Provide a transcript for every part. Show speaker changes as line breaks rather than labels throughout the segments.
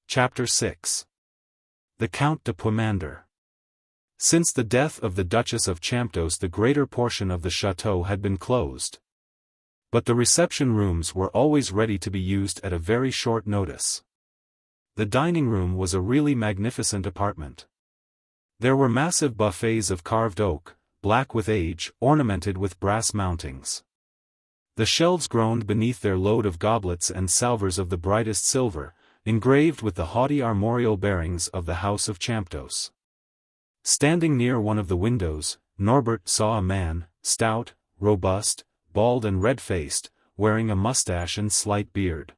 Chapter 6. The Count de Puymandour. Since the death of the Duchess of Champdoce the greater portion of the chateau had been closed. But the reception rooms were always ready to be used at a very short notice. The dining room was a really magnificent apartment. There were massive buffets of carved oak, black with age, ornamented with brass mountings. The shelves groaned beneath their load of goblets and salvers of the brightest silver, engraved with the haughty armorial bearings of the House of Champdoce. Standing near one of the windows, Norbert saw a man, stout, robust, bald and red-faced, wearing a mustache and slight beard.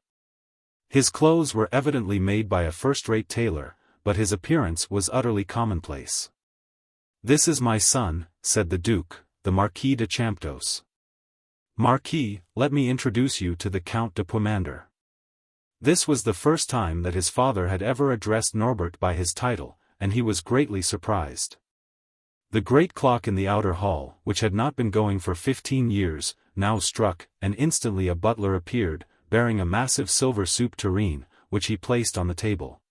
His clothes were evidently made by a first-rate tailor, but his appearance was utterly commonplace. "This is my son," said the Duke, the Marquis de Champdoce. "Marquis, let me introduce you to the Count de Puymandour." This was the first time that his father had ever addressed Norbert by his title, and he was greatly surprised. The great clock in the outer hall, which had not been going for 15 years, now struck, and instantly a butler appeared, bearing a massive silver soup tureen, which he placed on the table,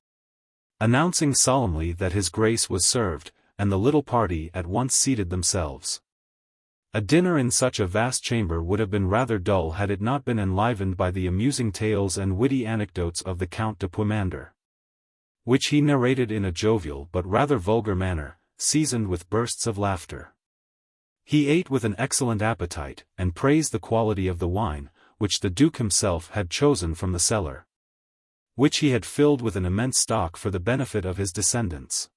announcing solemnly that his grace was served, and the little party at once seated themselves. A dinner in such a vast chamber would have been rather dull had it not been enlivened by the amusing tales and witty anecdotes of the Count de Puymandour, which he narrated in a jovial but rather vulgar manner, seasoned with bursts of laughter. He ate with an excellent appetite, and praised the quality of the wine, which the Duke himself had chosen from the cellar, which he had filled with an immense stock for the benefit of his descendants.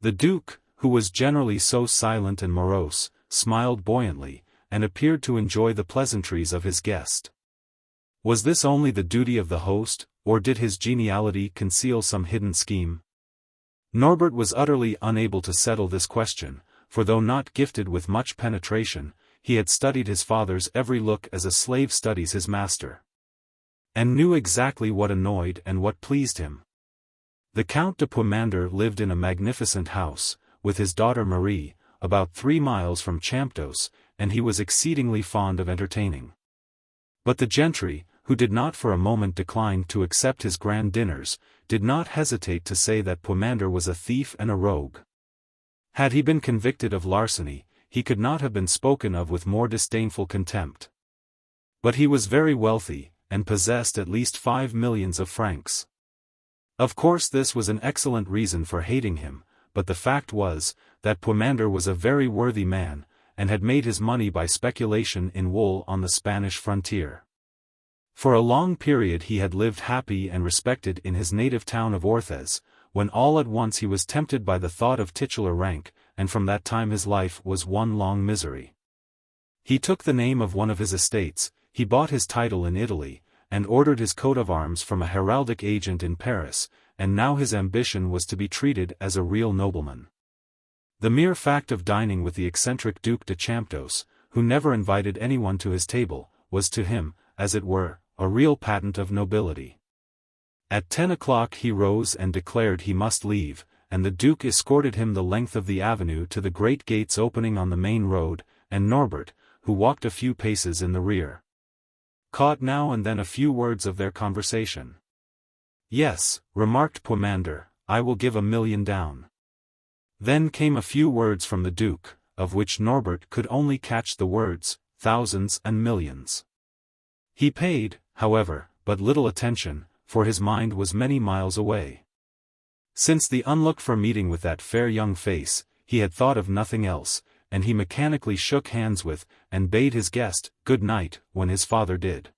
The Duke, who was generally so silent and morose, smiled buoyantly, and appeared to enjoy the pleasantries of his guest. Was this only the duty of the host, or did his geniality conceal some hidden scheme? Norbert was utterly unable to settle this question, for though not gifted with much penetration, he had studied his father's every look as a slave studies his master, and knew exactly what annoyed and what pleased him. The Count de Puymandour lived in a magnificent house, with his daughter Marie, about 3 miles from Champdoce, and he was exceedingly fond of entertaining. But the gentry, who did not for a moment decline to accept his grand dinners, did not hesitate to say that Puymandour was a thief and a rogue. Had he been convicted of larceny, he could not have been spoken of with more disdainful contempt. But he was very wealthy, and possessed at least 5 millions of francs. Of course this was an excellent reason for hating him, but the fact was, that Puymandour was a very worthy man, and had made his money by speculation in wool on the Spanish frontier. For a long period he had lived happy and respected in his native town of Orthez, when all at once he was tempted by the thought of titular rank, and from that time his life was one long misery. He took the name of one of his estates, he bought his title in Italy, and ordered his coat of arms from a heraldic agent in Paris, and now his ambition was to be treated as a real nobleman. The mere fact of dining with the eccentric Duc de Champdoce, who never invited anyone to his table, was to him, as it were, a real patent of nobility. At 10 o'clock he rose and declared he must leave, and the Duke escorted him the length of the avenue to the great gates opening on the main road, and Norbert, who walked a few paces in the rear, caught now and then a few words of their conversation. "Yes," remarked Puymandour, "I will give 1,000,000 down." Then came a few words from the Duke, of which Norbert could only catch the words, thousands and millions. He paid, however, but little attention, for his mind was many miles away. Since the unlooked-for meeting with that fair young face, he had thought of nothing else, and he mechanically shook hands with, and bade his guest, good night, when his father did.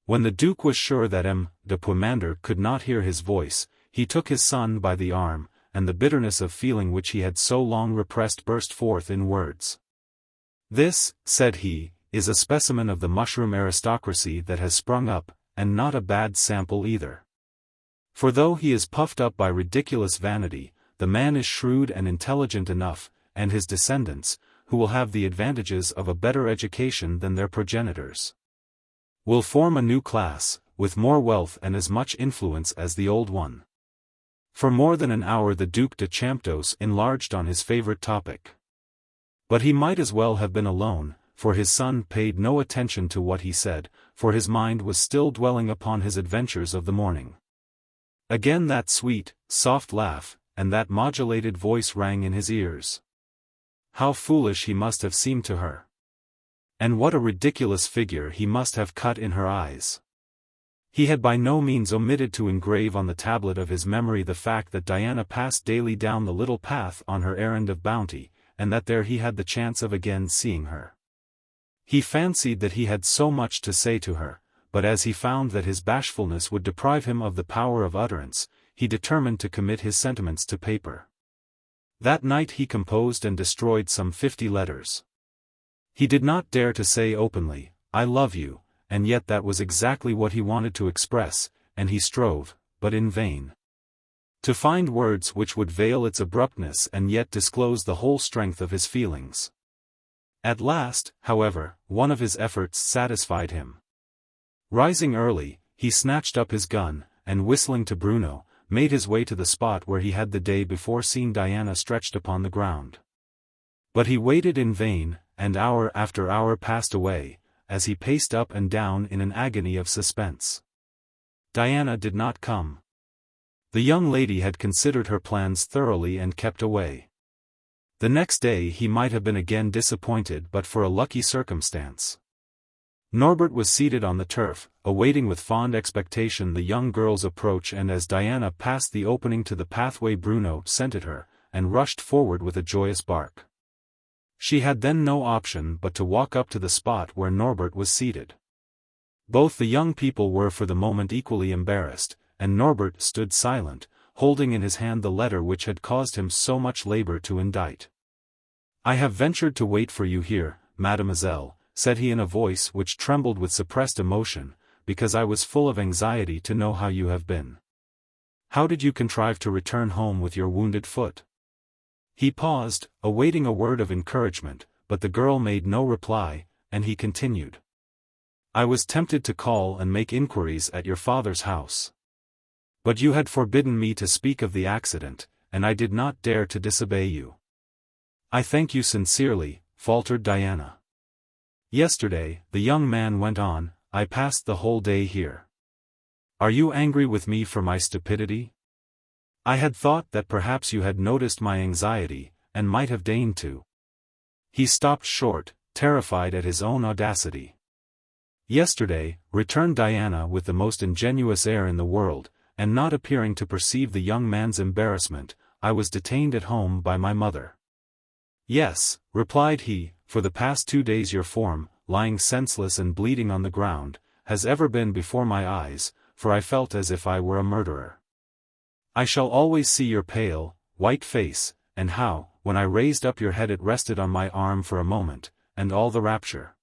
When the Duke was sure that M. de Puymandour could not hear his voice, he took his son by the arm, and the bitterness of feeling which he had so long repressed burst forth in words. "This," said he, "is a specimen of the mushroom aristocracy that has sprung up, and not a bad sample either. For though he is puffed up by ridiculous vanity, the man is shrewd and intelligent enough, and his descendants, who will have the advantages of a better education than their progenitors, will form a new class, with more wealth and as much influence as the old one." For more than an hour the Duc de Champdoce enlarged on his favorite topic. But he might as well have been alone, for his son paid no attention to what he said, for his mind was still dwelling upon his adventures of the morning. Again that sweet, soft laugh, and that modulated voice rang in his ears. How foolish he must have seemed to her. And what a ridiculous figure he must have cut in her eyes. He had by no means omitted to engrave on the tablet of his memory the fact that Diana passed daily down the little path on her errand of bounty, and that there he had the chance of again seeing her. He fancied that he had so much to say to her, but as he found that his bashfulness would deprive him of the power of utterance, he determined to commit his sentiments to paper. That night he composed and destroyed some 50 letters. He did not dare to say openly, "I love you," and yet that was exactly what he wanted to express, and he strove, but in vain, to find words which would veil its abruptness and yet disclose the whole strength of his feelings. At last, however, one of his efforts satisfied him. Rising early, he snatched up his gun, and whistling to Bruno, made his way to the spot where he had the day before seen Diana stretched upon the ground. But he waited in vain, and hour after hour passed away, as he paced up and down in an agony of suspense. Diana did not come. The young lady had considered her plans thoroughly and kept away. The next day he might have been again disappointed but for a lucky circumstance. Norbert was seated on the turf, awaiting with fond expectation the young girl's approach, and as Diana passed the opening to the pathway Bruno scented her, and rushed forward with a joyous bark. She had then no option but to walk up to the spot where Norbert was seated. Both the young people were for the moment equally embarrassed, and Norbert stood silent, holding in his hand the letter which had caused him so much labor to indite. "I have ventured to wait for you here, mademoiselle," said he in a voice which trembled with suppressed emotion, "because I was full of anxiety to know how you have been. How did you contrive to return home with your wounded foot?" He paused, awaiting a word of encouragement, but the girl made no reply, and he continued. "I was tempted to call and make inquiries at your father's house. But you had forbidden me to speak of the accident, and I did not dare to disobey you." "I thank you sincerely," faltered Diana. "Yesterday," the young man went on, "I passed the whole day here. Are you angry with me for my stupidity? I had thought that perhaps you had noticed my anxiety, and might have deigned to." He stopped short, terrified at his own audacity. "Yesterday," returned Diana with the most ingenuous air in the world, and not appearing to perceive the young man's embarrassment, "I was detained at home by my mother." "Yes," replied he, "for the past 2 days your form, lying senseless and bleeding on the ground, has ever been before my eyes, for I felt as if I were a murderer. I shall always see your pale, white face, and how, when I raised up your head it rested on my arm for a moment, and all the rapture."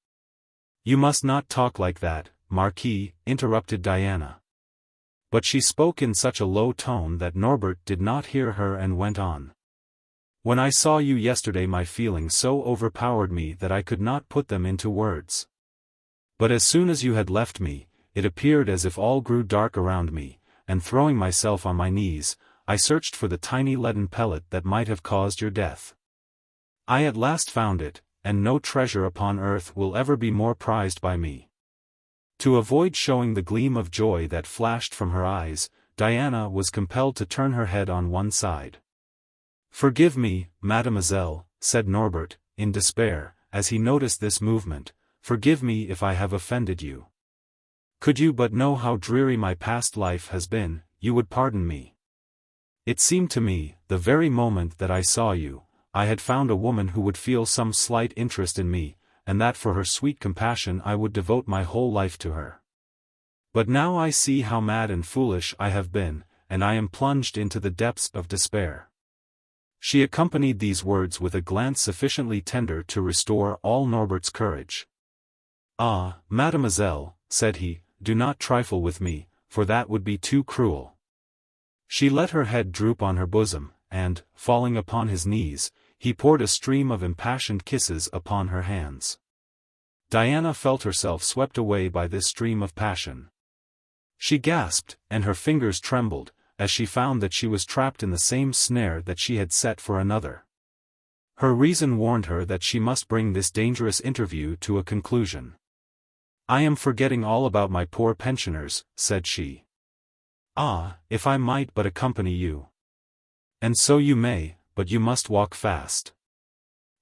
"You must not talk like that, Marquis," interrupted Diana. But she spoke in such a low tone that Norbert did not hear her and went on. "When I saw you yesterday my feelings so overpowered me that I could not put them into words. But as soon as you had left me, it appeared as if all grew dark around me, and throwing myself on my knees, I searched for the tiny leaden pellet that might have caused your death. I at last found it, and no treasure upon earth will ever be more prized by me." To avoid showing the gleam of joy that flashed from her eyes, Diana was compelled to turn her head on one side. "Forgive me, mademoiselle," said Norbert, in despair, as he noticed this movement, "forgive me if I have offended you. Could you but know how dreary my past life has been, you would pardon me. It seemed to me, the very moment that I saw you, I had found a woman who would feel some slight interest in me, and that for her sweet compassion I would devote my whole life to her. But now I see how mad and foolish I have been, and I am plunged into the depths of despair." She accompanied these words with a glance sufficiently tender to restore all Norbert's courage. "Ah, mademoiselle," said he, "do not trifle with me, for that would be too cruel." She let her head droop on her bosom, and, falling upon his knees, he poured a stream of impassioned kisses upon her hands. Diana felt herself swept away by this stream of passion. She gasped, and her fingers trembled, as she found that she was trapped in the same snare that she had set for another. Her reason warned her that she must bring this dangerous interview to a conclusion. "I am forgetting all about my poor pensioners," said she. "Ah, if I might but accompany you." "And so you may, but you must walk fast."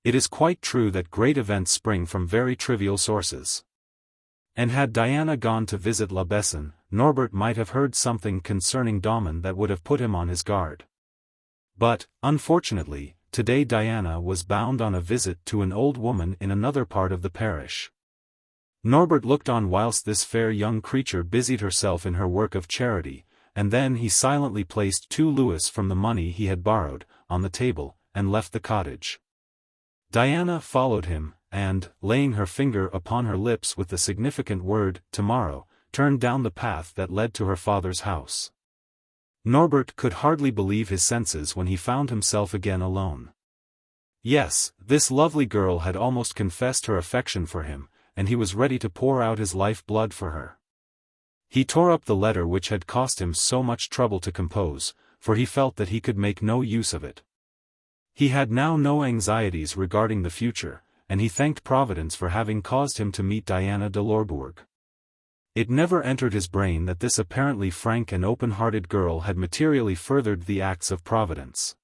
It is quite true that great events spring from very trivial sources. And had Diana gone to visit La Besson, Norbert might have heard something concerning Daumon that would have put him on his guard. But, unfortunately, today Diana was bound on a visit to an old woman in another part of the parish. Norbert looked on whilst this fair young creature busied herself in her work of charity, and then he silently placed 2 louis from the money he had borrowed, on the table, and left the cottage. Diana followed him, and, laying her finger upon her lips with the significant word, "tomorrow," turned down the path that led to her father's house. Norbert could hardly believe his senses when he found himself again alone. Yes, this lovely girl had almost confessed her affection for him, and he was ready to pour out his life-blood for her. He tore up the letter which had cost him so much trouble to compose, for he felt that he could make no use of it. He had now no anxieties regarding the future, and he thanked Providence for having caused him to meet Diana de Lorbourg. It never entered his brain that this apparently frank and open-hearted girl had materially furthered the acts of Providence.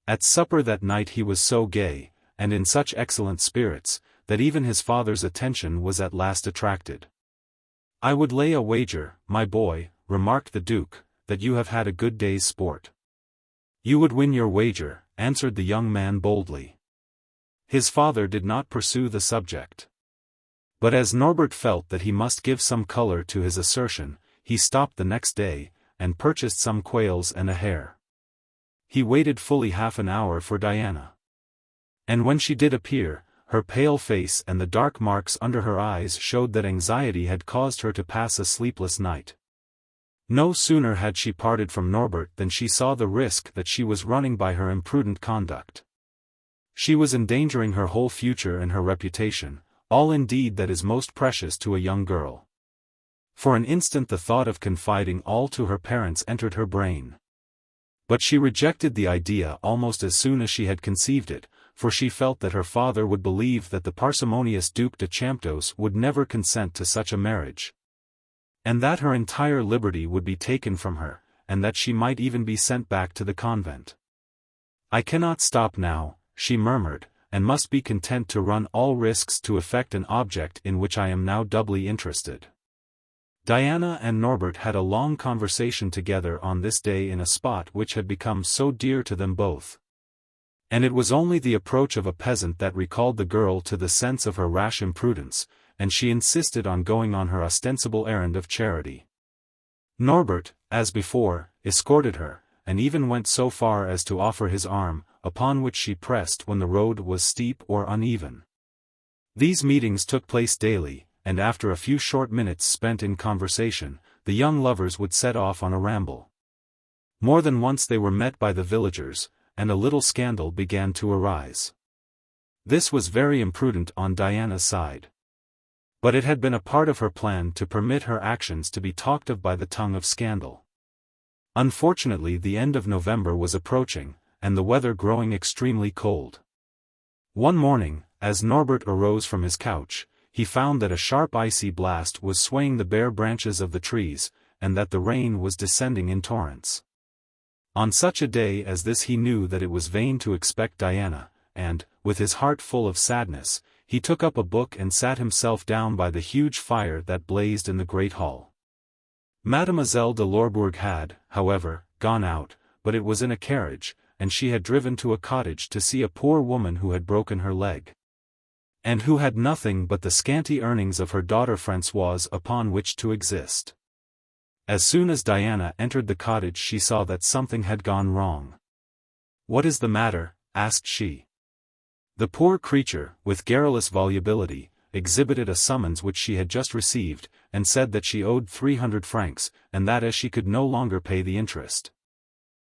At supper that night he was so gay, and in such excellent spirits, that even his father's attention was at last attracted. "I would lay a wager, my boy," remarked the Duke, "that you have had a good day's sport." "You would win your wager," answered the young man boldly. His father did not pursue the subject. But as Norbert felt that he must give some color to his assertion, he stopped the next day, and purchased some quails and a hare. He waited fully half an hour for Diana. And when she did appear, her pale face and the dark marks under her eyes showed that anxiety had caused her to pass a sleepless night. No sooner had she parted from Norbert than she saw the risk that she was running by her imprudent conduct. She was endangering her whole future and her reputation, all indeed that is most precious to a young girl. For an instant the thought of confiding all to her parents entered her brain. But she rejected the idea almost as soon as she had conceived it, for she felt that her father would believe that the parsimonious Duc de Champdoce would never consent to such a marriage, and that her entire liberty would be taken from her, and that she might even be sent back to the convent. "I cannot stop now," she murmured, "and must be content to run all risks to effect an object in which I am now doubly interested." Diana and Norbert had a long conversation together on this day in a spot which had become so dear to them both. And it was only the approach of a peasant that recalled the girl to the sense of her rash imprudence, and she insisted on going on her ostensible errand of charity. Norbert, as before, escorted her, and even went so far as to offer his arm, upon which she pressed when the road was steep or uneven. These meetings took place daily, and after a few short minutes spent in conversation, the young lovers would set off on a ramble. More than once they were met by the villagers, and a little scandal began to arise. This was very imprudent on Diana's side. But it had been a part of her plan to permit her actions to be talked of by the tongue of scandal. Unfortunately the end of November was approaching, and the weather growing extremely cold. One morning, as Norbert arose from his couch, he found that a sharp icy blast was swaying the bare branches of the trees, and that the rain was descending in torrents. On such a day as this he knew that it was vain to expect Diana, and, with his heart full of sadness, he took up a book and sat himself down by the huge fire that blazed in the great hall. Mademoiselle de Lorbourg had, however, gone out, but it was in a carriage, and she had driven to a cottage to see a poor woman who had broken her leg, and who had nothing but the scanty earnings of her daughter Françoise upon which to exist. As soon as Diana entered the cottage she saw that something had gone wrong. "What is the matter?" asked she. The poor creature, with garrulous volubility, exhibited a summons which she had just received, and said that she owed 300 francs, and that as she could no longer pay the interest,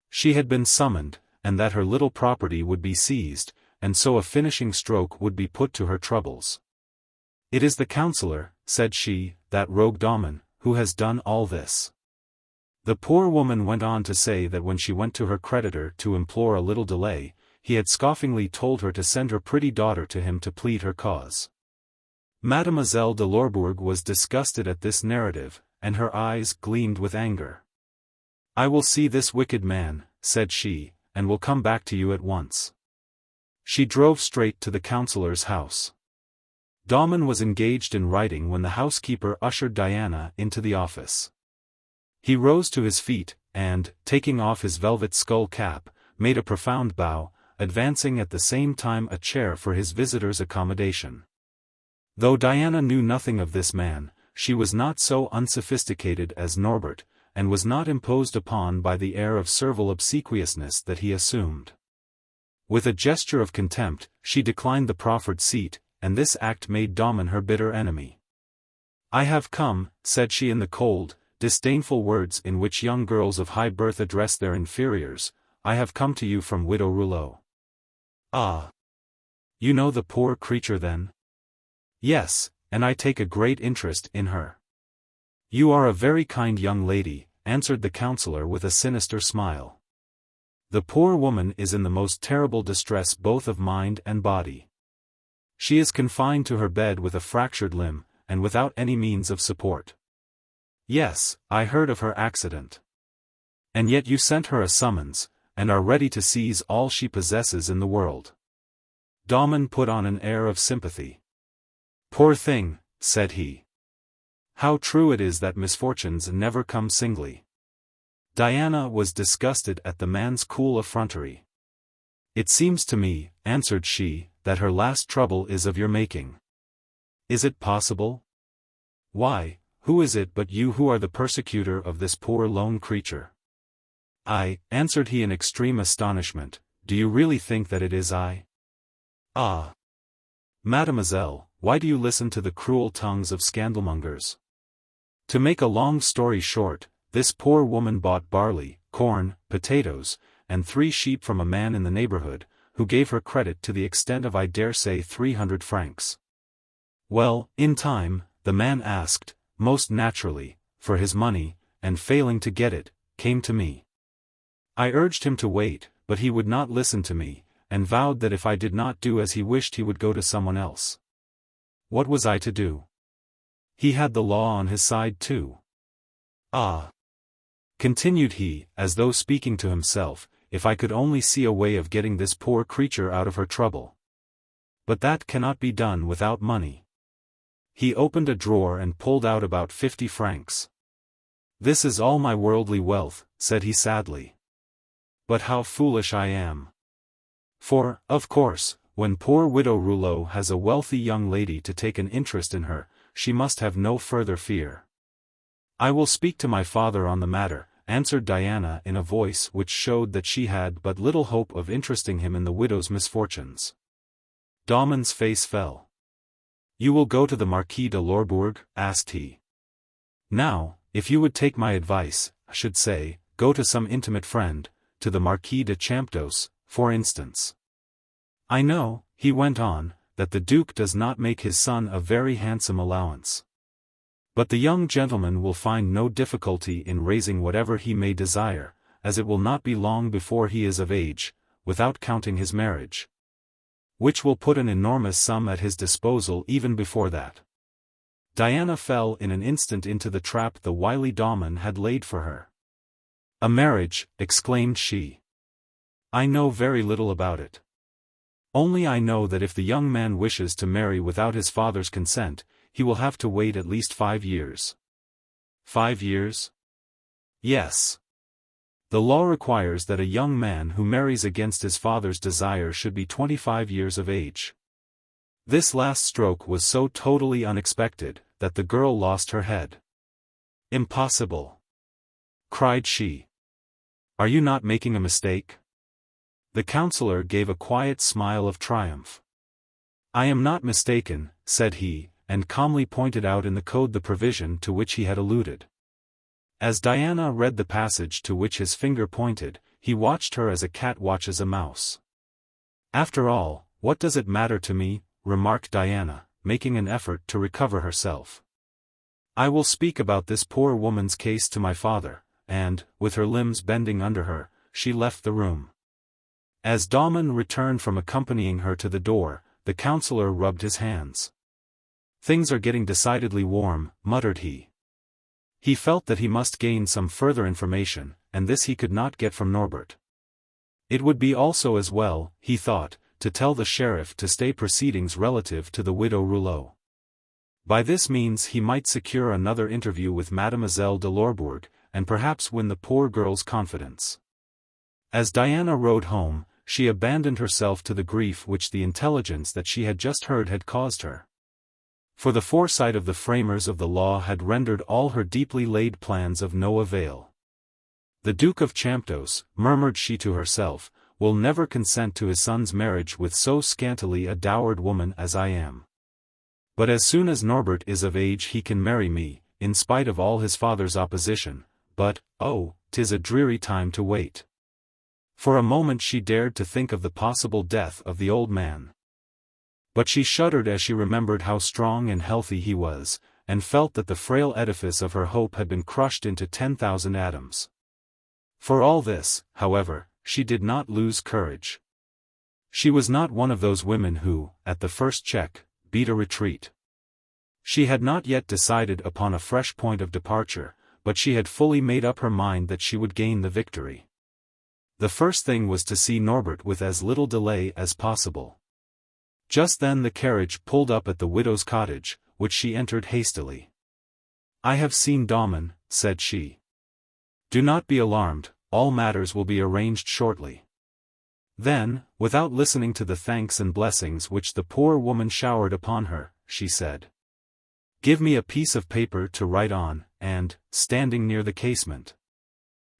she had been summoned, and that her little property would be seized, and so a finishing stroke would be put to her troubles. "It is the counsellor," said she, "that rogue Daumon, who has done all this." The poor woman went on to say that when she went to her creditor to implore a little delay, he had scoffingly told her to send her pretty daughter to him to plead her cause. Mademoiselle de Lorbourg was disgusted at this narrative, and her eyes gleamed with anger. "I will see this wicked man," said she, "and will come back to you at once." She drove straight to the councillor's house. Damon was engaged in writing when the housekeeper ushered Diana into the office. He rose to his feet, and, taking off his velvet skull cap, made a profound bow, advancing at the same time a chair for his visitor's accommodation. Though Diana knew nothing of this man, she was not so unsophisticated as Norbert, and was not imposed upon by the air of servile obsequiousness that he assumed. With a gesture of contempt, she declined the proffered seat, and this act made Damon her bitter enemy. "I have come," said she in the cold, disdainful words in which young girls of high birth address their inferiors, "I have come to you from Widow Rouleau." "Ah! You know the poor creature then?" "Yes, and I take a great interest in her." "You are a very kind young lady," answered the councillor with a sinister smile. "The poor woman is in the most terrible distress both of mind and body. She is confined to her bed with a fractured limb, and without any means of support." "Yes, I heard of her accident." "And yet you sent her a summons, and are ready to seize all she possesses in the world." Damon put on an air of sympathy. "Poor thing," said he. "How true it is that misfortunes never come singly." Diana was disgusted at the man's cool effrontery. "It seems to me," answered she, "that her last trouble is of your making." "Is it possible? Why, who is it but you who are the persecutor of this poor lone creature?" "I," answered he in extreme astonishment. "Do you really think that it is I?" "Ah! Mademoiselle, why do you listen to the cruel tongues of scandalmongers? To make a long story short, this poor woman bought barley, corn, potatoes, and 3 sheep from a man in the neighborhood, who gave her credit to the extent of I dare say 300 francs. Well, in time, the man asked, most naturally, for his money, and failing to get it, came to me. I urged him to wait, but he would not listen to me, and vowed that if I did not do as he wished he would go to someone else. What was I to do? He had the law on his side too. Ah!" continued he, as though speaking to himself, "if I could only see a way of getting this poor creature out of her trouble. But that cannot be done without money." He opened a drawer and pulled out about 50 francs. "This is all my worldly wealth," said he sadly. "But how foolish I am. For, of course, when poor Widow Rouleau has a wealthy young lady to take an interest in her, she must have no further fear." "I will speak to my father on the matter," answered Diana in a voice which showed that she had but little hope of interesting him in the widow's misfortunes. Damon's face fell. "You will go to the Marquis de Lorbourg?" asked he. "Now, if you would take my advice, I should say, go to some intimate friend, to the Marquis de Champdoce, for instance. I know," he went on, "that the Duke does not make his son a very handsome allowance. But the young gentleman will find no difficulty in raising whatever he may desire, as it will not be long before he is of age, without counting his marriage. Which will put an enormous sum at his disposal even before that." Diana fell in an instant into the trap the wily Damon had laid for her. "A marriage," exclaimed she. "I know very little about it. Only I know that if the young man wishes to marry without his father's consent, he will have to wait at least 5 years. 5 years? Yes. The law requires that a young man who marries against his father's desire should be 25 years of age." This last stroke was so totally unexpected, that the girl lost her head. "Impossible!" cried she. "Are you not making a mistake?" The councillor gave a quiet smile of triumph. "I am not mistaken," said he, and calmly pointed out in the code the provision to which he had alluded. As Diana read the passage to which his finger pointed, he watched her as a cat watches a mouse. "After all, what does it matter to me?" remarked Diana, making an effort to recover herself. "I will speak about this poor woman's case to my father," and, with her limbs bending under her, she left the room. As Damon returned from accompanying her to the door, the councillor rubbed his hands. "Things are getting decidedly warm," muttered he. He felt that he must gain some further information, and this he could not get from Norbert. It would be also as well, he thought, to tell the sheriff to stay proceedings relative to the widow Rouleau. By this means he might secure another interview with Mademoiselle de Lorbourg, and perhaps win the poor girl's confidence. As Diana rode home, she abandoned herself to the grief which the intelligence that she had just heard had caused her. For the foresight of the framers of the law had rendered all her deeply laid plans of no avail. The Duke of Champdoce, murmured she to herself, will never consent to his son's marriage with so scantily a dowered woman as I am. But as soon as Norbert is of age he can marry me, in spite of all his father's opposition, but, oh, 'tis a dreary time to wait. For a moment she dared to think of the possible death of the old man. But she shuddered as she remembered how strong and healthy he was, and felt that the frail edifice of her hope had been crushed into 10,000 atoms. For all this, however, she did not lose courage. She was not one of those women who, at the first check, beat a retreat. She had not yet decided upon a fresh point of departure, but she had fully made up her mind that she would gain the victory. The first thing was to see Norbert with as little delay as possible. Just then the carriage pulled up at the widow's cottage, which she entered hastily. "I have seen Daumon," said she. "Do not be alarmed, all matters will be arranged shortly." Then, without listening to the thanks and blessings which the poor woman showered upon her, she said, "Give me a piece of paper to write on," and, standing near the casement,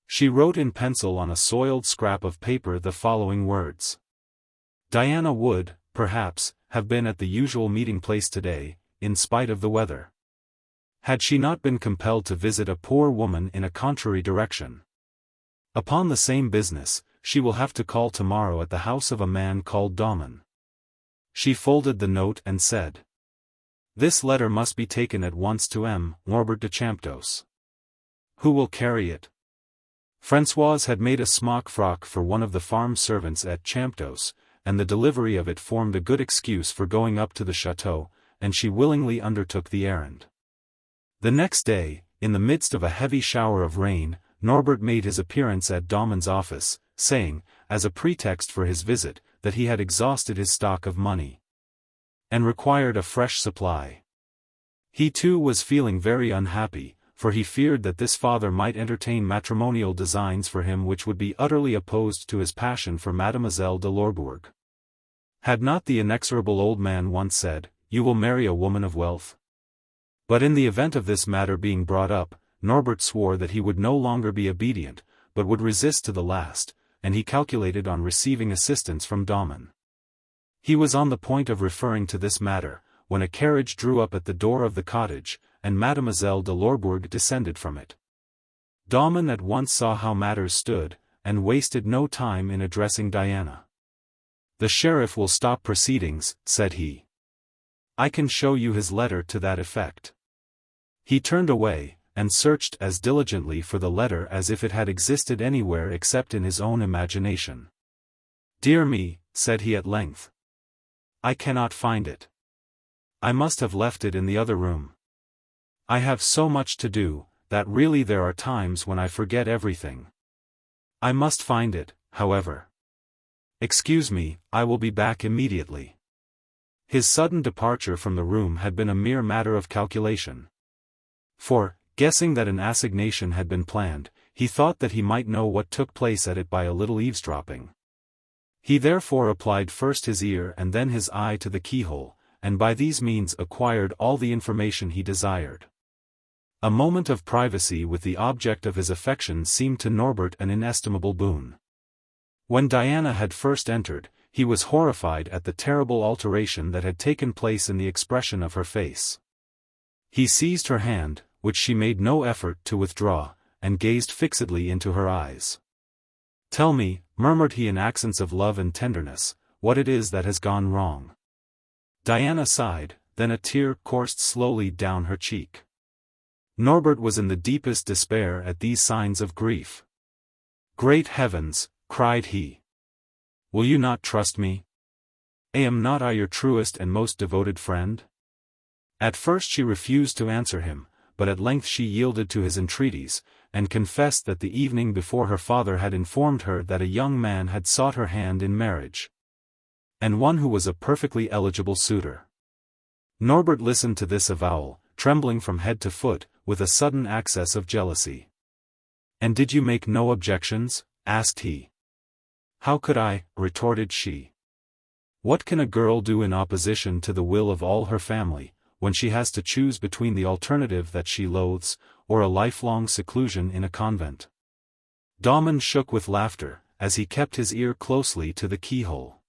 she wrote in pencil on a soiled scrap of paper the following words. Diana would, perhaps, have been at the usual meeting place today, in spite of the weather. Had she not been compelled to visit a poor woman in a contrary direction. Upon the same business, she will have to call tomorrow at the house of a man called Daumon. She folded the note and said, "This letter must be taken at once to M. Norbert de Champdoce. Who will carry it?" Françoise had made a smock frock for one of the farm servants at Champdoce, and the delivery of it formed a good excuse for going up to the chateau, and she willingly undertook the errand. The next day, in the midst of a heavy shower of rain, Norbert made his appearance at Daumon's office, saying, as a pretext for his visit, that he had exhausted his stock of money, and required a fresh supply. He too was feeling very unhappy, for he feared that this father might entertain matrimonial designs for him which would be utterly opposed to his passion for Mademoiselle de Lorbourg. Had not the inexorable old man once said, "You will marry a woman of wealth"? But in the event of this matter being brought up, Norbert swore that he would no longer be obedient, but would resist to the last, and he calculated on receiving assistance from Daumon. He was on the point of referring to this matter, when a carriage drew up at the door of the cottage, and Mademoiselle de Lorbourg descended from it. Daumon at once saw how matters stood, and wasted no time in addressing Diana. "The sheriff will stop proceedings," said he. "I can show you his letter to that effect." He turned away, and searched as diligently for the letter as if it had existed anywhere except in his own imagination. "Dear me," said he at length, "I cannot find it. I must have left it in the other room. I have so much to do, that really there are times when I forget everything. I must find it, however. Excuse me, I will be back immediately." His sudden departure from the room had been a mere matter of calculation. For, guessing that an assignation had been planned, he thought that he might know what took place at it by a little eavesdropping. He therefore applied first his ear and then his eye to the keyhole, and by these means acquired all the information he desired. A moment of privacy with the object of his affection seemed to Norbert an inestimable boon. When Diana had first entered, he was horrified at the terrible alteration that had taken place in the expression of her face. He seized her hand, which she made no effort to withdraw, and gazed fixedly into her eyes. "Tell me," murmured he in accents of love and tenderness, "what it is that has gone wrong." Diana sighed, then a tear coursed slowly down her cheek. Norbert was in the deepest despair at these signs of grief. "Great heavens," cried he. "Will you not trust me? Am not I your truest and most devoted friend?" At first she refused to answer him, but at length she yielded to his entreaties, and confessed that the evening before her father had informed her that a young man had sought her hand in marriage. And one who was a perfectly eligible suitor. Norbert listened to this avowal, trembling from head to foot, with a sudden access of jealousy. "And did you make no objections?" asked he. "How could I?" retorted she. "What can a girl do in opposition to the will of all her family, when she has to choose between the alternative that she loathes, or a lifelong seclusion in a convent?" Damon shook with laughter, as he kept his ear closely to the keyhole.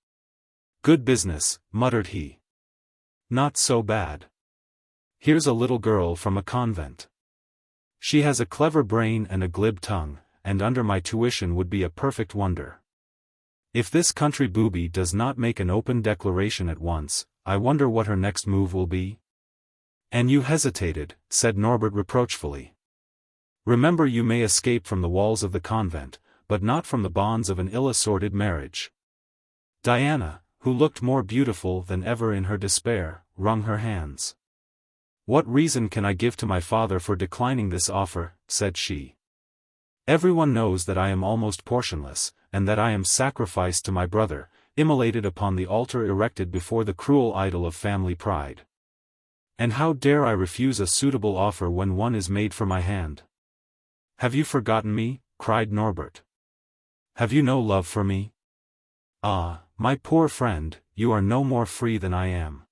"Good business," muttered he. "Not so bad. Here's a little girl from a convent. She has a clever brain and a glib tongue, and under my tuition would be a perfect wonder. If this country booby does not make an open declaration at once, I wonder what her next move will be?" "And you hesitated," said Norbert reproachfully. "Remember, you may escape from the walls of the convent, but not from the bonds of an ill-assorted marriage." Diana, who looked more beautiful than ever in her despair, wrung her hands. "What reason can I give to my father for declining this offer?" said she. "Everyone knows that I am almost portionless, and that I am sacrificed to my brother, immolated upon the altar erected before the cruel idol of family pride. And how dare I refuse a suitable offer when one is made for my hand?" "Have you forgotten me?" cried Norbert. "Have you no love for me? Ah, my poor friend, you are no more free than I am."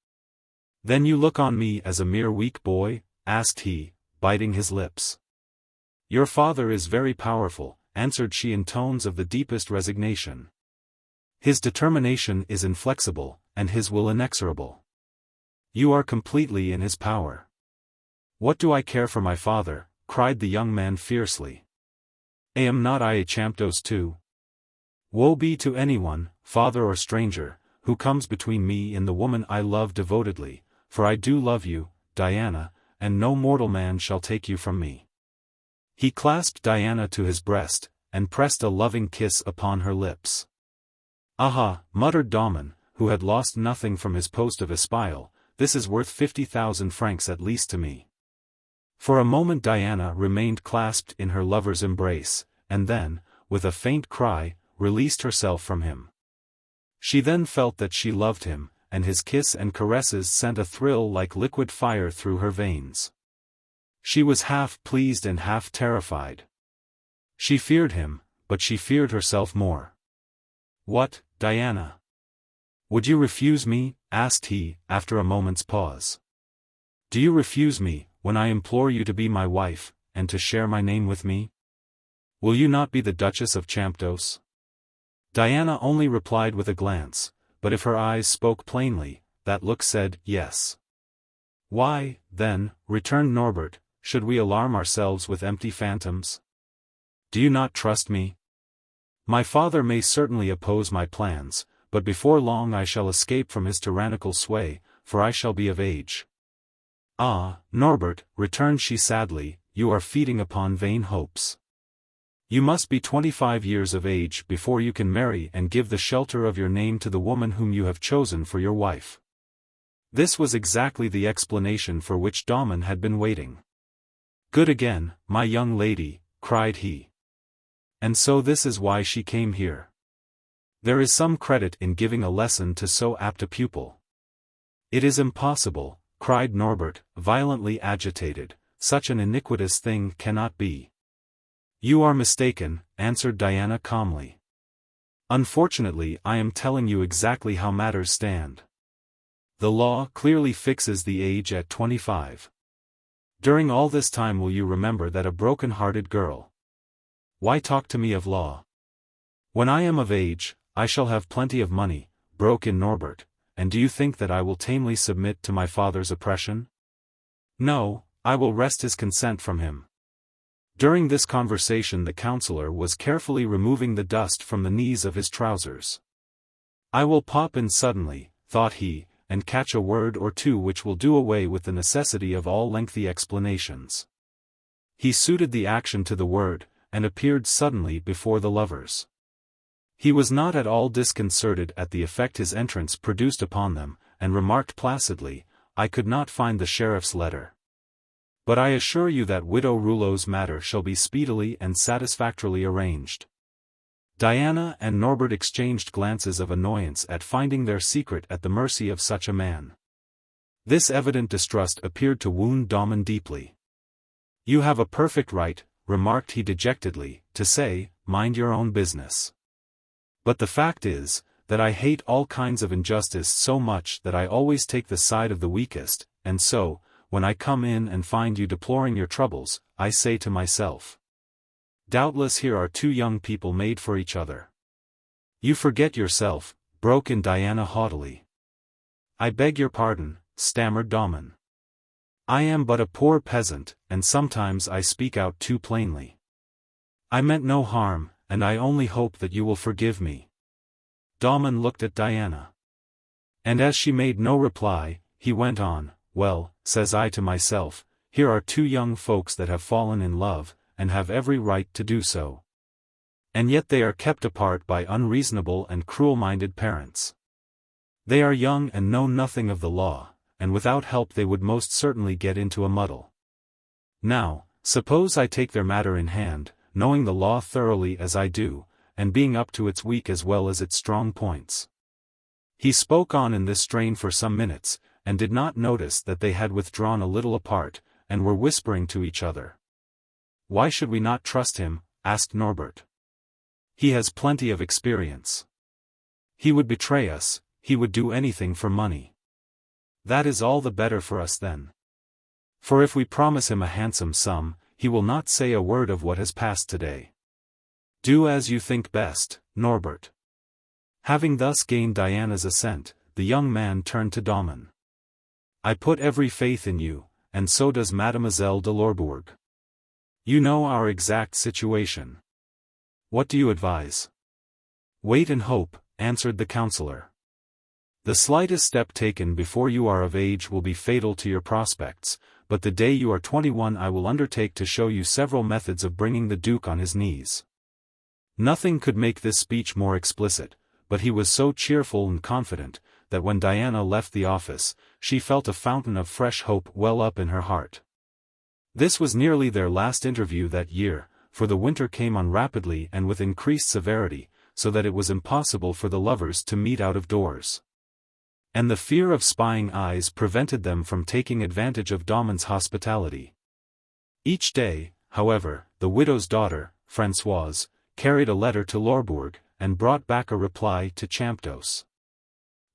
"Then you look on me as a mere weak boy?" asked he, biting his lips. "Your father is very powerful," answered she in tones of the deepest resignation. "His determination is inflexible, and his will inexorable. You are completely in his power." "What do I care for my father?" cried the young man fiercely. "Am not I a Champdoce too? Woe be to anyone, father or stranger, who comes between me and the woman I love devotedly, for I do love you, Diana, and no mortal man shall take you from me." He clasped Diana to his breast, and pressed a loving kiss upon her lips. "Aha," muttered Damon, who had lost nothing from his post of espial, "this is worth 50,000 francs at least to me." For a moment Diana remained clasped in her lover's embrace, and then, with a faint cry, released herself from him. She then felt that she loved him, and his kiss and caresses sent a thrill like liquid fire through her veins. She was half pleased and half terrified. She feared him, but she feared herself more. "What, Diana? Would you refuse me?" asked he, after a moment's pause. "Do you refuse me, when I implore you to be my wife, and to share my name with me? Will you not be the Duchess of Champdoce?" Diana only replied with a glance, but if her eyes spoke plainly, that look said, "Yes." "Why, then," returned Norbert, "should we alarm ourselves with empty phantoms? Do you not trust me? My father may certainly oppose my plans, but before long I shall escape from his tyrannical sway, for I shall be of age." "Ah, Norbert," returned she sadly, "you are feeding upon vain hopes. You must be 25 years of age before you can marry and give the shelter of your name to the woman whom you have chosen for your wife." This was exactly the explanation for which Damon had been waiting. "Good again, my young lady," cried he. "And so this is why she came here. There is some credit in giving a lesson to so apt a pupil." "It is impossible," cried Norbert, violently agitated, "such an iniquitous thing cannot be." "You are mistaken," answered Diana calmly. "Unfortunately I am telling you exactly how matters stand. The law clearly fixes the age at 25. During all this time will you remember that a broken-hearted girl? Why talk to me of law? When I am of age, I shall have plenty of money," broke in Norbert, "and do you think that I will tamely submit to my father's oppression? No, I will wrest his consent from him." During this conversation the councillor was carefully removing the dust from the knees of his trousers. "I will pop in suddenly," thought he, "and catch a word or two which will do away with the necessity of all lengthy explanations." He suited the action to the word, and appeared suddenly before the lovers. He was not at all disconcerted at the effect his entrance produced upon them, and remarked placidly, "I could not find the sheriff's letter. But I assure you that Widow Rouleau's matter shall be speedily and satisfactorily arranged." Diana and Norbert exchanged glances of annoyance at finding their secret at the mercy of such a man. This evident distrust appeared to wound Damon deeply. "You have a perfect right," remarked he dejectedly, "to say, mind your own business. But the fact is, that I hate all kinds of injustice so much that I always take the side of the weakest, and so, when I come in and find you deploring your troubles, I say to myself, doubtless here are two young people made for each other." "You forget yourself," broke in Diana haughtily. "I beg your pardon," stammered Damon. "I am but a poor peasant, and sometimes I speak out too plainly. I meant no harm, and I only hope that you will forgive me." Damon looked at Diana. And as she made no reply, he went on, "Well, says I to myself, here are two young folks that have fallen in love, and have every right to do so. And yet they are kept apart by unreasonable and cruel-minded parents. They are young and know nothing of the law, and without help they would most certainly get into a muddle. Now, suppose I take their matter in hand, knowing the law thoroughly as I do, and being up to its weak as well as its strong points." He spoke on in this strain for some minutes, and did not notice that they had withdrawn a little apart, and were whispering to each other. "Why should we not trust him?" asked Norbert. "He has plenty of experience. He would betray us, he would do anything for money. That is all the better for us then. For if we promise him a handsome sum, he will not say a word of what has passed today. Do as you think best, Norbert." Having thus gained Diana's assent, the young man turned to Damon. "I put every faith in you, and so does Mademoiselle de Lorbourg. You know our exact situation. What do you advise?" "Wait and hope," answered the counselor. "The slightest step taken before you are of age will be fatal to your prospects, but the day you are 21 I will undertake to show you several methods of bringing the Duke on his knees." Nothing could make this speech more explicit, but he was so cheerful and confident, that when Diana left the office, she felt a fountain of fresh hope well up in her heart. This was nearly their last interview that year, for the winter came on rapidly and with increased severity, so that it was impossible for the lovers to meet out of doors. And the fear of spying eyes prevented them from taking advantage of Damon's hospitality. Each day, however, the widow's daughter, Françoise, carried a letter to Lorbourg, and brought back a reply to Champdoce.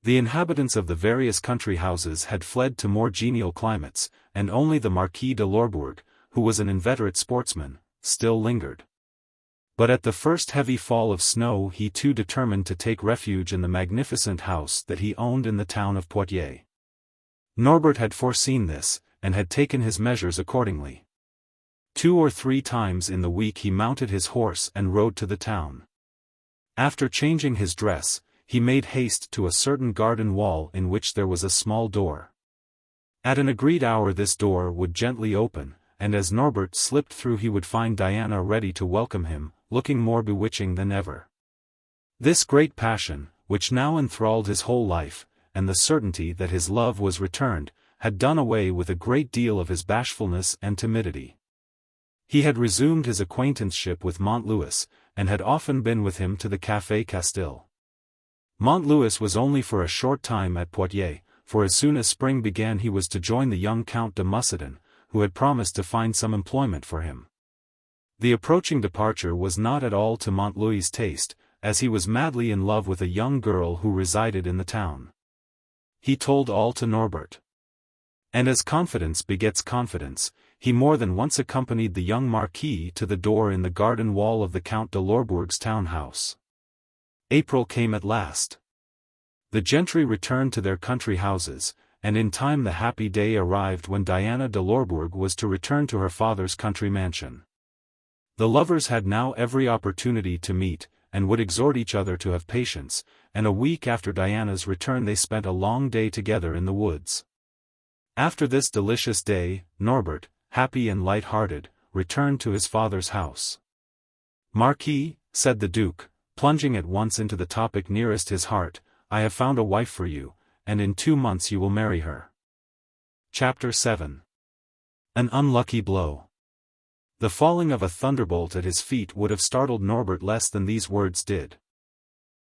The inhabitants of the various country houses had fled to more genial climates, and only the Marquis de Lorbourg, who was an inveterate sportsman, still lingered. But at the first heavy fall of snow he too determined to take refuge in the magnificent house that he owned in the town of Poitiers. Norbert had foreseen this, and had taken his measures accordingly. 2 or 3 times in the week he mounted his horse and rode to the town. After changing his dress, he made haste to a certain garden wall in which there was a small door. At an agreed hour this door would gently open, and as Norbert slipped through he would find Diana ready to welcome him, looking more bewitching than ever. This great passion, which now enthralled his whole life, and the certainty that his love was returned, had done away with a great deal of his bashfulness and timidity. He had resumed his acquaintanceship with Montlouis, and had often been with him to the Café Castille. Montlouis was only for a short time at Poitiers, for as soon as spring began he was to join the young Count de Muscadin, who had promised to find some employment for him. The approaching departure was not at all to Montlouis' taste, as he was madly in love with a young girl who resided in the town. He told all to Norbert. And as confidence begets confidence, he more than once accompanied the young Marquis to the door in the garden wall of the Count de Lorbourg's town-house. April came at last. The gentry returned to their country houses, and in time the happy day arrived when Diana de Lorbourg was to return to her father's country mansion. The lovers had now every opportunity to meet, and would exhort each other to have patience, and a week after Diana's return they spent a long day together in the woods. After this delicious day, Norbert, happy and light-hearted, returned to his father's house. "Marquis," said the Duke, plunging at once into the topic nearest his heart, "I have found a wife for you, and in 2 months you will marry her." Chapter 7. An unlucky blow. The falling of a thunderbolt at his feet would have startled Norbert less than these words did.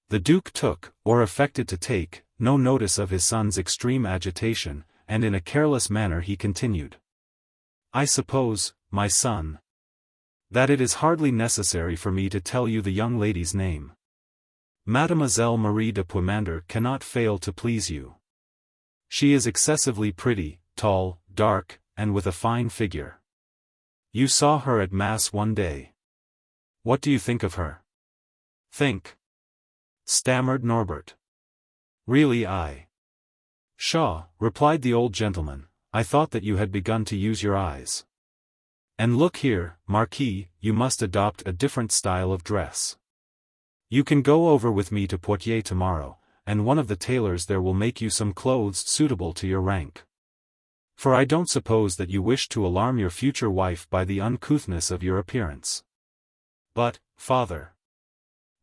The Duke took, or affected to take, no notice of his son's extreme agitation, and in a careless manner he continued. I suppose, my son, that it is hardly necessary for me to tell you the young lady's name. Mademoiselle Marie de Puymandour cannot fail to please you. She is excessively pretty, tall, dark, and with a fine figure. You saw her at Mass one day. What do you think of her? Think, stammered Norbert. Really Pshaw, replied the old gentleman, I thought that you had begun to use your eyes. And look here, Marquis, you must adopt a different style of dress. You can go over with me to Poitiers tomorrow, and one of the tailors there will make you some clothes suitable to your rank. For I don't suppose that you wish to alarm your future wife by the uncouthness of your appearance. But, father,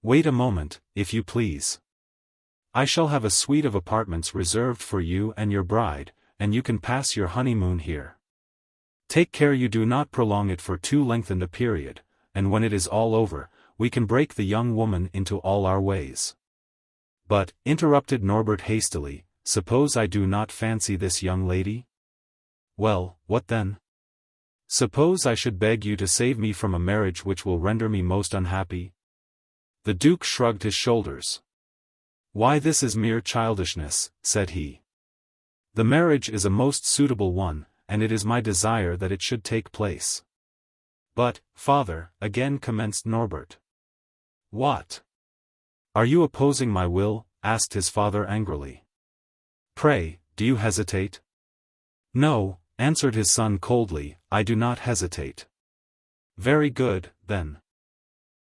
wait a moment, if you please. I shall have a suite of apartments reserved for you and your bride, and you can pass your honeymoon here. Take care you do not prolong it for too lengthened a period, and when it is all over, we can break the young woman into all our ways. But, interrupted Norbert hastily, suppose I do not fancy this young lady? Well, what then? Suppose I should beg you to save me from a marriage which will render me most unhappy? The Duke shrugged his shoulders. Why, this is mere childishness, said he. The marriage is a most suitable one, and it is my desire that it should take place. But, father, again commenced Norbert. What? Are you opposing my will? Asked his father angrily. Pray, do you hesitate? No, answered his son coldly, I do not hesitate. Very good, then.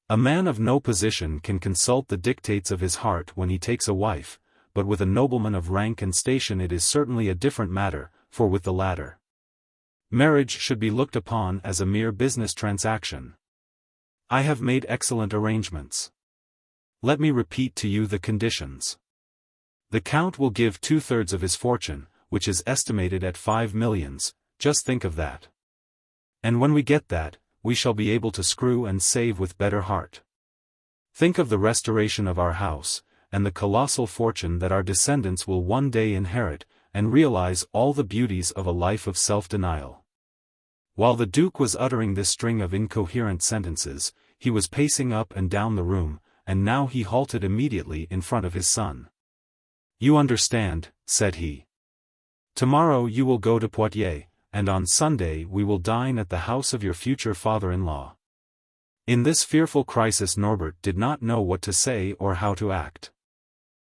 A man of no position can consult the dictates of his heart when he takes a wife, but with a nobleman of rank and station it is certainly a different matter, for with the latter, marriage should be looked upon as a mere business transaction. I have made excellent arrangements. Let me repeat to you the conditions. The Count will give 2/3 of his fortune, which is estimated at 5 millions, just think of that. And when we get that, we shall be able to screw and save with better heart. Think of the restoration of our house, and the colossal fortune that our descendants will one day inherit, and realize all the beauties of a life of self-denial. While the Duke was uttering this string of incoherent sentences, he was pacing up and down the room, and now he halted immediately in front of his son. You understand, said he. Tomorrow you will go to Poitiers, and on Sunday we will dine at the house of your future father-in-law. In this fearful crisis Norbert did not know what to say or how to act.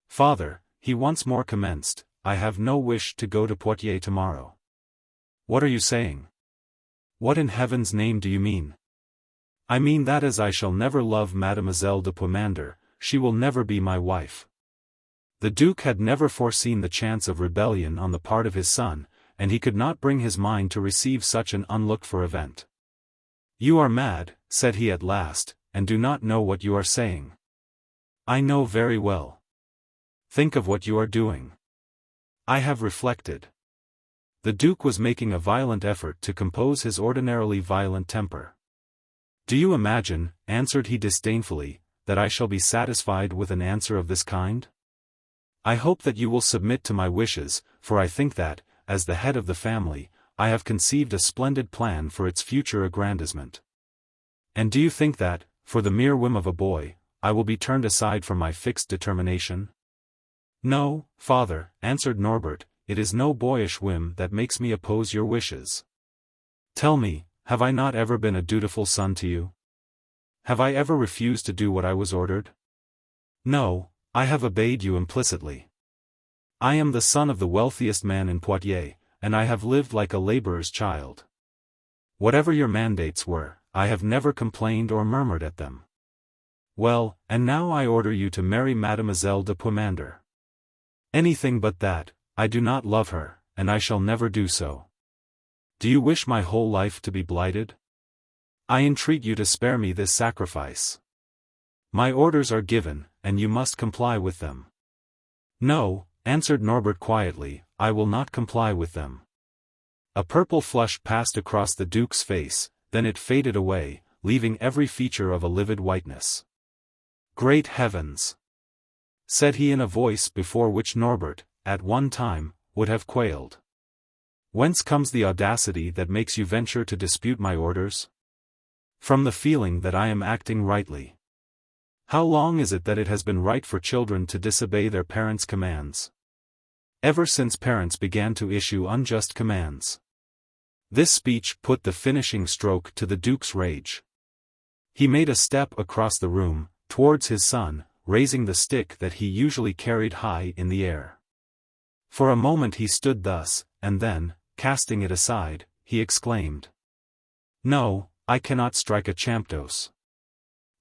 Father, he once more commenced, I have no wish to go to Poitiers tomorrow. What are you saying? What in heaven's name do you mean? I mean that as I shall never love Mademoiselle de Puymandour, she will never be my wife. The Duke had never foreseen the chance of rebellion on the part of his son, and he could not bring his mind to receive such an unlooked-for event. You are mad, said he at last, and do not know what you are saying. I know very well. Think of what you are doing. I have reflected. The Duke was making a violent effort to compose his ordinarily violent temper. Do you imagine, answered he disdainfully, that I shall be satisfied with an answer of this kind? I hope that you will submit to my wishes, for I think that, as the head of the family, I have conceived a splendid plan for its future aggrandizement. And do you think that, for the mere whim of a boy, I will be turned aside from my fixed determination? No, father, answered Norbert, it is no boyish whim that makes me oppose your wishes. Tell me, have I not ever been a dutiful son to you? Have I ever refused to do what I was ordered? No, I have obeyed you implicitly. I am the son of the wealthiest man in Poitiers, and I have lived like a laborer's child. Whatever your mandates were, I have never complained or murmured at them. Well, and now I order you to marry Mademoiselle de Puymandour. Anything but that, I do not love her, and I shall never do so. Do you wish my whole life to be blighted? I entreat you to spare me this sacrifice. My orders are given, and you must comply with them. No, answered Norbert quietly, I will not comply with them. A purple flush passed across the Duke's face, then it faded away, leaving every feature of a livid whiteness. "Great heavens!" said he in a voice before which Norbert, at one time, would have quailed. "Whence comes the audacity that makes you venture to dispute my orders?" "From the feeling that I am acting rightly." "How long is it that it has been right for children to disobey their parents' commands?" "Ever since parents began to issue unjust commands." This speech put the finishing stroke to the Duke's rage. He made a step across the room, towards his son, raising the stick that he usually carried high in the air. For a moment he stood thus, and then, casting it aside, he exclaimed, "No, I cannot strike a Champdoce."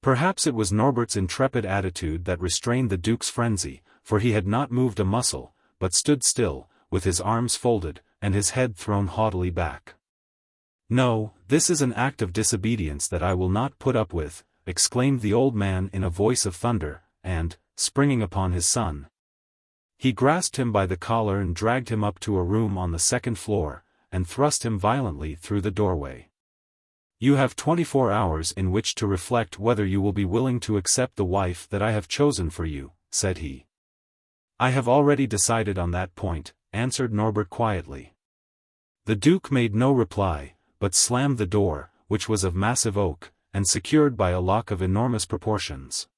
Perhaps it was Norbert's intrepid attitude that restrained the Duke's frenzy, for he had not moved a muscle, but stood still, with his arms folded, and his head thrown haughtily back. "No, this is an act of disobedience that I will not put up with," exclaimed the old man in a voice of thunder, and, springing upon his son, he grasped him by the collar and dragged him up to a room on the second floor, and thrust him violently through the doorway. "You have 24 hours in which to reflect whether you will be willing to accept the wife that I have chosen for you," said he. "I have already decided on that point," answered Norbert quietly. The Duke made no reply, but slammed the door, which was of massive oak, and secured by a lock of enormous proportions.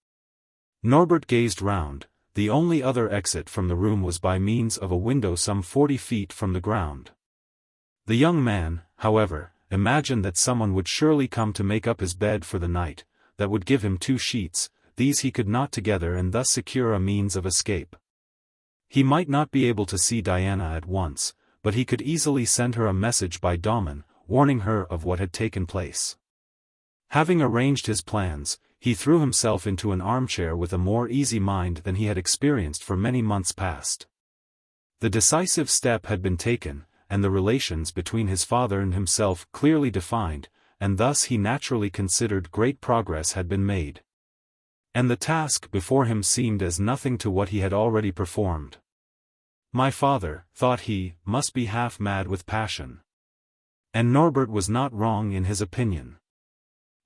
Norbert gazed round. The only other exit from the room was by means of a window some 40 feet from the ground. The young man, however, imagined that someone would surely come to make up his bed for the night, that would give him 2 sheets, these he could knot together and thus secure a means of escape. He might not be able to see Diana at once, but he could easily send her a message by Daumon, warning her of what had taken place. Having arranged his plans, he threw himself into an armchair with a more easy mind than he had experienced for many months past. The decisive step had been taken, and the relations between his father and himself clearly defined, and thus he naturally considered great progress had been made. And the task before him seemed as nothing to what he had already performed. "My father," thought he, "must be half mad with passion." And Norbert was not wrong in his opinion.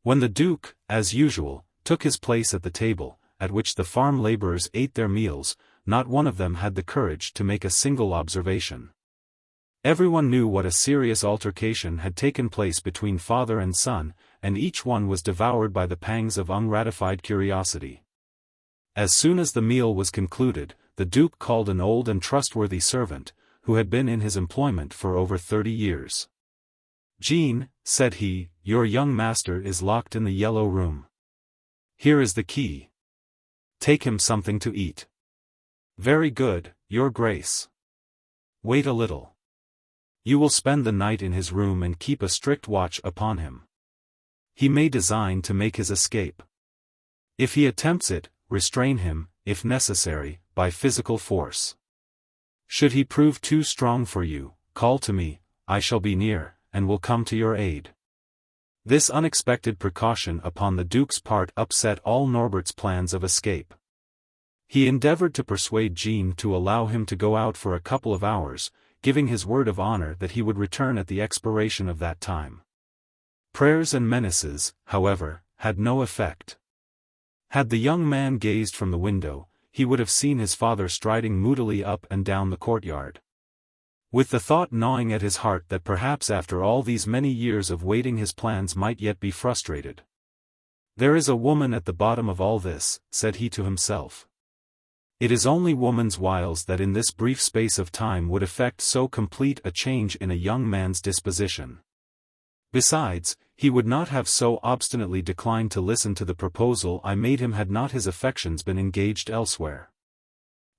When the Duke, as usual, took his place at the table, at which the farm laborers ate their meals, not one of them had the courage to make a single observation. Everyone knew what a serious altercation had taken place between father and son, and each one was devoured by the pangs of ungratified curiosity. As soon as the meal was concluded, the Duke called an old and trustworthy servant, who had been in his employment for over 30 years. "Jean," said he, "your young master is locked in the yellow room. Here is the key. Take him something to eat." "Very good, your grace." "Wait a little. You will spend the night in his room and keep a strict watch upon him. He may design to make his escape. If he attempts it, restrain him, if necessary, by physical force. Should he prove too strong for you, call to me, I shall be near, and will come to your aid." This unexpected precaution upon the Duke's part upset all Norbert's plans of escape. He endeavored to persuade Jean to allow him to go out for a couple of hours, giving his word of honor that he would return at the expiration of that time. Prayers and menaces, however, had no effect. Had the young man gazed from the window, he would have seen his father striding moodily up and down the courtyard. With the thought gnawing at his heart that perhaps after all these many years of waiting his plans might yet be frustrated. "There is a woman at the bottom of all this," said he to himself. "It is only woman's wiles that in this brief space of time would effect so complete a change in a young man's disposition. Besides, he would not have so obstinately declined to listen to the proposal I made him had not his affections been engaged elsewhere.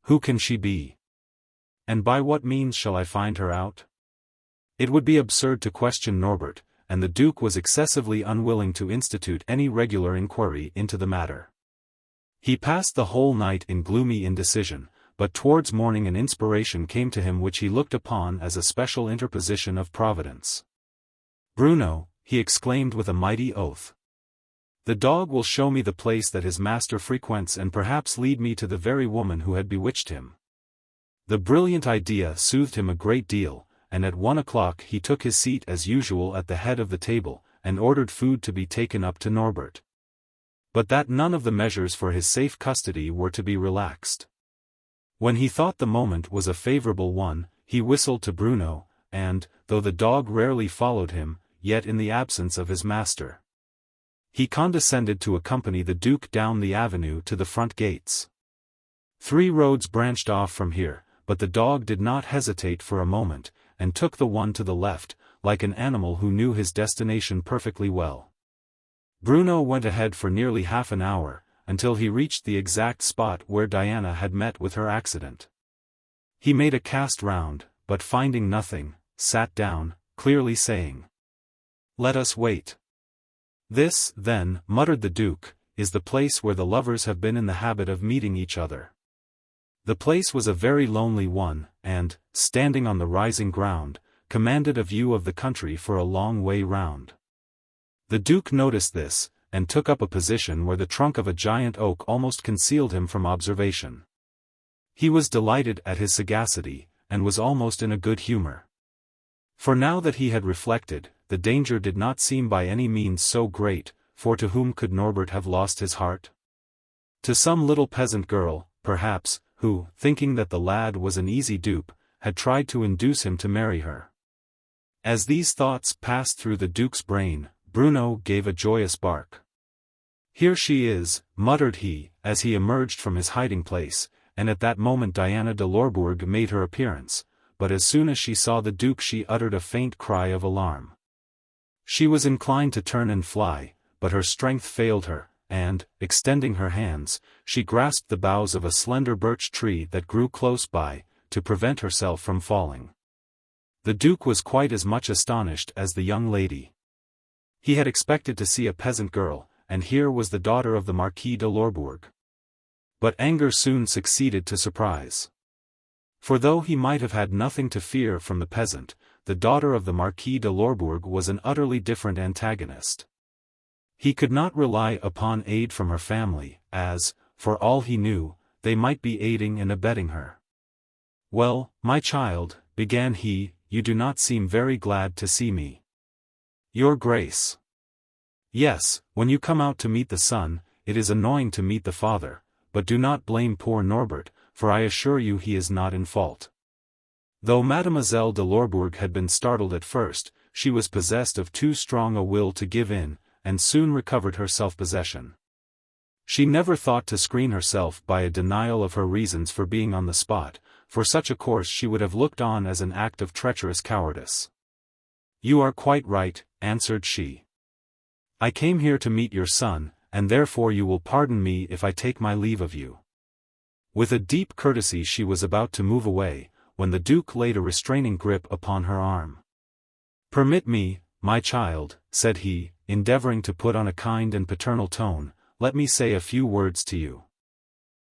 Who can she be? And by what means shall I find her out?" It would be absurd to question Norbert, and the Duke was excessively unwilling to institute any regular inquiry into the matter. He passed the whole night in gloomy indecision, but towards morning an inspiration came to him which he looked upon as a special interposition of Providence. "Bruno," he exclaimed with a mighty oath. "The dog will show me the place that his master frequents and perhaps lead me to the very woman who had bewitched him." The brilliant idea soothed him a great deal, and at 1 o'clock he took his seat as usual at the head of the table, and ordered food to be taken up to Norbert. But that none of the measures for his safe custody were to be relaxed. When he thought the moment was a favorable one, he whistled to Bruno, and, though the dog rarely followed him, yet in the absence of his master, he condescended to accompany the Duke down the avenue to the front gates. 3 roads branched off from here, but the dog did not hesitate for a moment, and took the one to the left, like an animal who knew his destination perfectly well. Bruno went ahead for nearly half an hour, until he reached the exact spot where Diana had met with her accident. He made a cast round, but finding nothing, sat down, clearly saying, "Let us wait." "This, then," muttered the Duke, "is the place where the lovers have been in the habit of meeting each other." The place was a very lonely one, and, standing on the rising ground, commanded a view of the country for a long way round. The Duke noticed this, and took up a position where the trunk of a giant oak almost concealed him from observation. He was delighted at his sagacity, and was almost in a good humor. For now that he had reflected, the danger did not seem by any means so great, for to whom could Norbert have lost his heart? To some little peasant girl, perhaps, who, thinking that the lad was an easy dupe, had tried to induce him to marry her. As these thoughts passed through the Duke's brain, Bruno gave a joyous bark. "Here she is," muttered he, as he emerged from his hiding-place, and at that moment Diana de Lorbourg made her appearance, but as soon as she saw the Duke she uttered a faint cry of alarm. She was inclined to turn and fly, but her strength failed her, and, extending her hands, she grasped the boughs of a slender birch tree that grew close by, to prevent herself from falling. The Duke was quite as much astonished as the young lady. He had expected to see a peasant girl, and here was the daughter of the Marquis de Lorbourg. But anger soon succeeded to surprise. For though he might have had nothing to fear from the peasant, the daughter of the Marquis de Lorbourg was an utterly different antagonist. He could not rely upon aid from her family, as, for all he knew, they might be aiding and abetting her. "Well, my child," began he, "you do not seem very glad to see me." "Your Grace." "Yes, when you come out to meet the son, it is annoying to meet the father, but do not blame poor Norbert, for I assure you he is not in fault." Though Mademoiselle de Lorbourg had been startled at first, she was possessed of too strong a will to give in, and soon recovered her self-possession. She never thought to screen herself by a denial of her reasons for being on the spot, for such a course she would have looked on as an act of treacherous cowardice. "You are quite right," answered she. "I came here to meet your son, and therefore you will pardon me if I take my leave of you." With a deep courtesy she was about to move away, when the Duke laid a restraining grip upon her arm. "Permit me, my child," said he, endeavoring to put on a kind and paternal tone, "let me say a few words to you.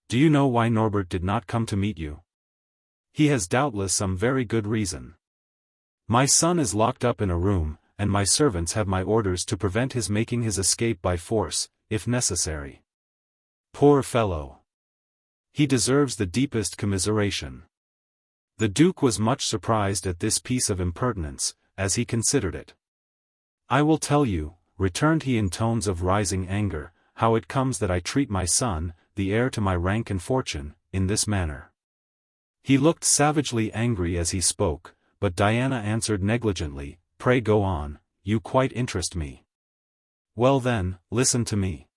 Do you know why Norbert did not come to meet you? He has doubtless some very good reason. My son is locked up in a room, and my servants have my orders to prevent his making his escape by force, if necessary. Poor fellow! He deserves the deepest commiseration." The Duke was much surprised at this piece of impertinence, as he considered it. "I will tell you," returned he in tones of rising anger, "how it comes that I treat my son, the heir to my rank and fortune, in this manner." He looked savagely angry as he spoke, but Diana answered negligently, "Pray go on, you quite interest me." "Well then, listen to me.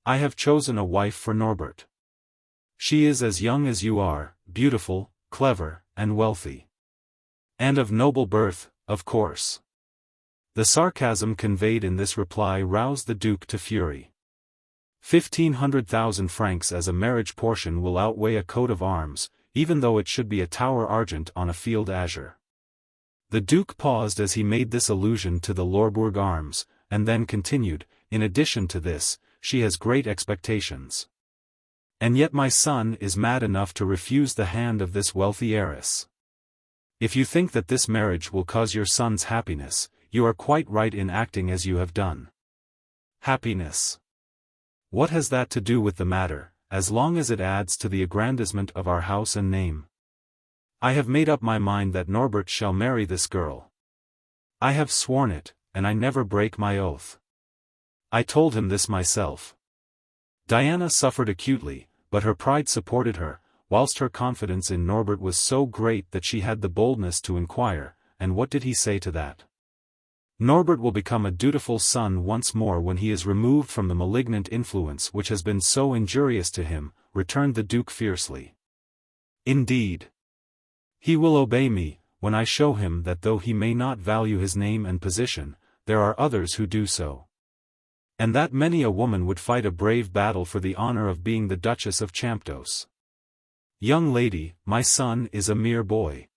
I have chosen a wife for Norbert. She is as young as you are, beautiful, clever, and wealthy. And of noble birth, of course." The sarcasm conveyed in this reply roused the Duke to fury. 1,500,000 francs as a marriage portion will outweigh a coat of arms, even though it should be a Tower argent on a field azure. The Duke paused as he made this allusion to the Lorbourg arms, and then continued, "In addition to this, she has great expectations. And yet my son is mad enough to refuse the hand of this wealthy heiress. If you think that this marriage will cause your son's happiness, you are quite right in acting as you have done." "Happiness? What has that to do with the matter, as long as it adds to the aggrandizement of our house and name? I have made up my mind that Norbert shall marry this girl. I have sworn it, and I never break my oath. I told him this myself. Diana suffered acutely, but her pride supported her, whilst her confidence in Norbert was so great that she had the boldness to inquire, and what did he say to that? Norbert will become a dutiful son once more when he is removed from the malignant influence which has been so injurious to him, returned the Duke fiercely. Indeed. He will obey me, when I show him that though he may not value his name and position, there are others who do so. And that many a woman would fight a brave battle for the honor of being the Duchess of Champdoce. Young lady, my son is a mere boy.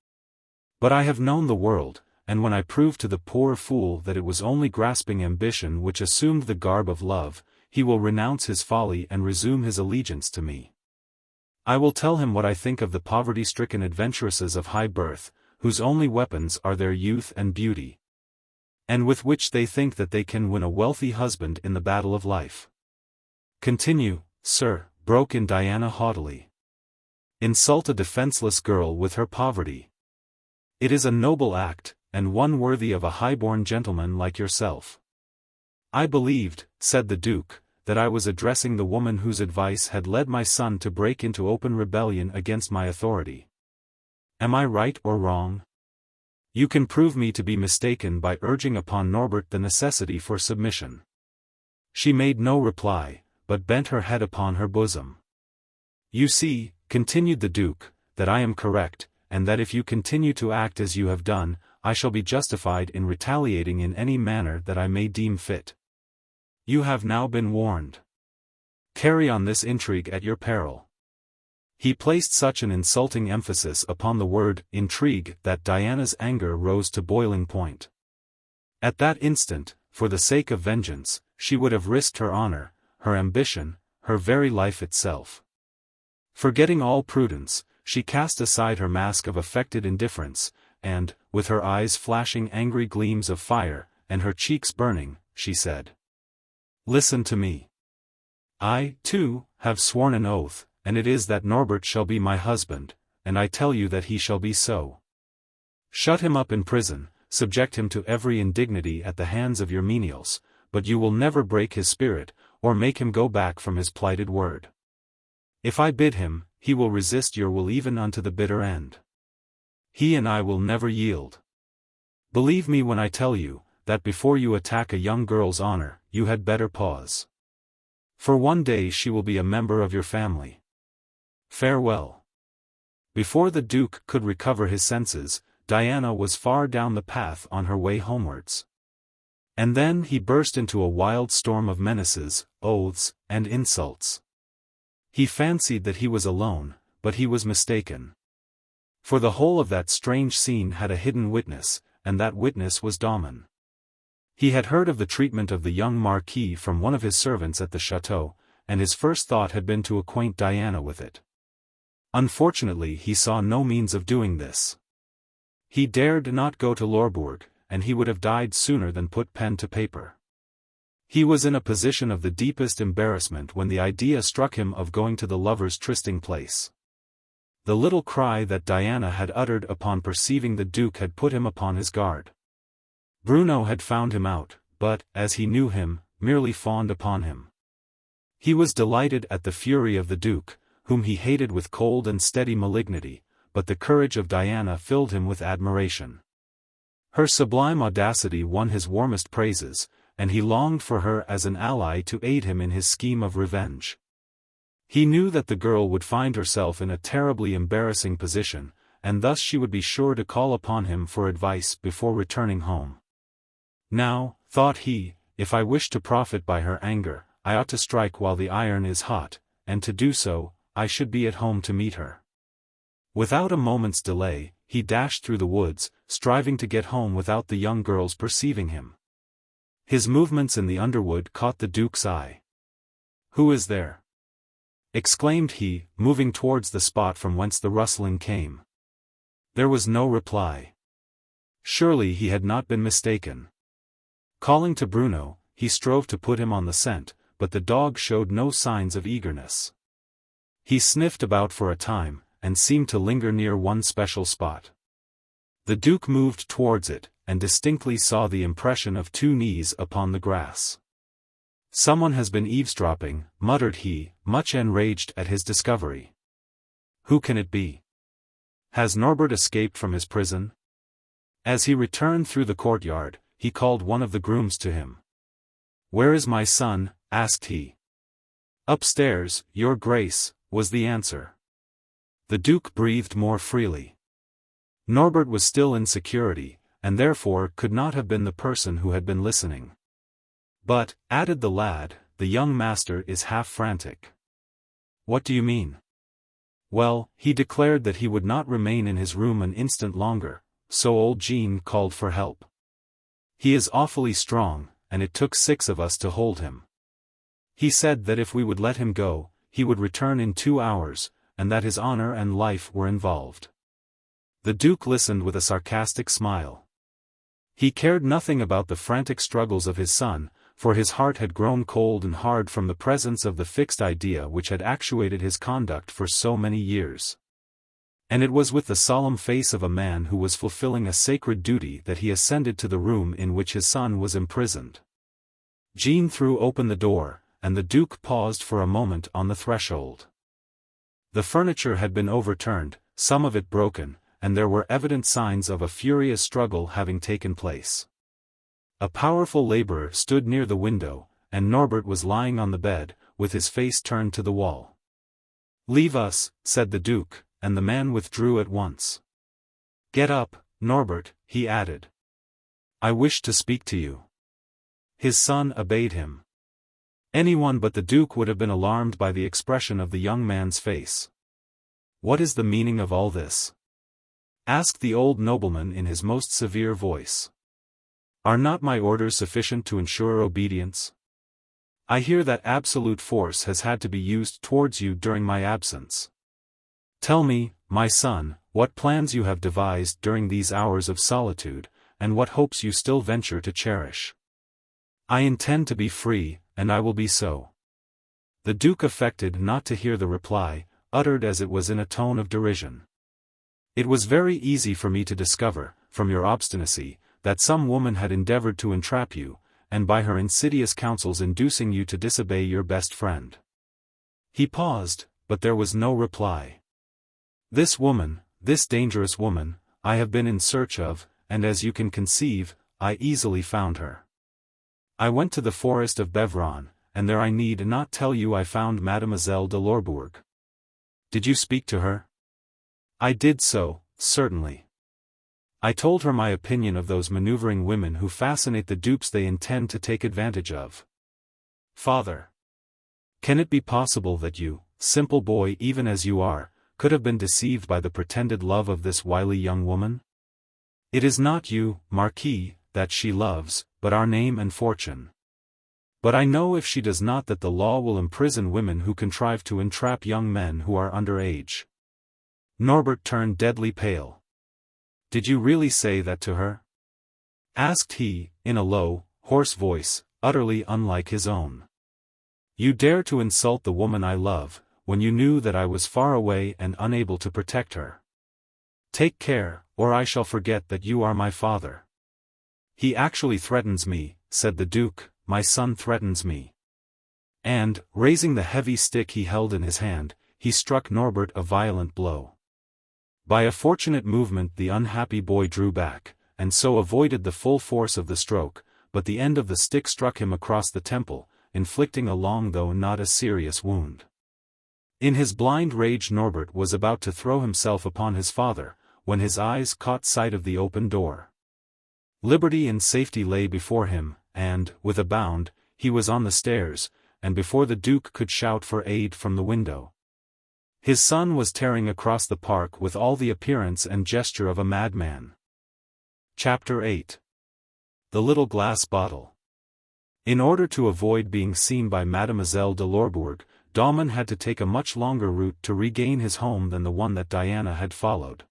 But I have known the world, and when I proved to the poor fool that it was only grasping ambition which assumed the garb of love, he will renounce his folly and resume his allegiance to me. I will tell him what I think of the poverty-stricken adventuresses of high birth, whose only weapons are their youth and beauty, and with which they think that they can win a wealthy husband in the battle of life. Continue, sir, broke in Diana haughtily. Insult a defenseless girl with her poverty. It is a noble act, and one worthy of a high-born gentleman like yourself. I believed, said the Duke, that I was addressing the woman whose advice had led my son to break into open rebellion against my authority. Am I right or wrong? You can prove me to be mistaken by urging upon Norbert the necessity for submission. She made no reply, but bent her head upon her bosom. You see, continued the Duke, that I am correct, and that if you continue to act as you have done, I shall be justified in retaliating in any manner that I may deem fit. You have now been warned. Carry on this intrigue at your peril. He placed such an insulting emphasis upon the word intrigue that Diana's anger rose to boiling point. At that instant, for the sake of vengeance, she would have risked her honor, her ambition, her very life itself. Forgetting all prudence, she cast aside her mask of affected indifference, and, with her eyes flashing angry gleams of fire, and her cheeks burning, she said, "Listen to me. I, too, have sworn an oath, and it is that Norbert shall be my husband, and I tell you that he shall be so. Shut him up in prison, subject him to every indignity at the hands of your menials, but you will never break his spirit, or make him go back from his plighted word. If I bid him, he will resist your will even unto the bitter end. He and I will never yield. Believe me when I tell you, that before you attack a young girl's honor, you had better pause. For one day she will be a member of your family. Farewell." Before the Duke could recover his senses, Diana was far down the path on her way homewards. And then he burst into a wild storm of menaces, oaths, and insults. He fancied that he was alone, but he was mistaken. For the whole of that strange scene had a hidden witness, and that witness was Damon. He had heard of the treatment of the young Marquis from one of his servants at the chateau, and his first thought had been to acquaint Diana with it. Unfortunately he saw no means of doing this. He dared not go to Lorbourg, and he would have died sooner than put pen to paper. He was in a position of the deepest embarrassment when the idea struck him of going to the lovers' trysting place. The little cry that Diana had uttered upon perceiving the Duke had put him upon his guard. Bruno had found him out, but, as he knew him, merely fawned upon him. He was delighted at the fury of the Duke, whom he hated with cold and steady malignity, but the courage of Diana filled him with admiration. Her sublime audacity won his warmest praises, and he longed for her as an ally to aid him in his scheme of revenge. He knew that the girl would find herself in a terribly embarrassing position, and thus she would be sure to call upon him for advice before returning home. Now, thought he, if I wish to profit by her anger, I ought to strike while the iron is hot, and to do so, I should be at home to meet her. Without a moment's delay, he dashed through the woods, striving to get home without the young girl's perceiving him. His movements in the underwood caught the Duke's eye. "Who is there?" exclaimed he, moving towards the spot from whence the rustling came. There was no reply. Surely he had not been mistaken. Calling to Bruno, he strove to put him on the scent, but the dog showed no signs of eagerness. He sniffed about for a time, and seemed to linger near one special spot. The Duke moved towards it, and distinctly saw the impression of 2 knees upon the grass. "Someone has been eavesdropping," muttered he, much enraged at his discovery. "Who can it be? Has Norbert escaped from his prison?" As he returned through the courtyard, he called one of the grooms to him. "Where is my son?" asked he. "Upstairs, your grace," was the answer. The Duke breathed more freely. Norbert was still in security, and therefore could not have been the person who had been listening. "But," added the lad, "the young master is half frantic." "What do you mean?" "Well, he declared that he would not remain in his room an instant longer, so old Jean called for help. He is awfully strong, and it took 6 of us to hold him. He said that if we would let him go, he would return in 2 hours, and that his honor and life were involved." The Duke listened with a sarcastic smile. He cared nothing about the frantic struggles of his son, for his heart had grown cold and hard from the presence of the fixed idea which had actuated his conduct for so many years. And it was with the solemn face of a man who was fulfilling a sacred duty that he ascended to the room in which his son was imprisoned. Jean threw open the door, and the Duke paused for a moment on the threshold. The furniture had been overturned, some of it broken, and there were evident signs of a furious struggle having taken place. A powerful laborer stood near the window, and Norbert was lying on the bed, with his face turned to the wall. "Leave us," said the Duke, and the man withdrew at once. "Get up, Norbert," he added. "I wish to speak to you." His son obeyed him. Anyone but the Duke would have been alarmed by the expression of the young man's face. "What is the meaning of all this?" asked the old nobleman in his most severe voice. "Are not my orders sufficient to ensure obedience? I hear that absolute force has had to be used towards you during my absence. Tell me, my son, what plans you have devised during these hours of solitude, and what hopes you still venture to cherish." "I intend to be free, and I will be so." The Duke affected not to hear the reply, uttered as it was in a tone of derision. "It was very easy for me to discover, from your obstinacy, that some woman had endeavored to entrap you, and by her insidious counsels inducing you to disobey your best friend." He paused, but there was no reply. "This woman, this dangerous woman, I have been in search of, and as you can conceive, I easily found her. I went to the forest of Beuvron, and there I need not tell you I found Mademoiselle de Lorbourg." "Did you speak to her?" "I did so, certainly. I told her my opinion of those maneuvering women who fascinate the dupes they intend to take advantage of." "Father! Can it be possible that you, simple boy even as you are, could have been deceived by the pretended love of this wily young woman? It is not you, Marquis, that she loves, but our name and fortune. But I know if she does not that the law will imprison women who contrive to entrap young men who are under age." Norbert turned deadly pale. "Did you really say that to her?" asked he, in a low, hoarse voice, utterly unlike his own. "You dare to insult the woman I love, when you knew that I was far away and unable to protect her. Take care, or I shall forget that you are my father." "He actually threatens me," said the Duke, "my son threatens me." And, raising the heavy stick he held in his hand, he struck Norbert a violent blow. By a fortunate movement the unhappy boy drew back, and so avoided the full force of the stroke, but the end of the stick struck him across the temple, inflicting a long though not a serious wound. In his blind rage Norbert was about to throw himself upon his father, when his eyes caught sight of the open door. Liberty and safety lay before him, and, with a bound, he was on the stairs, and before the Duke could shout for aid from the window. His son was tearing across the park with all the appearance and gesture of a madman. Chapter 8. The Little Glass Bottle. In order to avoid being seen by Mademoiselle de Lorbourg, Daumon had to take a much longer route to regain his home than the one that Diana had followed.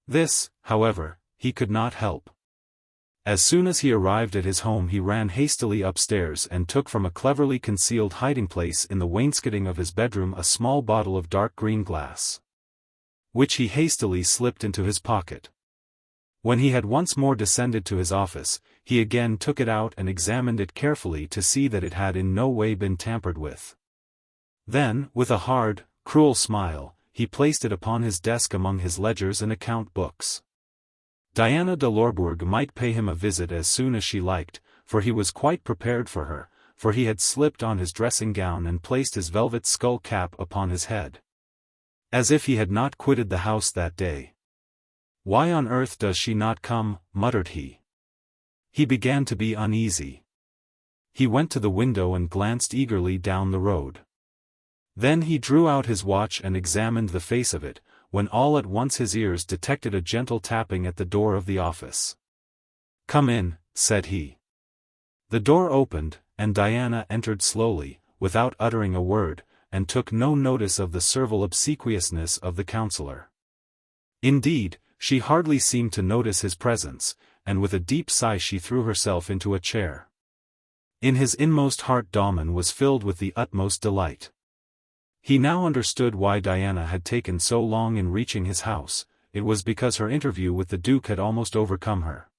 This, however, he could not help. As soon as he arrived at his home he ran hastily upstairs and took from a cleverly concealed hiding place in the wainscoting of his bedroom a small bottle of dark green glass. which he hastily slipped into his pocket. When he had once more descended to his office, he again took it out and examined it carefully to see that it had in no way been tampered with. Then, with a hard, cruel smile, he placed it upon his desk among his ledgers and account books. Diana de Lorbourg might pay him a visit as soon as she liked, for he was quite prepared for her, for he had slipped on his dressing gown and placed his velvet skull cap upon his head. As if he had not quitted the house that day. "Why on earth does she not come?" muttered he. He began to be uneasy. He went to the window and glanced eagerly down the road. Then he drew out his watch and examined the face of it, when all at once his ears detected a gentle tapping at the door of the office. "Come in," said he. The door opened, and Diana entered slowly, without uttering a word, and took no notice of the servile obsequiousness of the counsellor. Indeed, she hardly seemed to notice his presence, and with a deep sigh she threw herself into a chair. In his inmost heart Daumon was filled with the utmost delight. He now understood why Diana had taken so long in reaching his house. It was because her interview with the Duke had almost overcome her.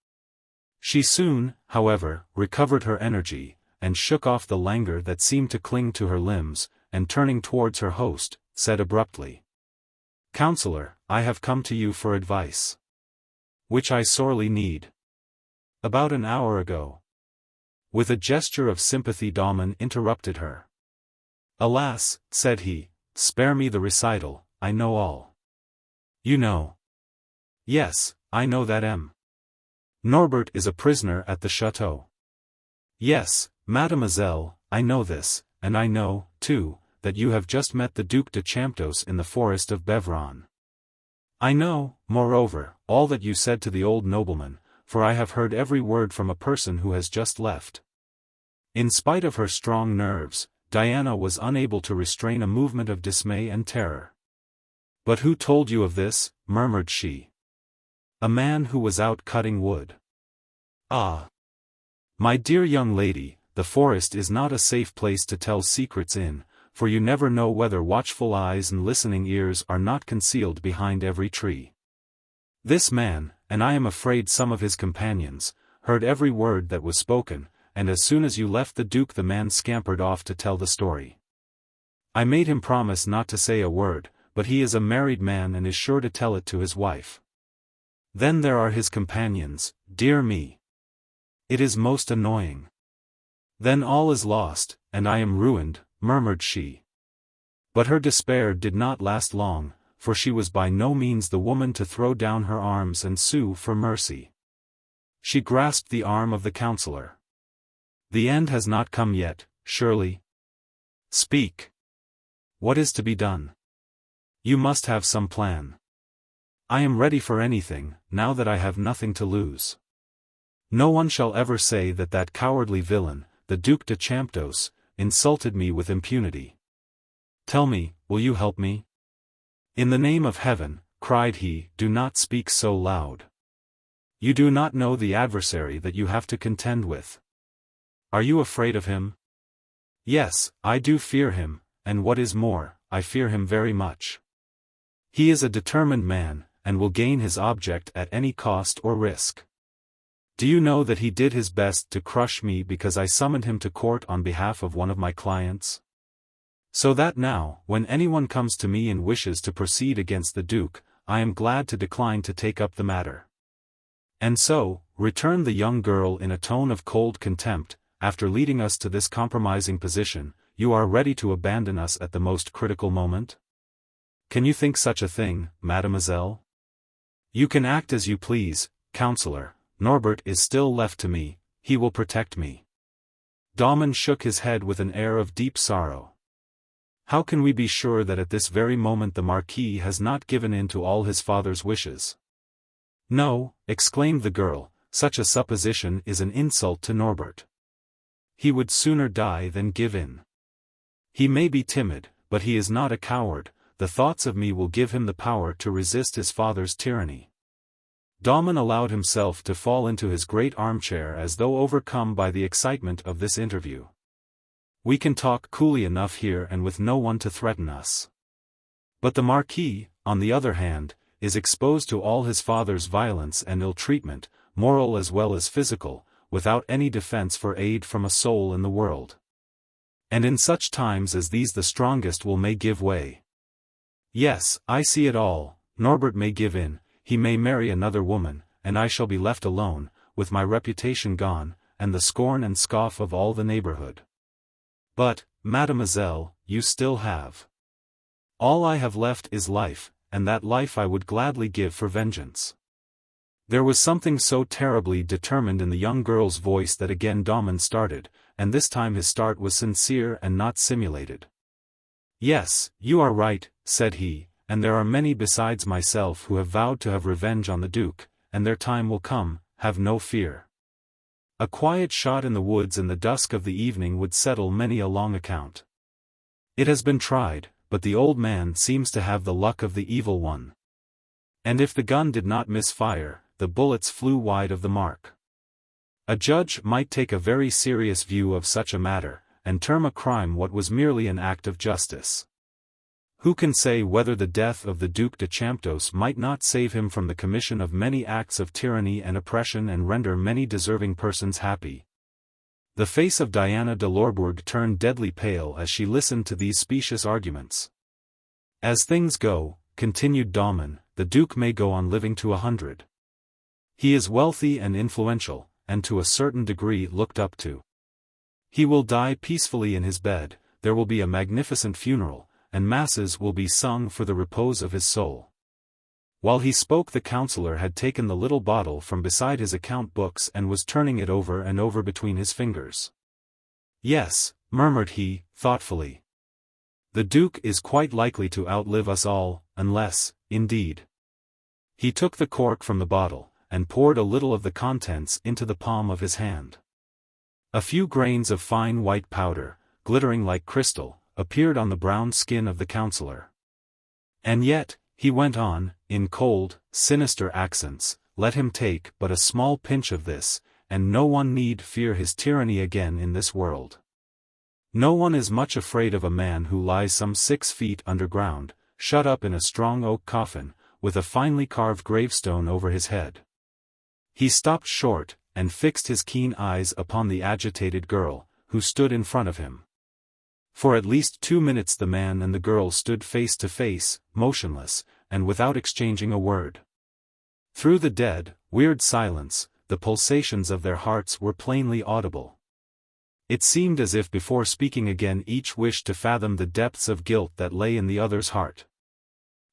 She soon, however, recovered her energy, and shook off the languor that seemed to cling to her limbs, and turning towards her host, said abruptly, "Counselor, I have come to you for advice. Which I sorely need." "About an hour ago." With a gesture of sympathy Daumon interrupted her. "Alas," said he, "spare me the recital, I know all." "You know?" "Yes, I know that M. Norbert is a prisoner at the chateau." "Yes, mademoiselle, I know this, and I know, too, that you have just met the Duc de Champdoce in the forest of Beuvron. I know, moreover, all that you said to the old nobleman, for I have heard every word from a person who has just left." In spite of her strong nerves, Diana was unable to restrain a movement of dismay and terror. "But who told you of this?" murmured she. "A man who was out cutting wood." "Ah! My dear young lady, the forest is not a safe place to tell secrets in, for you never know whether watchful eyes and listening ears are not concealed behind every tree. This man, and I am afraid some of his companions, heard every word that was spoken, and as soon as you left the Duke the man scampered off to tell the story. I made him promise not to say a word, but he is a married man and is sure to tell it to his wife. Then there are his companions, dear me. It is most annoying. Then all is lost, and I am ruined," murmured she. But her despair did not last long, for she was by no means the woman to throw down her arms and sue for mercy. She grasped the arm of the counsellor. "The end has not come yet, surely? Speak. What is to be done? You must have some plan." "I am ready for anything, now that I have nothing to lose. No one shall ever say that that cowardly villain, the Duc de Champdoce, insulted me with impunity. Tell me, will you help me?" "In the name of heaven," cried he, "do not speak so loud. You do not know the adversary that you have to contend with. Are you afraid of him?" "Yes, I do fear him, and what is more, I fear him very much. He is a determined man, and will gain his object at any cost or risk. Do you know that he did his best to crush me because I summoned him to court on behalf of one of my clients? So that now, when anyone comes to me and wishes to proceed against the Duke, I am glad to decline to take up the matter." "And so," returned the young girl in a tone of cold contempt, "after leading us to this compromising position, you are ready to abandon us at the most critical moment? Can you think such a thing, mademoiselle? You can act as you please, counselor. Norbert is still left to me, he will protect me." Daumon shook his head with an air of deep sorrow. "How can we be sure that at this very moment the Marquis has not given in to all his father's wishes?" "No," exclaimed the girl, "such a supposition is an insult to Norbert. He would sooner die than give in. He may be timid, but he is not a coward. The thoughts of me will give him the power to resist his father's tyranny." Daumon allowed himself to fall into his great armchair as though overcome by the excitement of this interview. "We can talk coolly enough here and with no one to threaten us. But the Marquis, on the other hand, is exposed to all his father's violence and ill-treatment, moral as well as physical, without any defense for aid from a soul in the world. And in such times as these the strongest will may give way. Yes, I see it all. Norbert may give in, he may marry another woman, and I shall be left alone, with my reputation gone, and the scorn and scoff of all the neighborhood. But, mademoiselle, you still have. All I have left is life, and that life I would gladly give for vengeance. There was something so terribly determined in the young girl's voice that again Damon started, and this time his start was sincere and not simulated. Yes, you are right, said he, and there are many besides myself who have vowed to have revenge on the Duke, and their time will come, have no fear. A quiet shot in the woods in the dusk of the evening would settle many a long account. It has been tried, but the old man seems to have the luck of the evil one. And if the gun did not miss fire, the bullets flew wide of the mark. A judge might take a very serious view of such a matter, and term a crime what was merely an act of justice. Who can say whether the death of the Duc de Champdoce might not save him from the commission of many acts of tyranny and oppression and render many deserving persons happy? The face of Diana de Lorbourg turned deadly pale as she listened to these specious arguments. As things go, continued Damon, the Duke may go on living to 100. He is wealthy and influential, and to a certain degree looked up to. He will die peacefully in his bed, there will be a magnificent funeral, and masses will be sung for the repose of his soul. While he spoke, the councillor had taken the little bottle from beside his account books and was turning it over and over between his fingers. Yes, murmured he, thoughtfully. The Duke is quite likely to outlive us all, unless, indeed. He took the cork from the bottle, and poured a little of the contents into the palm of his hand. A few grains of fine white powder, glittering like crystal, appeared on the brown skin of the councillor. And yet, he went on, in cold, sinister accents, let him take but a small pinch of this, and no one need fear his tyranny again in this world. No one is much afraid of a man who lies some 6 feet underground, shut up in a strong oak coffin, with a finely carved gravestone over his head. He stopped short, and fixed his keen eyes upon the agitated girl, who stood in front of him. For at least 2 minutes the man and the girl stood face to face, motionless, and without exchanging a word. Through the dead, weird silence, the pulsations of their hearts were plainly audible. It seemed as if before speaking again each wished to fathom the depths of guilt that lay in the other's heart.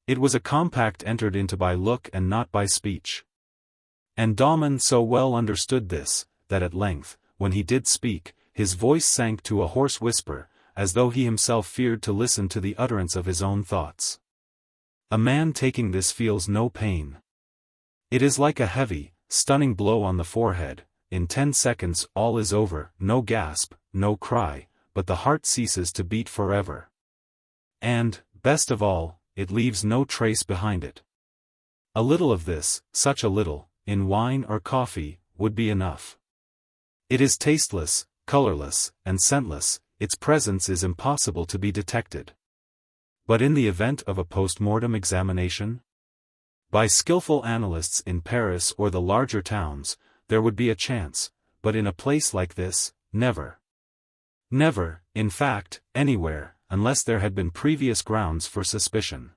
It was a compact entered into by look and not by speech. And Damon so well understood this, that at length, when he did speak, his voice sank to a hoarse whisper, as though he himself feared to listen to the utterance of his own thoughts. A man taking this feels no pain. It is like a heavy, stunning blow on the forehead. In 10 seconds all is over, no gasp, no cry, but the heart ceases to beat forever. And, best of all, it leaves no trace behind it. A little of this, such a little, in wine or coffee, would be enough. It is tasteless, colorless, and scentless, its presence is impossible to be detected. But in the event of a post-mortem examination? By skillful analysts in Paris or the larger towns, there would be a chance, but in a place like this, never. Never, in fact, anywhere, unless there had been previous grounds for suspicion.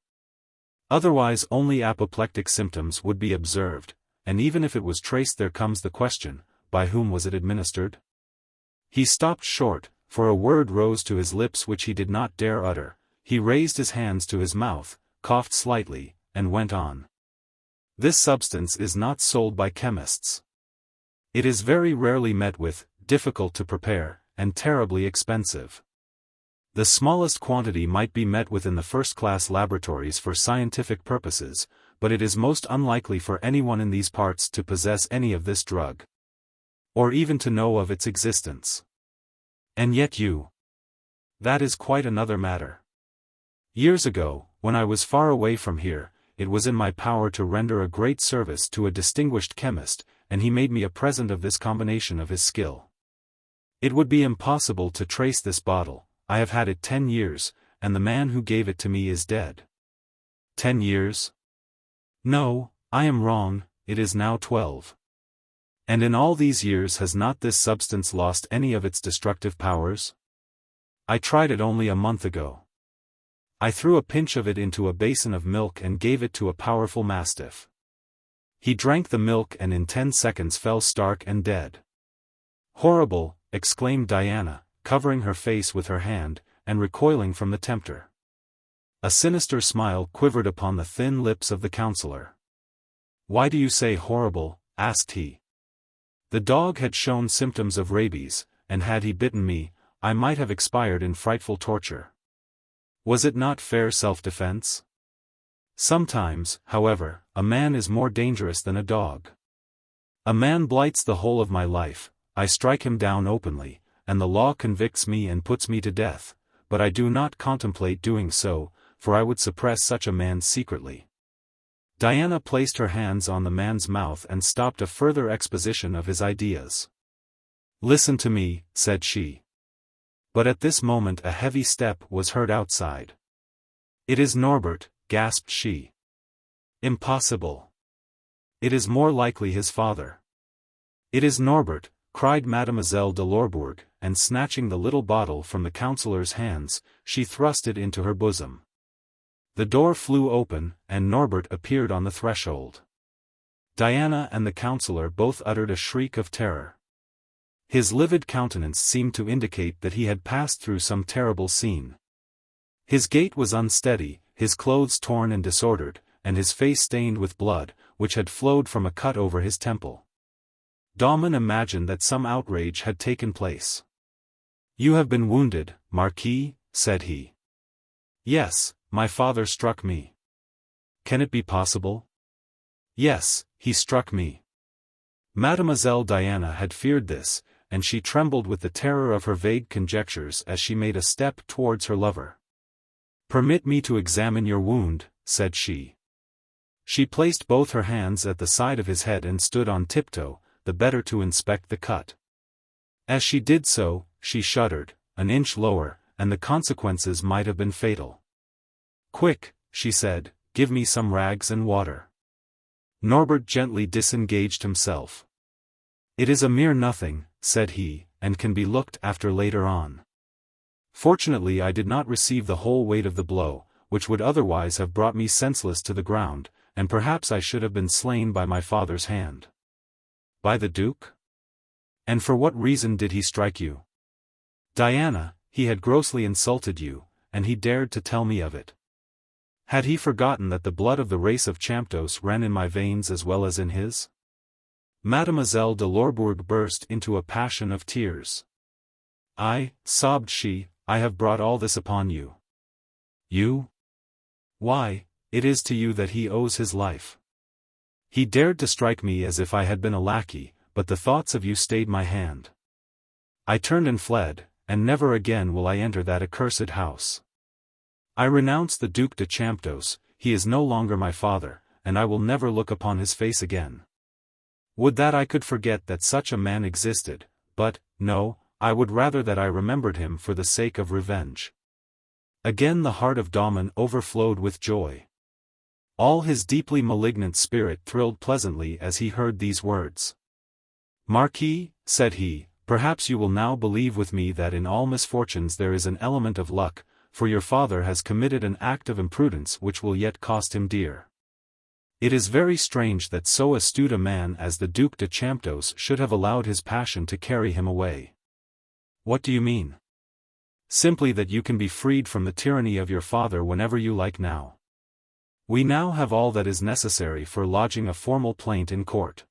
Otherwise only apoplectic symptoms would be observed, and even if it was traced there comes the question, by whom was it administered? He stopped short, for a word rose to his lips which he did not dare utter. He raised his hands to his mouth, coughed slightly, and went on. This substance is not sold by chemists. It is very rarely met with, difficult to prepare, and terribly expensive. The smallest quantity might be met with in the first-class laboratories for scientific purposes, but it is most unlikely for anyone in these parts to possess any of this drug. Or even to know of its existence. And yet you. That is quite another matter. Years ago, when I was far away from here, it was in my power to render a great service to a distinguished chemist, and he made me a present of this combination of his skill. It would be impossible to trace this bottle. I have had it 10 years, and the man who gave it to me is dead. 10 years? No, I am wrong, it is now 12. And in all these years has not this substance lost any of its destructive powers? I tried it only a month ago. I threw a pinch of it into a basin of milk and gave it to a powerful mastiff. He drank the milk and in 10 seconds fell stark and dead. Horrible, exclaimed Diana, covering her face with her hand, and recoiling from the tempter. A sinister smile quivered upon the thin lips of the counselor. Why do you say horrible? Asked he. The dog had shown symptoms of rabies, and had he bitten me, I might have expired in frightful torture. Was it not fair self-defense? Sometimes, however, a man is more dangerous than a dog. A man blights the whole of my life, I strike him down openly, and the law convicts me and puts me to death, but I do not contemplate doing so, for I would suppress such a man secretly. Diana placed her hands on the man's mouth and stopped a further exposition of his ideas. Listen to me, said she. But at this moment a heavy step was heard outside. It is Norbert, gasped she. Impossible. It is more likely his father. It is Norbert, cried Mademoiselle de Lorbourg, and snatching the little bottle from the counselor's hands, she thrust it into her bosom. The door flew open, and Norbert appeared on the threshold. Diana and the counselor both uttered a shriek of terror. His livid countenance seemed to indicate that he had passed through some terrible scene. His gait was unsteady, his clothes torn and disordered, and his face stained with blood, which had flowed from a cut over his temple. Daumon imagined that some outrage had taken place. You have been wounded, Marquis, said he. Yes, my father struck me. Can it be possible? Yes, he struck me. Mademoiselle Diana had feared this, and she trembled with the terror of her vague conjectures as she made a step towards her lover. Permit me to examine your wound, said she. She placed both her hands at the side of his head and stood on tiptoe, the better to inspect the cut. As she did so, she shuddered, an inch lower, and the consequences might have been fatal. Quick, she said, give me some rags and water. Norbert gently disengaged himself. It is a mere nothing, said he, and can be looked after later on. Fortunately I did not receive the whole weight of the blow, which would otherwise have brought me senseless to the ground, and perhaps I should have been slain by my father's hand. By the Duke? And for what reason did he strike you? Diana, he had grossly insulted you, and he dared to tell me of it. Had he forgotten that the blood of the race of Champdoce ran in my veins as well as in his? Mademoiselle de Lorbourg burst into a passion of tears. Sobbed she, I have brought all this upon you. You? Why, it is to you that he owes his life. He dared to strike me as if I had been a lackey, but the thoughts of you stayed my hand. I turned and fled, and never again will I enter that accursed house. I renounce the Duc de Champdoce, he is no longer my father, and I will never look upon his face again. Would that I could forget that such a man existed, but, no, I would rather that I remembered him for the sake of revenge. Again the heart of Daumon overflowed with joy. All his deeply malignant spirit thrilled pleasantly as he heard these words. Marquis, said he, perhaps you will now believe with me that in all misfortunes there is an element of luck, for your father has committed an act of imprudence which will yet cost him dear. It is very strange that so astute a man as the Duc de Champdoce should have allowed his passion to carry him away. What do you mean? Simply that you can be freed from the tyranny of your father whenever you like now. We now have all that is necessary for lodging a formal plaint in court.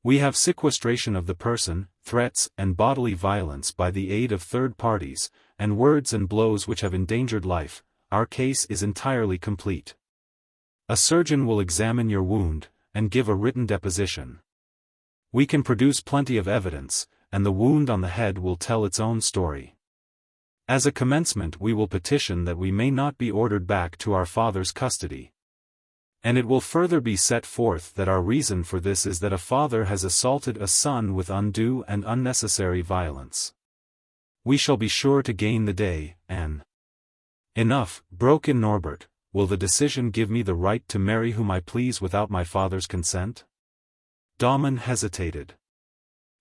We have sequestration of the person, threats and bodily violence by the aid of third parties, and words and blows which have endangered life. Our case is entirely complete. A surgeon will examine your wound, and give a written deposition. We can produce plenty of evidence, and the wound on the head will tell its own story. As a commencement we will petition that we may not be ordered back to our father's custody. And it will further be set forth that our reason for this is that a father has assaulted a son with undue and unnecessary violence. We shall be sure to gain the day, and... Enough, broke in Norbert, will the decision give me the right to marry whom I please without my father's consent? Daumon hesitated.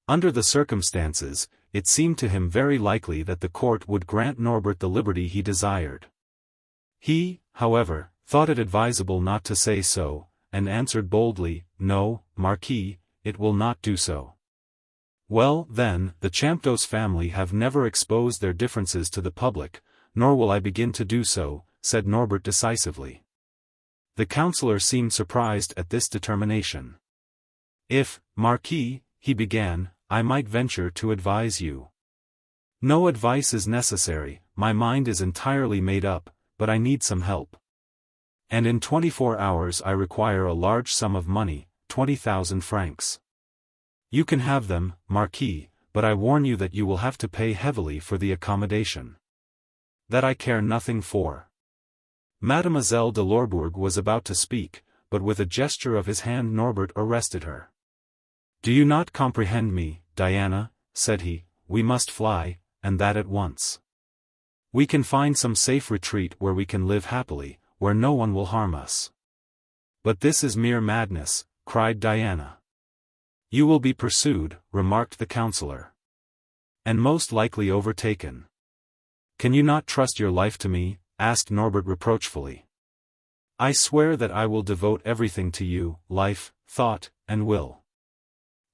Under the circumstances, it seemed to him very likely that the court would grant Norbert the liberty he desired. He, however, thought it advisable not to say so, and answered boldly, "No, Marquis, it will not do so." "Well, then, the Champdoce family have never exposed their differences to the public, nor will I begin to do so," said Norbert decisively. The councillor seemed surprised at this determination. "If, Marquis," he began, "I might venture to advise you." "No advice is necessary, my mind is entirely made up, but I need some help. And in 24 hours I require a large sum of money, 20,000 francs. You can have them, Marquis, but I warn you that you will have to pay heavily for the accommodation." "That I care nothing for." Mademoiselle de Lorbourg was about to speak, but with a gesture of his hand Norbert arrested her. "Do you not comprehend me, Diana?" said he. "We must fly, and that at once. We can find some safe retreat where we can live happily, where no one will harm us." "But this is mere madness," cried Diana. "You will be pursued," remarked the councillor. "And most likely overtaken." "Can you not trust your life to me?" asked Norbert reproachfully. "I swear that I will devote everything to you, life, thought, and will.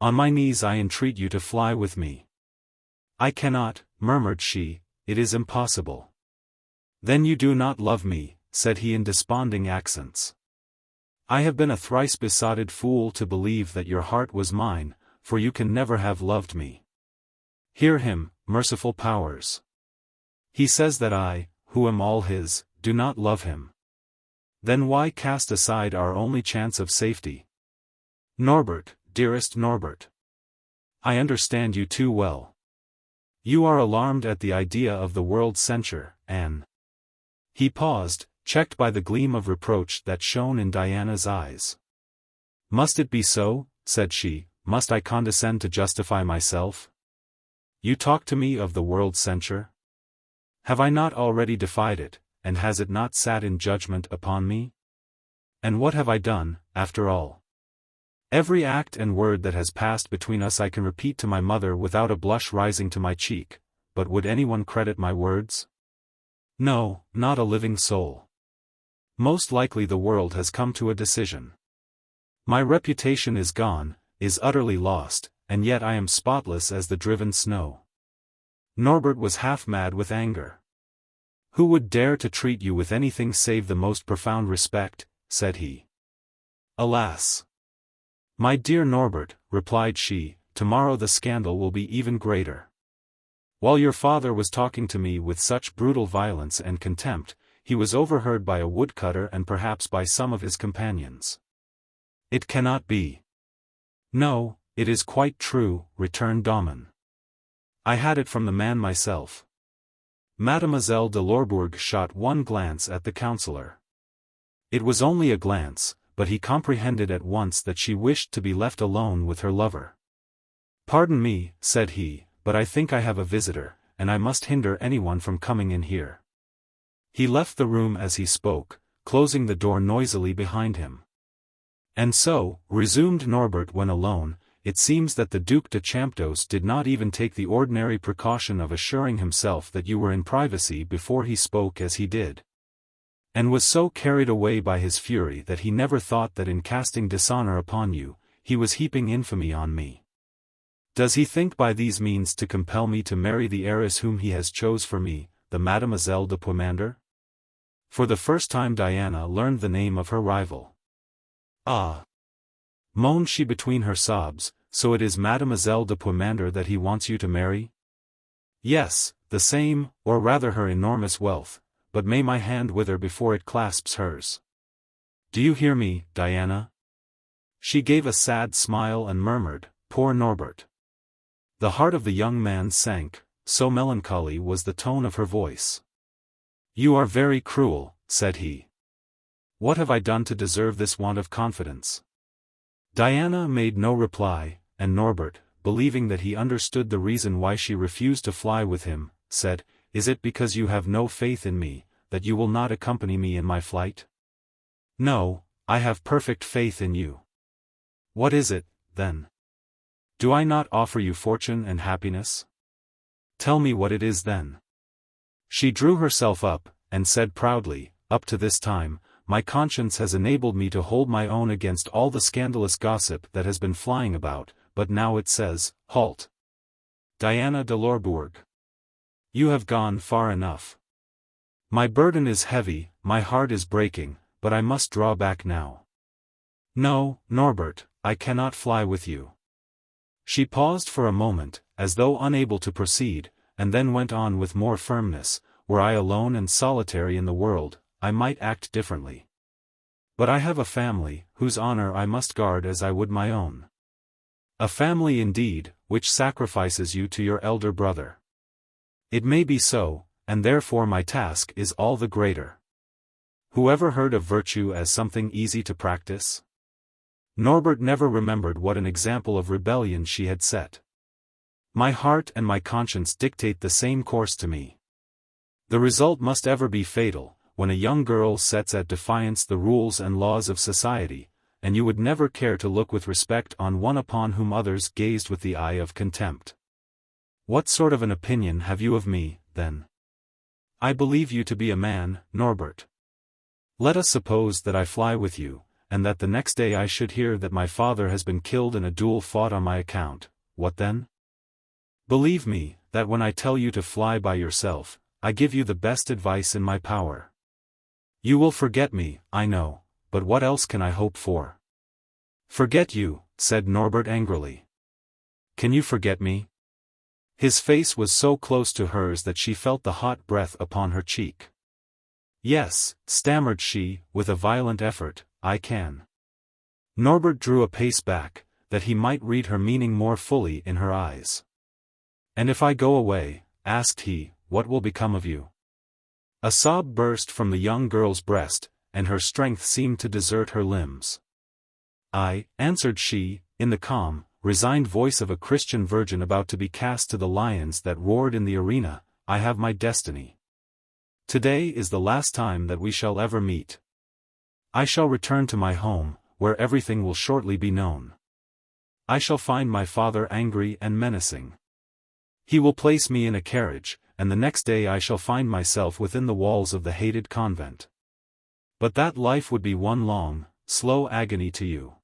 On my knees I entreat you to fly with me." "I cannot," murmured she, "it is impossible." "Then you do not love me," said he in desponding accents. "I have been a thrice besotted fool to believe that your heart was mine, for you can never have loved me. Hear him, merciful powers. He says that I, who am all his, do not love him. Then why cast aside our only chance of safety? Norbert, dearest Norbert. I understand you too well. You are alarmed at the idea of the world's censure, and—" He paused, checked by the gleam of reproach that shone in Diana's eyes. "Must it be so?" said she. "Must I condescend to justify myself? You talk to me of the world's censure? Have I not already defied it, and has it not sat in judgment upon me? And what have I done, after all? Every act and word that has passed between us I can repeat to my mother without a blush rising to my cheek, but would anyone credit my words? No, not a living soul. Most likely the world has come to a decision. My reputation is gone, is utterly lost, and yet I am spotless as the driven snow." Norbert was half mad with anger. "Who would dare to treat you with anything save the most profound respect?" said he. "Alas! My dear Norbert," replied she, "tomorrow the scandal will be even greater. While your father was talking to me with such brutal violence and contempt, he was overheard by a woodcutter and perhaps by some of his companions." "It cannot be." "No, it is quite true," returned Daumon. "I had it from the man myself." Mademoiselle de Lorbourg shot one glance at the councillor. It was only a glance, but he comprehended at once that she wished to be left alone with her lover. "Pardon me," said he, "but I think I have a visitor, and I must hinder anyone from coming in here." He left the room as he spoke, closing the door noisily behind him. "And so," resumed Norbert when alone, "it seems that the Duc de Champdoce did not even take the ordinary precaution of assuring himself that you were in privacy before he spoke as he did. And was so carried away by his fury that he never thought that in casting dishonor upon you, he was heaping infamy on me. Does he think by these means to compel me to marry the heiress whom he has chose for me, the Mademoiselle de Puymandour?" For the first time Diana learned the name of her rival. "Ah!" moaned she between her sobs, "so it is Mademoiselle de Puymandour that he wants you to marry?" "Yes, the same, or rather her enormous wealth, but may my hand wither before it clasps hers. Do you hear me, Diana?" She gave a sad smile and murmured, "Poor Norbert." The heart of the young man sank, so melancholy was the tone of her voice. "You are very cruel," said he. "What have I done to deserve this want of confidence?" Diana made no reply, and Norbert, believing that he understood the reason why she refused to fly with him, said, "Is it because you have no faith in me, that you will not accompany me in my flight?" No, I have perfect faith in you. What is it, then? Do I not offer you fortune and happiness? Tell me what it is then. She drew herself up, and said proudly, up to this time, my conscience has enabled me to hold my own against all the scandalous gossip that has been flying about, but now it says, halt. Diana de Lorbourg. You have gone far enough. My burden is heavy, my heart is breaking, but I must draw back now. No, Norbert, I cannot fly with you. She paused for a moment, as though unable to proceed, and then went on with more firmness, were I alone and solitary in the world, I might act differently. But I have a family, whose honor I must guard as I would my own. A family indeed, which sacrifices you to your elder brother. It may be so, and therefore my task is all the greater. Whoever heard of virtue as something easy to practice? Norbert never remembered what an example of rebellion she had set. My heart and my conscience dictate the same course to me. The result must ever be fatal, when a young girl sets at defiance the rules and laws of society, and you would never care to look with respect on one upon whom others gazed with the eye of contempt. What sort of an opinion have you of me, then? I believe you to be a man, Norbert. Let us suppose that I fly with you, and that the next day I should hear that my father has been killed in a duel fought on my account, what then? Believe me, that when I tell you to fly by yourself, I give you the best advice in my power. You will forget me, I know, but what else can I hope for? Forget you, said Norbert angrily. Can you forget me? His face was so close to hers that she felt the hot breath upon her cheek. Yes, stammered she, with a violent effort, I can. Norbert drew a pace back, that he might read her meaning more fully in her eyes. And if I go away, asked he, what will become of you? A sob burst from the young girl's breast, and her strength seemed to desert her limbs. I, answered she, in the calm, resigned voice of a Christian virgin about to be cast to the lions that roared in the arena, I have my destiny. Today is the last time that we shall ever meet. I shall return to my home, where everything will shortly be known. I shall find my father angry and menacing. He will place me in a carriage, and the next day I shall find myself within the walls of the hated convent. But that life would be one long, slow agony to you.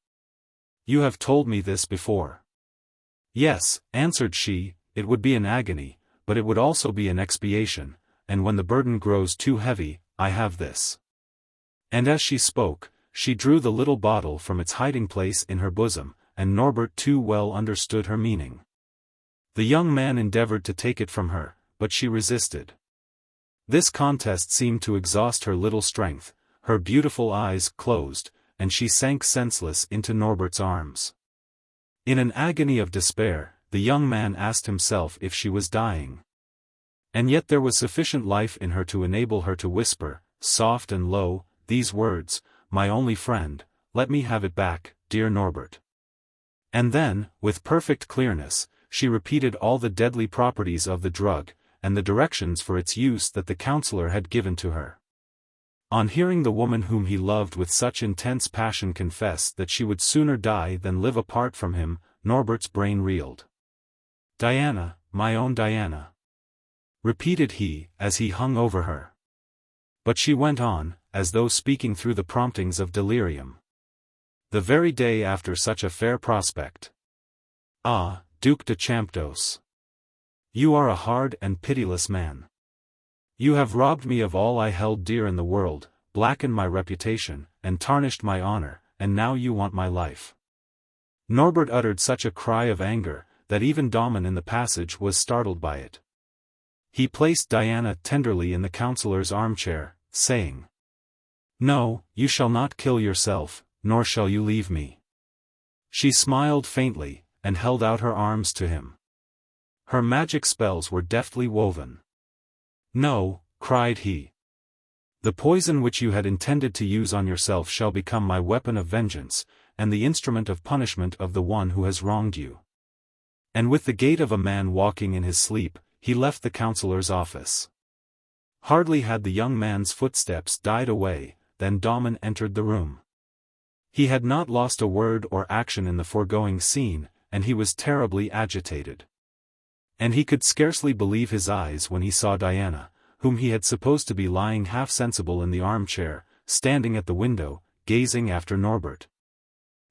You have told me this before. Yes, answered she, it would be an agony, but it would also be an expiation, and when the burden grows too heavy, I have this. And as she spoke, she drew the little bottle from its hiding place in her bosom, and Norbert too well understood her meaning. The young man endeavored to take it from her, but she resisted. This contest seemed to exhaust her little strength, her beautiful eyes closed, and she sank senseless into Norbert's arms. In an agony of despair, the young man asked himself if she was dying. And yet there was sufficient life in her to enable her to whisper, soft and low, these words, my only friend, let me have it back, dear Norbert. And then, with perfect clearness, she repeated all the deadly properties of the drug, and the directions for its use that the counselor had given to her. On hearing the woman whom he loved with such intense passion confess that she would sooner die than live apart from him, Norbert's brain reeled. Diana, my own Diana, repeated he, as he hung over her. But she went on, as though speaking through the promptings of delirium. The very day after such a fair prospect. Ah, Duc de Champdoce. You are a hard and pitiless man. You have robbed me of all I held dear in the world, blackened my reputation, and tarnished my honor, and now you want my life. Norbert uttered such a cry of anger, that even Daumon in the passage was startled by it. He placed Diana tenderly in the counselor's armchair, saying, No, you shall not kill yourself, nor shall you leave me. She smiled faintly, and held out her arms to him. Her magic spells were deftly woven. No, cried he. The poison which you had intended to use on yourself shall become my weapon of vengeance, and the instrument of punishment of the one who has wronged you. And with the gait of a man walking in his sleep, he left the counselor's office. Hardly had the young man's footsteps died away, then Daumon entered the room. He had not lost a word or action in the foregoing scene, and he was terribly agitated. And he could scarcely believe his eyes when he saw Diana, whom he had supposed to be lying half-sensible in the armchair, standing at the window, gazing after Norbert.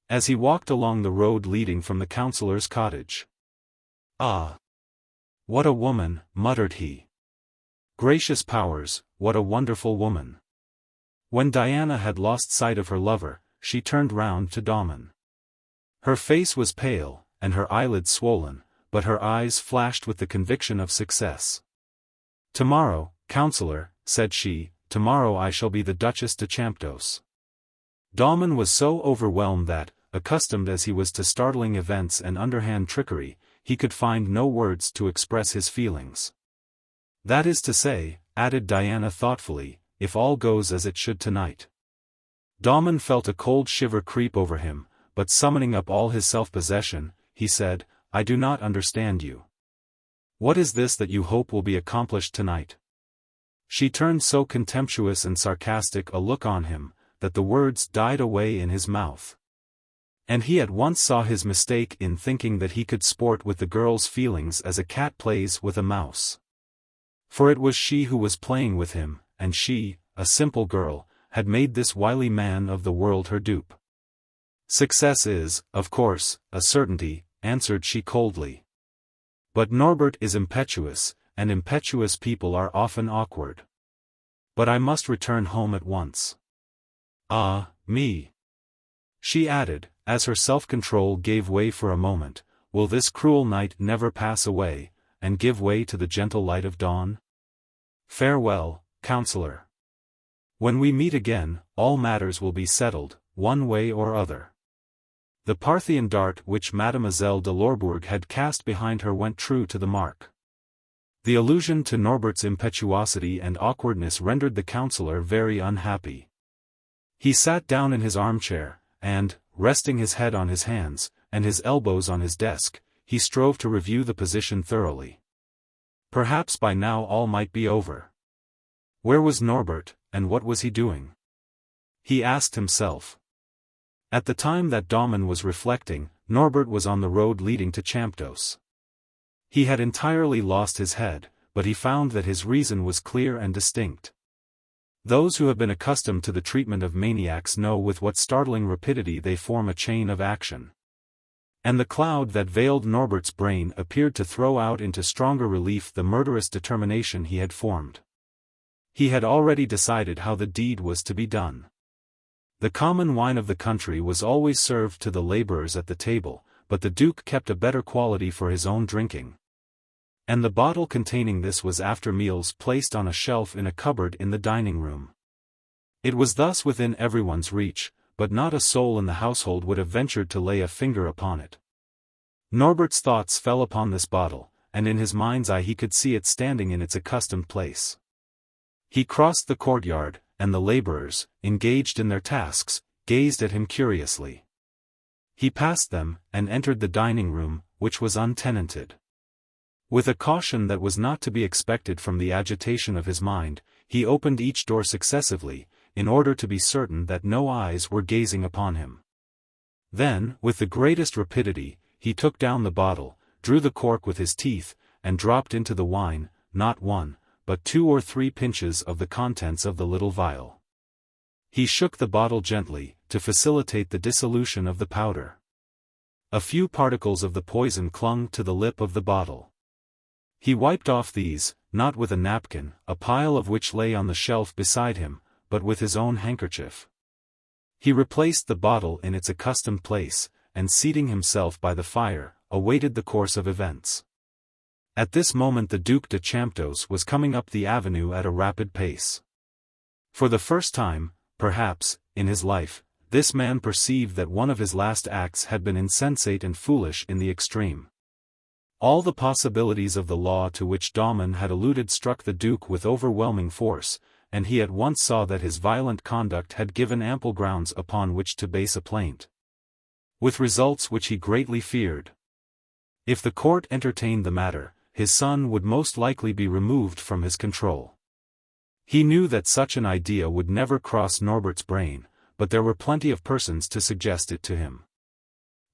As he walked along the road leading from the councillor's cottage. "Ah! What a woman," muttered he. "Gracious powers, what a wonderful woman." When Diana had lost sight of her lover, she turned round to Daumon. Her face was pale, and her eyelids swollen, but her eyes flashed with the conviction of success. "Tomorrow, councillor," said she, "tomorrow I shall be the Duchess de Champdoce." Daumon was so overwhelmed that, accustomed as he was to startling events and underhand trickery, he could find no words to express his feelings. "That is to say," added Diana thoughtfully, "if all goes as it should tonight." Daumon felt a cold shiver creep over him, but summoning up all his self-possession, he said, "I do not understand you. What is this that you hope will be accomplished tonight?" She turned so contemptuous and sarcastic a look on him, that the words died away in his mouth. And he at once saw his mistake in thinking that he could sport with the girl's feelings as a cat plays with a mouse. For it was she who was playing with him, and she, a simple girl, had made this wily man of the world her dupe. "Success is, of course, a certainty," answered she coldly. "But Norbert is impetuous, and impetuous people are often awkward. But I must return home at once. Ah, me!" she added, as her self-control gave way for a moment, "will this cruel night never pass away, and give way to the gentle light of dawn? Farewell, councillor. When we meet again, all matters will be settled, one way or other." The Parthian dart which Mademoiselle de Lorbourg had cast behind her went true to the mark. The allusion to Norbert's impetuosity and awkwardness rendered the councillor very unhappy. He sat down in his armchair, and, resting his head on his hands, and his elbows on his desk, he strove to review the position thoroughly. Perhaps by now all might be over. Where was Norbert, and what was he doing? He asked himself. At the time that Daumon was reflecting, Norbert was on the road leading to Champdoce. He had entirely lost his head, but he found that his reason was clear and distinct. Those who have been accustomed to the treatment of maniacs know with what startling rapidity they form a chain of action. And the cloud that veiled Norbert's brain appeared to throw out into stronger relief the murderous determination he had formed. He had already decided how the deed was to be done. The common wine of the country was always served to the laborers at the table, but the Duke kept a better quality for his own drinking. And the bottle containing this was after meals placed on a shelf in a cupboard in the dining room. It was thus within everyone's reach, but not a soul in the household would have ventured to lay a finger upon it. Norbert's thoughts fell upon this bottle, and in his mind's eye he could see it standing in its accustomed place. He crossed the courtyard, and the laborers, engaged in their tasks, gazed at him curiously. He passed them, and entered the dining room, which was untenanted. With a caution that was not to be expected from the agitation of his mind, he opened each door successively, in order to be certain that no eyes were gazing upon him. Then, with the greatest rapidity, he took down the bottle, drew the cork with his teeth, and dropped into the wine, not one, but 2 or 3 pinches of the contents of the little vial. He shook the bottle gently, to facilitate the dissolution of the powder. A few particles of the poison clung to the lip of the bottle. He wiped off these, not with a napkin, a pile of which lay on the shelf beside him, but with his own handkerchief. He replaced the bottle in its accustomed place, and seating himself by the fire, awaited the course of events. At this moment the Duc de Champdoce was coming up the avenue at a rapid pace. For the first time, perhaps, in his life, this man perceived that one of his last acts had been insensate and foolish in the extreme. All the possibilities of the law to which Daumon had alluded struck the Duke with overwhelming force, and he at once saw that his violent conduct had given ample grounds upon which to base a plaint. With results which he greatly feared. If the court entertained the matter, his son would most likely be removed from his control. He knew that such an idea would never cross Norbert's brain, but there were plenty of persons to suggest it to him.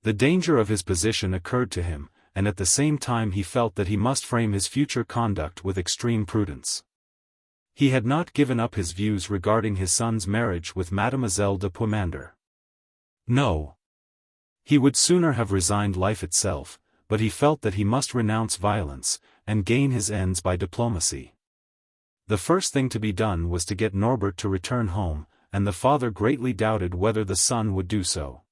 The danger of his position occurred to him, and at the same time he felt that he must frame his future conduct with extreme prudence. He had not given up his views regarding his son's marriage with Mademoiselle de Puymandour. No. He would sooner have resigned life itself, but he felt that he must renounce violence, and gain his ends by diplomacy. The first thing to be done was to get Norbert to return home, and the father greatly doubted whether the son would do so.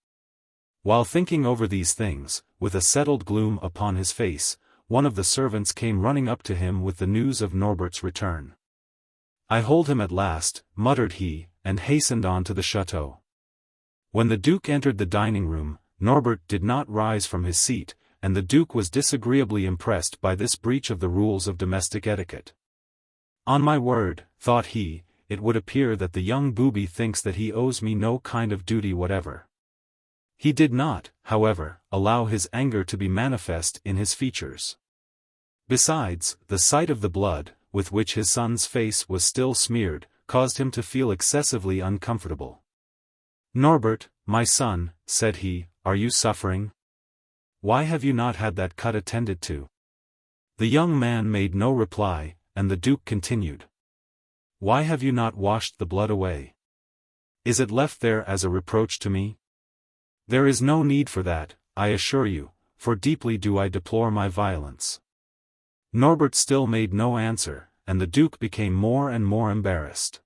While thinking over these things, with a settled gloom upon his face, one of the servants came running up to him with the news of Norbert's return. "I hold him at last," muttered he, and hastened on to the chateau. When the Duke entered the dining room, Norbert did not rise from his seat, and the Duke was disagreeably impressed by this breach of the rules of domestic etiquette. "On my word," thought he, "it would appear that the young booby thinks that he owes me no kind of duty whatever." He did not, however, allow his anger to be manifest in his features. Besides, the sight of the blood, with which his son's face was still smeared, caused him to feel excessively uncomfortable. "Norbert, my son," said he, "are you suffering? Why have you not had that cut attended to?" The young man made no reply, and the Duke continued. "Why have you not washed the blood away? Is it left there as a reproach to me? There is no need for that, I assure you, for deeply do I deplore my violence." Norbert still made no answer, and the Duke became more and more embarrassed.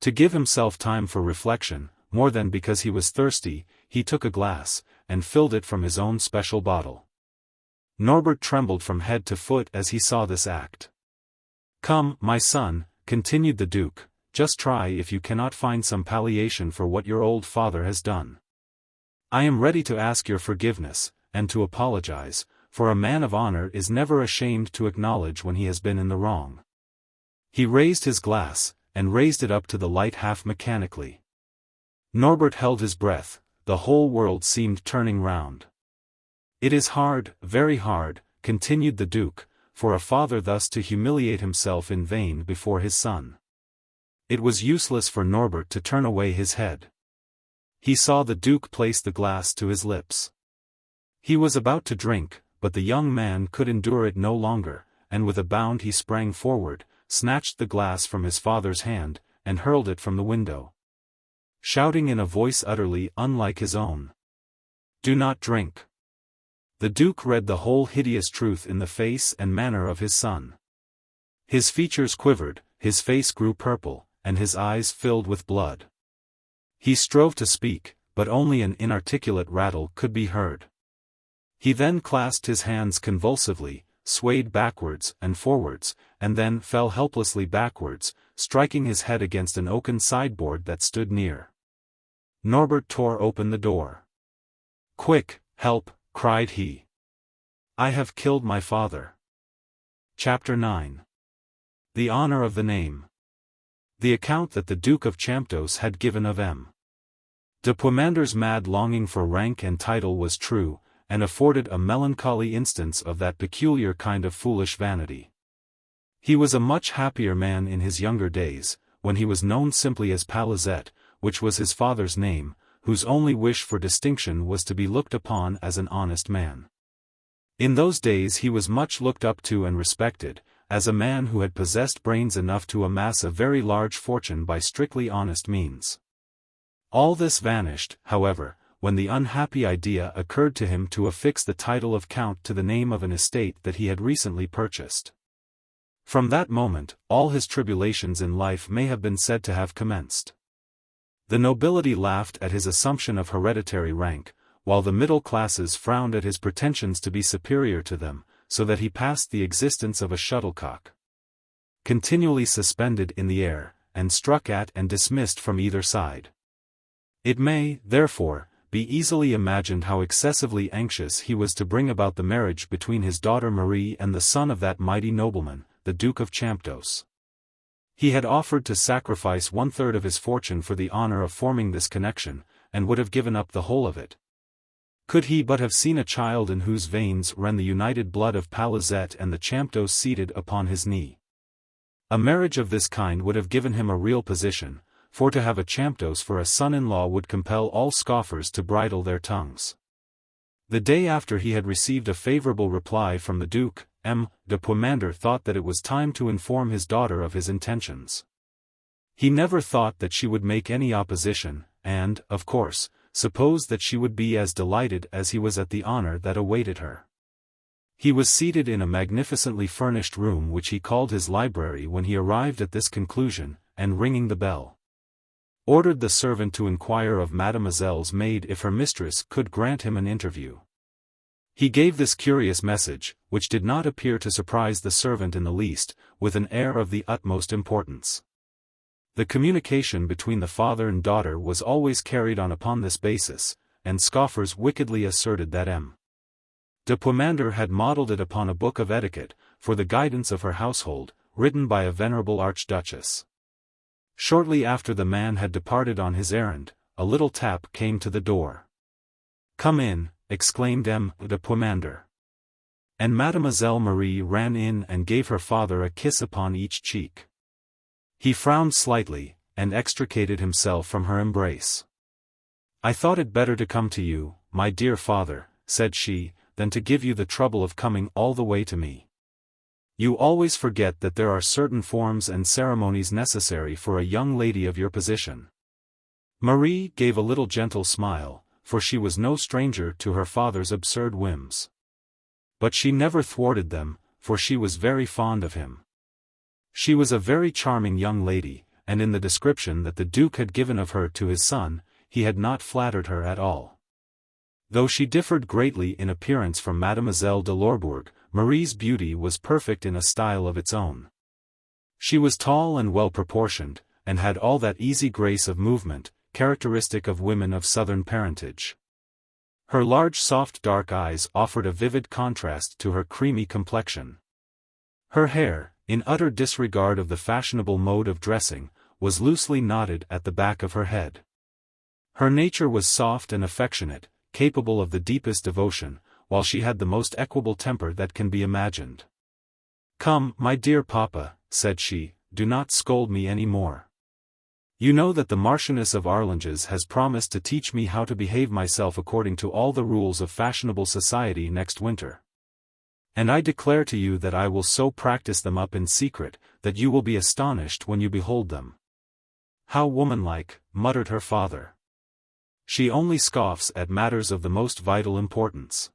To give himself time for reflection, more than because he was thirsty, he took a glass, and filled it from his own special bottle. Norbert trembled from head to foot as he saw this act. "Come, my son," continued the Duke, "just try if you cannot find some palliation for what your old father has done. I am ready to ask your forgiveness, and to apologize, for a man of honor is never ashamed to acknowledge when he has been in the wrong." He raised his glass, and raised it up to the light half mechanically. Norbert held his breath, the whole world seemed turning round. "It is hard, very hard," continued the Duke, "for a father thus to humiliate himself in vain before his son." It was useless for Norbert to turn away his head. He saw the Duke place the glass to his lips. He was about to drink, but the young man could endure it no longer, and with a bound he sprang forward, snatched the glass from his father's hand, and hurled it from the window, shouting in a voice utterly unlike his own, "Do not drink." The Duke read the whole hideous truth in the face and manner of his son. His features quivered, his face grew purple, and his eyes filled with blood. He strove to speak, but only an inarticulate rattle could be heard. He then clasped his hands convulsively, swayed backwards and forwards, and then fell helplessly backwards, striking his head against an oaken sideboard that stood near. Norbert tore open the door. "Quick, help," cried he. "I have killed my father." Chapter 9. The honor of the name. The account that the Duke of Champdoce had given of M. de Puymandour's mad longing for rank and title was true, and afforded a melancholy instance of that peculiar kind of foolish vanity. He was a much happier man in his younger days, when he was known simply as Palazet, which was his father's name, whose only wish for distinction was to be looked upon as an honest man. In those days he was much looked up to and respected, as a man who had possessed brains enough to amass a very large fortune by strictly honest means. All this vanished, however, when the unhappy idea occurred to him to affix the title of Count to the name of an estate that he had recently purchased. From that moment, all his tribulations in life may have been said to have commenced. The nobility laughed at his assumption of hereditary rank, while the middle classes frowned at his pretensions to be superior to them, so that he passed the existence of a shuttlecock, continually suspended in the air, and struck at and dismissed from either side. It may, therefore, be easily imagined how excessively anxious he was to bring about the marriage between his daughter Marie and the son of that mighty nobleman, the Duke of Champdoce. He had offered to sacrifice 1/3 of his fortune for the honor of forming this connection, and would have given up the whole of it. Could he but have seen a child in whose veins ran the united blood of Palazet and the Champdoce seated upon his knee. A marriage of this kind would have given him a real position, for to have a Champdoce for a son-in-law would compel all scoffers to bridle their tongues. The day after he had received a favorable reply from the Duke, M. de Puymandour thought that it was time to inform his daughter of his intentions. He never thought that she would make any opposition, and, of course, supposed that she would be as delighted as he was at the honor that awaited her. He was seated in a magnificently furnished room which he called his library when he arrived at this conclusion, and ringing the bell, ordered the servant to inquire of Mademoiselle's maid if her mistress could grant him an interview. He gave this curious message, which did not appear to surprise the servant in the least, with an air of the utmost importance. The communication between the father and daughter was always carried on upon this basis, and scoffers wickedly asserted that M. de Puymandour had modelled it upon a book of etiquette, for the guidance of her household, written by a venerable archduchess. Shortly after the man had departed on his errand, a little tap came to the door. "Come in," exclaimed M. de Puymandour. And Mademoiselle Marie ran in and gave her father a kiss upon each cheek. He frowned slightly, and extricated himself from her embrace. "I thought it better to come to you, my dear father," said she, "than to give you the trouble of coming all the way to me. You always forget that there are certain forms and ceremonies necessary for a young lady of your position." Marie gave a little gentle smile, for she was no stranger to her father's absurd whims. But she never thwarted them, for she was very fond of him. She was a very charming young lady, and in the description that the Duke had given of her to his son, he had not flattered her at all. Though she differed greatly in appearance from Mademoiselle de Lorbourg, Marie's beauty was perfect in a style of its own. She was tall and well proportioned, and had all that easy grace of movement, characteristic of women of southern parentage. Her large soft dark eyes offered a vivid contrast to her creamy complexion. Her hair, in utter disregard of the fashionable mode of dressing, was loosely knotted at the back of her head. Her nature was soft and affectionate, capable of the deepest devotion, while she had the most equable temper that can be imagined. "Come, my dear papa," said she, "do not scold me any more. You know that the Marchioness of Arlanges has promised to teach me how to behave myself according to all the rules of fashionable society next winter. And I declare to you that I will so practice them up in secret, that you will be astonished when you behold them." "How womanlike," muttered her father. "She only scoffs at matters of the most vital importance."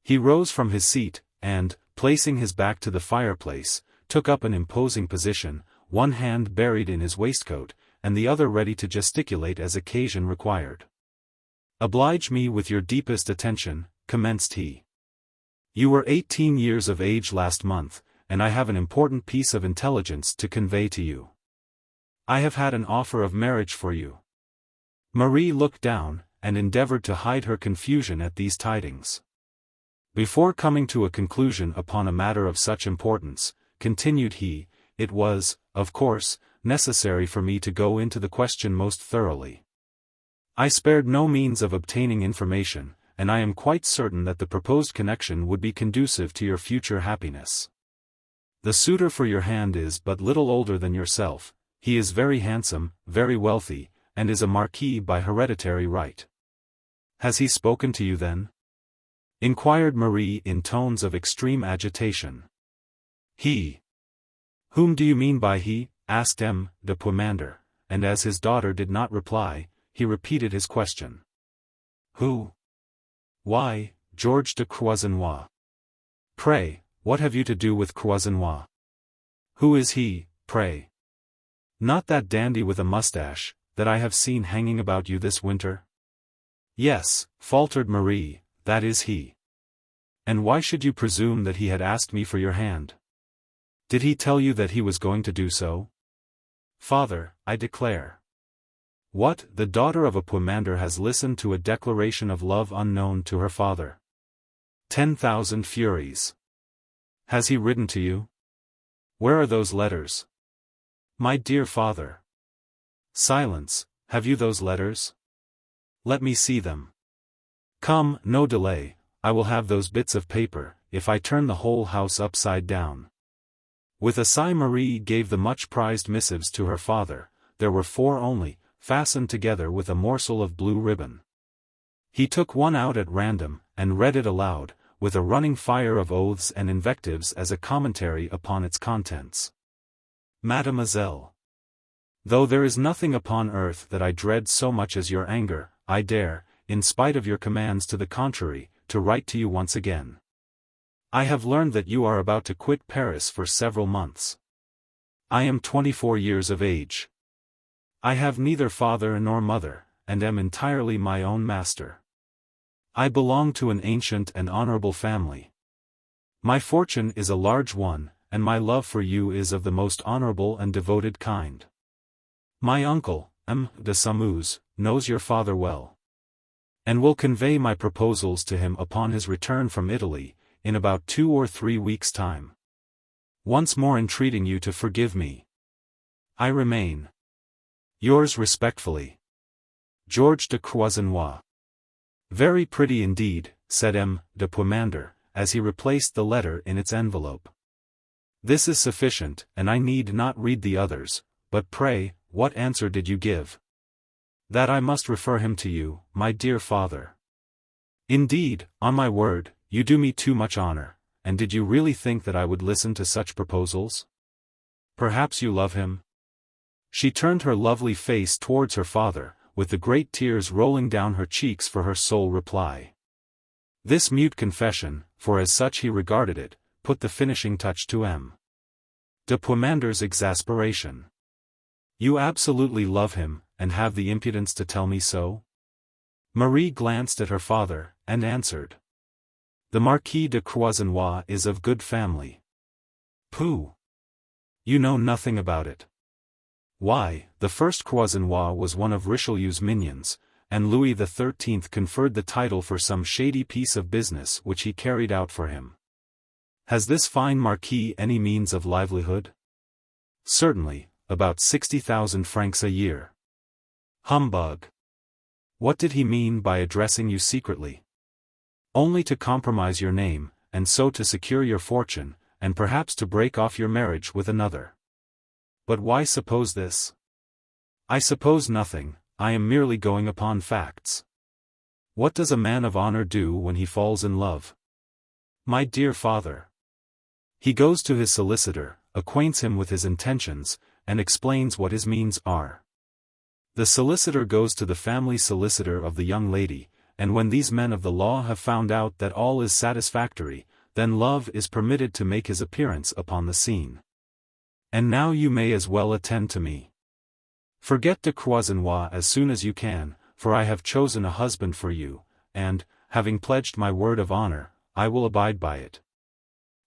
He rose from his seat, and, placing his back to the fireplace, took up an imposing position, one hand buried in his waistcoat, and the other ready to gesticulate as occasion required. "Oblige me with your deepest attention," commenced he. "You were 18 years of age last month, and I have an important piece of intelligence to convey to you. I have had an offer of marriage for you." Marie looked down, and endeavored to hide her confusion at these tidings. "Before coming to a conclusion upon a matter of such importance," continued he, "it was, of course, necessary for me to go into the question most thoroughly. I spared no means of obtaining information, and I am quite certain that the proposed connection would be conducive to your future happiness. The suitor for your hand is but little older than yourself, he is very handsome, very wealthy, and is a marquis by hereditary right." "Has he spoken to you then?" inquired Marie in tones of extreme agitation. "He? Whom do you mean by he?" asked M. de Puymandour, and as his daughter did not reply, he repeated his question. "Who? Why, George de Croisenois." "Pray, what have you to do with Croisenois? Who is he, pray?" "Not that dandy with a mustache, that I have seen hanging about you this winter?" "Yes," faltered Marie, "that is he." "And why should you presume that he had asked me for your hand? Did he tell you that he was going to do so?" "Father, I declare." "What, the daughter of a Puymandour has listened to a declaration of love unknown to her father? 10,000 furies! Has he written to you? Where are those letters?" "My dear father." "Silence, have you those letters? Let me see them. Come, no delay, I will have those bits of paper, if I turn the whole house upside down." With a sigh Marie gave the much-prized missives to her father. There were 4 only, fastened together with a morsel of blue ribbon. He took one out at random, and read it aloud, with a running fire of oaths and invectives as a commentary upon its contents. Mademoiselle, though there is nothing upon earth that I dread so much as your anger, I dare, in spite of your commands to the contrary, to write to you once again. I have learned that you are about to quit Paris for several months. I am 24 years of age. I have neither father nor mother, and am entirely my own master. I belong to an ancient and honorable family. My fortune is a large one, and my love for you is of the most honorable and devoted kind. My uncle, M. de Saumur, knows your father well, and will convey my proposals to him upon his return from Italy, in about 2 or 3 weeks' time. Once more entreating you to forgive me. I remain, yours respectfully, George de Croisenois. Very pretty indeed, said M. de Puymandour, as he replaced the letter in its envelope. This is sufficient, and I need not read the others, but pray, what answer did you give? That I must refer him to you, my dear father. Indeed, on my word, you do me too much honor, and did you really think that I would listen to such proposals? Perhaps you love him? She turned her lovely face towards her father, with the great tears rolling down her cheeks for her sole reply. This mute confession, for as such he regarded it, put the finishing touch to M. de Puymandour's exasperation. You absolutely love him, and have the impudence to tell me so? Marie glanced at her father, and answered. The Marquis de Croisenois is of good family. Pooh! You know nothing about it. Why, the first Croisenois was one of Richelieu's minions, and Louis XIII conferred the title for some shady piece of business which he carried out for him. Has this fine Marquis any means of livelihood? Certainly, about 60,000 francs a year. Humbug! What did he mean by addressing you secretly? Only to compromise your name, and so to secure your fortune, and perhaps to break off your marriage with another. But why suppose this? I suppose nothing, I am merely going upon facts. What does a man of honor do when he falls in love? My dear father. He goes to his solicitor, acquaints him with his intentions, and explains what his means are. The solicitor goes to the family solicitor of the young lady, and when these men of the law have found out that all is satisfactory, then love is permitted to make his appearance upon the scene. And now you may as well attend to me. Forget de Croisenois as soon as you can, for I have chosen a husband for you, and, having pledged my word of honor, I will abide by it.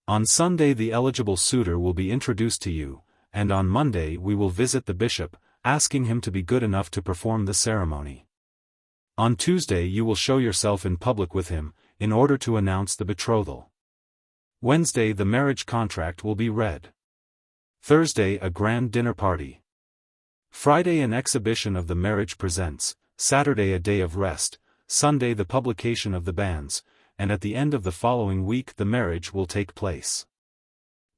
On Sunday the eligible suitor will be introduced to you, and on Monday we will visit the bishop, asking him to be good enough to perform the ceremony. On Tuesday you will show yourself in public with him, in order to announce the betrothal. Wednesday the marriage contract will be read. Thursday a grand dinner party. Friday an exhibition of the marriage presents, Saturday a day of rest, Sunday the publication of the banns, and at the end of the following week the marriage will take place.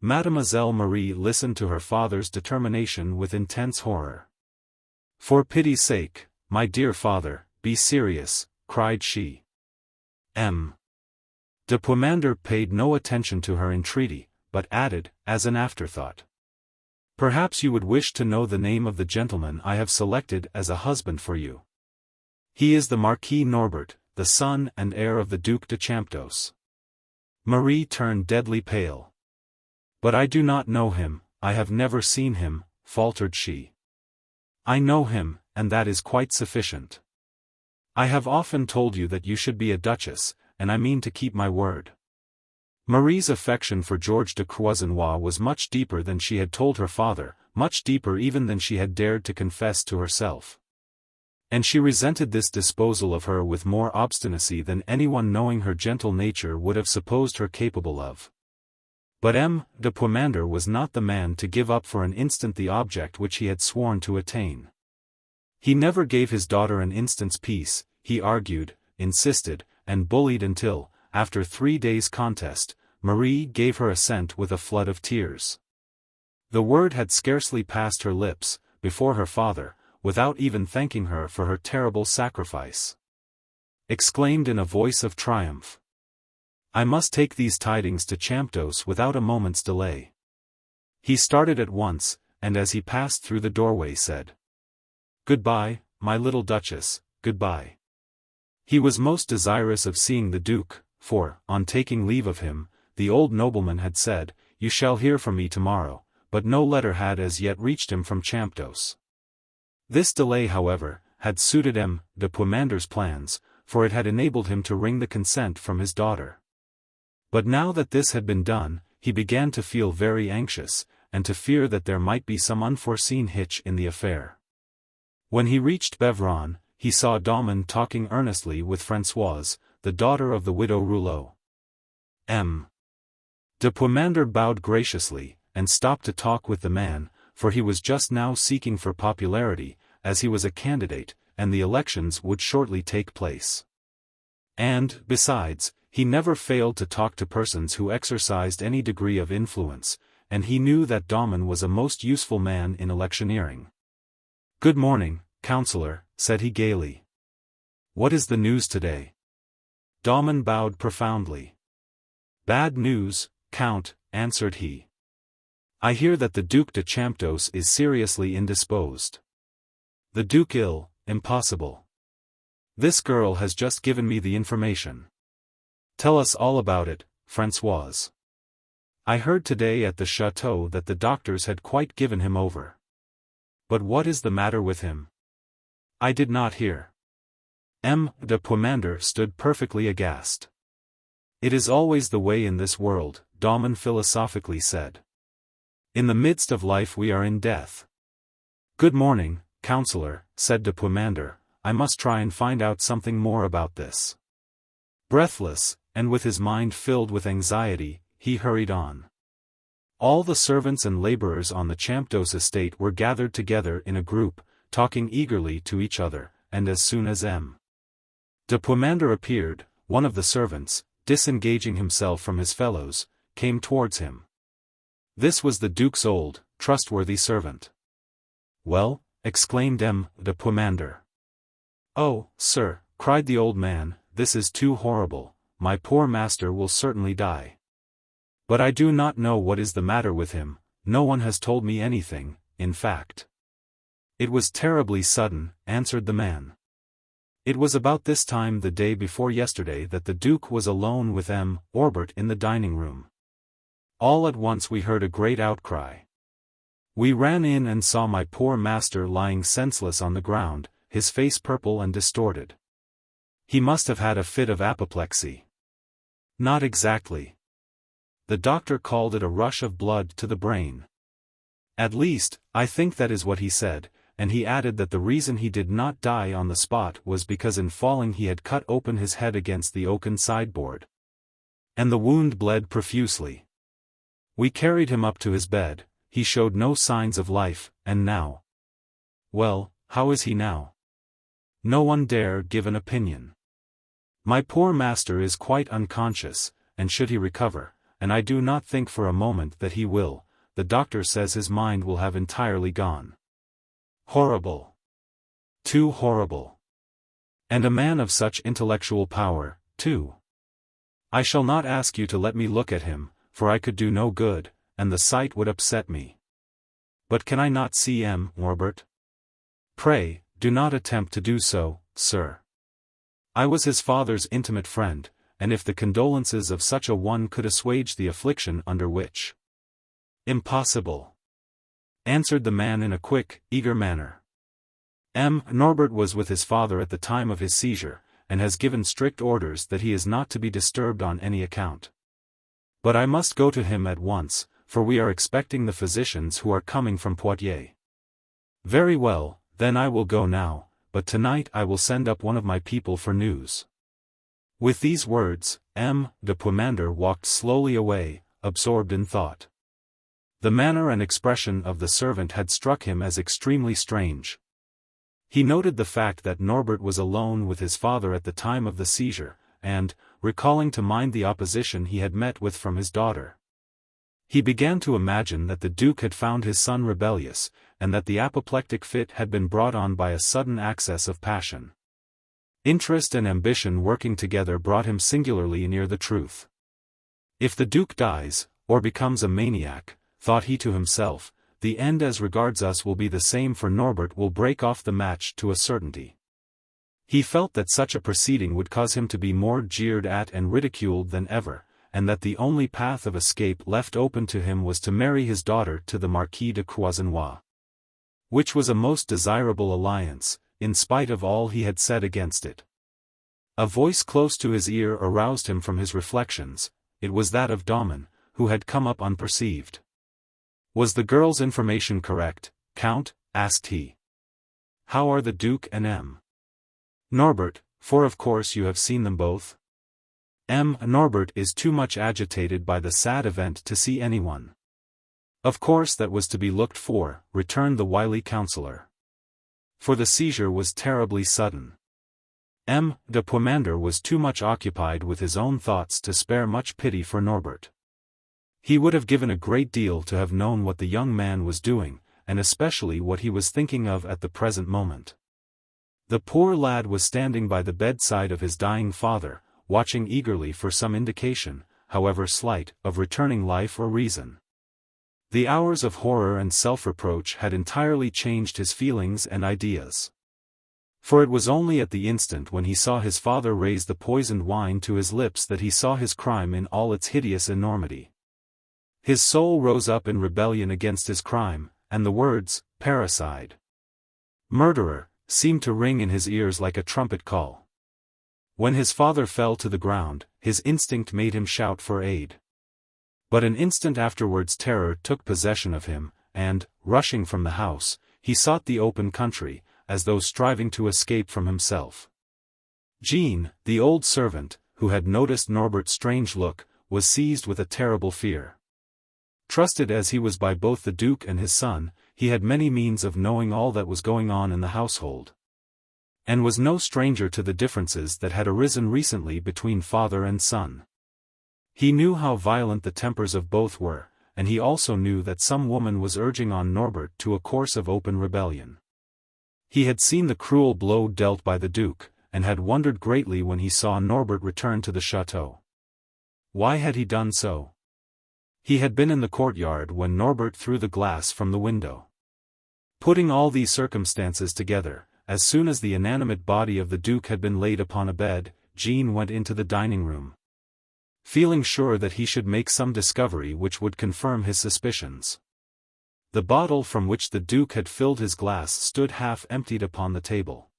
Mademoiselle Marie listened to her father's determination with intense horror. For pity's sake, my dear father, be serious, cried she. M. de Puymandour paid no attention to her entreaty, but added, as an afterthought. Perhaps you would wish to know the name of the gentleman I have selected as a husband for you. He is the Marquis Norbert, the son and heir of the Duc de Champdoce. Marie turned deadly pale. But I do not know him, I have never seen him, faltered she. I know him, and that is quite sufficient. I have often told you that you should be a duchess, and I mean to keep my word. Marie's affection for George de Croisenois was much deeper than she had told her father, much deeper even than she had dared to confess to herself. And she resented this disposal of her with more obstinacy than anyone knowing her gentle nature would have supposed her capable of. But M. de Puymandour was not the man to give up for an instant the object which he had sworn to attain. He never gave his daughter an instant's peace, he argued, insisted, and bullied until, after 3 days' contest, Marie gave her assent with a flood of tears. The word had scarcely passed her lips, before her father, without even thanking her for her terrible sacrifice, exclaimed in a voice of triumph, "I must take these tidings to Champdoce without a moment's delay." He started at once, and as he passed through the doorway said, "Goodbye, my little Duchess, goodbye." He was most desirous of seeing the Duke, for, on taking leave of him, the old nobleman had said, "You shall hear from me tomorrow," but no letter had as yet reached him from Champdoce. This delay, however, had suited M. de Puymandour's plans, for it had enabled him to wring the consent from his daughter. But now that this had been done, he began to feel very anxious, and to fear that there might be some unforeseen hitch in the affair. When he reached Beuvron, he saw Daumon talking earnestly with Françoise, the daughter of the widow Rouleau. M. de Puymandour bowed graciously, and stopped to talk with the man, for he was just now seeking for popularity, as he was a candidate, and the elections would shortly take place. And, besides, he never failed to talk to persons who exercised any degree of influence, and he knew that Daumon was a most useful man in electioneering. "Good morning, Councillor," said he gaily. "What is the news today?" Daumon bowed profoundly. "Bad news, Count," answered he. "I hear that the Duc de Champdoce is seriously indisposed." "The Duke ill? Impossible. This girl has just given me the information." "Tell us all about it, Françoise." "I heard today at the chateau that the doctors had quite given him over." "But what is the matter with him?" "I did not hear." M. de Puymandour stood perfectly aghast. "It is always the way in this world," Daumon philosophically said. "In the midst of life we are in death." "Good morning, Councillor," said de Puymandour, "I must try and find out something more about this." Breathless, and with his mind filled with anxiety, he hurried on. All the servants and labourers on the Champdoce estate were gathered together in a group, talking eagerly to each other, and as soon as M. de Puymandour appeared, one of the servants, disengaging himself from his fellows, came towards him. This was the Duke's old, trustworthy servant. "Well?" exclaimed M. de Puymandour. "Oh, sir," cried the old man, "this is too horrible, my poor master will certainly die. But I do not know what is the matter with him, no one has told me anything, in fact." "It was terribly sudden," answered the man. "It was about this time the day before yesterday that the Duke was alone with M. Orbert in the dining room. All at once we heard a great outcry. We ran in and saw my poor master lying senseless on the ground, his face purple and distorted. He must have had a fit of apoplexy." "Not exactly. The doctor called it a rush of blood to the brain. At least, I think that is what he said, and he added that the reason he did not die on the spot was because in falling he had cut open his head against the oaken sideboard. And the wound bled profusely. We carried him up to his bed, he showed no signs of life, and now—" "Well, how is he now?" "No one dare give an opinion. My poor master is quite unconscious, and should he recover, and I do not think for a moment that he will, the doctor says his mind will have entirely gone." "Horrible. Too horrible. And a man of such intellectual power, too. I shall not ask you to let me look at him, for I could do no good, and the sight would upset me. But can I not see M. Orbert?" "Pray, do not attempt to do so, sir. I was his father's intimate friend, and if the condolences of such a one could assuage the affliction under which—" "Impossible," answered the man in a quick, eager manner. "M. Norbert was with his father at the time of his seizure, and has given strict orders that he is not to be disturbed on any account. But I must go to him at once, for we are expecting the physicians who are coming from Poitiers." "Very well, then I will go now, but tonight I will send up one of my people for news." With these words, M. de Puymandour walked slowly away, absorbed in thought. The manner and expression of the servant had struck him as extremely strange. He noted the fact that Norbert was alone with his father at the time of the seizure, and, recalling to mind the opposition he had met with from his daughter, He began to imagine that the Duke had found his son rebellious, and that the apoplectic fit had been brought on by a sudden access of passion. Interest and ambition working together brought him singularly near the truth. If the Duke dies, or becomes a maniac, thought he to himself, the end as regards us will be the same, for Norbert will break off the match to a certainty. He felt that such a proceeding would cause him to be more jeered at and ridiculed than ever, and that the only path of escape left open to him was to marry his daughter to the Marquis de Croisenois. Which was a most desirable alliance, in spite of all he had said against it. A voice close to his ear aroused him from his reflections. It was that of Daumon, who had come up unperceived. "Was the girl's information correct, Count?" asked he. "How are the Duke and Norbert, for of course you have seen them both?" Norbert is too much agitated by the sad event to see anyone." "Of course that was to be looked for," returned the wily counsellor. "For the seizure was terribly sudden." De Puymandour was too much occupied with his own thoughts to spare much pity for Norbert. He would have given a great deal to have known what the young man was doing, and especially what he was thinking of at the present moment. The poor lad was standing by the bedside of his dying father, watching eagerly for some indication, however slight, of returning life or reason. The hours of horror and self-reproach had entirely changed his feelings and ideas. For it was only at the instant when he saw his father raise the poisoned wine to his lips that he saw his crime in all its hideous enormity. His soul rose up in rebellion against his crime, and the words, "parricide," "murderer," seemed to ring in his ears like a trumpet call. When his father fell to the ground, his instinct made him shout for aid. But an instant afterwards terror took possession of him, and, rushing from the house, he sought the open country, as though striving to escape from himself. Jean, the old servant, who had noticed Norbert's strange look, was seized with a terrible fear. Trusted as he was by both the Duke and his son, he had many means of knowing all that was going on in the household, and was no stranger to the differences that had arisen recently between father and son. He knew how violent the tempers of both were, and he also knew that some woman was urging on Norbert to a course of open rebellion. He had seen the cruel blow dealt by the Duke, and had wondered greatly when he saw Norbert return to the chateau. Why had he done so? He had been in the courtyard when Norbert threw the glass from the window. Putting all these circumstances together, as soon as the inanimate body of the Duke had been laid upon a bed, Jean went into the dining room, feeling sure that he should make some discovery which would confirm his suspicions. The bottle from which the Duke had filled his glass stood half emptied upon the table.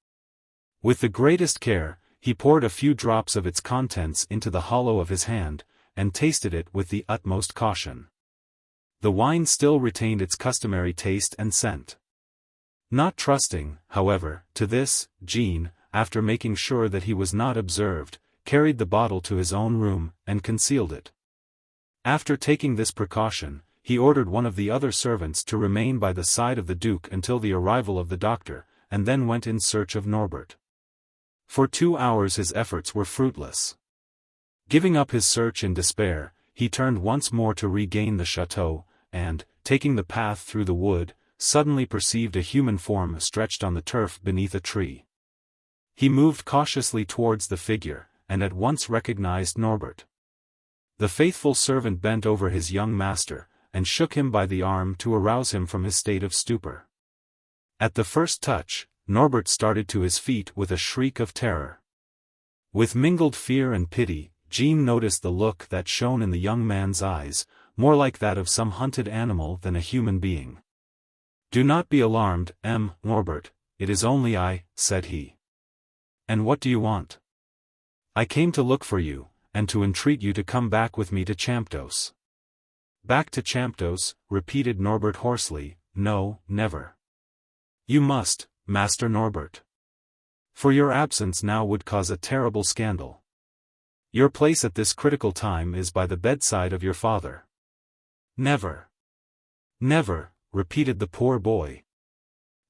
With the greatest care, he poured a few drops of its contents into the hollow of his hand, and tasted it with the utmost caution. The wine still retained its customary taste and scent. Not trusting, however, to this, Jean, after making sure that he was not observed, carried the bottle to his own room, and concealed it. After taking this precaution, he ordered one of the other servants to remain by the side of the Duke until the arrival of the doctor, and then went in search of Norbert. For 2 hours his efforts were fruitless. Giving up his search in despair, he turned once more to regain the chateau, and, taking the path through the wood, suddenly perceived a human form stretched on the turf beneath a tree. He moved cautiously towards the figure, and at once recognized Norbert. The faithful servant bent over his young master, and shook him by the arm to arouse him from his state of stupor. At the first touch, Norbert started to his feet with a shriek of terror. With mingled fear and pity, Jean noticed the look that shone in the young man's eyes, more like that of some hunted animal than a human being. "Do not be alarmed, Norbert, it is only I," said he. "And what do you want?" "I came to look for you, and to entreat you to come back with me to Champdoce." "Back to Champdoce," repeated Norbert hoarsely, "no, never. You must, Master Norbert. For your absence now would cause a terrible scandal. Your place at this critical time is by the bedside of your father." "Never. Never," repeated the poor boy.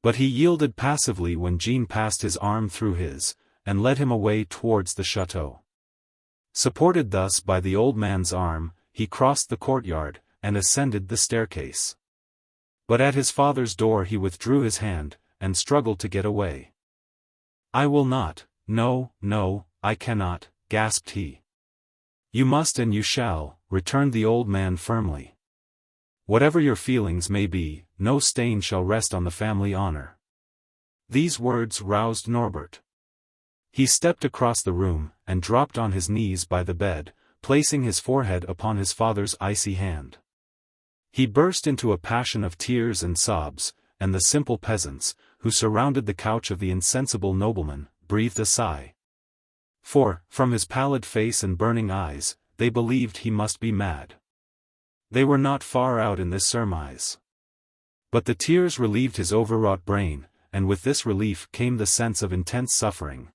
But he yielded passively when Jean passed his arm through his, and led him away towards the chateau. Supported thus by the old man's arm, he crossed the courtyard, and ascended the staircase. But at his father's door he withdrew his hand, and struggled to get away. "I will not, no, no, I cannot," gasped he. "You must and you shall," returned the old man firmly. "Whatever your feelings may be, no stain shall rest on the family honor." These words roused Norbert. He stepped across the room, and dropped on his knees by the bed, placing his forehead upon his father's icy hand. He burst into a passion of tears and sobs, and the simple peasants, who surrounded the couch of the insensible nobleman, breathed a sigh. For, from his pallid face and burning eyes, they believed he must be mad. They were not far out in this surmise. But the tears relieved his overwrought brain, and with this relief came the sense of intense suffering.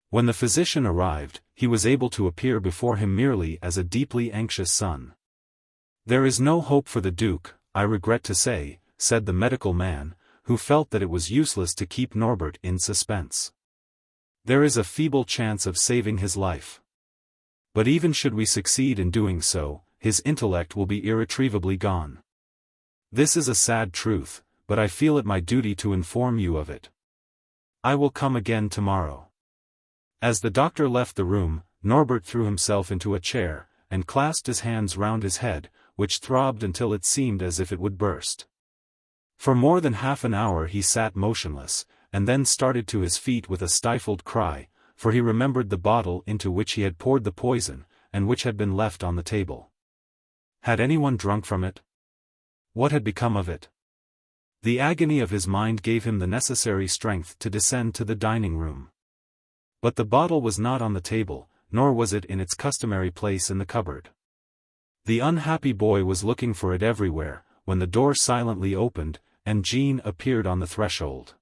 When the physician arrived, he was able to appear before him merely as a deeply anxious son. "There is no hope for the Duke, I regret to say," said the medical man, who felt that it was useless to keep Norbert in suspense. "There is a feeble chance of saving his life. But even should we succeed in doing so, his intellect will be irretrievably gone. This is a sad truth, but I feel it my duty to inform you of it. I will come again tomorrow." As the doctor left the room, Norbert threw himself into a chair, and clasped his hands round his head, which throbbed until it seemed as if it would burst. For more than half an hour he sat motionless, and then started to his feet with a stifled cry, for he remembered the bottle into which he had poured the poison, and which had been left on the table. Had anyone drunk from it? What had become of it? The agony of his mind gave him the necessary strength to descend to the dining room. But the bottle was not on the table, nor was it in its customary place in the cupboard. The unhappy boy was looking for it everywhere, when the door silently opened, and Jean appeared on the threshold.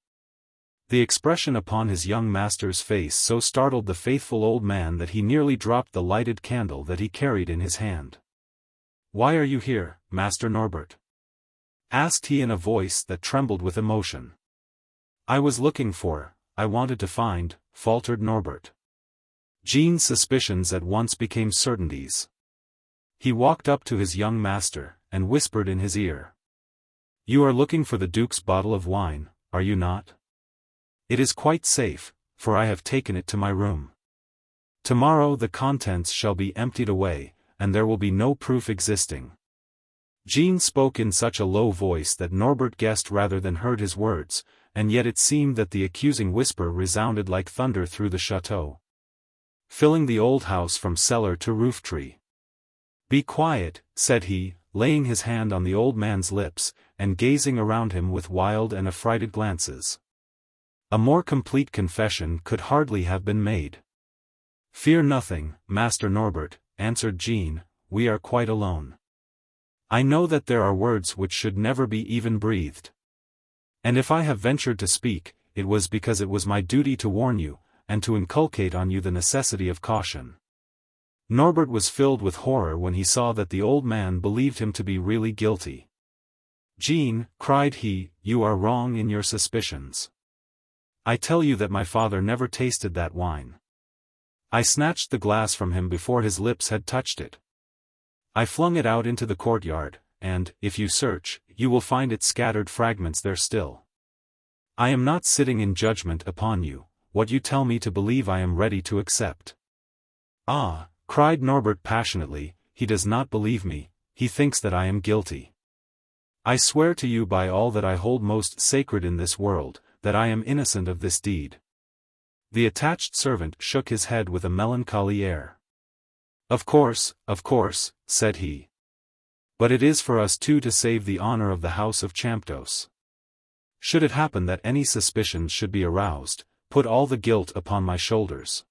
The expression upon his young master's face so startled the faithful old man that he nearly dropped the lighted candle that he carried in his hand. "Why are you here, Master Norbert?" asked he in a voice that trembled with emotion. "I was looking for, I wanted to find," faltered Norbert. Jean's suspicions at once became certainties. He walked up to his young master, and whispered in his ear. "You are looking for the Duke's bottle of wine, are you not? It is quite safe, for I have taken it to my room. Tomorrow the contents shall be emptied away, and there will be no proof existing." Jean spoke in such a low voice that Norbert guessed rather than heard his words, and yet it seemed that the accusing whisper resounded like thunder through the chateau, filling the old house from cellar to roof-tree. "Be quiet," said he, laying his hand on the old man's lips, and gazing around him with wild and affrighted glances. A more complete confession could hardly have been made. "Fear nothing, Master Norbert," answered Jean, "we are quite alone. I know that there are words which should never be even breathed. And if I have ventured to speak, it was because it was my duty to warn you, and to inculcate on you the necessity of caution." Norbert was filled with horror when he saw that the old man believed him to be really guilty. "Jean," cried he, "you are wrong in your suspicions. I tell you that my father never tasted that wine. I snatched the glass from him before his lips had touched it. I flung it out into the courtyard, and, if you search, you will find its scattered fragments there still. I am not sitting in judgment upon you, what you tell me to believe I am ready to accept." "Ah," cried Norbert passionately, "he does not believe me, he thinks that I am guilty. I swear to you by all that I hold most sacred in this world, that I am innocent of this deed." The attached servant shook his head with a melancholy air. Of course," said he. "But it is for us two to save the honor of the house of Champdoce. Should it happen that any suspicions should be aroused, put all the guilt upon my shoulders.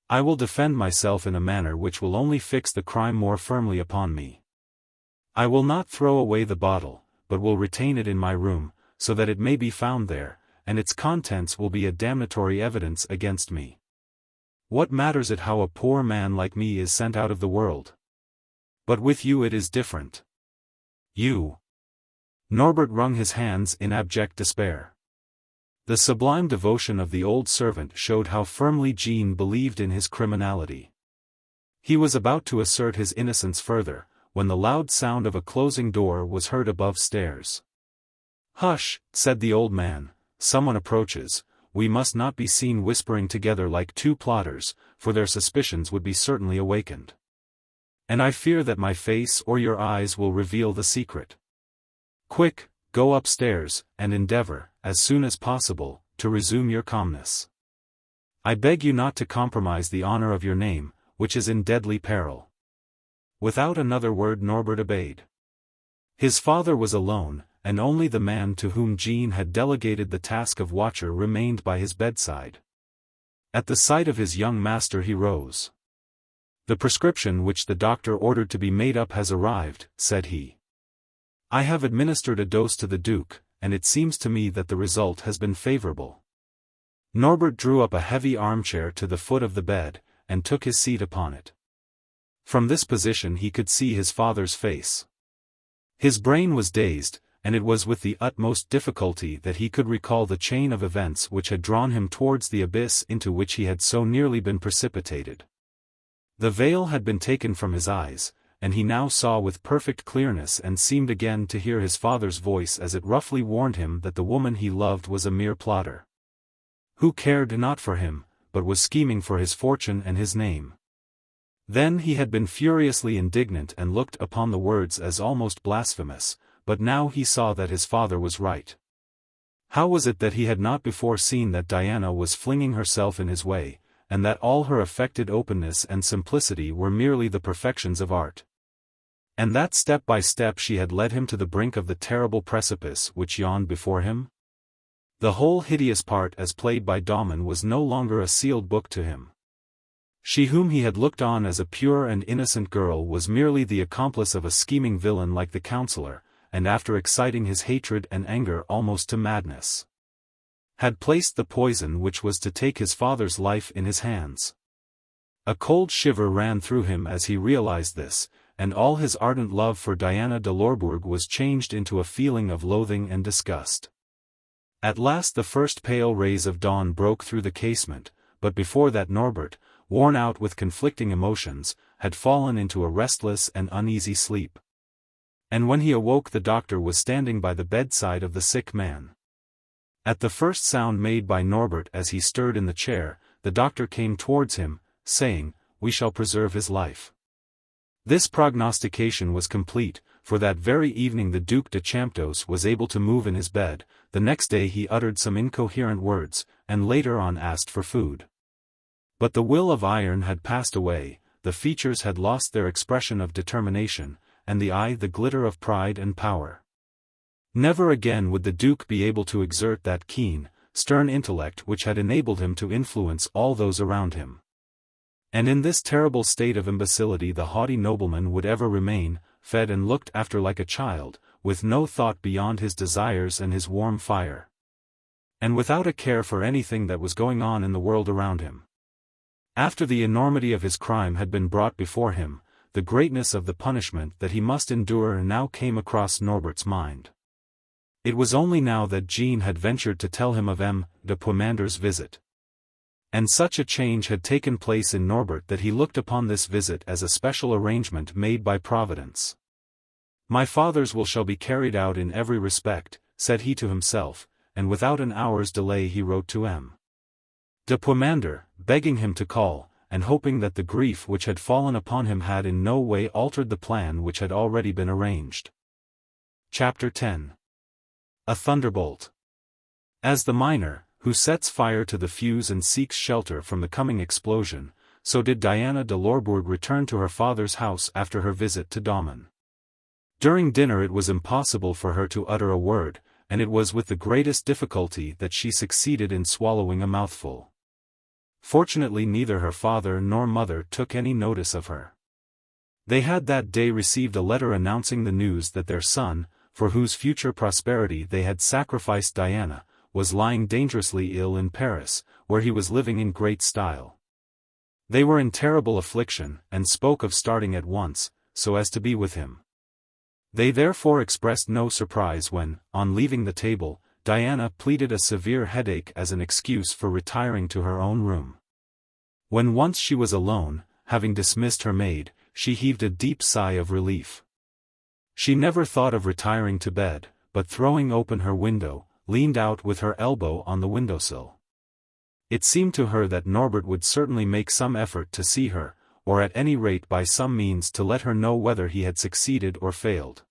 I will defend myself in a manner which will only fix the crime more firmly upon me. I will not throw away the bottle, but will retain it in my room, so that it may be found there, and its contents will be a damnatory evidence against me. What matters it how a poor man like me is sent out of the world? But with you it is different. You." Norbert wrung his hands in abject despair. The sublime devotion of the old servant showed how firmly Jean believed in his criminality. He was about to assert his innocence further, when the loud sound of a closing door was heard above stairs. "Hush," said the old man, "someone approaches. We must not be seen whispering together like two plotters, for their suspicions would be certainly awakened. And I fear that my face or your eyes will reveal the secret. Quick, go upstairs, and endeavor, as soon as possible, to resume your calmness. I beg you not to compromise the honor of your name, which is in deadly peril." Without another word Norbert obeyed. His father was alone, and only the man to whom Jean had delegated the task of watcher remained by his bedside. At the sight of his young master he rose. "The prescription which the doctor ordered to be made up has arrived," said he. "I have administered a dose to the Duke, and it seems to me that the result has been favorable." Norbert drew up a heavy armchair to the foot of the bed, and took his seat upon it. From this position he could see his father's face. His brain was dazed, and it was with the utmost difficulty that he could recall the chain of events which had drawn him towards the abyss into which he had so nearly been precipitated. The veil had been taken from his eyes, and he now saw with perfect clearness and seemed again to hear his father's voice as it roughly warned him that the woman he loved was a mere plotter, who cared not for him, but was scheming for his fortune and his name. Then he had been furiously indignant and looked upon the words as almost blasphemous, but now he saw that his father was right. How was it that he had not before seen that Diana was flinging herself in his way, and that all her affected openness and simplicity were merely the perfections of art? And that step by step she had led him to the brink of the terrible precipice which yawned before him? The whole hideous part as played by Daumon was no longer a sealed book to him. She whom he had looked on as a pure and innocent girl was merely the accomplice of a scheming villain like the counsellor, and after exciting his hatred and anger almost to madness, had placed the poison which was to take his father's life in his hands. A cold shiver ran through him as he realized this, and all his ardent love for Diana de Lorbourg was changed into a feeling of loathing and disgust. At last the first pale rays of dawn broke through the casement, but before that Norbert, worn out with conflicting emotions, had fallen into a restless and uneasy sleep. And when he awoke the doctor was standing by the bedside of the sick man. At the first sound made by Norbert as he stirred in the chair, the doctor came towards him, saying, "We shall preserve his life." This prognostication was complete, for that very evening the Duc de Champdoce was able to move in his bed. The next day he uttered some incoherent words, and later on asked for food. But the will of iron had passed away, the features had lost their expression of determination, and the eye the glitter of pride and power. Never again would the Duke be able to exert that keen, stern intellect which had enabled him to influence all those around him. And in this terrible state of imbecility the haughty nobleman would ever remain, fed and looked after like a child, with no thought beyond his desires and his warm fire, and without a care for anything that was going on in the world around him. After the enormity of his crime had been brought before him, the greatness of the punishment that he must endure now came across Norbert's mind. It was only now that Jean had ventured to tell him of M. de Puymandour's visit. And such a change had taken place in Norbert that he looked upon this visit as a special arrangement made by Providence. "My father's will shall be carried out in every respect," said he to himself, and without an hour's delay he wrote to M. de Puymandour, begging him to call, and hoping that the grief which had fallen upon him had in no way altered the plan which had already been arranged. Chapter 10. A Thunderbolt. As the miner, who sets fire to the fuse and seeks shelter from the coming explosion, so did Diana de Lorbourg return to her father's house after her visit to Daumon. During dinner it was impossible for her to utter a word, and it was with the greatest difficulty that she succeeded in swallowing a mouthful. Fortunately neither her father nor mother took any notice of her. They had that day received a letter announcing the news that their son, for whose future prosperity they had sacrificed Diana, was lying dangerously ill in Paris, where he was living in great style. They were in terrible affliction, and spoke of starting at once, so as to be with him. They therefore expressed no surprise when, on leaving the table, Diana pleaded a severe headache as an excuse for retiring to her own room. When once she was alone, having dismissed her maid, she heaved a deep sigh of relief. She never thought of retiring to bed, but throwing open her window, leaned out with her elbow on the windowsill. It seemed to her that Norbert would certainly make some effort to see her, or at any rate by some means to let her know whether he had succeeded or failed.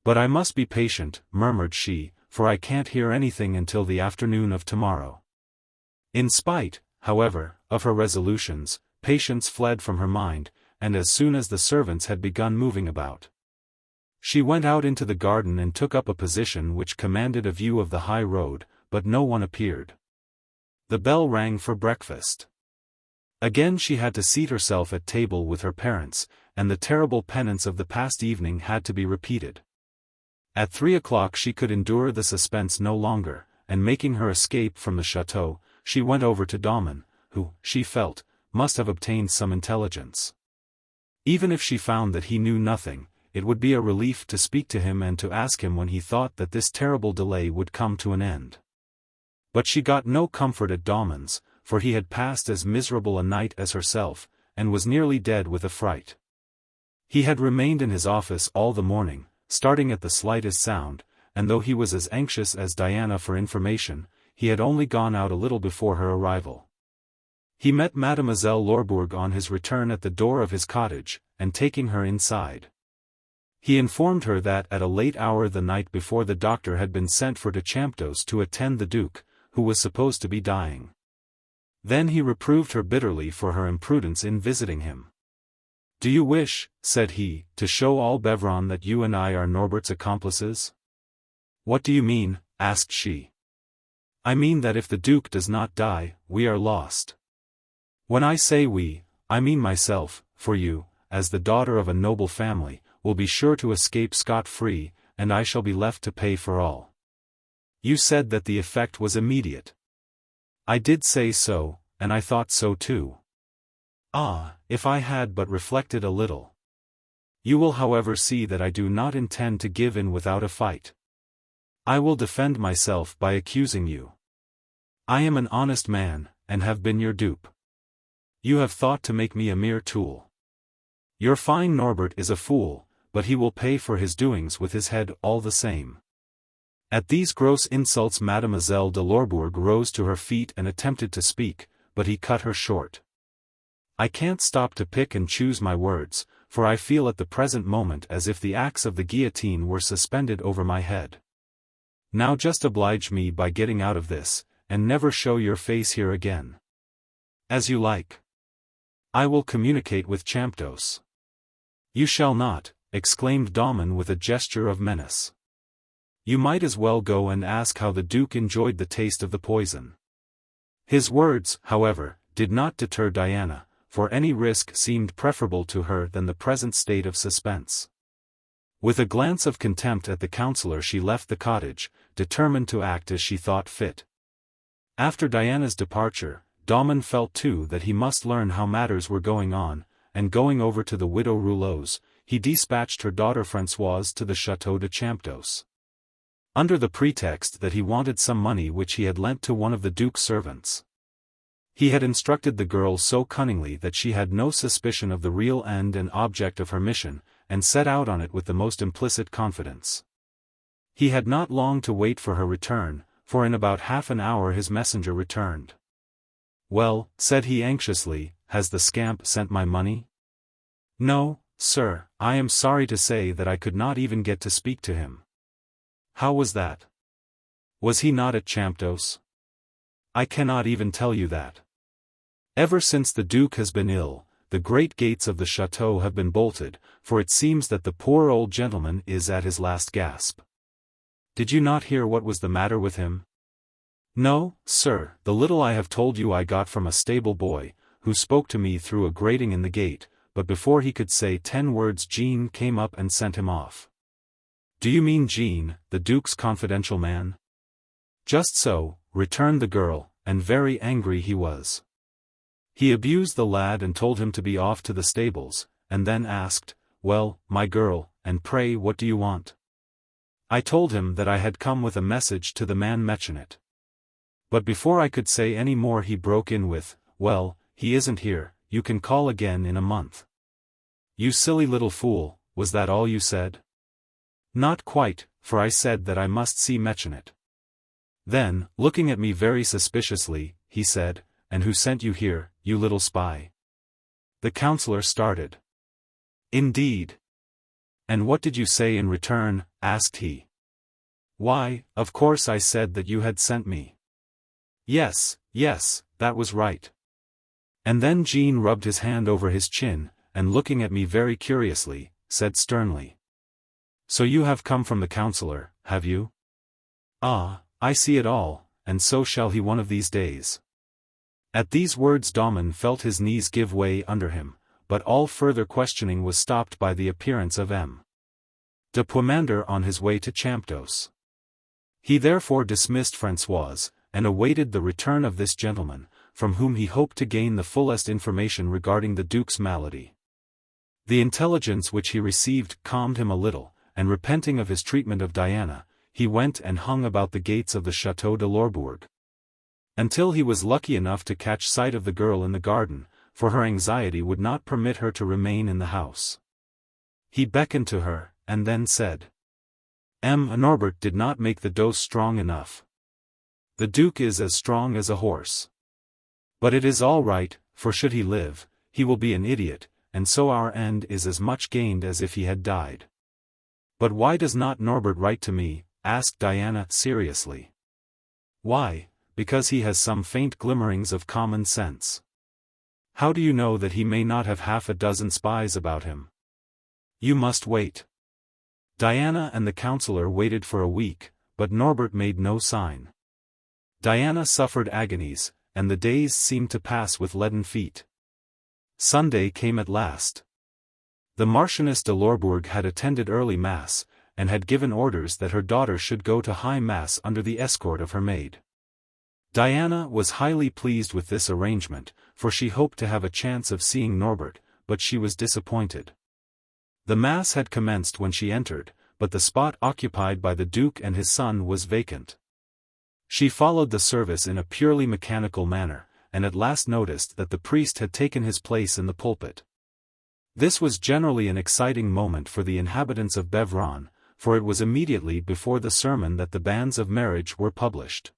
"But I must be patient," murmured she, "for I can't hear anything until the afternoon of tomorrow." In spite, however, of her resolutions, patience fled from her mind, and as soon as the servants had begun moving about, she went out into the garden and took up a position which commanded a view of the high road, but no one appeared. The bell rang for breakfast. Again she had to seat herself at table with her parents, and the terrible penance of the past evening had to be repeated. At 3 o'clock she could endure the suspense no longer, and making her escape from the chateau, she went over to Daumon, who, she felt, must have obtained some intelligence. Even if she found that he knew nothing, it would be a relief to speak to him and to ask him when he thought that this terrible delay would come to an end. But she got no comfort at Daumon's, for he had passed as miserable a night as herself, and was nearly dead with affright. He had remained in his office all the morning, starting at the slightest sound, and though he was as anxious as Diana for information, he had only gone out a little before her arrival. He met Mademoiselle Lorbourg on his return at the door of his cottage, and taking her inside, he informed her that at a late hour the night before the doctor had been sent for to Champdoce to attend the Duke, who was supposed to be dying. Then he reproved her bitterly for her imprudence in visiting him. "Do you wish," said he, "to show all Beuvron that you and I are Norbert's accomplices?" "What do you mean?" asked she. "I mean that if the Duke does not die, we are lost. When I say we, I mean myself, for you, as the daughter of a noble family, will be sure to escape scot-free, and I shall be left to pay for all." "You said that the effect was immediate." "I did say so, and I thought so too." "Ah, if I had but reflected a little. You will however see that I do not intend to give in without a fight. I will defend myself by accusing you. I am an honest man, and have been your dupe. You have thought to make me a mere tool. Your fine Norbert is a fool, but he will pay for his doings with his head all the same." At these gross insults Mademoiselle de Lorbourg rose to her feet and attempted to speak, but he cut her short. "I can't stop to pick and choose my words, for I feel at the present moment as if the axe of the guillotine were suspended over my head. Now just oblige me by getting out of this, and never show your face here again." "As you like. I will communicate with Champdoce." "You shall not," exclaimed Daumon with a gesture of menace. "You might as well go and ask how the Duke enjoyed the taste of the poison." His words, however, did not deter Diana, for any risk seemed preferable to her than the present state of suspense. With a glance of contempt at the counsellor she left the cottage, determined to act as she thought fit. After Diana's departure, Daumon felt too that he must learn how matters were going on, and going over to the widow Rouleau's, he dispatched her daughter Françoise to the Château de Champdoce. Under the pretext that he wanted some money which he had lent to one of the Duke's servants. He had instructed the girl so cunningly that she had no suspicion of the real end and object of her mission, and set out on it with the most implicit confidence. He had not long to wait for her return, for in about half an hour his messenger returned. "Well," said he anxiously, "has the scamp sent my money?" "No, sir, I am sorry to say that I could not even get to speak to him." "How was that? Was he not at Champdoce?" "I cannot even tell you that. Ever since the Duke has been ill, the great gates of the chateau have been bolted, for it seems that the poor old gentleman is at his last gasp." "Did you not hear what was the matter with him?" "No, sir, the little I have told you I got from a stable boy, who spoke to me through a grating in the gate, but before he could say 10 words Jean came up and sent him off." "Do you mean Jean, the Duke's confidential man?" "Just so," returned the girl, and very angry he was. He abused the lad and told him to be off to the stables, and then asked, "Well, my girl, and pray what do you want?" I told him that I had come with a message to the man Mechanet. But before I could say any more he broke in with, "Well, he isn't here, you can call again in a month." "You silly little fool, was that all you said?" Not quite, for I said that I must see Mechanet. Then, looking at me very suspiciously, he said, "And who sent you here, you little spy?" The counselor started. "Indeed. And what did you say in return?" asked he. "Why, of course I said that you had sent me." Yes, that was right." And then Jean rubbed his hand over his chin, and looking at me very curiously, said sternly, "So you have come from the counselor, have you? Ah, I see it all, and so shall he one of these days." At these words Daumon felt his knees give way under him, but all further questioning was stopped by the appearance of M. de Puymandour on his way to Champdoce. He therefore dismissed Françoise, and awaited the return of this gentleman, from whom he hoped to gain the fullest information regarding the Duke's malady. The intelligence which he received calmed him a little, and repenting of his treatment of Diana, he went and hung about the gates of the Château de Lorbourg. Until he was lucky enough to catch sight of the girl in the garden, for her anxiety would not permit her to remain in the house. He beckoned to her, and then said, Norbert did not make the dose strong enough. The Duke is as strong as a horse. But it is all right, for should he live, he will be an idiot, and so our end is as much gained as if he had died." "But why does not Norbert write to me?" asked Diana seriously. "Why, because he has some faint glimmerings of common sense. How do you know that he may not have half a dozen spies about him? You must wait." Diana and the counselor waited for a week, but Norbert made no sign. Diana suffered agonies, and the days seemed to pass with leaden feet. Sunday came at last. The Marchioness de Lorbourg had attended early Mass, and had given orders that her daughter should go to High Mass under the escort of her maid. Diana was highly pleased with this arrangement, for she hoped to have a chance of seeing Norbert, but she was disappointed. The Mass had commenced when she entered, but the spot occupied by the Duke and his son was vacant. She followed the service in a purely mechanical manner, and at last noticed that the priest had taken his place in the pulpit. This was generally an exciting moment for the inhabitants of Beuvron, for it was immediately before the sermon that the banns of marriage were published.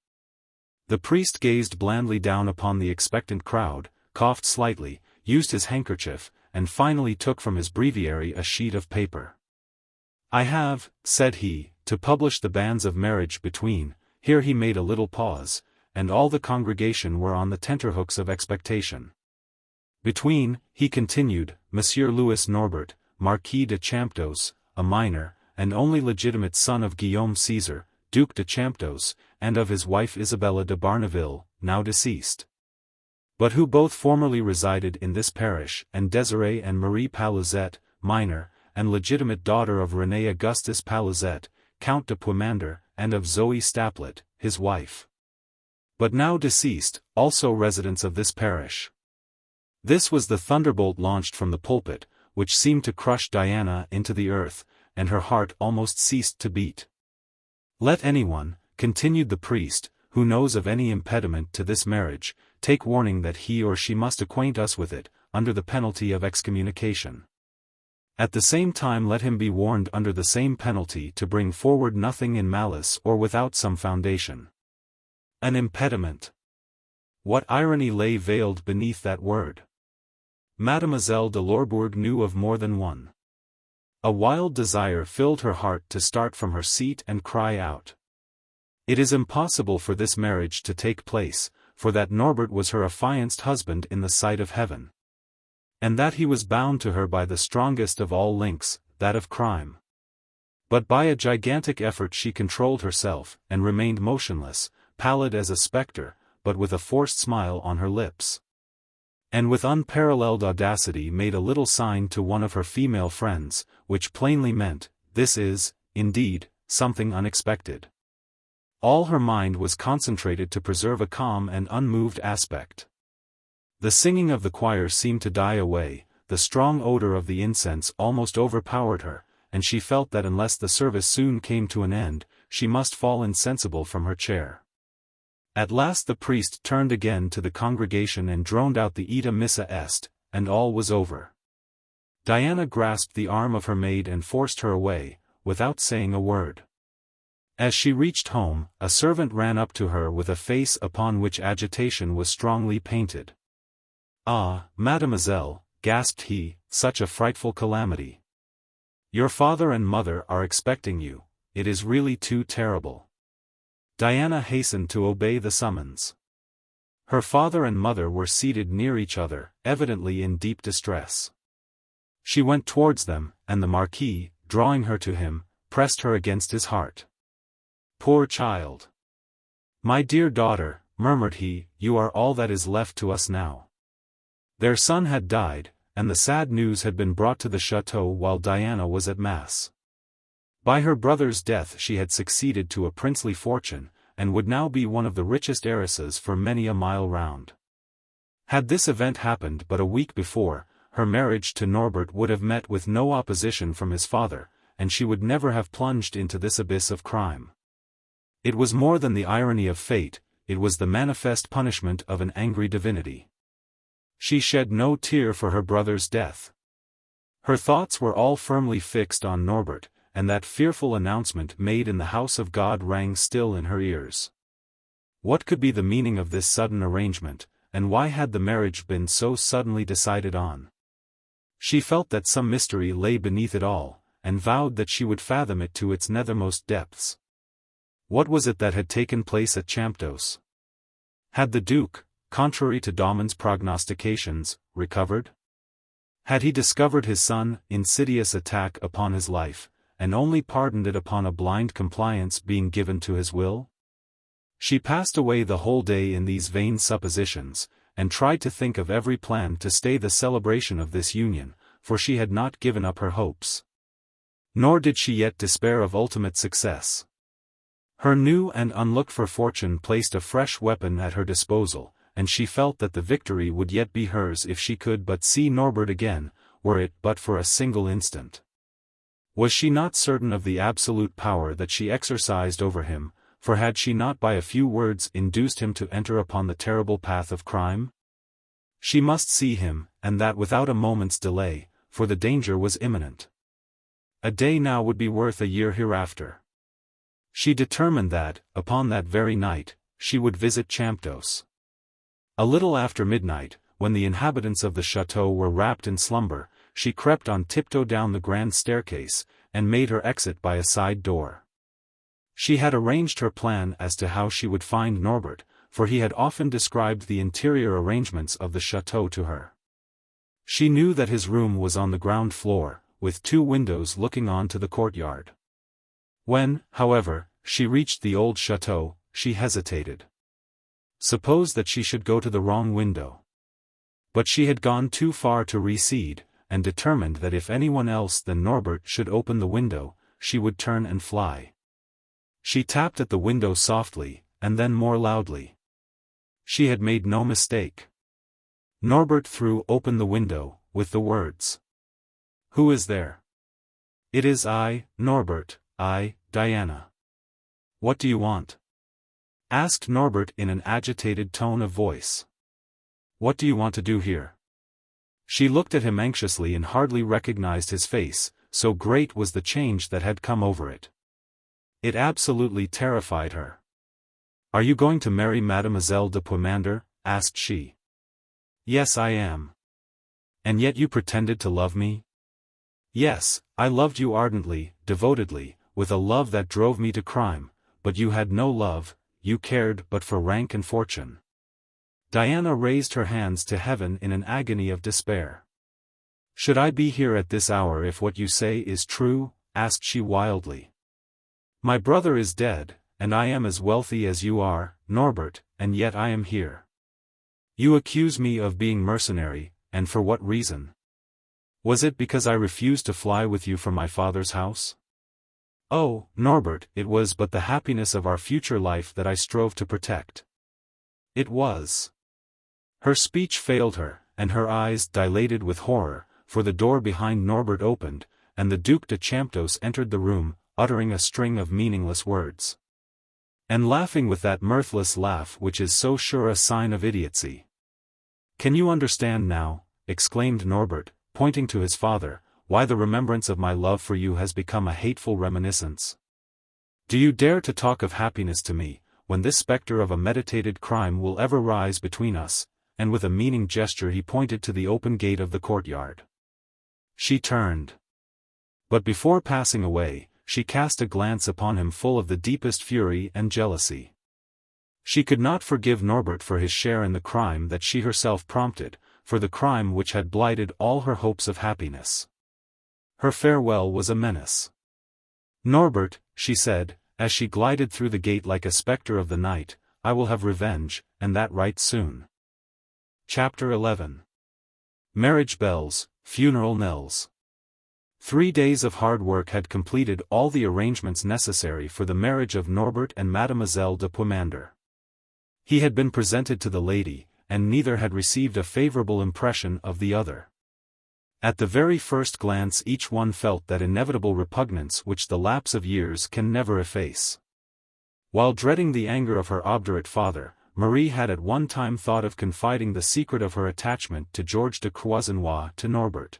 The priest gazed blandly down upon the expectant crowd, coughed slightly, used his handkerchief, and finally took from his breviary a sheet of paper. "I have," said he, "to publish the banns of marriage between," here he made a little pause, and all the congregation were on the tenterhooks of expectation. "Between," he continued, "Monsieur Louis Norbert, Marquis de Champdoce, a minor, and only legitimate son of Guillaume César, Duc de Champdoce, and of his wife Isabella de Barneville, now deceased, but who both formerly resided in this parish, and Désiré and Marie Palouzet, minor, and legitimate daughter of René Augustus Palouzet, Count de Puymandour, and of Zoe Staplet, his wife, but now deceased, also residents of this parish." This was the thunderbolt launched from the pulpit, which seemed to crush Diana into the earth, and her heart almost ceased to beat. "Let anyone," continued the priest, "who knows of any impediment to this marriage, take warning that he or she must acquaint us with it, under the penalty of excommunication. At the same time let him be warned under the same penalty to bring forward nothing in malice or without some foundation." An impediment! What irony lay veiled beneath that word! Mademoiselle de Lorbourg knew of more than one. A wild desire filled her heart to start from her seat and cry out. It is impossible for this marriage to take place, for that Norbert was her affianced husband in the sight of heaven, and that he was bound to her by the strongest of all links, that of crime. But by a gigantic effort she controlled herself, and remained motionless, pallid as a spectre, but with a forced smile on her lips. And with unparalleled audacity made a little sign to one of her female friends, which plainly meant, "This is, indeed, something unexpected." All her mind was concentrated to preserve a calm and unmoved aspect. The singing of the choir seemed to die away, the strong odor of the incense almost overpowered her, and she felt that unless the service soon came to an end, she must fall insensible from her chair. At last the priest turned again to the congregation and droned out the Ita Missa Est, and all was over. Diana grasped the arm of her maid and forced her away, without saying a word. As she reached home, a servant ran up to her with a face upon which agitation was strongly painted. "Ah, mademoiselle," gasped he, "such a frightful calamity. Your father and mother are expecting you, it is really too terrible." Diana hastened to obey the summons. Her father and mother were seated near each other, evidently in deep distress. She went towards them, and the Marquis, drawing her to him, pressed her against his heart. "Poor child! My dear daughter," murmured he, "you are all that is left to us now." Their son had died, and the sad news had been brought to the chateau while Diana was at Mass. By her brother's death she had succeeded to a princely fortune, and would now be one of the richest heiresses for many a mile round. Had this event happened but a week before, her marriage to Norbert would have met with no opposition from his father, and she would never have plunged into this abyss of crime. It was more than the irony of fate, it was the manifest punishment of an angry divinity. She shed no tear for her brother's death. Her thoughts were all firmly fixed on Norbert, and that fearful announcement made in the house of God rang still in her ears. What could be the meaning of this sudden arrangement, and why had the marriage been so suddenly decided on? She felt that some mystery lay beneath it all, and vowed that she would fathom it to its nethermost depths. What was it that had taken place at Champdoce? Had the Duke, contrary to Daumann's prognostications, recovered? Had he discovered his son's insidious attack upon his life, and only pardoned it upon a blind compliance being given to his will? She passed away the whole day in these vain suppositions, and tried to think of every plan to stay the celebration of this union, for she had not given up her hopes. Nor did she yet despair of ultimate success. Her new and unlooked-for fortune placed a fresh weapon at her disposal, and she felt that the victory would yet be hers if she could but see Norbert again, were it but for a single instant. Was she not certain of the absolute power that she exercised over him, for had she not by a few words induced him to enter upon the terrible path of crime? She must see him, and that without a moment's delay, for the danger was imminent. A day now would be worth a year hereafter. She determined that, upon that very night, she would visit Champdoce. A little after midnight, when the inhabitants of the chateau were wrapped in slumber, she crept on tiptoe down the grand staircase, and made her exit by a side door. She had arranged her plan as to how she would find Norbert, for he had often described the interior arrangements of the chateau to her. She knew that his room was on the ground floor, with 2 windows looking on to the courtyard. When, however, she reached the old chateau, she hesitated. Suppose that she should go to the wrong window. But she had gone too far to recede, and determined that if anyone else than Norbert should open the window, she would turn and fly. She tapped at the window softly, and then more loudly. She had made no mistake. Norbert threw open the window, with the words, "Who is there?" "It is I, Norbert, I, Diana." "What do you want?" asked Norbert in an agitated tone of voice. "What do you want to do here?" She looked at him anxiously and hardly recognized his face, so great was the change that had come over it. It absolutely terrified her. "Are you going to marry Mademoiselle de Puymandour?" asked she. "Yes, I am." "And yet you pretended to love me?" "Yes, I loved you ardently, devotedly, with a love that drove me to crime, but you had no love, you cared but for rank and fortune." Diana raised her hands to heaven in an agony of despair. "Should I be here at this hour if what you say is true?" asked she wildly. "My brother is dead, and I am as wealthy as you are, Norbert, and yet I am here. You accuse me of being mercenary, and for what reason? Was it because I refused to fly with you from my father's house? Oh, Norbert, it was but the happiness of our future life that I strove to protect." It was. Her speech failed her, and her eyes dilated with horror, for the door behind Norbert opened, and the Duc de Champdoce entered the room, uttering a string of meaningless words. And laughing with that mirthless laugh which is so sure a sign of idiocy. "Can you understand now?" exclaimed Norbert, pointing to his father, why the remembrance of my love for you has become a hateful reminiscence? Do you dare to talk of happiness to me, when this spectre of a meditated crime will ever rise between us?" And with a meaning gesture he pointed to the open gate of the courtyard. She turned. But before passing away, she cast a glance upon him full of the deepest fury and jealousy. She could not forgive Norbert for his share in the crime that she herself prompted, for the crime which had blighted all her hopes of happiness. Her farewell was a menace. "Norbert," she said, as she glided through the gate like a spectre of the night, "I will have revenge, and that right soon." Chapter 11. Marriage bells, funeral knells. 3 days of hard work had completed all the arrangements necessary for the marriage of Norbert and Mademoiselle de Puymandour. He had been presented to the lady, and neither had received a favorable impression of the other. At the very first glance each one felt that inevitable repugnance which the lapse of years can never efface. While dreading the anger of her obdurate father, Marie had at one time thought of confiding the secret of her attachment to George de Croisenois to Norbert.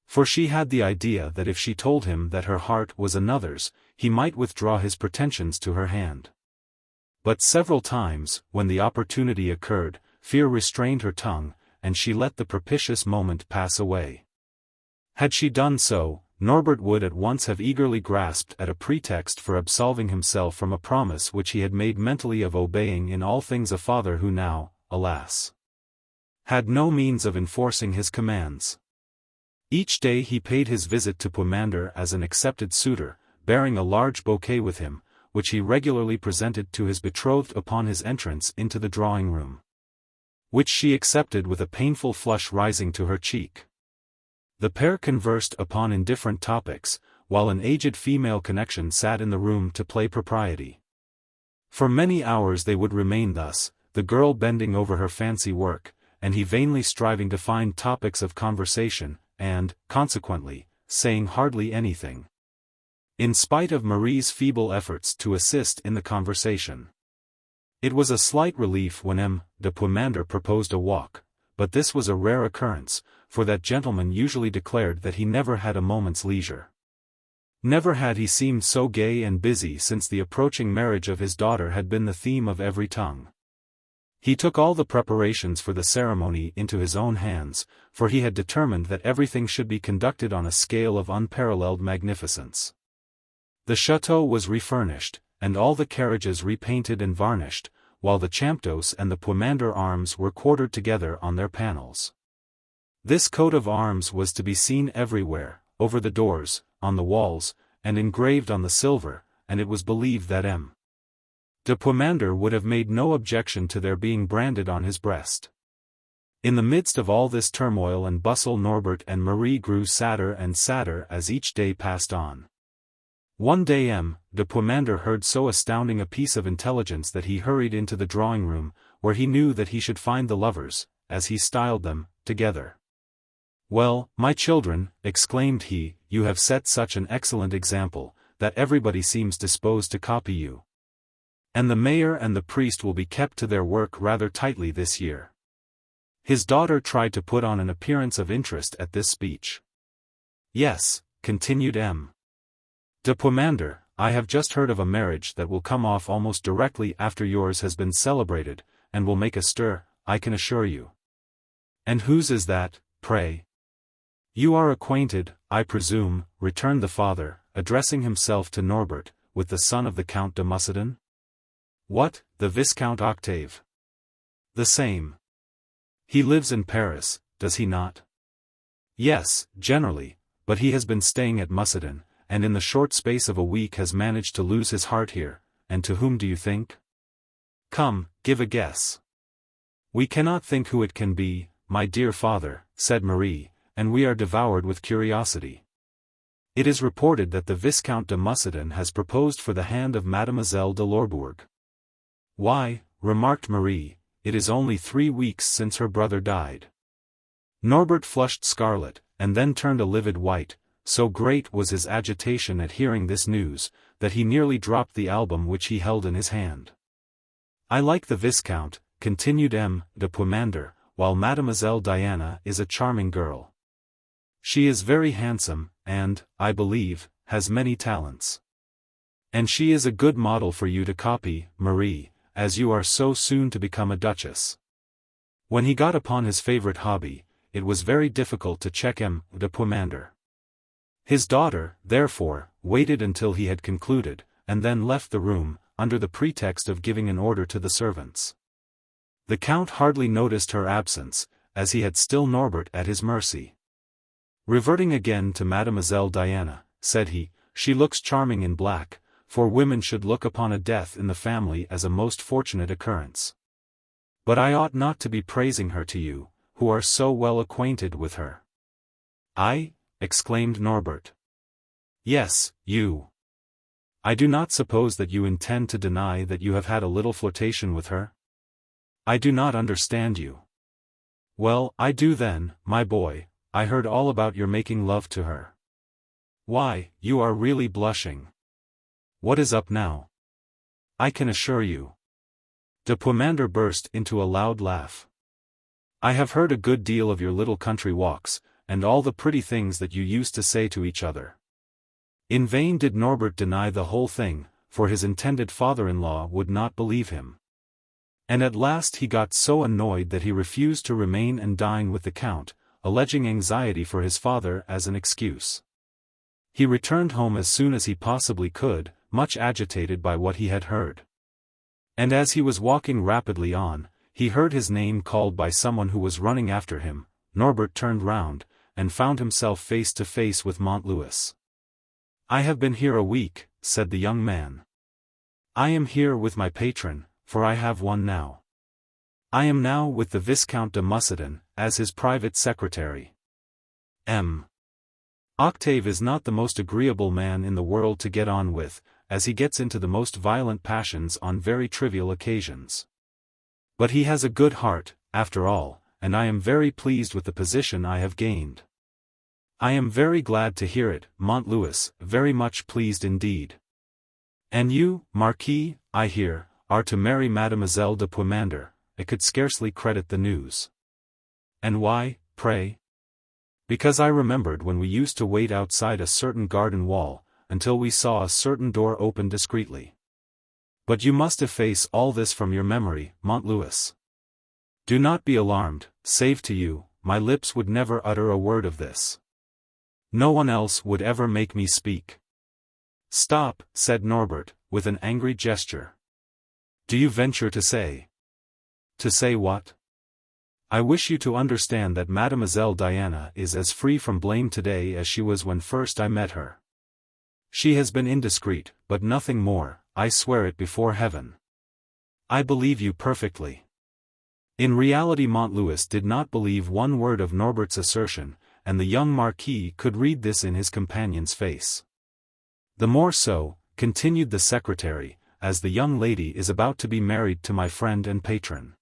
For she had the idea that if she told him that her heart was another's, he might withdraw his pretensions to her hand. But several times, when the opportunity occurred, fear restrained her tongue, and she let the propitious moment pass away. Had she done so, Norbert would at once have eagerly grasped at a pretext for absolving himself from a promise which he had made mentally of obeying in all things a father who now, alas, had no means of enforcing his commands. Each day he paid his visit to Puymandour as an accepted suitor, bearing a large bouquet with him, which he regularly presented to his betrothed upon his entrance into the drawing-room, which she accepted with a painful flush rising to her cheek. The pair conversed upon indifferent topics, while an aged female connection sat in the room to play propriety. For many hours they would remain thus, the girl bending over her fancy work, and he vainly striving to find topics of conversation, and, consequently, saying hardly anything, in spite of Marie's feeble efforts to assist in the conversation. It was a slight relief when M. de Puymandour proposed a walk, but this was a rare occurrence, for that gentleman usually declared that he never had a moment's leisure. Never had he seemed so gay and busy since the approaching marriage of his daughter had been the theme of every tongue. He took all the preparations for the ceremony into his own hands, for he had determined that everything should be conducted on a scale of unparalleled magnificence. The chateau was refurnished, and all the carriages repainted and varnished, while the Champdoce and the Puymandour arms were quartered together on their panels. This coat of arms was to be seen everywhere, over the doors, on the walls, and engraved on the silver, and it was believed that M. de Puymandour would have made no objection to their being branded on his breast. In the midst of all this turmoil and bustle Norbert and Marie grew sadder and sadder as each day passed on. One day M. de Puymandour heard so astounding a piece of intelligence that he hurried into the drawing-room, where he knew that he should find the lovers, as he styled them, together. "Well, my children," exclaimed he, "you have set such an excellent example, that everybody seems disposed to copy you. And the mayor and the priest will be kept to their work rather tightly this year." His daughter tried to put on an appearance of interest at this speech. "Yes," continued M. de Puymandour, "I have just heard of a marriage that will come off almost directly after yours has been celebrated, and will make a stir, I can assure you." "And whose is that, pray?" "You are acquainted, I presume," returned the father, addressing himself to Norbert, "with the son of the Count de Muscadin?" "What, the Viscount Octave?" "The same. He lives in Paris, does he not?" "Yes, generally, but he has been staying at Muscadin, and in the short space of a week has managed to lose his heart here, and to whom do you think? Come, give a guess." "We cannot think who it can be, my dear father," said Marie, "and we are devoured with curiosity. It is reported that the Viscount de Muscadin has proposed for the hand of Mademoiselle de Lorbourg." "Why," remarked Marie, "it is only 3 weeks since her brother died." Norbert flushed scarlet, and then turned a livid white. So great was his agitation at hearing this news, that he nearly dropped the album which he held in his hand. "I like the Viscount," continued M. de Puymandour, "while Mademoiselle Diana is a charming girl. She is very handsome, and, I believe, has many talents. And she is a good model for you to copy, Marie, as you are so soon to become a duchess. When he got upon his favorite hobby, it was very difficult to check Émile de Puymandour. His daughter, therefore, waited until he had concluded, and then left the room, under the pretext of giving an order to the servants. The Count hardly noticed her absence, as he had still Norbert at his mercy. Reverting again to Mademoiselle Diana, said he, she looks charming in black, for women should look upon a death in the family as a most fortunate occurrence. But I ought not to be praising her to you, who are so well acquainted with her. I? Exclaimed Norbert. Yes, you. I do not suppose that you intend to deny that you have had a little flirtation with her? I do not understand you. Well, I do then, my boy, I heard all about your making love to her. Why, you are really blushing. What is up now? I can assure you. De Puymandour burst into a loud laugh. I have heard a good deal of your little country walks, and all the pretty things that you used to say to each other. In vain did Norbert deny the whole thing, for his intended father-in-law would not believe him. And at last he got so annoyed that he refused to remain and dine with the Count, alleging anxiety for his father as an excuse. He returned home as soon as he possibly could, much agitated by what he had heard. And as he was walking rapidly on, he heard his name called by someone who was running after him. Norbert turned round, and found himself face to face with Montlouis. I have been here a week, said the young man. I am here with my patron, for I have one now. I am now with the Viscount de Muscadin, as his private secretary. Octave is not the most agreeable man in the world to get on with, as he gets into the most violent passions on very trivial occasions. But he has a good heart, after all, and I am very pleased with the position I have gained. I am very glad to hear it, Montlouis, very much pleased indeed. And you, Marquis, I hear, are to marry Mademoiselle de Puymandour. I could scarcely credit the news. And why, pray? Because I remembered when we used to wait outside a certain garden wall, until we saw a certain door open discreetly. But you must efface all this from your memory, Montlouis. Do not be alarmed, save to you, my lips would never utter a word of this. No one else would ever make me speak. Stop, said Norbert, with an angry gesture. Do you venture to say? To say what? I wish you to understand that Mademoiselle Diana is as free from blame today as she was when first I met her. She has been indiscreet, but nothing more, I swear it before heaven. I believe you perfectly. In reality Montlouis did not believe one word of Norbert's assertion, and the young Marquis could read this in his companion's face. The more so, continued the secretary, as the young lady is about to be married to my friend and patron.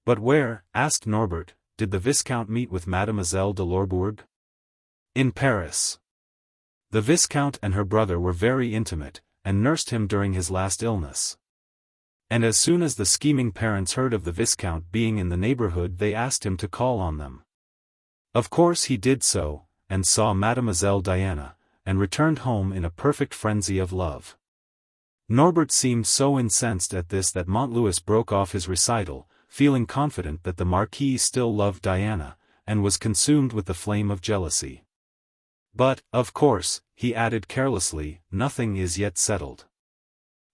But where, asked Norbert, did the Viscount meet with Mademoiselle de Lorbourg? In Paris. The Viscount and her brother were very intimate, and nursed him during his last illness. And as soon as the scheming parents heard of the Viscount being in the neighborhood they asked him to call on them. Of course he did so, and saw Mademoiselle Diana, and returned home in a perfect frenzy of love. Norbert seemed so incensed at this that Montlouis broke off his recital, feeling confident that the Marquis still loved Diana, and was consumed with the flame of jealousy. But, of course, he added carelessly, nothing is yet settled.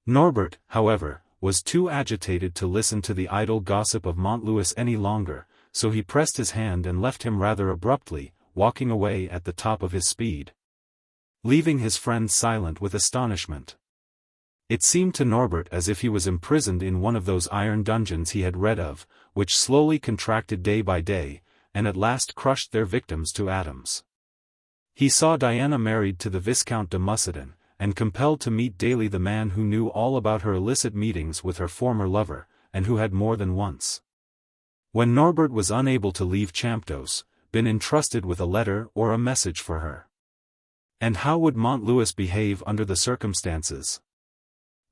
Norbert, however, was too agitated to listen to the idle gossip of Montlouis any longer, so he pressed his hand and left him rather abruptly, walking away at the top of his speed, leaving his friend silent with astonishment. It seemed to Norbert as if he was imprisoned in one of those iron dungeons he had read of, which slowly contracted day by day, and at last crushed their victims to atoms. He saw Diana married to the Viscount de Muscadin, and compelled to meet daily the man who knew all about her illicit meetings with her former lover, and who had more than once, when Norbert was unable to leave Champdoce, been entrusted with a letter or a message for her. And how would Montlouis behave under the circumstances?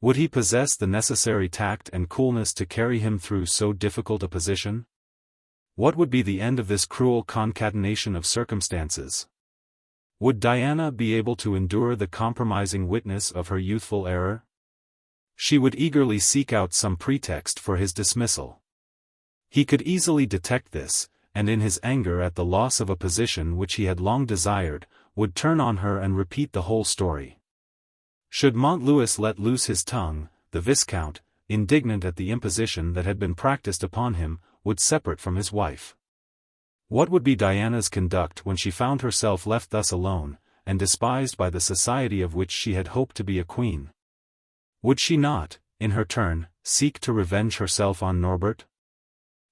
Would he possess the necessary tact and coolness to carry him through so difficult a position? What would be the end of this cruel concatenation of circumstances? Would Diana be able to endure the compromising witness of her youthful error? She would eagerly seek out some pretext for his dismissal. He could easily detect this, and in his anger at the loss of a position which he had long desired, would turn on her and repeat the whole story. Should Montlouis let loose his tongue, the Viscount, indignant at the imposition that had been practiced upon him, would separate from his wife. What would be Diana's conduct when she found herself left thus alone, and despised by the society of which she had hoped to be a queen? Would she not, in her turn, seek to revenge herself on Norbert?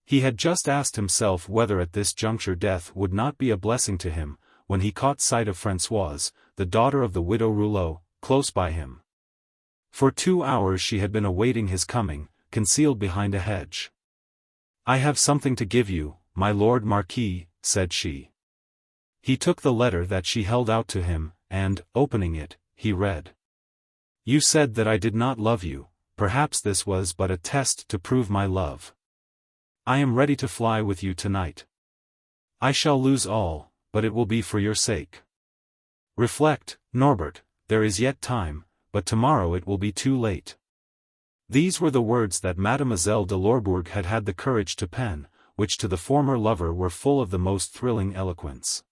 He had just asked himself whether at this juncture death would not be a blessing to him, when he caught sight of Françoise, the daughter of the widow Rouleau, close by him. For 2 hours she had been awaiting his coming, concealed behind a hedge. "I have something to give you, my lord Marquis," said she. He took the letter that she held out to him, and, opening it, he read. "You said that I did not love you, perhaps this was but a test to prove my love. I am ready to fly with you tonight. I shall lose all, but it will be for your sake. Reflect, Norbert, there is yet time, but tomorrow it will be too late." These were the words that Mademoiselle de Lorbourg had had the courage to pen, which to the former lover were full of the most thrilling eloquence.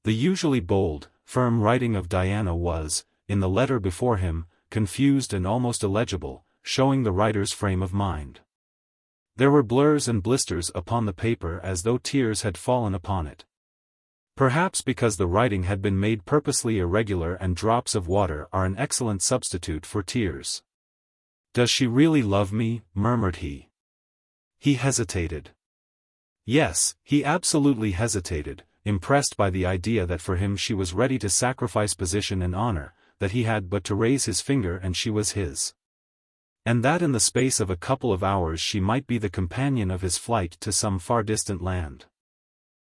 The usually bold, firm writing of Diana was, in the letter before him, confused and almost illegible, showing the writer's frame of mind. There were blurs and blisters upon the paper as though tears had fallen upon it. Perhaps because the writing had been made purposely irregular, and drops of water are an excellent substitute for tears. "Does she really love me?" murmured he. He hesitated. Yes, he absolutely hesitated, impressed by the idea that for him she was ready to sacrifice position and honor, that he had but to raise his finger and she was his. And that in the space of a couple of hours she might be the companion of his flight to some far distant land.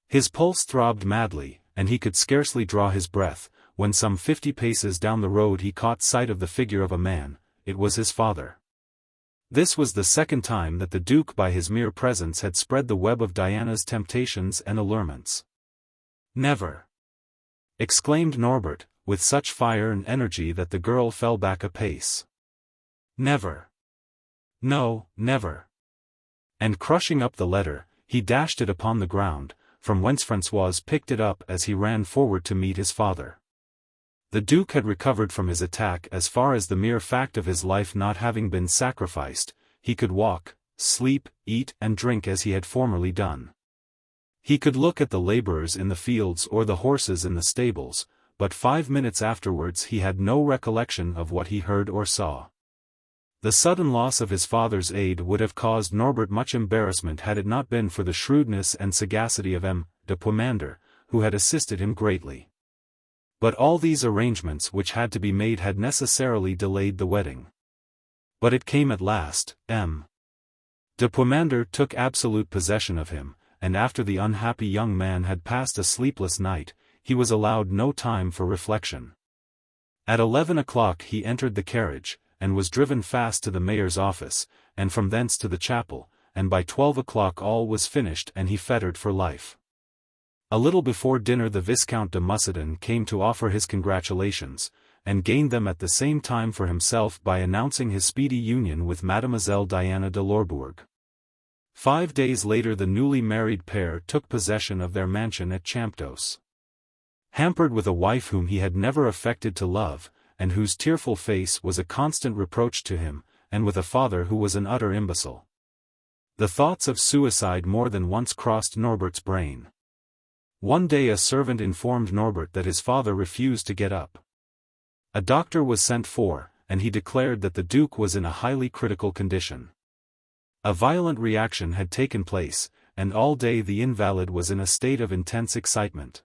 His pulse throbbed madly, and he could scarcely draw his breath, when some 50 paces down the road he caught sight of the figure of a man. It was his father. This was the second time that the Duke by his mere presence had spread the web of Diana's temptations and allurements. "Never!" exclaimed Norbert, with such fire and energy that the girl fell back a pace. "Never! No, never!" And crushing up the letter, he dashed it upon the ground, from whence Françoise picked it up as he ran forward to meet his father. The Duke had recovered from his attack as far as the mere fact of his life not having been sacrificed. He could walk, sleep, eat and drink as he had formerly done. He could look at the laborers in the fields or the horses in the stables, but 5 minutes afterwards he had no recollection of what he heard or saw. The sudden loss of his father's aid would have caused Norbert much embarrassment had it not been for the shrewdness and sagacity of M. de Puymandour, who had assisted him greatly. But all these arrangements which had to be made had necessarily delayed the wedding. But it came at last. M. de Puymandour took absolute possession of him, and after the unhappy young man had passed a sleepless night, he was allowed no time for reflection. At 11 o'clock he entered the carriage, and was driven fast to the mayor's office, and from thence to the chapel, and by 12 o'clock all was finished and he fettered for life. A little before dinner the Viscount de Mussidan came to offer his congratulations, and gained them at the same time for himself by announcing his speedy union with Mademoiselle Diana de Lorbourg. 5 days later the newly married pair took possession of their mansion at Champdoce. Hampered with a wife whom he had never affected to love, and whose tearful face was a constant reproach to him, and with a father who was an utter imbecile. The thoughts of suicide more than once crossed Norbert's brain. One day a servant informed Norbert that his father refused to get up. A doctor was sent for, and he declared that the Duke was in a highly critical condition. A violent reaction had taken place, and all day the invalid was in a state of intense excitement.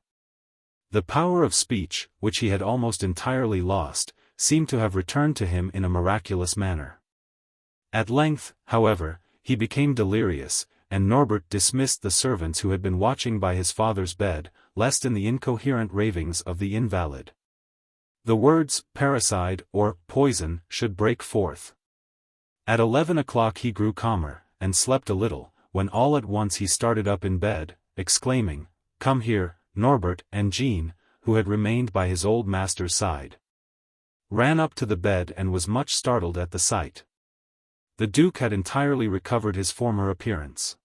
The power of speech, which he had almost entirely lost, seemed to have returned to him in a miraculous manner. At length, however, he became delirious, and Norbert dismissed the servants who had been watching by his father's bed, lest in the incoherent ravings of the invalid the words, parricide, or poison, should break forth. At 11 o'clock he grew calmer, and slept a little, when all at once he started up in bed, exclaiming, "Come here!" Norbert and Jean, who had remained by his old master's side, ran up to the bed and was much startled at the sight. The Duke had entirely recovered his former appearance.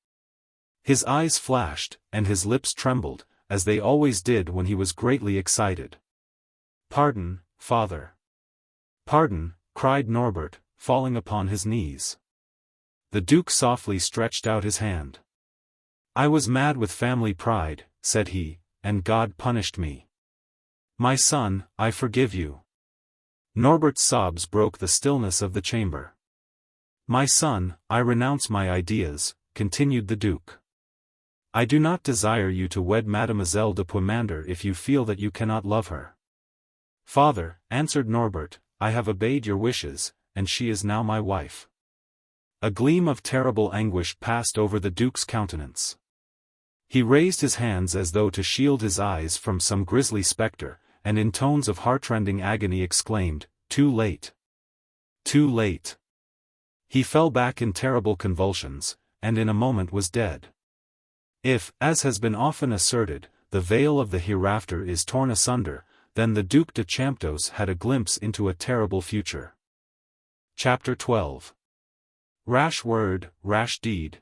His eyes flashed, and his lips trembled, as they always did when he was greatly excited. "Pardon, father." "Pardon," cried Norbert, falling upon his knees. The Duke softly stretched out his hand. "I was mad with family pride," said he, "and God punished me. My son, I forgive you." Norbert's sobs broke the stillness of the chamber. "My son, I renounce my ideas," continued the Duke. "I do not desire you to wed Mademoiselle de Puymandour if you feel that you cannot love her." "Father," answered Norbert, "I have obeyed your wishes, and she is now my wife." A gleam of terrible anguish passed over the Duke's countenance. He raised his hands as though to shield his eyes from some grisly spectre, and in tones of heartrending agony exclaimed, "Too late! Too late!" He fell back in terrible convulsions, and in a moment was dead. If, as has been often asserted, the veil of the hereafter is torn asunder, then the Duc de Champdoce had a glimpse into a terrible future. Chapter 12. Rash word, rash deed.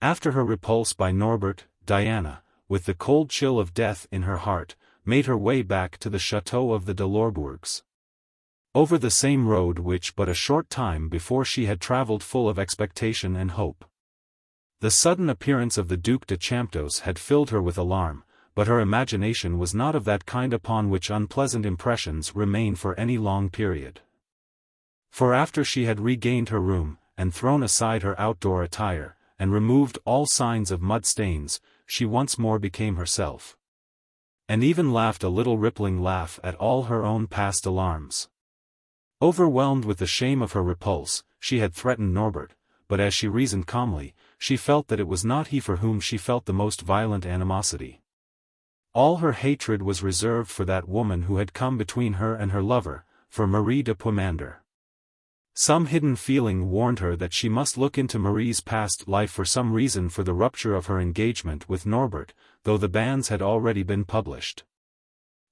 After her repulse by Norbert, Diana, with the cold chill of death in her heart, made her way back to the chateau of the de Lorbourgs. Over the same road which but a short time before she had travelled full of expectation and hope. The sudden appearance of the Duc de Champdoce had filled her with alarm, but her imagination was not of that kind upon which unpleasant impressions remain for any long period. For after she had regained her room, and thrown aside her outdoor attire, and removed all signs of mud stains, she once more became herself. And even laughed a little rippling laugh at all her own past alarms. Overwhelmed with the shame of her repulse, she had threatened Norbert, but as she reasoned calmly, she felt that it was not he for whom she felt the most violent animosity. All her hatred was reserved for that woman who had come between her and her lover, for Marie de Puymandour. Some hidden feeling warned her that she must look into Marie's past life for some reason for the rupture of her engagement with Norbert, though the banns had already been published.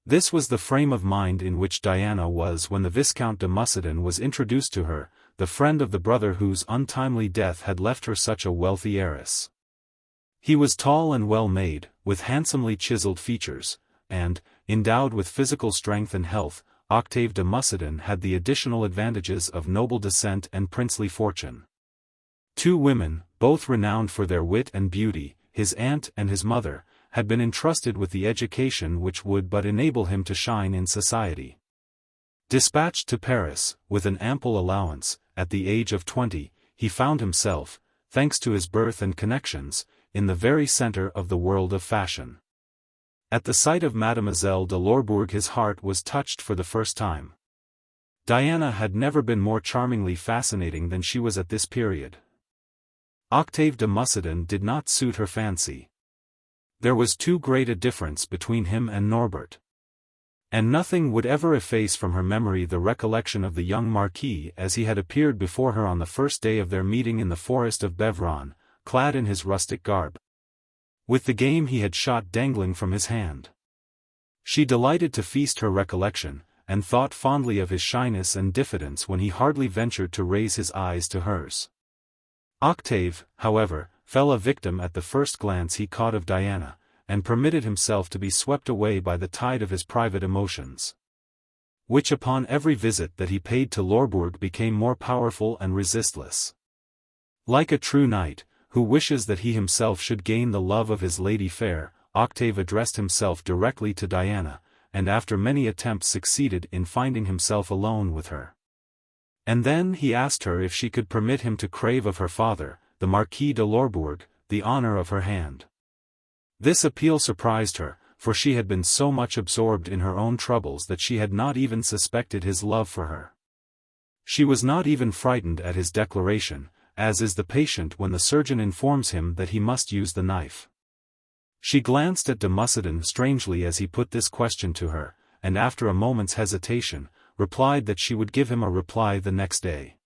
This was the frame of mind in which Diana was when the Viscount de Muscadin was introduced to her, the friend of the brother whose untimely death had left her such a wealthy heiress. He was tall and well-made, with handsomely chiseled features, and, endowed with physical strength and health, Octave de Muscadin had the additional advantages of noble descent and princely fortune. Two women, both renowned for their wit and beauty, his aunt and his mother, had been entrusted with the education which would but enable him to shine in society. Dispatched to Paris, with an ample allowance, at the age of 20, he found himself, thanks to his birth and connections, in the very centre of the world of fashion. At the sight of Mademoiselle de Lorbourg his heart was touched for the first time. Diana had never been more charmingly fascinating than she was at this period. Octave de Muscadin did not suit her fancy. There was too great a difference between him and Norbert. And nothing would ever efface from her memory the recollection of the young Marquis as he had appeared before her on the first day of their meeting in the forest of Beuvron, clad in his rustic garb, with the game he had shot dangling from his hand. She delighted to feast her recollection, and thought fondly of his shyness and diffidence when he hardly ventured to raise his eyes to hers. Octave, however, fell a victim at the first glance he caught of Diana, and permitted himself to be swept away by the tide of his private emotions, which upon every visit that he paid to Lorbourg became more powerful and resistless. Like a true knight, who wishes that he himself should gain the love of his lady fair, Octave addressed himself directly to Diana, and after many attempts succeeded in finding himself alone with her. And then he asked her if she could permit him to crave of her father, the Marquis de Lorbourg, the honor of her hand. This appeal surprised her, for she had been so much absorbed in her own troubles that she had not even suspected his love for her. She was not even frightened at his declaration, as is the patient when the surgeon informs him that he must use the knife. She glanced at de Muscadin strangely as he put this question to her, and after a moment's hesitation, replied that she would give him a reply the next day.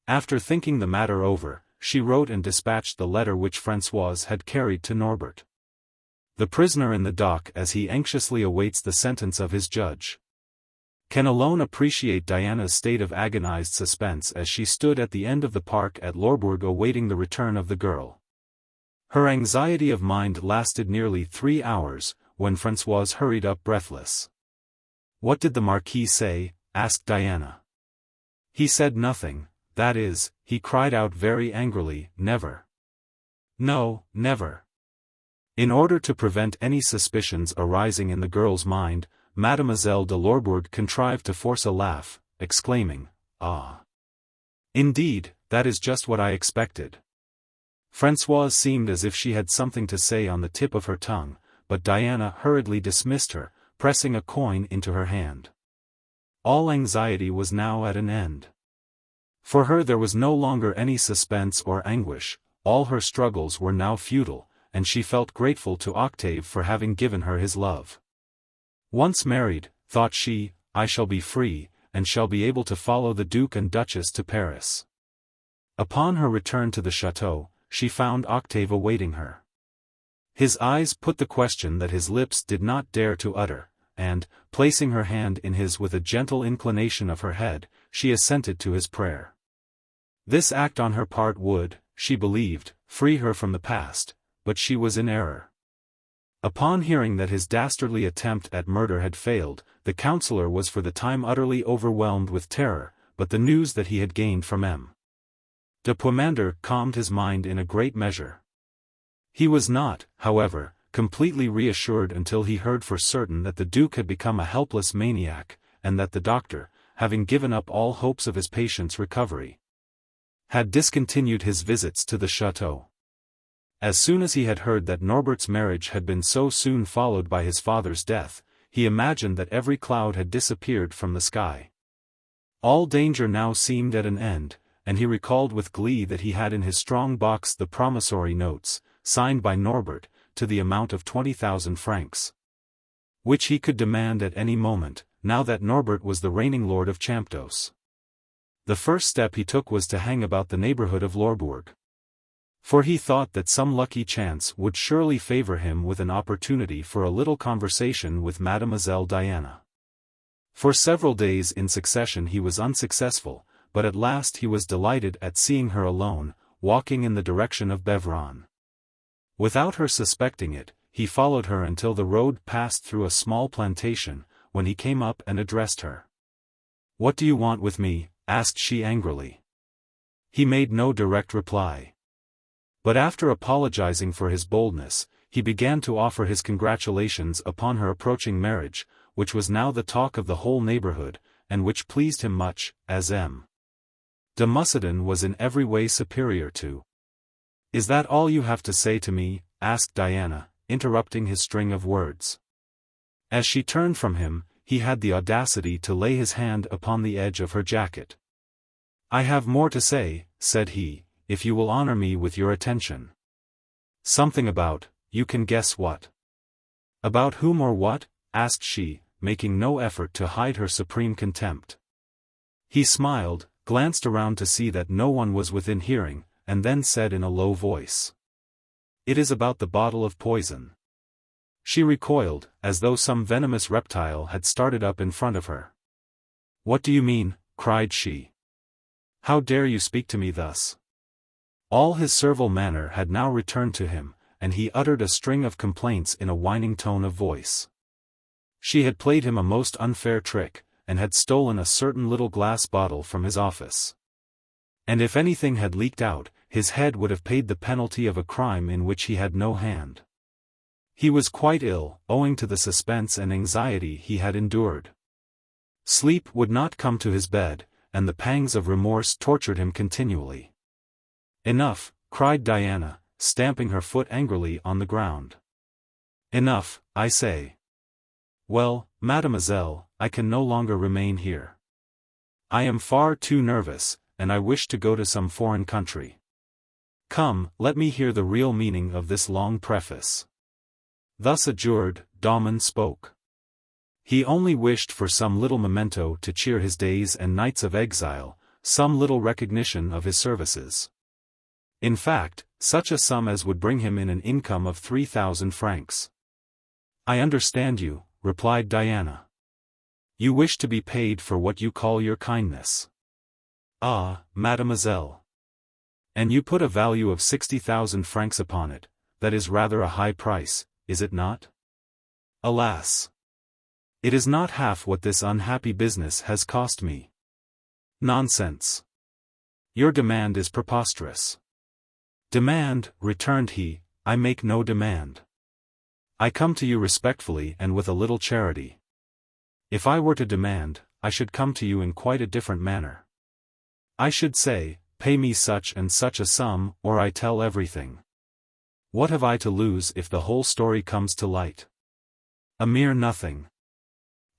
After thinking the matter over, she wrote and dispatched the letter which Françoise had carried to Norbert, the prisoner in the dock, as he anxiously awaits the sentence of his judge. Can alone appreciate Diana's state of agonized suspense as she stood at the end of the park at Lorbourg awaiting the return of the girl. Her anxiety of mind lasted nearly 3 hours, when Françoise hurried up breathless. "What did the Marquis say?" asked Diana. "He said nothing, that is," he cried out very angrily, "never. No, never." In order to prevent any suspicions arising in the girl's mind, Mademoiselle de Lorbourg contrived to force a laugh, exclaiming, "Ah! Indeed, that is just what I expected." Françoise seemed as if she had something to say on the tip of her tongue, but Diana hurriedly dismissed her, pressing a coin into her hand. All anxiety was now at an end. For her there was no longer any suspense or anguish, all her struggles were now futile, and she felt grateful to Octave for having given her his love. Once married, thought she, I shall be free, and shall be able to follow the Duke and Duchess to Paris. Upon her return to the chateau, she found Octave awaiting her. His eyes put the question that his lips did not dare to utter, and, placing her hand in his with a gentle inclination of her head, she assented to his prayer. This act on her part would, she believed, free her from the past, but she was in error. Upon hearing that his dastardly attempt at murder had failed, the counsellor was for the time utterly overwhelmed with terror, but the news that he had gained from M. de Puymandour calmed his mind in a great measure. He was not, however, completely reassured until he heard for certain that the Duke had become a helpless maniac, and that the doctor, having given up all hopes of his patient's recovery, had discontinued his visits to the chateau. As soon as he had heard that Norbert's marriage had been so soon followed by his father's death, he imagined that every cloud had disappeared from the sky. All danger now seemed at an end, and he recalled with glee that he had in his strong box the promissory notes, signed by Norbert, to the amount of 20,000 francs, which he could demand at any moment, now that Norbert was the reigning lord of Champdoce. The first step he took was to hang about the neighborhood of Lorbourg. For he thought that some lucky chance would surely favor him with an opportunity for a little conversation with Mademoiselle Diana. For several days in succession he was unsuccessful, but at last he was delighted at seeing her alone, walking in the direction of Beuvron. Without her suspecting it, he followed her until the road passed through a small plantation, when he came up and addressed her. "What do you want with me?" asked she angrily. He made no direct reply. But after apologizing for his boldness, he began to offer his congratulations upon her approaching marriage, which was now the talk of the whole neighborhood, and which pleased him much, as M. de Muscadin was in every way superior to. "Is that all you have to say to me?" asked Diana, interrupting his string of words. As she turned from him, he had the audacity to lay his hand upon the edge of her jacket. "I have more to say," said he, "if you will honor me with your attention. Something about, you can guess what." "About whom or what?" asked she, making no effort to hide her supreme contempt. He smiled, glanced around to see that no one was within hearing, and then said in a low voice, "It is about the bottle of poison." She recoiled, as though some venomous reptile had started up in front of her. "What do you mean?" cried she. "How dare you speak to me thus?" All his servile manner had now returned to him, and he uttered a string of complaints in a whining tone of voice. She had played him a most unfair trick, and had stolen a certain little glass bottle from his office. And if anything had leaked out, his head would have paid the penalty of a crime in which he had no hand. He was quite ill, owing to the suspense and anxiety he had endured. Sleep would not come to his bed, and the pangs of remorse tortured him continually. "Enough," cried Diana, stamping her foot angrily on the ground. "Enough, I say. Well, mademoiselle, I can no longer remain here. I am far too nervous, and I wish to go to some foreign country. Come, let me hear the real meaning of this long preface." Thus adjured, Daumon spoke. He only wished for some little memento to cheer his days and nights of exile, some little recognition of his services. In fact, such a sum as would bring him in an income of 3,000 francs. I understand you, replied Diana. You wish to be paid for what you call your kindness. Ah, mademoiselle. And you put a value of 60,000 francs upon it. That is rather a high price, is it not? Alas! It is not half what this unhappy business has cost me. Nonsense. Your demand is preposterous. Demand, returned he, I make no demand. I come to you respectfully and with a little charity. If I were to demand, I should come to you in quite a different manner. I should say, pay me such and such a sum, or I tell everything. What have I to lose if the whole story comes to light? A mere nothing.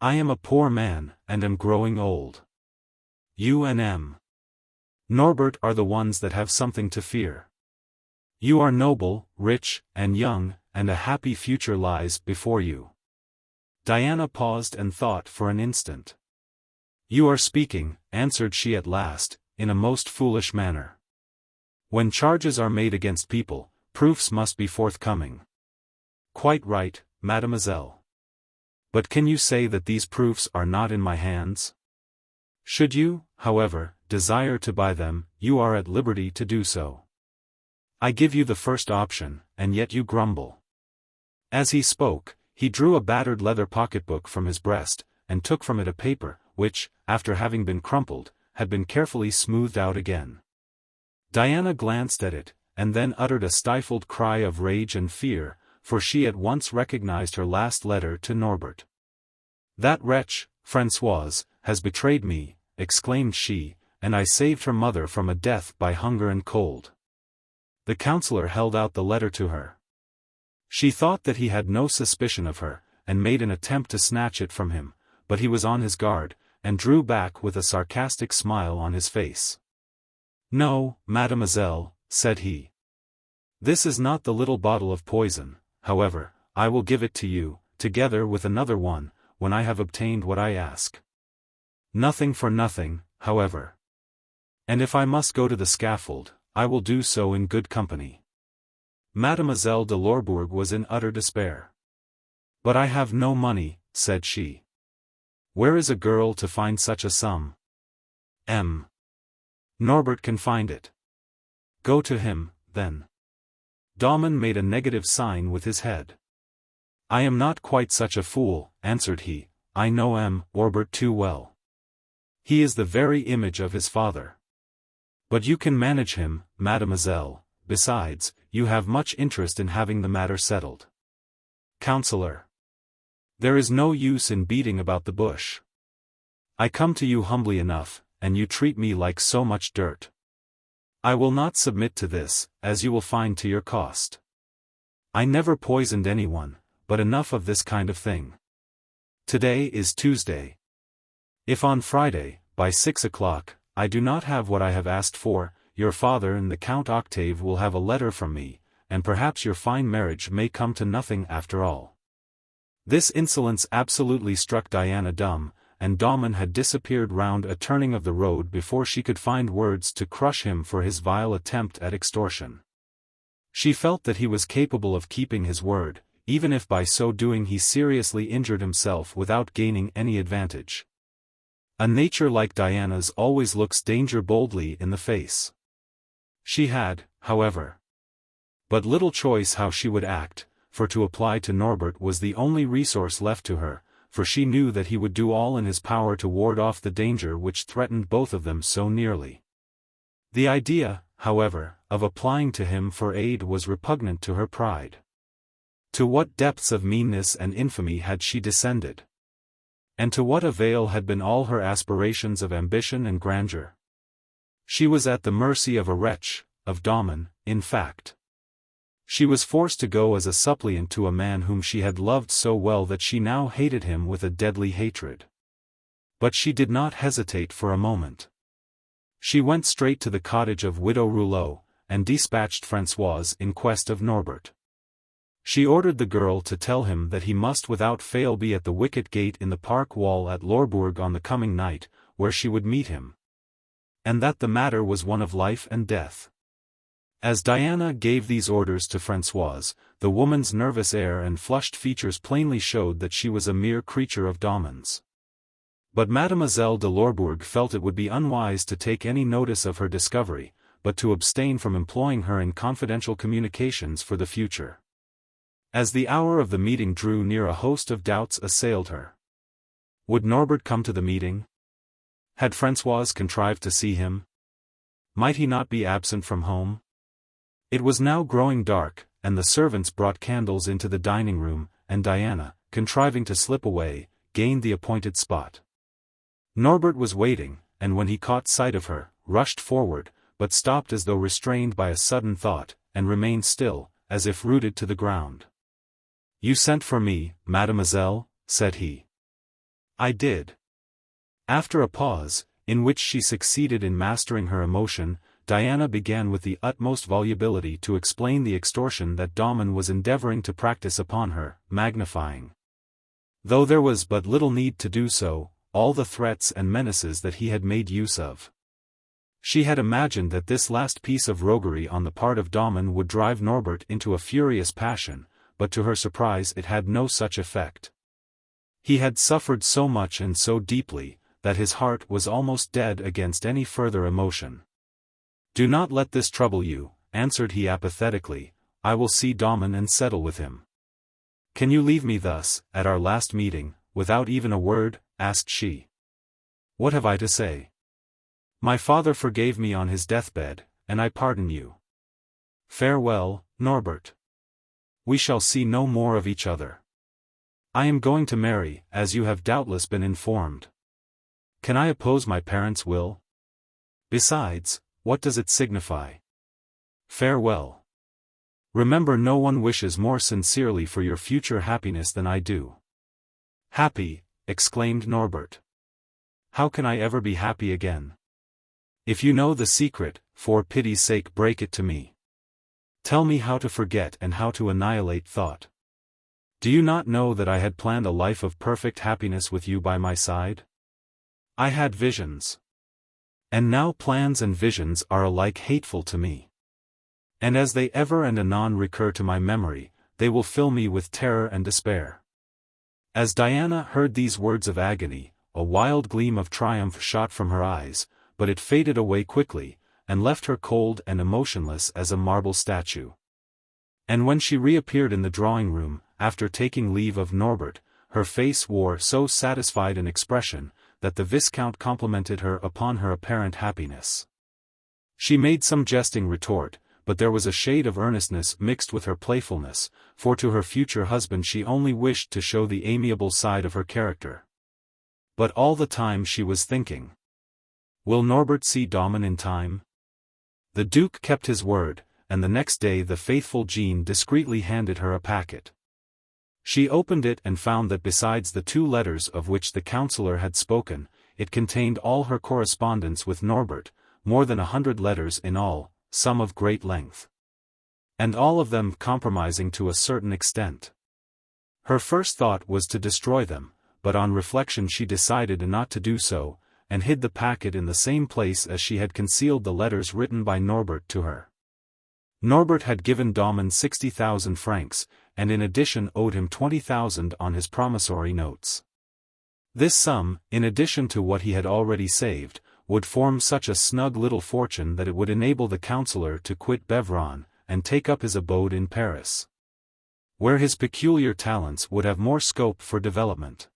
I am a poor man, and am growing old. You and M. Norbert are the ones that have something to fear. You are noble, rich, and young, and a happy future lies before you. Diana paused and thought for an instant. You are speaking, answered she at last, in a most foolish manner. When charges are made against people, proofs must be forthcoming. Quite right, mademoiselle. But can you say that these proofs are not in my hands? Should you, however, desire to buy them, you are at liberty to do so. I give you the first option, and yet you grumble. As he spoke, he drew a battered leather pocketbook from his breast, and took from it a paper, which, after having been crumpled, had been carefully smoothed out again. Diana glanced at it, and then uttered a stifled cry of rage and fear, for she at once recognized her last letter to Norbert. That wretch, Françoise, has betrayed me, exclaimed she, and I saved her mother from a death by hunger and cold. The counsellor held out the letter to her. She thought that he had no suspicion of her, and made an attempt to snatch it from him, but he was on his guard, and drew back with a sarcastic smile on his face. No, mademoiselle, said he. This is not the little bottle of poison, however, I will give it to you, together with another one, when I have obtained what I ask. Nothing for nothing, however. And if I must go to the scaffold, I will do so in good company. Mademoiselle de Lorbourg was in utter despair. But I have no money, said she. Where is a girl to find such a sum? M. Norbert can find it. Go to him, then. Daumen made a negative sign with his head. I am not quite such a fool, answered he, I know M. Norbert too well. He is the very image of his father. But you can manage him, mademoiselle, besides, you have much interest in having the matter settled. Counselor. There is no use in beating about the bush. I come to you humbly enough, and you treat me like so much dirt. I will not submit to this, as you will find to your cost. I never poisoned anyone, but enough of this kind of thing. Today is Tuesday. If on Friday, by 6 o'clock, I do not have what I have asked for, your father and the Count Octave will have a letter from me, and perhaps your fine marriage may come to nothing after all. This insolence absolutely struck Diana dumb, and Daumen had disappeared round a turning of the road before she could find words to crush him for his vile attempt at extortion. She felt that he was capable of keeping his word, even if by so doing he seriously injured himself without gaining any advantage. A nature like Diana's always looks danger boldly in the face. She had, however, but little choice how she would act, for to apply to Norbert was the only resource left to her, for she knew that he would do all in his power to ward off the danger which threatened both of them so nearly. The idea, however, of applying to him for aid was repugnant to her pride. To what depths of meanness and infamy had she descended? And to what avail had been all her aspirations of ambition and grandeur? She was at the mercy of a wretch, of Daumen, in fact. She was forced to go as a suppliant to a man whom she had loved so well that she now hated him with a deadly hatred. But she did not hesitate for a moment. She went straight to the cottage of Widow Rouleau, and dispatched Françoise in quest of Norbert. She ordered the girl to tell him that he must without fail be at the wicket gate in the park wall at Lorbourg on the coming night, where she would meet him. And that the matter was one of life and death. As Diana gave these orders to Françoise, the woman's nervous air and flushed features plainly showed that she was a mere creature of Damon's. But Mademoiselle de Lorbourg felt it would be unwise to take any notice of her discovery, but to abstain from employing her in confidential communications for the future. As the hour of the meeting drew near, a host of doubts assailed her. Would Norbert come to the meeting? Had Françoise contrived to see him? Might he not be absent from home? It was now growing dark, and the servants brought candles into the dining room, and Diana, contriving to slip away, gained the appointed spot. Norbert was waiting, and when he caught sight of her, rushed forward, but stopped as though restrained by a sudden thought, and remained still, as if rooted to the ground. "You sent for me, mademoiselle?" said he. "I did." After a pause, in which she succeeded in mastering her emotion, Diana began with the utmost volubility to explain the extortion that Damon was endeavoring to practice upon her, magnifying, though there was but little need to do so, all the threats and menaces that he had made use of. She had imagined that this last piece of roguery on the part of Damon would drive Norbert into a furious passion, but to her surprise it had no such effect. He had suffered so much and so deeply, that his heart was almost dead against any further emotion. "Do not let this trouble you," answered he apathetically. "I will see Damon and settle with him." "Can you leave me thus, at our last meeting, without even a word?" asked she. "What have I to say? My father forgave me on his deathbed, and I pardon you. Farewell, Norbert. We shall see no more of each other. I am going to marry, as you have doubtless been informed. Can I oppose my parents' will? Besides, what does it signify? Farewell. Remember, no one wishes more sincerely for your future happiness than I do." "Happy!" exclaimed Norbert. "How can I ever be happy again? If you know the secret, for pity's sake break it to me. Tell me how to forget and how to annihilate thought. Do you not know that I had planned a life of perfect happiness with you by my side? I had visions. And now plans and visions are alike hateful to me. And as they ever and anon recur to my memory, they will fill me with terror and despair." As Diana heard these words of agony, a wild gleam of triumph shot from her eyes, but it faded away quickly, and left her cold and emotionless as a marble statue. And when she reappeared in the drawing-room, after taking leave of Norbert, her face wore so satisfied an expression, that the Viscount complimented her upon her apparent happiness. She made some jesting retort, but there was a shade of earnestness mixed with her playfulness, for to her future husband she only wished to show the amiable side of her character. But all the time she was thinking, will Norbert see Damon in time? The Duke kept his word, and the next day the faithful Jean discreetly handed her a packet. She opened it and found that besides the 2 letters of which the councillor had spoken, it contained all her correspondence with Norbert, more than 100 letters in all, some of great length, and all of them compromising to a certain extent. Her first thought was to destroy them, but on reflection she decided not to do so, and hid the packet in the same place as she had concealed the letters written by Norbert to her. Norbert had given Damon 60,000 francs, and in addition owed him 20,000 on his promissory notes. This sum, in addition to what he had already saved, would form such a snug little fortune that it would enable the councillor to quit Beuvron, and take up his abode in Paris, where his peculiar talents would have more scope for development.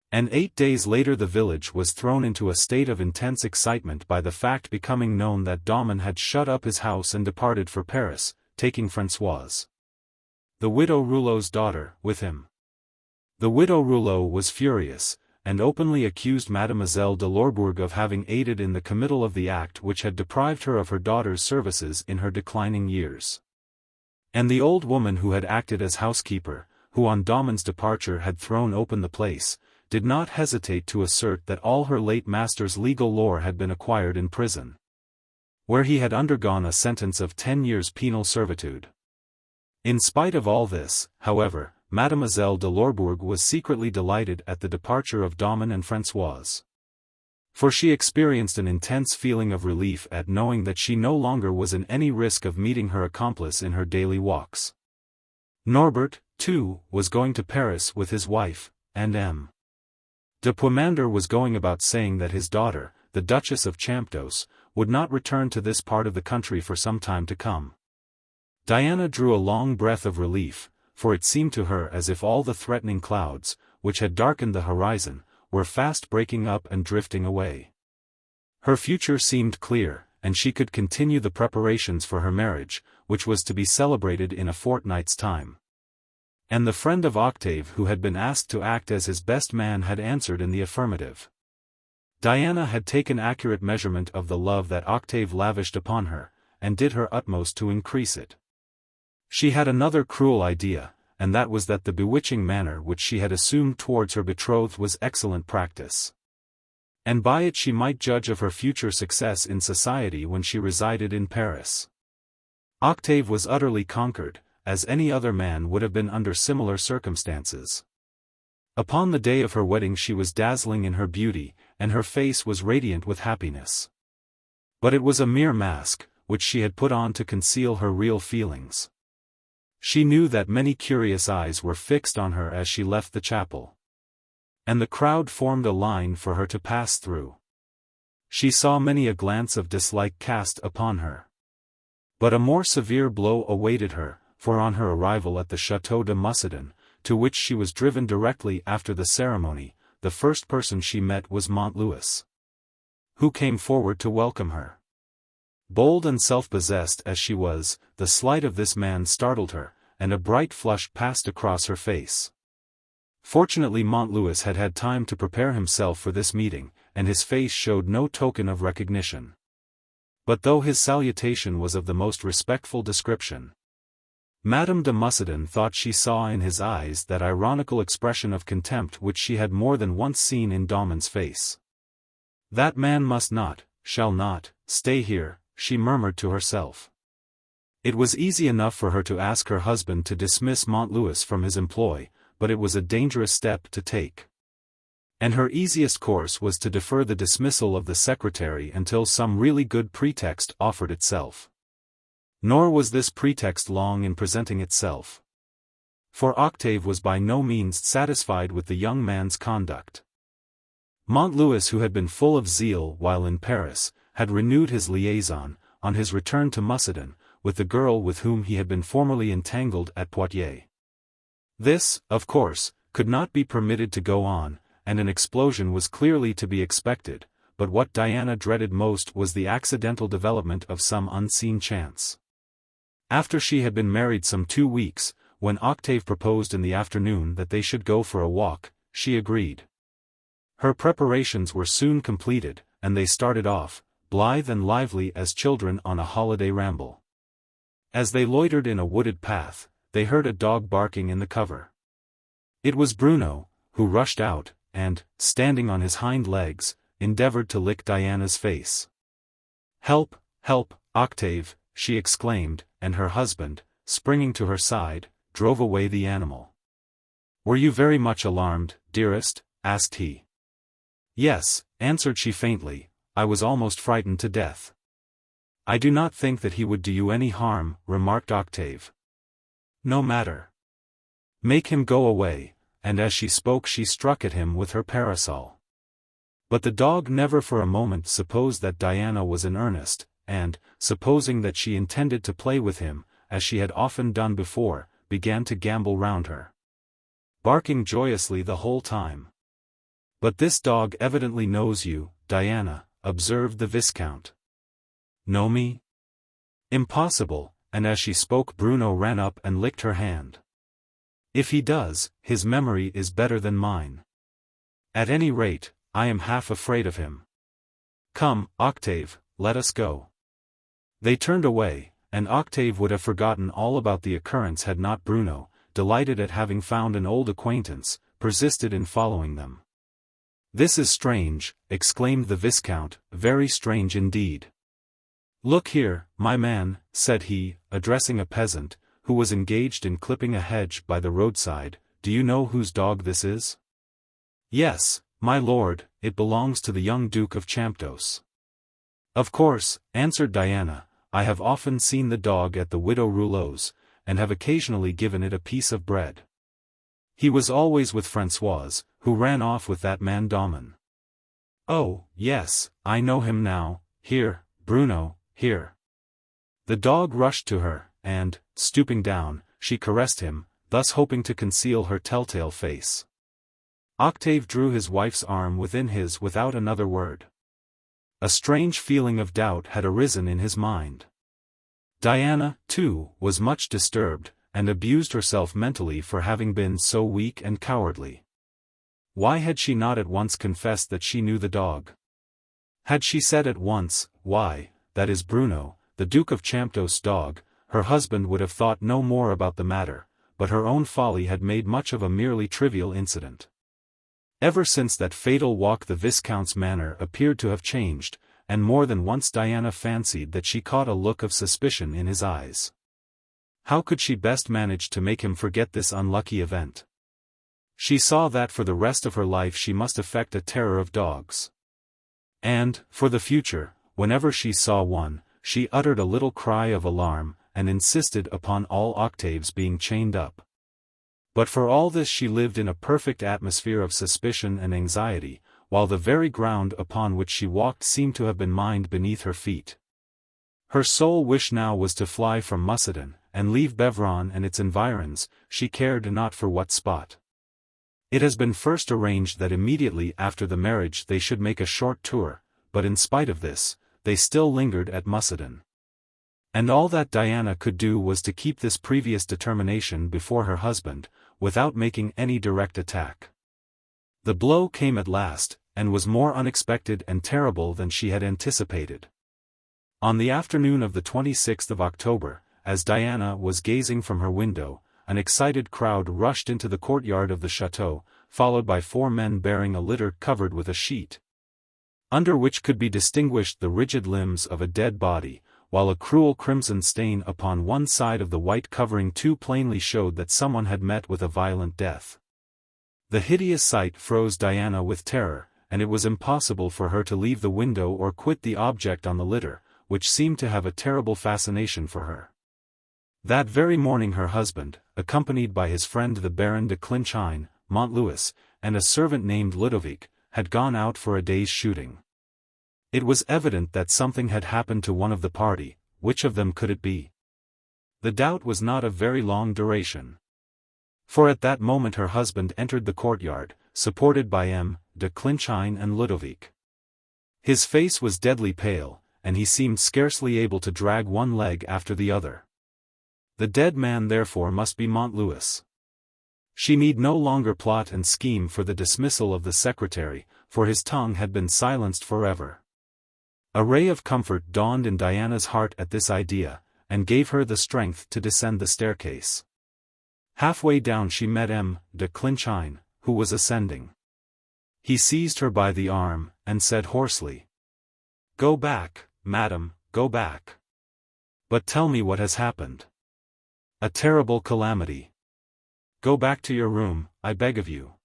And 8 days later the village was thrown into a state of intense excitement by the fact becoming known that Damon had shut up his house and departed for Paris, taking Françoise, the widow Rouleau's daughter, with him. The widow Rouleau was furious, and openly accused Mademoiselle de Lorbourg of having aided in the committal of the act which had deprived her of her daughter's services in her declining years. And the old woman who had acted as housekeeper, who on Damon's departure had thrown open the place, did not hesitate to assert that all her late master's legal lore had been acquired in prison, where he had undergone a sentence of 10 years' penal servitude. In spite of all this, however, Mademoiselle de Lorbourg was secretly delighted at the departure of Damon and Françoise. For she experienced an intense feeling of relief at knowing that she no longer was in any risk of meeting her accomplice in her daily walks. Norbert, too, was going to Paris with his wife, and M. de Puymandour was going about saying that his daughter, the Duchess of Champdoce, would not return to this part of the country for some time to come. Diana drew a long breath of relief, for it seemed to her as if all the threatening clouds, which had darkened the horizon, were fast breaking up and drifting away. Her future seemed clear, and she could continue the preparations for her marriage, which was to be celebrated in a fortnight's time. And the friend of Octave who had been asked to act as his best man had answered in the affirmative. Diana had taken accurate measurement of the love that Octave lavished upon her, and did her utmost to increase it. She had another cruel idea, and that was that the bewitching manner which she had assumed towards her betrothed was excellent practice. And by it she might judge of her future success in society when she resided in Paris. Octave was utterly conquered, as any other man would have been under similar circumstances. Upon the day of her wedding she was dazzling in her beauty, and her face was radiant with happiness. But it was a mere mask, which she had put on to conceal her real feelings. She knew that many curious eyes were fixed on her as she left the chapel. And the crowd formed a line for her to pass through. She saw many a glance of dislike cast upon her. But a more severe blow awaited her, for on her arrival at the Château de Muscadin, to which she was driven directly after the ceremony, the first person she met was Montlouis, who came forward to welcome her. Bold and self-possessed as she was, the slight of this man startled her, and a bright flush passed across her face. Fortunately Montlouis had had time to prepare himself for this meeting, and his face showed no token of recognition. But though his salutation was of the most respectful description, Madame de Muscadin thought she saw in his eyes that ironical expression of contempt which she had more than once seen in Daumann's face. "That man must not, shall not, stay here," she murmured to herself. It was easy enough for her to ask her husband to dismiss Montlouis from his employ, but it was a dangerous step to take. And her easiest course was to defer the dismissal of the secretary until some really good pretext offered itself. Nor was this pretext long in presenting itself. For Octave was by no means satisfied with the young man's conduct. Montlouis, who had been full of zeal while in Paris, had renewed his liaison, on his return to Muscadin, with the girl with whom he had been formerly entangled at Poitiers. This, of course, could not be permitted to go on, and an explosion was clearly to be expected, but what Diana dreaded most was the accidental development of some unseen chance. After she had been married some 2 weeks, when Octave proposed in the afternoon that they should go for a walk, she agreed. Her preparations were soon completed, and they started off, blithe and lively as children on a holiday ramble. As they loitered in a wooded path, they heard a dog barking in the cover. It was Bruno, who rushed out, and, standing on his hind legs, endeavored to lick Diana's face. "Help, help, Octave," she exclaimed, and her husband, springing to her side, drove away the animal. "Were you very much alarmed, dearest?" asked he. "Yes," answered she faintly, "I was almost frightened to death." "I do not think that he would do you any harm," remarked Octave. "No matter. Make him go away," and as she spoke she struck at him with her parasol. But the dog never for a moment supposed that Diana was in earnest, and, supposing that she intended to play with him, as she had often done before, began to gambol round her, barking joyously the whole time. "But this dog evidently knows you, Diana," observed the Viscount. "Know me? Impossible," and as she spoke Bruno ran up and licked her hand. "If he does, his memory is better than mine. At any rate, I am half afraid of him. Come, Octave, let us go." They turned away, and Octave would have forgotten all about the occurrence had not Bruno, delighted at having found an old acquaintance, persisted in following them. "This is strange," exclaimed the Viscount, "very strange indeed." "Look here, my man," said he, addressing a peasant, who was engaged in clipping a hedge by the roadside, "do you know whose dog this is?" "Yes, my lord, it belongs to the young Duke of Champdoce." "Of course," answered Diana, "I have often seen the dog at the widow Rouleau's, and have occasionally given it a piece of bread. He was always with Françoise, who ran off with that man Daumon." "Oh, yes, I know him now. Here, Bruno, here." The dog rushed to her, and, stooping down, she caressed him, thus hoping to conceal her telltale face. Octave drew his wife's arm within his without another word. A strange feeling of doubt had arisen in his mind. Diana, too, was much disturbed, and abused herself mentally for having been so weak and cowardly. Why had she not at once confessed that she knew the dog? Had she said at once, "Why, that is Bruno, the Duke of Champdoce's dog," her husband would have thought no more about the matter, but her own folly had made much of a merely trivial incident. Ever since that fatal walk the Viscount's manner appeared to have changed, and more than once Diana fancied that she caught a look of suspicion in his eyes. How could she best manage to make him forget this unlucky event? She saw that for the rest of her life she must affect a terror of dogs. And, for the future, whenever she saw one, she uttered a little cry of alarm, and insisted upon all Octaves being chained up. But for all this she lived in a perfect atmosphere of suspicion and anxiety, while the very ground upon which she walked seemed to have been mined beneath her feet. Her sole wish now was to fly from Muscadin, and leave Beuvron and its environs, she cared not for what spot. It has been first arranged that immediately after the marriage they should make a short tour, but in spite of this, they still lingered at Muscadin. And all that Diana could do was to keep this previous determination before her husband, without making any direct attack. The blow came at last, and was more unexpected and terrible than she had anticipated. On the afternoon of the 26th of October, as Diana was gazing from her window, an excited crowd rushed into the courtyard of the chateau, followed by 4 men bearing a litter covered with a sheet, under which could be distinguished the rigid limbs of a dead body, while a cruel crimson stain upon one side of the white covering too plainly showed that someone had met with a violent death. The hideous sight froze Diana with terror, and it was impossible for her to leave the window or quit the object on the litter, which seemed to have a terrible fascination for her. That very morning her husband, accompanied by his friend the Baron de Clinchine, Montlouis, and a servant named Ludovic, had gone out for a day's shooting. It was evident that something had happened to one of the party. Which of them could it be? The doubt was not of very long duration. For at that moment her husband entered the courtyard, supported by M. de Clinchine and Ludovic. His face was deadly pale, and he seemed scarcely able to drag one leg after the other. The dead man therefore must be Montlouis. She need no longer plot and scheme for the dismissal of the secretary, for his tongue had been silenced forever. A ray of comfort dawned in Diana's heart at this idea, and gave her the strength to descend the staircase. Halfway down she met M. de Clinchine, who was ascending. He seized her by the arm, and said hoarsely, "Go back, madam, go back. But tell me what has happened." "A terrible calamity. Go back to your room, I beg of you.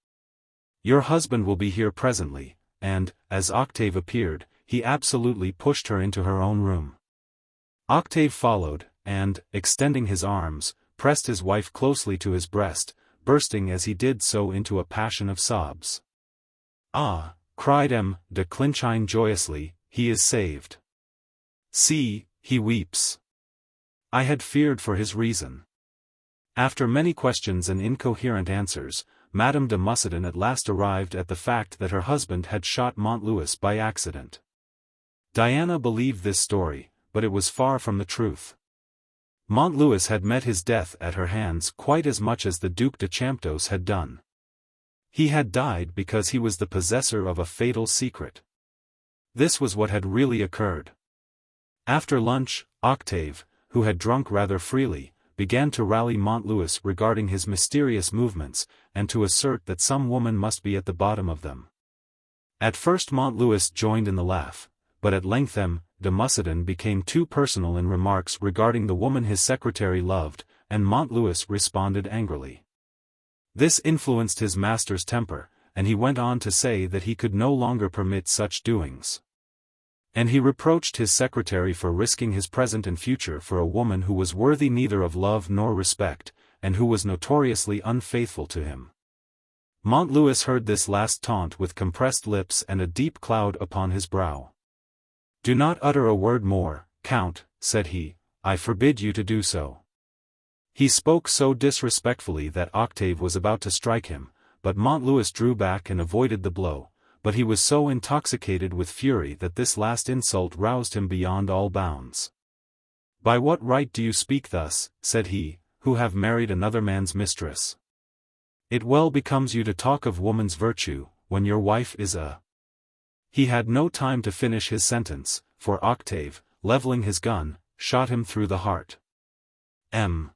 Your husband will be here presently," and, as Octave appeared, he absolutely pushed her into her own room. Octave followed, and, extending his arms, pressed his wife closely to his breast, bursting as he did so into a passion of sobs. "Ah," cried M. de Clinchine joyously, "he is saved. See, he weeps. I had feared for his reason." After many questions and incoherent answers, Madame de Muscadin at last arrived at the fact that her husband had shot Montlouis by accident. Diana believed this story, but it was far from the truth. Montlouis had met his death at her hands quite as much as the Duc de Champdoce had done. He had died because he was the possessor of a fatal secret. This was what had really occurred. After lunch, Octave, who had drunk rather freely, began to rally Montlouis regarding his mysterious movements, and to assert that some woman must be at the bottom of them. At first Montlouis joined in the laugh, but at length M. de Muscadin became too personal in remarks regarding the woman his secretary loved, and Montlouis responded angrily. This influenced his master's temper, and he went on to say that he could no longer permit such doings. And he reproached his secretary for risking his present and future for a woman who was worthy neither of love nor respect, and who was notoriously unfaithful to him. Montlouis heard this last taunt with compressed lips and a deep cloud upon his brow. "Do not utter a word more, Count," said he, "I forbid you to do so." He spoke so disrespectfully that Octave was about to strike him, but Montlouis drew back and avoided the blow, but he was so intoxicated with fury that this last insult roused him beyond all bounds. "By what right do you speak thus," said he, "who have married another man's mistress? It well becomes you to talk of woman's virtue, when your wife is a—" He had no time to finish his sentence, for Octave, leveling his gun, shot him through the heart. M.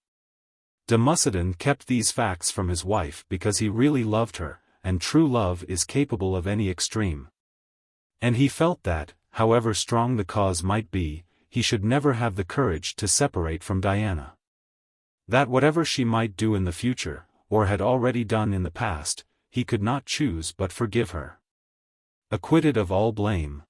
de Mussadin kept these facts from his wife because he really loved her, and true love is capable of any extreme. And he felt that, however strong the cause might be, he should never have the courage to separate from Diana. That whatever she might do in the future, or had already done in the past, he could not choose but forgive her. Acquitted of all blame.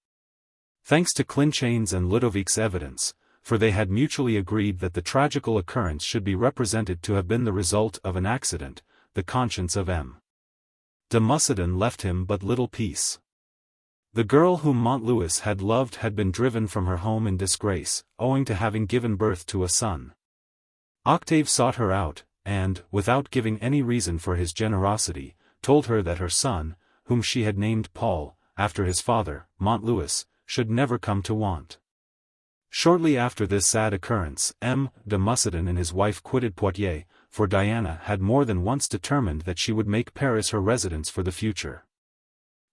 Thanks to Clinchain's and Ludovic's evidence, for they had mutually agreed that the tragical occurrence should be represented to have been the result of an accident, the conscience of M. de Mussadin left him but little peace. The girl whom Montlouis had loved had been driven from her home in disgrace, owing to having given birth to a son. Octave sought her out, and, without giving any reason for his generosity, told her that her son, whom she had named Paul, after his father, Montlouis, should never come to want. Shortly after this sad occurrence, M. de Mussadin and his wife quitted Poitiers, for Diana had more than once determined that she would make Paris her residence for the future.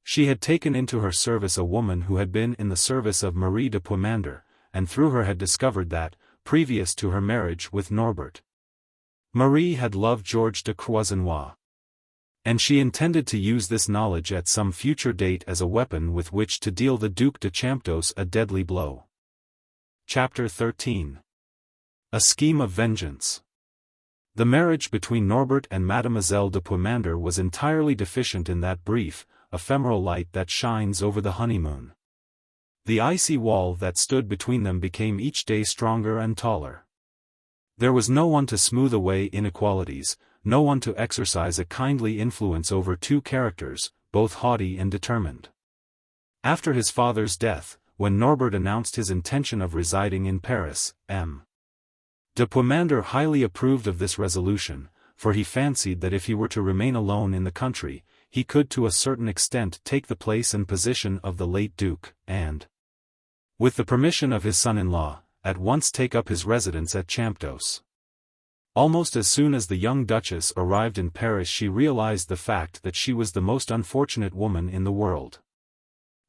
She had taken into her service a woman who had been in the service of Marie de Puymandour, and through her had discovered that, previous to her marriage with Norbert, Marie had loved Georges de Croisenois. And she intended to use this knowledge at some future date as a weapon with which to deal the Duc de Champdoce a deadly blow. Chapter 13. A Scheme of Vengeance. The marriage between Norbert and Mademoiselle de Puymandour was entirely deficient in that brief, ephemeral light that shines over the honeymoon. The icy wall that stood between them became each day stronger and taller. There was no one to smooth away inequalities, no one to exercise a kindly influence over two characters, both haughty and determined. After his father's death, when Norbert announced his intention of residing in Paris, M. de Puymandour highly approved of this resolution, for he fancied that if he were to remain alone in the country, he could to a certain extent take the place and position of the late Duke, and, with the permission of his son-in-law, at once take up his residence at Champdoce. Almost as soon as the young Duchess arrived in Paris she realized the fact that she was the most unfortunate woman in the world.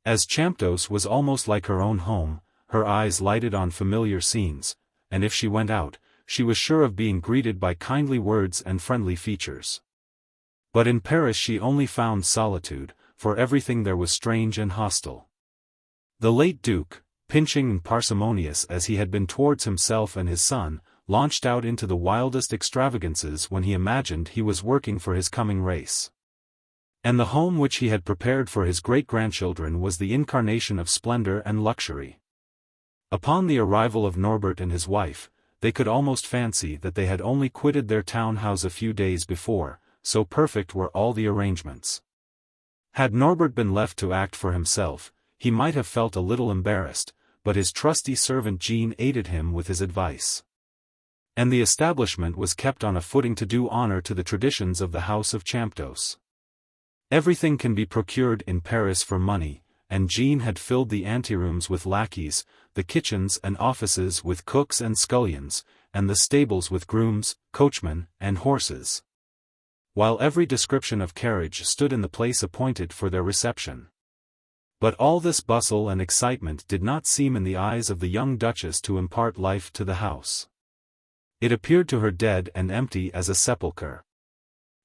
As Champdoce was almost like her own home, her eyes lighted on familiar scenes, and if she went out, she was sure of being greeted by kindly words and friendly features. But in Paris she only found solitude, for everything there was strange and hostile. The late Duke, pinching and parsimonious as he had been towards himself and his son, launched out into the wildest extravagances when he imagined he was working for his coming race. And the home which he had prepared for his great-grandchildren was the incarnation of splendor and luxury. Upon the arrival of Norbert and his wife, they could almost fancy that they had only quitted their town house a few days before, so perfect were all the arrangements. Had Norbert been left to act for himself, he might have felt a little embarrassed, but his trusty servant Jean aided him with his advice. And the establishment was kept on a footing to do honor to the traditions of the house of Champdoce. Everything can be procured in Paris for money, and Jean had filled the anterooms with lackeys, the kitchens and offices with cooks and scullions, and the stables with grooms, coachmen, and horses, while every description of carriage stood in the place appointed for their reception. But all this bustle and excitement did not seem in the eyes of the young Duchess to impart life to the house. It appeared to her dead and empty as a sepulchre.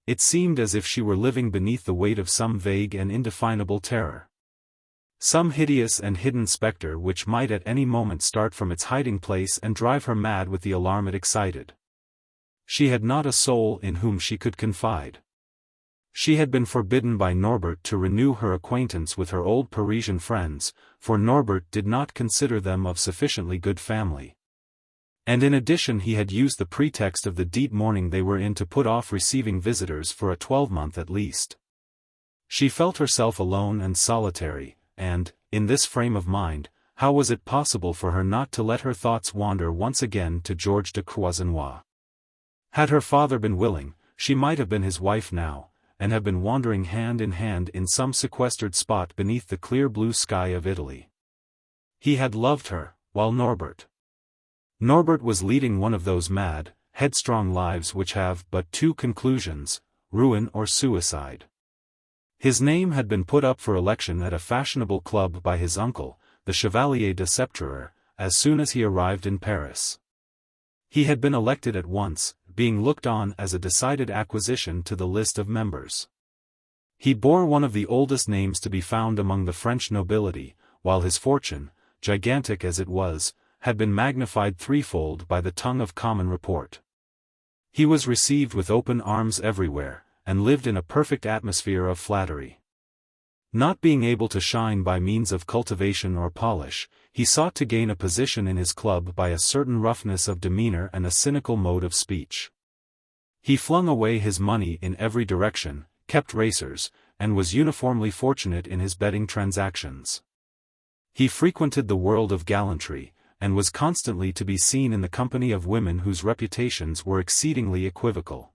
It seemed as if she were living beneath the weight of some vague and indefinable terror. Some hideous and hidden spectre which might at any moment start from its hiding place and drive her mad with the alarm it excited. She had not a soul in whom she could confide. She had been forbidden by Norbert to renew her acquaintance with her old Parisian friends, for Norbert did not consider them of sufficiently good family. And in addition he had used the pretext of the deep mourning they were in to put off receiving visitors for a 12-month at least. She felt herself alone and solitary, and, in this frame of mind, how was it possible for her not to let her thoughts wander once again to George de Croisenois? Had her father been willing, she might have been his wife now, and have been wandering hand in hand in some sequestered spot beneath the clear blue sky of Italy. He had loved her, while Norbert was leading one of those mad, headstrong lives which have but two conclusions, ruin or suicide. His name had been put up for election at a fashionable club by his uncle, the Chevalier de Septerer, as soon as he arrived in Paris. He had been elected at once, being looked on as a decided acquisition to the list of members. He bore one of the oldest names to be found among the French nobility, while his fortune, gigantic as it was, had been magnified threefold by the tongue of common report. He was received with open arms everywhere, and lived in a perfect atmosphere of flattery. Not being able to shine by means of cultivation or polish, he sought to gain a position in his club by a certain roughness of demeanor and a cynical mode of speech. He flung away his money in every direction, kept racers, and was uniformly fortunate in his betting transactions. He frequented the world of gallantry, and was constantly to be seen in the company of women whose reputations were exceedingly equivocal.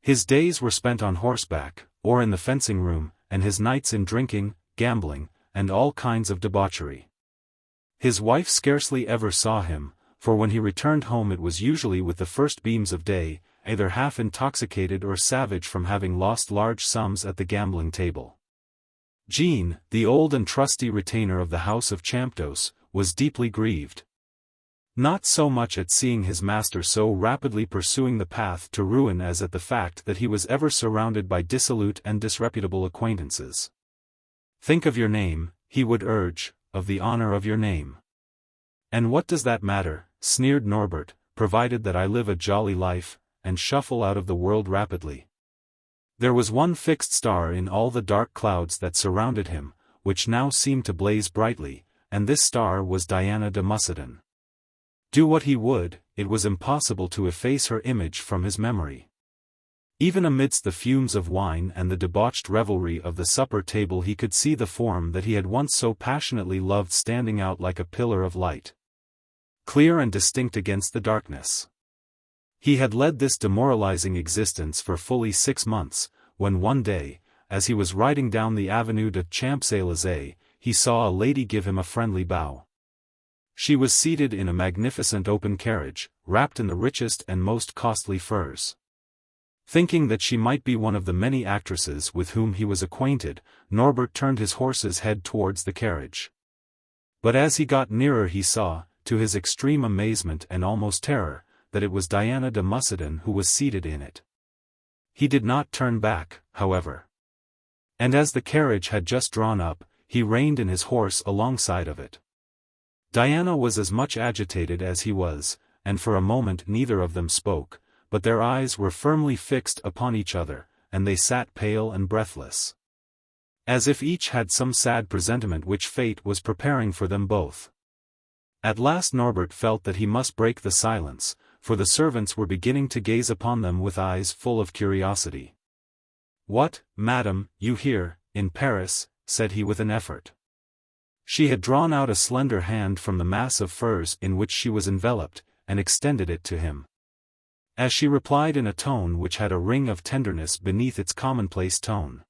His days were spent on horseback, or in the fencing room, and his nights in drinking, gambling, and all kinds of debauchery. His wife scarcely ever saw him, for when he returned home it was usually with the first beams of day, either half intoxicated or savage from having lost large sums at the gambling table. Jean, the old and trusty retainer of the house of Champdoce, was deeply grieved. Not so much at seeing his master so rapidly pursuing the path to ruin as at the fact that he was ever surrounded by dissolute and disreputable acquaintances. "Think of your name," he would urge, "of the honor of your name." "And what does that matter," sneered Norbert, "provided that I live a jolly life, and shuffle out of the world rapidly?" There was one fixed star in all the dark clouds that surrounded him, which now seemed to blaze brightly, and this star was Diana de Muscadin. Do what he would, it was impossible to efface her image from his memory. Even amidst the fumes of wine and the debauched revelry of the supper table he could see the form that he had once so passionately loved standing out like a pillar of light, clear and distinct against the darkness. He had led this demoralizing existence for fully 6 months, when one day, as he was riding down the Avenue de Champs-Élysées, he saw a lady give him a friendly bow. She was seated in a magnificent open carriage, wrapped in the richest and most costly furs. Thinking that she might be one of the many actresses with whom he was acquainted, Norbert turned his horse's head towards the carriage. But as he got nearer he saw, to his extreme amazement and almost terror, that it was Diana de Muscadin who was seated in it. He did not turn back, however. And as the carriage had just drawn up, he reined in his horse alongside of it. Diana was as much agitated as he was, and for a moment neither of them spoke, but their eyes were firmly fixed upon each other, and they sat pale and breathless, as if each had some sad presentiment which fate was preparing for them both. At last Norbert felt that he must break the silence, for the servants were beginning to gaze upon them with eyes full of curiosity. "What, madam, you here, in Paris?" said he with an effort. She had drawn out a slender hand from the mass of furs in which she was enveloped, and extended it to him. As she replied in a tone which had a ring of tenderness beneath its commonplace tone,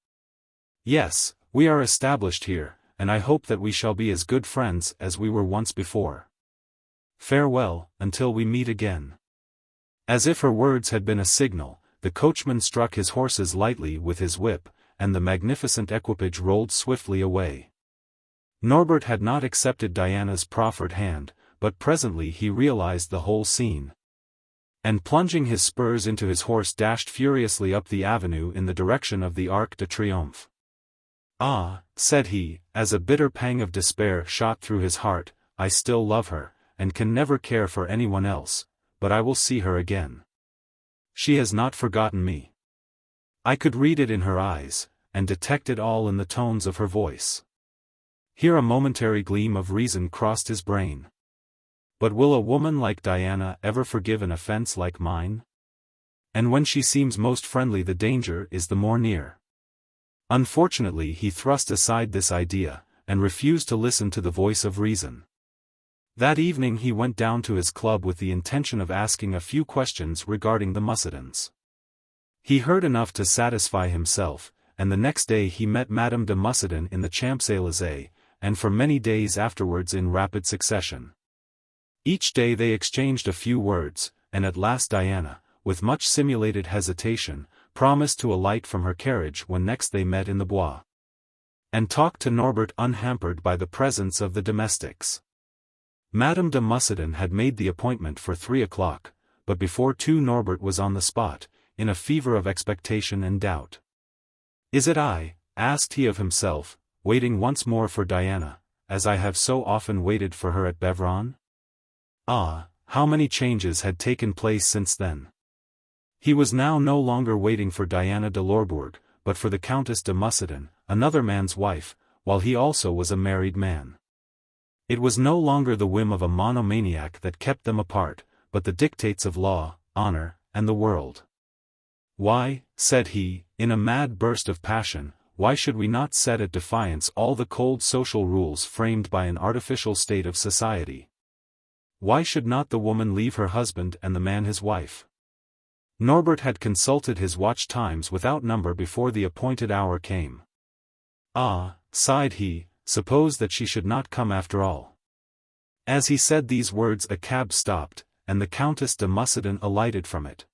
"Yes, we are established here, and I hope that we shall be as good friends as we were once before. Farewell, until we meet again." As if her words had been a signal, the coachman struck his horses lightly with his whip, and the magnificent equipage rolled swiftly away. Norbert had not accepted Diana's proffered hand, but presently he realized the whole scene, and plunging his spurs into his horse dashed furiously up the avenue in the direction of the Arc de Triomphe. "Ah," said he, as a bitter pang of despair shot through his heart, "I still love her, and can never care for anyone else, but I will see her again. She has not forgotten me. I could read it in her eyes, and detect it all in the tones of her voice. Here a momentary gleam of reason crossed his brain. But will a woman like Diana ever forgive an offense like mine? And when she seems most friendly the danger is the more near. Unfortunately he thrust aside this idea, and refused to listen to the voice of reason. That evening he went down to his club with the intention of asking a few questions regarding the Muscadins. He heard enough to satisfy himself, and the next day he met Madame de Muscadin in the Champs-Élysées, and for many days afterwards in rapid succession. Each day they exchanged a few words, and at last Diana, with much simulated hesitation, promised to alight from her carriage when next they met in the Bois, and talked to Norbert unhampered by the presence of the domestics. Madame de Muscadin had made the appointment for 3 o'clock, but before 2 Norbert was on the spot, in a fever of expectation and doubt. "Is it I?" asked he of himself, waiting once more for Diana, as I have so often waited for her at Beuvron? Ah, how many changes had taken place since then! He was now no longer waiting for Diana de Lorbourg, but for the Countess de Muscadin, another man's wife, while he also was a married man. It was no longer the whim of a monomaniac that kept them apart, but the dictates of law, honor, and the world. "Why," said he, in a mad burst of passion, "why should we not set at defiance all the cold social rules framed by an artificial state of society? Why should not the woman leave her husband and the man his wife?" Norbert had consulted his watch times without number before the appointed hour came. "Ah," sighed he, "suppose that she should not come after all." As he said these words a cab stopped, and the Countess de Muscadin alighted from it.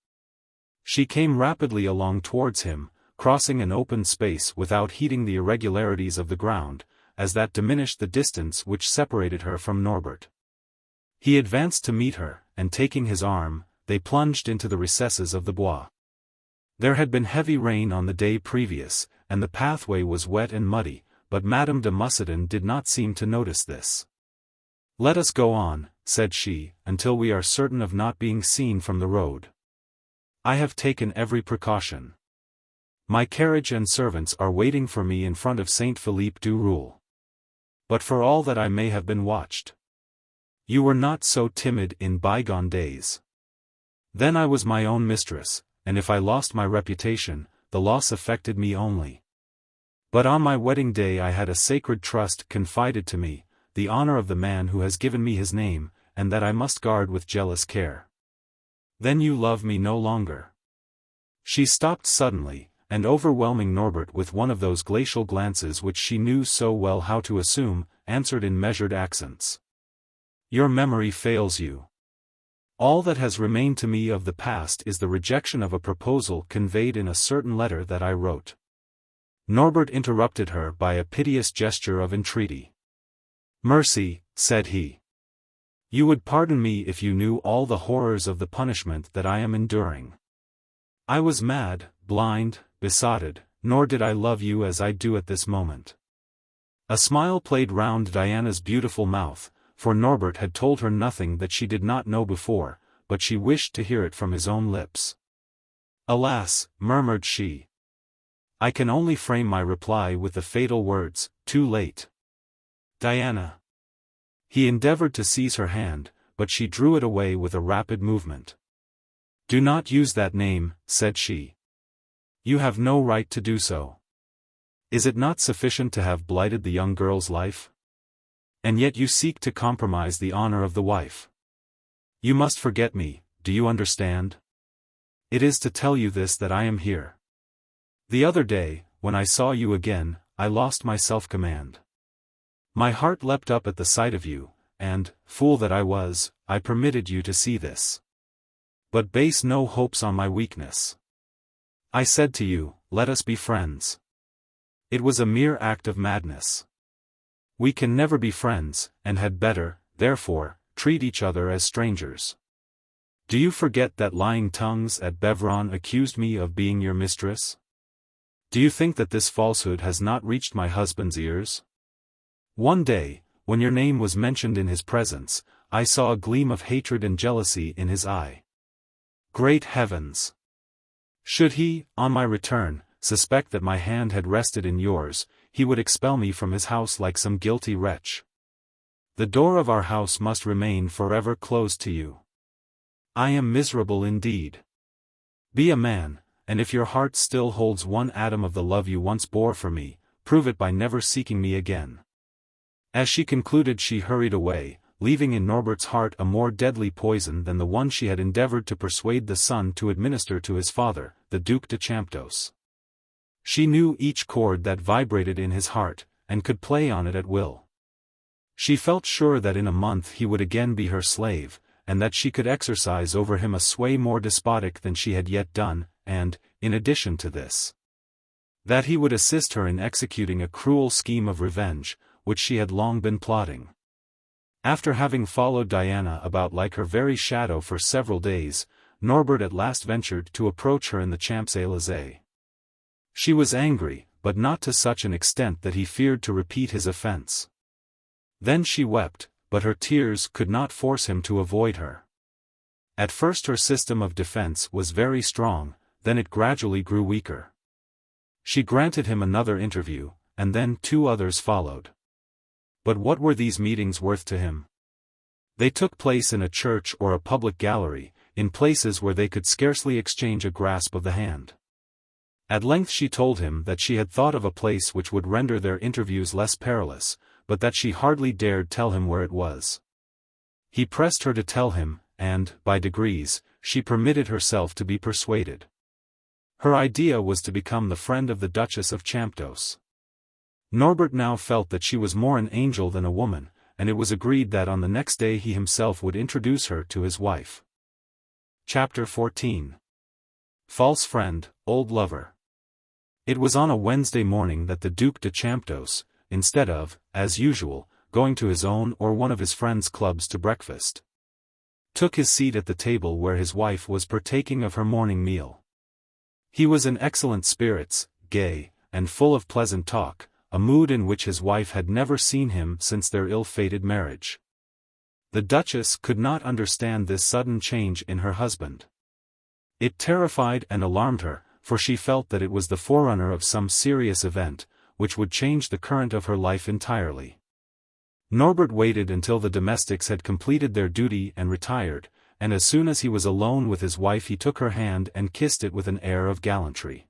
She came rapidly along towards him, crossing an open space without heeding the irregularities of the ground, as that diminished the distance which separated her from Norbert. He advanced to meet her, and taking his arm, they plunged into the recesses of the Bois. There had been heavy rain on the day previous, and the pathway was wet and muddy, but Madame de Muscadin did not seem to notice this. "Let us go on," said she, "until we are certain of not being seen from the road. I have taken every precaution. My carriage and servants are waiting for me in front of Saint Philippe du Roule. But for all that I may have been watched. You were not so timid in bygone days. Then I was my own mistress, and if I lost my reputation, the loss affected me only. But on my wedding day I had a sacred trust confided to me, the honor of the man who has given me his name, and that I must guard with jealous care. Then you love me no longer." She stopped suddenly, and overwhelming Norbert with one of those glacial glances which she knew so well how to assume, answered in measured accents. "Your memory fails you. All that has remained to me of the past is the rejection of a proposal conveyed in a certain letter that I wrote." Norbert interrupted her by a piteous gesture of entreaty. "Mercy," said he. "You would pardon me if you knew all the horrors of the punishment that I am enduring. I was mad, blind, besotted, nor did I love you as I do at this moment." A smile played round Diana's beautiful mouth, for Norbert had told her nothing that she did not know before, but she wished to hear it from his own lips. "Alas," murmured she. "I can only frame my reply with the fatal words, 'Too late.' Diana." He endeavored to seize her hand, but she drew it away with a rapid movement. "Do not use that name," said she. "You have no right to do so. Is it not sufficient to have blighted the young girl's life? And yet you seek to compromise the honor of the wife. You must forget me, do you understand? It is to tell you this that I am here. The other day, when I saw you again, I lost my self-command. My heart leapt up at the sight of you, and, fool that I was, I permitted you to see this. But base no hopes on my weakness. I said to you, 'Let us be friends.' It was a mere act of madness. We can never be friends, and had better, therefore, treat each other as strangers. Do you forget that lying tongues at Beuvron accused me of being your mistress? Do you think that this falsehood has not reached my husband's ears? One day, when your name was mentioned in his presence, I saw a gleam of hatred and jealousy in his eye. Great heavens! Should he, on my return, suspect that my hand had rested in yours, he would expel me from his house like some guilty wretch. The door of our house must remain forever closed to you. I am miserable indeed. Be a man, and if your heart still holds one atom of the love you once bore for me, prove it by never seeking me again." As she concluded she hurried away, leaving in Norbert's heart a more deadly poison than the one she had endeavored to persuade the son to administer to his father, the Duc de Champdoce. She knew each chord that vibrated in his heart, and could play on it at will. She felt sure that in a month he would again be her slave, and that she could exercise over him a sway more despotic than she had yet done, and, in addition to this, that he would assist her in executing a cruel scheme of revenge, which she had long been plotting. After having followed Diana about like her very shadow for several days, Norbert at last ventured to approach her in the Champs-Élysées. She was angry, but not to such an extent that he feared to repeat his offense. Then she wept, but her tears could not force him to avoid her. At first her system of defense was very strong, then it gradually grew weaker. She granted him another interview, and then 2 others followed. But what were these meetings worth to him? They took place in a church or a public gallery, in places where they could scarcely exchange a grasp of the hand. At length she told him that she had thought of a place which would render their interviews less perilous, but that she hardly dared tell him where it was. He pressed her to tell him, and, by degrees, she permitted herself to be persuaded. Her idea was to become the friend of the Duchess of Champdoce. Norbert now felt that she was more an angel than a woman, and it was agreed that on the next day he himself would introduce her to his wife. Chapter 14. False Friend, Old Lover. It was on a Wednesday morning that the Duc de Champdoce, instead of, as usual, going to his own or one of his friends' clubs to breakfast, took his seat at the table where his wife was partaking of her morning meal. He was in excellent spirits, gay, and full of pleasant talk, a mood in which his wife had never seen him since their ill-fated marriage. The Duchess could not understand this sudden change in her husband. It terrified and alarmed her, for she felt that it was the forerunner of some serious event, which would change the current of her life entirely. Norbert waited until the domestics had completed their duty and retired, and as soon as he was alone with his wife he took her hand and kissed it with an air of gallantry.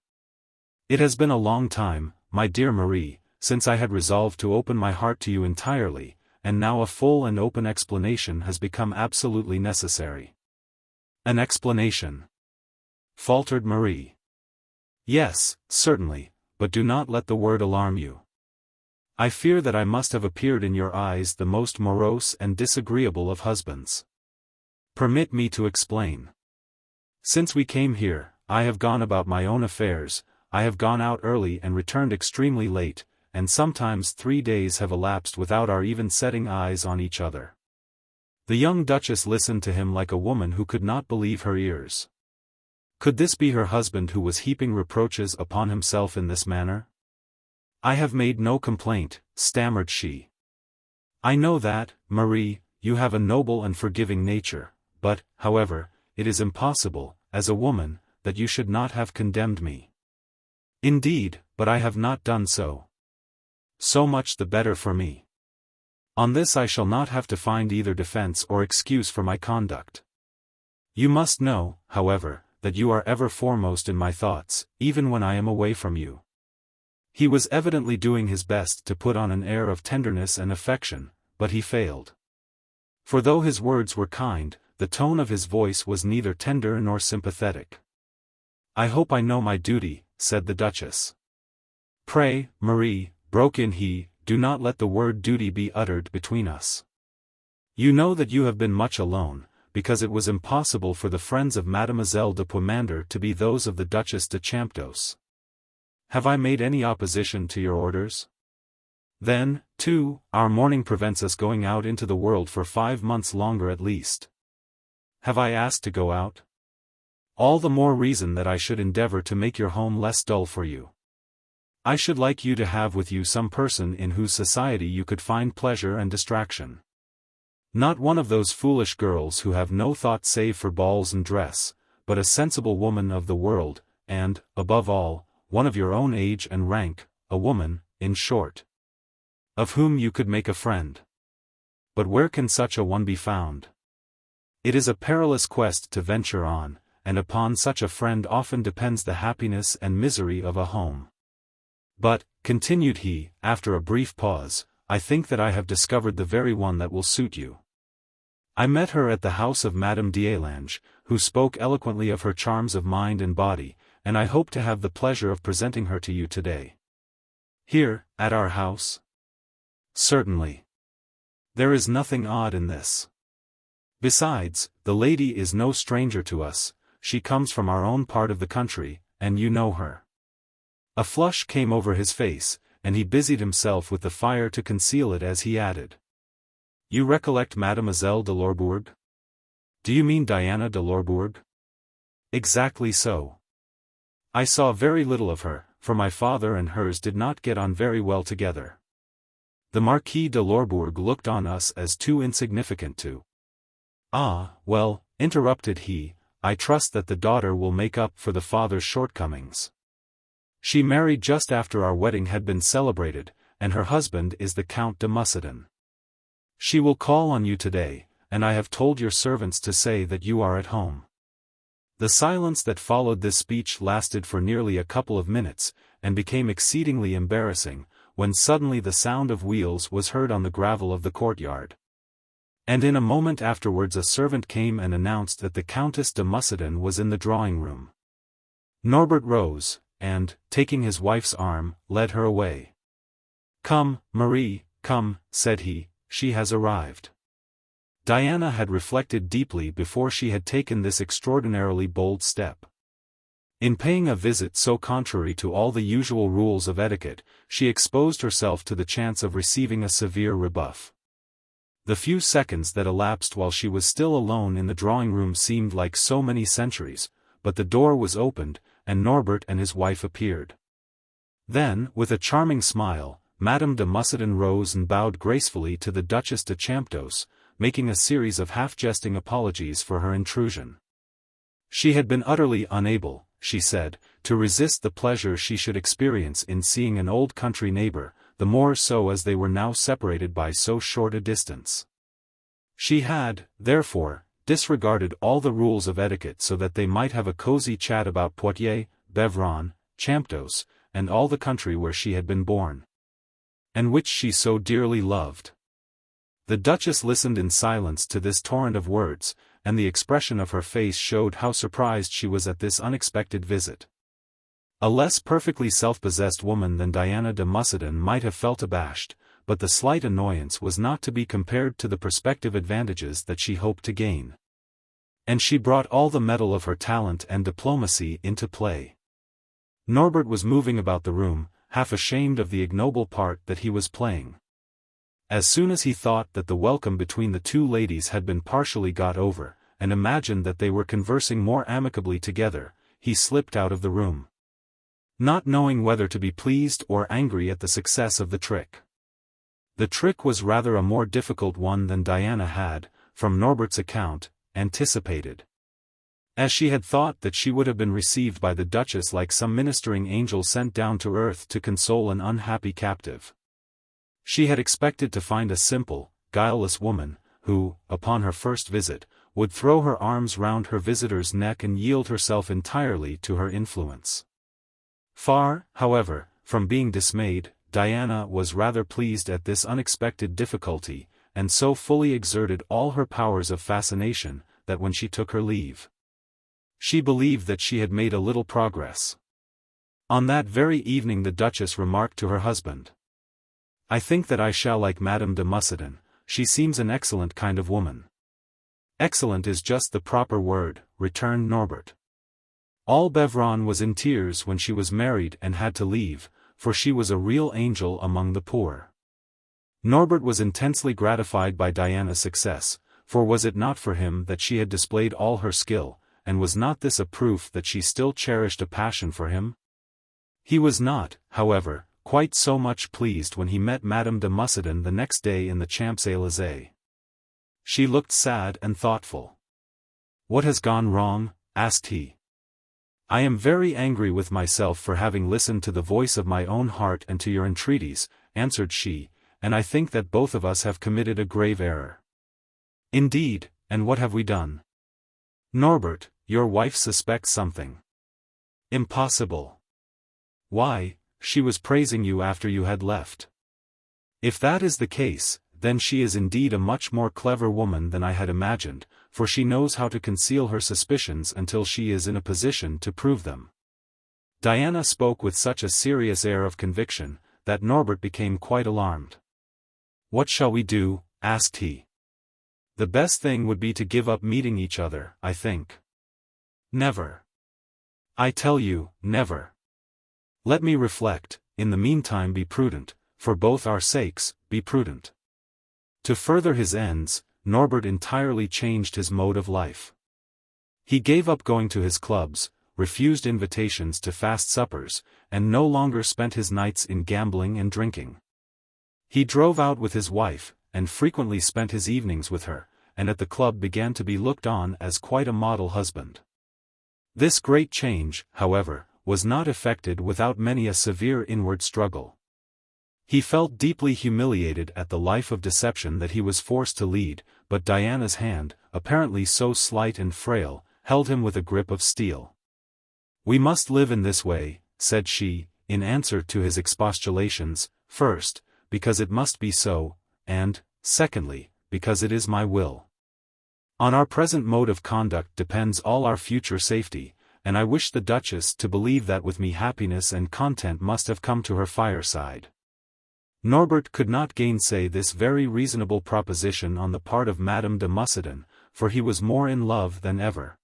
"It has been a long time, my dear Marie, since I had resolved to open my heart to you entirely, and now a full and open explanation has become absolutely necessary." "An explanation?" faltered Marie. "Yes, certainly, but do not let the word alarm you. I fear that I must have appeared in your eyes the most morose and disagreeable of husbands. Permit me to explain. Since we came here, I have gone about my own affairs, I have gone out early and returned extremely late, and sometimes 3 days have elapsed without our even setting eyes on each other." The young Duchess listened to him like a woman who could not believe her ears. Could this be her husband who was heaping reproaches upon himself in this manner? "I have made no complaint," stammered she. "I know that, Marie, you have a noble and forgiving nature, but, however, it is impossible, as a woman, that you should not have condemned me." "Indeed, but I have not done so." "So much the better for me. On this I shall not have to find either defense or excuse for my conduct. You must know, however, that you are ever foremost in my thoughts, even when I am away from you." He was evidently doing his best to put on an air of tenderness and affection, but he failed. For though his words were kind, the tone of his voice was neither tender nor sympathetic. "I hope I know my duty," said the Duchess. "Pray, Marie," broke in he, "do not let the word duty be uttered between us. You know that you have been much alone, because it was impossible for the friends of Mademoiselle de Puymandour to be those of the Duchess de Champdoce. Have I made any opposition to your orders? Then, too, our mourning prevents us going out into the world for 5 months longer at least. Have I asked to go out? All the more reason that I should endeavor to make your home less dull for you. I should like you to have with you some person in whose society you could find pleasure and distraction. Not one of those foolish girls who have no thought save for balls and dress, but a sensible woman of the world, and, above all, one of your own age and rank, a woman, in short, of whom you could make a friend. But where can such a one be found? It is a perilous quest to venture on, and upon such a friend often depends the happiness and misery of a home. But, continued he, after a brief pause, I think that I have discovered the very one that will suit you. I met her at the house of Madame d'Alange, who spoke eloquently of her charms of mind and body, and I hope to have the pleasure of presenting her to you today. Here, at our house? Certainly. There is nothing odd in this. Besides, the lady is no stranger to us, she comes from our own part of the country, and you know her. A flush came over his face, and he busied himself with the fire to conceal it as he added. You recollect Mademoiselle de Lorbourg? Do you mean Diana de Lorbourg? Exactly so. I saw very little of her, for my father and hers did not get on very well together. The Marquis de Lorbourg looked on us as too insignificant to. Ah, well, interrupted he, I trust that the daughter will make up for the father's shortcomings. She married just after our wedding had been celebrated, and her husband is the Count de Muscadin. She will call on you today, and I have told your servants to say that you are at home. The silence that followed this speech lasted for nearly a couple of minutes, and became exceedingly embarrassing, when suddenly the sound of wheels was heard on the gravel of the courtyard. And in a moment afterwards a servant came and announced that the Countess de Muscadin was in the drawing-room. Norbert rose, and, taking his wife's arm, led her away. Come, Marie, come, said he, she has arrived. Diana had reflected deeply before she had taken this extraordinarily bold step. In paying a visit so contrary to all the usual rules of etiquette, she exposed herself to the chance of receiving a severe rebuff. The few seconds that elapsed while she was still alone in the drawing-room seemed like so many centuries, but the door was opened, and Norbert and his wife appeared. Then, with a charming smile, Madame de Muscadin rose and bowed gracefully to the Duchess de Champdoce, making a series of half-jesting apologies for her intrusion. She had been utterly unable, she said, to resist the pleasure she should experience in seeing an old country neighbor, the more so as they were now separated by so short a distance. She had, therefore, disregarded all the rules of etiquette so that they might have a cosy chat about Poitiers, Beuvron, Champdoce, and all the country where she had been born, and which she so dearly loved. The Duchess listened in silence to this torrent of words, and the expression of her face showed how surprised she was at this unexpected visit. A less perfectly self-possessed woman than Diana de Muscadin might have felt abashed, but the slight annoyance was not to be compared to the prospective advantages that she hoped to gain. And she brought all the metal of her talent and diplomacy into play. Norbert was moving about the room, half ashamed of the ignoble part that he was playing. As soon as he thought that the welcome between the two ladies had been partially got over, and imagined that they were conversing more amicably together, he slipped out of the room, not knowing whether to be pleased or angry at the success of the trick. The trick was rather a more difficult one than Diana had, from Norbert's account, anticipated. As she had thought that she would have been received by the Duchess like some ministering angel sent down to earth to console an unhappy captive. She had expected to find a simple, guileless woman, who, upon her first visit, would throw her arms round her visitor's neck and yield herself entirely to her influence. Far, however, from being dismayed, Diana was rather pleased at this unexpected difficulty, and so fully exerted all her powers of fascination, that when she took her leave, she believed that she had made a little progress. On that very evening the Duchess remarked to her husband, I think that I shall like Madame de Muscadin, she seems an excellent kind of woman. Excellent is just the proper word, returned Norbert. All Beuvron was in tears when she was married and had to leave, for she was a real angel among the poor. Norbert was intensely gratified by Diana's success, for was it not for him that she had displayed all her skill, and was not this a proof that she still cherished a passion for him? He was not, however, quite so much pleased when he met Madame de Muscadin the next day in the Champs-Élysées. She looked sad and thoughtful. What has gone wrong? Asked he. I am very angry with myself for having listened to the voice of my own heart and to your entreaties, answered she, and I think that both of us have committed a grave error. Indeed, and what have we done? Norbert, your wife suspects something. Impossible. Why, she was praising you after you had left. If that is the case, then she is indeed a much more clever woman than I had imagined, for she knows how to conceal her suspicions until she is in a position to prove them. Diana spoke with such a serious air of conviction, that Norbert became quite alarmed. What shall we do? Asked he. The best thing would be to give up meeting each other, I think. Never. I tell you, never. Let me reflect, in the meantime be prudent, for both our sakes, be prudent. To further his ends, Norbert entirely changed his mode of life. He gave up going to his clubs, refused invitations to fast suppers, and no longer spent his nights in gambling and drinking. He drove out with his wife, and frequently spent his evenings with her, and at the club began to be looked on as quite a model husband. This great change, however, was not effected without many a severe inward struggle. He felt deeply humiliated at the life of deception that he was forced to lead, but Diana's hand, apparently so slight and frail, held him with a grip of steel. We must live in this way, said she, in answer to his expostulations, first, because it must be so, and, secondly, because it is my will. On our present mode of conduct depends all our future safety, and I wish the Duchess to believe that with me happiness and content must have come to her fireside. Norbert could not gainsay this very reasonable proposition on the part of Madame de Mussadin, for he was more in love than ever.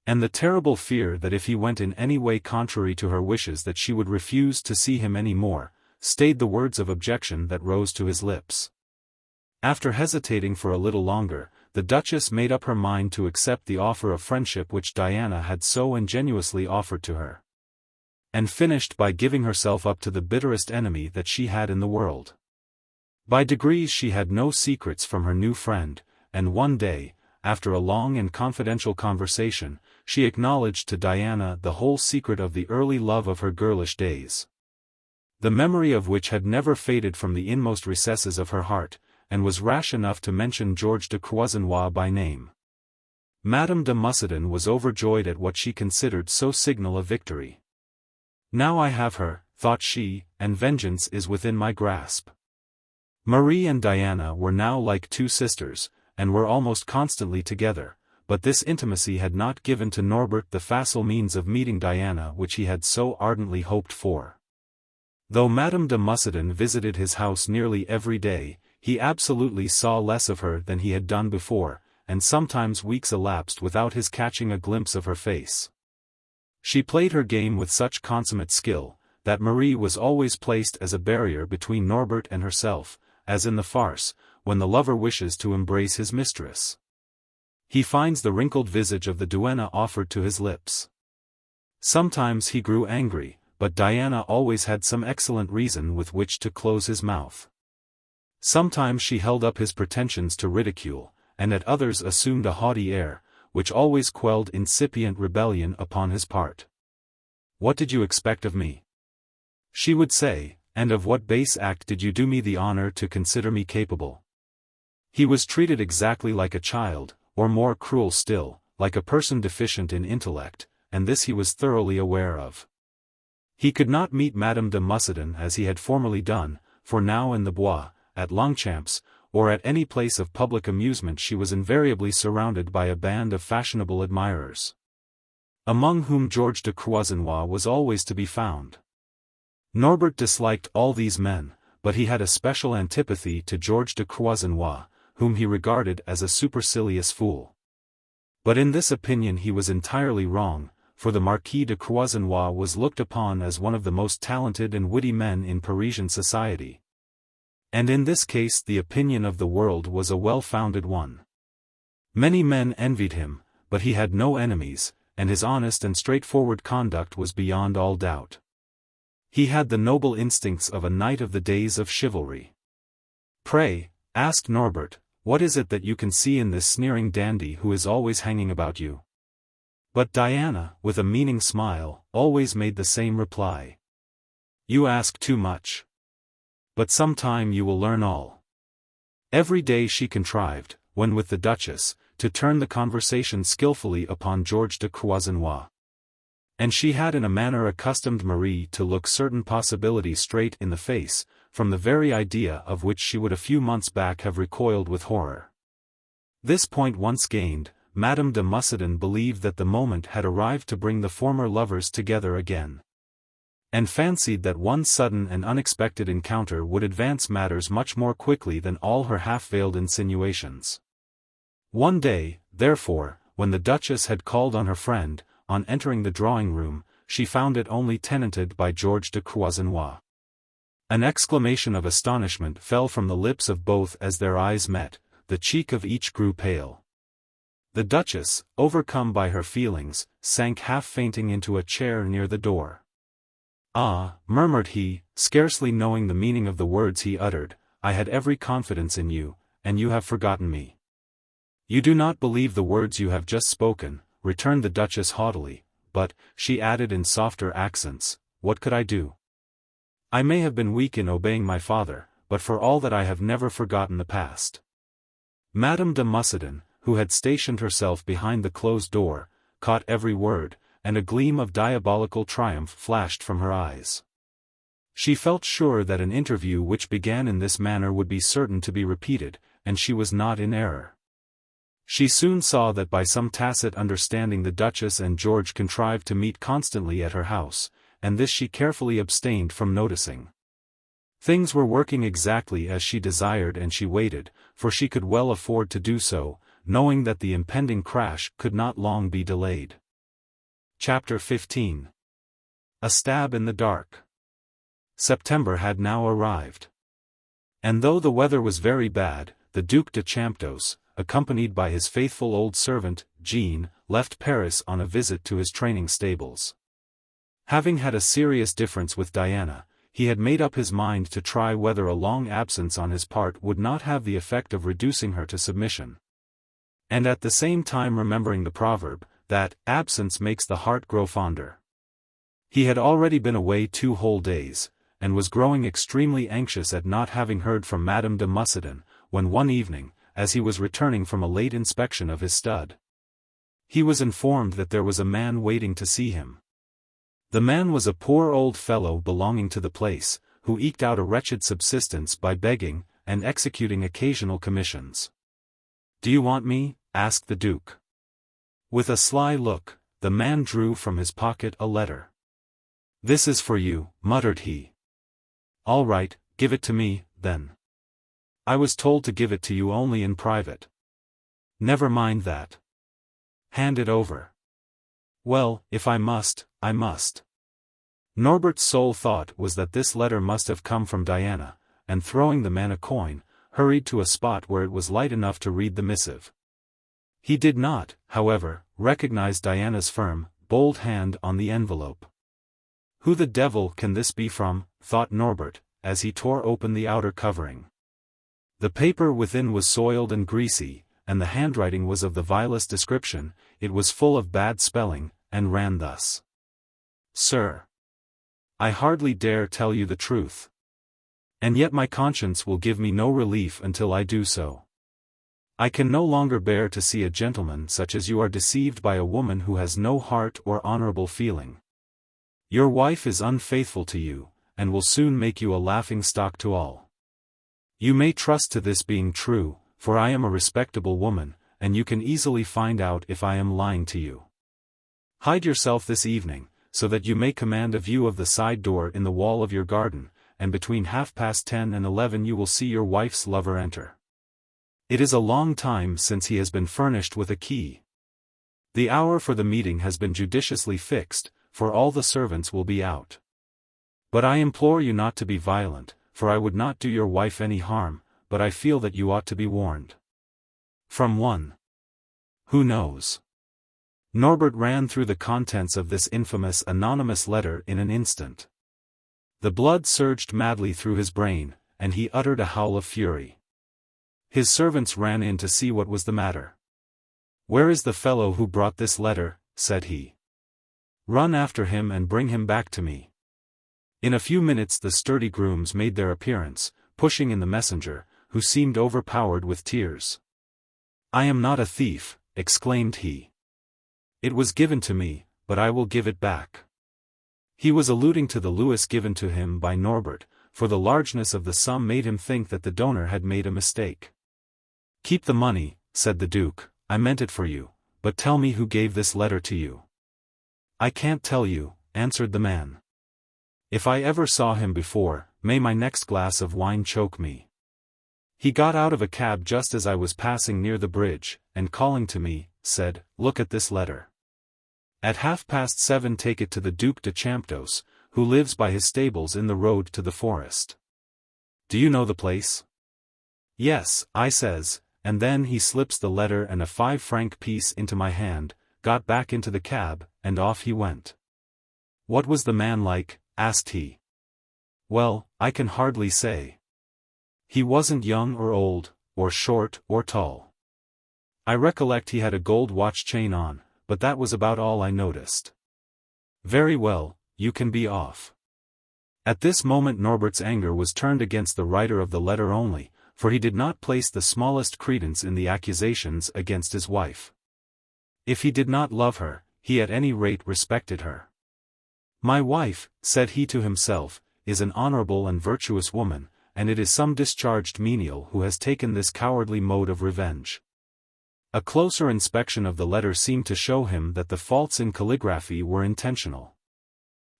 And the terrible fear that if he went in any way contrary to her wishes that she would refuse to see him any more, stayed the words of objection that rose to his lips. After hesitating for a little longer, the Duchess made up her mind to accept the offer of friendship which Diana had so ingenuously offered to her. And finished by giving herself up to the bitterest enemy that she had in the world. By degrees she had no secrets from her new friend, and one day, after a long and confidential conversation, she acknowledged to Diana the whole secret of the early love of her girlish days. The memory of which had never faded from the inmost recesses of her heart, and was rash enough to mention George de Croisenois by name. Madame de Mussadin was overjoyed at what she considered so signal a victory. Now I have her, thought she, and vengeance is within my grasp. Marie and Diana were now like two sisters, and were almost constantly together, but this intimacy had not given to Norbert the facile means of meeting Diana which he had so ardently hoped for. Though Madame de Mussadin visited his house nearly every day, he absolutely saw less of her than he had done before, and sometimes weeks elapsed without his catching a glimpse of her face. She played her game with such consummate skill, that Marie was always placed as a barrier between Norbert and herself, as in the farce, when the lover wishes to embrace his mistress. He finds the wrinkled visage of the duenna offered to his lips. Sometimes he grew angry, but Diana always had some excellent reason with which to close his mouth. Sometimes she held up his pretensions to ridicule, and at others assumed a haughty air, which always quelled incipient rebellion upon his part. What did you expect of me? She would say, and of what base act did you do me the honor to consider me capable? He was treated exactly like a child, or more cruel still, like a person deficient in intellect, and this he was thoroughly aware of. He could not meet Madame de Mussadin as he had formerly done, for now in the Bois, at Longchamps, or at any place of public amusement she was invariably surrounded by a band of fashionable admirers, among whom George de Croisenois was always to be found. Norbert disliked all these men, but he had a special antipathy to George de Croisenois, whom he regarded as a supercilious fool. But in this opinion he was entirely wrong, for the Marquis de Croisenois was looked upon as one of the most talented and witty men in Parisian society. And in this case the opinion of the world was a well-founded one. Many men envied him, but he had no enemies, and his honest and straightforward conduct was beyond all doubt. He had the noble instincts of a knight of the days of chivalry. Pray, asked Norbert, what is it that you can see in this sneering dandy who is always hanging about you? But Diana, with a meaning smile, always made the same reply. You ask too much. But some time you will learn all. Every day she contrived, when with the Duchess, to turn the conversation skillfully upon George de Croisenois. And she had in a manner accustomed Marie to look certain possibilities straight in the face, from the very idea of which she would a few months back have recoiled with horror. This point once gained, Madame de Muscadin believed that the moment had arrived to bring the former lovers together again, and fancied that one sudden and unexpected encounter would advance matters much more quickly than all her half-veiled insinuations. One day, therefore, when the Duchess had called on her friend, on entering the drawing-room, she found it only tenanted by George de Croisenois. An exclamation of astonishment fell from the lips of both as their eyes met, the cheek of each grew pale. The Duchess, overcome by her feelings, sank half-fainting into a chair near the door. Ah, murmured he, scarcely knowing the meaning of the words he uttered, I had every confidence in you, and you have forgotten me. You do not believe the words you have just spoken, returned the Duchess haughtily, but, she added in softer accents, what could I do? I may have been weak in obeying my father, but for all that I have never forgotten the past. Madame de Muscadin, who had stationed herself behind the closed door, caught every word, and a gleam of diabolical triumph flashed from her eyes. She felt sure that an interview which began in this manner would be certain to be repeated, and she was not in error. She soon saw that by some tacit understanding the Duchess and George contrived to meet constantly at her house, and this she carefully abstained from noticing. Things were working exactly as she desired, and she waited, for she could well afford to do so, knowing that the impending crash could not long be delayed. Chapter 15. A Stab in the Dark. September had now arrived. And though the weather was very bad, the Duc de Champdoce, accompanied by his faithful old servant, Jean, left Paris on a visit to his training stables. Having had a serious difference with Diana, he had made up his mind to try whether a long absence on his part would not have the effect of reducing her to submission. And at the same time remembering the proverb, that absence makes the heart grow fonder. He had already been away 2 whole days, and was growing extremely anxious at not having heard from Madame de Muscadin, when one evening, as he was returning from a late inspection of his stud, he was informed that there was a man waiting to see him. The man was a poor old fellow belonging to the place, who eked out a wretched subsistence by begging, and executing occasional commissions. "Do you want me?" asked the Duke. With a sly look, the man drew from his pocket a letter. "This is for you," muttered he. "All right, give it to me, then." "I was told to give it to you only in private." "Never mind that. Hand it over." "Well, if I must, I must." Norbert's sole thought was that this letter must have come from Diana, and throwing the man a coin, hurried to a spot where it was light enough to read the missive. He did not, however, recognize Diana's firm, bold hand on the envelope. "Who the devil can this be from?" thought Norbert, as he tore open the outer covering. The paper within was soiled and greasy, and the handwriting was of the vilest description. It was full of bad spelling, and ran thus: "Sir, I hardly dare tell you the truth. And yet my conscience will give me no relief until I do so. I can no longer bear to see a gentleman such as you are deceived by a woman who has no heart or honorable feeling. Your wife is unfaithful to you, and will soon make you a laughing-stock to all. You may trust to this being true, for I am a respectable woman, and you can easily find out if I am lying to you. Hide yourself this evening, so that you may command a view of the side door in the wall of your garden, and between 10:30 and 11 you will see your wife's lover enter. It is a long time since he has been furnished with a key. The hour for the meeting has been judiciously fixed, for all the servants will be out. But I implore you not to be violent, for I would not do your wife any harm, but I feel that you ought to be warned. From one. Who knows?" Norbert ran through the contents of this infamous anonymous letter in an instant. The blood surged madly through his brain, and he uttered a howl of fury. His servants ran in to see what was the matter. "Where is the fellow who brought this letter?" said he. "Run after him and bring him back to me." In a few minutes the sturdy grooms made their appearance, pushing in the messenger, who seemed overpowered with tears. "I am not a thief," exclaimed he. "It was given to me, but I will give it back." He was alluding to the louis given to him by Norbert, for the largeness of the sum made him think that the donor had made a mistake. "Keep the money," said the Duke, "I meant it for you, but tell me who gave this letter to you." "I can't tell you," answered the man. "If I ever saw him before, may my next glass of wine choke me." He got out of a cab just as I was passing near the bridge, and calling to me, said, "Look at this letter. At 7:30 take it to the Duc de Champdoce, who lives by his stables in the road to the forest. Do you know the place?" "Yes," I says, and then he slips the letter and a 5-franc piece into my hand, got back into the cab, and off he went. "What was the man like?" asked he. "Well, I can hardly say. He wasn't young or old, or short or tall. I recollect he had a gold watch chain on, but that was about all I noticed." "Very well, you can be off." At this moment Norbert's anger was turned against the writer of the letter only, for he did not place the smallest credence in the accusations against his wife. If he did not love her, he at any rate respected her. "My wife," said he to himself, "is an honorable and virtuous woman, and it is some discharged menial who has taken this cowardly mode of revenge." A closer inspection of the letter seemed to show him that the faults in calligraphy were intentional.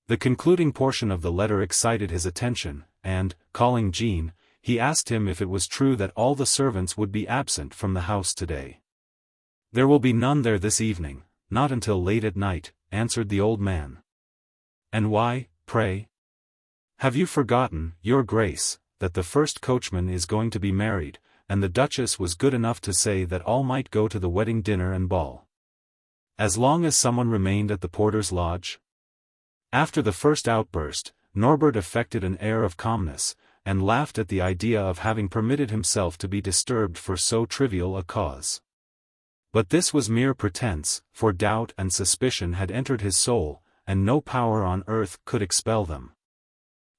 The concluding portion of the letter excited his attention, and, calling Jean, he asked him if it was true that all the servants would be absent from the house today. "There will be none there this evening, not until late at night," answered the old man. "And why, pray?" "Have you forgotten, your grace, that the first coachman is going to be married, and the Duchess was good enough to say that all might go to the wedding dinner and ball, as long as someone remained at the porter's lodge?" After the first outburst, Norbert affected an air of calmness, and laughed at the idea of having permitted himself to be disturbed for so trivial a cause. But this was mere pretense, for doubt and suspicion had entered his soul, and no power on earth could expel them.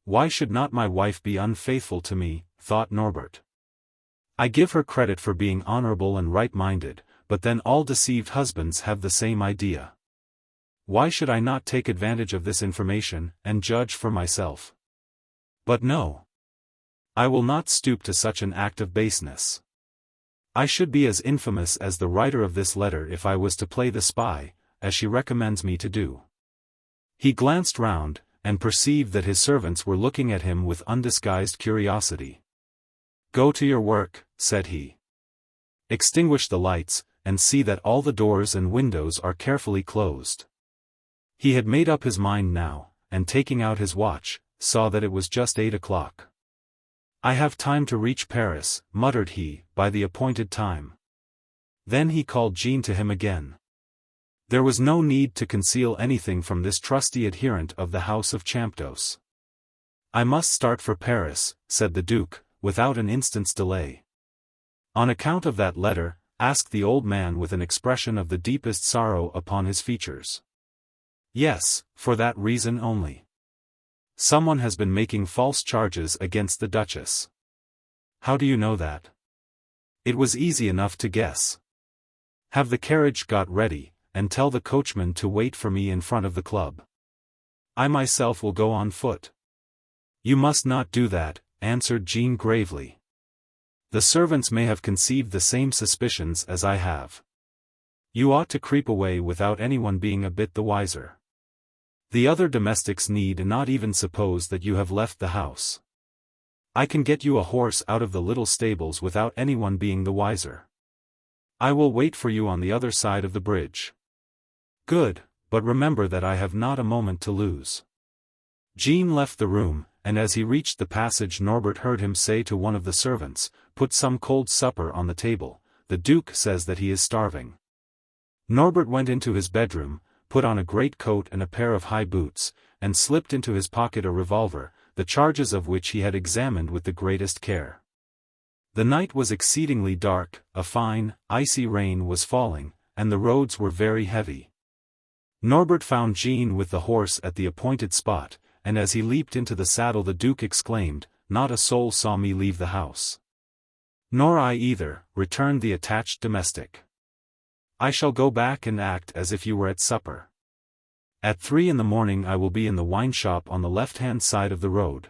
"Why should not my wife be unfaithful to me?" thought Norbert. "I give her credit for being honorable and right-minded, but then all deceived husbands have the same idea. Why should I not take advantage of this information, and judge for myself? But no. I will not stoop to such an act of baseness. I should be as infamous as the writer of this letter if I was to play the spy, as she recommends me to do." He glanced round, and perceived that his servants were looking at him with undisguised curiosity. "Go to your work," said he. "Extinguish the lights, and see that all the doors and windows are carefully closed." He had made up his mind now, and taking out his watch, saw that it was just 8 o'clock. "I have time to reach Paris," muttered he, "by the appointed time." Then he called Jean to him again. There was no need to conceal anything from this trusty adherent of the house of Champdoce. "I must start for Paris," said the Duke, without an instant's delay. "On account of that letter?" asked the old man with an expression of the deepest sorrow upon his features. "Yes, for that reason only. Someone has been making false charges against the Duchess." "How do you know that?" "It was easy enough to guess. Have the carriage got ready, and tell the coachman to wait for me in front of the club. I myself will go on foot." "You must not do that," answered Jean gravely. "The servants may have conceived the same suspicions as I have. You ought to creep away without anyone being a bit the wiser. The other domestics need not even suppose that you have left the house. I can get you a horse out of the little stables without anyone being the wiser. I will wait for you on the other side of the bridge." "Good, but remember that I have not a moment to lose." Jean left the room, and as he reached the passage Norbert heard him say to one of the servants, "Put some cold supper on the table, the Duke says that he is starving." Norbert went into his bedroom, put on a great coat and a pair of high boots, and slipped into his pocket a revolver, the charges of which he had examined with the greatest care. The night was exceedingly dark, a fine, icy rain was falling, and the roads were very heavy. Norbert found Jean with the horse at the appointed spot, and as he leaped into the saddle the Duke exclaimed, "Not a soul saw me leave the house." "Nor I either," returned the attached domestic. "I shall go back and act as if you were at supper. At 3 in the morning I will be in the wine shop on the left-hand side of the road.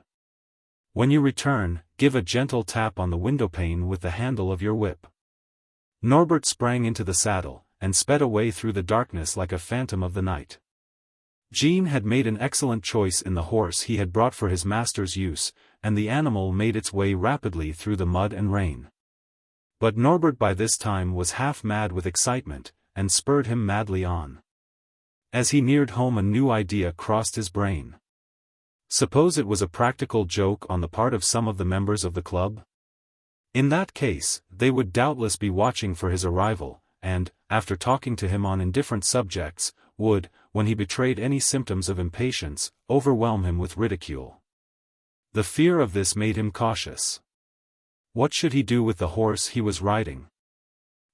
When you return, give a gentle tap on the windowpane with the handle of your whip." Norbert sprang into the saddle, and sped away through the darkness like a phantom of the night. Jean had made an excellent choice in the horse he had brought for his master's use, and the animal made its way rapidly through the mud and rain. But Norbert by this time was half mad with excitement, and spurred him madly on. As he neared home a new idea crossed his brain. Suppose it was a practical joke on the part of some of the members of the club? In that case, they would doubtless be watching for his arrival, and, after talking to him on indifferent subjects, would, when he betrayed any symptoms of impatience, overwhelm him with ridicule. The fear of this made him cautious. What should he do with the horse he was riding?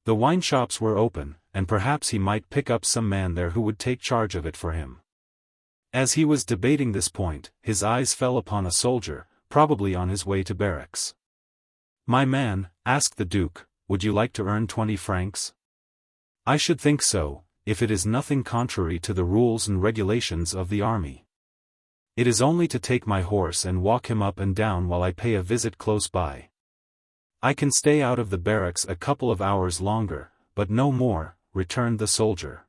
The wine shops were open, and perhaps he might pick up some man there who would take charge of it for him. As he was debating this point, his eyes fell upon a soldier, probably on his way to barracks. "My man," asked the Duke, "would you like to earn 20 francs? "I should think so, if it is nothing contrary to the rules and regulations of the army. It is only to take my horse and walk him up and down while I pay a visit close by. I can stay out of the barracks a couple of hours longer, but no more," returned the soldier.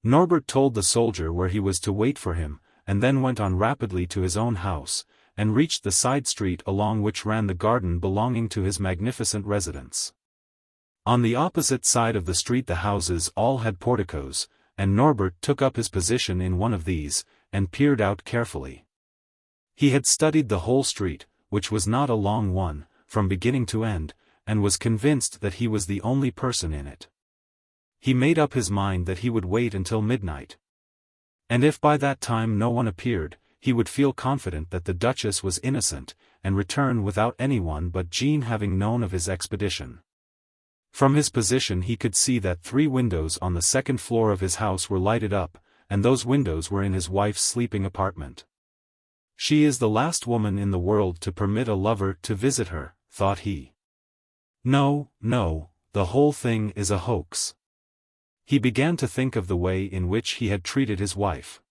Norbert told the soldier where he was to wait for him, and then went on rapidly to his own house, and reached the side street along which ran the garden belonging to his magnificent residence. On the opposite side of the street the houses all had porticos, and Norbert took up his position in one of these, and peered out carefully. He had studied the whole street, which was not a long one, from beginning to end, and was convinced that he was the only person in it. He made up his mind that he would wait until midnight. And if by that time no one appeared, he would feel confident that the Duchess was innocent, and return without anyone but Jean having known of his expedition. From his position he could see that 3 windows on the second floor of his house were lighted up, and those windows were in his wife's sleeping apartment. "She is the last woman in the world to permit a lover to visit her," thought he. No, the whole thing is a hoax. He began to think of the way in which he had treated his wife.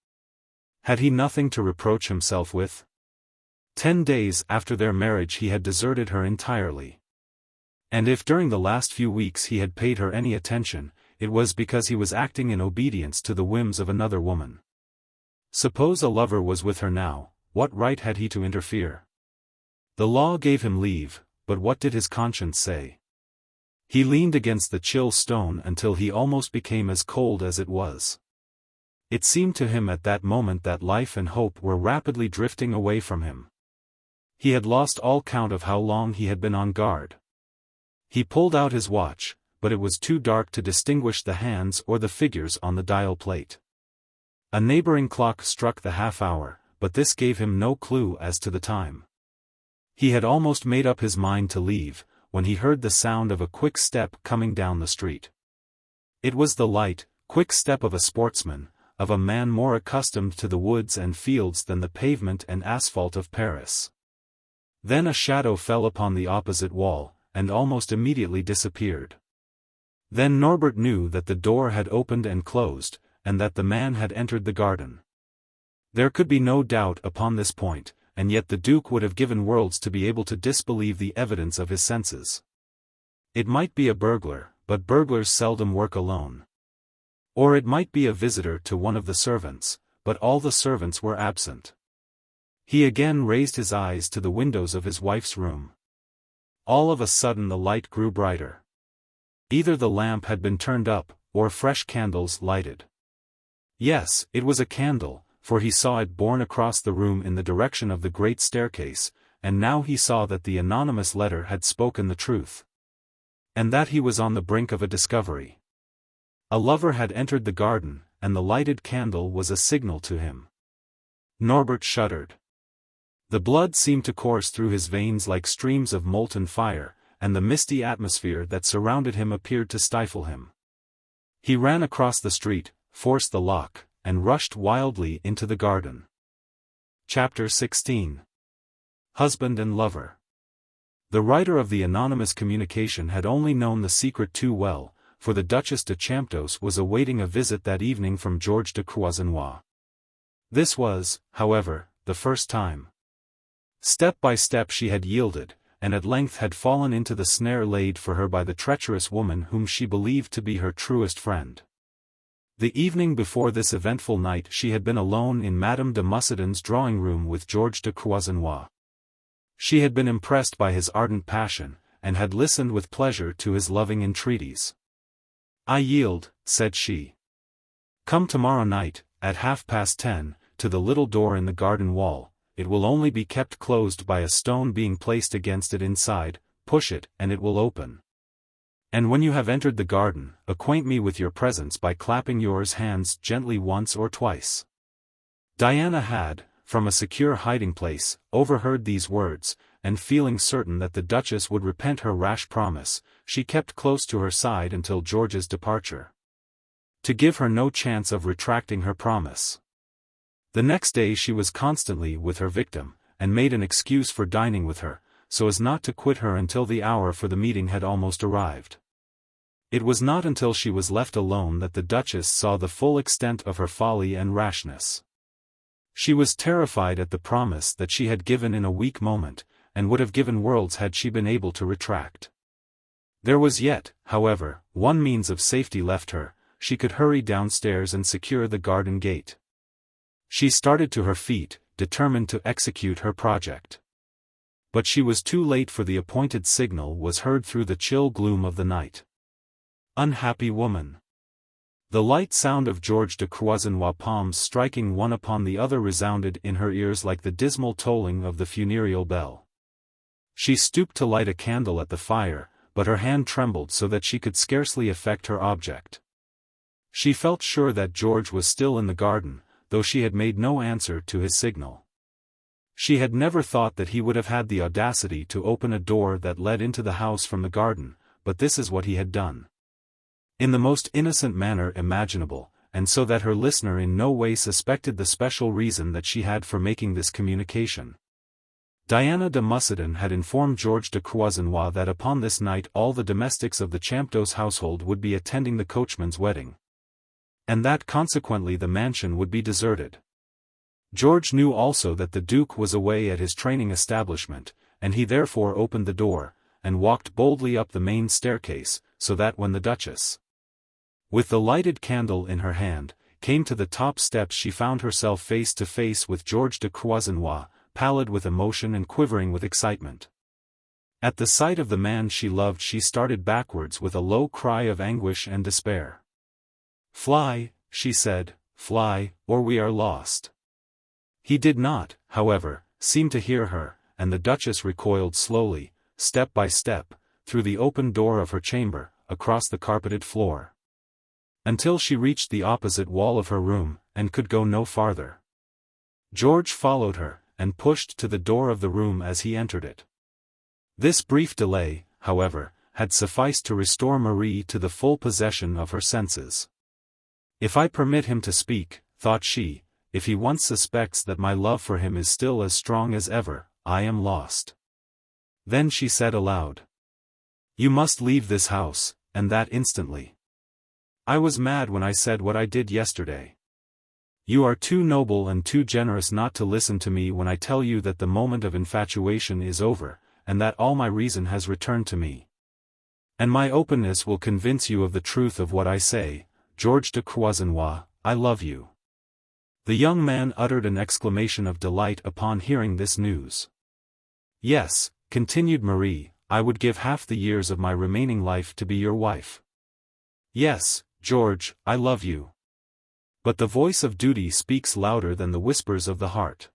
Had he nothing to reproach himself with? 10 days after their marriage he had deserted her entirely. And if during the last few weeks he had paid her any attention, it was because he was acting in obedience to the whims of another woman. Suppose a lover was with her now, what right had he to interfere? The law gave him leave, but what did his conscience say? He leaned against the chill stone until he almost became as cold as it was. It seemed to him at that moment that life and hope were rapidly drifting away from him. He had lost all count of how long he had been on guard. He pulled out his watch, but it was too dark to distinguish the hands or the figures on the dial plate. A neighboring clock struck the half-hour, but this gave him no clue as to the time. He had almost made up his mind to leave, when he heard the sound of a quick step coming down the street. It was the light, quick step of a sportsman, of a man more accustomed to the woods and fields than the pavement and asphalt of Paris. Then a shadow fell upon the opposite wall, and almost immediately disappeared. Then Norbert knew that the door had opened and closed, and that the man had entered the garden. There could be no doubt upon this point, and yet the Duke would have given worlds to be able to disbelieve the evidence of his senses. It might be a burglar, but burglars seldom work alone. Or it might be a visitor to one of the servants, but all the servants were absent. He again raised his eyes to the windows of his wife's room. All of a sudden the light grew brighter. Either the lamp had been turned up, or fresh candles lighted. Yes, it was a candle, for he saw it borne across the room in the direction of the great staircase, and now he saw that the anonymous letter had spoken the truth. And that he was on the brink of a discovery. A lover had entered the garden, and the lighted candle was a signal to him. Norbert shuddered. The blood seemed to course through his veins like streams of molten fire, and the misty atmosphere that surrounded him appeared to stifle him. He ran across the street, forced the lock, and rushed wildly into the garden. Chapter 16. Husband and Lover. The writer of the anonymous communication had only known the secret too well, for the Duchess de Champdoce was awaiting a visit that evening from George de Croisenois. This was, however, the first time. Step by step she had yielded, and at length had fallen into the snare laid for her by the treacherous woman whom she believed to be her truest friend. The evening before this eventful night she had been alone in Madame de Mussidan's drawing-room with George de Croisenois. She had been impressed by his ardent passion, and had listened with pleasure to his loving entreaties. "I yield," said she. "Come tomorrow night, at 10:30, to the little door in the garden wall. It will only be kept closed by a stone being placed against it inside. Push it, and it will open. And when you have entered the garden, acquaint me with your presence by clapping your hands gently once or twice." Diana had, from a secure hiding-place, overheard these words, and feeling certain that the Duchess would repent her rash promise, she kept close to her side until George's departure, to give her no chance of retracting her promise. The next day she was constantly with her victim, and made an excuse for dining with her, so as not to quit her until the hour for the meeting had almost arrived. It was not until she was left alone that the Duchess saw the full extent of her folly and rashness. She was terrified at the promise that she had given in a weak moment, and would have given worlds had she been able to retract. There was yet, however, one means of safety left her: she could hurry downstairs and secure the garden gate. She started to her feet, determined to execute her project. But she was too late, for the appointed signal was heard through the chill gloom of the night. Unhappy woman! The light sound of George de Croisenois' palms striking one upon the other resounded in her ears like the dismal tolling of the funereal bell. She stooped to light a candle at the fire, but her hand trembled so that she could scarcely effect her object. She felt sure that George was still in the garden, though she had made no answer to his signal. She had never thought that he would have had the audacity to open a door that led into the house from the garden, but this is what he had done. In the most innocent manner imaginable, and so that her listener in no way suspected the special reason that she had for making this communication. Diana de Mussidan had informed George de Croisenois that upon this night all the domestics of the Champdoce household would be attending the coachman's wedding, and that consequently the mansion would be deserted. George knew also that the Duke was away at his training establishment, and he therefore opened the door, and walked boldly up the main staircase, so that when the Duchess, with the lighted candle in her hand, came to the top steps she found herself face to face with George de Croisenois, pallid with emotion and quivering with excitement. At the sight of the man she loved she started backwards with a low cry of anguish and despair. "Fly," she said, "fly, or we are lost." He did not, however, seem to hear her, and the Duchess recoiled slowly, step by step, through the open door of her chamber, across the carpeted floor, until she reached the opposite wall of her room, and could go no farther. George followed her, and pushed to the door of the room as he entered it. This brief delay, however, had sufficed to restore Marie to the full possession of her senses. "If I permit him to speak," thought she, "if he once suspects that my love for him is still as strong as ever, I am lost." Then she said aloud, "You must leave this house, and that instantly. I was mad when I said what I did yesterday. You are too noble and too generous not to listen to me when I tell you that the moment of infatuation is over, and that all my reason has returned to me. And my openness will convince you of the truth of what I say. George de Croisenois, I love you." The young man uttered an exclamation of delight upon hearing this news. "Yes," continued Marie, "I would give half the years of my remaining life to be your wife. Yes, George, I love you. But the voice of duty speaks louder than the whispers of the heart.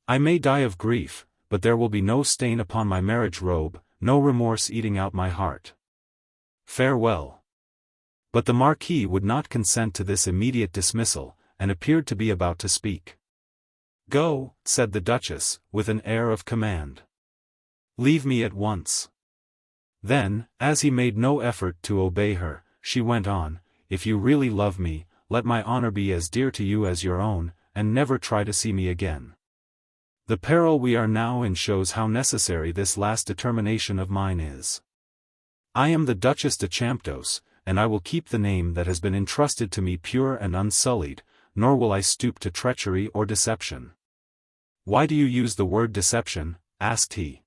I may die of grief, but there will be no stain upon my marriage robe, no remorse eating out my heart. Farewell." But the Marquis would not consent to this immediate dismissal, and appeared to be about to speak. "Go," said the Duchess, with an air of command. "Leave me at once." Then, as he made no effort to obey her, she went on, "If you really love me, let my honor be as dear to you as your own, and never try to see me again. The peril we are now in shows how necessary this last determination of mine is. I am the Duchess de Champdoce, and I will keep the name that has been entrusted to me pure and unsullied, nor will I stoop to treachery or deception." "Why do you use the word deception?" asked he.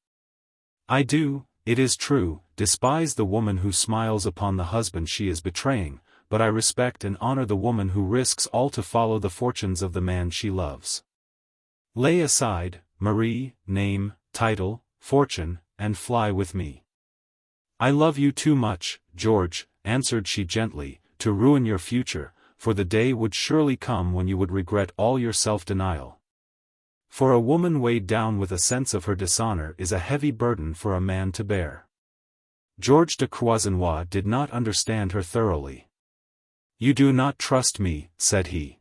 "I do, it is true, despise the woman who smiles upon the husband she is betraying, but I respect and honor the woman who risks all to follow the fortunes of the man she loves. Lay aside, Marie, name, title, fortune, and fly with me." "I love you too much, George," answered she gently, "to ruin your future, for the day would surely come when you would regret all your self-denial. For a woman weighed down with a sense of her dishonor is a heavy burden for a man to bear." George de Croisenois did not understand her thoroughly. "You do not trust me," said he.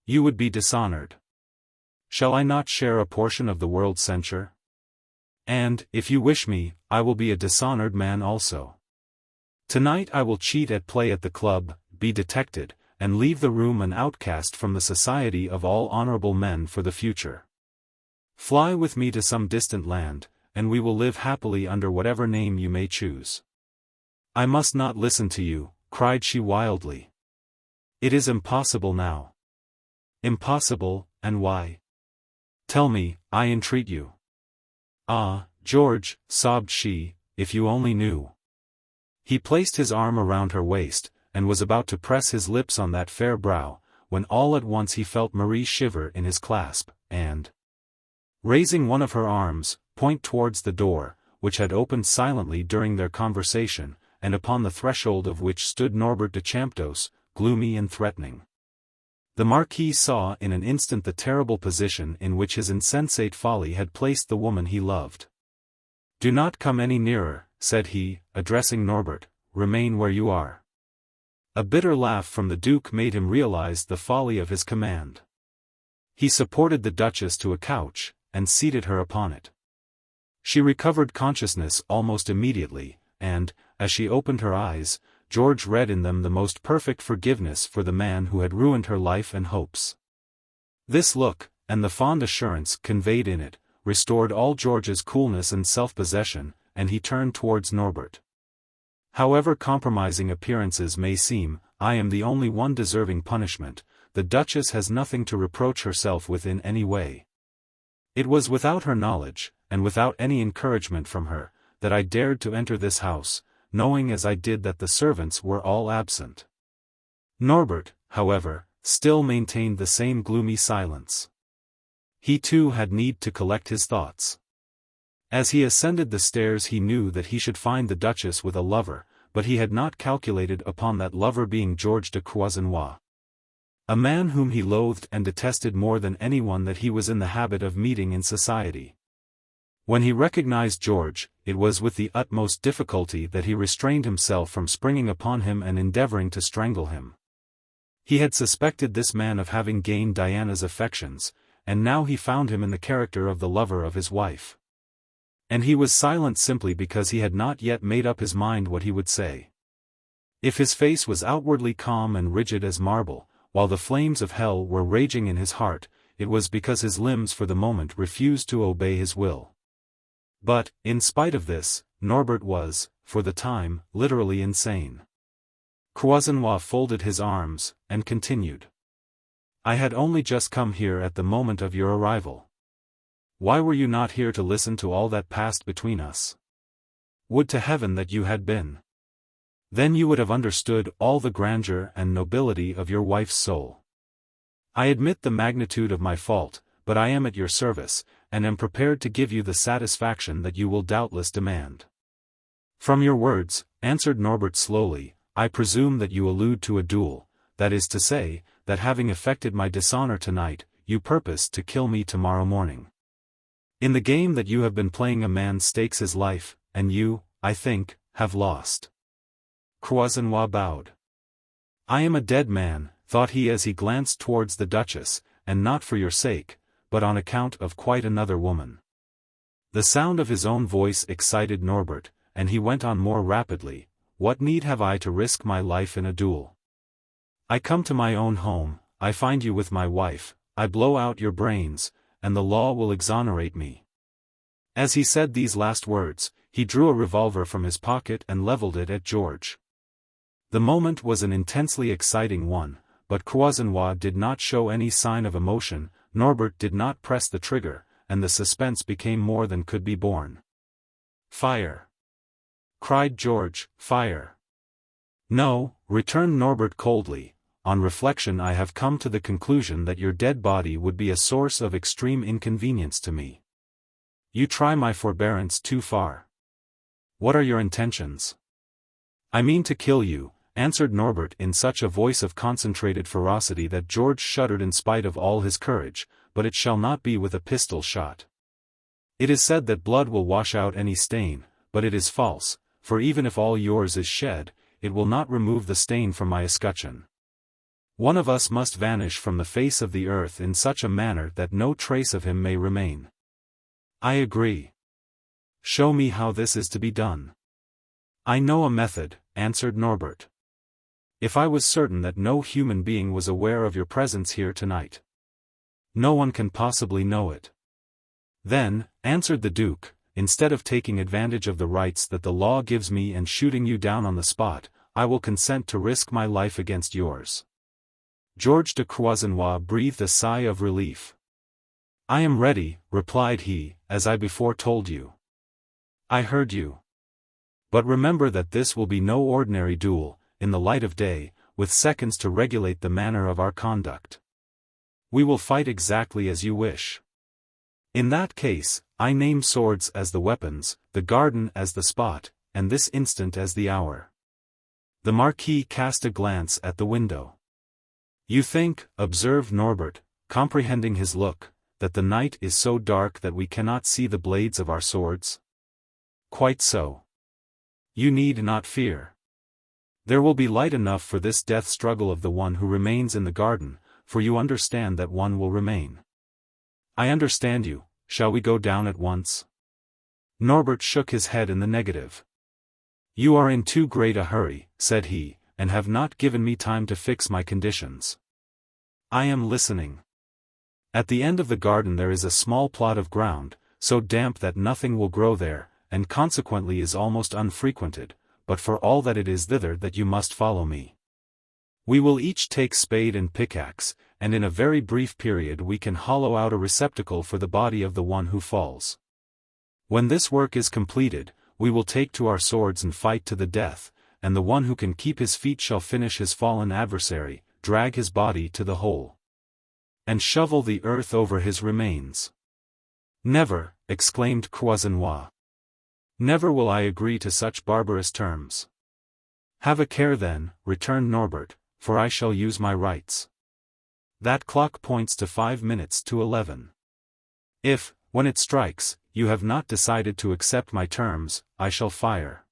"You would be dishonored. Shall I not share a portion of the world's censure? And, if you wish me, I will be a dishonored man also. Tonight I will cheat at play at the club, be detected, and leave the room an outcast from the society of all honorable men for the future. Fly with me to some distant land, and we will live happily under whatever name you may choose." "I must not listen to you," cried she wildly. "It is impossible now." "Impossible, and why? Tell me, I entreat you." "Ah, George," sobbed she, "if you only knew." He placed his arm around her waist, and was about to press his lips on that fair brow, when all at once he felt Marie shiver in his clasp, and, raising one of her arms, point towards the door, which had opened silently during their conversation, and upon the threshold of which stood Norbert de Champdoce, gloomy and threatening. The Marquis saw in an instant the terrible position in which his insensate folly had placed the woman he loved. "Do not come any nearer," said he, addressing Norbert, "remain where you are." A bitter laugh from the Duke made him realize the folly of his command. He supported the Duchess to a couch, and seated her upon it. She recovered consciousness almost immediately, and, as she opened her eyes, George read in them the most perfect forgiveness for the man who had ruined her life and hopes. This look, and the fond assurance conveyed in it, restored all George's coolness and self-possession, and he turned towards Norbert. "However compromising appearances may seem, I am the only one deserving punishment. The Duchess has nothing to reproach herself with in any way. It was without her knowledge, and without any encouragement from her, that I dared to enter this house, knowing as I did that the servants were all absent." Norbert, however, still maintained the same gloomy silence. He too had need to collect his thoughts. As he ascended the stairs he knew that he should find the Duchess with a lover, but he had not calculated upon that lover being George de Croisenois. A man whom he loathed and detested more than anyone that he was in the habit of meeting in society. When he recognized George, it was with the utmost difficulty that he restrained himself from springing upon him and endeavoring to strangle him. He had suspected this man of having gained Diana's affections, and now he found him in the character of the lover of his wife. And he was silent simply because he had not yet made up his mind what he would say. If his face was outwardly calm and rigid as marble, while the flames of hell were raging in his heart, it was because his limbs for the moment refused to obey his will. But, in spite of this, Norbert was, for the time, literally insane. Croisenois folded his arms, and continued. "I had only just come here at the moment of your arrival. Why were you not here to listen to all that passed between us? Would to heaven that you had been. Then you would have understood all the grandeur and nobility of your wife's soul. I admit the magnitude of my fault, but I am at your service, and am prepared to give you the satisfaction that you will doubtless demand." "From your words," answered Norbert slowly, "I presume that you allude to a duel, that is to say, that having effected my dishonor tonight, you purpose to kill me tomorrow morning. In the game that you have been playing a man stakes his life, and you, I think, have lost." Croisenois bowed. "I am a dead man," thought he as he glanced towards the Duchess, "and not for your sake, but on account of quite another woman." The sound of his own voice excited Norbert, and he went on more rapidly, "What need have I to risk my life in a duel? I come to my own home, I find you with my wife, I blow out your brains, and the law will exonerate me." As he said these last words, he drew a revolver from his pocket and leveled it at George. The moment was an intensely exciting one, but Croisenois did not show any sign of emotion, Norbert did not press the trigger, and the suspense became more than could be borne. "Fire!" cried George, "fire!" "No," returned Norbert coldly, "on reflection I have come to the conclusion that your dead body would be a source of extreme inconvenience to me. You try my forbearance too far. What are your intentions?" "I mean to kill you," answered Norbert in such a voice of concentrated ferocity that George shuddered in spite of all his courage, "but it shall not be with a pistol shot. It is said that blood will wash out any stain, but it is false, for even if all yours is shed, it will not remove the stain from my escutcheon. One of us must vanish from the face of the earth in such a manner that no trace of him may remain." "I agree. Show me how this is to be done." "I know a method," answered Norbert. "If I was certain that no human being was aware of your presence here tonight." "No one can possibly know it." "Then," answered the Duke, "instead of taking advantage of the rights that the law gives me and shooting you down on the spot, I will consent to risk my life against yours." George de Croisenois breathed a sigh of relief. "I am ready," replied he, "as I before told you." "I heard you. But remember that this will be no ordinary duel, in the light of day, with seconds to regulate the manner of our conduct. We will fight exactly as you wish. In that case, I name swords as the weapons, the garden as the spot, and this instant as the hour." The Marquis cast a glance at the window. "You think," observed Norbert, comprehending his look, "that the night is so dark that we cannot see the blades of our swords?" "Quite so. You need not fear. There will be light enough for this death struggle of the one who remains in the garden, for you understand that one will remain." "I understand you. Shall we go down at once?" Norbert shook his head in the negative. "You are in too great a hurry," said he, "and have not given me time to fix my conditions." "I am listening." "At the end of the garden there is a small plot of ground, so damp that nothing will grow there, and consequently is almost unfrequented, but for all that it is thither that you must follow me. We will each take spade and pickaxe, and in a very brief period we can hollow out a receptacle for the body of the one who falls. When this work is completed, we will take to our swords and fight to the death, and the one who can keep his feet shall finish his fallen adversary, drag his body to the hole, and shovel the earth over his remains." "Never," exclaimed Croisenois. "Never will I agree to such barbarous terms." "Have a care then," returned Norbert, "for I shall use my rights. That clock points to 5 minutes to 11. If, when it strikes, you have not decided to accept my terms, I shall fire."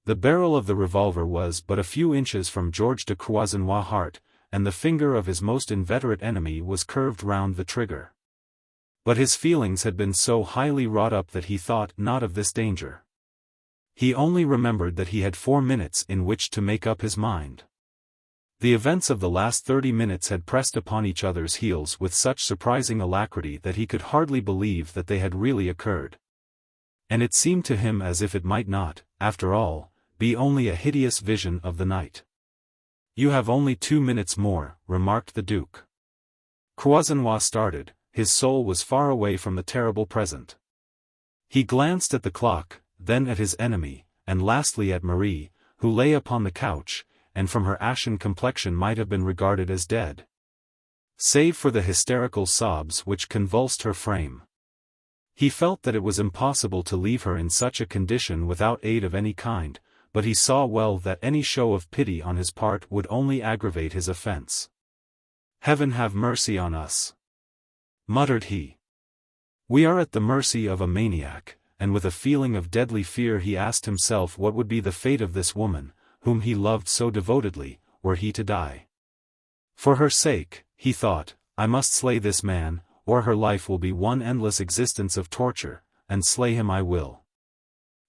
The barrel of the revolver was but a few inches from George de Croisenois' heart, and the finger of his most inveterate enemy was curved round the trigger. But his feelings had been so highly wrought up that he thought not of this danger. He only remembered that he had 4 minutes in which to make up his mind. The events of the last 30 minutes had pressed upon each other's heels with such surprising alacrity that he could hardly believe that they had really occurred. And it seemed to him as if it might not, after all, be only a hideous vision of the night. "You have only 2 minutes more," remarked the Duke. Croisenois started, his soul was far away from the terrible present. He glanced at the clock, then at his enemy, and lastly at Marie, who lay upon the couch, and from her ashen complexion might have been regarded as dead, save for the hysterical sobs which convulsed her frame. He felt that it was impossible to leave her in such a condition without aid of any kind, but he saw well that any show of pity on his part would only aggravate his offense. "Heaven have mercy on us," muttered he. "We are at the mercy of a maniac," and with a feeling of deadly fear he asked himself what would be the fate of this woman, whom he loved so devotedly, were he to die. "For her sake," he thought, "I must slay this man, or her life will be one endless existence of torture, and slay him I will."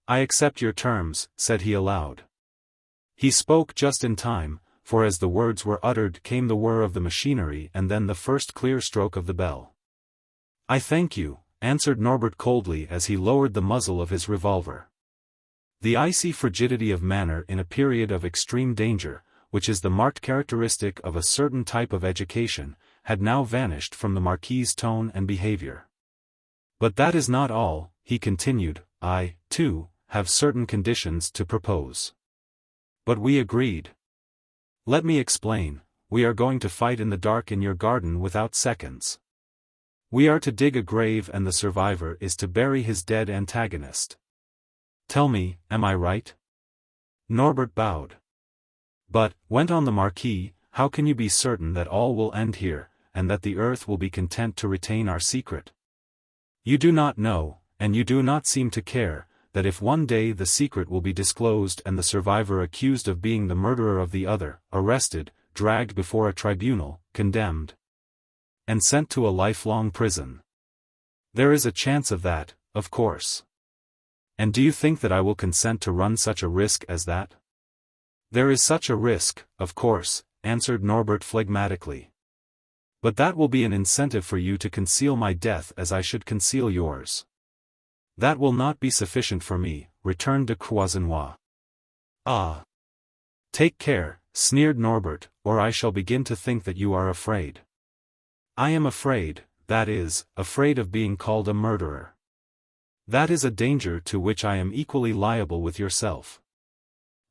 "I accept your terms," said he aloud. He spoke just in time, for as the words were uttered came the whir of the machinery and then the first clear stroke of the bell. "I thank you," answered Norbert coldly as he lowered the muzzle of his revolver. The icy frigidity of manner in a period of extreme danger, which is the marked characteristic of a certain type of education, had now vanished from the Marquis's tone and behavior. "But that is not all," he continued, "I, too, have certain conditions to propose." "But we agreed." "Let me explain. We are going to fight in the dark in your garden without seconds. We are to dig a grave and the survivor is to bury his dead antagonist. Tell me, am I right?" Norbert bowed. "But," went on the Marquis, "how can you be certain that all will end here, and that the earth will be content to retain our secret? You do not know, and you do not seem to care, that if one day the secret will be disclosed and the survivor accused of being the murderer of the other, arrested, dragged before a tribunal, condemned, and sent to a lifelong prison. There is a chance of that, of course. And do you think that I will consent to run such a risk as that?" "There is such a risk, of course," answered Norbert phlegmatically. "But that will be an incentive for you to conceal my death as I should conceal yours." "That will not be sufficient for me," returned de Croisenois. "Ah! Take care," sneered Norbert, "or I shall begin to think that you are afraid." "I am afraid, that is, afraid of being called a murderer. That is a danger to which I am equally liable with yourself."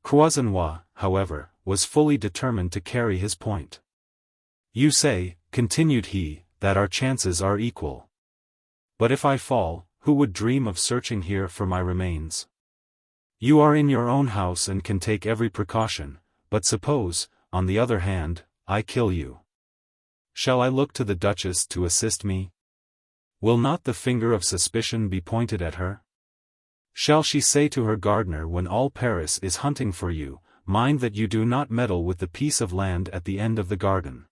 Croisenois, however, was fully determined to carry his point. "You say," continued he, "that our chances are equal. But if I fall, who would dream of searching here for my remains? You are in your own house and can take every precaution, but suppose, on the other hand, I kill you. Shall I look to the Duchess to assist me? Will not the finger of suspicion be pointed at her? Shall she say to her gardener when all Paris is hunting for you, 'Mind that you do not meddle with the piece of land at the end of the garden'?"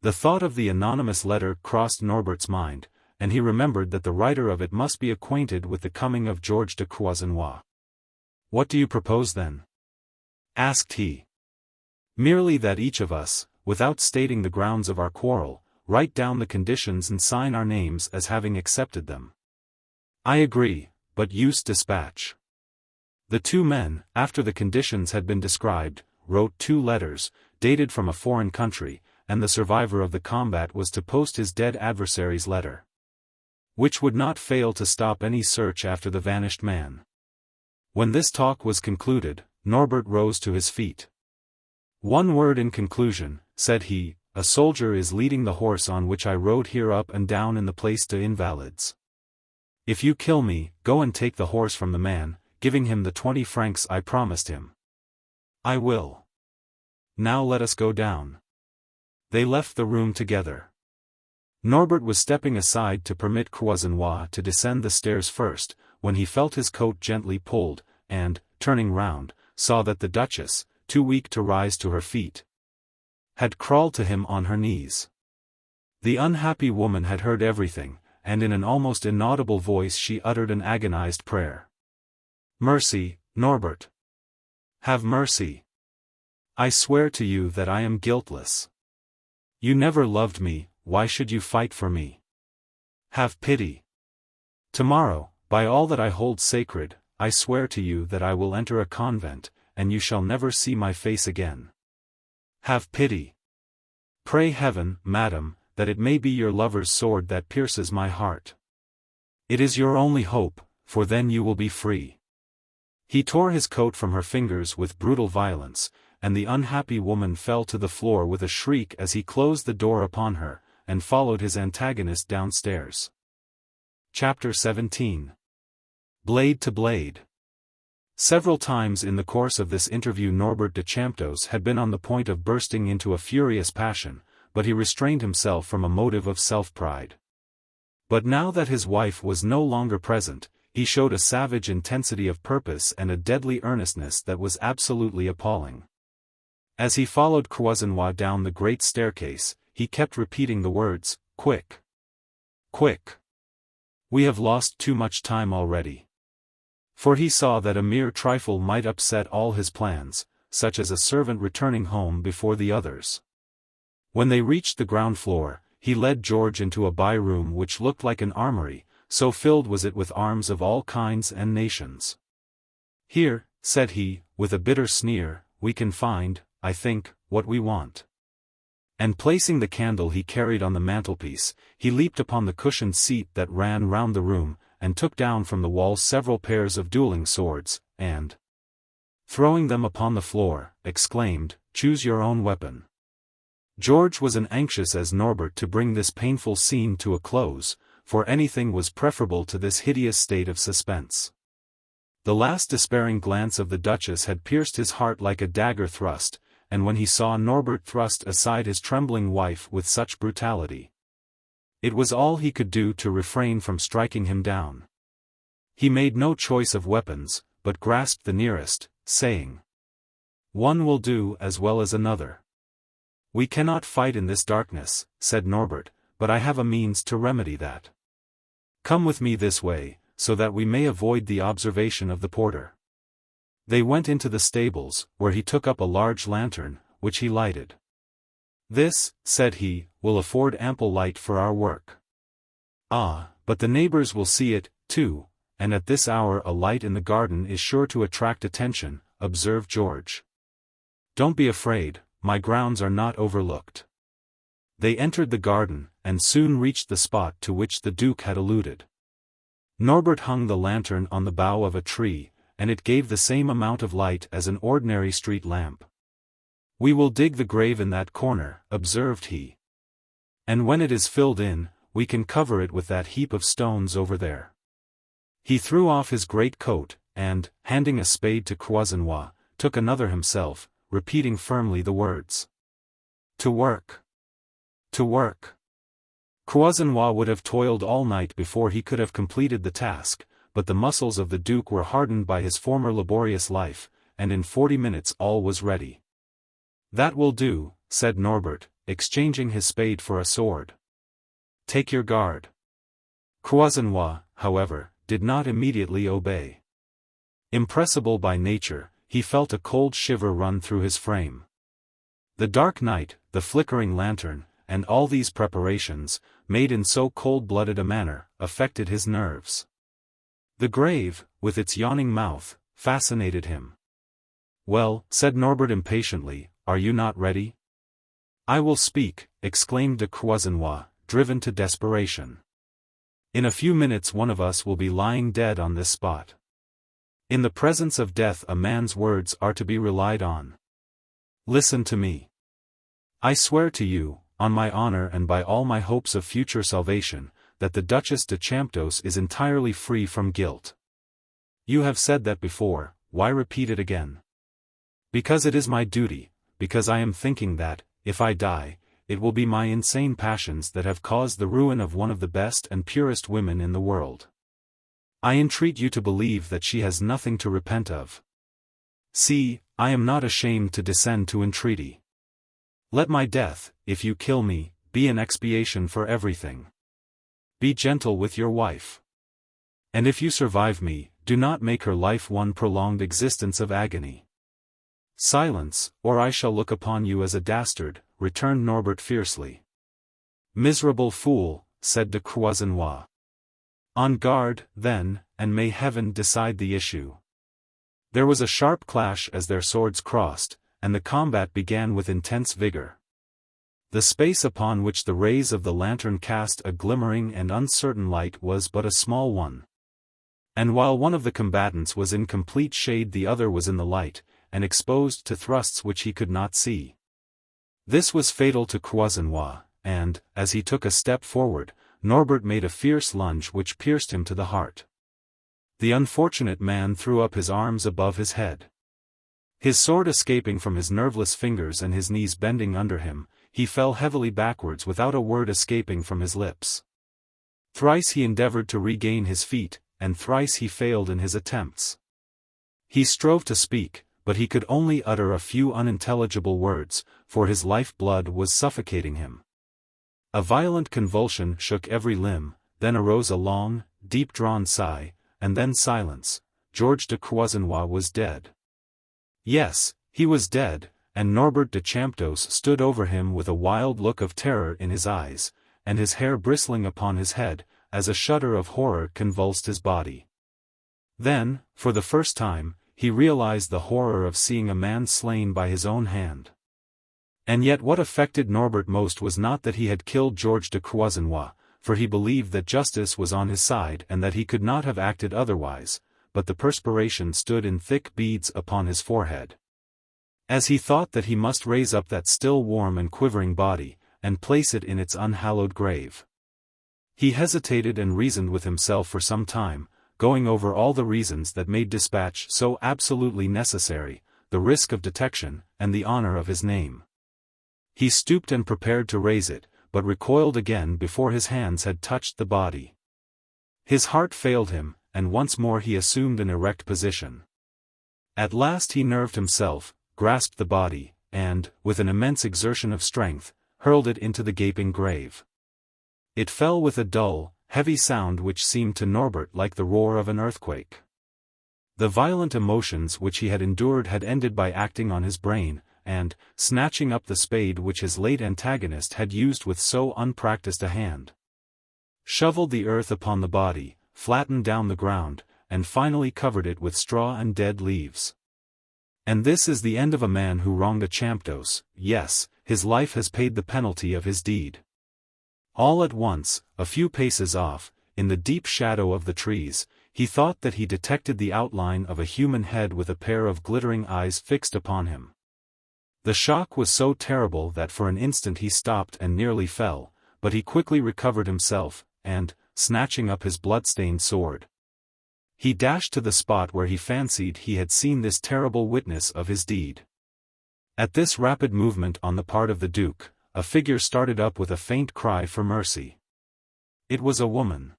The thought of the anonymous letter crossed Norbert's mind, and he remembered that the writer of it must be acquainted with the coming of George de Croisenois. "What do you propose then?" asked he. "Merely that each of us, without stating the grounds of our quarrel, write down the conditions and sign our names as having accepted them." "I agree, but use dispatch." The two men, after the conditions had been described, wrote 2 letters, dated from a foreign country, and the survivor of the combat was to post his dead adversary's letter, which would not fail to stop any search after the vanished man. When this talk was concluded, Norbert rose to his feet. "One word in conclusion," said he, "a soldier is leading the horse on which I rode here up and down in the Place des Invalides. If you kill me, go and take the horse from the man, giving him the 20 francs I promised him." "I will. Now let us go down." They left the room together. Norbert was stepping aside to permit Croisenois to descend the stairs first, when he felt his coat gently pulled, and, turning round, saw that the Duchess, too weak to rise to her feet, had crawled to him on her knees. The unhappy woman had heard everything, and in an almost inaudible voice she uttered an agonized prayer. "Mercy, Norbert! Have mercy! I swear to you that I am guiltless. You never loved me, why should you fight for me? Have pity! Tomorrow, by all that I hold sacred, I swear to you that I will enter a convent, and you shall never see my face again. Have pity! Pray heaven, madam, that it may be your lover's sword that pierces my heart. It is your only hope, for then you will be free." He tore his coat from her fingers with brutal violence, and the unhappy woman fell to the floor with a shriek as he closed the door upon her, and followed his antagonist downstairs. Chapter 17. Blade to blade. Several times in the course of this interview Norbert de Champdoce had been on the point of bursting into a furious passion, but he restrained himself from a motive of self-pride. But now that his wife was no longer present, he showed a savage intensity of purpose and a deadly earnestness that was absolutely appalling. As he followed Croisenois down the great staircase, he kept repeating the words, "Quick! Quick! We have lost too much time already." For he saw that a mere trifle might upset all his plans, such as a servant returning home before the others. When they reached the ground floor, he led George into a by-room which looked like an armory, so filled was it with arms of all kinds and nations. "Here," said he, with a bitter sneer, "we can find, I think, what we want." And placing the candle he carried on the mantelpiece, he leaped upon the cushioned seat that ran round the room, and took down from the wall several pairs of dueling swords, and, throwing them upon the floor, exclaimed, "Choose your own weapon." George was as anxious as Norbert to bring this painful scene to a close, for anything was preferable to this hideous state of suspense. The last despairing glance of the Duchess had pierced his heart like a dagger thrust, and when he saw Norbert thrust aside his trembling wife with such brutality, it was all he could do to refrain from striking him down. He made no choice of weapons, but grasped the nearest, saying, "One will do as well as another." "We cannot fight in this darkness," said Norbert, "but I have a means to remedy that. Come with me this way, so that we may avoid the observation of the porter." They went into the stables, where he took up a large lantern, which he lighted. "This," said he, "will afford ample light for our work." "Ah, but the neighbors will see it, too, and at this hour a light in the garden is sure to attract attention," observed George. "Don't be afraid, my grounds are not overlooked." They entered the garden, and soon reached the spot to which the Duke had alluded. Norbert hung the lantern on the bough of a tree, and it gave the same amount of light as an ordinary street lamp. "We will dig the grave in that corner," observed he. "And when it is filled in, we can cover it with that heap of stones over there." He threw off his great coat, and, handing a spade to Croisenois, took another himself, repeating firmly the words, "To work! To work!" Croisenois would have toiled all night before he could have completed the task, but the muscles of the Duke were hardened by his former laborious life, and in 40 minutes all was ready. "That will do," said Norbert, exchanging his spade for a sword. "Take your guard." Croisenois, however, did not immediately obey. Impressible by nature, he felt a cold shiver run through his frame. The dark night, the flickering lantern, and all these preparations, made in so cold-blooded a manner, affected his nerves. The grave, with its yawning mouth, fascinated him. "Well," said Norbert impatiently, "are you not ready?" "I will speak," exclaimed de Croisenois, driven to desperation. "In a few minutes one of us will be lying dead on this spot. In the presence of death a man's words are to be relied on. Listen to me. I swear to you, on my honor and by all my hopes of future salvation, that the Duchess de Champdoce is entirely free from guilt. You have said that before, why repeat it again?" "Because it is my duty, because I am thinking that, if I die, it will be my insane passions that have caused the ruin of one of the best and purest women in the world. I entreat you to believe that she has nothing to repent of. See, I am not ashamed to descend to entreaty. Let my death, if you kill me, be an expiation for everything. Be gentle with your wife. And if you survive me, do not make her life one prolonged existence of agony." "Silence, or I shall look upon you as a dastard," returned Norbert fiercely. "Miserable fool," said de Croisenois. "On guard, then, and may heaven decide the issue." There was a sharp clash as their swords crossed, and the combat began with intense vigor. The space upon which the rays of the lantern cast a glimmering and uncertain light was but a small one. And while one of the combatants was in complete shade the other was in the light, and exposed to thrusts which he could not see. This was fatal to Croisenois, and, as he took a step forward, Norbert made a fierce lunge which pierced him to the heart. The unfortunate man threw up his arms above his head. His sword escaping from his nerveless fingers and his knees bending under him, he fell heavily backwards without a word escaping from his lips. Thrice he endeavored to regain his feet, and thrice he failed in his attempts. He strove to speak, but he could only utter a few unintelligible words, for his life-blood was suffocating him. A violent convulsion shook every limb, then arose a long, deep-drawn sigh, and then silence. George de Croisenois was dead. Yes, He was dead, and Norbert de Champdoce stood over him with a wild look of terror in his eyes, and his hair bristling upon his head, as a shudder of horror convulsed his body. Then, for the first time, he realized the horror of seeing a man slain by his own hand. And yet what affected Norbert most was not that he had killed George de Croisenois, for he believed that justice was on his side and that he could not have acted otherwise, but the perspiration stood in thick beads upon his forehead. As he thought that he must raise up that still warm and quivering body, and place it in its unhallowed grave. He hesitated and reasoned with himself for some time, going over all the reasons that made dispatch so absolutely necessary, the risk of detection, and the honor of his name. He stooped and prepared to raise it, but recoiled again before his hands had touched the body. His heart failed him, and once more he assumed an erect position. At last he nerved himself, grasped the body, and, with an immense exertion of strength, hurled it into the gaping grave. It fell with a dull, heavy sound which seemed to Norbert like the roar of an earthquake. The violent emotions which he had endured had ended by acting on his brain, and, snatching up the spade which his late antagonist had used with so unpracticed a hand, shoveled the earth upon the body, flattened down the ground, and finally covered it with straw and dead leaves. And this is the end of a man who wronged a Champdoce. Yes, his life has paid the penalty of his deed. All at once, a few paces off, in the deep shadow of the trees, he thought that he detected the outline of a human head with a pair of glittering eyes fixed upon him. The shock was so terrible that for an instant he stopped and nearly fell, but he quickly recovered himself, and, snatching up his blood-stained sword, he dashed to the spot where he fancied he had seen this terrible witness of his deed. At this rapid movement on the part of the Duke, a figure started up with a faint cry for mercy. It was a woman.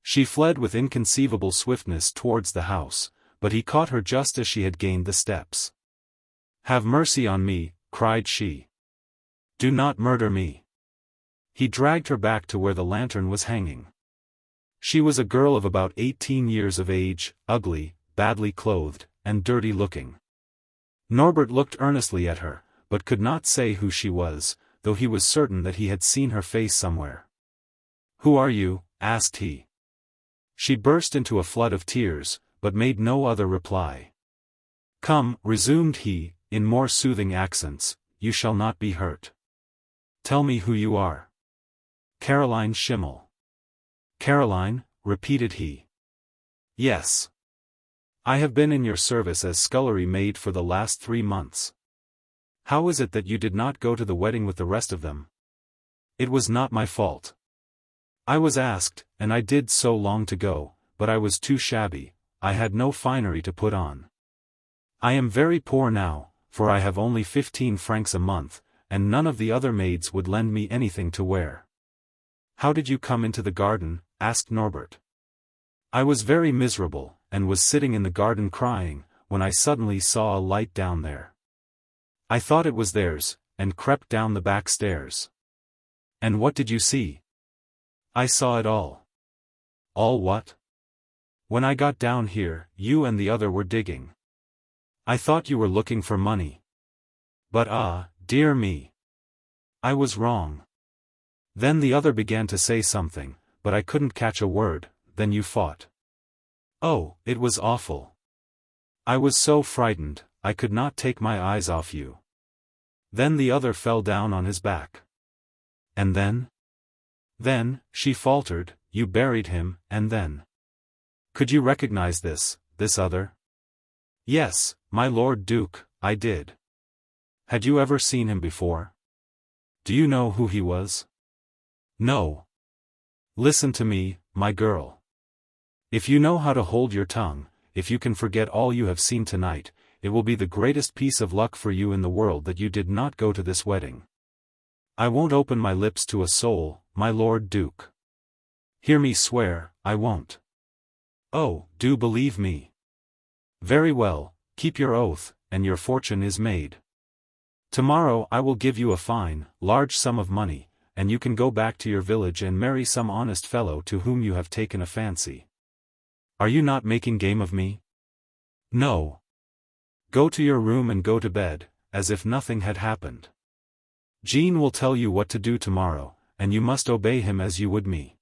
She fled with inconceivable swiftness towards the house, but he caught her just as she had gained the steps. "Have mercy on me," cried she. "Do not murder me." He dragged her back to where the lantern was hanging. She was a girl of about 18 years of age, ugly, badly clothed, and dirty-looking. Norbert looked earnestly at her, but could not say who she was, though he was certain that he had seen her face somewhere. "Who are you?" asked he. She burst into a flood of tears, but made no other reply. "Come," resumed he, in more soothing accents, "you shall not be hurt. Tell me who you are." "Caroline Schimmel." "Caroline," repeated he. "Yes. I have been in your service as scullery maid for the last 3 months. How is it that you did not go to the wedding with the rest of them?" "It was not my fault. I was asked, and I did so long to go, but I was too shabby, I had no finery to put on. I am very poor now, for I have only 15 francs a month, and none of the other maids would lend me anything to wear." "How did you come into the garden?" asked Norbert. "I was very miserable, and was sitting in the garden crying, when I suddenly saw a light down there. I thought it was theirs, and crept down the back stairs." "And what did you see?" "I saw it all." "All what?" "When I got down here, you and the other were digging. I thought you were looking for money. But dear me, I was wrong. Then the other began to say something, but I couldn't catch a word, then you fought. Oh, it was awful. I was so frightened, I could not take my eyes off you. Then the other fell down on his back." "And then?" "Then," she faltered, "you buried him, and then—" "Could you recognize this other?" "Yes, my Lord Duke, I did." "Had you ever seen him before? Do you know who he was?" "No." "Listen to me, my girl. If you know how to hold your tongue, if you can forget all you have seen tonight, it will be the greatest piece of luck for you in the world that you did not go to this wedding. I won't open my lips to a soul, my Lord Duke. Hear me swear, I won't. Oh, do believe me. Very well, keep your oath, and your fortune is made. Tomorrow I will give you a fine, large sum of money, and you can go back to your village and marry some honest fellow to whom you have taken a fancy. Are you not making game of me?" "No. Go to your room and go to bed, as if nothing had happened. Jean will tell you what to do tomorrow, and you must obey him as you would me.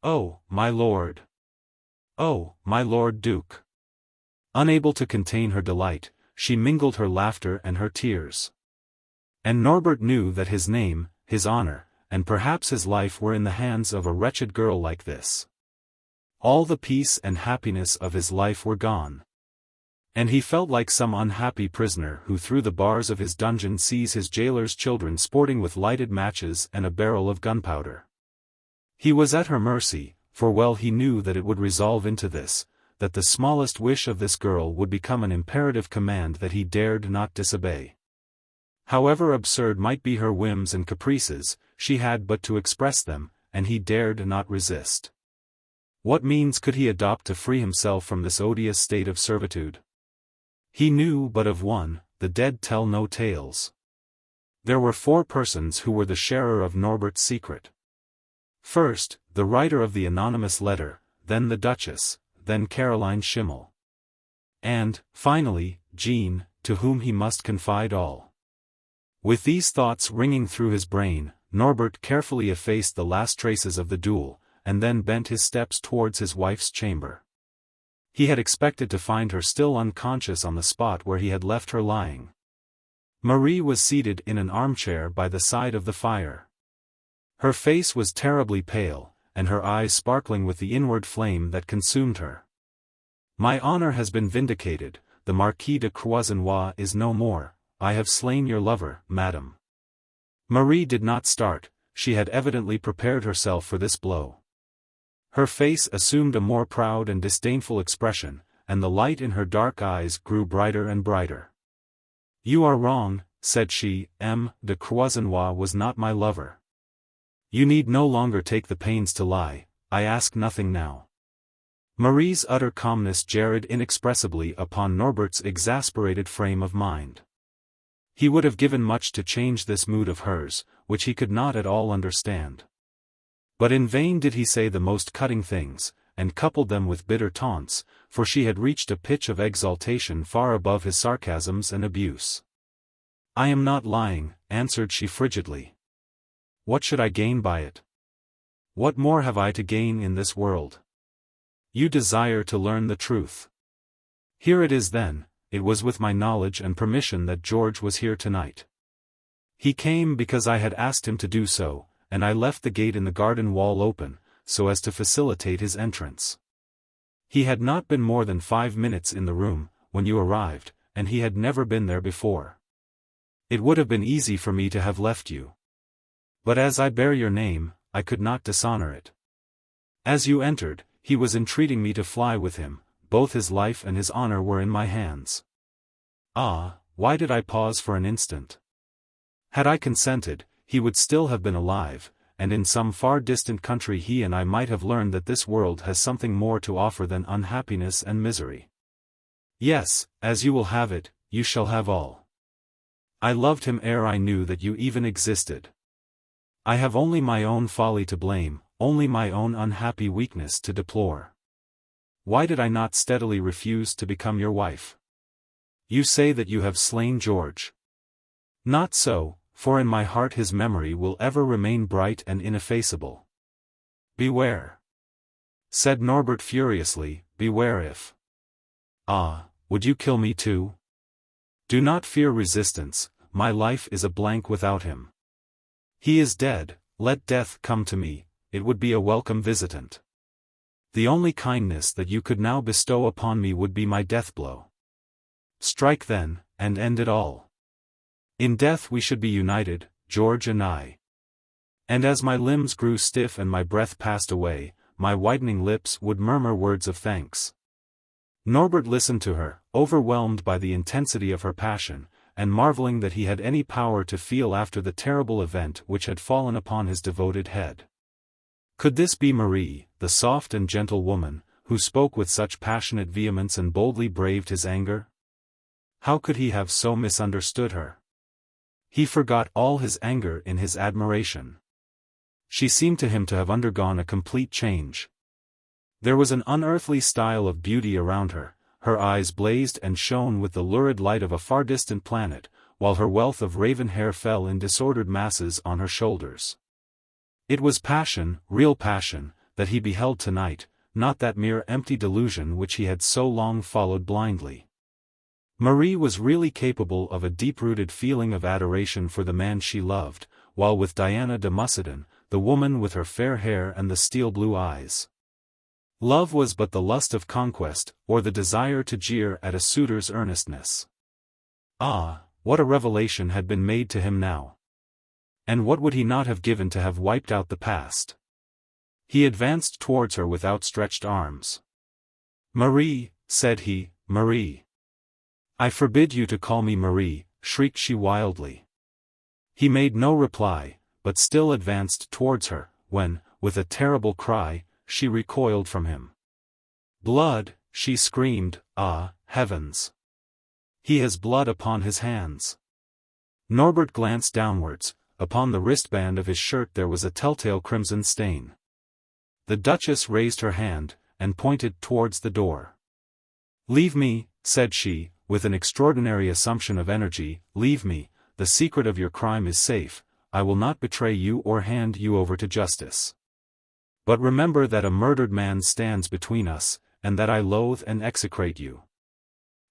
Oh, my lord! Oh, my lord Duke!" Unable to contain her delight, she mingled her laughter and her tears. And Norbert knew that his name, his honor, and perhaps his life were in the hands of a wretched girl like this. All the peace and happiness of his life were gone. And he felt like some unhappy prisoner who through the bars of his dungeon sees his jailer's children sporting with lighted matches and a barrel of gunpowder. He was at her mercy, for well he knew that it would resolve into this, that the smallest wish of this girl would become an imperative command that he dared not disobey. However absurd might be her whims and caprices, she had but to express them, and he dared not resist. What means could he adopt to free himself from this odious state of servitude? He knew but of one: the dead tell no tales. There were 4 persons who were the sharer of Norbert's secret. First, the writer of the anonymous letter, then the Duchess, then Caroline Schimmel. And, finally, Jean, to whom he must confide all. With these thoughts ringing through his brain, Norbert carefully effaced the last traces of the duel, and then bent his steps towards his wife's chamber. He had expected to find her still unconscious on the spot where he had left her lying. Marie was seated in an armchair by the side of the fire. Her face was terribly pale, and her eyes sparkling with the inward flame that consumed her. "My honor has been vindicated, the Marquis de Croisenois is no more, I have slain your lover, madam." Marie did not start, she had evidently prepared herself for this blow. Her face assumed a more proud and disdainful expression, and the light in her dark eyes grew brighter and brighter. "You are wrong," said she, "M. de Croisenois was not my lover. You need no longer take the pains to lie, I ask nothing now." Marie's utter calmness jarred inexpressibly upon Norbert's exasperated frame of mind. He would have given much to change this mood of hers, which he could not at all understand. But in vain did he say the most cutting things, and coupled them with bitter taunts, for she had reached a pitch of exaltation far above his sarcasms and abuse. "I am not lying," answered she frigidly. "What should I gain by it? What more have I to gain in this world? You desire to learn the truth. Here it is then, it was with my knowledge and permission that George was here tonight. He came because I had asked him to do so, and I left the gate in the garden wall open, so as to facilitate his entrance. He had not been more than 5 minutes in the room, when you arrived, and he had never been there before. It would have been easy for me to have left you. But as I bear your name, I could not dishonor it. As you entered, he was entreating me to fly with him, both his life and his honor were in my hands. Ah, why did I pause for an instant? Had I consented, he would still have been alive, and in some far distant country he and I might have learned that this world has something more to offer than unhappiness and misery. Yes, as you will have it, you shall have all. I loved him ere I knew that you even existed. I have only my own folly to blame, only my own unhappy weakness to deplore. Why did I not steadily refuse to become your wife? You say that you have slain George. Not so, for in my heart his memory will ever remain bright and ineffaceable. Beware," said Norbert furiously, "beware if— Ah, would you kill me too? Do not fear resistance, my life is a blank without him. He is dead, let death come to me, it would be a welcome visitant. The only kindness that you could now bestow upon me would be my death blow. Strike then, and end it all. In death we should be united, George and I." And as my limbs grew stiff and my breath passed away, my whitening lips would murmur words of thanks. Norbert listened to her, overwhelmed by the intensity of her passion, and marveling that he had any power to feel after the terrible event which had fallen upon his devoted head. Could this be Marie, the soft and gentle woman, who spoke with such passionate vehemence and boldly braved his anger? How could he have so misunderstood her? He forgot all his anger in his admiration. She seemed to him to have undergone a complete change. There was an unearthly style of beauty around her, her eyes blazed and shone with the lurid light of a far distant planet, while her wealth of raven hair fell in disordered masses on her shoulders. It was passion, real passion, that he beheld tonight, not that mere empty delusion which he had so long followed blindly. Marie was really capable of a deep-rooted feeling of adoration for the man she loved, while with Diana de Muscadin, the woman with her fair hair and the steel-blue eyes, love was but the lust of conquest, or the desire to jeer at a suitor's earnestness. Ah, what a revelation had been made to him now! And what would he not have given to have wiped out the past? He advanced towards her with outstretched arms. "Marie," said he, "Marie." "I forbid you to call me Marie," shrieked she wildly. He made no reply, but still advanced towards her, when, with a terrible cry, she recoiled from him. "Blood!" she screamed. "Ah, heavens! He has blood upon his hands." Norbert glanced downwards. Upon the wristband of his shirt there was a telltale crimson stain. The Duchess raised her hand, and pointed towards the door. "Leave me," said she, with an extraordinary assumption of energy, "leave me, the secret of your crime is safe, I will not betray you or hand you over to justice. But remember that a murdered man stands between us, and that I loathe and execrate you."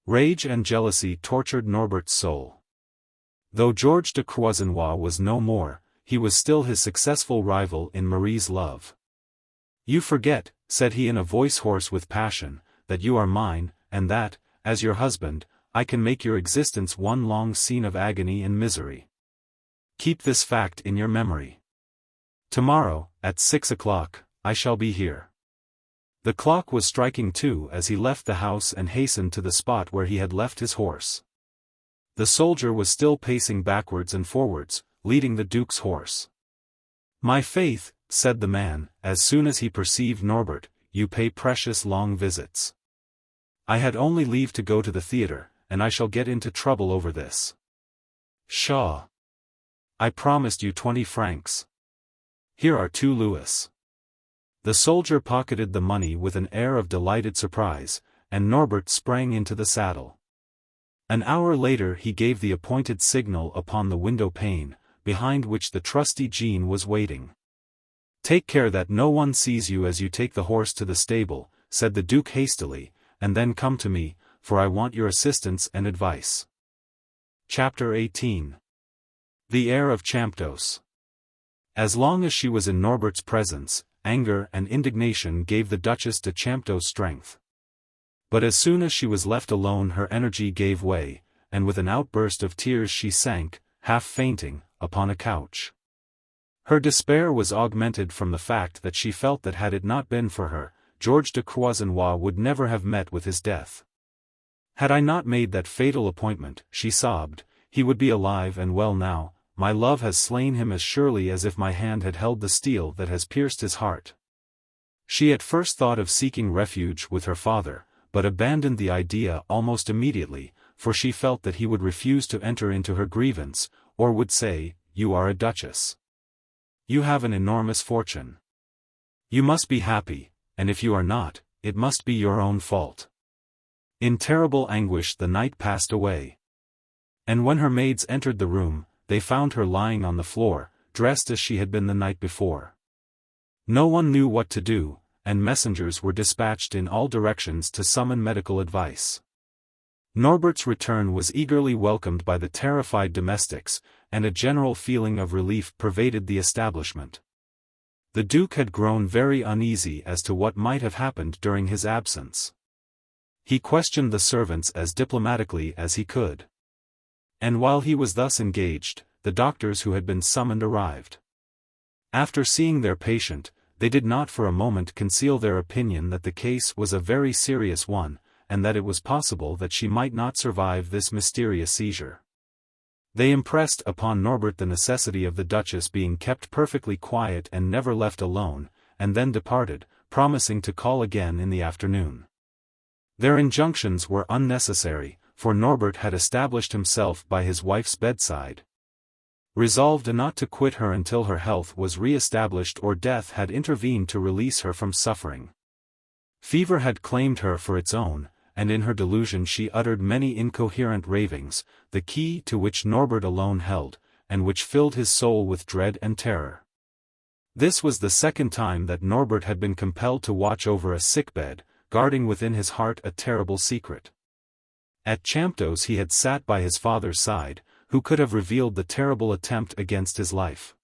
Rage and jealousy tortured Norbert's soul. Though George de Croisenois was no more, he was still his successful rival in Marie's love. "You forget," said he in a voice hoarse with passion, "that you are mine, and that, as your husband, I can make your existence one long scene of agony and misery. Keep this fact in your memory. Tomorrow, at 6 o'clock, I shall be here." The clock was striking 2 as he left the house and hastened to the spot where he had left his horse. The soldier was still pacing backwards and forwards, leading the Duke's horse. "My faith," said the man, as soon as he perceived Norbert, "you pay precious long visits. I had only leave to go to the theatre, and I shall get into trouble over this." "Pshaw! I promised you 20 francs. Here are 2 louis." The soldier pocketed the money with an air of delighted surprise, and Norbert sprang into the saddle. An hour later he gave the appointed signal upon the window pane, behind which the trusty Jean was waiting. "Take care that no one sees you as you take the horse to the stable," said the Duke hastily, "and then come to me, for I want your assistance and advice." Chapter 18. The Heir of Champdoce. As long as she was in Norbert's presence, anger and indignation gave the Duchess de Champdoce strength. But as soon as she was left alone her energy gave way, and with an outburst of tears she sank, half fainting, upon a couch. Her despair was augmented from the fact that she felt that had it not been for her, George de Croisenois would never have met with his death. "Had I not made that fatal appointment," she sobbed, "he would be alive and well now. My love has slain him as surely as if my hand had held the steel that has pierced his heart." She at first thought of seeking refuge with her father, but abandoned the idea almost immediately, for she felt that he would refuse to enter into her grievance, or would say, "You are a duchess. You have an enormous fortune. You must be happy, and if you are not, it must be your own fault." In terrible anguish the night passed away. And when her maids entered the room, they found her lying on the floor, dressed as she had been the night before. No one knew what to do, and messengers were dispatched in all directions to summon medical advice. Norbert's return was eagerly welcomed by the terrified domestics, and a general feeling of relief pervaded the establishment. The Duke had grown very uneasy as to what might have happened during his absence. He questioned the servants as diplomatically as he could. And while he was thus engaged, the doctors who had been summoned arrived. After seeing their patient, they did not for a moment conceal their opinion that the case was a very serious one, and that it was possible that she might not survive this mysterious seizure. They impressed upon Norbert the necessity of the Duchess being kept perfectly quiet and never left alone, and then departed, promising to call again in the afternoon. Their injunctions were unnecessary, for Norbert had established himself by his wife's bedside, resolved not to quit her until her health was re-established or death had intervened to release her from suffering. Fever had claimed her for its own, and in her delusion she uttered many incoherent ravings, the key to which Norbert alone held, and which filled his soul with dread and terror. This was the second time that Norbert had been compelled to watch over a sickbed, guarding within his heart a terrible secret. At Champdoce he had sat by his father's side, who could have revealed the terrible attempt against his life.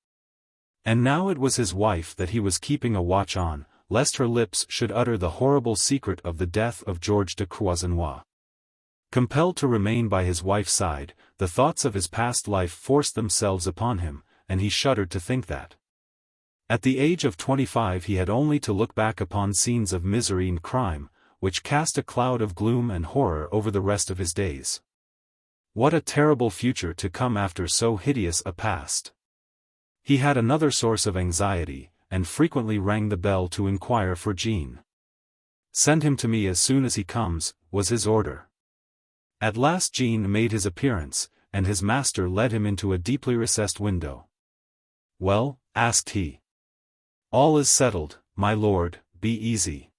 And now it was his wife that he was keeping a watch on, lest her lips should utter the horrible secret of the death of George de Croisenois. Compelled to remain by his wife's side, the thoughts of his past life forced themselves upon him, and he shuddered to think that at the age of 25 he had only to look back upon scenes of misery and crime, which cast a cloud of gloom and horror over the rest of his days. What a terrible future to come after so hideous a past! He had another source of anxiety, and frequently rang the bell to inquire for Jean. "Send him to me as soon as he comes," was his order. At last Jean made his appearance, and his master led him into a deeply recessed window. "Well?" asked he. "All is settled, my lord, be easy."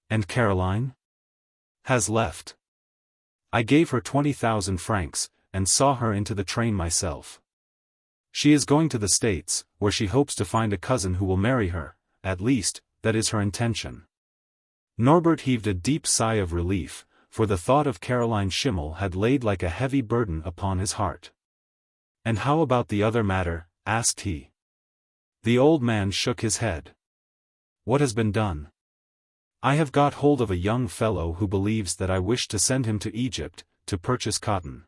"And Caroline?" "Has left. I gave her 20,000 francs, and saw her into the train myself. She is going to the States, where she hopes to find a cousin who will marry her, at least, that is her intention." Norbert heaved a deep sigh of relief, for the thought of Caroline Schimmel had laid like a heavy burden upon his heart. "And how about the other matter?" asked he. The old man shook his head. "What has been done? I have got hold of a young fellow who believes that I wish to send him to Egypt, to purchase cotton.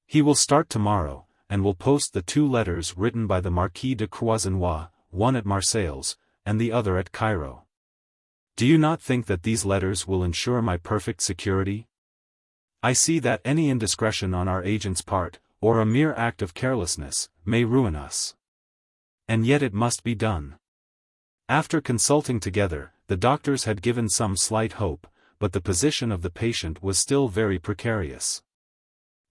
He will start tomorrow, and will post the 2 letters written by the Marquis de Croisenois, one at Marseilles, and the other at Cairo. Do you not think that these letters will ensure my perfect security? I see that any indiscretion on our agent's part, or a mere act of carelessness, may ruin us. And yet it must be done." After consulting together, the doctors had given some slight hope, but the position of the patient was still very precarious.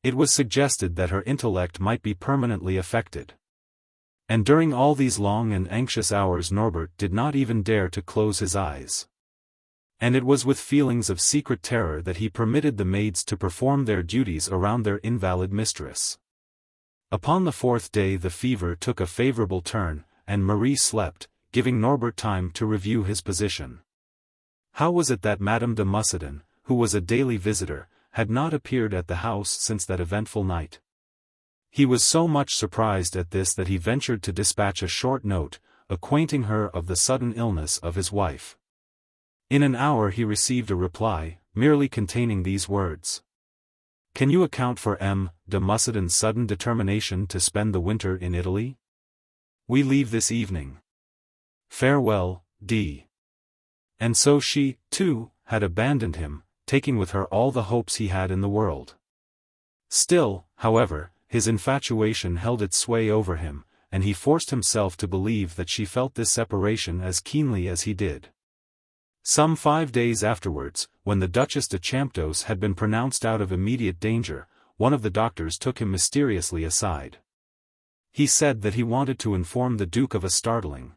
It was suggested that her intellect might be permanently affected. And during all these long and anxious hours Norbert did not even dare to close his eyes. And it was with feelings of secret terror that he permitted the maids to perform their duties around their invalid mistress. Upon the 4th day the fever took a favorable turn, and Marie slept, giving Norbert time to review his position. How was it that Madame de Mussadin, who was a daily visitor, had not appeared at the house since that eventful night? He was so much surprised at this that he ventured to dispatch a short note, acquainting her of the sudden illness of his wife. In an hour he received a reply, merely containing these words: "Can you account for M. de Mussadin's sudden determination to spend the winter in Italy? We leave this evening. Farewell, D." And so she, too, had abandoned him, taking with her all the hopes he had in the world. Still, however, his infatuation held its sway over him, and he forced himself to believe that she felt this separation as keenly as he did. Some 5 days afterwards, when the Duchess de Champdoce had been pronounced out of immediate danger, one of the doctors took him mysteriously aside. He said that he wanted to inform the Duke of a startling.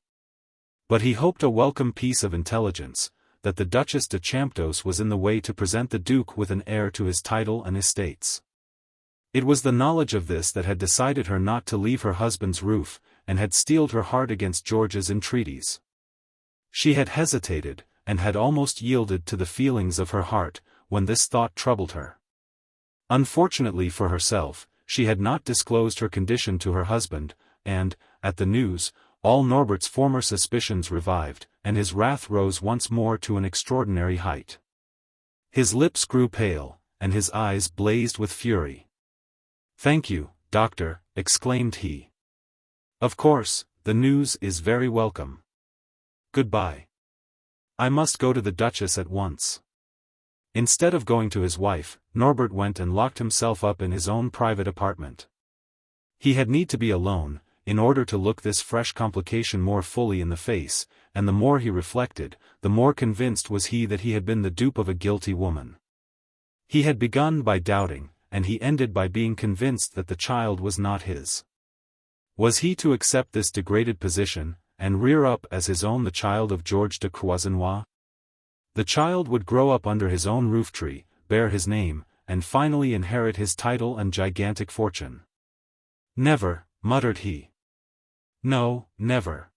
But he hoped a welcome piece of intelligence, that the Duchess de Champdoce was in the way to present the Duke with an heir to his title and estates. It was the knowledge of this that had decided her not to leave her husband's roof, and had steeled her heart against George's entreaties. She had hesitated, and had almost yielded to the feelings of her heart, when this thought troubled her. Unfortunately for herself, she had not disclosed her condition to her husband, and, at the news, all Norbert's former suspicions revived, and his wrath rose once more to an extraordinary height. His lips grew pale, and his eyes blazed with fury. "Thank you, doctor," exclaimed he. "Of course, the news is very welcome. Goodbye. I must go to the Duchess at once." Instead of going to his wife, Norbert went and locked himself up in his own private apartment. He had need to be alone, in order to look this fresh complication more fully in the face, and the more he reflected, the more convinced was he that he had been the dupe of a guilty woman. He had begun by doubting, and he ended by being convinced that the child was not his. Was he to accept this degraded position, and rear up as his own the child of George de Croisenois? The child would grow up under his own rooftree, bear his name, and finally inherit his title and gigantic fortune. "Never," muttered he. "No, never.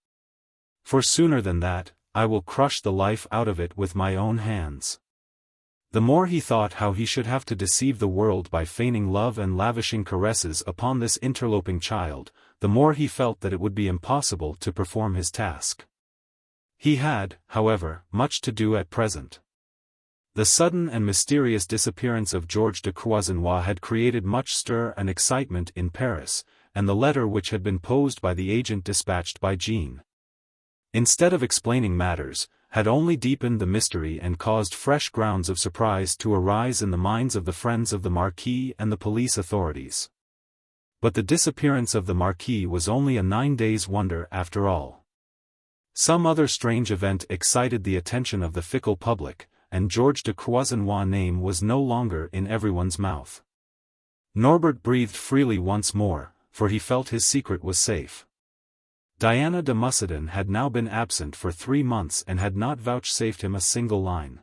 For sooner than that, I will crush the life out of it with my own hands." The more he thought how he should have to deceive the world by feigning love and lavishing caresses upon this interloping child, the more he felt that it would be impossible to perform his task. He had, however, much to do at present. The sudden and mysterious disappearance of George de Croisenois had created much stir and excitement in Paris, and the letter which had been posed by the agent dispatched by Jean, instead of explaining matters, had only deepened the mystery and caused fresh grounds of surprise to arise in the minds of the friends of the Marquis and the police authorities. But the disappearance of the Marquis was only a 9 days' wonder after all. Some other strange event excited the attention of the fickle public, and George de Croisenois' name was no longer in everyone's mouth. Norbert breathed freely once more, for he felt his secret was safe. Diana de Muscadin had now been absent for 3 months and had not vouchsafed him a single line.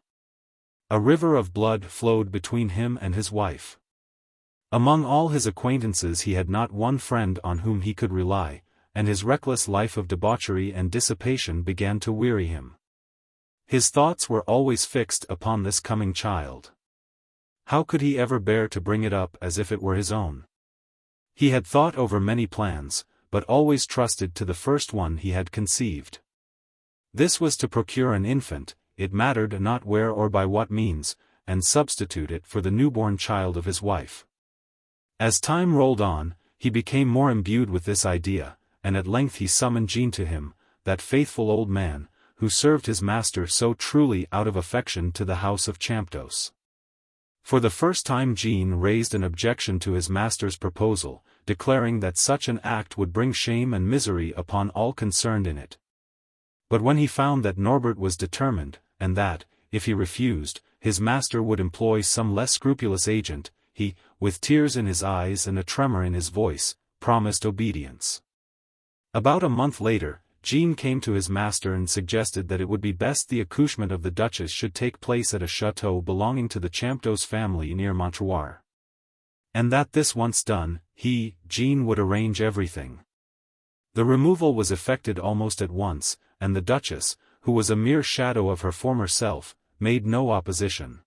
A river of blood flowed between him and his wife. Among all his acquaintances he had not one friend on whom he could rely, and his reckless life of debauchery and dissipation began to weary him. His thoughts were always fixed upon this coming child. How could he ever bear to bring it up as if it were his own? He had thought over many plans, but always trusted to the first one he had conceived. This was to procure an infant, it mattered not where or by what means, and substitute it for the newborn child of his wife. As time rolled on, he became more imbued with this idea, and at length he summoned Jean to him, that faithful old man, who served his master so truly out of affection to the house of Champdoce. For the first time Jean raised an objection to his master's proposal, declaring that such an act would bring shame and misery upon all concerned in it. But when he found that Norbert was determined, and that, if he refused, his master would employ some less scrupulous agent, he, with tears in his eyes and a tremor in his voice, promised obedience. About a month later, Jean came to his master and suggested that it would be best the accouchement of the Duchess should take place at a chateau belonging to the Champdoce family near Montreuil. And that this once done, he, Jean, would arrange everything. The removal was effected almost at once, and the Duchess, who was a mere shadow of her former self, made no opposition.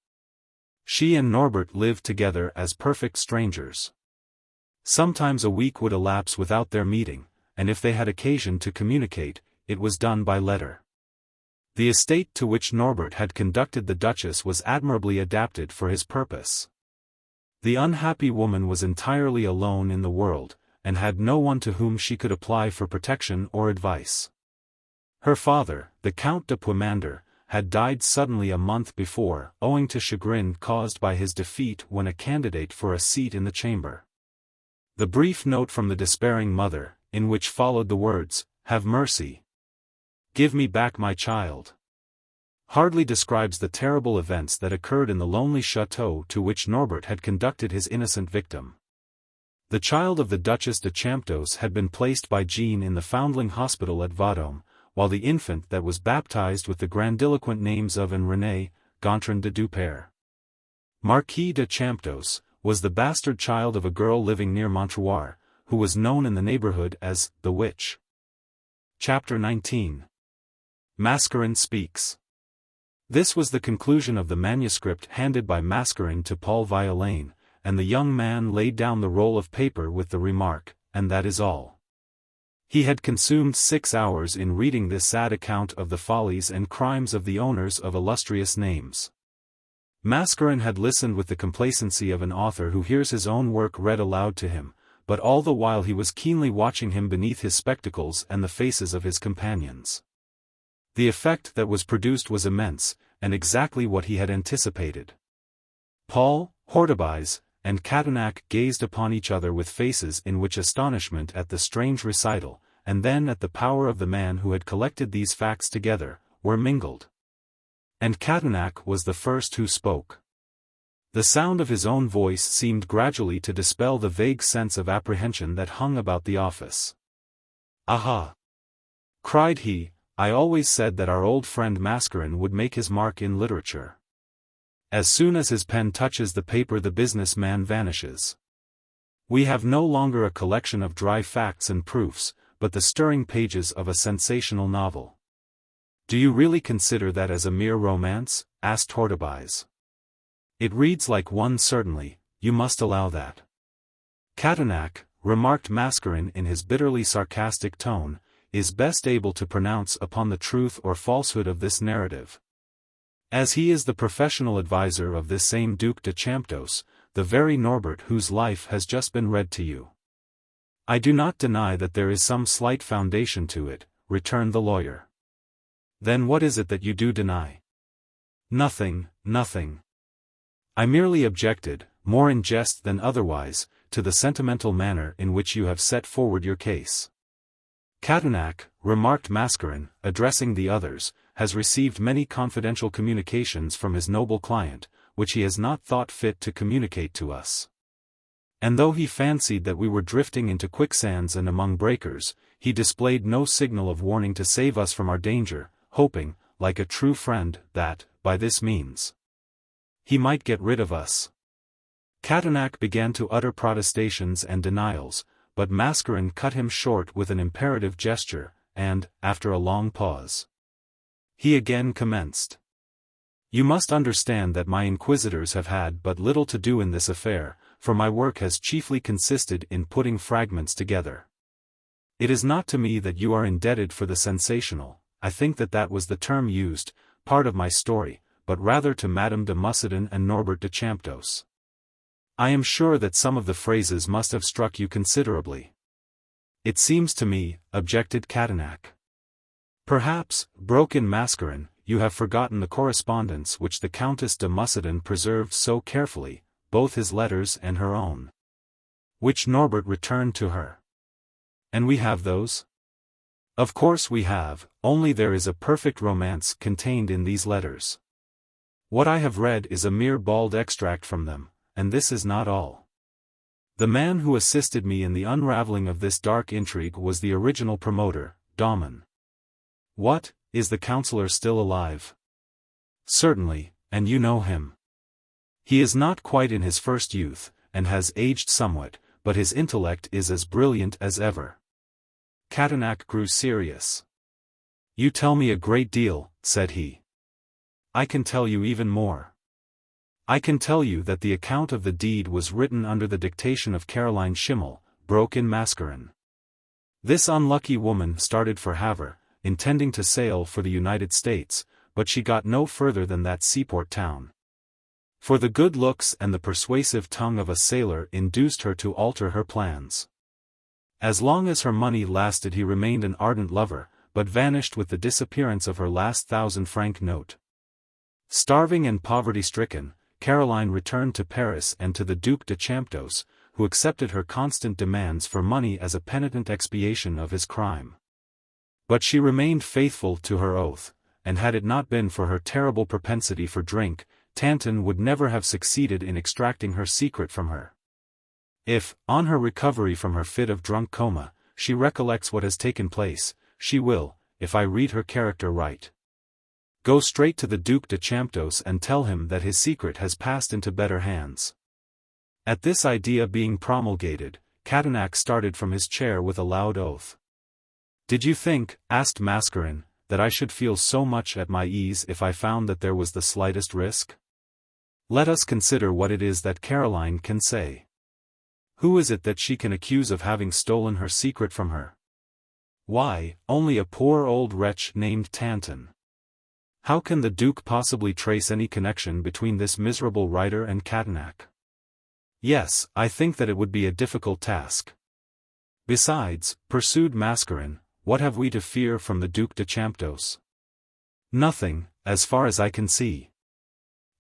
She and Norbert lived together as perfect strangers. Sometimes a week would elapse without their meeting, and if they had occasion to communicate, it was done by letter. The estate to which Norbert had conducted the Duchess was admirably adapted for his purpose. The unhappy woman was entirely alone in the world, and had no one to whom she could apply for protection or advice. Her father, the Count de Puymandour, had died suddenly a month before, owing to chagrin caused by his defeat when a candidate for a seat in the chamber. The brief note from the despairing mother, in which followed the words, "Have mercy. Give me back my child," hardly describes the terrible events that occurred in the lonely chateau to which Norbert had conducted his innocent victim. The child of the Duchess de Champdoce had been placed by Jean in the Foundling Hospital at Vendôme, while the infant that was baptized with the grandiloquent names of René, Gontran de Duper, Marquis de Champdoce, was the bastard child of a girl living near Montreuil, who was known in the neighborhood as the Witch. Chapter 19. Mascarin Speaks. This was the conclusion of the manuscript handed by Mascarin to Paul Violaine, and the young man laid down the roll of paper with the remark, "And that is all." He had consumed 6 hours in reading this sad account of the follies and crimes of the owners of illustrious names. Mascarin had listened with the complacency of an author who hears his own work read aloud to him, but all the while he was keenly watching him beneath his spectacles and the faces of his companions. The effect that was produced was immense, and exactly what he had anticipated. Paul, Hortebise, and Catonac gazed upon each other with faces in which astonishment at the strange recital, and then at the power of the man who had collected these facts together, were mingled. And Catonac was the first who spoke. The sound of his own voice seemed gradually to dispel the vague sense of apprehension that hung about the office. "Aha!" cried he, I always said that our old friend Mascarin would make his mark in literature. As soon as his pen touches the paper, the businessman vanishes. We have no longer a collection of dry facts and proofs, but the stirring pages of a sensational novel. Do you really consider that as a mere romance? Asked Occupies. It reads like one, certainly, you must allow that. Catanac, remarked Mascarin in his bitterly sarcastic tone, is best able to pronounce upon the truth or falsehood of this narrative. As he is the professional adviser of this same Duc de Champdoce, the very Norbert whose life has just been read to you. I do not deny that there is some slight foundation to it, returned the lawyer. Then what is it that you do deny? Nothing, nothing. I merely objected, more in jest than otherwise, to the sentimental manner in which you have set forward your case. Catanac, remarked Mascarin, addressing the others, has received many confidential communications from his noble client, which he has not thought fit to communicate to us. And though he fancied that we were drifting into quicksands and among breakers, he displayed no signal of warning to save us from our danger, hoping, like a true friend, that, by this means, he might get rid of us. Catanac began to utter protestations and denials, but Mascarin cut him short with an imperative gesture, and, after a long pause, he again commenced. You must understand that my inquisitors have had but little to do in this affair, for my work has chiefly consisted in putting fragments together. It is not to me that you are indebted for the sensational, I think that was the term used, part of my story, but rather to Madame de Muscadin and Norbert de Champdoce. I am sure that some of the phrases must have struck you considerably. It seems to me, objected Catanac. Perhaps, broke in Mascarin, you have forgotten the correspondence which the Countess de Muscadin preserved so carefully, both his letters and her own, which Norbert returned to her. And we have those? Of course we have, only there is a perfect romance contained in these letters. What I have read is a mere bald extract from them, and this is not all. The man who assisted me in the unraveling of this dark intrigue was the original promoter, Daumon. What, is the counsellor still alive? Certainly, and you know him. He is not quite in his first youth, and has aged somewhat, but his intellect is as brilliant as ever. Catanac grew serious. You tell me a great deal, said he. I can tell you even more. I can tell you that the account of the deed was written under the dictation of Caroline Schimmel, broke in Mascarin. This unlucky woman started for Havre, intending to sail for the United States, but she got no further than that seaport town. For the good looks and the persuasive tongue of a sailor induced her to alter her plans. As long as her money lasted he remained an ardent lover, but vanished with the disappearance of her last 1,000-franc note. Starving and poverty-stricken, Caroline returned to Paris and to the Duc de Champdoce, who accepted her constant demands for money as a penitent expiation of his crime. But she remained faithful to her oath, and had it not been for her terrible propensity for drink, Tanton would never have succeeded in extracting her secret from her. If, on her recovery from her fit of drunk coma, she recollects what has taken place, she will, if I read her character right, go straight to the Duc de Champdoce and tell him that his secret has passed into better hands. At this idea being promulgated, Catanac started from his chair with a loud oath. Did you think, asked Mascarin, that I should feel so much at my ease if I found that there was the slightest risk? Let us consider what it is that Caroline can say. Who is it that she can accuse of having stolen her secret from her? Why, only a poor old wretch named Tanton. How can the Duke possibly trace any connection between this miserable writer and Catanac? Yes, I think that it would be a difficult task. Besides, pursued Mascarin, what have we to fear from the Duc de Champdoce? Nothing, as far as I can see.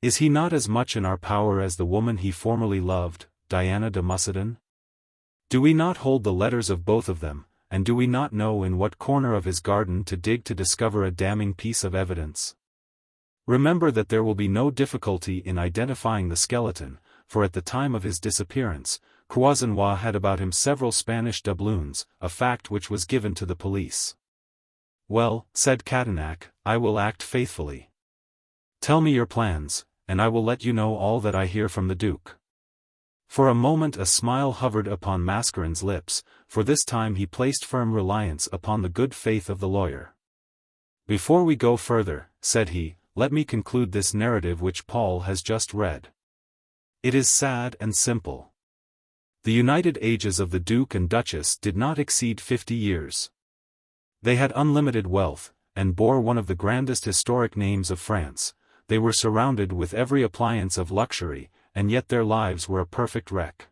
Is he not as much in our power as the woman he formerly loved, Diana de Muscadin? Do we not hold the letters of both of them, and do we not know in what corner of his garden to dig to discover a damning piece of evidence? Remember that there will be no difficulty in identifying the skeleton, for at the time of his disappearance, Croisenois had about him several Spanish doubloons, a fact which was given to the police. "Well," said Catanac, "I will act faithfully. Tell me your plans, and I will let you know all that I hear from the Duke." For a moment a smile hovered upon Mascarin's lips, for this time he placed firm reliance upon the good faith of the lawyer. "Before we go further," said he, "let me conclude this narrative which Paul has just read. It is sad and simple. The united ages of the Duke and Duchess did not exceed 50 years. They had unlimited wealth, and bore one of the grandest historic names of France. They were surrounded with every appliance of luxury, and yet their lives were a perfect wreck.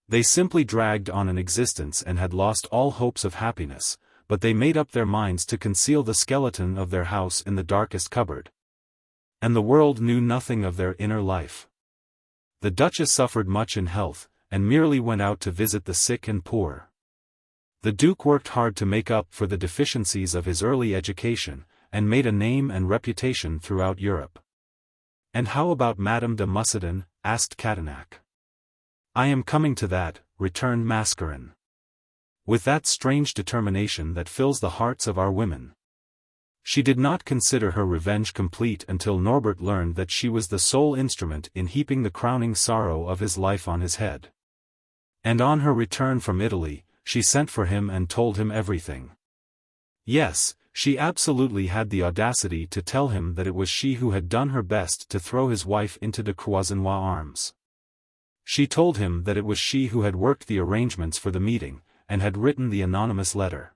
They simply dragged on an existence and had lost all hopes of happiness, but they made up their minds to conceal the skeleton of their house in the darkest cupboard. And the world knew nothing of their inner life. The Duchess suffered much in health, and merely went out to visit the sick and poor. The Duke worked hard to make up for the deficiencies of his early education, and made a name and reputation throughout Europe. "And how about Madame de Mussadin?" asked Catanac. "I am coming to that," returned Mascarin. "With that strange determination that fills the hearts of our women. She did not consider her revenge complete until Norbert learned that she was the sole instrument in heaping the crowning sorrow of his life on his head. And on her return from Italy, she sent for him and told him everything. Yes, she absolutely had the audacity to tell him that it was she who had done her best to throw his wife into de Croisenois' arms. She told him that it was she who had worked the arrangements for the meeting, and had written the anonymous letter.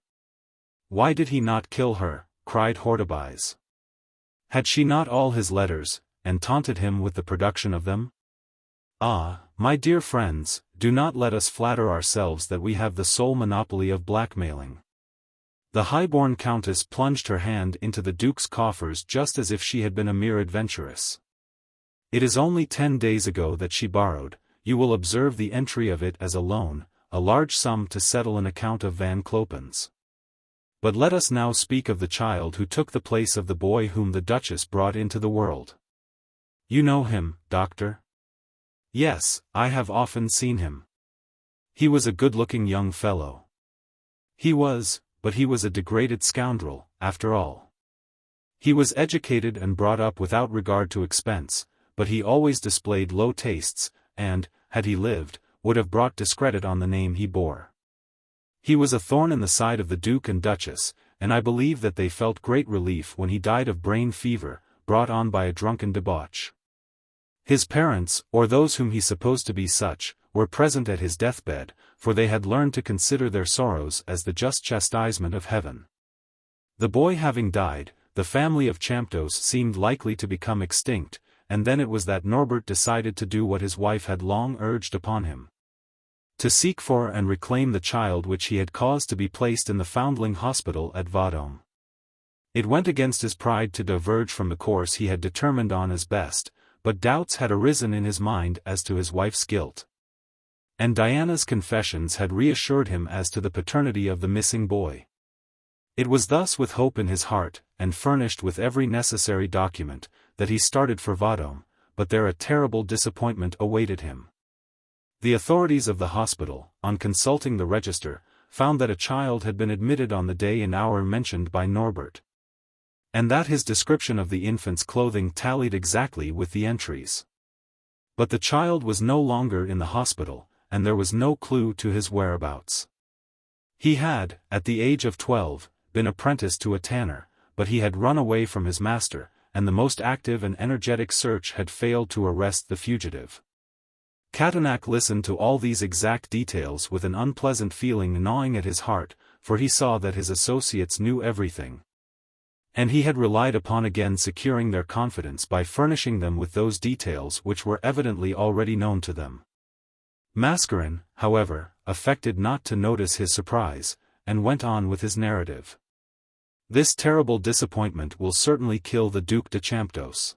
Why did he not kill her? Cried Hortebise. Had she not all his letters, and taunted him with the production of them? Ah, my dear friends, do not let us flatter ourselves that we have the sole monopoly of blackmailing. The high-born countess plunged her hand into the Duke's coffers just as if she had been a mere adventuress. It is only 10 days ago that she borrowed, you will observe the entry of it as a loan, a large sum to settle an account of Van Clopen's. But let us now speak of the child who took the place of the boy whom the Duchess brought into the world. You know him, Doctor? Yes, I have often seen him. He was a good-looking young fellow. But he was a degraded scoundrel, after all. He was educated and brought up without regard to expense, but he always displayed low tastes, and, had he lived, would have brought discredit on the name he bore. He was a thorn in the side of the Duke and Duchess, and I believe that they felt great relief when he died of brain fever, brought on by a drunken debauch. His parents, or those whom he supposed to be such, were present at his deathbed, for they had learned to consider their sorrows as the just chastisement of heaven. The boy having died, the family of Champdoce seemed likely to become extinct, and then it was that Norbert decided to do what his wife had long urged upon him. To seek for and reclaim the child which he had caused to be placed in the foundling hospital at VIII. It went against his pride to diverge from the course he had determined on as best, but doubts had arisen in his mind as to his wife's guilt. And Diana's confessions had reassured him as to the paternity of the missing boy. It was thus with hope in his heart, and furnished with every necessary document, that he started for VIII, but there a terrible disappointment awaited him. The authorities of the hospital, on consulting the register, found that a child had been admitted on the day and hour mentioned by Norbert, and that his description of the infant's clothing tallied exactly with the entries. But the child was no longer in the hospital, and there was no clue to his whereabouts. He had, at the age of 12, been apprenticed to a tanner, but he had run away from his master, and the most active and energetic search had failed to arrest the fugitive. Catanac listened to all these exact details with an unpleasant feeling gnawing at his heart, for he saw that his associates knew everything. And he had relied upon again securing their confidence by furnishing them with those details which were evidently already known to them. Mascarin, however, affected not to notice his surprise, and went on with his narrative. This terrible disappointment will certainly kill the Duc de Champdoce.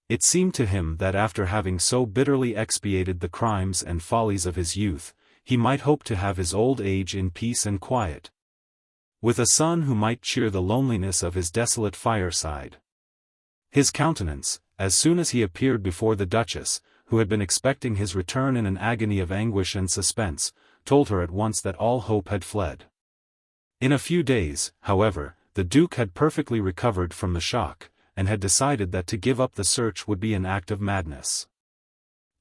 It seemed to him that after having so bitterly expiated the crimes and follies of his youth, he might hope to have his old age in peace and quiet, with a son who might cheer the loneliness of his desolate fireside. His countenance, as soon as he appeared before the Duchess, who had been expecting his return in an agony of anguish and suspense, told her at once that all hope had fled. In a few days, however, the Duke had perfectly recovered from the shock, and had decided that to give up the search would be an act of madness.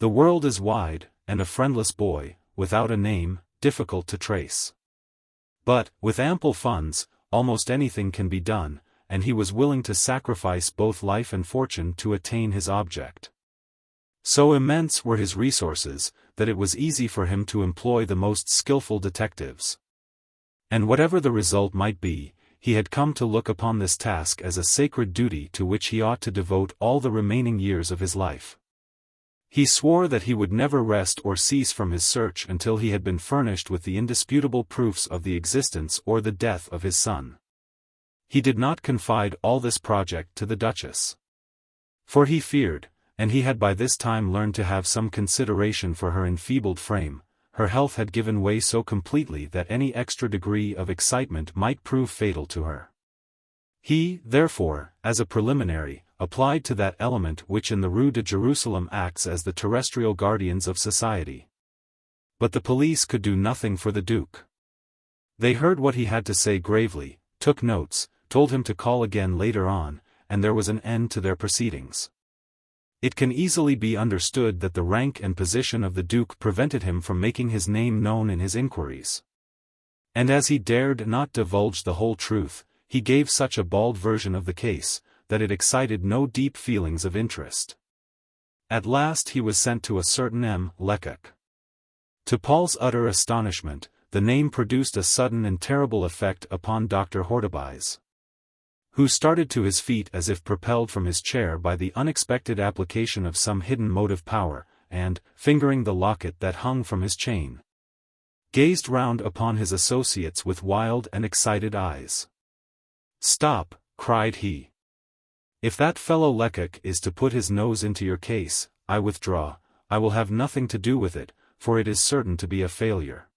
The world is wide, and a friendless boy, without a name, difficult to trace. But, with ample funds, almost anything can be done, and he was willing to sacrifice both life and fortune to attain his object. So immense were his resources, that it was easy for him to employ the most skillful detectives. And whatever the result might be, he had come to look upon this task as a sacred duty to which he ought to devote all the remaining years of his life. He swore that he would never rest or cease from his search until he had been furnished with the indisputable proofs of the existence or the death of his son. He did not confide all this project to the Duchess. For he feared, and he had by this time learned to have some consideration for her enfeebled frame, her health had given way so completely that any extra degree of excitement might prove fatal to her. He, therefore, as a preliminary, applied to that element which in the Rue de Jerusalem acts as the terrestrial guardians of society. But the police could do nothing for the Duke. They heard what he had to say gravely, took notes, told him to call again later on, and there was an end to their proceedings. It can easily be understood that the rank and position of the Duke prevented him from making his name known in his inquiries. And as he dared not divulge the whole truth, he gave such a bald version of the case, that it excited no deep feelings of interest. At last he was sent to a certain Émile Lecoq. To Paul's utter astonishment, the name produced a sudden and terrible effect upon Dr. Hortobise, who started to his feet as if propelled from his chair by the unexpected application of some hidden motive power, and, fingering the locket that hung from his chain, gazed round upon his associates with wild and excited eyes. "Stop," cried he. "If that fellow Lecoq is to put his nose into your case, I withdraw. I will have nothing to do with it, for it is certain to be a failure."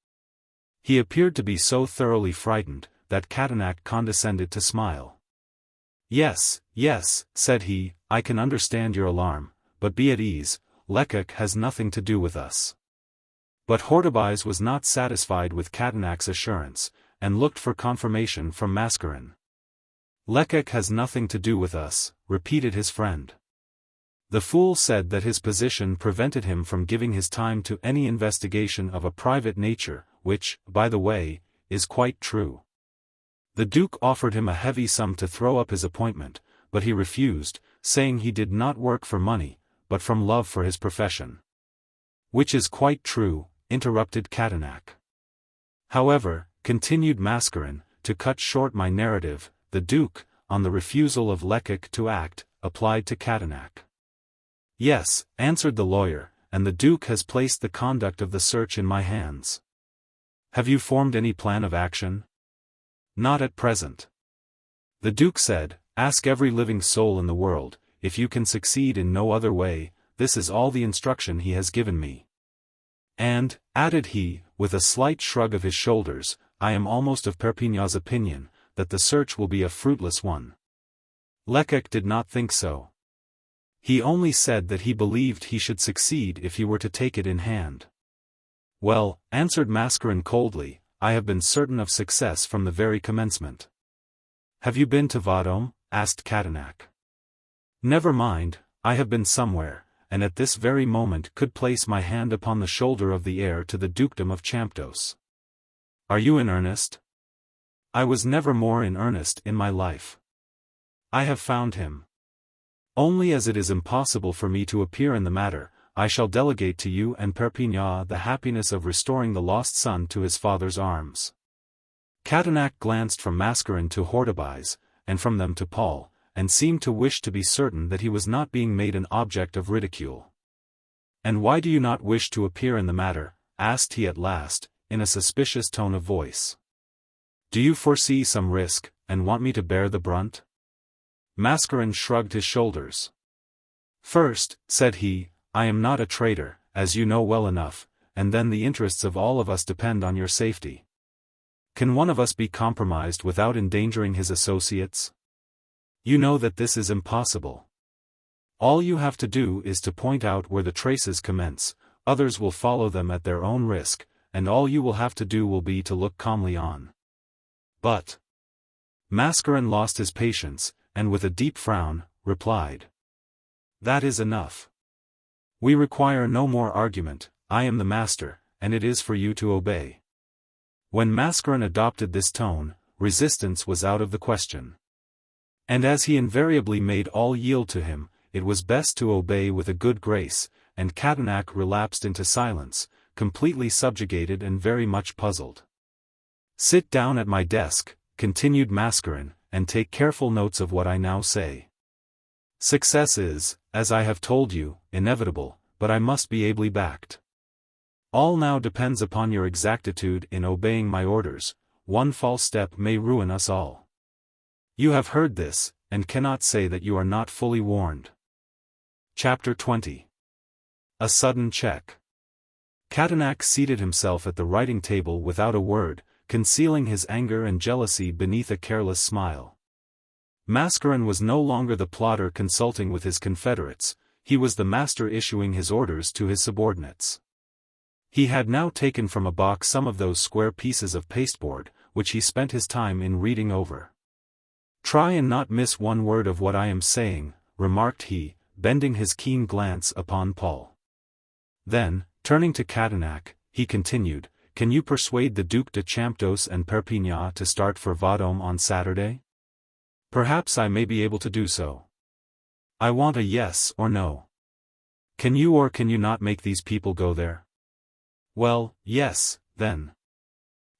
He appeared to be so thoroughly frightened, that Catanac condescended to smile. "Yes, yes," said he, "I can understand your alarm, but be at ease, Lecoq has nothing to do with us." But Hortobise was not satisfied with Catanac's assurance, and looked for confirmation from Mascarin. "Lecoq has nothing to do with us," repeated his friend. The fool said that his position prevented him from giving his time to any investigation of a private nature, which, by the way, is quite true. The Duke offered him a heavy sum to throw up his appointment, but he refused, saying he did not work for money, but from love for his profession. "Which is quite true," interrupted Catanac. "However," continued Mascarin, "to cut short my narrative, the Duke, on the refusal of Lecoq to act, applied to Catanac." "Yes," answered the lawyer, "and the Duke has placed the conduct of the search in my hands." "Have you formed any plan of action?" "Not at present." The Duke said, "Ask every living soul in the world, if you can succeed in no other way, this is all the instruction he has given me. And," added he, with a slight shrug of his shoulders, "I am almost of Perpignan's opinion, that the search will be a fruitless one." Lecoq did not think so. He only said that he believed he should succeed if he were to take it in hand. "Well," answered Mascarin coldly, "I have been certain of success from the very commencement." "Have you been to VIII?" asked Catanac. "Never mind, I have been somewhere, and at this very moment could place my hand upon the shoulder of the heir to the dukedom of Champdoce." "Are you in earnest?" "I was never more in earnest in my life. I have found him. Only as it is impossible for me to appear in the matter, I shall delegate to you and Perpignan the happiness of restoring the lost son to his father's arms." Catanac glanced from Mascarin to Hortobise, and from them to Paul, and seemed to wish to be certain that he was not being made an object of ridicule. "And why do you not wish to appear in the matter?" asked he at last, in a suspicious tone of voice. "Do you foresee some risk, and want me to bear the brunt?" Mascarin shrugged his shoulders. "First," said he, "I am not a traitor, as you know well enough, and then the interests of all of us depend on your safety. Can one of us be compromised without endangering his associates? You know that this is impossible. All you have to do is to point out where the traces commence, others will follow them at their own risk, and all you will have to do will be to look calmly on." "But," Mascarin lost his patience, and with a deep frown, replied. That is enough. We require no more argument. I am the master, and it is for you to obey. When Mascarin adopted this tone, resistance was out of the question. And as he invariably made all yield to him, it was best to obey with a good grace, and Catanac relapsed into silence, completely subjugated and very much puzzled. Sit down at my desk, continued Mascarin, and take careful notes of what I now say. Success is, as I have told you, inevitable, but I must be ably backed. All now depends upon your exactitude in obeying my orders. One false step may ruin us all. You have heard this, and cannot say that you are not fully warned. Chapter 20. A sudden check. Catanac seated himself at the writing table without a word, concealing his anger and jealousy beneath a careless smile. Mascarin was no longer the plotter consulting with his confederates, he was the master issuing his orders to his subordinates. He had now taken from a box some of those square pieces of pasteboard, which he spent his time in reading over. Try and not miss one word of what I am saying, remarked he, bending his keen glance upon Paul. Then, turning to Catanac, he continued, Can you persuade the Duc de Champdoce and Perpignan to start for VIII on Saturday? Perhaps I may be able to do so. I want a yes or no. Can you or can you not make these people go there? Well, yes, then.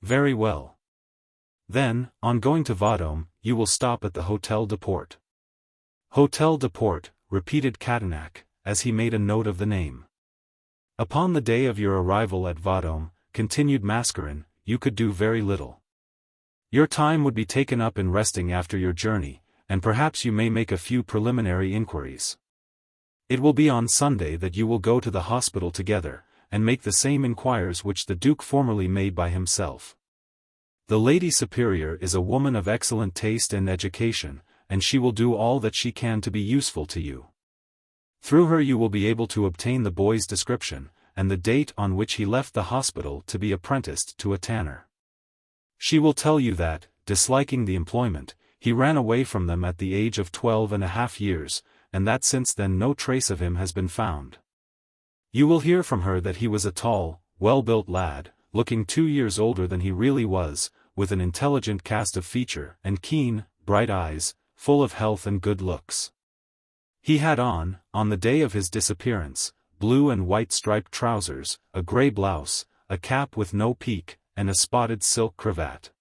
Very well. Then, on going to VIII, you will stop at the Hôtel de Port. Hôtel de Port, repeated Catanac, as he made a note of the name. Upon the day of your arrival at VIII, continued Mascarin, you could do very little. Your time would be taken up in resting after your journey, and perhaps you may make a few preliminary inquiries. It will be on Sunday that you will go to the hospital together, and make the same inquiries which the Duke formerly made by himself. The Lady Superior is a woman of excellent taste and education, and she will do all that she can to be useful to you. Through her you will be able to obtain the boy's description, and the date on which he left the hospital to be apprenticed to a tanner. She will tell you that, disliking the employment, he ran away from them at the age of 12.5 years, and that since then no trace of him has been found. You will hear from her that he was a tall, well-built lad, looking 2 years older than he really was, with an intelligent cast of feature and keen, bright eyes, full of health and good looks. He had on the day of his disappearance, blue and white striped trousers, a grey blouse, a cap with no peak, and a spotted silk cravat.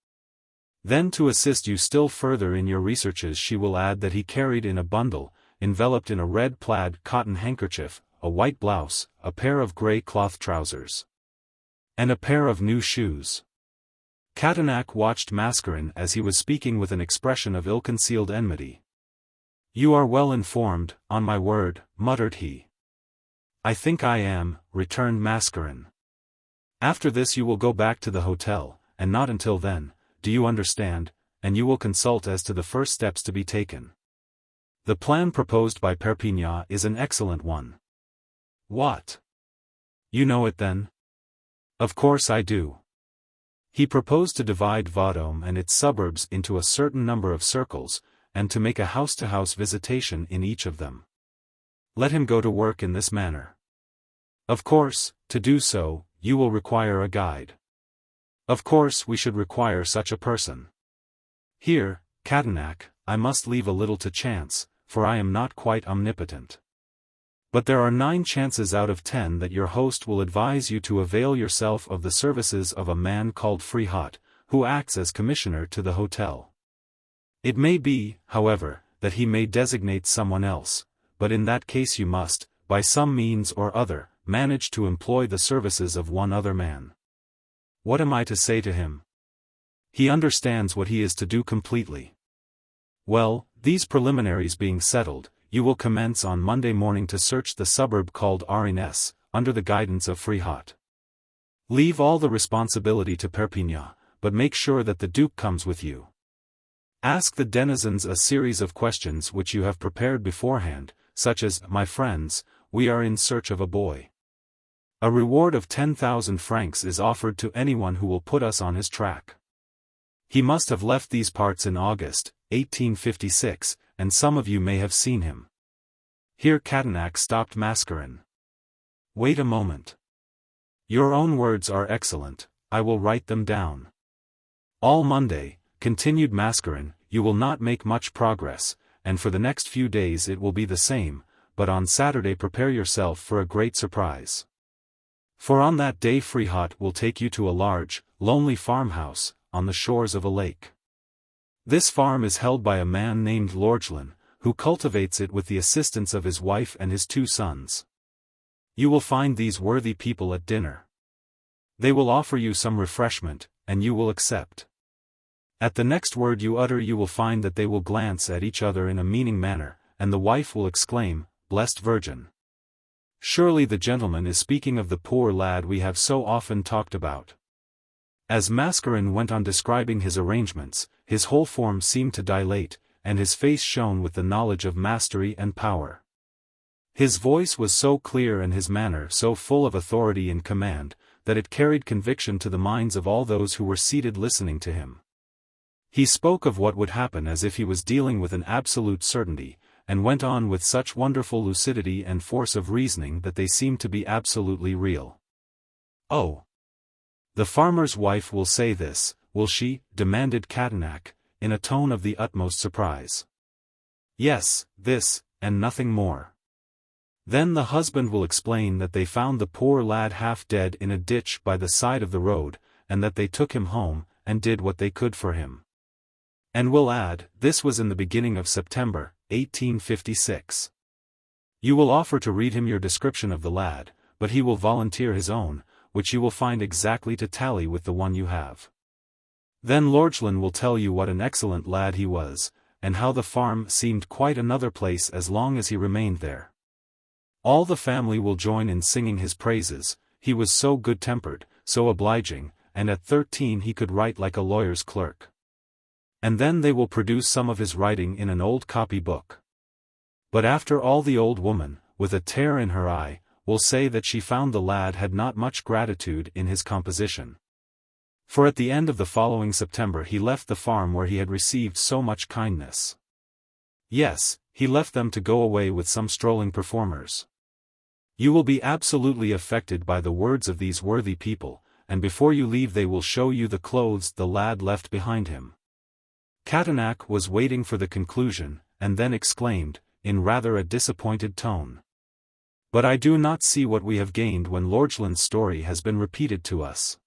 Then to assist you still further in your researches she will add that he carried in a bundle, enveloped in a red plaid cotton handkerchief, a white blouse, a pair of grey cloth trousers, and a pair of new shoes. Catanac watched Mascarin as he was speaking with an expression of ill-concealed enmity. You are well informed, on my word, muttered he. I think I am, returned Mascarin. After this you will go back to the hotel, and not until then, do you understand, and you will consult as to the first steps to be taken. The plan proposed by Perpignan is an excellent one. What? You know it then? Of course I do. He proposed to divide VIII and its suburbs into a certain number of circles, and to make a house-to-house visitation in each of them. Let him go to work in this manner. Of course, to do so, you will require a guide. Of course we should require such a person. Here, Catanac, I must leave a little to chance, for I am not quite omnipotent. But there are 9 chances out of 10 that your host will advise you to avail yourself of the services of a man called Frihaut, who acts as commissioner to the hotel. It may be, however, that he may designate someone else, but in that case you must, by some means or other, manage to employ the services of one other man. What am I to say to him? He understands what he is to do completely. Well, these preliminaries being settled, you will commence on Monday morning to search the suburb called Arines, under the guidance of Frihaut. Leave all the responsibility to Perpignan, but make sure that the Duke comes with you. Ask the denizens a series of questions which you have prepared beforehand, such as, my friends, we are in search of a boy. A reward of 10,000 francs is offered to anyone who will put us on his track. He must have left these parts in August, 1856, and some of you may have seen him. Here Catanac stopped Mascarin. Wait a moment. Your own words are excellent, I will write them down. All Monday, continued Mascarin, you will not make much progress, and for the next few days it will be the same, but on Saturday prepare yourself for a great surprise. For on that day Frihaut will take you to a large, lonely farmhouse, on the shores of a lake. This farm is held by a man named Lorgelin, who cultivates it with the assistance of his wife and his 2 sons. You will find these worthy people at dinner. They will offer you some refreshment, and you will accept. At the next word you utter you will find that they will glance at each other in a meaning manner, and the wife will exclaim, "Blessed Virgin! Surely the gentleman is speaking of the poor lad we have so often talked about." As Mascarin went on describing his arrangements, his whole form seemed to dilate, and his face shone with the knowledge of mastery and power. His voice was so clear and his manner so full of authority and command, that it carried conviction to the minds of all those who were seated listening to him. He spoke of what would happen as if he was dealing with an absolute certainty, and went on with such wonderful lucidity and force of reasoning that they seemed to be absolutely real. "Oh! The farmer's wife will say this, will she?" demanded Catanac, in a tone of the utmost surprise. "Yes, this, and nothing more. Then the husband will explain that they found the poor lad half dead in a ditch by the side of the road, and that they took him home, and did what they could for him. And will add, this was in the beginning of September, 1856. You will offer to read him your description of the lad, but he will volunteer his own, which you will find exactly to tally with the one you have. Then Lorgelin will tell you what an excellent lad he was, and how the farm seemed quite another place as long as he remained there. All the family will join in singing his praises. He was so good-tempered, so obliging, and at 13 he could write like a lawyer's clerk. And then they will produce some of his writing in an old copy-book. But after all the old woman, with a tear in her eye, will say that she found the lad had not much gratitude in his composition. For at the end of the following September he left the farm where he had received so much kindness. Yes, he left them to go away with some strolling performers. You will be absolutely affected by the words of these worthy people, and before you leave they will show you the clothes the lad left behind him." Catanac was waiting for the conclusion, and then exclaimed, in rather a disappointed tone, "But I do not see what we have gained when Lorgelin's story has been repeated to us."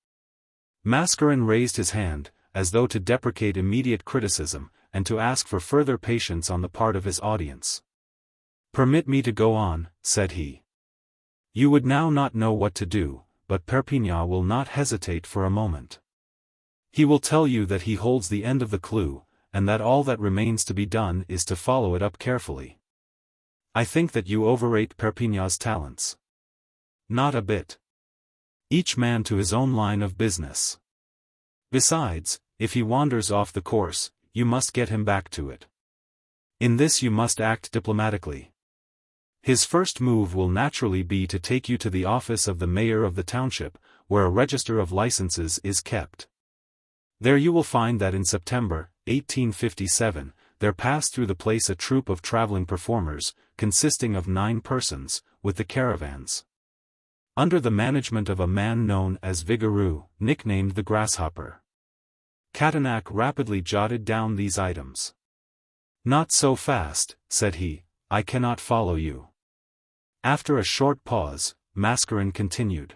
Mascarin raised his hand, as though to deprecate immediate criticism, and to ask for further patience on the part of his audience. "Permit me to go on," said he. "You would now not know what to do, but Perpignan will not hesitate for a moment. He will tell you that he holds the end of the clue, and that all that remains to be done is to follow it up carefully. I think that you overrate Perpignan's talents." "Not a bit. Each man to his own line of business. Besides, if he wanders off the course, you must get him back to it. In this you must act diplomatically. His first move will naturally be to take you to the office of the mayor of the township, where a register of licenses is kept. There you will find that in September, 1857, there passed through the place a troupe of traveling performers, consisting of 9 persons, with the caravans. Under the management of a man known as Vigouroux, nicknamed the Grasshopper. Catanac rapidly jotted down these items. "Not so fast," said he, "I cannot follow you." After a short pause, Mascarin continued.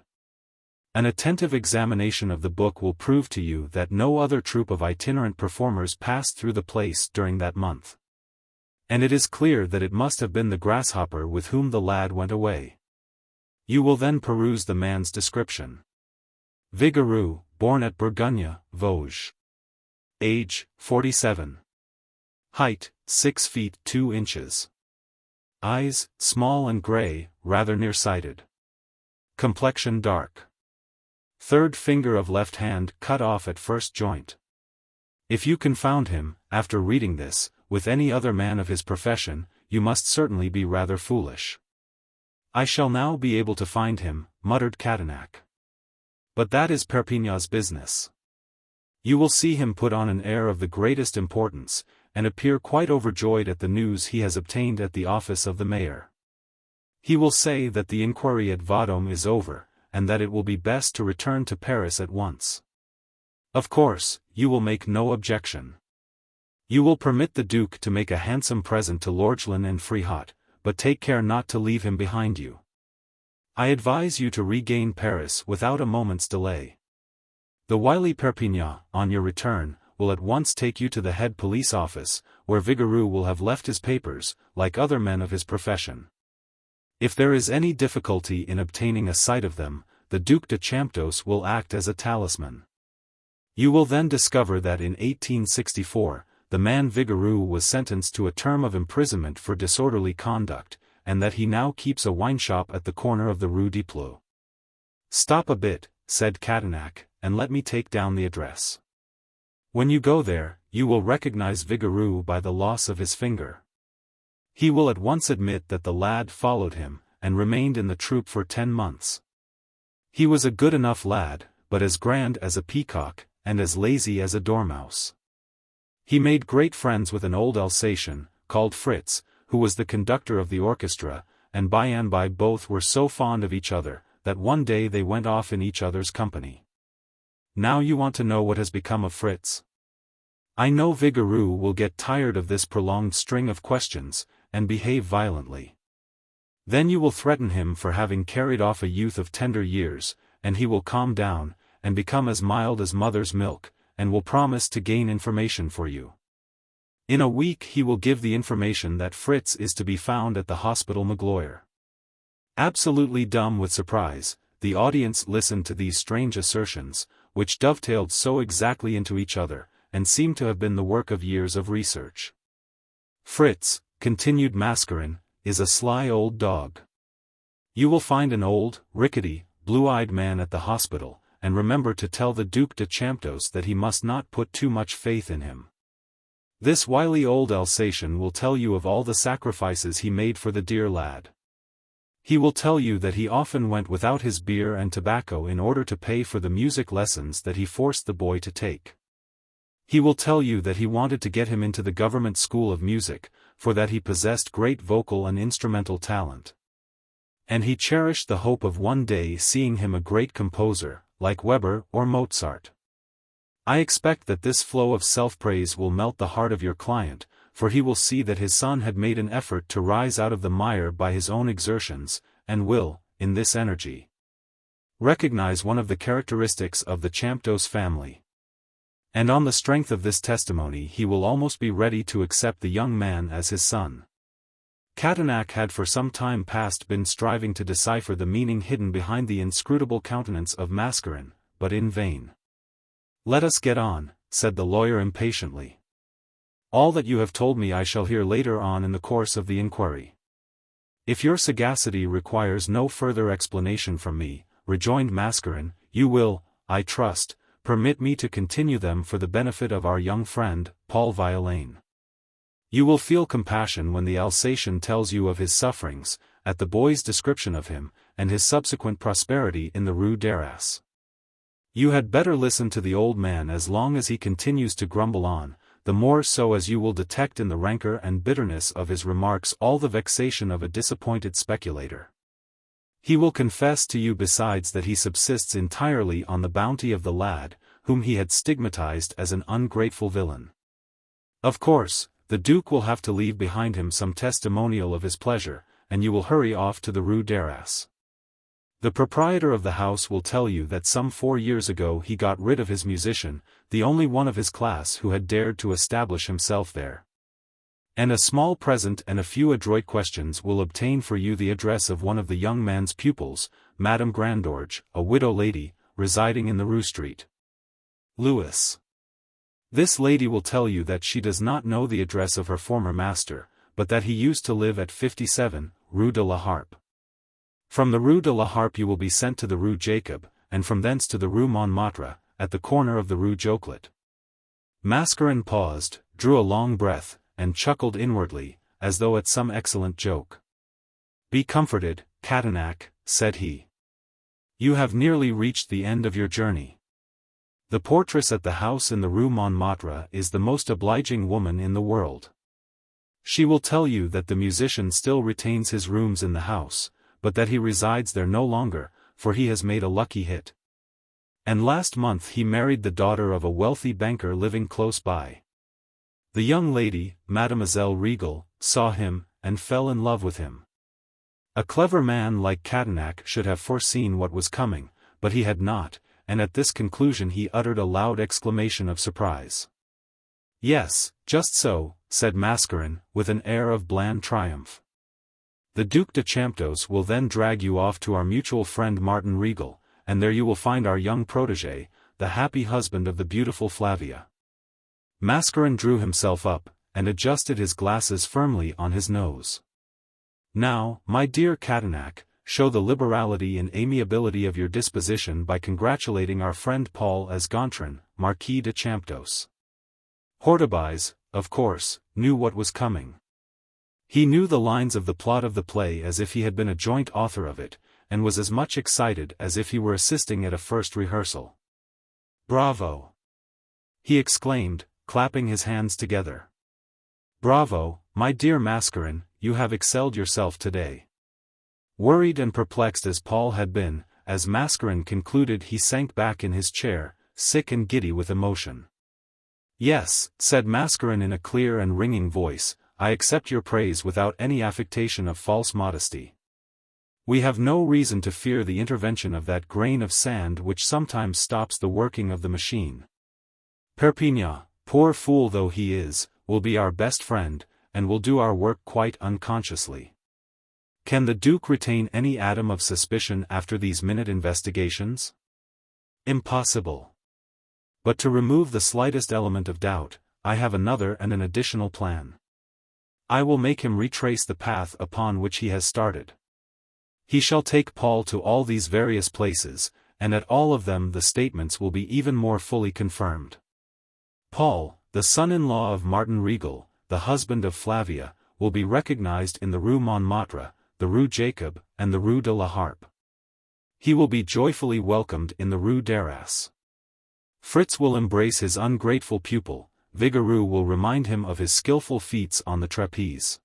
"An attentive examination of the book will prove to you that no other troupe of itinerant performers passed through the place during that month. And it is clear that it must have been the Grasshopper with whom the lad went away. You will then peruse the man's description. Vigouroux, born at Bourgogne, Vosges. Age, 47. Height, 6 feet 2 inches. Eyes, small and gray, rather nearsighted. Complexion dark. Third finger of left hand cut off at first joint. If you confound him, after reading this, with any other man of his profession, you must certainly be rather foolish." "I shall now be able to find him," muttered Catanac. "But that is Perpignan's business. You will see him put on an air of the greatest importance, and appear quite overjoyed at the news he has obtained at the office of the mayor. He will say that the inquiry at VIII is over, and that it will be best to return to Paris at once. Of course, you will make no objection. You will permit the Duke to make a handsome present to Lorgelin and Frihaut, but take care not to leave him behind you. I advise you to regain Paris without a moment's delay. The wily Perpignan, on your return, will at once take you to the head police office, where Vigouroux will have left his papers, like other men of his profession. If there is any difficulty in obtaining a sight of them, the Duc de Champdoce will act as a talisman. You will then discover that in 1864, the man Vigouroux was sentenced to a term of imprisonment for disorderly conduct, and that he now keeps a wine shop at the corner of the Rue des Plots. Stop a bit, said Catanac, and let me take down the address. When you go there, you will recognize Vigouroux by the loss of his finger. He will at once admit that the lad followed him, and remained in the troop for 10 months. He was a good enough lad, but as grand as a peacock, and as lazy as a dormouse. He made great friends with an old Alsatian, called Fritz, who was the conductor of the orchestra, and by and by both were so fond of each other, that one day they went off in each other's company. Now you want to know what has become of Fritz? I know Vigouroux will get tired of this prolonged string of questions, and behave violently. Then you will threaten him for having carried off a youth of tender years, and he will calm down, and become as mild as mother's milk, and will promise to gain information for you. In a week he will give the information that Fritz is to be found at the hospital Magloire. Absolutely dumb with surprise, the audience listened to these strange assertions, which dovetailed so exactly into each other, and seemed to have been the work of years of research. Fritz, continued Mascarin, is a sly old dog. You will find an old, rickety, blue-eyed man at the hospital, and remember to tell the Duc de Champdoce that he must not put too much faith in him. This wily old Alsatian will tell you of all the sacrifices he made for the dear lad. He will tell you that he often went without his beer and tobacco in order to pay for the music lessons that he forced the boy to take. He will tell you that he wanted to get him into the government school of music, for that he possessed great vocal and instrumental talent. And he cherished the hope of one day seeing him a great composer, like Weber or Mozart. I expect that this flow of self-praise will melt the heart of your client, for he will see that his son had made an effort to rise out of the mire by his own exertions, and will, in this energy, recognize one of the characteristics of the Champdoce family. And on the strength of this testimony he will almost be ready to accept the young man as his son. Catanac had for some time past been striving to decipher the meaning hidden behind the inscrutable countenance of Mascarin, but in vain. Let us get on, said the lawyer impatiently. All that you have told me I shall hear later on in the course of the inquiry. If your sagacity requires no further explanation from me, rejoined Mascarin, you will, I trust, permit me to continue them for the benefit of our young friend, Paul Violaine. You will feel compassion when the Alsatian tells you of his sufferings, at the boy's description of him, and his subsequent prosperity in the Rue d'Arras. You had better listen to the old man as long as he continues to grumble on, the more so as you will detect in the rancor and bitterness of his remarks all the vexation of a disappointed speculator. He will confess to you besides that he subsists entirely on the bounty of the lad, whom he had stigmatized as an ungrateful villain. Of course, the Duke will have to leave behind him some testimonial of his pleasure, and you will hurry off to the Rue d'Arras. The proprietor of the house will tell you that some 4 years ago he got rid of his musician, the only one of his class who had dared to establish himself there. And a small present and a few adroit questions will obtain for you the address of one of the young man's pupils, Madame Grandorge, a widow lady, residing in the Rue Street. Louis. This lady will tell you that she does not know the address of her former master, but that he used to live at 57, Rue de la Harpe. From the Rue de la Harpe you will be sent to the Rue Jacob, and from thence to the Rue Montmartre, at the corner of the Rue Joclet. Mascarin paused, drew a long breath, and chuckled inwardly, as though at some excellent joke. Be comforted, Catanac, said he. You have nearly reached the end of your journey. The portress at the house in the Rue Montmartre is the most obliging woman in the world. She will tell you that the musician still retains his rooms in the house, but that he resides there no longer, for he has made a lucky hit. And last month he married the daughter of a wealthy banker living close by. The young lady, Mademoiselle Regal, saw him, and fell in love with him. A clever man like Catanac should have foreseen what was coming, but he had not, and at this conclusion he uttered a loud exclamation of surprise. "Yes, just so," said Mascarin, with an air of bland triumph. "The Duc de Champdoce will then drag you off to our mutual friend Martin Regal, and there you will find our young protégé, the happy husband of the beautiful Flavia." Mascarin drew himself up, and adjusted his glasses firmly on his nose. "Now, my dear Catanac, show the liberality and amiability of your disposition by congratulating our friend Paul as Gontran, Marquis de Champdoce." Hortebise, of course, knew what was coming. He knew the lines of the plot of the play as if he had been a joint author of it, and was as much excited as if he were assisting at a first rehearsal. "Bravo!" he exclaimed, clapping his hands together. "Bravo, my dear Mascarin, you have excelled yourself today." Worried and perplexed as Paul had been, as Mascarin concluded he sank back in his chair, sick and giddy with emotion. "Yes," said Mascarin in a clear and ringing voice, "I accept your praise without any affectation of false modesty. We have no reason to fear the intervention of that grain of sand which sometimes stops the working of the machine. Perpignan, poor fool though he is, will be our best friend, and will do our work quite unconsciously. Can the Duke retain any atom of suspicion after these minute investigations? Impossible. But to remove the slightest element of doubt, I have another and an additional plan. I will make him retrace the path upon which he has started. He shall take Paul to all these various places, and at all of them the statements will be even more fully confirmed. Paul, the son-in-law of Martin Regal, the husband of Flavia, will be recognized in the Rue Montmartre, the Rue Jacob, and the Rue de la Harpe. He will be joyfully welcomed in the Rue d'Arras. Fritz will embrace his ungrateful pupil, Vigouroux will remind him of his skillful feats on the trapeze.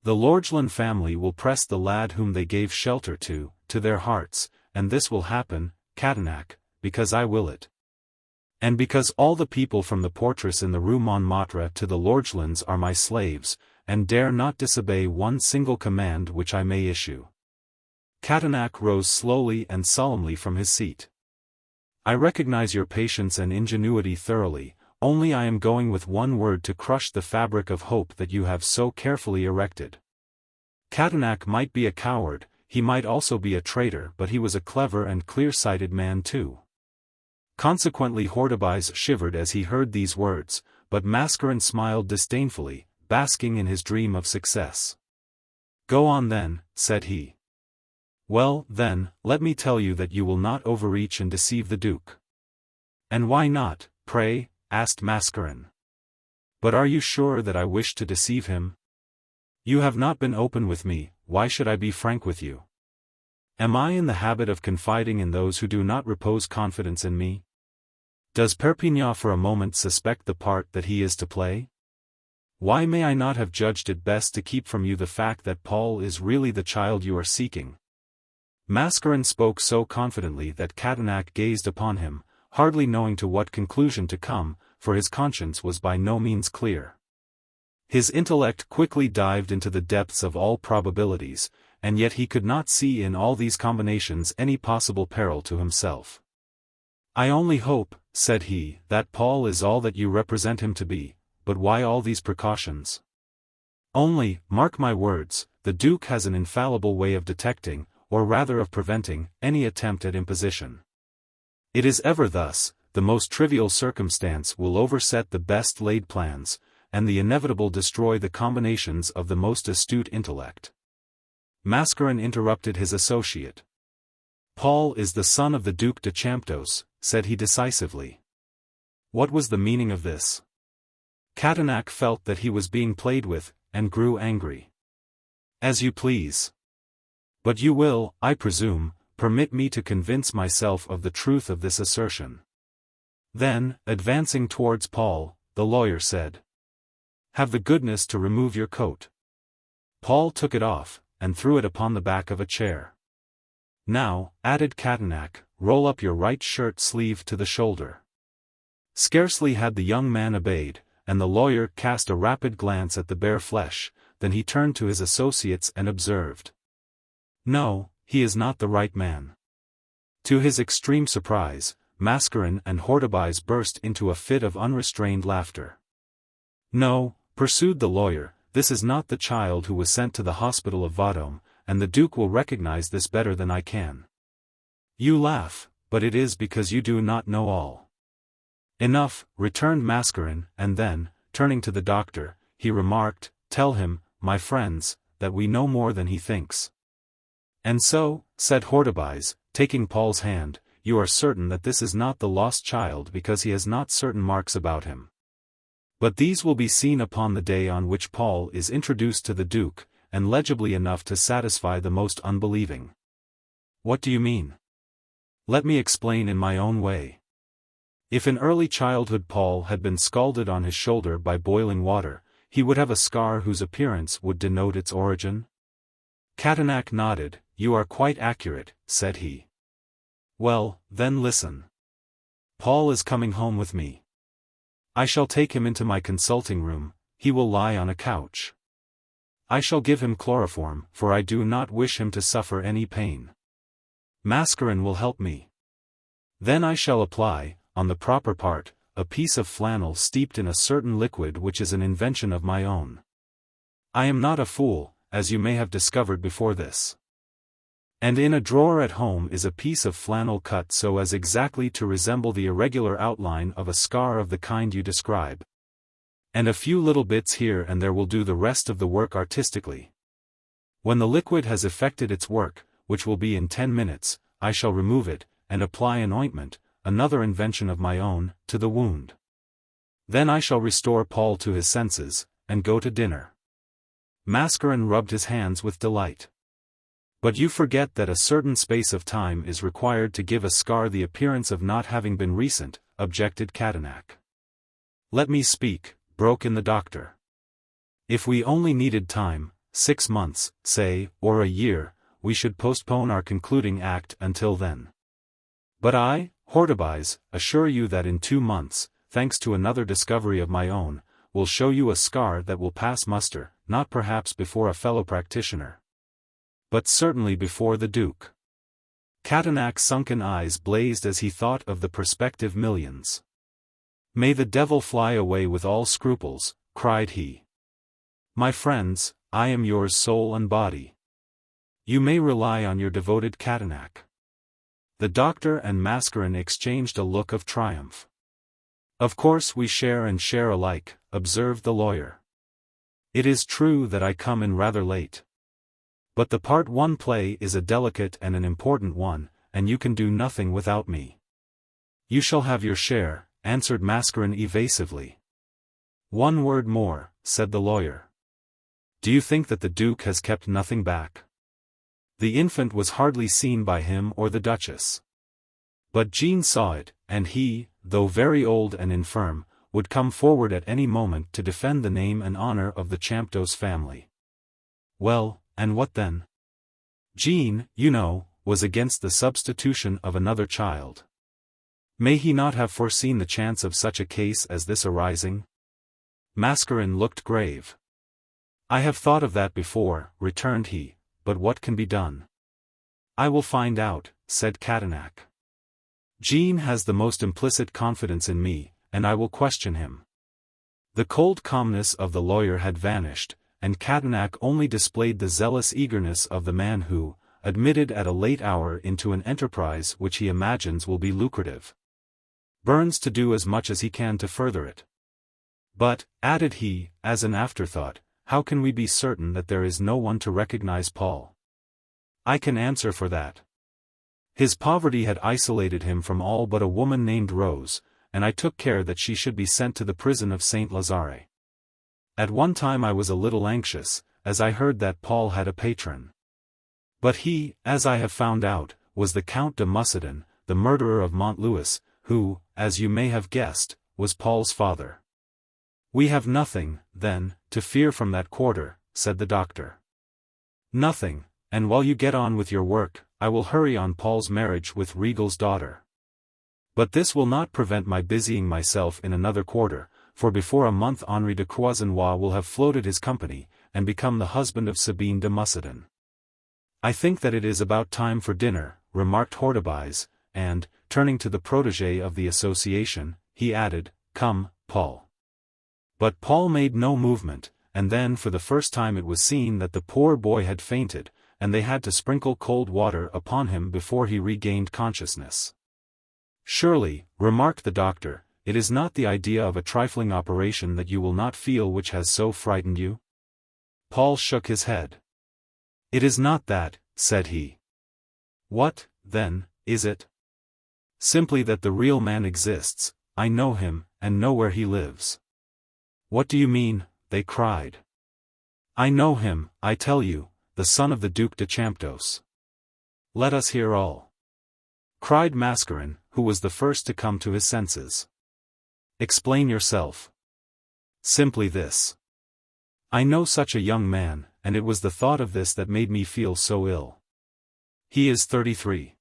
The Lorgelin family will press the lad whom they gave shelter to their hearts, and this will happen, Catanac, because I will it. And because all the people from the portress in the Rue Montmartre to the Lorgelins are my slaves, and dare not disobey one single command which I may issue." Catanac rose slowly and solemnly from his seat. "I recognize your patience and ingenuity thoroughly, only I am going with one word to crush the fabric of hope that you have so carefully erected." Catanac might be a coward, he might also be a traitor, but he was a clever and clear-sighted man too. Consequently Hortebise shivered as he heard these words, but Mascarin smiled disdainfully, basking in his dream of success. "Go on then," said he. "Well, then, let me tell you that you will not overreach and deceive the Duke." "And why not, pray?" asked Mascarin. "But are you sure that I wish to deceive him? You have not been open with me, why should I be frank with you? Am I in the habit of confiding in those who do not repose confidence in me? Does Perpignan for a moment suspect the part that he is to play? Why may I not have judged it best to keep from you the fact that Paul is really the child you are seeking?" Mascarin spoke so confidently that Catanac gazed upon him, hardly knowing to what conclusion to come, for his conscience was by no means clear. His intellect quickly dived into the depths of all probabilities, and yet he could not see in all these combinations any possible peril to himself. "I only hope," said he, "that Paul is all that you represent him to be, but why all these precautions? Only, mark my words, the Duke has an infallible way of detecting, or rather of preventing, any attempt at imposition. It is ever thus, the most trivial circumstance will overset the best laid plans, and the inevitable destroy the combinations of the most astute intellect." Mascarin interrupted his associate. "Paul is the son of the Duc de Champdoce," said he decisively. What was the meaning of this? Catanac felt that he was being played with, and grew angry. "As you please. But you will, I presume, permit me to convince myself of the truth of this assertion." Then, advancing towards Paul, the lawyer said, "Have the goodness to remove your coat." Paul took it off, and threw it upon the back of a chair. "Now," added Catanac, "roll up your right shirt sleeve to the shoulder." Scarcely had the young man obeyed, and the lawyer cast a rapid glance at the bare flesh, then he turned to his associates and observed, "No, he is not the right man." To his extreme surprise, Mascarin and Hortobise burst into a fit of unrestrained laughter. "No," pursued the lawyer, "this is not the child who was sent to the hospital of Vendôme, and the Duke will recognize this better than I can. You laugh, but it is because you do not know all." "Enough," returned Mascarin, and then, turning to the doctor, he remarked, "Tell him, my friends, that we know more than he thinks." "And so," said Hortobise, taking Paul's hand, "you are certain that this is not the lost child because he has not certain marks about him. But these will be seen upon the day on which Paul is introduced to the Duke, and legibly enough to satisfy the most unbelieving." "What do you mean?" "Let me explain in my own way. If in early childhood Paul had been scalded on his shoulder by boiling water, he would have a scar whose appearance would denote its origin?" Catanac nodded. "You are quite accurate," said he. "Well, then listen. Paul is coming home with me. I shall take him into my consulting room, he will lie on a couch. I shall give him chloroform, for I do not wish him to suffer any pain. Mascarin will help me. Then I shall apply, on the proper part, a piece of flannel steeped in a certain liquid which is an invention of my own. I am not a fool, as you may have discovered before this. And in a drawer at home is a piece of flannel cut so as exactly to resemble the irregular outline of a scar of the kind you describe. And a few little bits here and there will do the rest of the work artistically. When the liquid has effected its work, which will be in 10 minutes, I shall remove it, and apply an ointment, another invention of my own, to the wound. Then I shall restore Paul to his senses, and go to dinner." Mascarin rubbed his hands with delight. "But you forget that a certain space of time is required to give a scar the appearance of not having been recent," objected Catanac. "Let me speak," broke in the doctor. "If we only needed time, 6 months, say, or a year, we should postpone our concluding act until then. But I, Hortobise, assure you that in 2 months, thanks to another discovery of my own, will show you a scar that will pass muster, not perhaps before a fellow practitioner, but certainly before the Duke." Catanac's sunken eyes blazed as he thought of the prospective millions. "May the devil fly away with all scruples," cried he. "My friends, I am yours soul and body. You may rely on your devoted Catanac." The doctor and Mascarin exchanged a look of triumph. "Of course we share and share alike," observed the lawyer. "It is true that I come in rather late. But the part one play is a delicate and an important one, and you can do nothing without me." "You shall have your share," answered Mascarin evasively. "One word more," said the lawyer. "Do you think that the Duke has kept nothing back? The infant was hardly seen by him or the Duchess. But Jean saw it, and he, though very old and infirm, would come forward at any moment to defend the name and honor of the Champdoce family." "Well, and what then?" "Jean, you know, was against the substitution of another child. May he not have foreseen the chance of such a case as this arising?" Mascarin looked grave. "I have thought of that before," returned he, "but what can be done?" "I will find out," said Catanac. "Jean has the most implicit confidence in me, and I will question him." The cold calmness of the lawyer had vanished, and Catanac only displayed the zealous eagerness of the man who, admitted at a late hour into an enterprise which he imagines will be lucrative, burns to do as much as he can to further it. "But," added he, as an afterthought, "how can we be certain that there is no one to recognize Paul? I can answer for that. His poverty had isolated him from all but a woman named Rose, and I took care that she should be sent to the prison of Saint Lazare. At one time I was a little anxious, as I heard that Paul had a patron. But he, as I have found out, was the Count de Puymandour, the murderer of Montlouis, who, as you may have guessed, was Paul's father. "We have nothing, then, to fear from that quarter," said the doctor. "Nothing, and while you get on with your work, I will hurry on Paul's marriage with Regal's daughter. But this will not prevent my busying myself in another quarter, for before a month Henri de Croisenois will have floated his company, and become the husband of Sabine de Muscadin. I think that it is about time for dinner," remarked Hortebise, and, turning to the protégé of the association, he added, "Come, Paul." But Paul made no movement, and then for the first time it was seen that the poor boy had fainted, and they had to sprinkle cold water upon him before he regained consciousness. "Surely," remarked the doctor, "it is not the idea of a trifling operation that you will not feel which has so frightened you?" Paul shook his head. "It is not that," said he. "What, then, is it?" "Simply that the real man exists, I know him, and know where he lives." "What do you mean?" they cried. "I know him, I tell you, the son of the Duc de Champdoce." "Let us hear all," cried Mascarin, who was the first to come to his senses. "Explain yourself." "Simply this. I know such a young man, and it was the thought of this that made me feel so ill. He is 33.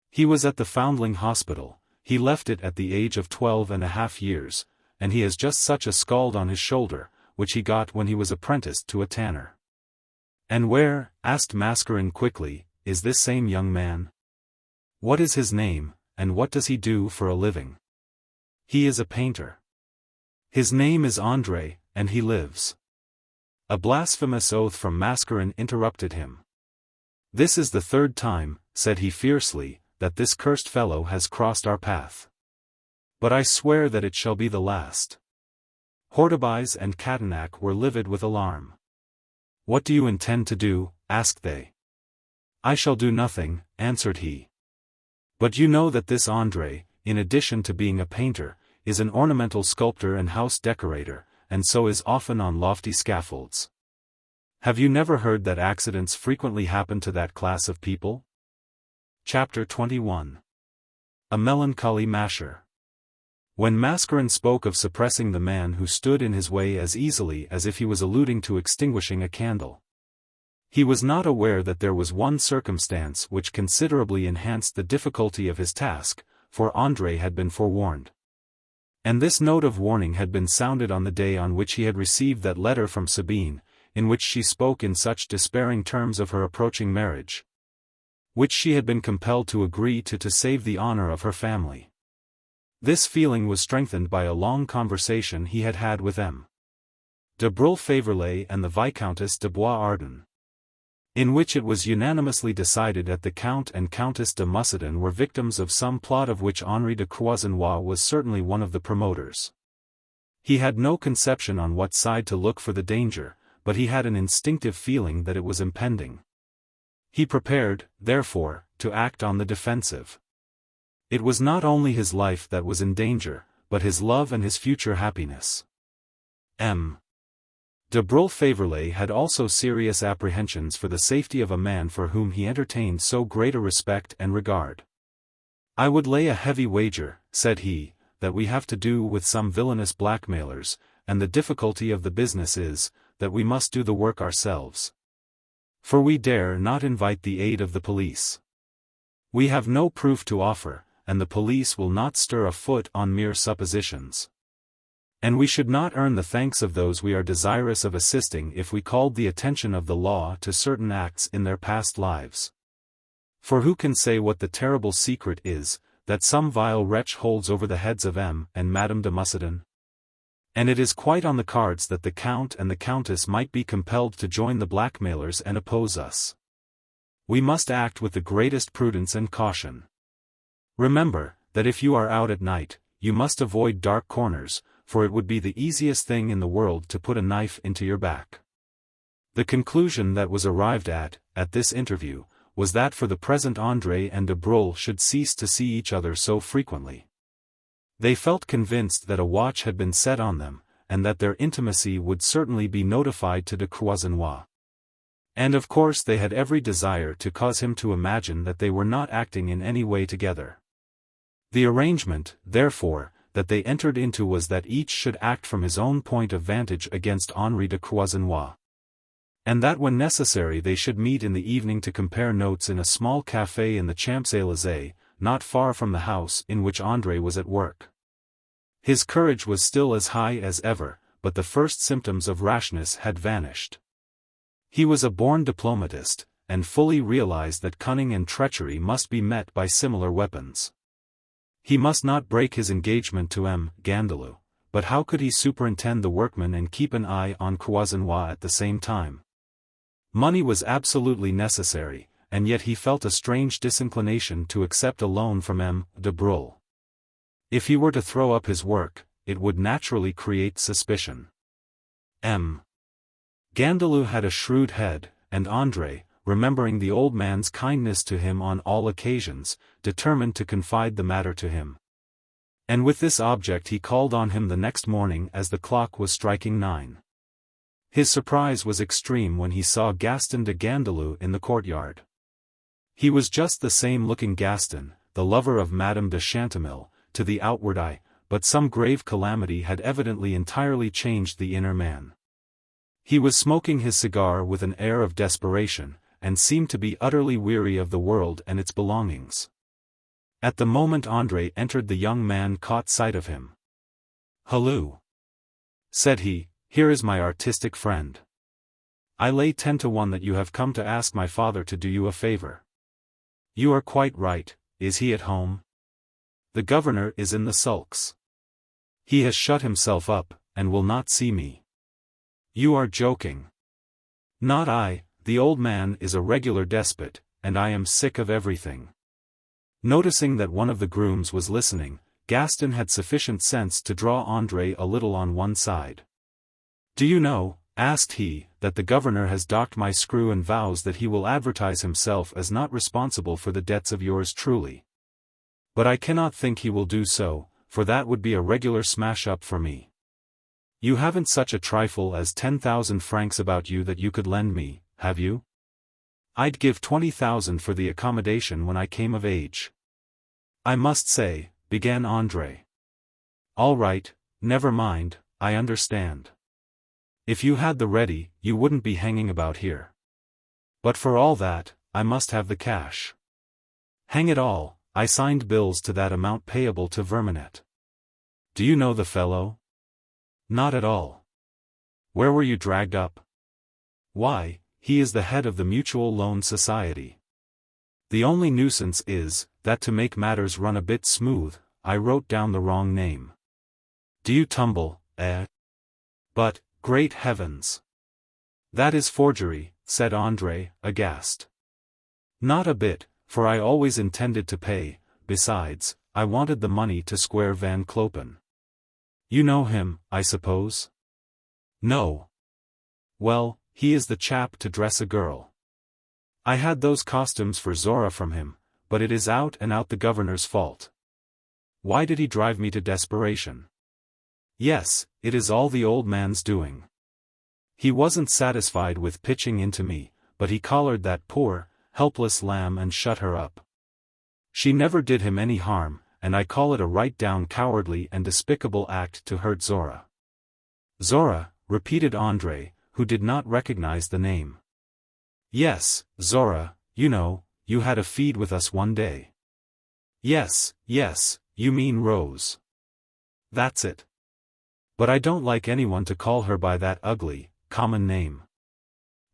He was at the Foundling Hospital, he left it at the age of 12.5 years, and he has just such a scald on his shoulder, which he got when he was apprenticed to a tanner." "And where," asked Mascarin quickly, "is this same young man? What is his name, and what does he do for a living?" "He is a painter. His name is André, and he lives—" A blasphemous oath from Mascarin interrupted him. "This is the third time," said he fiercely, "that this cursed fellow has crossed our path. But I swear that it shall be the last." Hortebise and Catanac were livid with alarm. "What do you intend to do?" asked they. "I shall do nothing," answered he. "But you know that this André, in addition to being a painter, is an ornamental sculptor and house decorator, and so is often on lofty scaffolds. Have you never heard that accidents frequently happen to that class of people?" Chapter 21. A Melancholy Masher. When Mascarin spoke of suppressing the man who stood in his way as easily as if he was alluding to extinguishing a candle, he was not aware that there was one circumstance which considerably enhanced the difficulty of his task, for André had been forewarned. And this note of warning had been sounded on the day on which he had received that letter from Sabine, in which she spoke in such despairing terms of her approaching marriage, which she had been compelled to agree to save the honor of her family. This feeling was strengthened by a long conversation he had had with M. de Brulé-Favourlay and the Viscountess de Bois-Ardon, in which it was unanimously decided that the Count and Countess de Muscadin were victims of some plot of which Henri de Croisenois was certainly one of the promoters. He had no conception on what side to look for the danger, but he had an instinctive feeling that it was impending. He prepared, therefore, to act on the defensive. It was not only his life that was in danger, but his love and his future happiness. M. de Brulé-Favourlay had also serious apprehensions for the safety of a man for whom he entertained so great a respect and regard. "I would lay a heavy wager," said he, "that we have to do with some villainous blackmailers, and the difficulty of the business is, that we must do the work ourselves. For we dare not invite the aid of the police. We have no proof to offer, and the police will not stir a foot on mere suppositions. And we should not earn the thanks of those we are desirous of assisting if we called the attention of the law to certain acts in their past lives. For who can say what the terrible secret is, that some vile wretch holds over the heads of M. and Madame de Muscadin? And it is quite on the cards that the Count and the Countess might be compelled to join the blackmailers and oppose us. We must act with the greatest prudence and caution. Remember, that if you are out at night, you must avoid dark corners, for it would be the easiest thing in the world to put a knife into your back." The conclusion that was arrived at this interview, was that for the present André and de Brulé should cease to see each other so frequently. They felt convinced that a watch had been set on them, and that their intimacy would certainly be notified to de Croisenois. And of course they had every desire to cause him to imagine that they were not acting in any way together. The arrangement, therefore, that they entered into was that each should act from his own point of vantage against Henri de Croisenois. And that when necessary they should meet in the evening to compare notes in a small café in the Champs-Élysées, not far from the house in which André was at work. His courage was still as high as ever, but the first symptoms of rashness had vanished. He was a born diplomatist, and fully realized that cunning and treachery must be met by similar weapons. He must not break his engagement to M. Gandalou, but how could he superintend the workmen and keep an eye on Croisenois at the same time? Money was absolutely necessary, and yet he felt a strange disinclination to accept a loan from M. de Broglie. If he were to throw up his work, it would naturally create suspicion. M. Gandalou had a shrewd head, and André, remembering the old man's kindness to him on all occasions, determined to confide the matter to him. And with this object he called on him the next morning as the clock was striking 9. His surprise was extreme when he saw Gaston de Gandalou in the courtyard. He was just the same-looking Gaston, the lover of Madame de Chantemille, to the outward eye, but some grave calamity had evidently entirely changed the inner man. He was smoking his cigar with an air of desperation, and seemed to be utterly weary of the world and its belongings. At the moment André entered the young man caught sight of him. "Halloo!" said he, "here is my artistic friend. I lay 10 to 1 that you have come to ask my father to do you a favor." "You are quite right. Is he at home?" "The governor is in the sulks. He has shut himself up, and will not see me." "You are joking." "Not I. The old man is a regular despot, and I am sick of everything." Noticing that one of the grooms was listening, Gaston had sufficient sense to draw André a little on one side. "Do you know," asked he, "that the governor has docked my screw and vows that he will advertise himself as not responsible for the debts of yours truly. But I cannot think he will do so, for that would be a regular smash-up for me. You haven't such a trifle as 10,000 francs about you that you could lend me, have you?" "I'd give 20,000 for the accommodation when I came of age." "I must say," began André. "All right, never mind, I understand. If you had the ready, you wouldn't be hanging about here. But for all that, I must have the cash. Hang it all, I signed bills to that amount payable to Vermanet. Do you know the fellow?" "Not at all." "Where were you dragged up?" "Why, he is the head of the Mutual Loan Society. The only nuisance is, that to make matters run a bit smooth, I wrote down the wrong name." "Do you tumble, eh? But, great heavens! That is forgery," said André, aghast. "Not a bit, for I always intended to pay, besides, I wanted the money to square Van Clopen. You know him, I suppose?" "No." "Well, he is the chap to dress a girl. I had those costumes for Zora from him, but it is out and out the governor's fault. Why did he drive me to desperation? Yes, it is all the old man's doing. He wasn't satisfied with pitching into me, but he collared that poor, helpless lamb and shut her up. She never did him any harm, and I call it a right-down cowardly and despicable act to hurt Zora." "Zora," repeated André, who did not recognize the name. "Yes, Zora, you know, you had a feed with us one day." Yes, you mean Rose. That's it. But I don't like anyone to call her by that ugly, common name.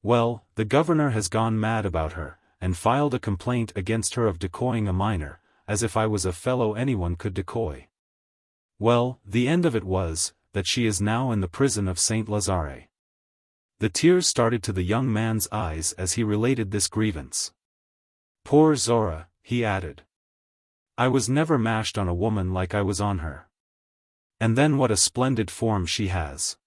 Well, the governor has gone mad about her, and filed a complaint against her of decoying a minor, as if I was a fellow anyone could decoy. Well, the end of it was, that she is now in the prison of Saint Lazare." The tears started to the young man's eyes as he related this grievance. "Poor Zora," he added. "I was never mashed on a woman like I was on her. And then what a splendid form she has.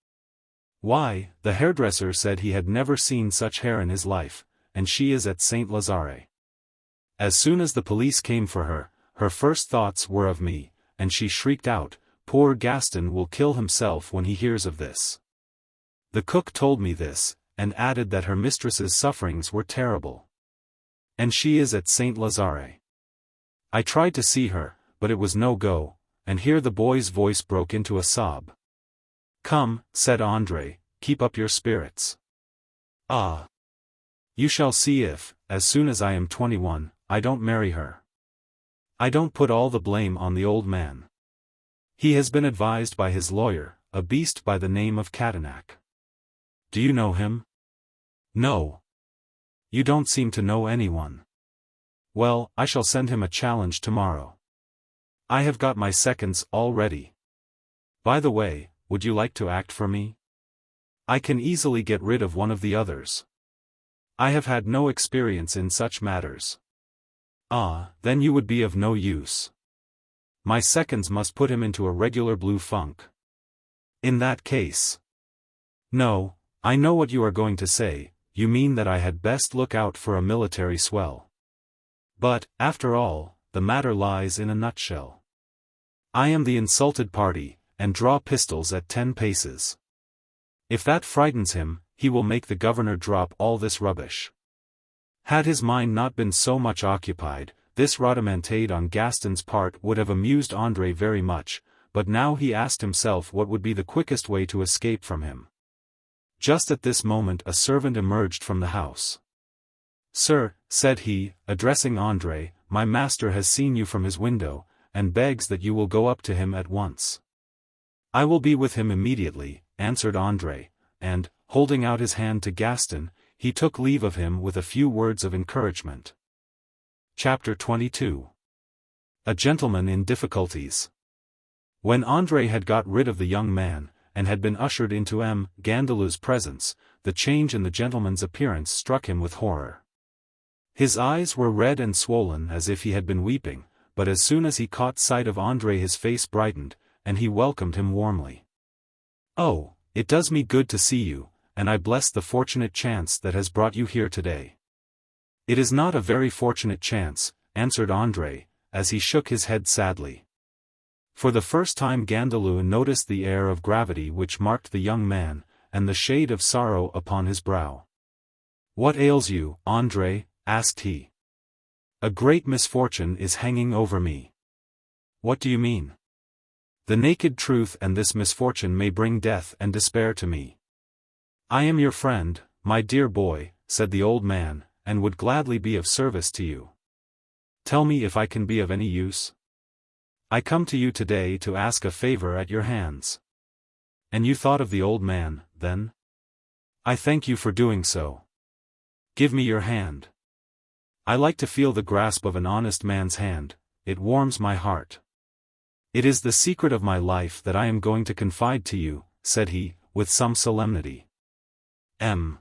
Why, the hairdresser said he had never seen such hair in his life, and she is at Saint Lazare. As soon as the police came for her, her first thoughts were of me, and she shrieked out, 'Poor Gaston will kill himself when he hears of this.' The cook told me this, and added that her mistress's sufferings were terrible. And she is at Saint Lazare. I tried to see her, but it was no go, and here the boy's voice broke into a sob. "Come," said André, "keep up your spirits. Ah! You shall see if, as soon as I am 21, I don't marry her. I don't put all the blame on the old man. He has been advised by his lawyer, a beast by the name of Catanac. Do you know him? No. You don't seem to know anyone. Well, I shall send him a challenge tomorrow. I have got my seconds all ready. By the way, would you like to act for me? I can easily get rid of one of the others. I have had no experience in such matters." "Ah, then you would be of no use. My seconds must put him into a regular blue funk." "In that case." "No, I know what you are going to say, you mean that I had best look out for a military swell. But, after all, the matter lies in a nutshell. I am the insulted party, and draw pistols at 10 paces. If that frightens him, he will make the governor drop all this rubbish." Had his mind not been so much occupied, this rhodomantade on Gaston's part would have amused André very much, but now he asked himself what would be the quickest way to escape from him. Just at this moment a servant emerged from the house. "Sir," said he, addressing André, "my master has seen you from his window, and begs that you will go up to him at once." "I will be with him immediately," answered André, and, holding out his hand to Gaston, he took leave of him with a few words of encouragement. Chapter 22. A Gentleman in Difficulties. When André had got rid of the young man, and had been ushered into M. Gandelou's presence, the change in the gentleman's appearance struck him with horror. His eyes were red and swollen as if he had been weeping, but as soon as he caught sight of André his face brightened, and he welcomed him warmly. "Oh, it does me good to see you, and I bless the fortunate chance that has brought you here today." "It is not a very fortunate chance," answered André, as he shook his head sadly. For the first time Gandelou noticed the air of gravity which marked the young man, and the shade of sorrow upon his brow. "What ails you, André?" asked he. "A great misfortune is hanging over me." "What do you mean?" "The naked truth, and this misfortune may bring death and despair to me." "I am your friend, my dear boy," said the old man, "and would gladly be of service to you. Tell me if I can be of any use. I come to you today to ask a favor at your hands." "And you thought of the old man, then?" "I thank you for doing so. Give me your hand. I like to feel the grasp of an honest man's hand, it warms my heart. It is the secret of my life that I am going to confide to you," said he, with some solemnity. M.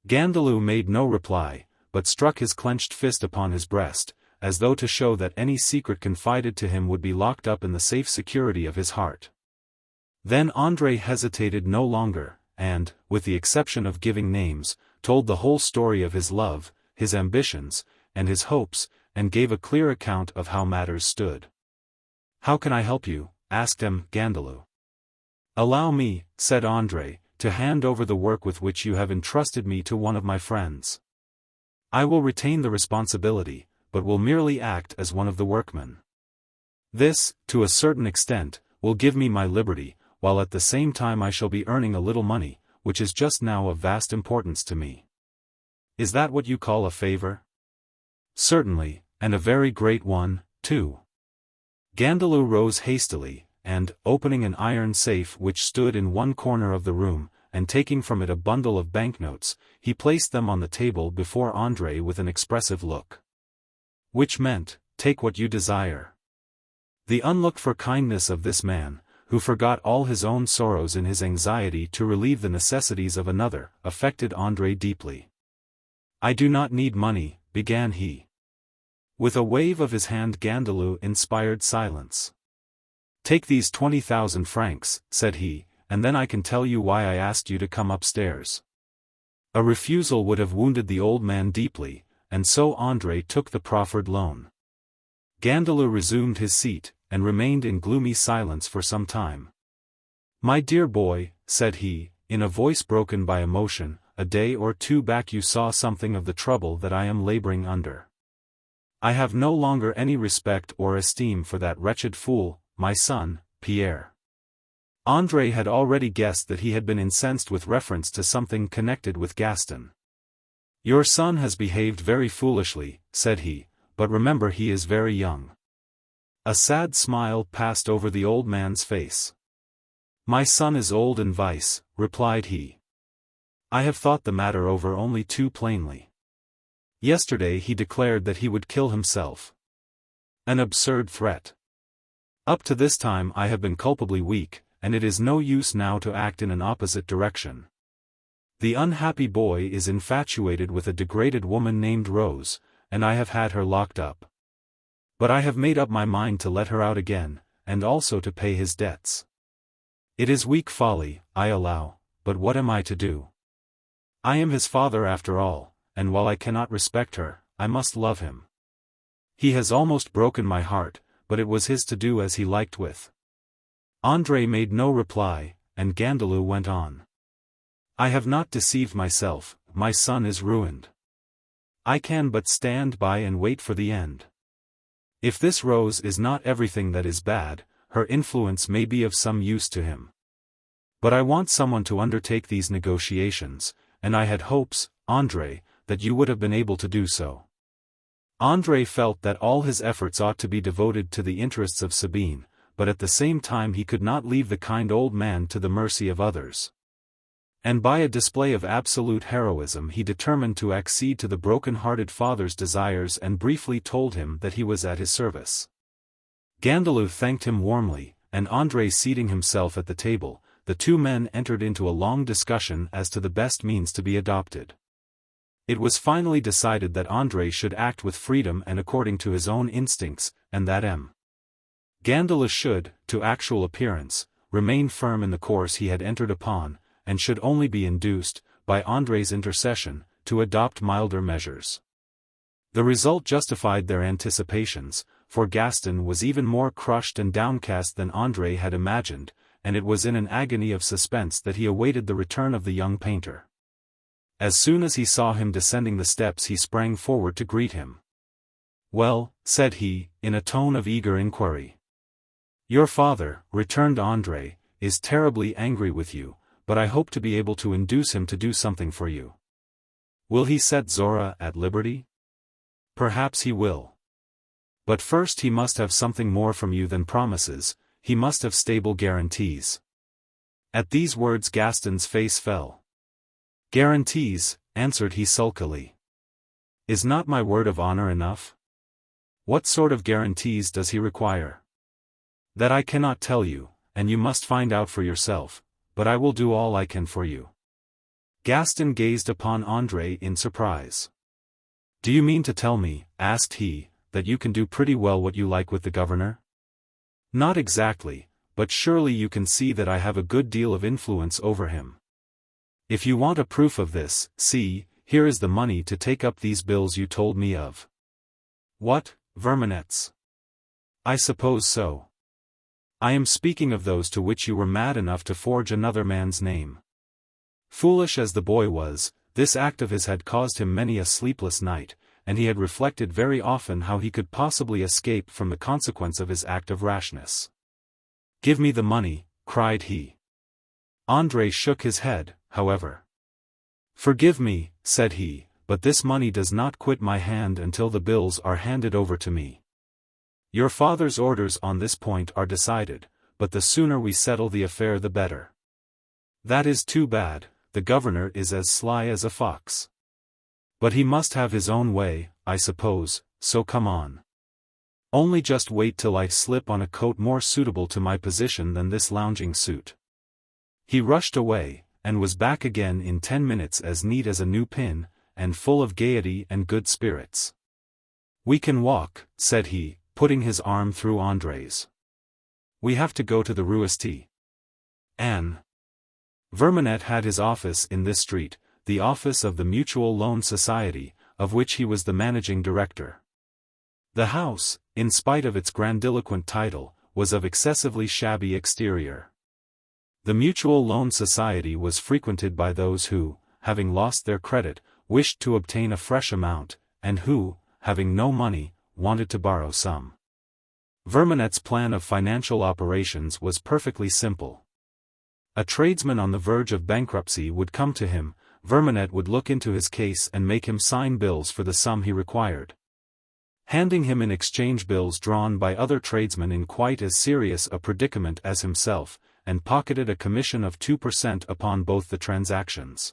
Gandelou made no reply, but struck his clenched fist upon his breast, as though to show that any secret confided to him would be locked up in the safe security of his heart. Then André hesitated no longer, and, with the exception of giving names, told the whole story of his love, his ambitions, and his hopes, and gave a clear account of how matters stood. "How can I help you?" asked M. Gandelou. "Allow me," said André, "to hand over the work with which you have entrusted me to one of my friends. I will retain the responsibility, but will merely act as one of the workmen. This, to a certain extent, will give me my liberty, while at the same time I shall be earning a little money, which is just now of vast importance to me." "Is that what you call a favor?" "Certainly, and a very great one, too." Gandelou rose hastily, and, opening an iron safe which stood in one corner of the room, and taking from it a bundle of banknotes, he placed them on the table before André with an expressive look. Which meant, "Take what you desire." The unlooked-for kindness of this man, who forgot all his own sorrows in his anxiety to relieve the necessities of another, affected André deeply. "I do not need money," began he. With a wave of his hand Gandelou inspired silence. "Take these 20,000 francs, said he, "and then I can tell you why I asked you to come upstairs." A refusal would have wounded the old man deeply, and so André took the proffered loan. Gandelou resumed his seat, and remained in gloomy silence for some time. "My dear boy," said he, in a voice broken by emotion, "a day or two back you saw something of the trouble that I am laboring under. I have no longer any respect or esteem for that wretched fool, my son, Pierre. André had already guessed that he had been incensed with reference to something connected with Gaston. Your son has behaved very foolishly, said he, but remember he is very young. A sad smile passed over the old man's face. My son is old in vice, replied he. I have thought the matter over only too plainly. Yesterday he declared that he would kill himself. An absurd threat. Up to this time I have been culpably weak, and it is no use now to act in an opposite direction. The unhappy boy is infatuated with a degraded woman named Rose, and I have had her locked up. But I have made up my mind to let her out again, and also to pay his debts. It is weak folly, I allow, but what am I to do? I am his father after all, and while I cannot respect her, I must love him. He has almost broken my heart, but it was his to do as he liked with. André made no reply, and Gandalou went on. I have not deceived myself, my son is ruined. I can but stand by and wait for the end. If this Rose is not everything that is bad, her influence may be of some use to him. But I want someone to undertake these negotiations, and I had hopes, André, that you would have been able to do so. André felt that all his efforts ought to be devoted to the interests of Sabine, but at the same time he could not leave the kind old man to the mercy of others. And by a display of absolute heroism he determined to accede to the broken-hearted father's desires and briefly told him that he was at his service. Gandalou thanked him warmly, and André seating himself at the table, the two men entered into a long discussion as to the best means to be adopted. It was finally decided that André should act with freedom and according to his own instincts, and that Gandalou should, to actual appearance, remain firm in the course he had entered upon, and should only be induced, by André's intercession, to adopt milder measures. The result justified their anticipations, for Gaston was even more crushed and downcast than André had imagined, and it was in an agony of suspense that he awaited the return of the young painter. As soon as he saw him descending the steps he sprang forward to greet him. Well, said he, in a tone of eager inquiry. Your father, returned André, is terribly angry with you, but I hope to be able to induce him to do something for you. Will he set Zora at liberty? Perhaps he will. But first he must have something more from you than promises, he must have stable guarantees. At these words Gaston's face fell. Guarantees, answered he sulkily. Is not my word of honor enough? What sort of guarantees does he require? That I cannot tell you, and you must find out for yourself, but I will do all I can for you. Gaston gazed upon André in surprise. Do you mean to tell me, asked he, that you can do pretty well what you like with the governor? Not exactly, but surely you can see that I have a good deal of influence over him. If you want a proof of this, see, here is the money to take up these bills you told me of. What, verminets? I suppose so. I am speaking of those to which you were mad enough to forge another man's name. Foolish as the boy was, this act of his had caused him many a sleepless night, and he had reflected very often how he could possibly escape from the consequence of his act of rashness. Give me the money, cried he. André shook his head, however. Forgive me, said he, but this money does not quit my hand until the bills are handed over to me. Your father's orders on this point are decided, but the sooner we settle the affair the better. That is too bad, the governor is as sly as a fox. But he must have his own way, I suppose, so come on. Only just wait till I slip on a coat more suitable to my position than this lounging suit. He rushed away, and was back again in 10 minutes as neat as a new pin, and full of gaiety and good spirits. We can walk, said he, putting his arm through André's. We have to go to the Rue St. Anne. Vermanet had his office in this street, the office of the Mutual Loan Society, of which he was the managing director. The house, in spite of its grandiloquent title, was of excessively shabby exterior. The Mutual Loan Society was frequented by those who, having lost their credit, wished to obtain a fresh amount, and who, having no money, wanted to borrow some. Vermanet's plan of financial operations was perfectly simple. A tradesman on the verge of bankruptcy would come to him, Vermanet would look into his case and make him sign bills for the sum he required. Handing him in exchange bills drawn by other tradesmen in quite as serious a predicament as himself, and pocketed a commission of 2% upon both the transactions.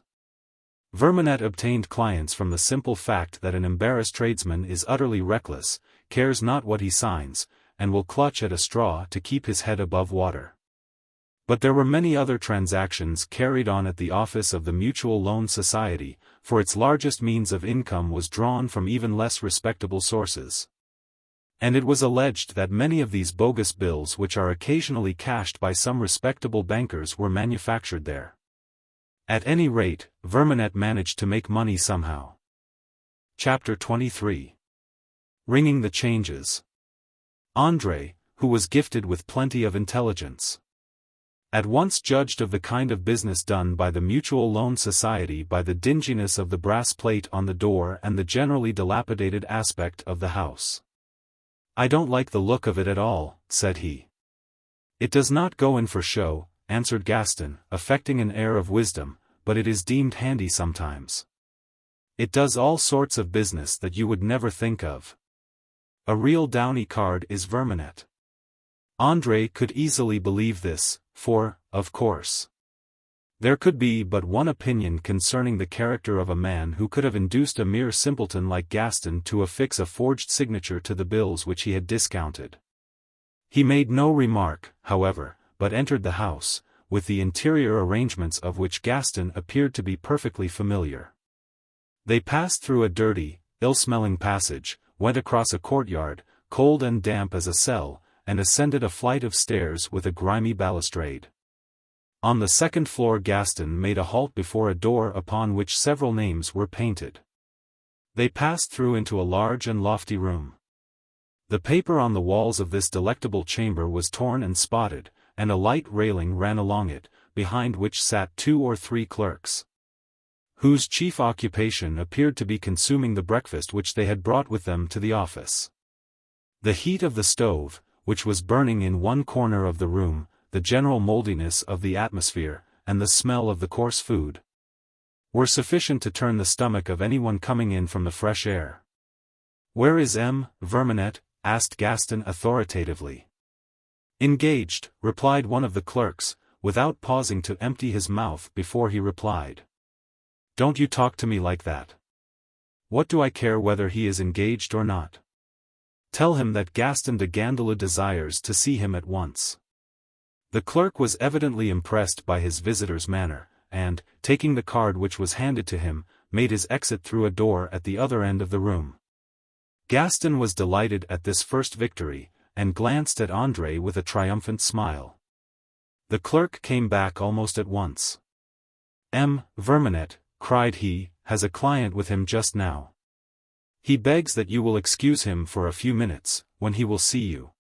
Vermanet obtained clients from the simple fact that an embarrassed tradesman is utterly reckless, cares not what he signs, and will clutch at a straw to keep his head above water. But there were many other transactions carried on at the office of the Mutual Loan Society, for its largest means of income was drawn from even less respectable sources. And it was alleged that many of these bogus bills which are occasionally cashed by some respectable bankers were manufactured there. At any rate, Vermanet managed to make money somehow. Chapter 23. Ringing the Changes. André, who was gifted with plenty of intelligence, at once judged of the kind of business done by the Mutual Loan Society by the dinginess of the brass plate on the door and the generally dilapidated aspect of the house. "I don't like the look of it at all," said he. "It does not go in for show," answered Gaston, affecting an air of wisdom, "but it is deemed handy sometimes. It does all sorts of business that you would never think of. A real downy card is Vermanet." André could easily believe this, for, of course, there could be but one opinion concerning the character of a man who could have induced a mere simpleton like Gaston to affix a forged signature to the bills which he had discounted. He made no remark, however, but entered the house, with the interior arrangements of which Gaston appeared to be perfectly familiar. They passed through a dirty, ill-smelling passage, went across a courtyard, cold and damp as a cell, and ascended a flight of stairs with a grimy balustrade. On the second floor Gaston made a halt before a door upon which several names were painted. They passed through into a large and lofty room. The paper on the walls of this delectable chamber was torn and spotted, and a light railing ran along it, behind which sat 2 or 3 clerks, whose chief occupation appeared to be consuming the breakfast which they had brought with them to the office. The heat of the stove, which was burning in one corner of the room, the general moldiness of the atmosphere, and the smell of the coarse food, were sufficient to turn the stomach of anyone coming in from the fresh air. "Where is M. Vermanet?" asked Gaston authoritatively. "Engaged," replied one of the clerks, without pausing to empty his mouth before he replied. "Don't you talk to me like that. What do I care whether he is engaged or not? Tell him that Gaston de Gandela desires to see him at once." The clerk was evidently impressed by his visitor's manner, and, taking the card which was handed to him, made his exit through a door at the other end of the room. Gaston was delighted at this first victory, and glanced at André with a triumphant smile. The clerk came back almost at once. "M. Vermanet," cried he, "has a client with him just now. He begs that you will excuse him for a few minutes, when he will see you."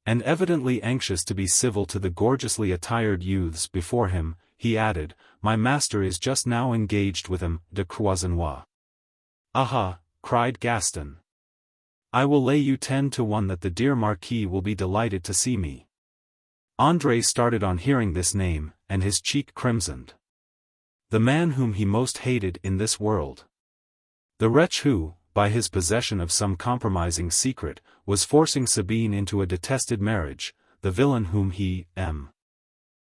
And evidently anxious to be civil to the gorgeously attired youths before him, he added, "My master is just now engaged with M. de Croisenois." "Aha!" cried Gaston. "I will lay you 10 to 1 that the dear Marquis will be delighted to see me." André started on hearing this name, and his cheek crimsoned. The man whom he most hated in this world. The wretch who, by his possession of some compromising secret, was forcing Sabine into a detested marriage, the villain whom he, M.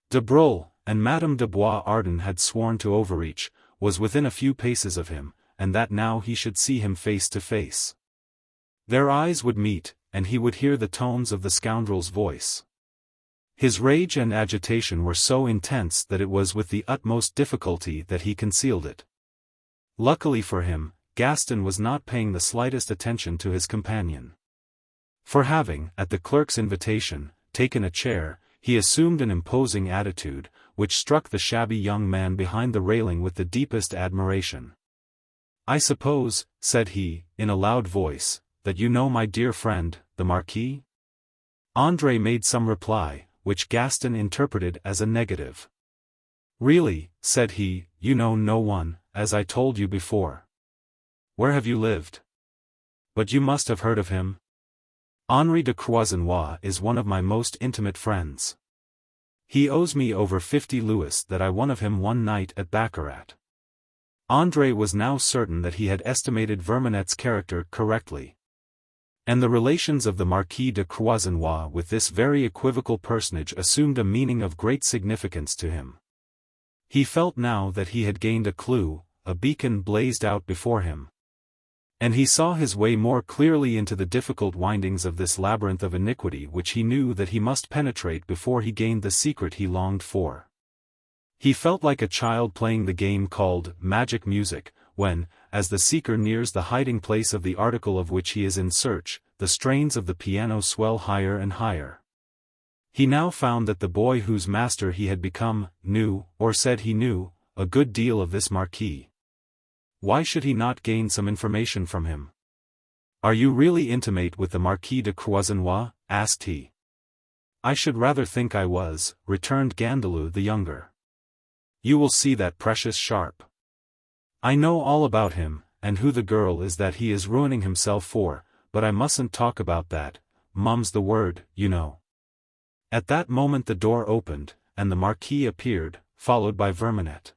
de Broglie, and Madame de Bois Arden had sworn to overreach, was within a few paces of him, and that now he should see him face to face. Their eyes would meet, and he would hear the tones of the scoundrel's voice. His rage and agitation were so intense that it was with the utmost difficulty that he concealed it. Luckily for him, Gaston was not paying the slightest attention to his companion. For having, at the clerk's invitation, taken a chair, he assumed an imposing attitude, which struck the shabby young man behind the railing with the deepest admiration. "I suppose," said he, in a loud voice, "that you know my dear friend, the Marquis?" André made some reply, which Gaston interpreted as a negative. "Really," said he, "you know no one, as I told you before. Where have you lived?" But you must have heard of him? Henri de Croisenois is one of my most intimate friends. He owes me over 50 louis that I won of him one night at baccarat. André was now certain that he had estimated Vermanet's character correctly. And the relations of the Marquis de Croisenois with this very equivocal personage assumed a meaning of great significance to him. He felt now that he had gained a clue, a beacon blazed out before him. And he saw his way more clearly into the difficult windings of this labyrinth of iniquity which he knew that he must penetrate before he gained the secret he longed for. He felt like a child playing the game called magic music, when, as the seeker nears the hiding place of the article of which he is in search, the strains of the piano swell higher and higher. He now found that the boy whose master he had become, knew, or said he knew, a good deal of this marquis. Why should he not gain some information from him? "Are you really intimate with the Marquis de Croisenois?" asked he. "I should rather think I was," returned Gandalou the younger. "You will see that precious sharp. I know all about him, and who the girl is that he is ruining himself for, but I mustn't talk about that, mum's the word, you know." At that moment the door opened, and the Marquis appeared, followed by Vermanet.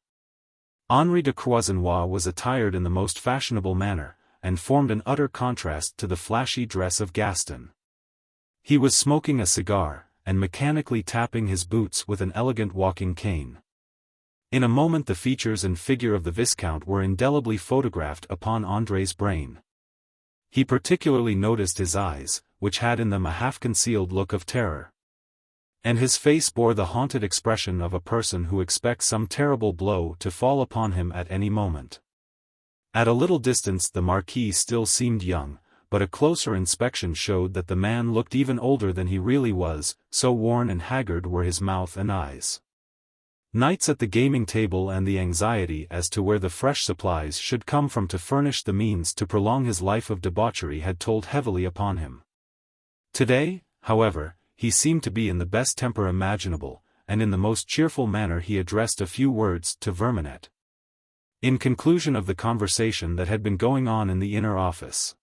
Henri de Croisenois was attired in the most fashionable manner, and formed an utter contrast to the flashy dress of Gaston. He was smoking a cigar, and mechanically tapping his boots with an elegant walking cane. In a moment the features and figure of the Viscount were indelibly photographed upon André's brain. He particularly noticed his eyes, which had in them a half-concealed look of terror. And his face bore the haunted expression of a person who expects some terrible blow to fall upon him at any moment. At a little distance the Marquis still seemed young, but a closer inspection showed that the man looked even older than he really was, so worn and haggard were his mouth and eyes. Nights at the gaming table and the anxiety as to where the fresh supplies should come from to furnish the means to prolong his life of debauchery had told heavily upon him. Today, however, he seemed to be in the best temper imaginable, and in the most cheerful manner he addressed a few words to Vermanet. In conclusion of the conversation that had been going on in the inner office.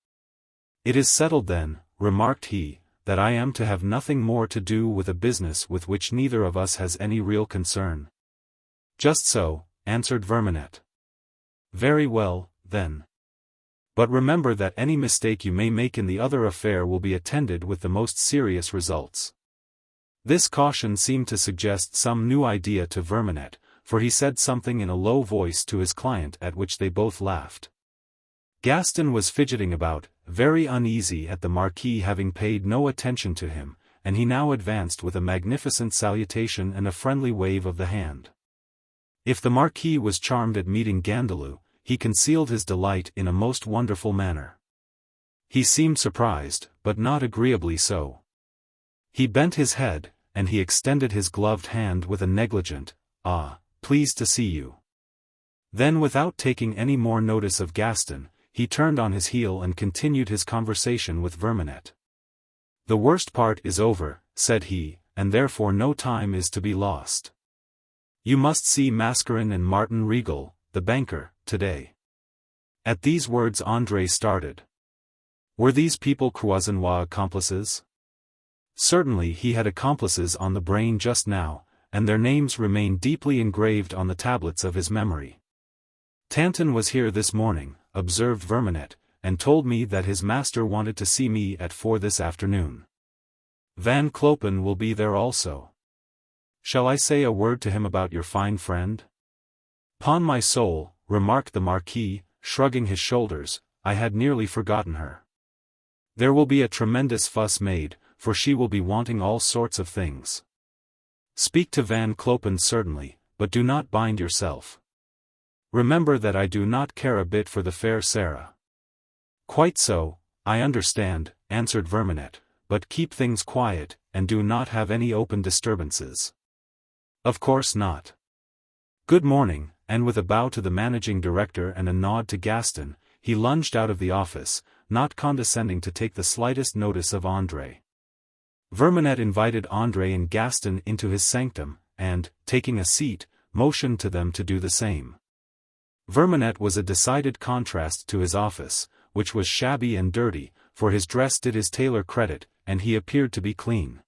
"It is settled then," remarked he, "that I am to have nothing more to do with a business with which neither of us has any real concern." "Just so," answered Vermanet. "Very well, then. But remember that any mistake you may make in the other affair will be attended with the most serious results." This caution seemed to suggest some new idea to Vermanet, for he said something in a low voice to his client at which they both laughed. Gaston was fidgeting about, very uneasy at the Marquis having paid no attention to him, and he now advanced with a magnificent salutation and a friendly wave of the hand. If the Marquis was charmed at meeting Gandalou, he concealed his delight in a most wonderful manner. He seemed surprised, but not agreeably so. He bent his head, and he extended his gloved hand with a negligent, "Ah, pleased to see you." Then without taking any more notice of Gaston, he turned on his heel and continued his conversation with Vermanet. "The worst part is over," said he, "and therefore no time is to be lost. You must see Mascarin and Martin Regal, the banker, today." At these words André started. Were these people Croisenois accomplices? Certainly he had accomplices on the brain just now, and their names remained deeply engraved on the tablets of his memory. "Tanton was here this morning," observed Vermanet, "and told me that his master wanted to see me at 4 this afternoon. Van Clopen will be there also. Shall I say a word to him about your fine friend?" "'Pon my soul," remarked the Marquis, shrugging his shoulders, "I had nearly forgotten her. There will be a tremendous fuss made, for she will be wanting all sorts of things. Speak to Van Clopen certainly, but do not bind yourself. Remember that I do not care a bit for the fair Sarah." "Quite so, I understand," answered Vermanet, "but keep things quiet, and do not have any open disturbances." "Of course not. Good morning," and with a bow to the managing director and a nod to Gaston, he lunged out of the office, not condescending to take the slightest notice of André. Vermanet invited André and Gaston into his sanctum, and, taking a seat, motioned to them to do the same. Vermanet was a decided contrast to his office, which was shabby and dirty, for his dress did his tailor credit, and he appeared to be clean.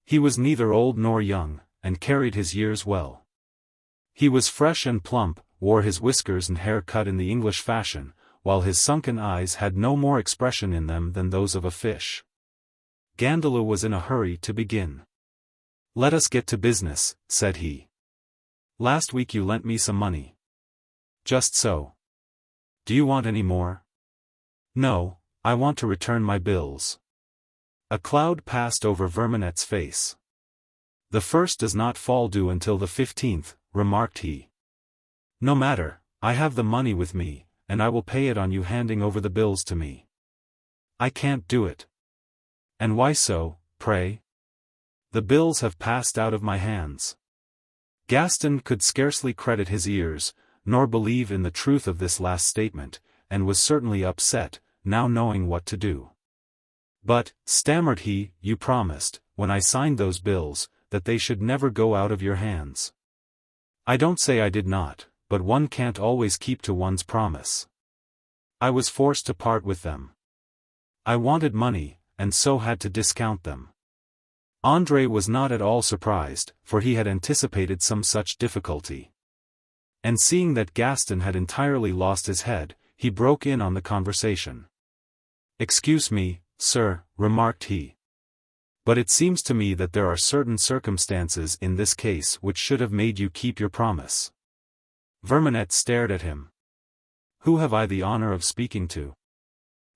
He was neither old nor young, and carried his years well. He was fresh and plump, wore his whiskers and hair cut in the English fashion, while his sunken eyes had no more expression in them than those of a fish. Gandalou was in a hurry to begin. "Let us get to business," said he. "Last week you lent me some money." "Just so. Do you want any more?" "No, I want to return my bills." A cloud passed over Vermanet's face. "The first does not fall due until the 15th, remarked he. "No matter, I have the money with me, and I will pay it on you handing over the bills to me." "I can't do it." "And why so, pray?" "The bills have passed out of my hands." Gaston could scarcely credit his ears, nor believe in the truth of this last statement, and was certainly upset, now knowing what to do. "But," stammered he, "you promised, when I signed those bills, that they should never go out of your hands." "I don't say I did not, but one can't always keep to one's promise. I was forced to part with them. I wanted money, and so had to discount them." André was not at all surprised, for he had anticipated some such difficulty. And seeing that Gaston had entirely lost his head, he broke in on the conversation. "Excuse me, sir," remarked he. "But it seems to me that there are certain circumstances in this case which should have made you keep your promise." Vermanet stared at him. "Who have I the honor of speaking to?"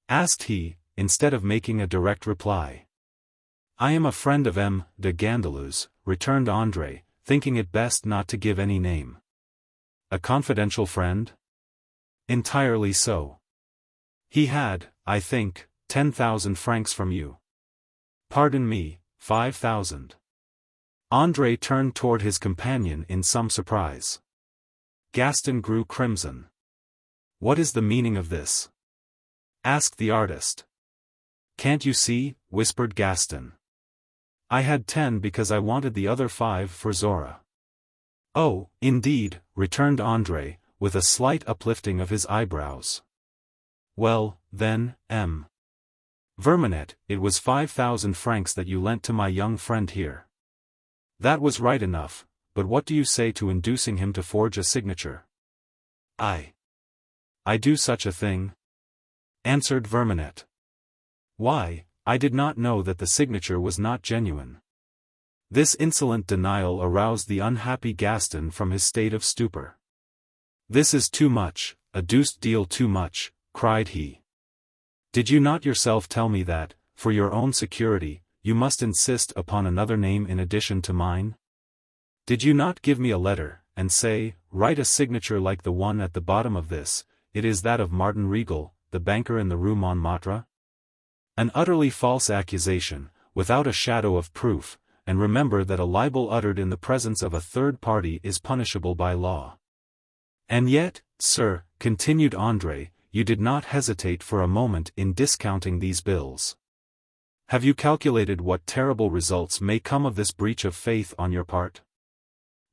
asked he, instead of making a direct reply. "I am a friend of M. de Gandalou's," returned André, thinking it best not to give any name. "A confidential friend?" "Entirely so. He had, I think, 10,000 francs from you." "Pardon me, 5,000. André turned toward his companion in some surprise. Gaston grew crimson. "What is the meaning of this?" asked the artist. "Can't you see?" whispered Gaston. "I had 10 because I wanted the other 5 for Zora." "Oh, indeed," returned André, with a slight uplifting of his eyebrows. "Well, then, M. Vermanet, it was 5,000 francs that you lent to my young friend here." "That was right enough, but what do you say to inducing him to forge a signature?" I do such a thing?" answered Vermanet. "Why, I did not know that the signature was not genuine." This insolent denial aroused the unhappy Gaston from his state of stupor. "This is too much, a deuced deal too much," cried he. "Did you not yourself tell me that, for your own security, you must insist upon another name in addition to mine? Did you not give me a letter, and say, 'Write a signature like the one at the bottom of this, it is that of Martin Rigal, the banker in the Rue Montmartre'? An utterly false accusation, without a shadow of proof, and remember that a libel uttered in the presence of a third party is punishable by law." "And yet, sir," continued André, "you did not hesitate for a moment in discounting these bills. Have you calculated what terrible results may come of this breach of faith on your part?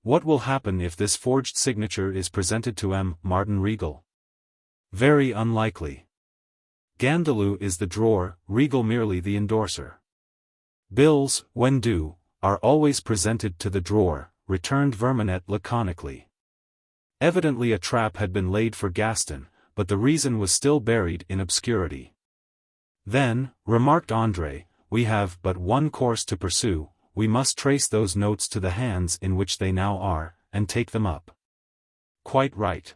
What will happen if this forged signature is presented to M. Martin Rigal? Very unlikely. Gandalou is the drawer, Rigal merely the endorser. Bills, when due, are always presented to the drawer," returned Vermanet laconically. Evidently a trap had been laid for Gaston, but the reason was still buried in obscurity. "Then," remarked André, "we have but one course to pursue, we must trace those notes to the hands in which they now are, and take them up." "Quite right.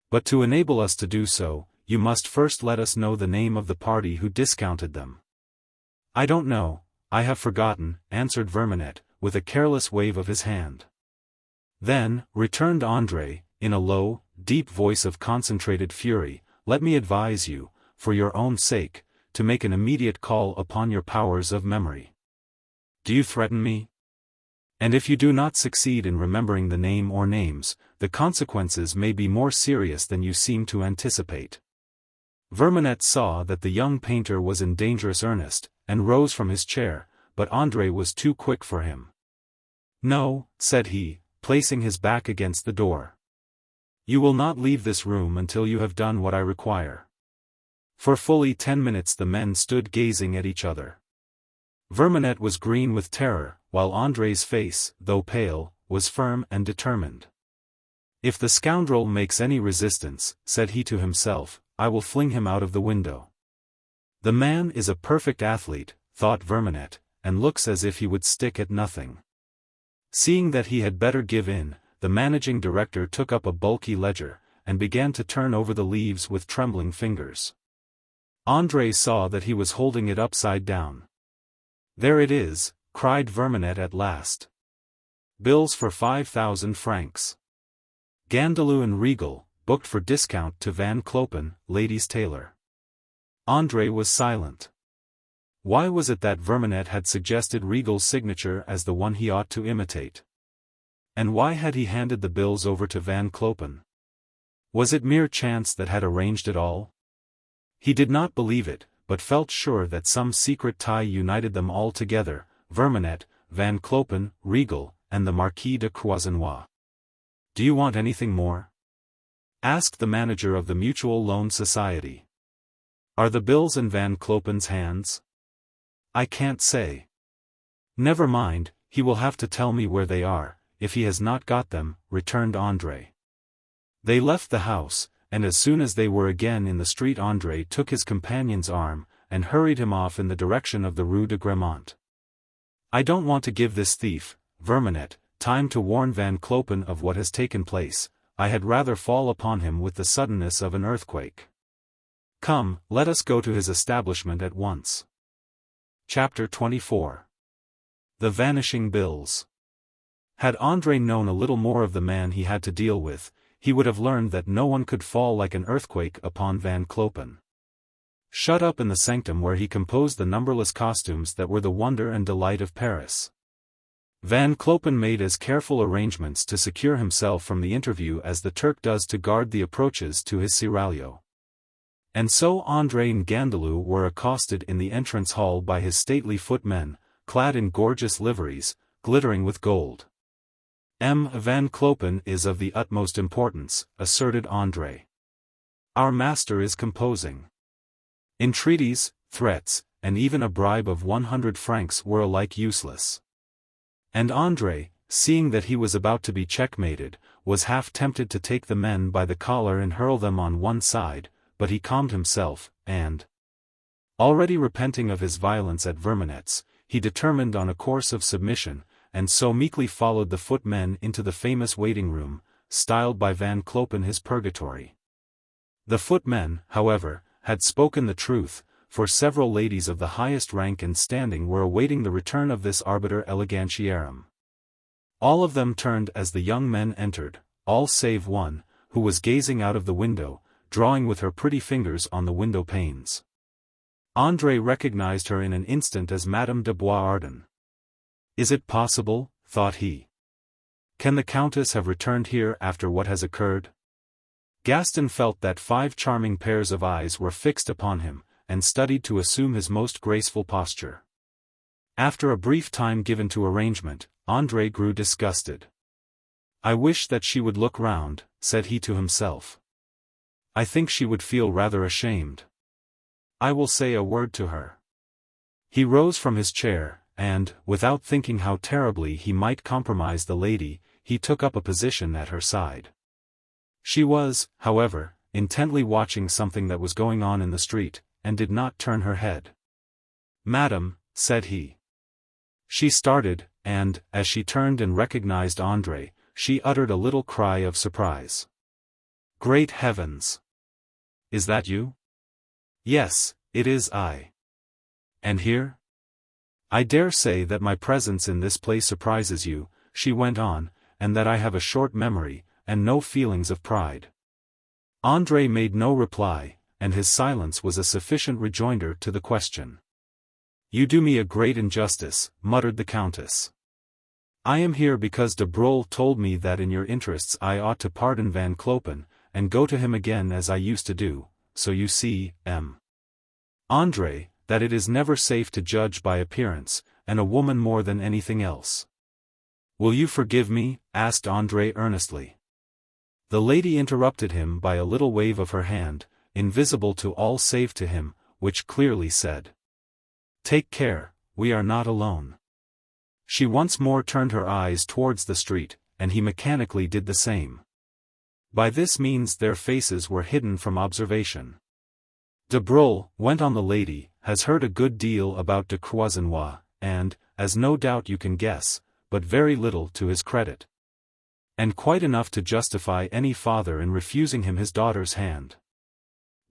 But to enable us to do so, you must first let us know the name of the party who discounted them." "I don't know, I have forgotten," answered Vermanet, with a careless wave of his hand. "Then," returned André, in a low, deep voice of concentrated fury, "let me advise you, for your own sake, to make an immediate call upon your powers of memory." "Do you threaten me? And if you do not succeed in remembering the name or names, the consequences may be more serious than you seem to anticipate." Vermanet saw that the young painter was in dangerous earnest, and rose from his chair, but André was too quick for him. "No," said he, placing his back against the door. "You will not leave this room until you have done what I require." For fully 10 minutes the men stood gazing at each other. Vermonnet was green with terror, while André's face, though pale, was firm and determined. "If the scoundrel makes any resistance," said he to himself, "I will fling him out of the window." "The man is a perfect athlete," thought Vermonnet, "and looks as if he would stick at nothing." Seeing that he had better give in, the managing director took up a bulky ledger, and began to turn over the leaves with trembling fingers. André saw that he was holding it upside down. "There it is," cried Vermonnet at last. "Bills for 5,000 francs. Gandelou and Regal, booked for discount to Van Clopen, ladies' tailor." André was silent. Why was it that Vermonnet had suggested Regal's signature as the one he ought to imitate? And why had he handed the bills over to Van Clopen? Was it mere chance that had arranged it all? He did not believe it, but felt sure that some secret tie united them all together, Vermonnet, Van Clopen, Regal, and the Marquis de Croisenois. "Do you want anything more?" asked the manager of the Mutual Loan Society. "Are the bills in Van Clopen's hands?" "I can't say." "Never mind, he will have to tell me where they are, if he has not got them," returned André. They left the house, and as soon as they were again in the street André took his companion's arm, and hurried him off in the direction of the Rue de Grémont. "I don't want to give this thief, Vermonnet, time to warn Van Clopen of what has taken place. I had rather fall upon him with the suddenness of an earthquake. Come, let us go to his establishment at once." Chapter 24. The Vanishing Bills. Had André known a little more of the man he had to deal with, he would have learned that no one could fall like an earthquake upon Van Clopen. Shut up in the sanctum where he composed the numberless costumes that were the wonder and delight of Paris, Van Clopen made as careful arrangements to secure himself from the interview as the Turk does to guard the approaches to his seraglio. And so André and Gandelou were accosted in the entrance hall by his stately footmen, clad in gorgeous liveries, glittering with gold. Van Clopen is of the utmost importance," asserted André. "Our master is composing." Entreaties, threats, and even a bribe of 100 francs were alike useless. And André, seeing that he was about to be checkmated, was half tempted to take the men by the collar and hurl them on one side, but he calmed himself, and, already repenting of his violence at Vermonnet's, he determined on a course of submission, and so meekly followed the footmen into the famous waiting-room, styled by Van Clopen his purgatory. The footmen, however, had spoken the truth, for several ladies of the highest rank and standing were awaiting the return of this arbiter elegantiarum. All of them turned as the young men entered, all save one, who was gazing out of the window, drawing with her pretty fingers on the window panes. André recognized her in an instant as Madame de Boisardin. "Is it possible?" thought he. "Can the Countess have returned here after what has occurred?" Gaston felt that 5 charming pairs of eyes were fixed upon him, and studied to assume his most graceful posture. After a brief time given to arrangement, André grew disgusted. "I wish that she would look round," said he to himself. "I think she would feel rather ashamed. I will say a word to her." He rose from his chair, and, without thinking how terribly he might compromise the lady, he took up a position at her side. She was, however, intently watching something that was going on in the street, and did not turn her head. "Madam," said he. She started, and, as she turned and recognized André, she uttered a little cry of surprise. "Great heavens! Is that you?" "Yes, it is I." "And here?" "I dare say that my presence in this place surprises you," she went on, "and that I have a short memory, and no feelings of pride." André made no reply, and his silence was a sufficient rejoinder to the question. "You do me a great injustice," muttered the Countess. "I am here because de Broglie told me that in your interests I ought to pardon Van Clopen, and go to him again as I used to do, so you see, André, that it is never safe to judge by appearance, and a woman more than anything else." "Will you forgive me?" asked André earnestly. The lady interrupted him by a little wave of her hand, invisible to all save to him, which clearly said, "Take care, we are not alone." She once more turned her eyes towards the street, and he mechanically did the same. By this means their faces were hidden from observation. De Broglie, went on the lady, has heard a good deal about de Croisenois, and, as no doubt you can guess, but very little to his credit. And quite enough to justify any father in refusing him his daughter's hand.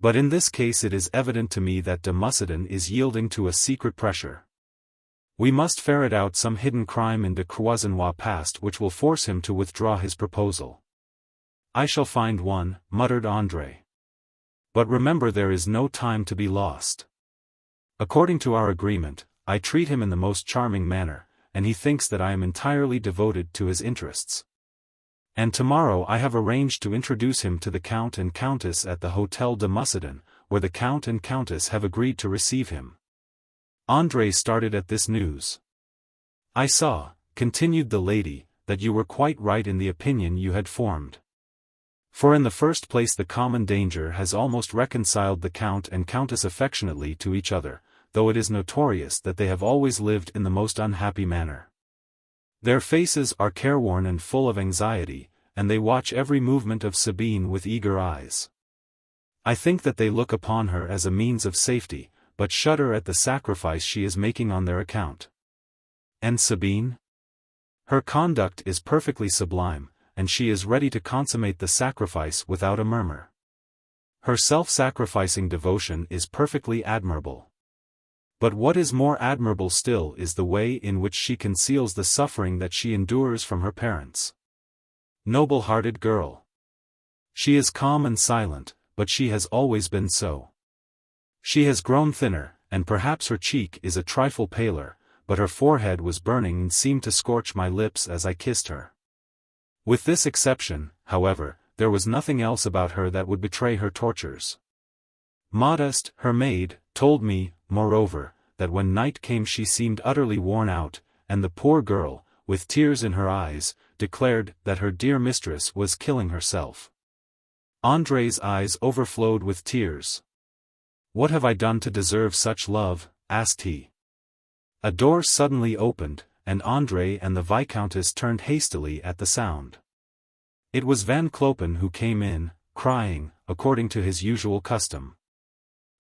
But in this case it is evident to me that de Mussadin is yielding to a secret pressure. We must ferret out some hidden crime in de Croisenois' past which will force him to withdraw his proposal. I shall find one, muttered André. But remember there is no time to be lost. According to our agreement, I treat him in the most charming manner, and he thinks that I am entirely devoted to his interests. And tomorrow I have arranged to introduce him to the Count and Countess at the Hôtel de Mussadin, where the Count and Countess have agreed to receive him. André started at this news. "I saw," continued the lady, "that you were quite right in the opinion you had formed. For in the first place the common danger has almost reconciled the Count and Countess affectionately to each other, though it is notorious that they have always lived in the most unhappy manner. Their faces are careworn and full of anxiety, and they watch every movement of Sabine with eager eyes. I think that they look upon her as a means of safety, but shudder at the sacrifice she is making on their account. And Sabine? Her conduct is perfectly sublime, and she is ready to consummate the sacrifice without a murmur. Her self-sacrificing devotion is perfectly admirable. But what is more admirable still is the way in which she conceals the suffering that she endures from her parents. Noble-hearted girl. She is calm and silent, but she has always been so. She has grown thinner, and perhaps her cheek is a trifle paler, but her forehead was burning and seemed to scorch my lips as I kissed her. With this exception, however, there was nothing else about her that would betray her tortures. Modeste, her maid, told me, moreover, that when night came she seemed utterly worn out, and the poor girl, with tears in her eyes, declared that her dear mistress was killing herself. André's eyes overflowed with tears. "What have I done to deserve such love?" asked he. A door suddenly opened, and André and the Viscountess turned hastily at the sound. It was Van Clopen who came in, crying, according to his usual custom.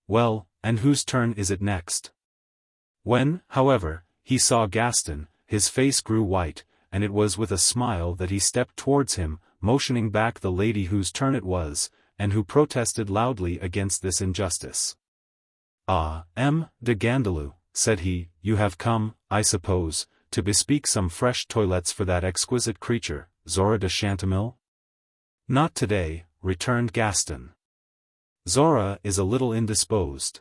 "Well, and whose turn is it next?" When, however, he saw Gaston, his face grew white, and it was with a smile that he stepped towards him, motioning back the lady whose turn it was, and who protested loudly against this injustice. "Ah, M. de Gandelot," said he, "you have come, I suppose, to bespeak some fresh toilettes for that exquisite creature, Zora de Chantemille?" "Not today," returned Gaston. "Zora is a little indisposed."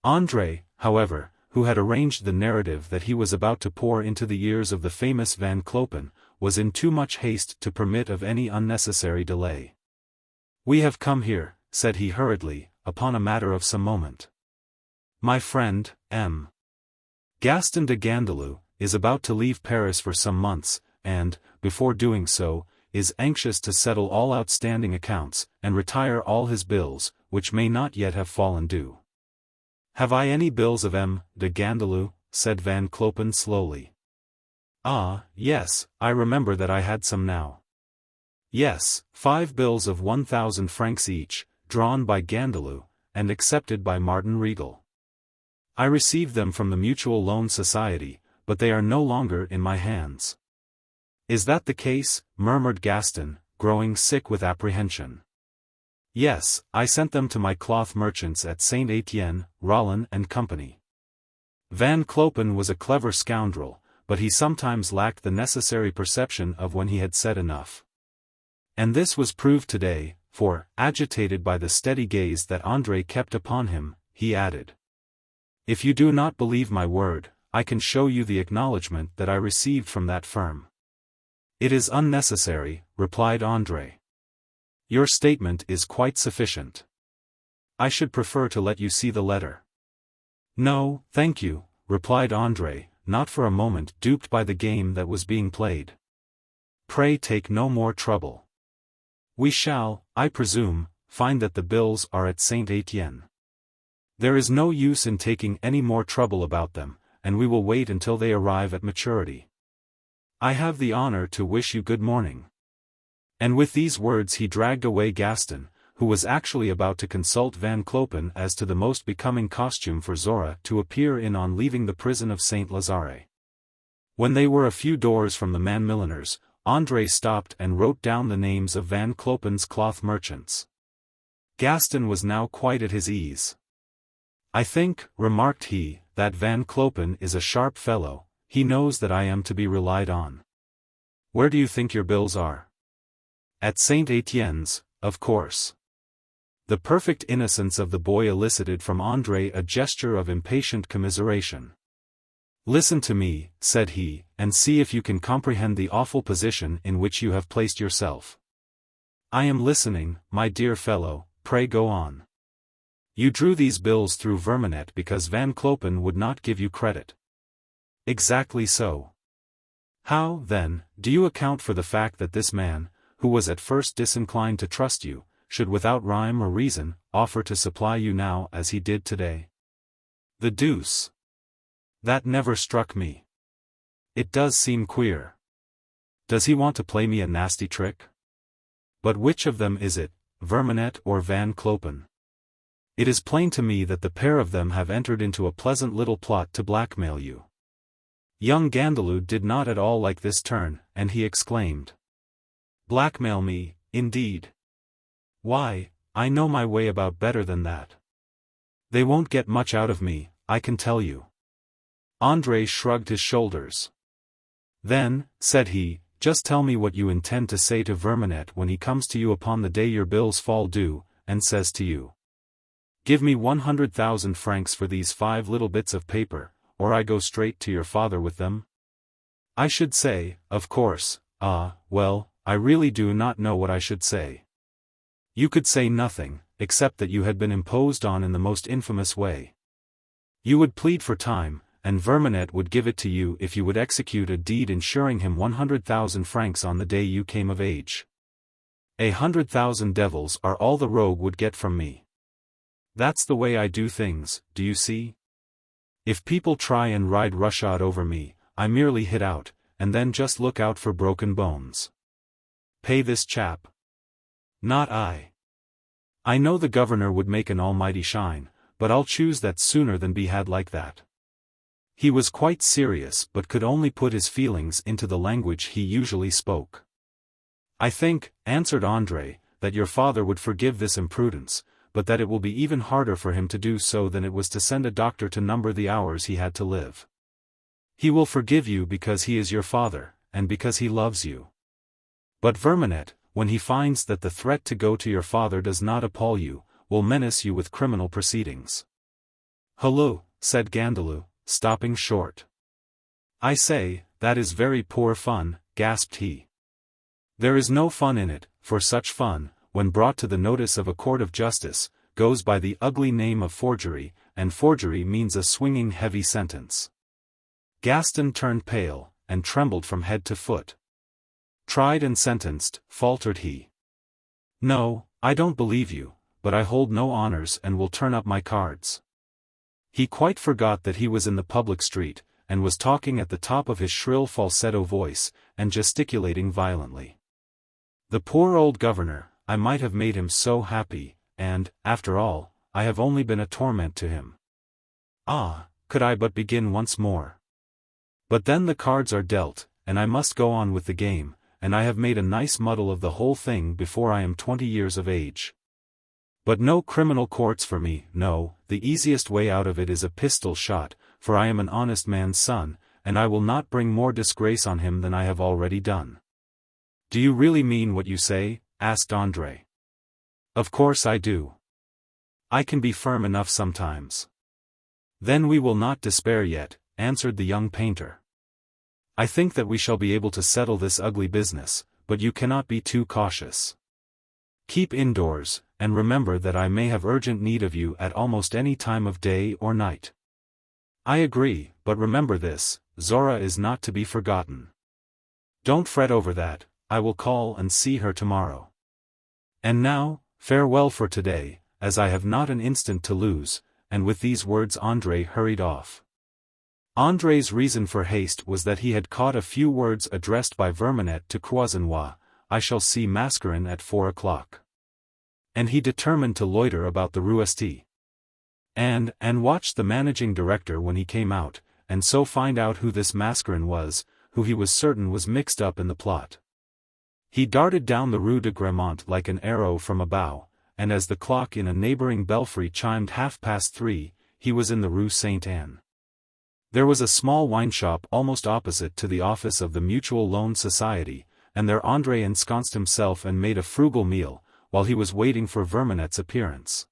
André, however, who had arranged the narrative that he was about to pour into the ears of the famous Van Clopen, was in too much haste to permit of any unnecessary delay. "We have come here," said he hurriedly, "upon a matter of some moment. My friend, M. Gaston de Gandelot, is about to leave Paris for some months, and, before doing so, is anxious to settle all outstanding accounts, and retire all his bills, which may not yet have fallen due." "Have I any bills of M. de Gandelot?" said Van Clopen slowly. "Ah, yes, I remember that I had some now." "Yes, 5 bills of 1,000 francs each, drawn by Gandelot, and accepted by Martin Regal. I received them from the Mutual Loan Society, but they are no longer in my hands." "Is that the case?" murmured Gaston, growing sick with apprehension. "Yes, I sent them to my cloth merchants at Saint Etienne, Rollin and Company." Van Clopen was a clever scoundrel, but he sometimes lacked the necessary perception of when he had said enough. And this was proved today, for, agitated by the steady gaze that André kept upon him, he added, "If you do not believe my word, I can show you the acknowledgment that I received from that firm." "It is unnecessary," replied André. "Your statement is quite sufficient. I should prefer to let you see the letter." "No, thank you," replied André, not for a moment duped by the game that was being played. "Pray take no more trouble. We shall, I presume, find that the bills are at Saint Etienne. There is no use in taking any more trouble about them, and we will wait until they arrive at maturity. I have the honor to wish you good morning." And with these words he dragged away Gaston, who was actually about to consult Van Clopen as to the most becoming costume for Zora to appear in on leaving the prison of Saint Lazare. When they were a few doors from the man milliners, André stopped and wrote down the names of Van Clopen's cloth merchants. Gaston was now quite at his ease. "I think," remarked he, "that Van Clopen is a sharp fellow, he knows that I am to be relied on. Where do you think your bills are?" "At Saint Etienne's, of course." The perfect innocence of the boy elicited from André a gesture of impatient commiseration. "Listen to me," said he, "and see if you can comprehend the awful position in which you have placed yourself." "I am listening, my dear fellow, pray go on." "You drew these bills through Vermanette because Van Clopen would not give you credit." "Exactly so." "How, then, do you account for the fact that this man, who was at first disinclined to trust you, should without rhyme or reason, offer to supply you now as he did today?" "The deuce! That never struck me. It does seem queer. Does he want to play me a nasty trick? But which of them is it, Vermanette or Van Clopen? It is plain to me that the pair of them have entered into a pleasant little plot to blackmail you." Young Gandalou did not at all like this turn, and he exclaimed. "Blackmail me, indeed? Why, I know my way about better than that. They won't get much out of me, I can tell you." André shrugged his shoulders. "Then," said he, "just tell me what you intend to say to Vermanette when he comes to you upon the day your bills fall due, and says to you, 'Give me 100,000 francs for these 5 little bits of paper, or I go straight to your father with them.' I should say, of course, well, I really do not know what I should say." "You could say nothing, except that you had been imposed on in the most infamous way. You would plead for time, and Vermanette would give it to you if you would execute a deed ensuring him 100,000 francs on the day you came of age. 100,000 devils are all the rogue would get from me. That's the way I do things, do you see? If people try and ride roughshod over me, I merely hit out, and then just look out for broken bones. Pay this chap. Not I. I know the governor would make an almighty shine, but I'll choose that sooner than be had like that." He was quite serious but could only put his feelings into the language he usually spoke. "I think," answered André, "that your father would forgive this imprudence, but that it will be even harder for him to do so than it was to send a doctor to number the hours he had to live. He will forgive you because he is your father, and because he loves you. But Vermanette, when he finds that the threat to go to your father does not appall you, will menace you with criminal proceedings." "Hullo," said Gandalou, stopping short. "I say, that is very poor fun," gasped he. "There is no fun in it, for such fun, when brought to the notice of a court of justice, goes by the ugly name of forgery, and forgery means a swinging heavy sentence." Gaston turned pale, and trembled from head to foot. "Tried and sentenced," faltered he. "No, I don't believe you, but I hold no honors and will turn up my cards." He quite forgot that he was in the public street, and was talking at the top of his shrill falsetto voice, and gesticulating violently. "The poor old governor, I might have made him so happy, and, after all, I have only been a torment to him. Ah, could I but begin once more! But then the cards are dealt, and I must go on with the game, and I have made a nice muddle of the whole thing before I am 20 years of age. But no criminal courts for me, no, the easiest way out of it is a pistol shot, for I am an honest man's son, and I will not bring more disgrace on him than I have already done." "Do you really mean what you say?" asked André. "Of course I do. I can be firm enough sometimes." "Then we will not despair yet," answered the young painter. "I think that we shall be able to settle this ugly business, but you cannot be too cautious. Keep indoors, and remember that I may have urgent need of you at almost any time of day or night." "I agree, but remember this, Zora is not to be forgotten." "Don't fret over that, I will call and see her tomorrow. And now, Farewell for today, as I have not an instant to lose," and with these words André hurried off. André's reason for haste was that he had caught a few words addressed by Vermanette to Croisenois: "I shall see Mascarin at 4 o'clock." And he determined to loiter about the Rue St. and watch the managing director when he came out, and so find out who this Mascarin was, who he was certain was mixed up in the plot. He darted down the Rue de Gramont like an arrow from a bow, and as the clock in a neighboring belfry chimed 3:30, he was in the Rue St. Anne. There was a small wine shop almost opposite to the office of the Mutual Loan Society, and there André ensconced himself and made a frugal meal, while he was waiting for Vermanette's appearance.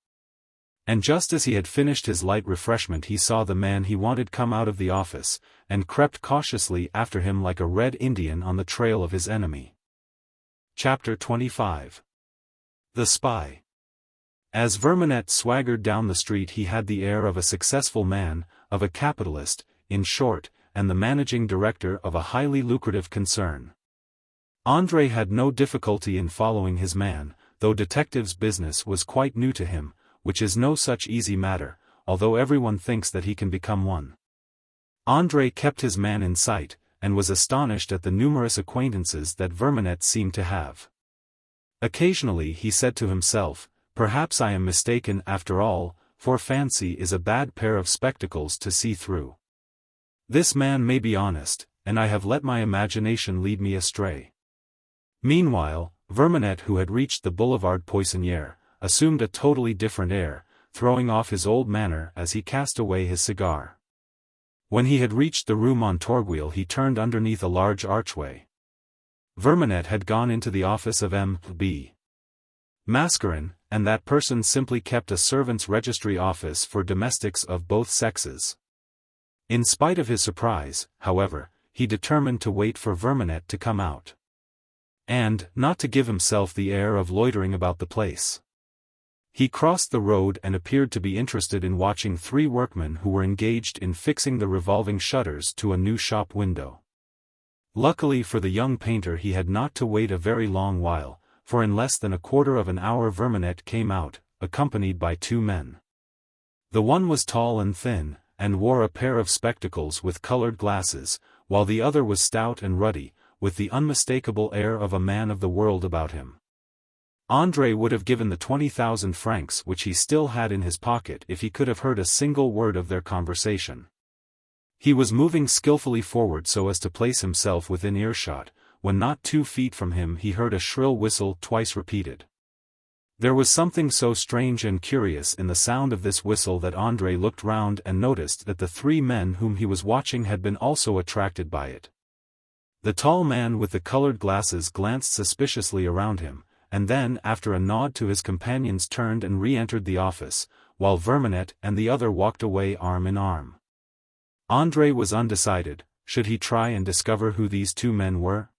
And just as he had finished his light refreshment he saw the man he wanted come out of the office, and crept cautiously after him like a red Indian on the trail of his enemy. Chapter 25. The Spy. As Vermanette swaggered down the street he had the air of a successful man, of a capitalist, in short, and the managing director of a highly lucrative concern. André had no difficulty in following his man, though detective's business was quite new to him, which is no such easy matter, although everyone thinks that he can become one. André kept his man in sight, and was astonished at the numerous acquaintances that Vermanette seemed to have. Occasionally he said to himself, "Perhaps I am mistaken after all, for fancy is a bad pair of spectacles to see through. This man may be honest, and I have let my imagination lead me astray." Meanwhile, Vermanette, who had reached the Boulevard Poissonnière, assumed a totally different air, throwing off his old manner as he cast away his cigar. When he had reached the Rue Montorgueil he turned underneath a large archway. Vermanette had gone into the office of M.B. Mascarin, and that person simply kept a servants' registry office for domestics of both sexes. In spite of his surprise, however, he determined to wait for Vermanette to come out. And, not to give himself the air of loitering about the place. He crossed the road and appeared to be interested in watching 3 workmen who were engaged in fixing the revolving shutters to a new shop window. Luckily for the young painter he had not to wait a very long while, for in less than a quarter of an hour Vermanette came out, accompanied by 2 men. The one was tall and thin, and wore a pair of spectacles with colored glasses, while the other was stout and ruddy, with the unmistakable air of a man of the world about him. André would have given the 20,000 francs which he still had in his pocket if he could have heard a single word of their conversation. He was moving skillfully forward so as to place himself within earshot, when not 2 feet from him he heard a shrill whistle twice repeated. There was something so strange and curious in the sound of this whistle that André looked round and noticed that the 3 men whom he was watching had been also attracted by it. The tall man with the colored glasses glanced suspiciously around him, and then after a nod to his companions turned and re-entered the office, while Vermanette and the other walked away arm in arm. André was undecided, should he try and discover who these 2 men were?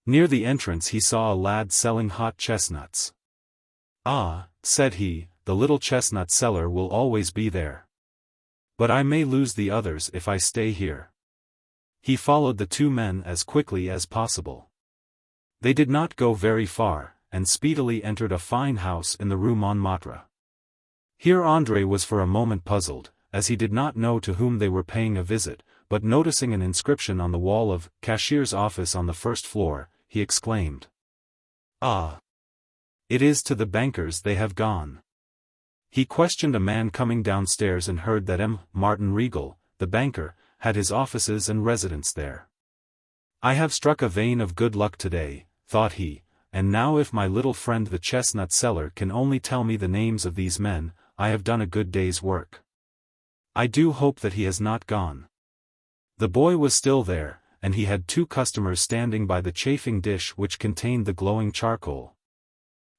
Near the entrance he saw a lad selling hot chestnuts. "Ah," said he, "the little chestnut seller will always be there. But I may lose the others if I stay here." He followed the 2 men as quickly as possible. They did not go very far, and speedily entered a fine house in the Rue Montmartre. Here André was for a moment puzzled, as he did not know to whom they were paying a visit, but noticing an inscription on the wall of "Cashier's office" on the 1st floor, he exclaimed, "Ah! It is to the bankers they have gone." He questioned a man coming downstairs and heard that M. Martin Rigal, the banker, had his offices and residence there. "I have struck a vein of good luck today," thought he, "and now if my little friend the chestnut seller can only tell me the names of these men, I have done a good day's work. I do hope that he has not gone." The boy was still there, and he had 2 customers standing by the chafing dish which contained the glowing charcoal.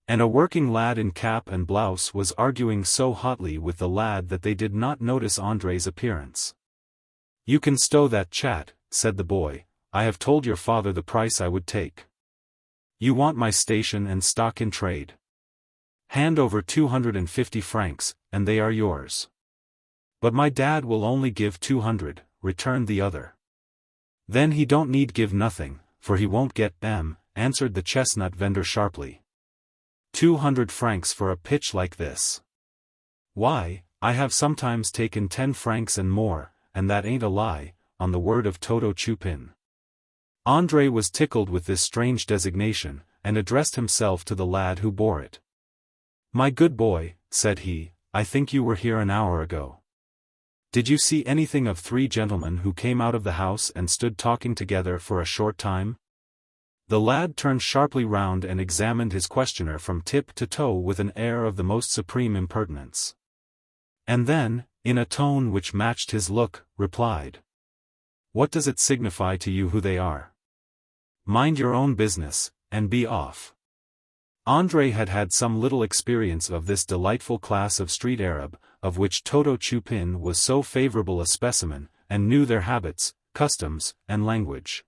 And a working lad in cap and blouse was arguing so hotly with the lad that they did not notice André's appearance. "You can stow that chat," said the boy, "I have told your father the price I would take. You want my station and stock in trade. Hand over 250 francs, and they are yours." "But my dad will only give 200, returned the other. "Then he don't need give nothing, for he won't get them," answered the chestnut vendor sharply. 200 francs for a pitch like this. Why, I have sometimes taken 10 francs and more, and that ain't a lie, on the word of Toto Chupin. André was tickled with this strange designation, and addressed himself to the lad who bore it. My good boy, said he, I think you were here an hour ago. Did you see anything of 3 gentlemen who came out of the house and stood talking together for a short time? The lad turned sharply round and examined his questioner from tip to toe with an air of the most supreme impertinence. And then, in a tone which matched his look, replied. What does it signify to you who they are? Mind your own business, and be off. André had had some little experience of this delightful class of street Arab, of which Toto Chupin was so favorable a specimen, and knew their habits, customs, and language.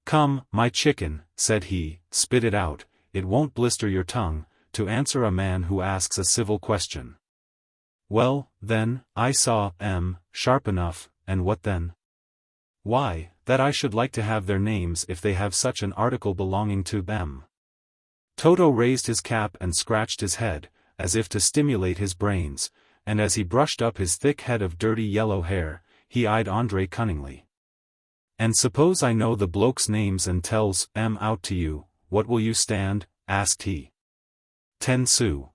Come, my chicken, said he, spit it out, it won't blister your tongue, to answer a man who asks a civil question. Well, then, I saw M, sharp enough, and what then? Why, that I should like to have their names if they have such an article belonging to them. Toto raised his cap and scratched his head, as if to stimulate his brains, and as he brushed up his thick head of dirty yellow hair, he eyed André cunningly. And suppose I know the blokes' names and tells them out to you, what will you stand? Asked he. 10 sous.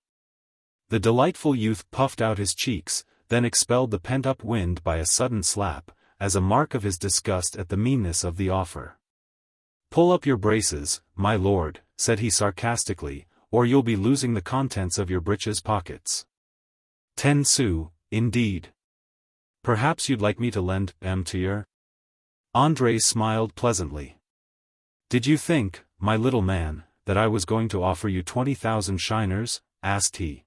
The delightful youth puffed out his cheeks, then expelled the pent-up wind by a sudden slap, as a mark of his disgust at the meanness of the offer. Pull up your braces, my lord, said he sarcastically, or you'll be losing the contents of your breeches pockets. 10 sous, indeed. Perhaps you'd like me to lend them to you? André smiled pleasantly. Did you think, my little man, that I was going to offer you 20,000 shiners? Asked he.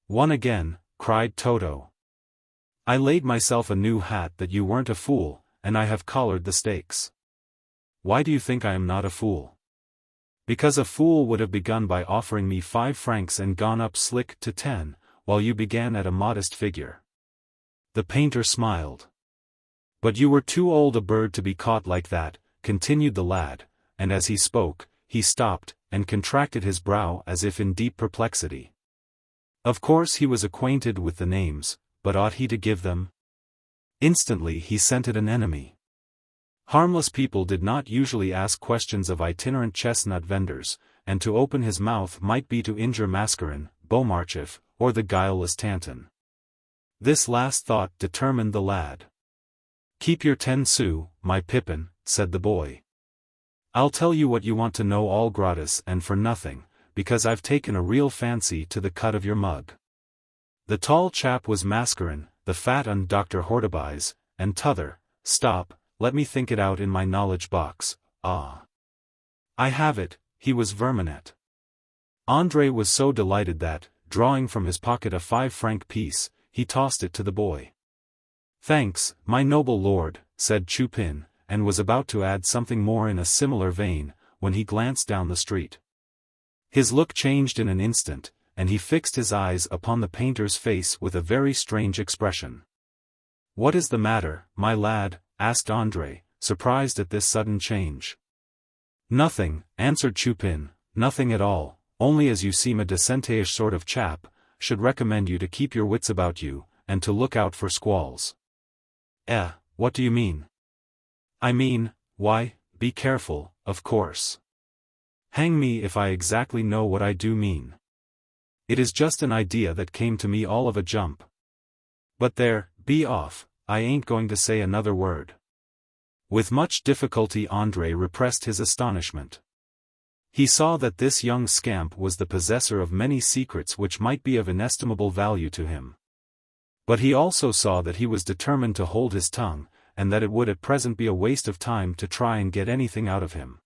One again, cried Toto. I laid myself a new hat that you weren't a fool, and I have collared the stakes. Why do you think I am not a fool? Because a fool would have begun by offering me 5 francs and gone up slick to 10, while you began at a modest figure. The painter smiled. But you were too old a bird to be caught like that, continued the lad, and as he spoke, he stopped, and contracted his brow as if in deep perplexity. Of course he was acquainted with the names, but ought he to give them? Instantly he scented an enemy. Harmless people did not usually ask questions of itinerant chestnut vendors, and to open his mouth might be to injure Mascarin, Beaumarchais, or the guileless Tanton. This last thought determined the lad. Keep your 10 sous, my pippin, said the boy. I'll tell you what you want to know all gratis and for nothing, because I've taken a real fancy to the cut of your mug. The tall chap was Mascarin, the fat un Dr. Hortebise, and t'other, stop, let me think it out in my knowledge box, ah. I have it, he was Vermanet. André was so delighted that, drawing from his pocket a 5-franc piece, he tossed it to the boy. Thanks, my noble lord, said Chupin, and was about to add something more in a similar vein, when he glanced down the street. His look changed in an instant, and he fixed his eyes upon the painter's face with a very strange expression. What is the matter, my lad? Asked André, surprised at this sudden change. Nothing, answered Chupin, nothing at all, only as you seem a decentish sort of chap, should recommend you to keep your wits about you, and to look out for squalls. What do you mean? I mean, why, be careful, of course. Hang me if I exactly know what I do mean. It is just an idea that came to me all of a jump. But there, be off, I ain't going to say another word. With much difficulty André repressed his astonishment. He saw that this young scamp was the possessor of many secrets which might be of inestimable value to him. But he also saw that he was determined to hold his tongue, and that it would at present be a waste of time to try and get anything out of him.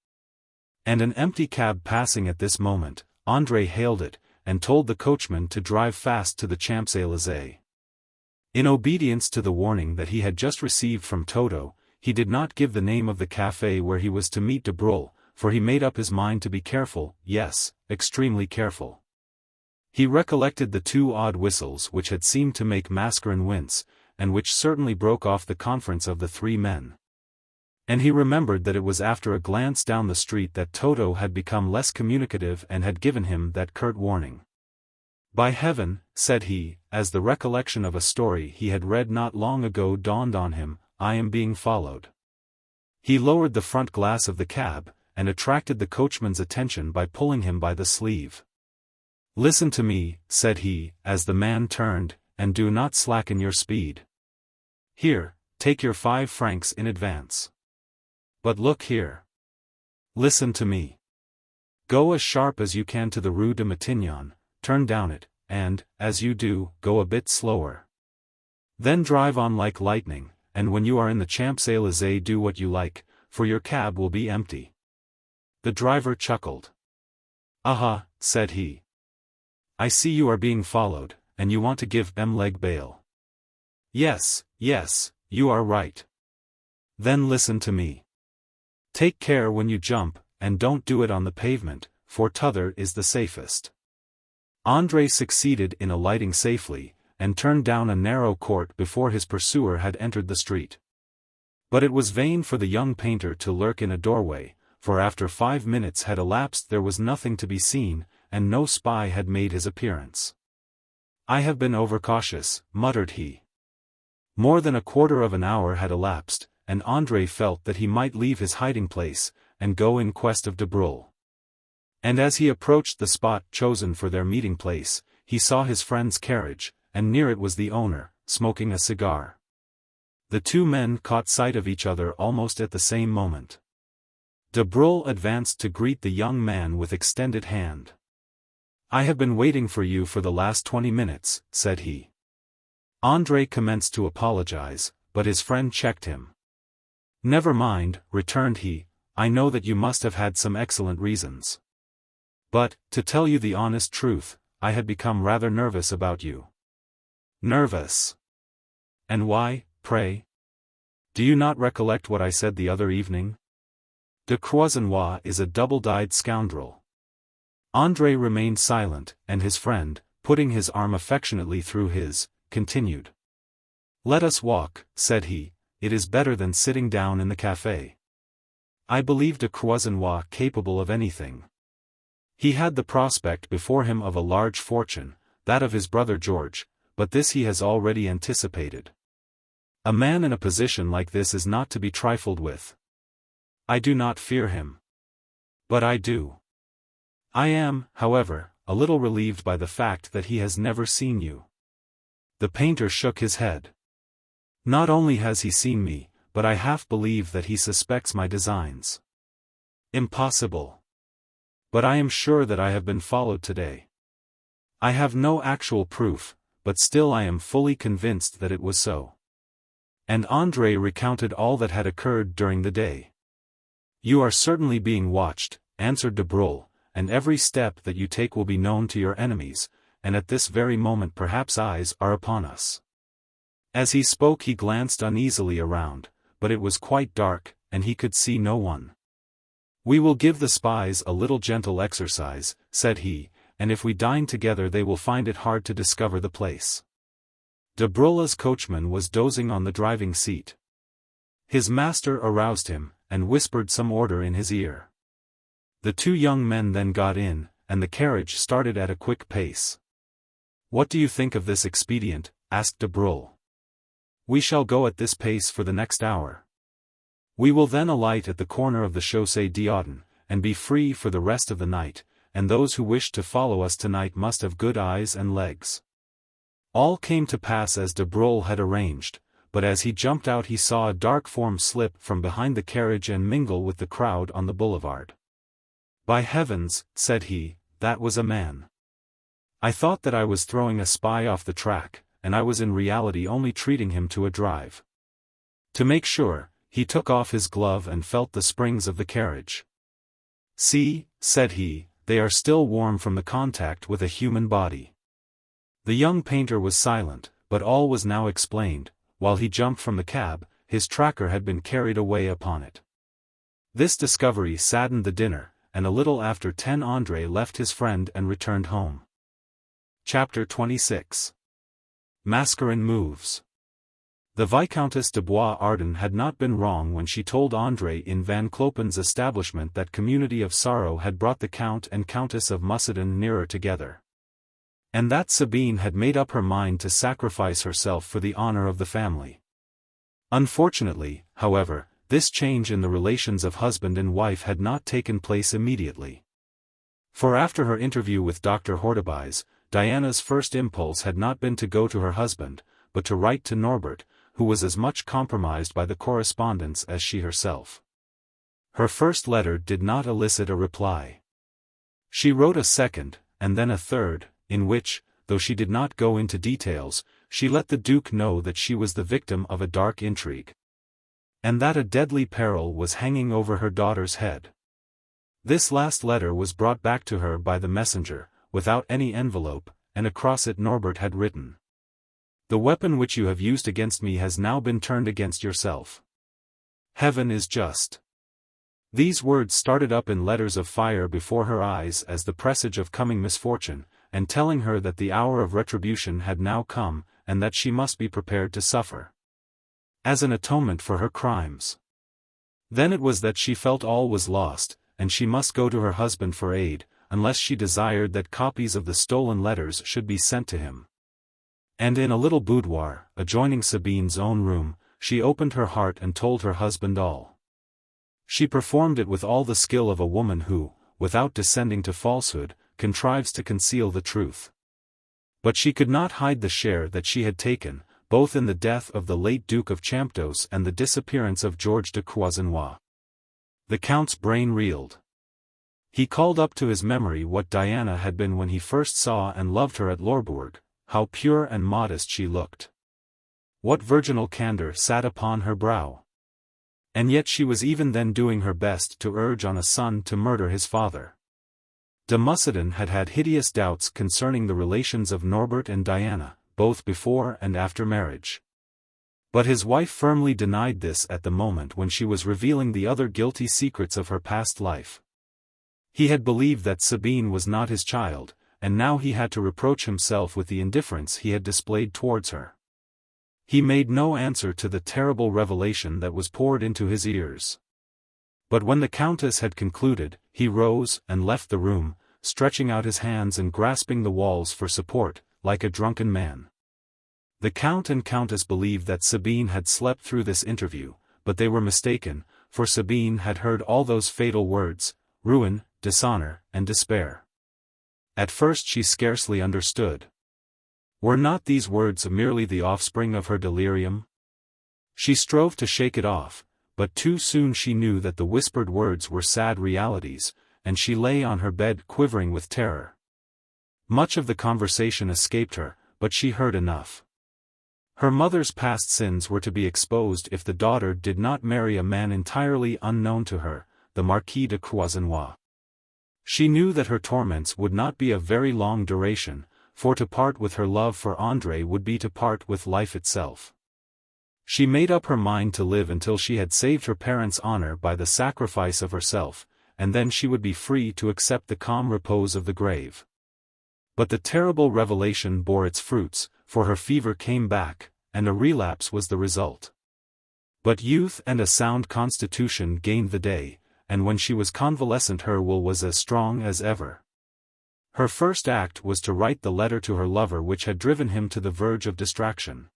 And an empty cab passing at this moment, André hailed it, and told the coachman to drive fast to the Champs-Élysées. In obedience to the warning that he had just received from Toto, he did not give the name of the café where he was to meet de Broglie, for he made up his mind to be careful, yes, extremely careful. He recollected the 2 odd whistles which had seemed to make Mascarin wince, and which certainly broke off the conference of the 3 men. And he remembered that it was after a glance down the street that Toto had become less communicative and had given him that curt warning. "By heaven," said he, as the recollection of a story he had read not long ago dawned on him, "I am being followed." He lowered the front glass of the cab, and attracted the coachman's attention by pulling him by the sleeve. "Listen to me," said he, as the man turned, "and do not slacken your speed. Here, take your 5 francs in advance. But look here. Listen to me. Go as sharp as you can to the Rue de Matignon, turn down it, and, as you do, go a bit slower. Then drive on like lightning, and when you are in the Champs-Élysées do what you like, for your cab will be empty." The driver chuckled. "Aha," said he. "I see you are being followed, and you want to give Émile bail. Yes, yes, you are right. Then listen to me. Take care when you jump, and don't do it on the pavement, for t'other is the safest." André succeeded in alighting safely, and turned down a narrow court before his pursuer had entered the street. But it was vain for the young painter to lurk in a doorway, for after 5 minutes had elapsed there was nothing to be seen, and no spy had made his appearance. "I have been overcautious," muttered he. More than a quarter of an hour had elapsed, and André felt that he might leave his hiding place, and go in quest of de Breuil. And as he approached the spot chosen for their meeting place, he saw his friend's carriage, and near it was the owner, smoking a cigar. The 2 men caught sight of each other almost at the same moment. De Breuil advanced to greet the young man with extended hand. "I have been waiting for you for the last 20 minutes, said he. André commenced to apologize, but his friend checked him. "Never mind," returned he, "I know that you must have had some excellent reasons. But, to tell you the honest truth, I had become rather nervous about you." "Nervous? And why, pray? Do you not recollect what I said the other evening? De Croisenois is a double-dyed scoundrel." André remained silent, and his friend, putting his arm affectionately through his, continued. "Let us walk," said he, "it is better than sitting down in the café. I believe de Croisenois capable of anything. He had the prospect before him of a large fortune, that of his brother George, but this he has already anticipated. A man in a position like this is not to be trifled with. I do not fear him. But I do. I am, however, a little relieved by the fact that he has never seen you." The painter shook his head. "Not only has he seen me, but I half believe that he suspects my designs." "Impossible. But I am sure that I have been followed today. I have no actual proof, but still I am fully convinced that it was so." And André recounted all that had occurred during the day. "You are certainly being watched," answered de Breuil, "and every step that you take will be known to your enemies, and at this very moment perhaps eyes are upon us." As he spoke he glanced uneasily around, but it was quite dark, and he could see no one. "We will give the spies a little gentle exercise," said he, "and if we dine together they will find it hard to discover the place." De Breuil's coachman was dozing on the driving seat. His master aroused him, and whispered some order in his ear. The 2 young men then got in, and the carriage started at a quick pace. "What do you think of this expedient?" asked de Breuil. "We shall go at this pace for the next hour. We will then alight at the corner of the Chaussée d'Auton, and be free for the rest of the night, and those who wish to follow us tonight must have good eyes and legs." All came to pass as de Breuil had arranged, but as he jumped out he saw a dark form slip from behind the carriage and mingle with the crowd on the boulevard. "By heavens," said he, "that was a man. I thought that I was throwing a spy off the track, and I was in reality only treating him to a drive." To make sure, he took off his glove and felt the springs of the carriage. "See," said he, "they are still warm from the contact with a human body." The young painter was silent, but all was now explained. While he jumped from the cab, his tracker had been carried away upon it. This discovery saddened the dinner, and a little after 10 André left his friend and returned home. Chapter 26. Mascarin moves. The Viscountess de Bois Arden had not been wrong when she told André in Van Clopen's establishment that community of sorrow had brought the Count and Countess of Muscaden nearer together. And that Sabine had made up her mind to sacrifice herself for the honor of the family. Unfortunately, however, this change in the relations of husband and wife had not taken place immediately. For after her interview with Dr. Hortebise, Diana's first impulse had not been to go to her husband, but to write to Norbert, who was as much compromised by the correspondence as she herself. Her first letter did not elicit a reply. She wrote a second, and then a third, in which, though she did not go into details, she let the Duke know that she was the victim of a dark intrigue, and that a deadly peril was hanging over her daughter's head. This last letter was brought back to her by the messenger, without any envelope, and across it Norbert had written: "The weapon which you have used against me has now been turned against yourself. Heaven is just." These words started up in letters of fire before her eyes as the presage of coming misfortune, and telling her that the hour of retribution had now come, and that she must be prepared to suffer, as an atonement for her crimes. Then it was that she felt all was lost, and she must go to her husband for aid, unless she desired that copies of the stolen letters should be sent to him. And in a little boudoir, adjoining Sabine's own room, she opened her heart and told her husband all. She performed it with all the skill of a woman who, without descending to falsehood, contrives to conceal the truth. But she could not hide the share that she had taken, both in the death of the late Duke of Champdoce and the disappearance of George de Croisenois. The Count's brain reeled. He called up to his memory what Diana had been when he first saw and loved her at Lorbourg, how pure and modest she looked. What virginal candor sat upon her brow. And yet she was even then doing her best to urge on a son to murder his father. De Muscaden had had hideous doubts concerning the relations of Norbert and Diana, both before and after marriage. But his wife firmly denied this at the moment when she was revealing the other guilty secrets of her past life. He had believed that Sabine was not his child, and now he had to reproach himself with the indifference he had displayed towards her. He made no answer to the terrible revelation that was poured into his ears. But when the Countess had concluded, he rose and left the room, stretching out his hands and grasping the walls for support, like a drunken man. The Count and Countess believed that Sabine had slept through this interview, but they were mistaken, for Sabine had heard all those fatal words: ruin, dishonor, and despair. At first she scarcely understood. Were not these words merely the offspring of her delirium? She strove to shake it off, but too soon she knew that the whispered words were sad realities, and she lay on her bed quivering with terror. Much of the conversation escaped her, but she heard enough. Her mother's past sins were to be exposed if the daughter did not marry a man entirely unknown to her, the Marquis de Croisenois. She knew that her torments would not be of very long duration, for to part with her love for André would be to part with life itself. She made up her mind to live until she had saved her parents' honor by the sacrifice of herself, and then she would be free to accept the calm repose of the grave. But the terrible revelation bore its fruits, for her fever came back, and a relapse was the result. But youth and a sound constitution gained the day, and when she was convalescent her will was as strong as ever. Her first act was to write the letter to her lover which had driven him to the verge of distraction.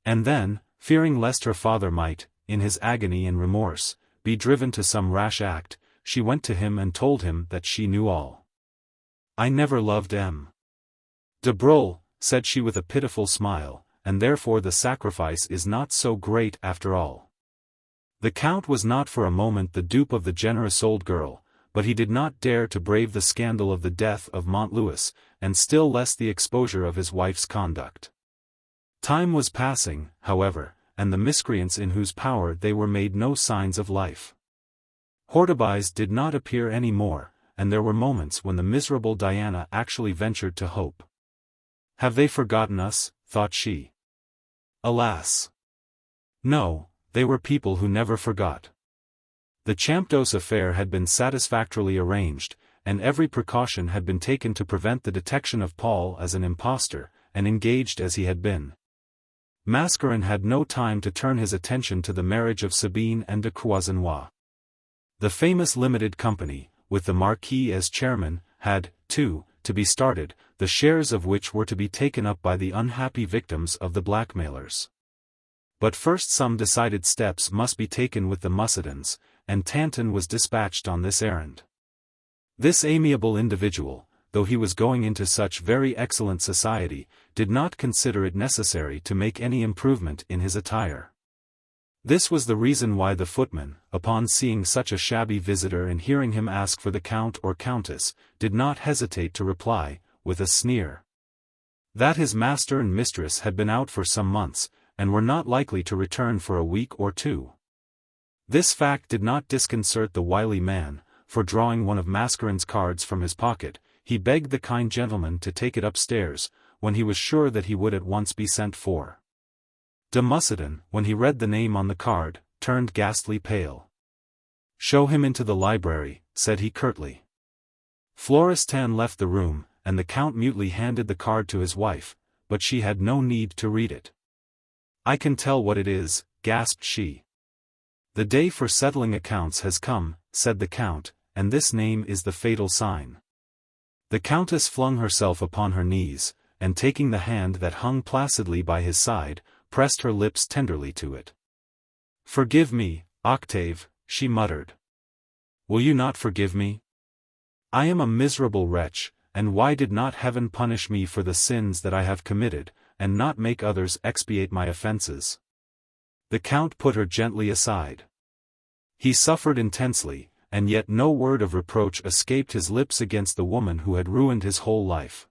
And then, fearing lest her father might, in his agony and remorse, be driven to some rash act, she went to him and told him that she knew all. "I never loved M. de Broglie," said she with a pitiful smile, "and therefore the sacrifice is not so great after all." The Count was not for a moment the dupe of the generous old girl, but he did not dare to brave the scandal of the death of Montlouis, and still less the exposure of his wife's conduct. Time was passing, however, and the miscreants in whose power they were made no signs of life. Hortebise did not appear any more, and there were moments when the miserable Diana actually ventured to hope. "Have they forgotten us?" thought she. Alas! No, they were people who never forgot. The Champdoce affair had been satisfactorily arranged, and every precaution had been taken to prevent the detection of Paul as an impostor, and engaged as he had been. Mascarin had no time to turn his attention to the marriage of Sabine and de Croisenois. The famous limited company, with the Marquis as chairman, had, too, to be started, the shares of which were to be taken up by the unhappy victims of the blackmailers. But first some decided steps must be taken with the Musidans, and Tanton was dispatched on this errand. This amiable individual, though he was going into such very excellent society, did not consider it necessary to make any improvement in his attire. This was the reason why the footman, upon seeing such a shabby visitor and hearing him ask for the Count or Countess, did not hesitate to reply, with a sneer, that his master and mistress had been out for some months, and were not likely to return for a week or two. This fact did not disconcert the wily man, for drawing one of Mascarin's cards from his pocket, he begged the kind gentleman to take it upstairs, when he was sure that he would at once be sent for. De Musidon, when he read the name on the card, turned ghastly pale. "Show him into the library," said he curtly. Florestan left the room, and the Count mutely handed the card to his wife, but she had no need to read it. "I can tell what it is," gasped she. "The day for settling accounts has come," said the Count, "and this name is the fatal sign." The Countess flung herself upon her knees, and taking the hand that hung placidly by his side, pressed her lips tenderly to it. "Forgive me, Octave," she muttered. "Will you not forgive me? I am a miserable wretch, and why did not heaven punish me for the sins that I have committed, and not make others expiate my offenses?" The Count put her gently aside. He suffered intensely, and yet no word of reproach escaped his lips against the woman who had ruined his whole life.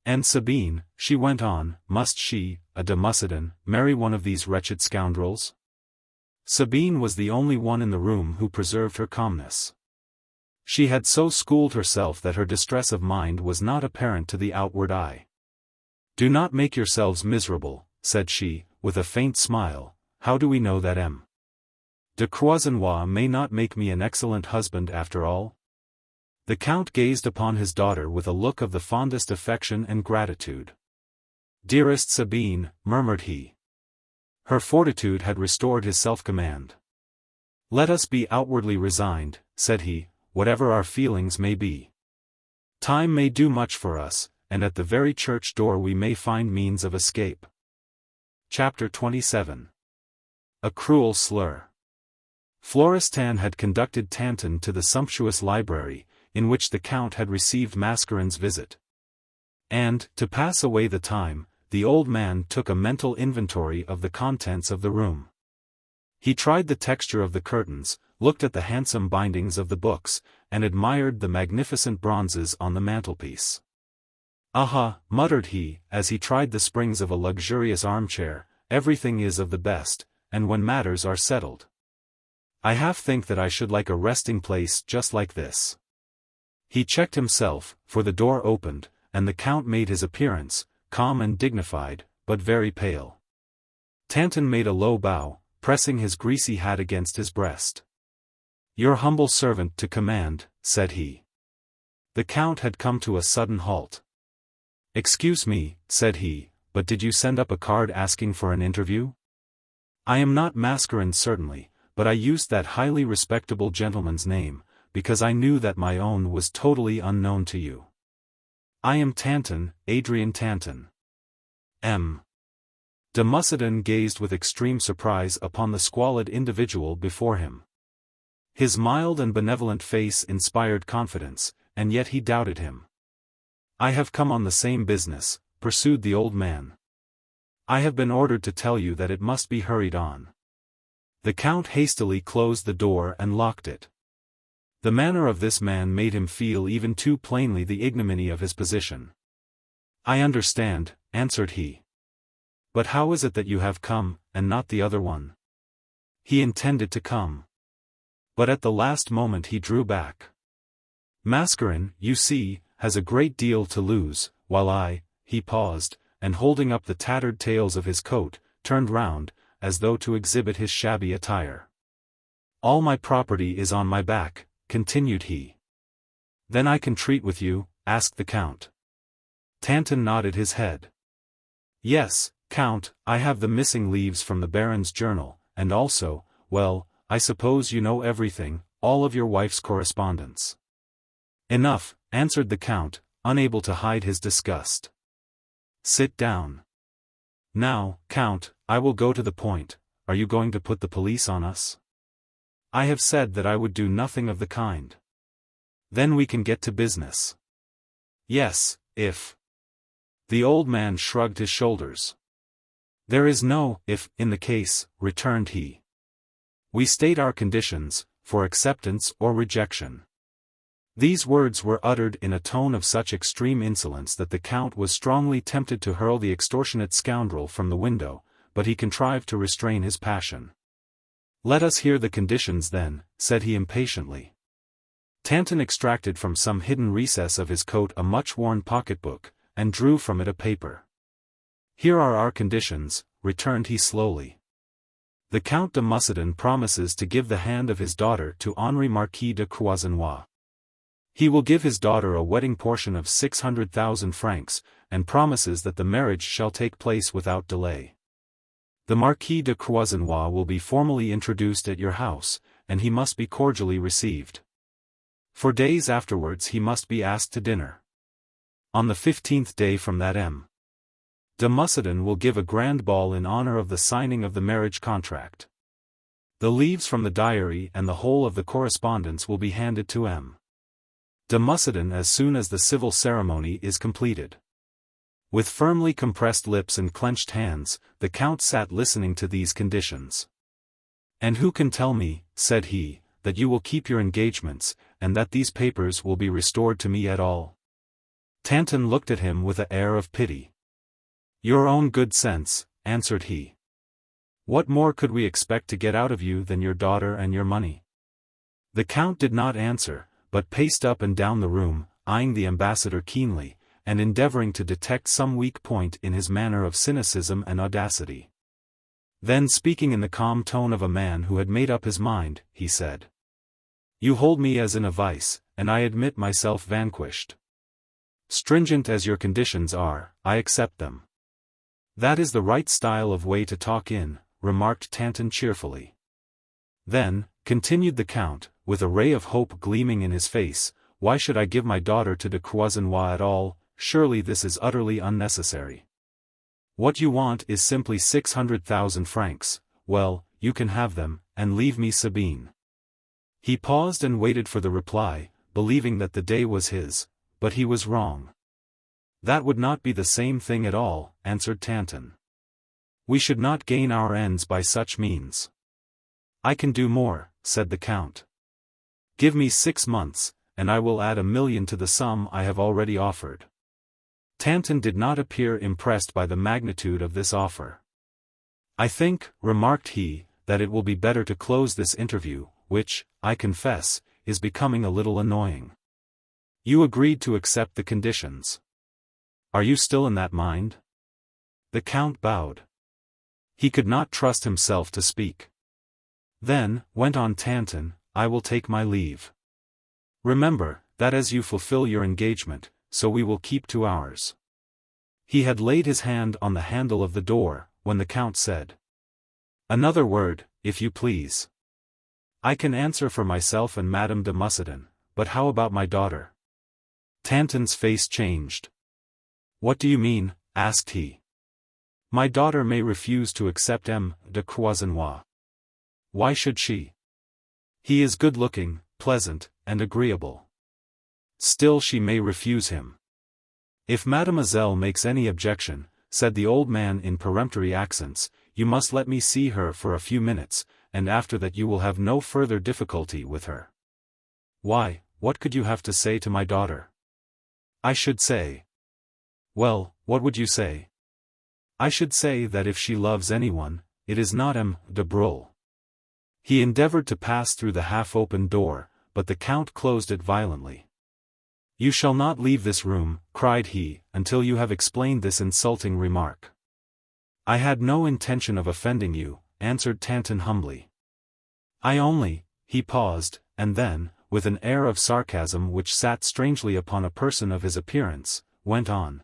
"And Sabine," she went on, "must she, a de Musidon, marry one of these wretched scoundrels?" Sabine was the only one in the room who preserved her calmness. She had so schooled herself that her distress of mind was not apparent to the outward eye. "Do not make yourselves miserable," said she, with a faint smile. "How do we know that M. de Croisenois may not make me an excellent husband after all?" The Count gazed upon his daughter with a look of the fondest affection and gratitude. "Dearest Sabine," murmured he. Her fortitude had restored his self-command. "Let us be outwardly resigned," said he, "whatever our feelings may be. Time may do much for us, and at the very church door we may find means of escape." Chapter 27. A Cruel Slur. Florestan had conducted Tanton to the sumptuous library, in which the Count had received Mascarin's visit. And, to pass away the time, the old man took a mental inventory of the contents of the room. He tried the texture of the curtains, looked at the handsome bindings of the books, and admired the magnificent bronzes on the mantelpiece. "Aha," muttered he, as he tried the springs of a luxurious armchair, "everything is of the best, and when matters are settled, I half think that I should like a resting place just like this." He checked himself, for the door opened, and the Count made his appearance, calm and dignified, but very pale. Tanton made a low bow, pressing his greasy hat against his breast. "Your humble servant to command," said he. The Count had come to a sudden halt. "Excuse me," said he, "but did you send up a card asking for an interview? I am not Mascarin certainly, but I used that highly respectable gentleman's name, because I knew that my own was totally unknown to you. I am Tanton, Adrian Tanton." M. de Musidon gazed with extreme surprise upon the squalid individual before him. His mild and benevolent face inspired confidence, and yet he doubted him. "I have come on the same business," pursued the old man. "I have been ordered to tell you that it must be hurried on." The Count hastily closed the door and locked it. The manner of this man made him feel even too plainly the ignominy of his position. "I understand," answered he. "But how is it that you have come, and not the other one?" He intended to come. But at the last moment he drew back. "Mascarin, you see, has a great deal to lose, while he paused, and holding up the tattered tails of his coat, turned round, as though to exhibit his shabby attire. "All my property is on my back," continued he. "Then I can treat with you?" asked the Count. Tanton nodded his head. "Yes," Count, I have the missing leaves from the Baron's journal, and also, well, I suppose you know everything, all of your wife's correspondence." "Enough," answered the Count, unable to hide his disgust. "Sit down. Now, Count, I will go to the point. Are you going to put the police on us?" "I have said that I would do nothing of the kind." "Then we can get to business." "Yes, if—" The old man shrugged his shoulders. "There is no if in the case," returned he. "We state our conditions, for acceptance or rejection." These words were uttered in a tone of such extreme insolence that the Count was strongly tempted to hurl the extortionate scoundrel from the window, but he contrived to restrain his passion. "Let us hear the conditions then," said he impatiently. Tanton extracted from some hidden recess of his coat a much-worn pocket-book, and drew from it a paper. "Here are our conditions," returned he slowly. "The Count de Muscadin promises to give the hand of his daughter to Henri Marquis de Croisenois. He will give his daughter a wedding portion of 600,000 francs, and promises that the marriage shall take place without delay. The Marquis de Croisenois will be formally introduced at your house, and he must be cordially received. For days afterwards he must be asked to dinner. On the 15th day from that M. de Muscadin will give a grand ball in honor of the signing of the marriage contract. The leaves from the diary and the whole of the correspondence will be handed to M. de Muscadin as soon as the civil ceremony is completed." With firmly compressed lips and clenched hands, the Count sat listening to these conditions. "And who can tell me," said he, "that you will keep your engagements, and that these papers will be restored to me at all?" Tanton looked at him with an air of pity. "Your own good sense," answered he. "What more could we expect to get out of you than your daughter and your money?" The Count did not answer, but paced up and down the room, eyeing the ambassador keenly, and endeavoring to detect some weak point in his manner of cynicism and audacity. Then, speaking in the calm tone of a man who had made up his mind, he said, "You hold me as in a vice, and I admit myself vanquished. Stringent as your conditions are, I accept them." "That is the right style of way to talk in," remarked Tanton cheerfully. "Then," continued the Count, with a ray of hope gleaming in his face, "why should I give my daughter to de Croisenois at all? Surely this is utterly unnecessary. What you want is simply 600,000 francs, well, you can have them, and leave me Sabine." He paused and waited for the reply, believing that the day was his, but he was wrong. "That would not be the same thing at all," answered Tanton. "We should not gain our ends by such means." "I can do more," said the Count. "Give me 6 months, and I will add 1,000,000 to the sum I have already offered." Tanton did not appear impressed by the magnitude of this offer. "I think," remarked he, "that it will be better to close this interview, which, I confess, is becoming a little annoying. You agreed to accept the conditions. Are you still in that mind?" The Count bowed. He could not trust himself to speak. "Then," went on Tanton, "I will take my leave. Remember, that as you fulfill your engagement, so we will keep to ours." He had laid his hand on the handle of the door, when the Count said, "Another word, if you please. I can answer for myself and Madame de Muscadin, but how about my daughter?" Tanton's face changed. "What do you mean?" asked he. "My daughter may refuse to accept M. de Croisenois. Why should she? He is good-looking, pleasant, and agreeable. Still she may refuse him." "If mademoiselle makes any objection," said the old man in peremptory accents, "you must let me see her for a few minutes, and after that you will have no further difficulty with her." "Why, what could you have to say to my daughter?" "I should say—" "Well, what would you say?" "I should say that if she loves anyone, it is not M. de Broglie." He endeavored to pass through the half-open door, but the Count closed it violently. "You shall not leave this room," cried he, "until you have explained this insulting remark." "I had no intention of offending you," answered Tanton humbly. "I only—" He paused, and then, with an air of sarcasm which sat strangely upon a person of his appearance, went on.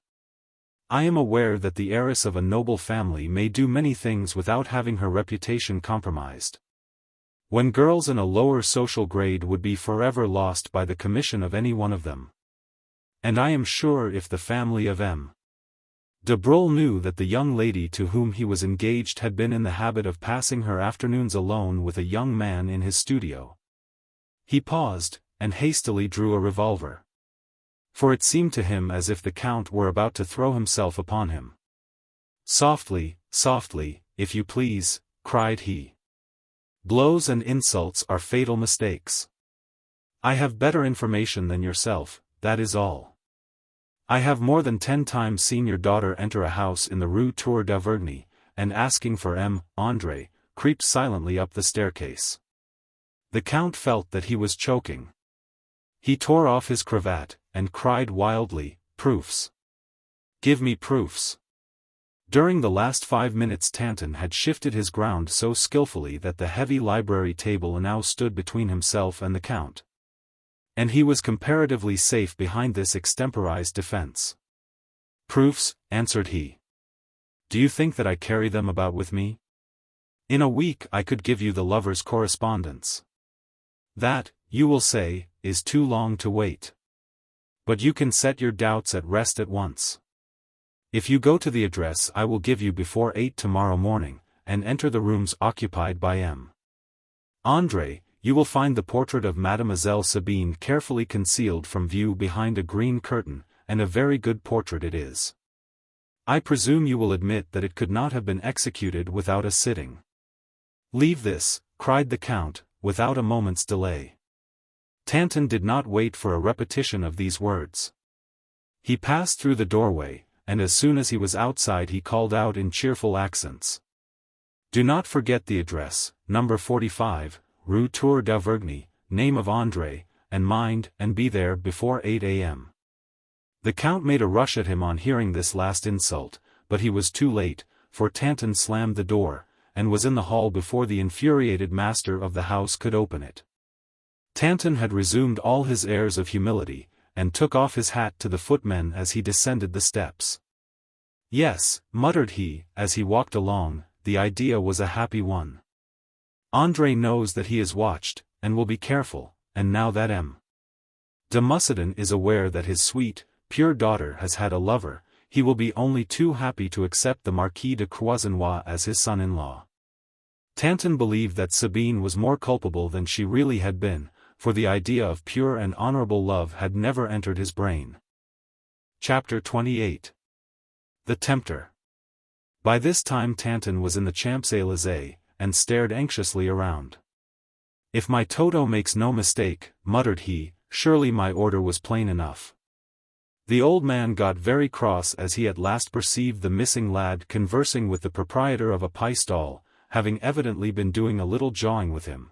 I am aware that the heiress of a noble family may do many things without having her reputation compromised. When girls in a lower social grade would be forever lost by the commission of any one of them. And I am sure if the family of M. de Broglie knew that the young lady to whom he was engaged had been in the habit of passing her afternoons alone with a young man in his studio. He paused, and hastily drew a revolver. For it seemed to him as if the Count were about to throw himself upon him. "Softly, softly, if you please," cried he. "Blows and insults are fatal mistakes. I have better information than yourself, that is all. I have more than 10 times seen your daughter enter a house in the Rue Tour d'Auvergne, and asking for M. André, creep silently up the staircase." The Count felt that he was choking. He tore off his cravat, and cried wildly, "Proofs! Give me proofs!" During the last 5 minutes Tanton had shifted his ground so skillfully that the heavy library table now stood between himself and the Count. And he was comparatively safe behind this extemporized defense. "Proofs," answered he. "Do you think that I carry them about with me? In a week I could give you the lovers' correspondence. That, you will say, is too long to wait. But you can set your doubts at rest at once. If you go to the address I will give you before 8 tomorrow morning, and enter the rooms occupied by M. André, you will find the portrait of Mademoiselle Sabine carefully concealed from view behind a green curtain, and a very good portrait it is. I presume you will admit that it could not have been executed without a sitting." "Leave this," cried the Count, without a moment's delay. Tanton did not wait for a repetition of these words. He passed through the doorway, and as soon as he was outside he called out in cheerful accents. "Do not forget the address, number 45, Rue Tour d'Auvergne, name of André, and mind, and be there before 8 a.m. The Count made a rush at him on hearing this last insult, but he was too late, for Tanton slammed the door, and was in the hall before the infuriated master of the house could open it. Tanton had resumed all his airs of humility, and took off his hat to the footmen as he descended the steps. "Yes," muttered he, as he walked along, "the idea was a happy one. André knows that he is watched, and will be careful, and now that M. de Muscadin is aware that his sweet, pure daughter has had a lover, he will be only too happy to accept the Marquis de Croisenois as his son-in-law." Tanton believed that Sabine was more culpable than she really had been, for the idea of pure and honorable love had never entered his brain. Chapter 28. The Tempter. By this time Tanton was in the Champs-Élysées, and stared anxiously around. "If my Toto makes no mistake," muttered he, "surely my order was plain enough." The old man got very cross as he at last perceived the missing lad conversing with the proprietor of a pie stall, having evidently been doing a little jawing with him.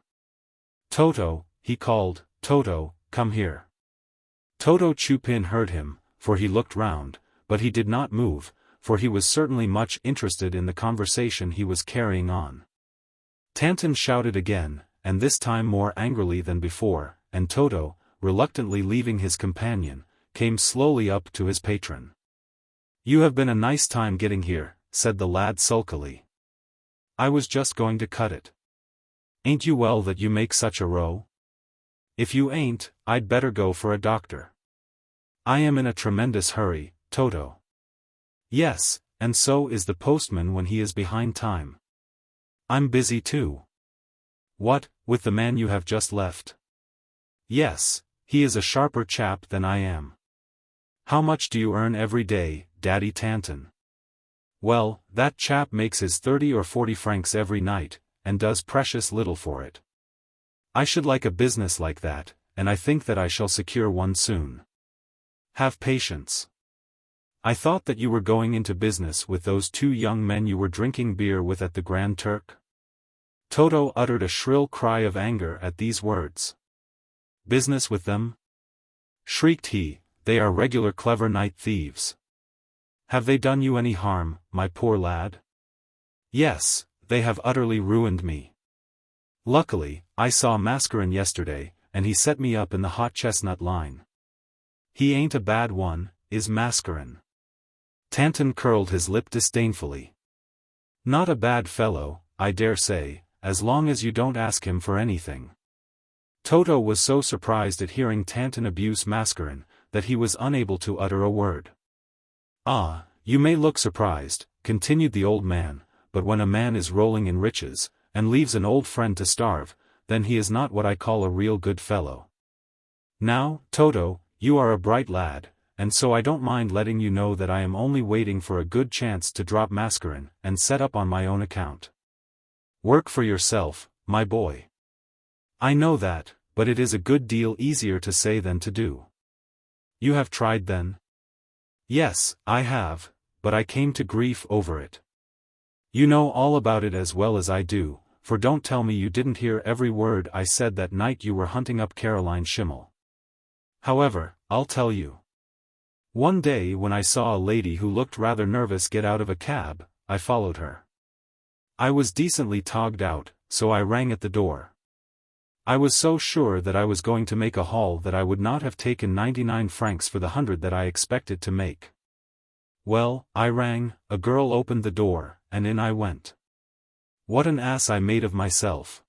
"Toto," he called, "Toto, come here." Toto Chupin heard him, for he looked round, but he did not move, for he was certainly much interested in the conversation he was carrying on. Tanton shouted again, and this time more angrily than before, and Toto, reluctantly leaving his companion, came slowly up to his patron. "You have been a nice time getting here," said the lad sulkily. "I was just going to cut it. Ain't you well that you make such a row? If you ain't, I'd better go for a doctor. I am in a tremendous hurry, Toto." "Yes, and so is the postman when he is behind time. I'm busy too." "What, with the man you have just left?" "Yes, he is a sharper chap than I am." "How much do you earn every day, Daddy Tanton?" "Well, that chap makes his 30 or 40 francs every night, and does precious little for it. I should like a business like that, and I think that I shall secure one soon. Have patience. I thought that you were going into business with those 2 young men you were drinking beer with at the Grand Turk?" Toto uttered a shrill cry of anger at these words. "Business with them?" shrieked he, "they are regular clever night thieves." "Have they done you any harm, my poor lad?" "Yes, they have utterly ruined me. Luckily, I saw Mascarin yesterday, and he set me up in the hot chestnut line. He ain't a bad one, is Mascarin. Tanton curled his lip disdainfully. Not a bad fellow, I dare say, as long as you don't ask him for anything. Toto was so surprised at hearing Tanton abuse Mascarin, that he was unable to utter a word. Ah, you may look surprised, continued the old man, but when a man is rolling in riches, and leaves an old friend to starve, then he is not what I call a real good fellow. Now, Toto, you are a bright lad, and so I don't mind letting you know that I am only waiting for a good chance to drop Mascarin, and set up on my own account. Work for yourself, my boy. I know that, but it is a good deal easier to say than to do. You have tried then? Yes, I have, but I came to grief over it. You know all about it as well as I do, for don't tell me you didn't hear every word I said that night you were hunting up Caroline Schimmel. However, I'll tell you. One day when I saw a lady who looked rather nervous get out of a cab, I followed her. I was decently togged out, so I rang at the door. I was so sure that I was going to make a haul that I would not have taken 99 francs for the 100 that I expected to make. Well, I rang, a girl opened the door, and in I went. What an ass I made of myself.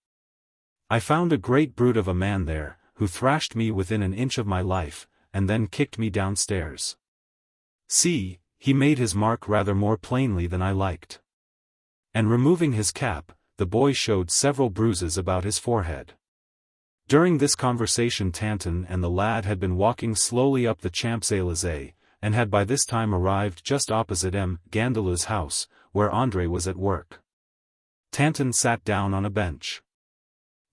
I found a great brute of a man there, who thrashed me within an inch of my life, and then kicked me downstairs. See, he made his mark rather more plainly than I liked. And removing his cap, the boy showed several bruises about his forehead. During this conversation Tanton and the lad had been walking slowly up the Champs-Élysées, and had by this time arrived just opposite M. Gandelou's house, where André was at work. Tanton sat down on a bench.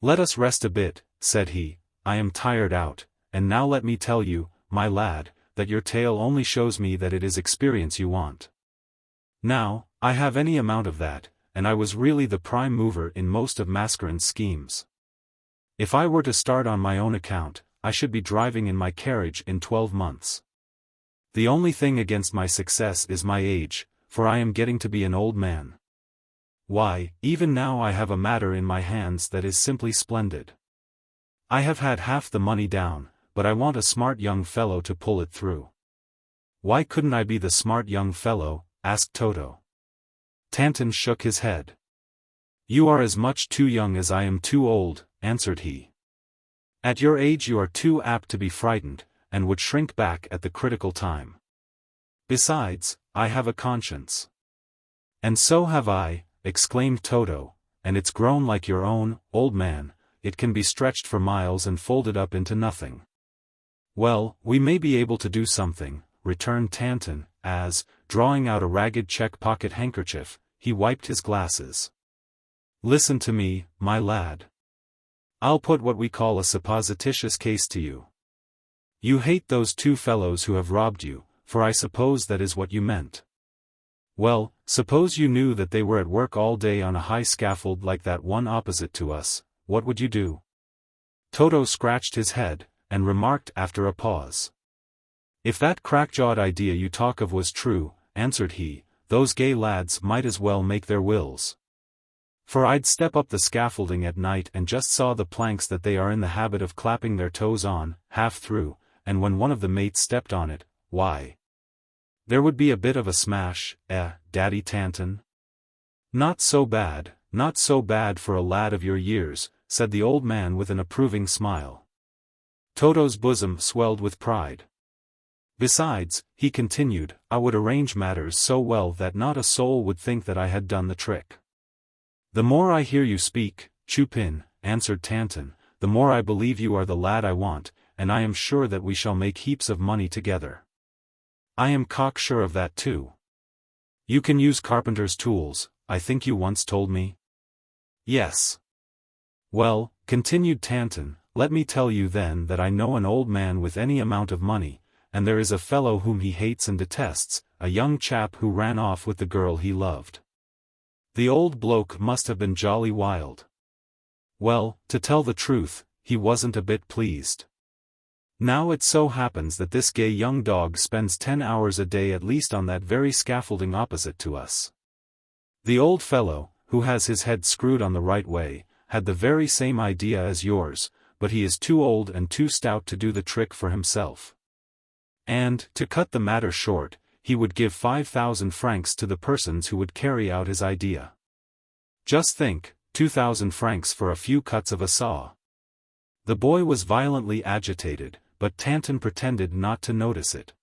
Let us rest a bit, said he, I am tired out, and now let me tell you, my lad, that your tale only shows me that it is experience you want. Now, I have any amount of that, and I was really the prime mover in most of Mascarin's schemes. If I were to start on my own account, I should be driving in my carriage in 12 months. The only thing against my success is my age, for I am getting to be an old man. Why, even now I have a matter in my hands that is simply splendid. I have had half the money down, but I want a smart young fellow to pull it through. Why couldn't I be the smart young fellow? Asked Toto. Tanton shook his head. You are as much too young as I am too old, answered he. At your age you are too apt to be frightened, and would shrink back at the critical time. Besides, I have a conscience. And so have I, exclaimed Toto, and it's grown like your own, old man, it can be stretched for miles and folded up into nothing. Well, we may be able to do something, returned Tanton, as, drawing out a ragged check pocket handkerchief, he wiped his glasses. Listen to me, my lad. I'll put what we call a supposititious case to you. You hate those two fellows who have robbed you, for I suppose that is what you meant. Well, suppose you knew that they were at work all day on a high scaffold like that one opposite to us, what would you do? Toto scratched his head, and remarked after a pause. If that crack-jawed idea you talk of was true, answered he, those gay lads might as well make their wills. For I'd step up the scaffolding at night and just saw the planks that they are in the habit of clapping their toes on, half through, and when one of the mates stepped on it, why? There would be a bit of a smash, Daddy Tanton? Not so bad for a lad of your years, said the old man with an approving smile. Toto's bosom swelled with pride. Besides, he continued, I would arrange matters so well that not a soul would think that I had done the trick. The more I hear you speak, Chupin, answered Tanton, the more I believe you are the lad I want, and I am sure that we shall make heaps of money together. I am cocksure of that too. You can use carpenter's tools, I think you once told me. Yes. Well, continued Tanton, let me tell you then that I know an old man with any amount of money, and there is a fellow whom he hates and detests, a young chap who ran off with the girl he loved. The old bloke must have been jolly wild. Well, to tell the truth, he wasn't a bit pleased. Now it so happens that this gay young dog spends 10 hours a day at least on that very scaffolding opposite to us. The old fellow, who has his head screwed on the right way, had the very same idea as yours, but he is too old and too stout to do the trick for himself. And, to cut the matter short, he would give 5,000 francs to the persons who would carry out his idea. Just think, 2,000 francs for a few cuts of a saw. The boy was violently agitated, but Tanton pretended not to notice it.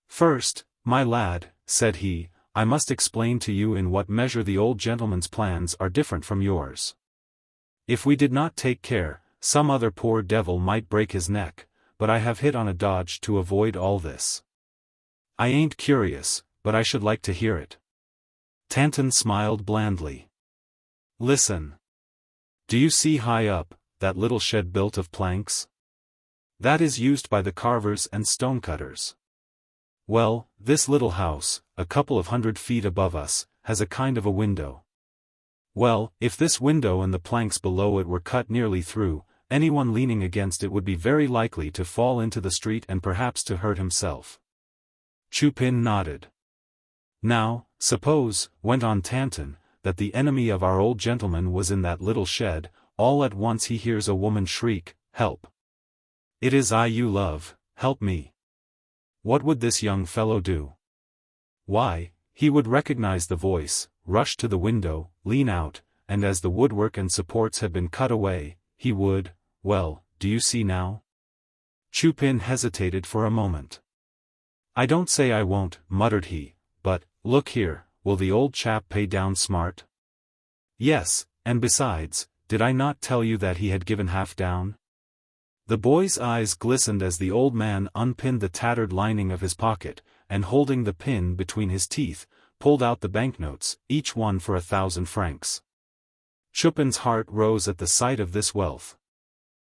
"First, my lad," said he, "I must explain to you in what measure the old gentleman's plans are different from yours. If we did not take care, some other poor devil might break his neck, but I have hit on a dodge to avoid all this. I ain't curious, but I should like to hear it." Tanton smiled blandly. "Listen. Do you see high up, that little shed built of planks? That is used by the carvers and stonecutters. Well, this little house, a couple of 100 feet above us, has a kind of a window. Well, if this window and the planks below it were cut nearly through, anyone leaning against it would be very likely to fall into the street and perhaps to hurt himself." Chupin nodded. "Now, suppose," went on Tanton, "that the enemy of our old gentleman was in that little shed, all at once he hears a woman shriek, 'Help! It is I you love, help me!' What would this young fellow do? Why, he would recognize the voice, rush to the window, lean out, and as the woodwork and supports had been cut away, he would, well, do you see now?" Chupin hesitated for a moment. "I don't say I won't," muttered he, "but, look here, will the old chap pay down smart?" "Yes, and besides, did I not tell you that he had given half down?" The boy's eyes glistened as the old man unpinned the tattered lining of his pocket, and holding the pin between his teeth, pulled out the banknotes, each one for 1,000 francs. Chupin's heart rose at the sight of this wealth.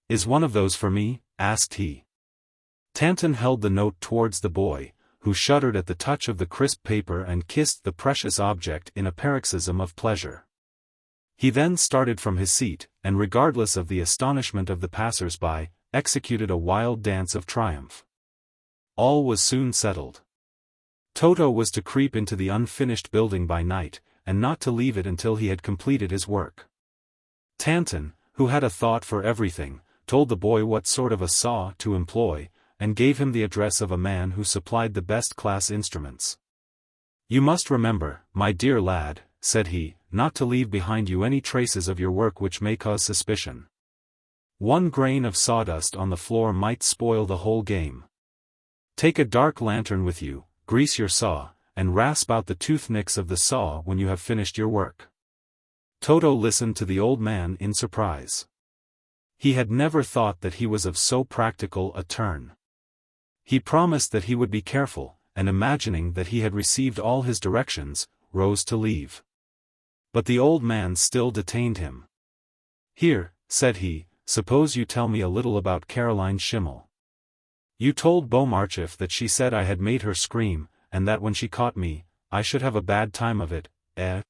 "Is one of those for me?" asked he. Tanton held the note towards the boy, who shuddered at the touch of the crisp paper and kissed the precious object in a paroxysm of pleasure. He then started from his seat, and regardless of the astonishment of the passers-by, executed a wild dance of triumph. All was soon settled. Toto was to creep into the unfinished building by night, and not to leave it until he had completed his work. Tanton, who had a thought for everything, told the boy what sort of a saw to employ, and gave him the address of a man who supplied the best-class instruments. "You must remember, my dear lad," said he, "not to leave behind you any traces of your work which may cause suspicion. One grain of sawdust on the floor might spoil the whole game. Take a dark lantern with you, grease your saw, and rasp out the tooth-nicks of the saw when you have finished your work." Toto listened to the old man in surprise. He had never thought that he was of so practical a turn. He promised that he would be careful, and imagining that he had received all his directions, rose to leave. But the old man still detained him. "Here," said he, "suppose you tell me a little about Caroline Schimmel. You told Beaumarchif that she said I had made her scream, and that when she caught me, I should have a bad time of it, eh?"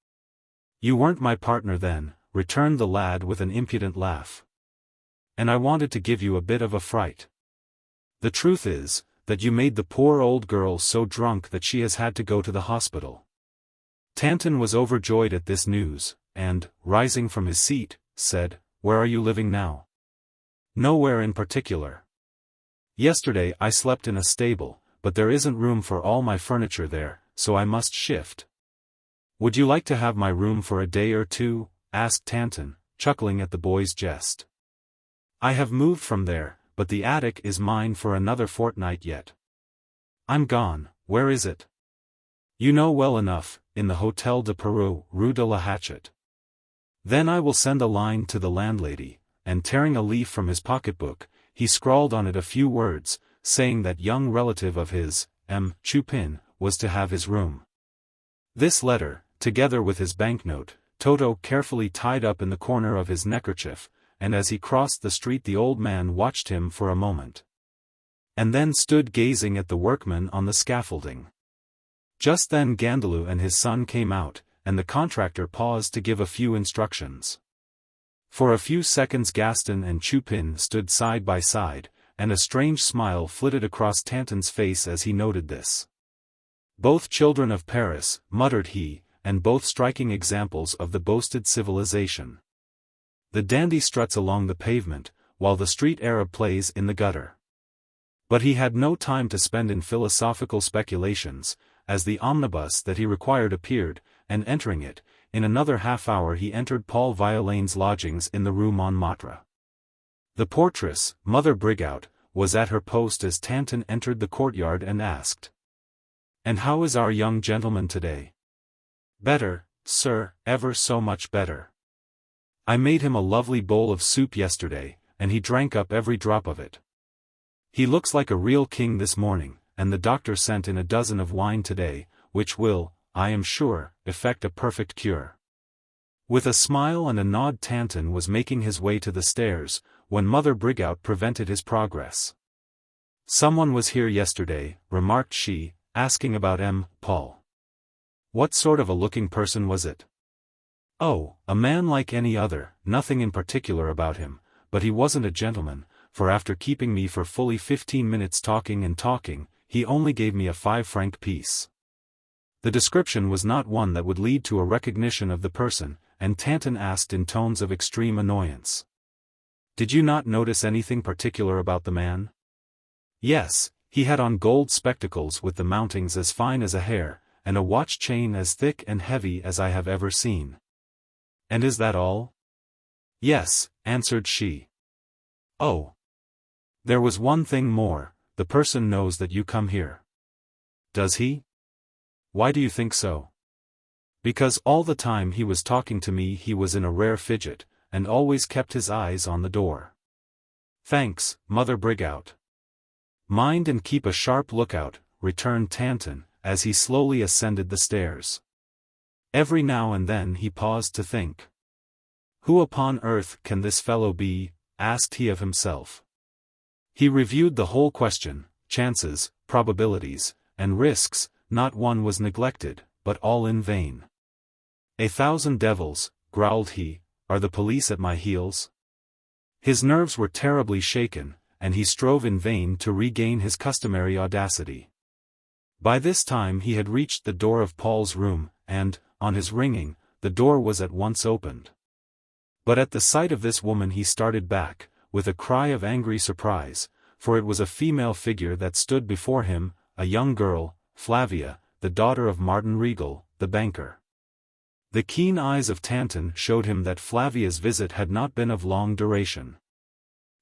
"You weren't my partner then," returned the lad with an impudent laugh. "And I wanted to give you a bit of a fright. The truth is, that you made the poor old girl so drunk that she has had to go to the hospital." Tanton was overjoyed at this news, and, rising from his seat, said, "Where are you living now?" "Nowhere in particular. Yesterday I slept in a stable, but there isn't room for all my furniture there, so I must shift." "Would you like to have my room for a day or two?" asked Tanton, chuckling at the boy's jest. "I have moved from there, but the attic is mine for another fortnight yet." "I'm gone, where is it?" "You know well enough, in the Hôtel de Perreux, Rue de la Hatchet." "Then I will send a line to the landlady," and tearing a leaf from his pocketbook, he scrawled on it a few words, saying that young relative of his, M. Chupin, was to have his room. This letter, together with his banknote, Toto carefully tied up in the corner of his neckerchief, and as he crossed the street the old man watched him for a moment. And then stood gazing at the workmen on the scaffolding. Just then Gandalou and his son came out, and the contractor paused to give a few instructions. For a few seconds Gaston and Chupin stood side by side, and a strange smile flitted across Tanton's face as he noted this. "Both children of Paris," muttered he, "and both striking examples of the boasted civilization. The dandy struts along the pavement, while the street Arab plays in the gutter." But he had no time to spend in philosophical speculations, as the omnibus that he required appeared, and entering it, in another half-hour he entered Paul Violene's lodgings in the Rue Montmartre. The portress, Mother Brigout, was at her post as Tanton entered the courtyard and asked, "And how is our young gentleman today?" "Better, sir, ever so much better. I made him a lovely bowl of soup yesterday, and he drank up every drop of it. He looks like a real king this morning, and the doctor sent in a dozen of wine today, which will, I am sure, effect a perfect cure." With a smile and a nod Tanton was making his way to the stairs, when Mother Brigout prevented his progress. "Someone was here yesterday," remarked she, asking about Paul. "What sort of a looking person was it?" "Oh, a man like any other, nothing in particular about him, but he wasn't a gentleman, for after keeping me for fully 15 minutes talking and talking, he only gave me a 5-franc piece." The description was not one that would lead to a recognition of the person, and Tanton asked in tones of extreme annoyance, "Did you not notice anything particular about the man?" "Yes, he had on gold spectacles with the mountings as fine as a hair, and a watch chain as thick and heavy as I have ever seen." "And is that all?" "Yes," answered she. "Oh. There was one thing more, the person knows that you come here." "Does he? Why do you think so?" "Because all the time he was talking to me he was in a rare fidget, and always kept his eyes on the door." "Thanks, Mother Brigout." "Mind and keep a sharp lookout," returned Tanton, as he slowly ascended the stairs. Every now and then he paused to think. "Who upon earth can this fellow be?" asked he of himself. He reviewed the whole question, chances, probabilities, and risks, not one was neglected, but all in vain. "1,000 devils," growled he, "are the police at my heels?" His nerves were terribly shaken, and he strove in vain to regain his customary audacity. By this time he had reached the door of Paul's room, and, on his ringing, the door was at once opened. But at the sight of this woman he started back, with a cry of angry surprise, for it was a female figure that stood before him, a young girl, Flavia, the daughter of Martin Regal, the banker. The keen eyes of Tanton showed him that Flavia's visit had not been of long duration.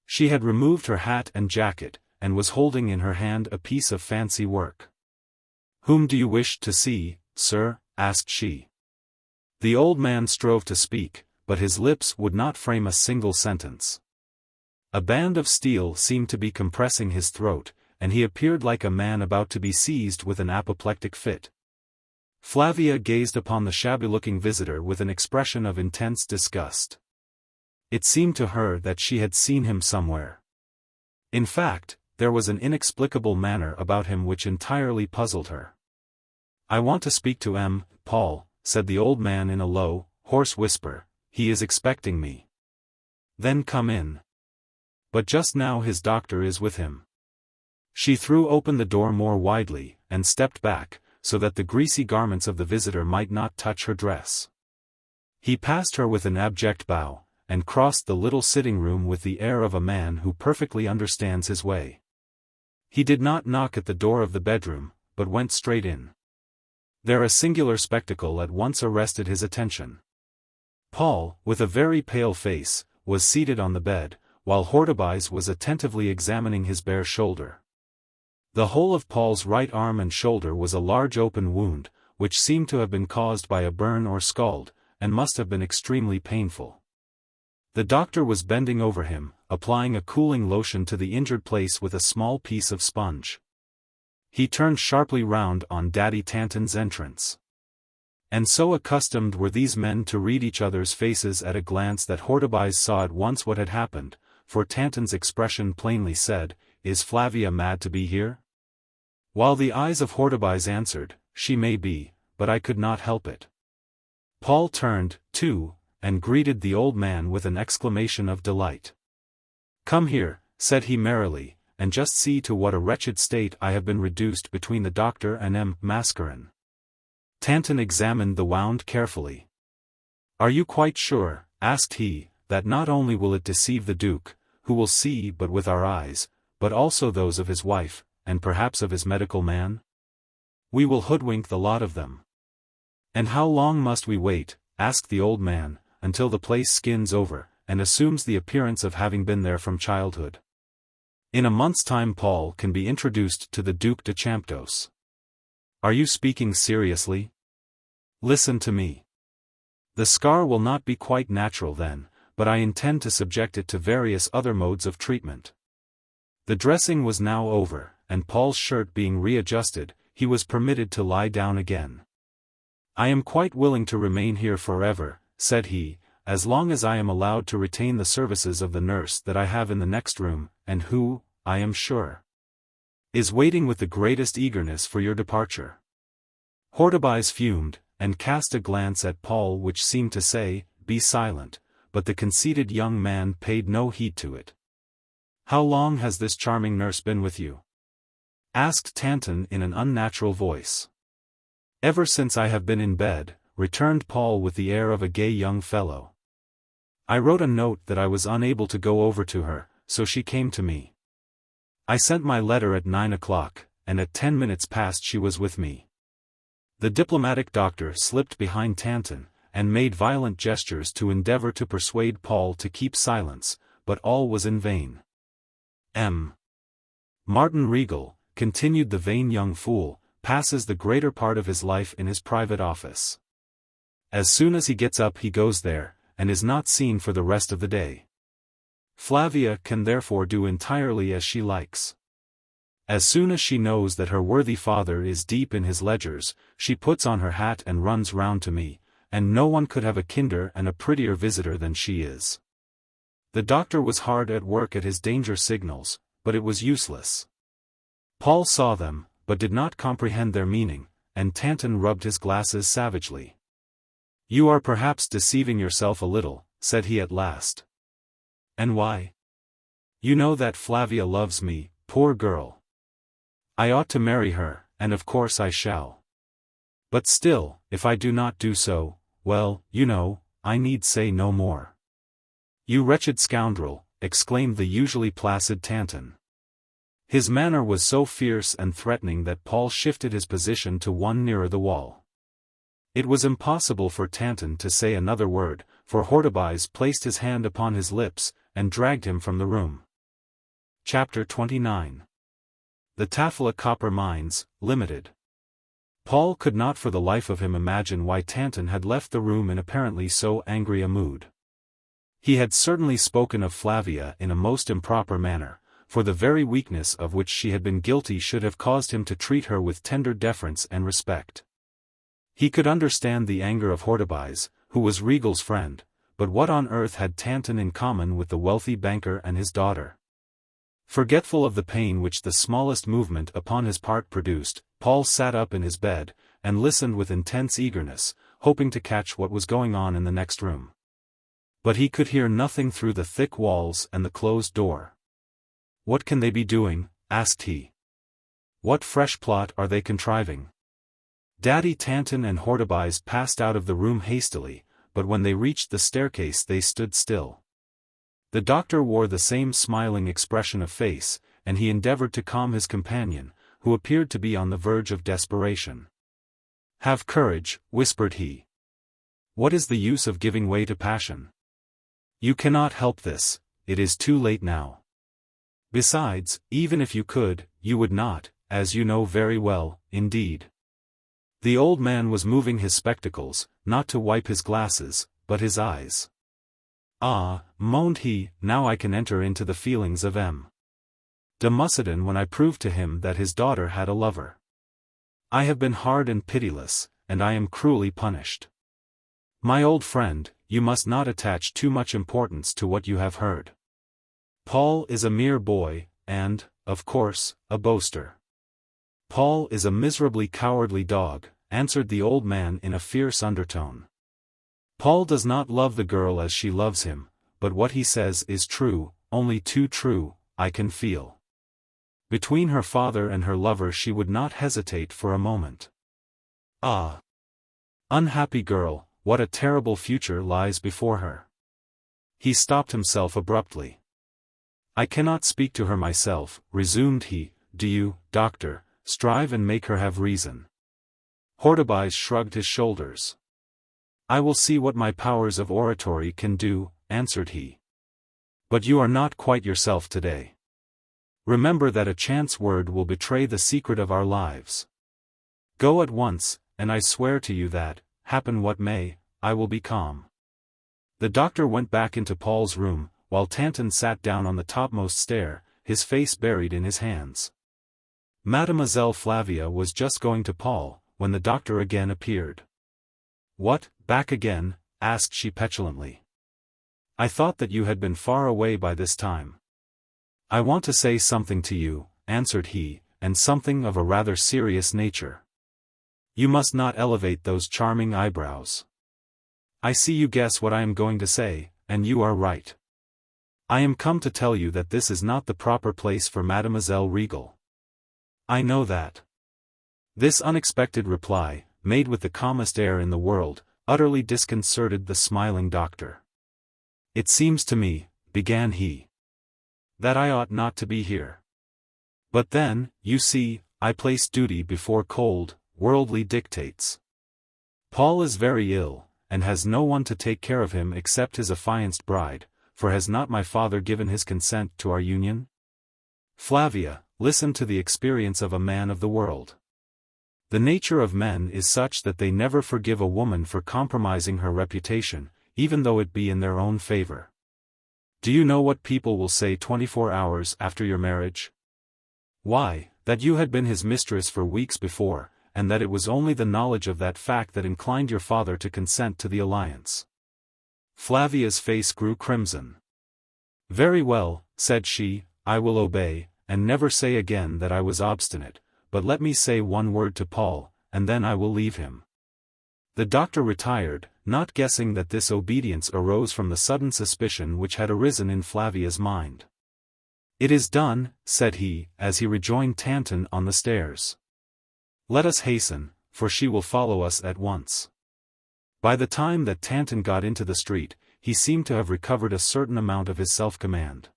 She had removed her hat and jacket, and was holding in her hand a piece of fancy work. "Whom do you wish to see, sir?" asked she. The old man strove to speak, but his lips would not frame a single sentence. A band of steel seemed to be compressing his throat, and he appeared like a man about to be seized with an apoplectic fit. Flavia gazed upon the shabby-looking visitor with an expression of intense disgust. It seemed to her that she had seen him somewhere. In fact, there was an inexplicable manner about him which entirely puzzled her. "I want to speak to Paul," said the old man in a low, hoarse whisper. "He is expecting me." "Then come in. But just now his doctor is with him." She threw open the door more widely, and stepped back, so that the greasy garments of the visitor might not touch her dress. He passed her with an abject bow, and crossed the little sitting room with the air of a man who perfectly understands his way. He did not knock at the door of the bedroom, but went straight in. There a singular spectacle at once arrested his attention. Paul, with a very pale face, was seated on the bed, while Hortobise was attentively examining his bare shoulder. The whole of Paul's right arm and shoulder was a large open wound, which seemed to have been caused by a burn or scald, and must have been extremely painful. The doctor was bending over him, applying a cooling lotion to the injured place with a small piece of sponge. He turned sharply round on Daddy Tanton's entrance. And so accustomed were these men to read each other's faces at a glance that Hortobise saw at once what had happened, for Tanton's expression plainly said, "Is Flavia mad to be here?" While the eyes of Hortobise answered, "She may be, but I could not help it." Paul turned, too, and greeted the old man with an exclamation of delight. "Come here," said he merrily, "and just see to what a wretched state I have been reduced between the doctor and Mascarin." Tanton examined the wound carefully. "Are you quite sure," asked he, "that not only will it deceive the Duke, who will see but with our eyes, but also those of his wife, and perhaps of his medical man?" We will hoodwink the lot of them. And how long must we wait, asked the old man, until the place skins over, and assumes the appearance of having been there from childhood? In a month's time Paul can be introduced to the Duc de Champdoce. Are you speaking seriously? Listen to me. The scar will not be quite natural then, but I intend to subject it to various other modes of treatment. The dressing was now over, and Paul's shirt being readjusted, he was permitted to lie down again. I am quite willing to remain here forever, said he, as long as I am allowed to retain the services of the nurse that I have in the next room, and who, I am sure, is waiting with the greatest eagerness for your departure. Hortobise fumed, and cast a glance at Paul which seemed to say, "Be silent," but the conceited young man paid no heed to it. How long has this charming nurse been with you? Asked Tanton in an unnatural voice. Ever since I have been in bed, returned Paul with the air of a gay young fellow. I wrote a note that I was unable to go over to her, so she came to me. I sent my letter at 9 o'clock, and at 10 minutes past she was with me. The diplomatic doctor slipped behind Tanton, and made violent gestures to endeavor to persuade Paul to keep silence, but all was in vain. Martin Regal, continued the vain young fool, passes the greater part of his life in his private office. As soon as he gets up he goes there, and is not seen for the rest of the day. Flavia can therefore do entirely as she likes. As soon as she knows that her worthy father is deep in his ledgers, she puts on her hat and runs round to me, and no one could have a kinder and a prettier visitor than she is. The doctor was hard at work at his danger signals, but it was useless. Paul saw them, but did not comprehend their meaning, and Tanton rubbed his glasses savagely. You are perhaps deceiving yourself a little, said he at last. And why? You know that Flavia loves me, poor girl. I ought to marry her, and of course I shall. But still, if I do not do so, well, you know, I need say no more. You wretched scoundrel, exclaimed the usually placid Tanton. His manner was so fierce and threatening that Paul shifted his position to one nearer the wall. It was impossible for Tanton to say another word, for Hortobise placed his hand upon his lips, and dragged him from the room. Chapter 29. The Taffla Copper Mines, Limited. Paul could not for the life of him imagine why Tanton had left the room in apparently so angry a mood. He had certainly spoken of Flavia in a most improper manner, for the very weakness of which she had been guilty should have caused him to treat her with tender deference and respect. He could understand the anger of Hortobise, who was Regal's friend, but what on earth had Tanton in common with the wealthy banker and his daughter? Forgetful of the pain which the smallest movement upon his part produced, Paul sat up in his bed, and listened with intense eagerness, hoping to catch what was going on in the next room. But he could hear nothing through the thick walls and the closed door. What can they be doing? Asked he. What fresh plot are they contriving? Daddy Tanton and Hortobise passed out of the room hastily, but when they reached the staircase they stood still. The doctor wore the same smiling expression of face, and he endeavored to calm his companion, who appeared to be on the verge of desperation. Have courage, whispered he. What is the use of giving way to passion? You cannot help this, it is too late now. Besides, even if you could, you would not, as you know very well, indeed. The old man was moving his spectacles, not to wipe his glasses, but his eyes. Ah, moaned he, now I can enter into the feelings of M. de Mussadin when I proved to him that his daughter had a lover. I have been hard and pitiless, and I am cruelly punished. My old friend, you must not attach too much importance to what you have heard. Paul is a mere boy, and, of course, a boaster. Paul is a miserably cowardly dog, answered the old man in a fierce undertone. Paul does not love the girl as she loves him, but what he says is true, only too true, I can feel. Between her father and her lover she would not hesitate for a moment. Ah! Unhappy girl, what a terrible future lies before her. He stopped himself abruptly. I cannot speak to her myself, resumed he, do you, doctor, strive and make her have reason. Occupies shrugged his shoulders. "I will see what my powers of oratory can do," answered he. "But you are not quite yourself today. Remember that a chance word will betray the secret of our lives. Go at once, and I swear to you that, happen what may, I will be calm." The doctor went back into Paul's room, while Tanton sat down on the topmost stair, his face buried in his hands. Mademoiselle Flavia was just going to Paul, when the doctor again appeared. "What, back again?" asked she petulantly. "I thought that you had been far away by this time." "I want to say something to you," answered he, "and something of a rather serious nature." "You must not elevate those charming eyebrows. I see you guess what I am going to say, and you are right. I am come to tell you that this is not the proper place for Mademoiselle Regal." "I know that." This unexpected reply, made with the calmest air in the world, utterly disconcerted the smiling doctor. "It seems to me," began he, "that I ought not to be here. But then, you see, I place duty before cold, worldly dictates. Paul is very ill, and has no one to take care of him except his affianced bride, for has not my father given his consent to our union? Flavia, listen to the experience of a man of the world. The nature of men is such that they never forgive a woman for compromising her reputation, even though it be in their own favor. Do you know what people will say 24 hours after your marriage? Why, that you had been his mistress for weeks before, and that it was only the knowledge of that fact that inclined your father to consent to the alliance." Flavia's face grew crimson. "Very well," said she, "I will obey, and never say again that I was obstinate, but let me say one word to Paul, and then I will leave him." The doctor retired, not guessing that this obedience arose from the sudden suspicion which had arisen in Flavia's mind. "It is done," said he, as he rejoined Tanton on the stairs. "Let us hasten, for she will follow us at once." By the time that Tanton got into the street, he seemed to have recovered a certain amount of his self-command.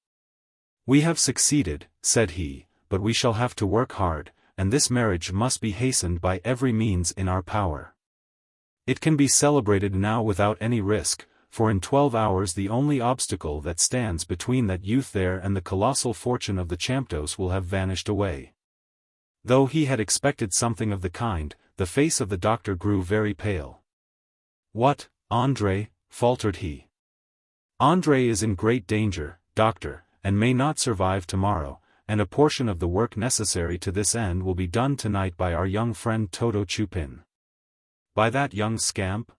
"We have succeeded," said he, "but we shall have to work hard, and this marriage must be hastened by every means in our power. It can be celebrated now without any risk, for in 12 hours the only obstacle that stands between that youth there and the colossal fortune of the Champdoce will have vanished away." Though he had expected something of the kind, the face of the doctor grew very pale. "What, André?" faltered he. "André is in great danger, doctor, and may not survive tomorrow, and a portion of the work necessary to this end will be done tonight by our young friend Toto Chupin." "By that young scamp?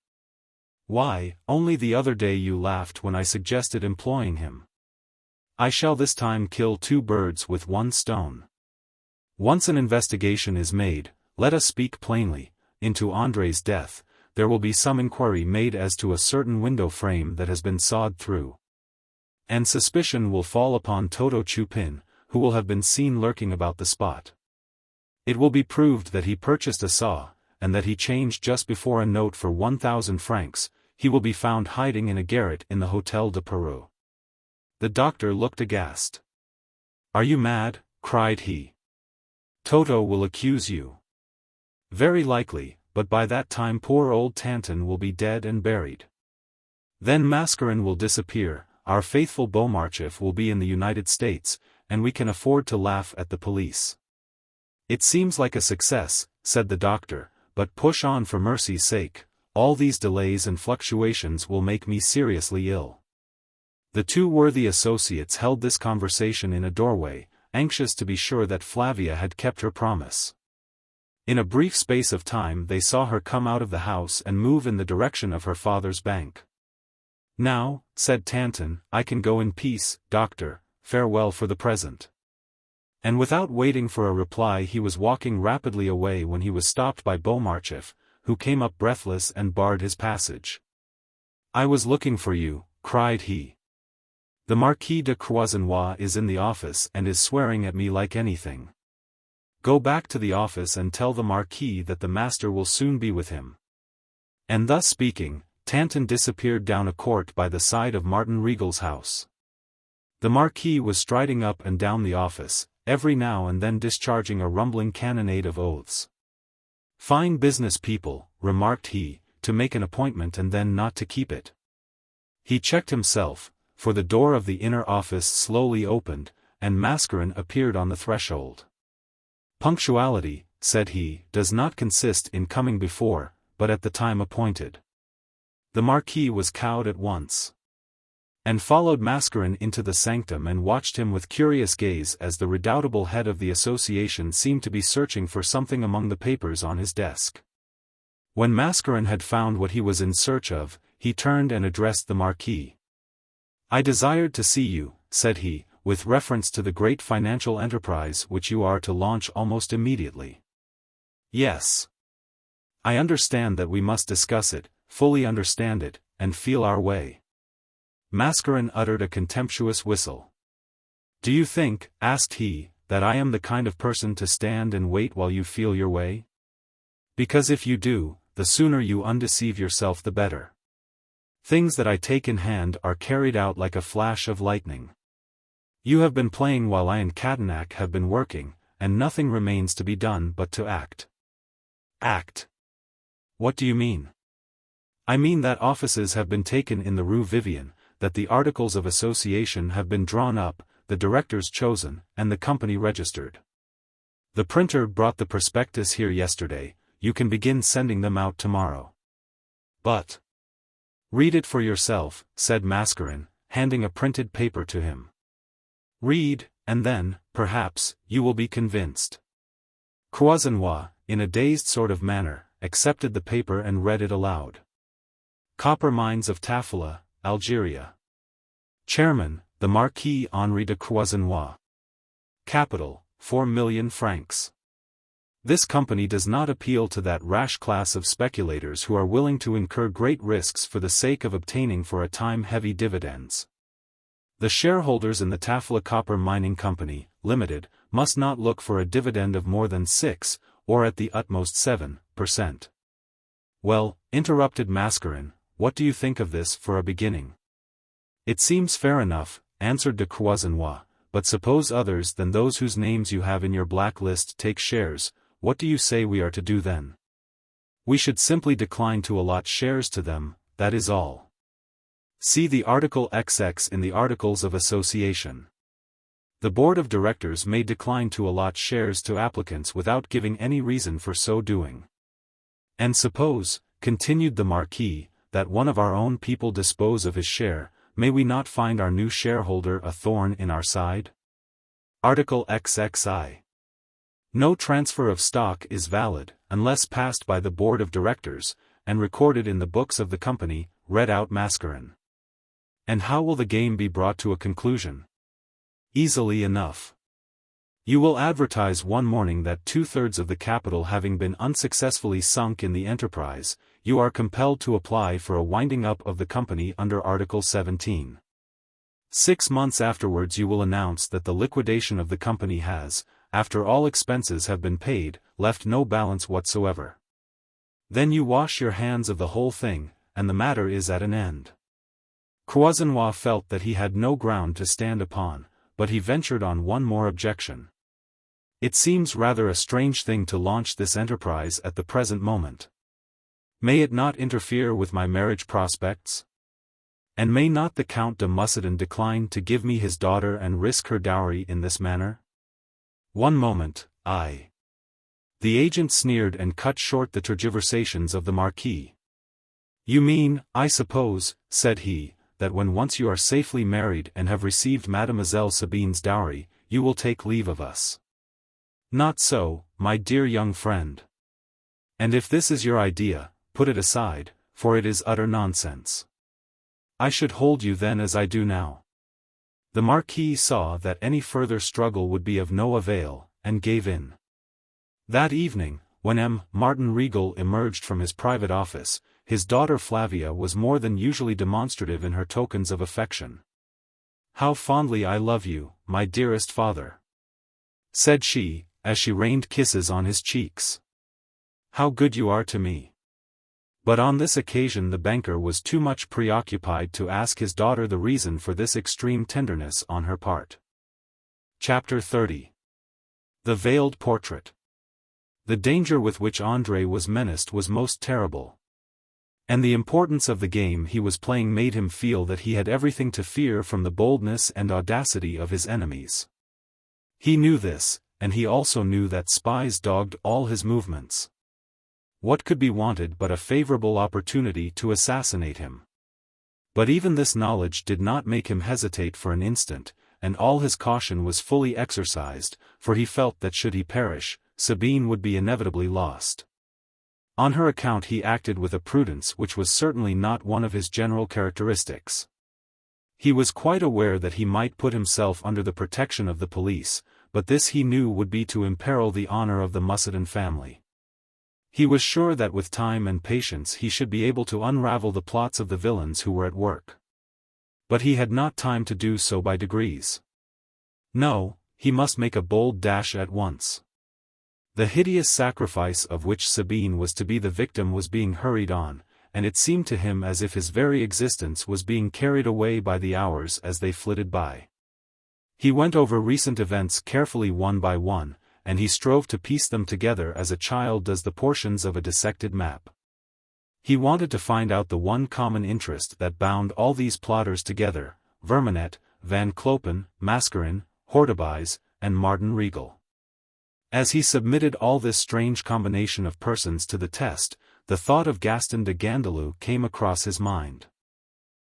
Why, only the other day you laughed when I suggested employing him. I shall this time kill 2 birds with 1 stone. Once an investigation is made, let us speak plainly, into André's death, there will be some inquiry made as to a certain window frame that has been sawed through. And suspicion will fall upon Toto Chupin, who will have been seen lurking about the spot. It will be proved that he purchased a saw, and that he changed just before a note for 1,000 francs, he will be found hiding in a garret in the Hôtel de Peru." The doctor looked aghast. "Are you mad?" cried he. "Toto will accuse you." "Very likely, but by that time poor old Tanton will be dead and buried. Then Mascarin will disappear, our faithful Beaumarchif will be in the United States, and we can afford to laugh at the police." "It seems like a success," said the doctor, "but push on for mercy's sake, all these delays and fluctuations will make me seriously ill." The 2 worthy associates held this conversation in a doorway, anxious to be sure that Flavia had kept her promise. In a brief space of time they saw her come out of the house and move in the direction of her father's bank. "Now," said Tanton, "I can go in peace, doctor, farewell for the present." And without waiting for a reply he was walking rapidly away when he was stopped by Beaumarchif, who came up breathless and barred his passage. "I was looking for you," cried he. "The Marquis de Croisenois is in the office and is swearing at me like anything. Go back to the office and tell the Marquis that the master will soon be with him." And thus speaking, Tanton disappeared down a court by the side of Martin Regal's house. The Marquis was striding up and down the office, every now and then discharging a rumbling cannonade of oaths. Fine business people, remarked he, to make an appointment and then not to keep it. He checked himself, for the door of the inner office slowly opened, and Mascarin appeared on the threshold. Punctuality, said he, does not consist in coming before, but at the time appointed. The Marquis was cowed at once, and followed Mascarin into the sanctum and watched him with curious gaze as the redoubtable head of the association seemed to be searching for something among the papers on his desk. When Mascarin had found what he was in search of, he turned and addressed the Marquis. "I desired to see you," said he, "with reference to the great financial enterprise which you are to launch almost immediately." "Yes. I understand that we must discuss it, fully understand it, and feel our way." Mascarin uttered a contemptuous whistle. "Do you think," asked he, "that I am the kind of person to stand and wait while you feel your way? Because if you do, the sooner you undeceive yourself the better. Things that I take in hand are carried out like a flash of lightning. You have been playing while I and Cadenac have been working, and nothing remains to be done but to act." "Act? What do you mean?" "I mean that offices have been taken in the Rue Vivienne, that the articles of association have been drawn up, the directors chosen, and the company registered. The printer brought the prospectus here yesterday, you can begin sending them out tomorrow." "But—" "Read it for yourself," said Mascarin, handing a printed paper to him. "Read, and then, perhaps, you will be convinced." Croisenois, in a dazed sort of manner, accepted the paper and read it aloud. "Copper mines of Tafila, Algeria. Chairman, the Marquis Henri de Croisenois. Capital, 4,000,000 francs. This company does not appeal to that rash class of speculators who are willing to incur great risks for the sake of obtaining for a time heavy dividends. The shareholders in the Tafila Copper Mining Company, Limited, must not look for a dividend of more than 6, or at the utmost 7%. "Well," interrupted Mascarin, "what do you think of this for a beginning?" "It seems fair enough," answered de Croisenois, "but suppose others than those whose names you have in your black list take shares, what do you say we are to do then?" "We should simply decline to allot shares to them, that is all. See the Article XX in the Articles of Association. The Board of Directors may decline to allot shares to applicants without giving any reason for so doing." "And suppose," continued the Marquis, "that one of our own people dispose of his share, may we not find our new shareholder a thorn in our side?" Article XXII. No transfer of stock is valid, unless passed by the Board of Directors, and recorded in the books of the company, read out Mascarin. "And how will the game be brought to a conclusion?" "Easily enough. You will advertise one morning that 2/3 of the capital having been unsuccessfully sunk in the enterprise, you are compelled to apply for a winding up of the company under Article 17. 6 months afterwards you will announce that the liquidation of the company has, after all expenses have been paid, left no balance whatsoever. Then you wash your hands of the whole thing, and the matter is at an end." Croisenois felt that he had no ground to stand upon, but he ventured on one more objection. "It seems rather a strange thing to launch this enterprise at the present moment. May it not interfere with my marriage prospects? And may not the Count de Muscadin decline to give me his daughter and risk her dowry in this manner?" "One moment, I—" The agent sneered and cut short the tergiversations of the Marquis. "You mean, I suppose," said he, "that when once you are safely married and have received Mademoiselle Sabine's dowry, you will take leave of us. Not so, my dear young friend. And if this is your idea, put it aside, for it is utter nonsense. I should hold you then as I do now." The Marquis saw that any further struggle would be of no avail, and gave in. That evening, when Martin Regal emerged from his private office, his daughter Flavia was more than usually demonstrative in her tokens of affection. "How fondly I love you, my dearest father," said she, as she rained kisses on his cheeks. "How good you are to me." But on this occasion the banker was too much preoccupied to ask his daughter the reason for this extreme tenderness on her part. Chapter 30. The Veiled Portrait. The danger with which André was menaced was most terrible. And the importance of the game he was playing made him feel that he had everything to fear from the boldness and audacity of his enemies. He knew this, and he also knew that spies dogged all his movements. What could be wanted but a favorable opportunity to assassinate him? But even this knowledge did not make him hesitate for an instant, and all his caution was fully exercised, for he felt that should he perish, Sabine would be inevitably lost. On her account he acted with a prudence which was certainly not one of his general characteristics. He was quite aware that he might put himself under the protection of the police, but this he knew would be to imperil the honor of the Mascarin family. He was sure that with time and patience he should be able to unravel the plots of the villains who were at work. But he had not time to do so by degrees. No, he must make a bold dash at once. The hideous sacrifice of which Sabine was to be the victim was being hurried on, and it seemed to him as if his very existence was being carried away by the hours as they flitted by. He went over recent events carefully one by one, and he strove to piece them together as a child does the portions of a dissected map. He wanted to find out the one common interest that bound all these plotters together: Vermanet, Van Clopen, Mascarin, Occupies, and Martin Regal. As he submitted all this strange combination of persons to the test, the thought of Gaston de Gandelot came across his mind.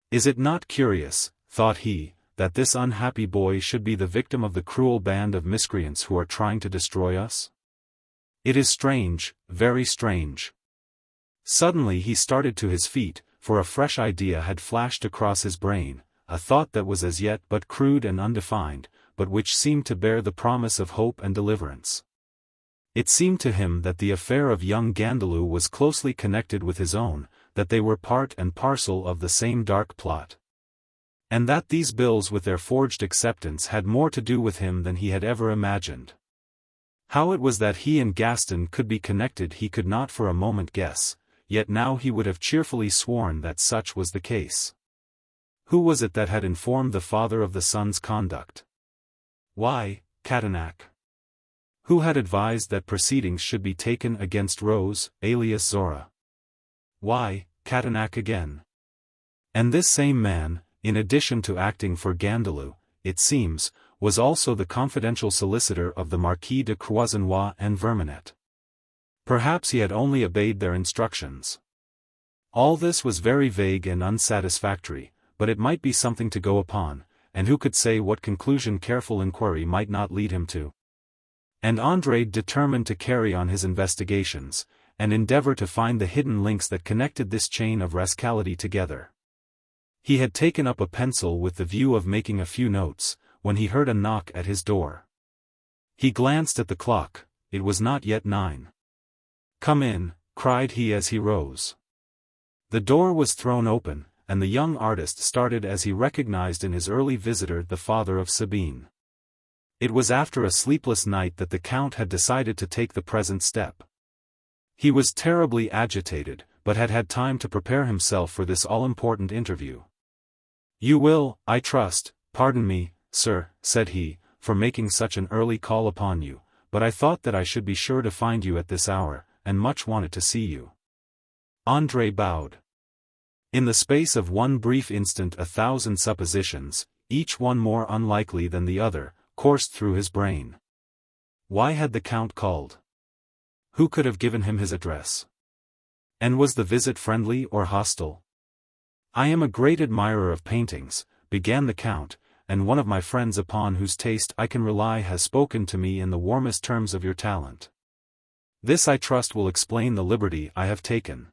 Is it not curious, thought he, that this unhappy boy should be the victim of the cruel band of miscreants who are trying to destroy us? It is strange, very strange. Suddenly he started to his feet, for a fresh idea had flashed across his brain, a thought that was as yet but crude and undefined, but which seemed to bear the promise of hope and deliverance. It seemed to him that the affair of young Gandelot was closely connected with his own, that they were part and parcel of the same dark plot. And that these bills with their forged acceptance had more to do with him than he had ever imagined. How it was that he and Gaston could be connected he could not for a moment guess, yet now he would have cheerfully sworn that such was the case. Who was it that had informed the father of the son's conduct? Why, Catanac. Who had advised that proceedings should be taken against Rose, alias Zora? Why, Catanac again. And this same man, in addition to acting for Gandelot, it seems, was also the confidential solicitor of the Marquis de Croisenois and Vermanet. Perhaps he had only obeyed their instructions. All this was very vague and unsatisfactory, but it might be something to go upon, and who could say what conclusion careful inquiry might not lead him to? And André determined to carry on his investigations, and endeavor to find the hidden links that connected this chain of rascality together. He had taken up a pencil with the view of making a few notes, when he heard a knock at his door. He glanced at the clock, it was not yet 9. "Come in," cried he as he rose. The door was thrown open, and the young artist started as he recognized in his early visitor the father of Sabine. It was after a sleepless night that the Count had decided to take the present step. He was terribly agitated, but had had time to prepare himself for this all-important interview. "You will, I trust, pardon me, sir," said he, "for making such an early call upon you, but I thought that I should be sure to find you at this hour, and much wanted to see you." André bowed. In the space of one brief instant 1,000 suppositions, each one more unlikely than the other, coursed through his brain. Why had the Count called? Who could have given him his address? And was the visit friendly or hostile? "I am a great admirer of paintings," began the Count, "and one of my friends upon whose taste I can rely has spoken to me in the warmest terms of your talent. This I trust will explain the liberty I have taken.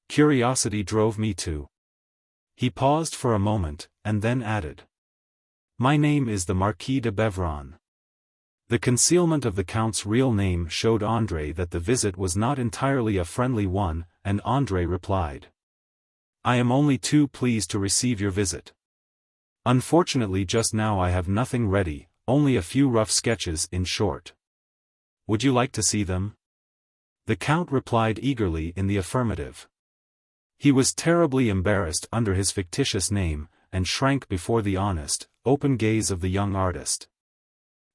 Curiosity drove me to—" He paused for a moment, and then added, "My name is the Marquis de Beveron." The concealment of the Count's real name showed André that the visit was not entirely a friendly one, and André replied, "I am only too pleased to receive your visit. Unfortunately just now I have nothing ready, only a few rough sketches in short. Would you like to see them?" The Count replied eagerly in the affirmative. He was terribly embarrassed under his fictitious name, and shrank before the honest, open gaze of the young artist.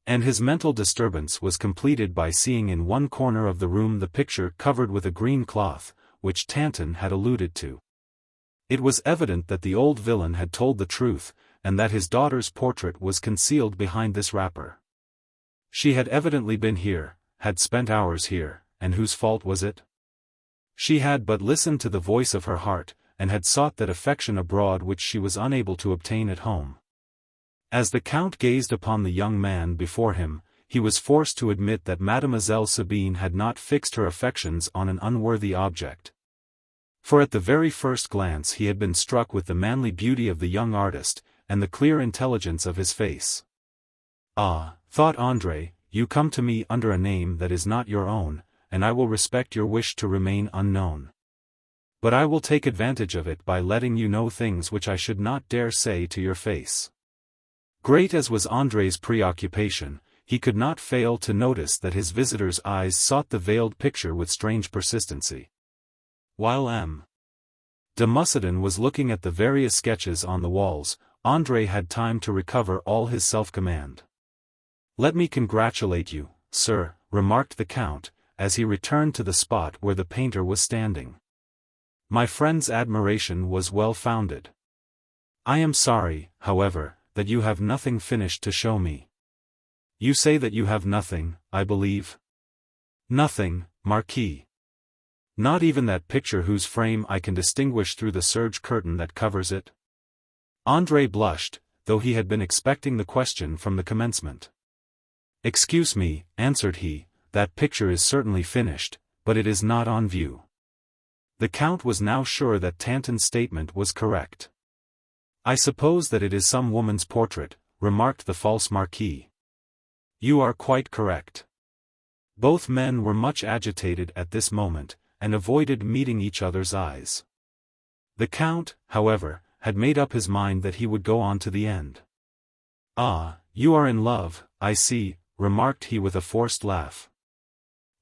And his mental disturbance was completed by seeing in one corner of the room the picture covered with a green cloth, which Tanton had alluded to. It was evident that the old villain had told the truth, and that his daughter's portrait was concealed behind this wrapper. She had evidently been here, had spent hours here, and whose fault was it? She had but listened to the voice of her heart, and had sought that affection abroad which she was unable to obtain at home. As the Count gazed upon the young man before him, he was forced to admit that Mademoiselle Sabine had not fixed her affections on an unworthy object. For at the very first glance he had been struck with the manly beauty of the young artist, and the clear intelligence of his face. Ah, thought André, you come to me under a name that is not your own, and I will respect your wish to remain unknown. But I will take advantage of it by letting you know things which I should not dare say to your face. Great as was André's preoccupation, he could not fail to notice that his visitor's eyes sought the veiled picture with strange persistency. While M. de Mussadin was looking at the various sketches on the walls, André had time to recover all his self-command. "Let me congratulate you, sir," remarked the Count, as he returned to the spot where the painter was standing. "My friend's admiration was well-founded. I am sorry, however, that you have nothing finished to show me." "You say that you have nothing, I believe?" "Nothing, Marquis. Not even that picture whose frame I can distinguish through the serge curtain that covers it?" André blushed, though he had been expecting the question from the commencement. "Excuse me," answered he, "that picture is certainly finished, but it is not on view." The Count was now sure that Tanton's statement was correct. "I suppose that it is some woman's portrait," remarked the false Marquis. "You are quite correct." Both men were much agitated at this moment, and avoided meeting each other's eyes. The Count, however, had made up his mind that he would go on to the end. "Ah, you are in love, I see," remarked he with a forced laugh.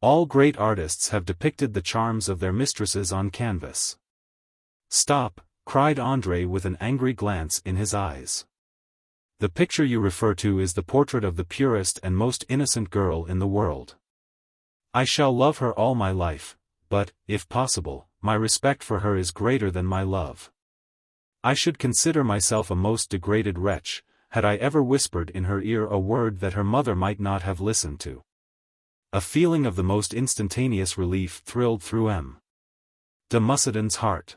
"All great artists have depicted the charms of their mistresses on canvas." "Stop," cried André with an angry glance in his eyes. "The picture you refer to is the portrait of the purest and most innocent girl in the world. I shall love her all my life, but, if possible, my respect for her is greater than my love. I should consider myself a most degraded wretch, had I ever whispered in her ear a word that her mother might not have listened to." A feeling of the most instantaneous relief thrilled through M. de Mussadin's heart.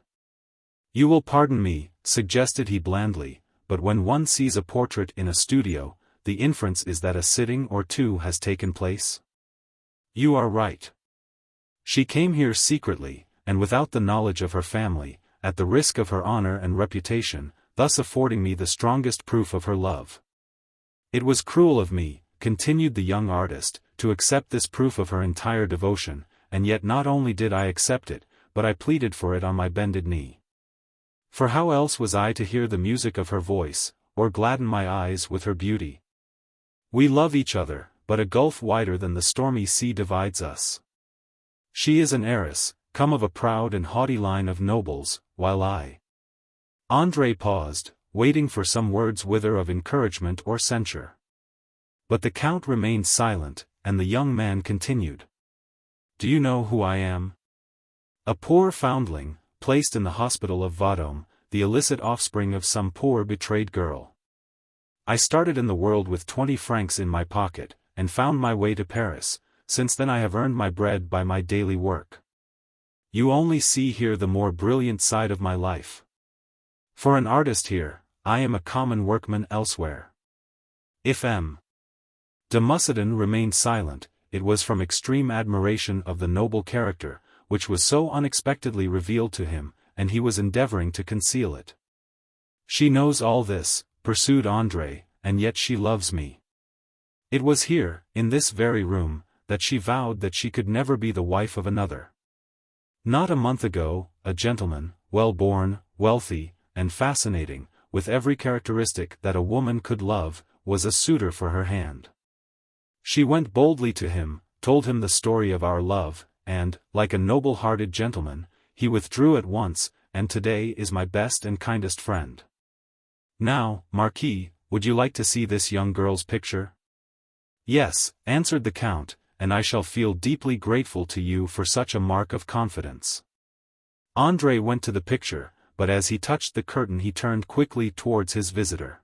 "You will pardon me," suggested he blandly, "but when one sees a portrait in a studio, the inference is that a sitting or two has taken place?" "You are right. She came here secretly, and without the knowledge of her family, at the risk of her honor and reputation, thus affording me the strongest proof of her love. It was cruel of me," continued the young artist, "to accept this proof of her entire devotion, and yet not only did I accept it, but I pleaded for it on my bended knee. For how else was I to hear the music of her voice, or gladden my eyes with her beauty? We love each other, but a gulf wider than the stormy sea divides us. She is an heiress, come of a proud and haughty line of nobles, while I—" André paused, waiting for some words whether of encouragement or censure. But the Count remained silent, and the young man continued. "Do you know who I am? A poor foundling, placed in the hospital of VIII, the illicit offspring of some poor betrayed girl. I started in the world with 20 francs in my pocket, and found my way to Paris. Since then I have earned my bread by my daily work. You only see here the more brilliant side of my life. For an artist here, I am a common workman elsewhere." If M. de Mussadin remained silent, it was from extreme admiration of the noble character, which was so unexpectedly revealed to him, and he was endeavoring to conceal it. "She knows all this," pursued André, "and yet she loves me. It was here, in this very room, that she vowed that she could never be the wife of another. Not a month ago, a gentleman, well-born, wealthy, and fascinating, with every characteristic that a woman could love, was a suitor for her hand. She went boldly to him, told him the story of our love, and, like a noble-hearted gentleman, he withdrew at once, and today is my best and kindest friend. Now, Marquis, would you like to see this young girl's picture?" Yes, answered the Count, and I shall feel deeply grateful to you for such a mark of confidence. André went to the picture, but as he touched the curtain he turned quickly towards his visitor.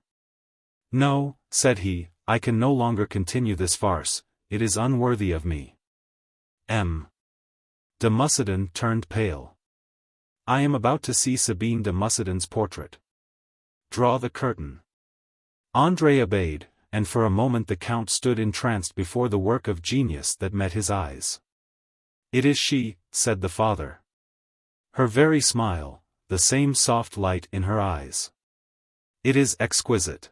No, said he, I can no longer continue this farce, it is unworthy of me. M. de Mussidan turned pale. I am about to see Sabine de Mussidan's portrait. Draw the curtain. André obeyed, and for a moment the Count stood entranced before the work of genius that met his eyes. It is she, said the father. Her very smile, the same soft light in her eyes. It is exquisite.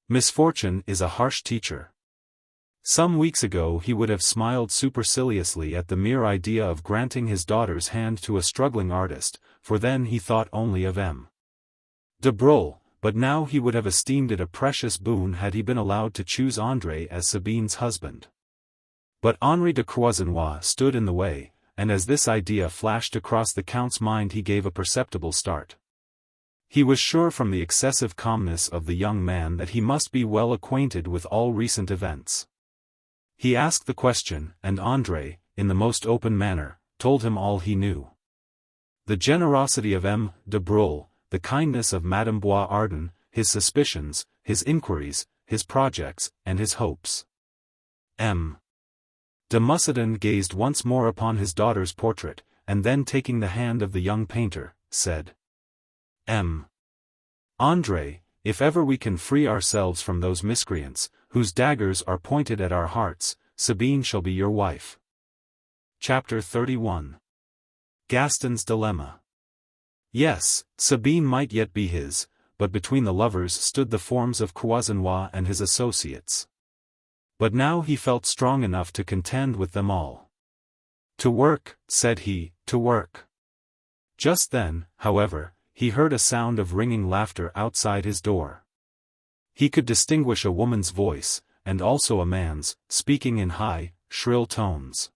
Misfortune is a harsh teacher. Some weeks ago he would have smiled superciliously at the mere idea of granting his daughter's hand to a struggling artist, for then he thought only of M. de Broglie, but now he would have esteemed it a precious boon had he been allowed to choose André as Sabine's husband. But Henri de Croisenois stood in the way, and as this idea flashed across the Count's mind he gave a perceptible start. He was sure from the excessive calmness of the young man that he must be well acquainted with all recent events. He asked the question, and André, in the most open manner, told him all he knew. The generosity of M. de Broglie, the kindness of Madame Bois-Arden, his suspicions, his inquiries, his projects, and his hopes. M. de Mussidan gazed once more upon his daughter's portrait, and then taking the hand of the young painter, said, M. André, if ever we can free ourselves from those miscreants, whose daggers are pointed at our hearts, Sabine shall be your wife. Chapter 31. Gaston's Dilemma. Yes, Sabine might yet be his, but between the lovers stood the forms of Croisenois and his associates. But now he felt strong enough to contend with them all. To work, said he, to work. Just then, however, he heard a sound of ringing laughter outside his door. He could distinguish a woman's voice, and also a man's, speaking in high, shrill tones.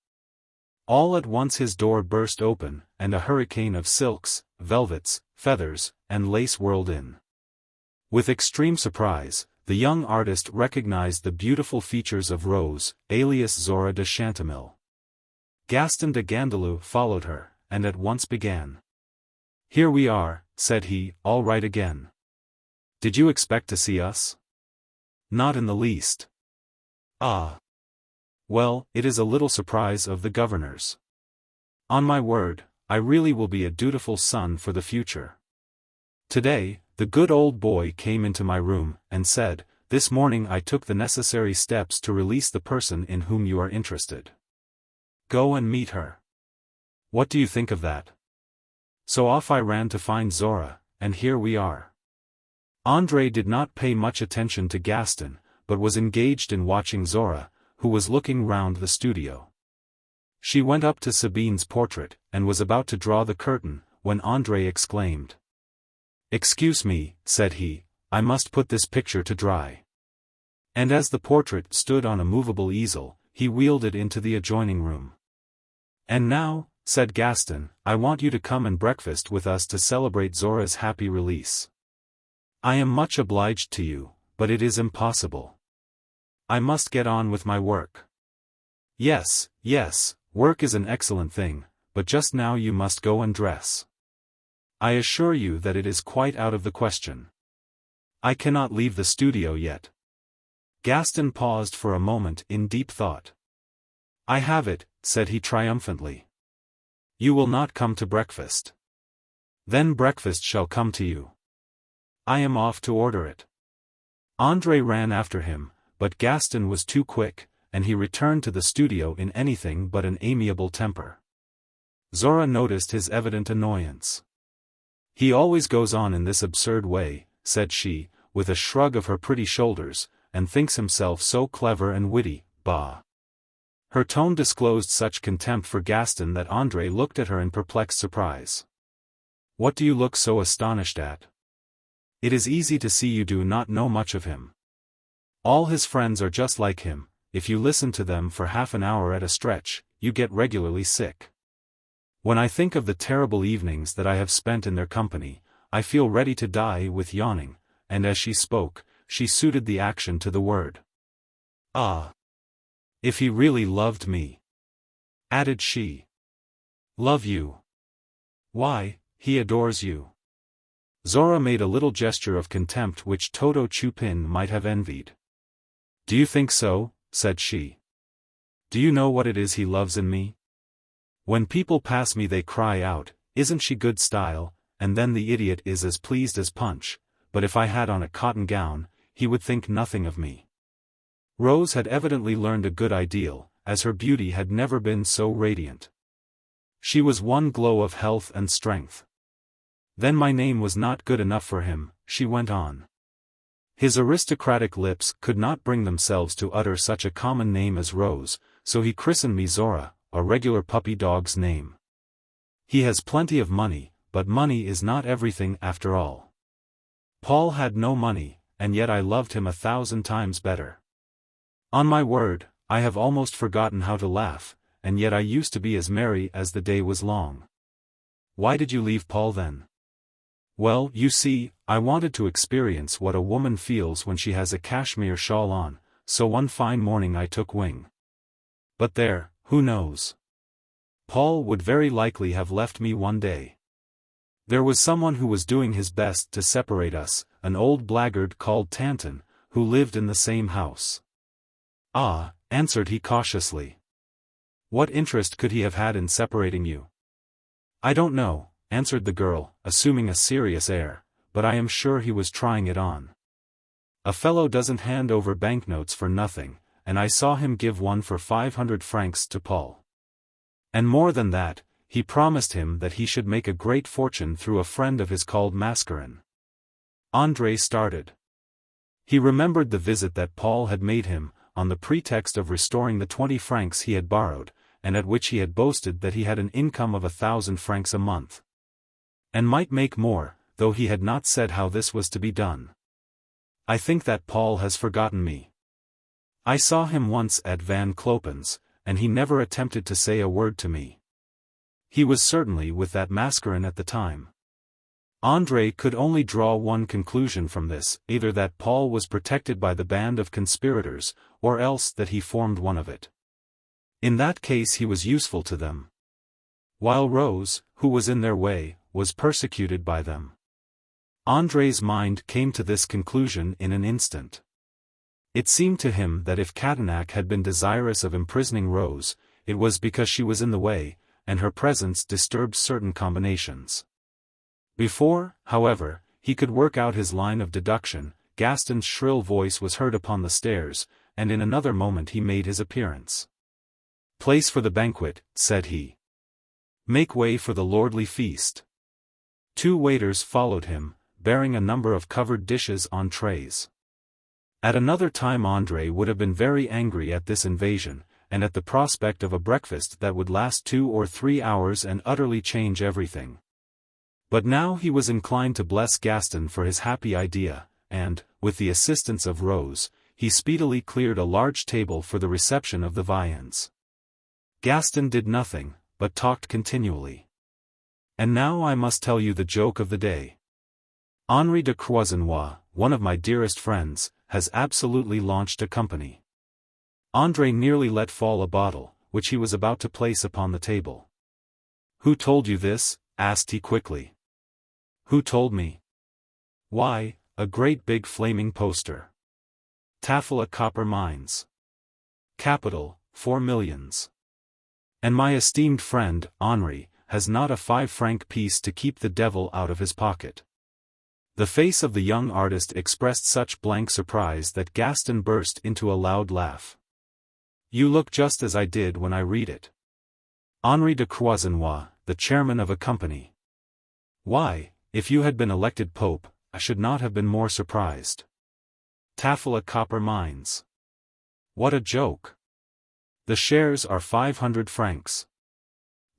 All at once his door burst open, and a hurricane of silks, velvets, feathers, and lace whirled in. With extreme surprise, the young artist recognized the beautiful features of Rose, alias Zora de Chantemille. Gaston de Gandelot followed her, and at once began. Here we are, said he, all right again. Did you expect to see us? Not in the least. Ah. Well, it is a little surprise of the governor's. On my word, I really will be a dutiful son for the future. Today, the good old boy came into my room, and said, this morning I took the necessary steps to release the person in whom you are interested. Go and meet her. What do you think of that? So off I ran to find Zora, and here we are. André did not pay much attention to Gaston, but was engaged in watching Zora, who was looking round the studio. She went up to Sabine's portrait, and was about to draw the curtain, when André exclaimed. Excuse me, said he, I must put this picture to dry. And as the portrait stood on a movable easel, he wheeled it into the adjoining room. And now, said Gaston, I want you to come and breakfast with us to celebrate Zora's happy release. I am much obliged to you, but it is impossible. I must get on with my work. Yes, yes, work is an excellent thing, but just now you must go and dress. I assure you that it is quite out of the question. I cannot leave the studio yet. Gaston paused for a moment in deep thought. I have it, said he triumphantly. You will not come to breakfast. Then breakfast shall come to you. I am off to order it. André ran after him, but Gaston was too quick, and he returned to the studio in anything but an amiable temper. Zora noticed his evident annoyance. He always goes on in this absurd way, said she, with a shrug of her pretty shoulders, and thinks himself so clever and witty, bah. Her tone disclosed such contempt for Gaston that André looked at her in perplexed surprise. What do you look so astonished at? It is easy to see you do not know much of him. All his friends are just like him, if you listen to them for half an hour at a stretch, you get regularly sick. When I think of the terrible evenings that I have spent in their company, I feel ready to die with yawning, and as she spoke, she suited the action to the word. Ah! If he really loved me," added she. "Love you? Why, he adores you." Zora made a little gesture of contempt which Toto Chupin might have envied. "Do you think so?" said she. "Do you know what it is he loves in me? When people pass me they cry out, 'Isn't she good style?' and then the idiot is as pleased as Punch, but if I had on a cotton gown, he would think nothing of me." Rose had evidently learned a good ideal, as her beauty had never been so radiant. She was one glow of health and strength. "Then my name was not good enough for him," she went on. "His aristocratic lips could not bring themselves to utter such a common name as Rose, so he christened me Zora, a regular puppy dog's name. He has plenty of money, but money is not everything after all. Paul had no money, and yet I loved him 1,000 times better. On my word, I have almost forgotten how to laugh, and yet I used to be as merry as the day was long." "Why did you leave Paul then?" "Well, you see, I wanted to experience what a woman feels when she has a cashmere shawl on, so one fine morning I took wing. But there, who knows? Paul would very likely have left me one day. There was someone who was doing his best to separate us, an old blackguard called Tanton, who lived in the same house." "Ah," answered he cautiously. "What interest could he have had in separating you?" "I don't know," answered the girl, assuming a serious air, "but I am sure he was trying it on. A fellow doesn't hand over banknotes for nothing, and I saw him give one for 500 francs to Paul. And more than that, he promised him that he should make a great fortune through a friend of his called Mascarin." André started. He remembered the visit that Paul had made him, on the pretext of restoring the 20 francs he had borrowed, and at which he had boasted that he had an income of 1,000 francs a month. And might make more, though he had not said how this was to be done. "I think that Paul has forgotten me. I saw him once at Van Clopen's, and he never attempted to say a word to me. He was certainly with that Mascarin at the time." André could only draw one conclusion from this, either that Paul was protected by the band of conspirators, or else that he formed one of it. In that case he was useful to them, while Rose, who was in their way, was persecuted by them. André's mind came to this conclusion in an instant. It seemed to him that if Catanac had been desirous of imprisoning Rose, it was because she was in the way, and her presence disturbed certain combinations. Before, however, he could work out his line of deduction, Gaston's shrill voice was heard upon the stairs, and in another moment he made his appearance. "Place for the banquet," said he. "Make way for the lordly feast." 2 waiters followed him, bearing a number of covered dishes on trays. At another time André would have been very angry at this invasion, and at the prospect of a breakfast that would last 2 or 3 hours and utterly change everything. But now he was inclined to bless Gaston for his happy idea, and, with the assistance of Rose, he speedily cleared a large table for the reception of the viands. Gaston did nothing, but talked continually. "And now I must tell you the joke of the day. Henri de Croisenois, one of my dearest friends, has absolutely launched a company." André nearly let fall a bottle, which he was about to place upon the table. "Who told you this?" asked he quickly. "Who told me? Why, a great big flaming poster. Taffela copper mines. Capital, 4 millions. And my esteemed friend, Henri, has not a 5-franc piece to keep the devil out of his pocket." The face of the young artist expressed such blank surprise that Gaston burst into a loud laugh. "You look just as I did when I read it. Henri de Croisenois, the chairman of a company. Why, if you had been elected Pope, I should not have been more surprised. Taffela copper mines. What a joke! The shares are 500 francs.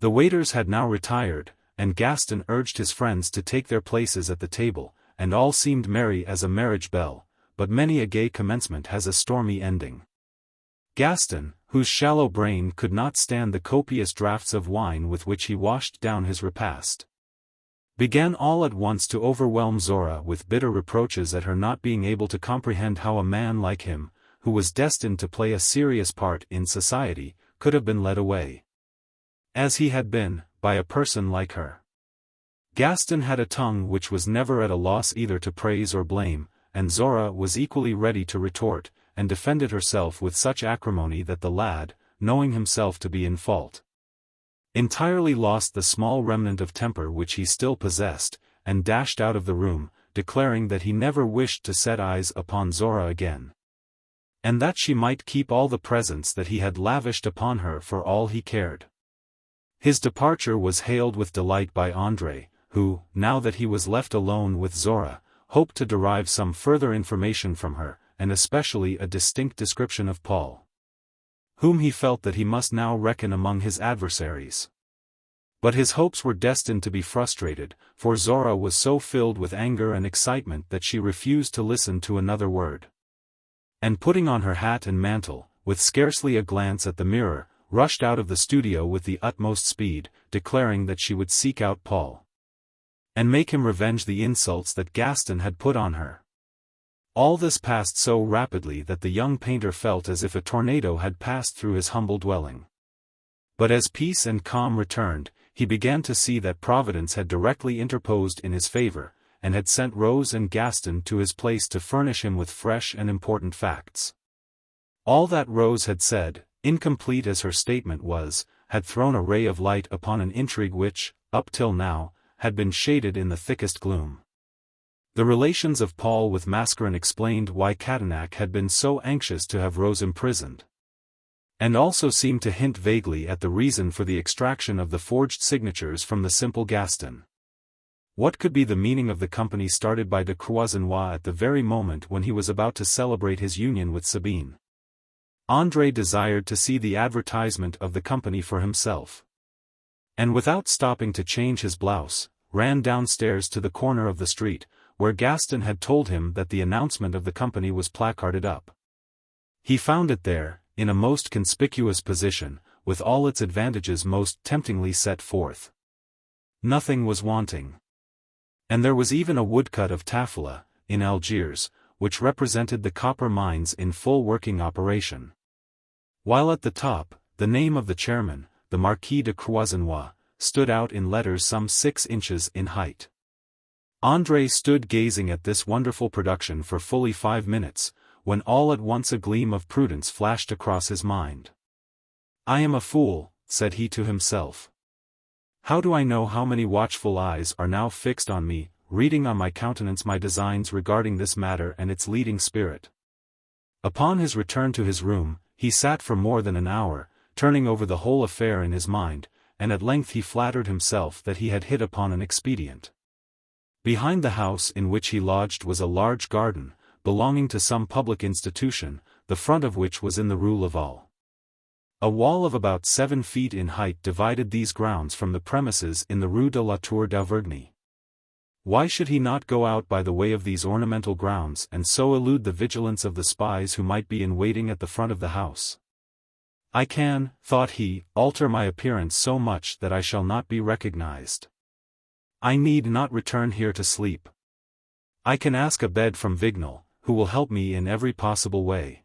The waiters had now retired, and Gaston urged his friends to take their places at the table, and all seemed merry as a marriage bell, but many a gay commencement has a stormy ending. Gaston, whose shallow brain could not stand the copious draughts of wine with which he washed down his repast, began all at once to overwhelm Zora with bitter reproaches at her not being able to comprehend how a man like him, who was destined to play a serious part in society, could have been led away, as he had been, by a person like her. Gaston had a tongue which was never at a loss either to praise or blame, and Zora was equally ready to retort, and defended herself with such acrimony that the lad, knowing himself to be in fault, entirely lost the small remnant of temper which he still possessed, and dashed out of the room, declaring that he never wished to set eyes upon Zora again, and that she might keep all the presents that he had lavished upon her for all he cared. His departure was hailed with delight by André, who, now that he was left alone with Zora, hoped to derive some further information from her, and especially a distinct description of Paul, whom he felt that he must now reckon among his adversaries. But his hopes were destined to be frustrated, for Zora was so filled with anger and excitement that she refused to listen to another word, and putting on her hat and mantle, with scarcely a glance at the mirror, rushed out of the studio with the utmost speed, declaring that she would seek out Paul, and make him revenge the insults that Gaston had put on her. All this passed so rapidly that the young painter felt as if a tornado had passed through his humble dwelling. But as peace and calm returned, he began to see that Providence had directly interposed in his favor, and had sent Rose and Gaston to his place to furnish him with fresh and important facts. All that Rose had said, incomplete as her statement was, had thrown a ray of light upon an intrigue which, up till now, had been shaded in the thickest gloom. The relations of Paul with Mascarin explained why Catanac had been so anxious to have Rose imprisoned, and also seemed to hint vaguely at the reason for the extraction of the forged signatures from the simple Gaston. What could be the meaning of the company started by de Croisenois at the very moment when he was about to celebrate his union with Sabine? André desired to see the advertisement of the company for himself, and without stopping to change his blouse, ran downstairs to the corner of the street, where Gaston had told him that the announcement of the company was placarded up. He found it there, in a most conspicuous position, with all its advantages most temptingly set forth. Nothing was wanting, and there was even a woodcut of Tafila, in Algiers, which represented the copper mines in full working operation, while at the top, the name of the chairman, the Marquis de Croisenois, stood out in letters some 6 inches in height. André stood gazing at this wonderful production for fully 5 minutes, when all at once a gleam of prudence flashed across his mind. "I am a fool," said he to himself. "How do I know how many watchful eyes are now fixed on me, reading on my countenance my designs regarding this matter and its leading spirit?" Upon his return to his room, he sat for more than an hour, turning over the whole affair in his mind, and at length he flattered himself that he had hit upon an expedient. Behind the house in which he lodged was a large garden, belonging to some public institution, the front of which was in the Rue Laval. A wall of about 7 feet in height divided these grounds from the premises in the Rue de la Tour d'Auvergne. Why should he not go out by the way of these ornamental grounds and so elude the vigilance of the spies who might be in waiting at the front of the house? "I can," thought he, "alter my appearance so much that I shall not be recognized. I need not return here to sleep. I can ask a bed from Vignal, who will help me in every possible way."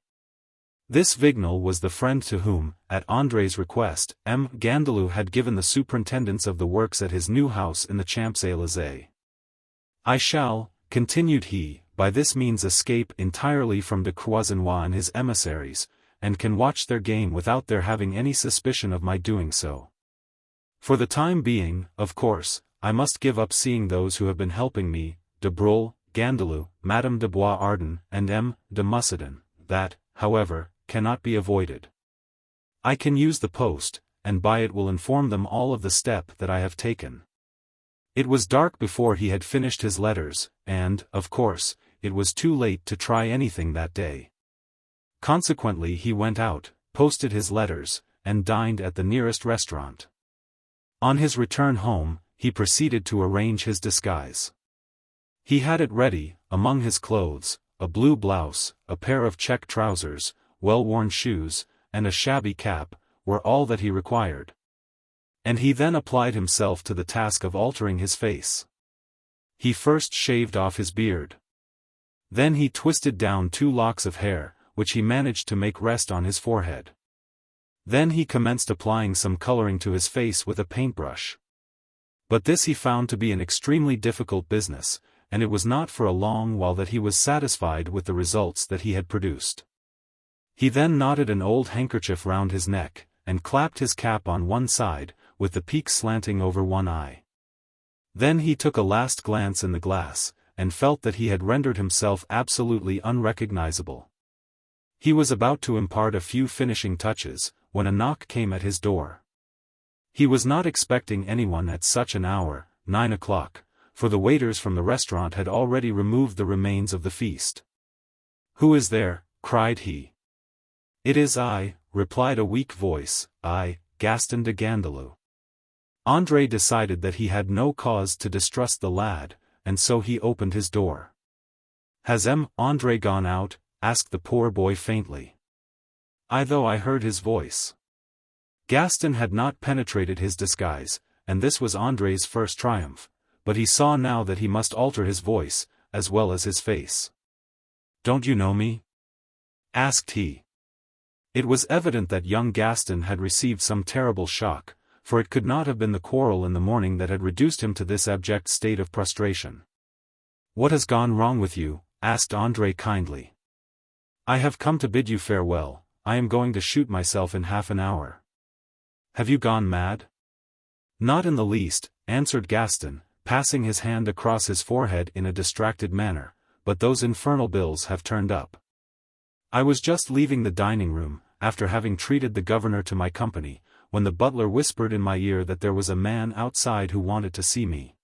This Vignal was the friend to whom, at André's request, M. Gandalou had given the superintendence of the works at his new house in the Champs-Élysées. "I shall," continued he, "by this means escape entirely from de Croisenois and his emissaries, and can watch their game without their having any suspicion of my doing so. For the time being, of course, I must give up seeing those who have been helping me, de Broglie, Gandalou, Madame de Bois-Ardon, and M. de Musidon. That, however, cannot be avoided. I can use the post, and by it will inform them all of the step that I have taken." It was dark before he had finished his letters, and, of course, it was too late to try anything that day. Consequently he went out, posted his letters, and dined at the nearest restaurant. On his return home, he proceeded to arrange his disguise. He had it ready, among his clothes, a blue blouse, a pair of check trousers, well-worn shoes, and a shabby cap, were all that he required. And he then applied himself to the task of altering his face. He first shaved off his beard. Then he twisted down 2 locks of hair, which he managed to make rest on his forehead. Then he commenced applying some coloring to his face with a paintbrush. But this he found to be an extremely difficult business, and it was not for a long while that he was satisfied with the results that he had produced. He then knotted an old handkerchief round his neck, and clapped his cap on one side, with the peak slanting over one eye. Then he took a last glance in the glass, and felt that he had rendered himself absolutely unrecognizable. He was about to impart a few finishing touches, when a knock came at his door. He was not expecting anyone at such an hour, 9 o'clock, for the waiters from the restaurant had already removed the remains of the feast. "Who is there?" cried he. "It is I," replied a weak voice, "I, Gaston de Gandelot." André decided that he had no cause to distrust the lad, and so he opened his door. "Has André gone out?" asked the poor boy faintly. Though I heard his voice. Gaston had not penetrated his disguise, and this was André's first triumph, but he saw now that he must alter his voice, as well as his face. "Don't you know me?" asked he. It was evident that young Gaston had received some terrible shock, for it could not have been the quarrel in the morning that had reduced him to this abject state of prostration. "What has gone wrong with you?" asked André kindly. "I have come to bid you farewell. I am going to shoot myself in half an hour." "Have you gone mad?" "Not in the least," answered Gaston, passing his hand across his forehead in a distracted manner, "but those infernal bills have turned up. I was just leaving the dining room, after having treated the governor to my company, when the butler whispered in my ear that there was a man outside who wanted to see me.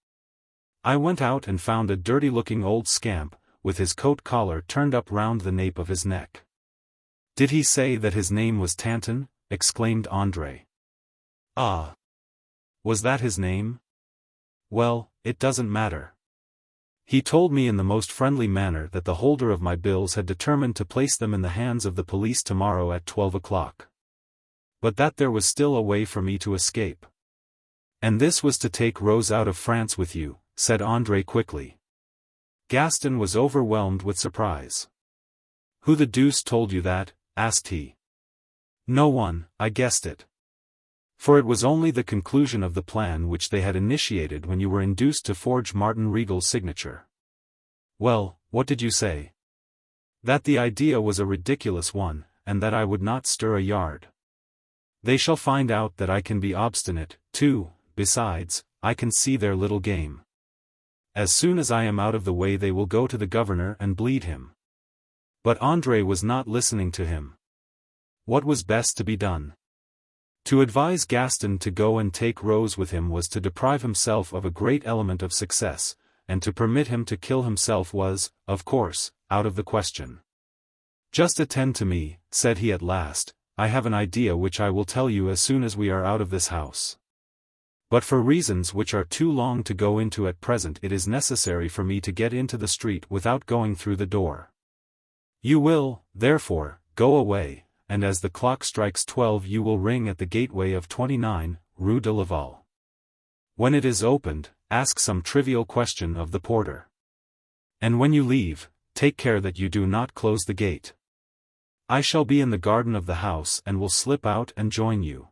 I went out and found a dirty-looking old scamp, with his coat collar turned up round the nape of his neck." "Did he say that his name was Tanton?" exclaimed André. "Ah! Was that his name? Well, it doesn't matter. He told me in the most friendly manner that the holder of my bills had determined to place them in the hands of the police tomorrow at 12 o'clock. But that there was still a way for me to escape." "And this was to take Rose out of France with you," said André quickly. Gaston was overwhelmed with surprise. "Who the deuce told you that?" asked he. "No one, I guessed it. For it was only the conclusion of the plan which they had initiated when you were induced to forge Martin Regal's signature." "Well, what did you say?" "That the idea was a ridiculous one, and that I would not stir a yard. They shall find out that I can be obstinate, too. Besides, I can see their little game. As soon as I am out of the way they will go to the governor and bleed him." But André was not listening to him. What was best to be done? To advise Gaston to go and take Rose with him was to deprive himself of a great element of success, and to permit him to kill himself was, of course, out of the question. "Just attend to me," said he at last, "I have an idea which I will tell you as soon as we are out of this house. But for reasons which are too long to go into at present it is necessary for me to get into the street without going through the door. You will, therefore, go away, and as the clock strikes 12 you will ring at the gateway of 29, Rue de Laval. When it is opened, ask some trivial question of the porter. And when you leave, take care that you do not close the gate. I shall be in the garden of the house and will slip out and join you."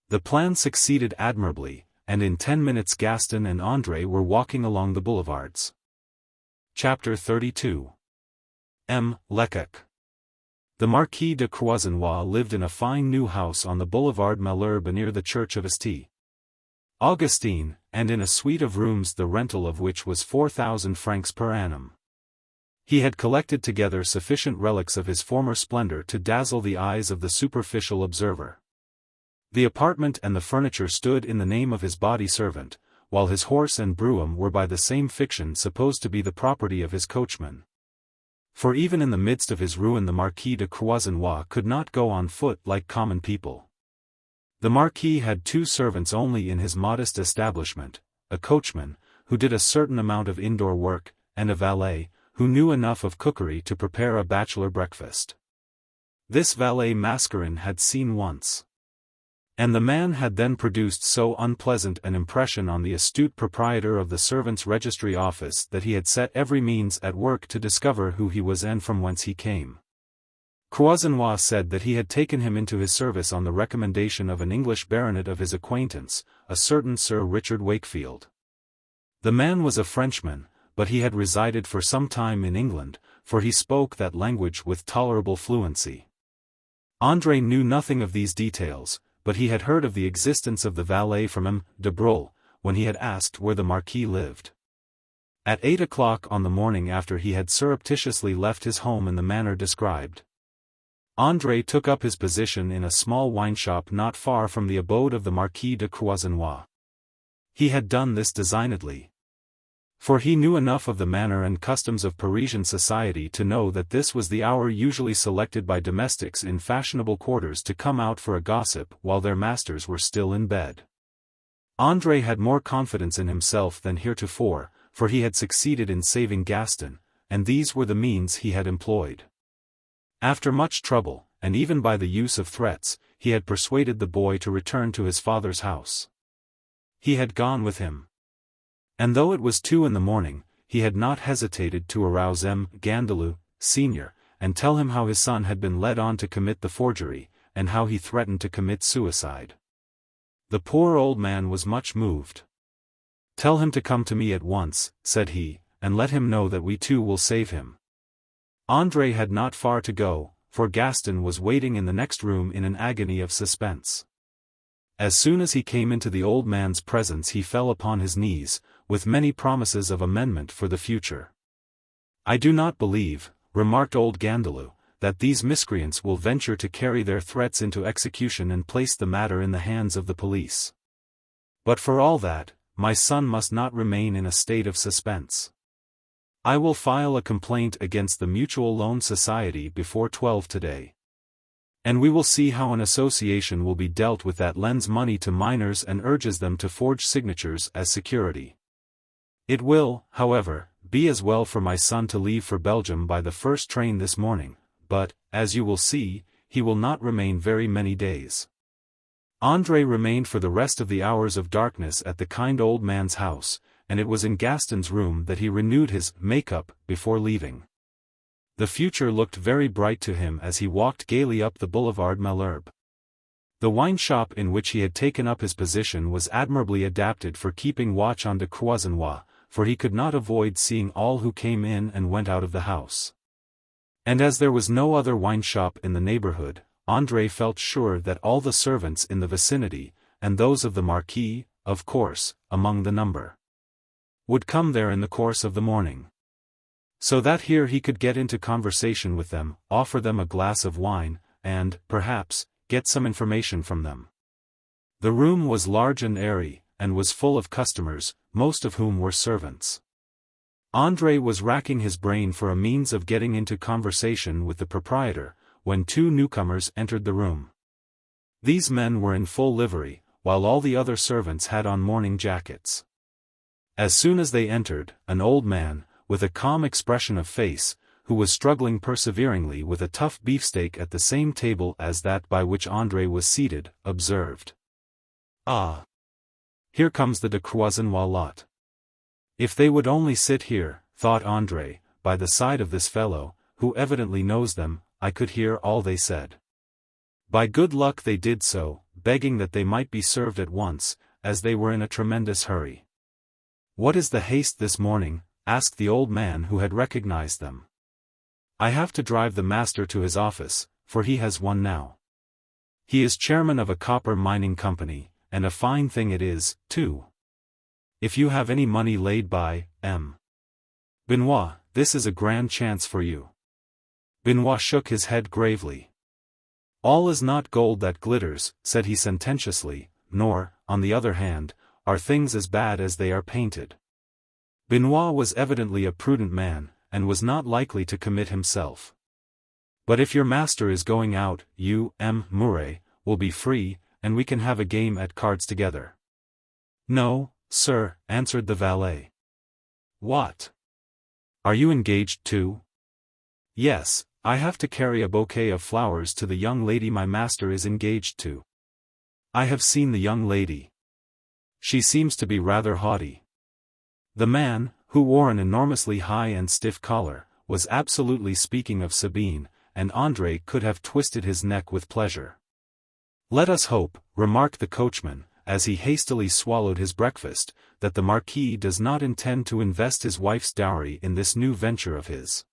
The plan succeeded admirably, and in 10 minutes Gaston and André were walking along the boulevards. Chapter 32. M. Lecoq. The Marquis de Croisenois lived in a fine new house on the boulevard Malherbe near the church of St. Augustine, and in a suite of rooms the rental of which was 4,000 francs per annum. He had collected together sufficient relics of his former splendor to dazzle the eyes of the superficial observer. The apartment and the furniture stood in the name of his body servant, while his horse and brougham were by the same fiction supposed to be the property of his coachman. For even in the midst of his ruin the Marquis de Croisenois could not go on foot like common people. The Marquis had 2 servants only in his modest establishment, a coachman, who did a certain amount of indoor work, and a valet, who knew enough of cookery to prepare a bachelor breakfast. This valet Mascarin had seen once. And the man had then produced so unpleasant an impression on the astute proprietor of the servants' registry office that he had set every means at work to discover who he was and from whence he came. Croisenois said that he had taken him into his service on the recommendation of an English baronet of his acquaintance, a certain Sir Richard Wakefield. The man was a Frenchman, but he had resided for some time in England, for he spoke that language with tolerable fluency. André knew nothing of these details, but he had heard of the existence of the valet from M. de Broglie, when he had asked where the Marquis lived. At 8 o'clock on the morning after he had surreptitiously left his home in the manner described, André took up his position in a small wine shop not far from the abode of the Marquis de Croisenois. He had done this designedly, for he knew enough of the manner and customs of Parisian society to know that this was the hour usually selected by domestics in fashionable quarters to come out for a gossip while their masters were still in bed. André had more confidence in himself than heretofore, for he had succeeded in saving Gaston, and these were the means he had employed. After much trouble, and even by the use of threats, he had persuaded the boy to return to his father's house. He had gone with him. And though it was 2 in the morning, he had not hesitated to arouse M. Gandalou, senior, and tell him how his son had been led on to commit the forgery, and how he threatened to commit suicide. The poor old man was much moved. "Tell him to come to me at once," said he, "and let him know that we too will save him." André had not far to go, for Gaston was waiting in the next room in an agony of suspense. As soon as he came into the old man's presence he fell upon his knees, with many promises of amendment for the future. "I do not believe," remarked old Gandalou, "that these miscreants will venture to carry their threats into execution and place the matter in the hands of the police. But for all that, my son must not remain in a state of suspense. I will file a complaint against the Mutual Loan Society before 12 today. And we will see how an association will be dealt with that lends money to minors and urges them to forge signatures as security. It will, however, be as well for my son to leave for Belgium by the first train this morning, but, as you will see, he will not remain very many days." André remained for the rest of the hours of darkness at the kind old man's house, and it was in Gaston's room that he renewed his make-up before leaving. The future looked very bright to him as he walked gaily up the Boulevard Malherbe. The wine shop in which he had taken up his position was admirably adapted for keeping watch on de Croisenois, for he could not avoid seeing all who came in and went out of the house. And as there was no other wine shop in the neighborhood, André felt sure that all the servants in the vicinity, and those of the Marquis, of course, among the number, would come there in the course of the morning. So that here he could get into conversation with them, offer them a glass of wine, and, perhaps, get some information from them. The room was large and airy, and was full of customers, most of whom were servants. André was racking his brain for a means of getting into conversation with the proprietor, when 2 newcomers entered the room. These men were in full livery, while all the other servants had on morning jackets. As soon as they entered, an old man, with a calm expression of face, who was struggling perseveringly with a tough beefsteak at the same table as that by which André was seated, observed, "Ah! Here comes the de Croisenois lot. If they would only sit here," thought André, "by the side of this fellow, who evidently knows them, I could hear all they said." By good luck they did so, begging that they might be served at once, as they were in a tremendous hurry. "What is the haste this morning?" asked the old man who had recognized them. "I have to drive the master to his office, for he has one now. He is chairman of a copper mining company, and a fine thing it is, too. If you have any money laid by, M. Benoit, this is a grand chance for you." Benoit shook his head gravely. "All is not gold that glitters," said he sententiously, "nor, on the other hand, are things as bad as they are painted." Benoit was evidently a prudent man, and was not likely to commit himself. "But if your master is going out, you, M. Mouret, will be free, and we can have a game at cards together." "No, sir," answered the valet. "What? Are you engaged too?" "Yes, I have to carry a bouquet of flowers to the young lady my master is engaged to." "I have seen the young lady. She seems to be rather haughty." The man, who wore an enormously high and stiff collar, was absolutely speaking of Sabine, and André could have twisted his neck with pleasure. "Let us hope," remarked the coachman, as he hastily swallowed his breakfast, "that the Marquis does not intend to invest his wife's dowry in this new venture of his."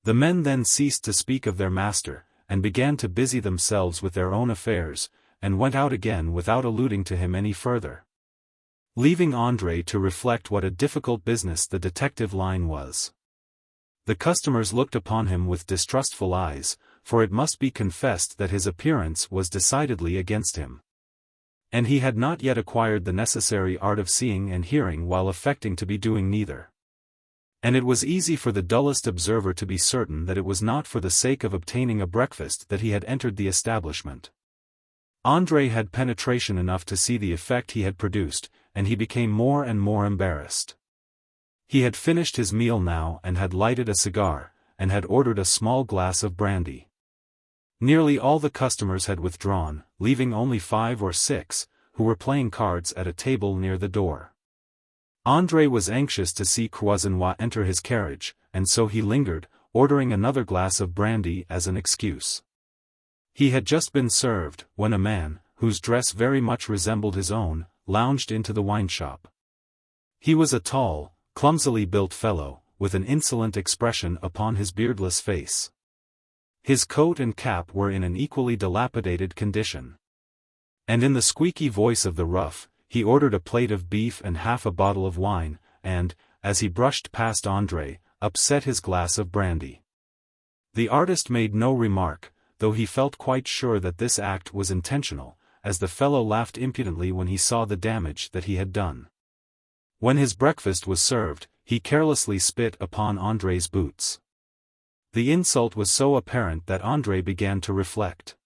The men then ceased to speak of their master, and began to busy themselves with their own affairs, and went out again without alluding to him any further, leaving André to reflect what a difficult business the detective line was. The customers looked upon him with distrustful eyes, for it must be confessed that his appearance was decidedly against him. And he had not yet acquired the necessary art of seeing and hearing while affecting to be doing neither. And it was easy for the dullest observer to be certain that it was not for the sake of obtaining a breakfast that he had entered the establishment. André had penetration enough to see the effect he had produced, and he became more and more embarrassed. He had finished his meal now and had lighted a cigar, and had ordered a small glass of brandy. Nearly all the customers had withdrawn, leaving only 5 or 6, who were playing cards at a table near the door. André was anxious to see Croisenois enter his carriage, and so he lingered, ordering another glass of brandy as an excuse. He had just been served, when a man, whose dress very much resembled his own, lounged into the wine-shop. He was a tall, clumsily built fellow, with an insolent expression upon his beardless face. His coat and cap were in an equally dilapidated condition. And in the squeaky voice of the rough, he ordered a plate of beef and half a bottle of wine, and, as he brushed past André, upset his glass of brandy. The artist made no remark, though he felt quite sure that this act was intentional, as the fellow laughed impudently when he saw the damage that he had done. When his breakfast was served, he carelessly spit upon André's boots. The insult was so apparent that André began to reflect.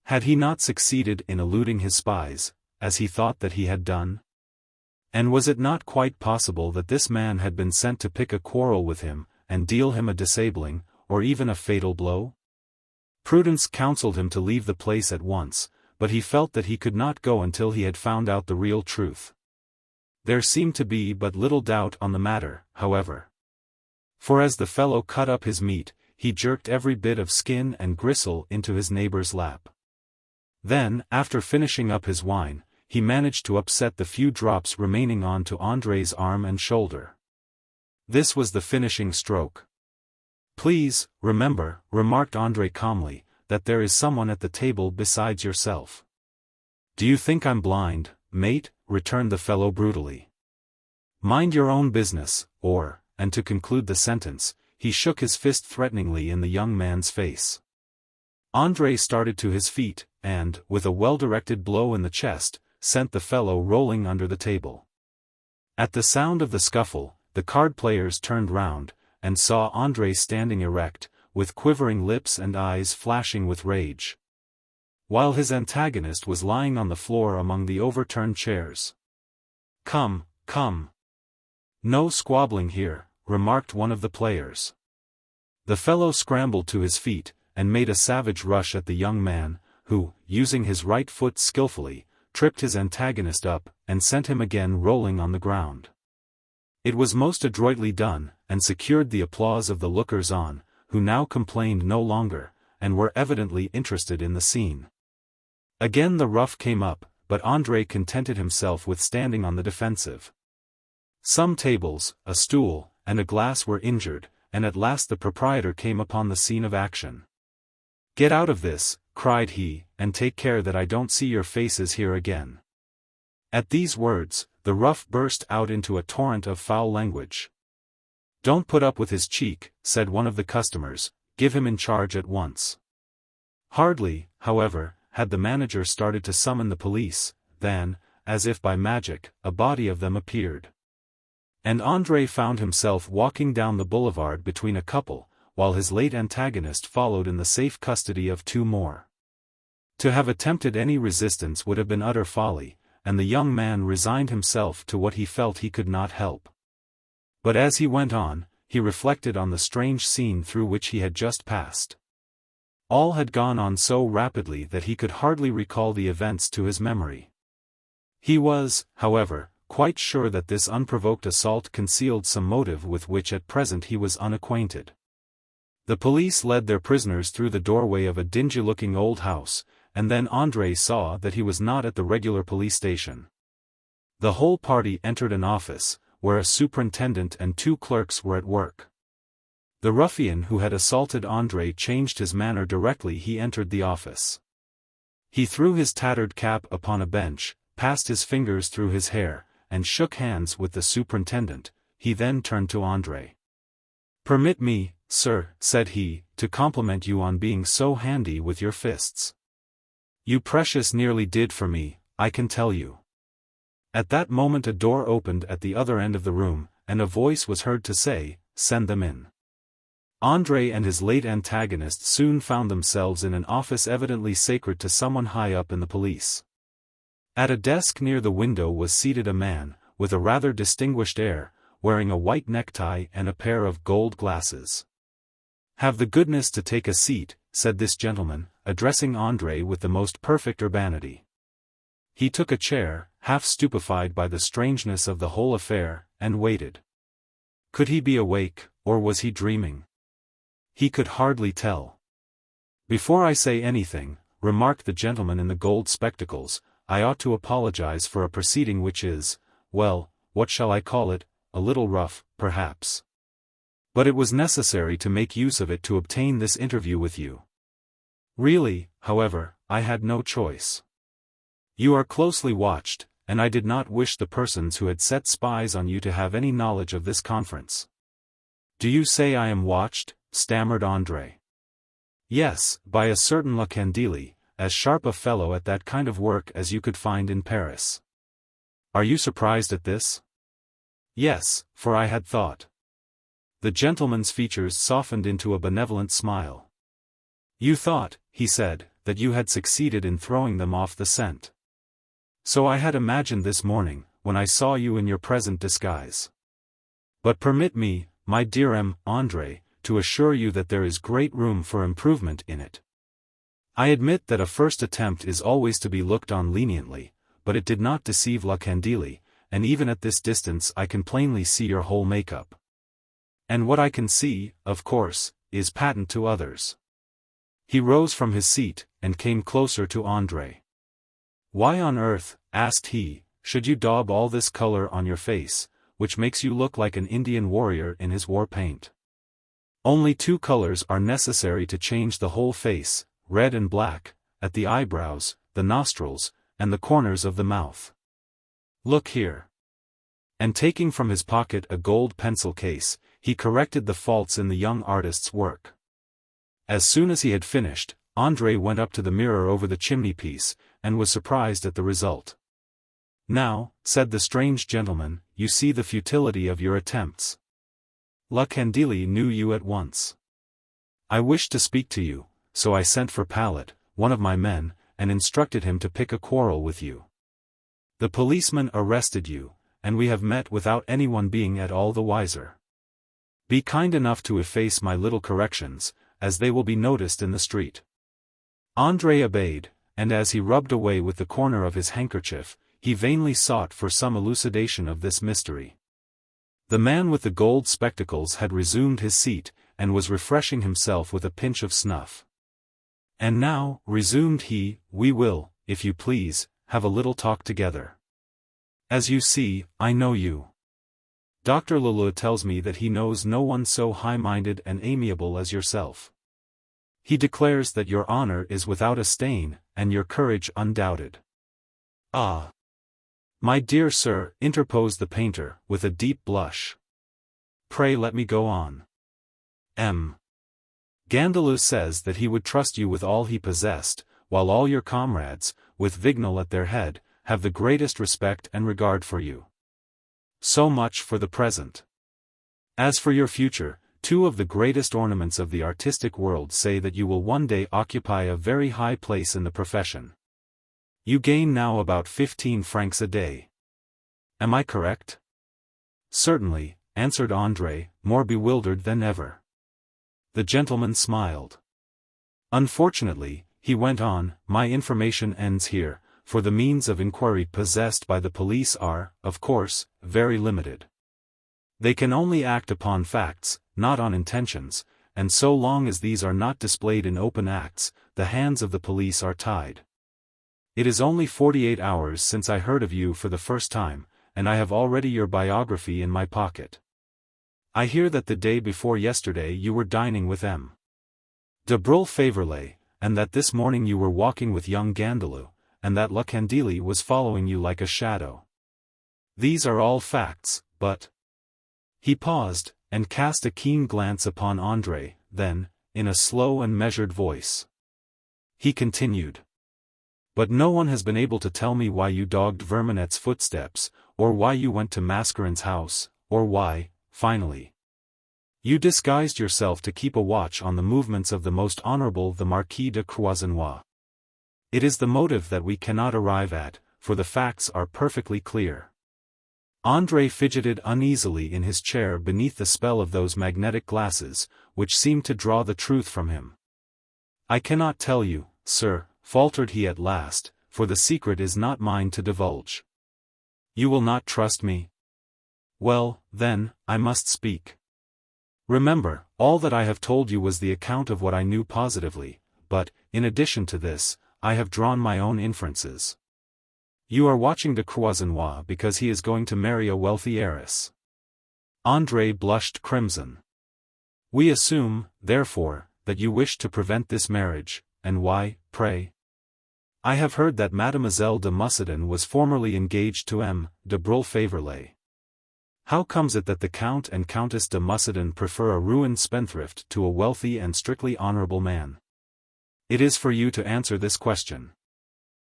Had he not succeeded in eluding his spies, as he thought that he had done? And was it not quite possible that this man had been sent to pick a quarrel with him, and deal him a disabling, or even a fatal blow? Prudence counseled him to leave the place at once, but he felt that he could not go until he had found out the real truth. There seemed to be but little doubt on the matter, however. For as the fellow cut up his meat, he jerked every bit of skin and gristle into his neighbor's lap. Then, after finishing up his wine, he managed to upset the few drops remaining on to André's arm and shoulder. This was the finishing stroke. "Please, remember," remarked André calmly, "that there is someone at the table besides yourself." "Do you think I'm blind, mate?" returned the fellow brutally. "Mind your own business, or," and to conclude the sentence, he shook his fist threateningly in the young man's face. André started to his feet, and, with a well-directed blow in the chest, sent the fellow rolling under the table. At the sound of the scuffle, the card-players turned round, and saw André standing erect, with quivering lips and eyes flashing with rage, while his antagonist was lying on the floor among the overturned chairs. "Come, come. No squabbling here," remarked one of the players. The fellow scrambled to his feet, and made a savage rush at the young man, who, using his right foot skillfully, tripped his antagonist up, and sent him again rolling on the ground. It was most adroitly done, and secured the applause of the lookers-on, who now complained no longer, and were evidently interested in the scene. Again the rough came up, but André contented himself with standing on the defensive. Some tables, a stool, and a glass were injured, and at last the proprietor came upon the scene of action. "Get out of this," cried he, "and take care that I don't see your faces here again." At these words, the rough burst out into a torrent of foul language. "Don't put up with his cheek," said one of the customers, "give him in charge at once." Hardly, however, had the manager started to summon the police, than, as if by magic, a body of them appeared. And André found himself walking down the boulevard between a couple, while his late antagonist followed in the safe custody of 2 more. To have attempted any resistance would have been utter folly, and the young man resigned himself to what he felt he could not help. But as he went on, he reflected on the strange scene through which he had just passed. All had gone on so rapidly that he could hardly recall the events to his memory. He was, however, quite sure that this unprovoked assault concealed some motive with which at present he was unacquainted. The police led their prisoners through the doorway of a dingy-looking old house, and then André saw that he was not at the regular police station. The whole party entered an office, where a superintendent and 2 clerks were at work. The ruffian who had assaulted André changed his manner directly he entered the office. He threw his tattered cap upon a bench, passed his fingers through his hair, and shook hands with the superintendent. He then turned to André. "Permit me, sir," said he, "to compliment you on being so handy with your fists. You precious nearly did for me, I can tell you." At that moment a door opened at the other end of the room, and a voice was heard to say, "Send them in." André and his late antagonist soon found themselves in an office evidently sacred to someone high up in the police. At a desk near the window was seated a man, with a rather distinguished air, wearing a white necktie and a pair of gold glasses. "Have the goodness to take a seat," said this gentleman, addressing André with the most perfect urbanity. He took a chair, half stupefied by the strangeness of the whole affair, and waited. Could he be awake, or was he dreaming? He could hardly tell. "Before I say anything," remarked the gentleman in the gold spectacles, "I ought to apologize for a proceeding which is, well, what shall I call it, a little rough, perhaps. But it was necessary to make use of it to obtain this interview with you. Really, however, I had no choice. You are closely watched, and I did not wish the persons who had set spies on you to have any knowledge of this conference." "Do you say I am watched?" stammered André. "Yes, by a certain Lacandili, as sharp a fellow at that kind of work as you could find in Paris." "Are you surprised at this?" "Yes, for I had thought." The gentleman's features softened into a benevolent smile. "You thought," he said, "that you had succeeded in throwing them off the scent. So I had imagined this morning, when I saw you in your present disguise. But permit me, my dear André, to assure you that there is great room for improvement in it. I admit that a first attempt is always to be looked on leniently, but it did not deceive Lacandili, and even at this distance I can plainly see your whole make-up. And what I can see, of course, is patent to others." He rose from his seat, and came closer to André. "Why on earth," asked he, "should you daub all this color on your face, which makes you look like an Indian warrior in his war paint? Only 2 colors are necessary to change the whole face, red and black, at the eyebrows, the nostrils, and the corners of the mouth. Look here." And taking from his pocket a gold pencil case, he corrected the faults in the young artist's work. As soon as he had finished, André went up to the mirror over the chimney-piece, and was surprised at the result. "Now," said the strange gentleman, "you see the futility of your attempts. Lacandili knew you at once. I wished to speak to you, so I sent for Pallet, one of my men, and instructed him to pick a quarrel with you. The policeman arrested you, and we have met without anyone being at all the wiser. Be kind enough to efface my little corrections, as they will be noticed in the street." André obeyed, and as he rubbed away with the corner of his handkerchief, he vainly sought for some elucidation of this mystery. The man with the gold spectacles had resumed his seat, and was refreshing himself with a pinch of snuff. "And now," resumed he, "we will, if you please, have a little talk together. As you see, I know you. Dr. Leleu tells me that he knows no one so high-minded and amiable as yourself. He declares that your honor is without a stain, and your courage undoubted." "Ah! My dear sir," interposed the painter, with a deep blush. "Pray let me go on. Gandalou says that he would trust you with all he possessed, while all your comrades, with Vignal at their head, have the greatest respect and regard for you. So much for the present. As for your future, 2 of the greatest ornaments of the artistic world say that you will one day occupy a very high place in the profession. You gain now about 15 francs a day. Am I correct?" "Certainly," answered André, more bewildered than ever. The gentleman smiled. "Unfortunately," he went on, "my information ends here, for the means of inquiry possessed by the police are, of course, very limited. They can only act upon facts, not on intentions, and so long as these are not displayed in open acts, the hands of the police are tied. It is only 48 hours since I heard of you for the first time, and I have already your biography in my pocket. I hear that the day before yesterday you were dining with M. de Brulé-Faverley, and that this morning you were walking with young Gandalou, and that La Candili was following you like a shadow. These are all facts, but... He paused, and cast a keen glance upon André, then, in a slow and measured voice, he continued. But no one has been able to tell me why you dogged Vermanet's footsteps, or why you went to Mascarin's house, or why, finally, you disguised yourself to keep a watch on the movements of the most honorable the Marquis de Croisenois. It is the motive that we cannot arrive at, for the facts are perfectly clear. André fidgeted uneasily in his chair beneath the spell of those magnetic glasses, which seemed to draw the truth from him. I cannot tell you, sir, faltered he at last, for the secret is not mine to divulge. You will not trust me? Well, then, I must speak. Remember, all that I have told you was the account of what I knew positively, but, in addition to this, I have drawn my own inferences. You are watching de Croisenois because he is going to marry a wealthy heiress. André blushed crimson. We assume, therefore, that you wish to prevent this marriage, and why, pray? I have heard that Mademoiselle de Muscadin was formerly engaged to M. de Brulé-Faverley. How comes it that the Count and Countess de Muscadin prefer a ruined spendthrift to a wealthy and strictly honorable man? It is for you to answer this question.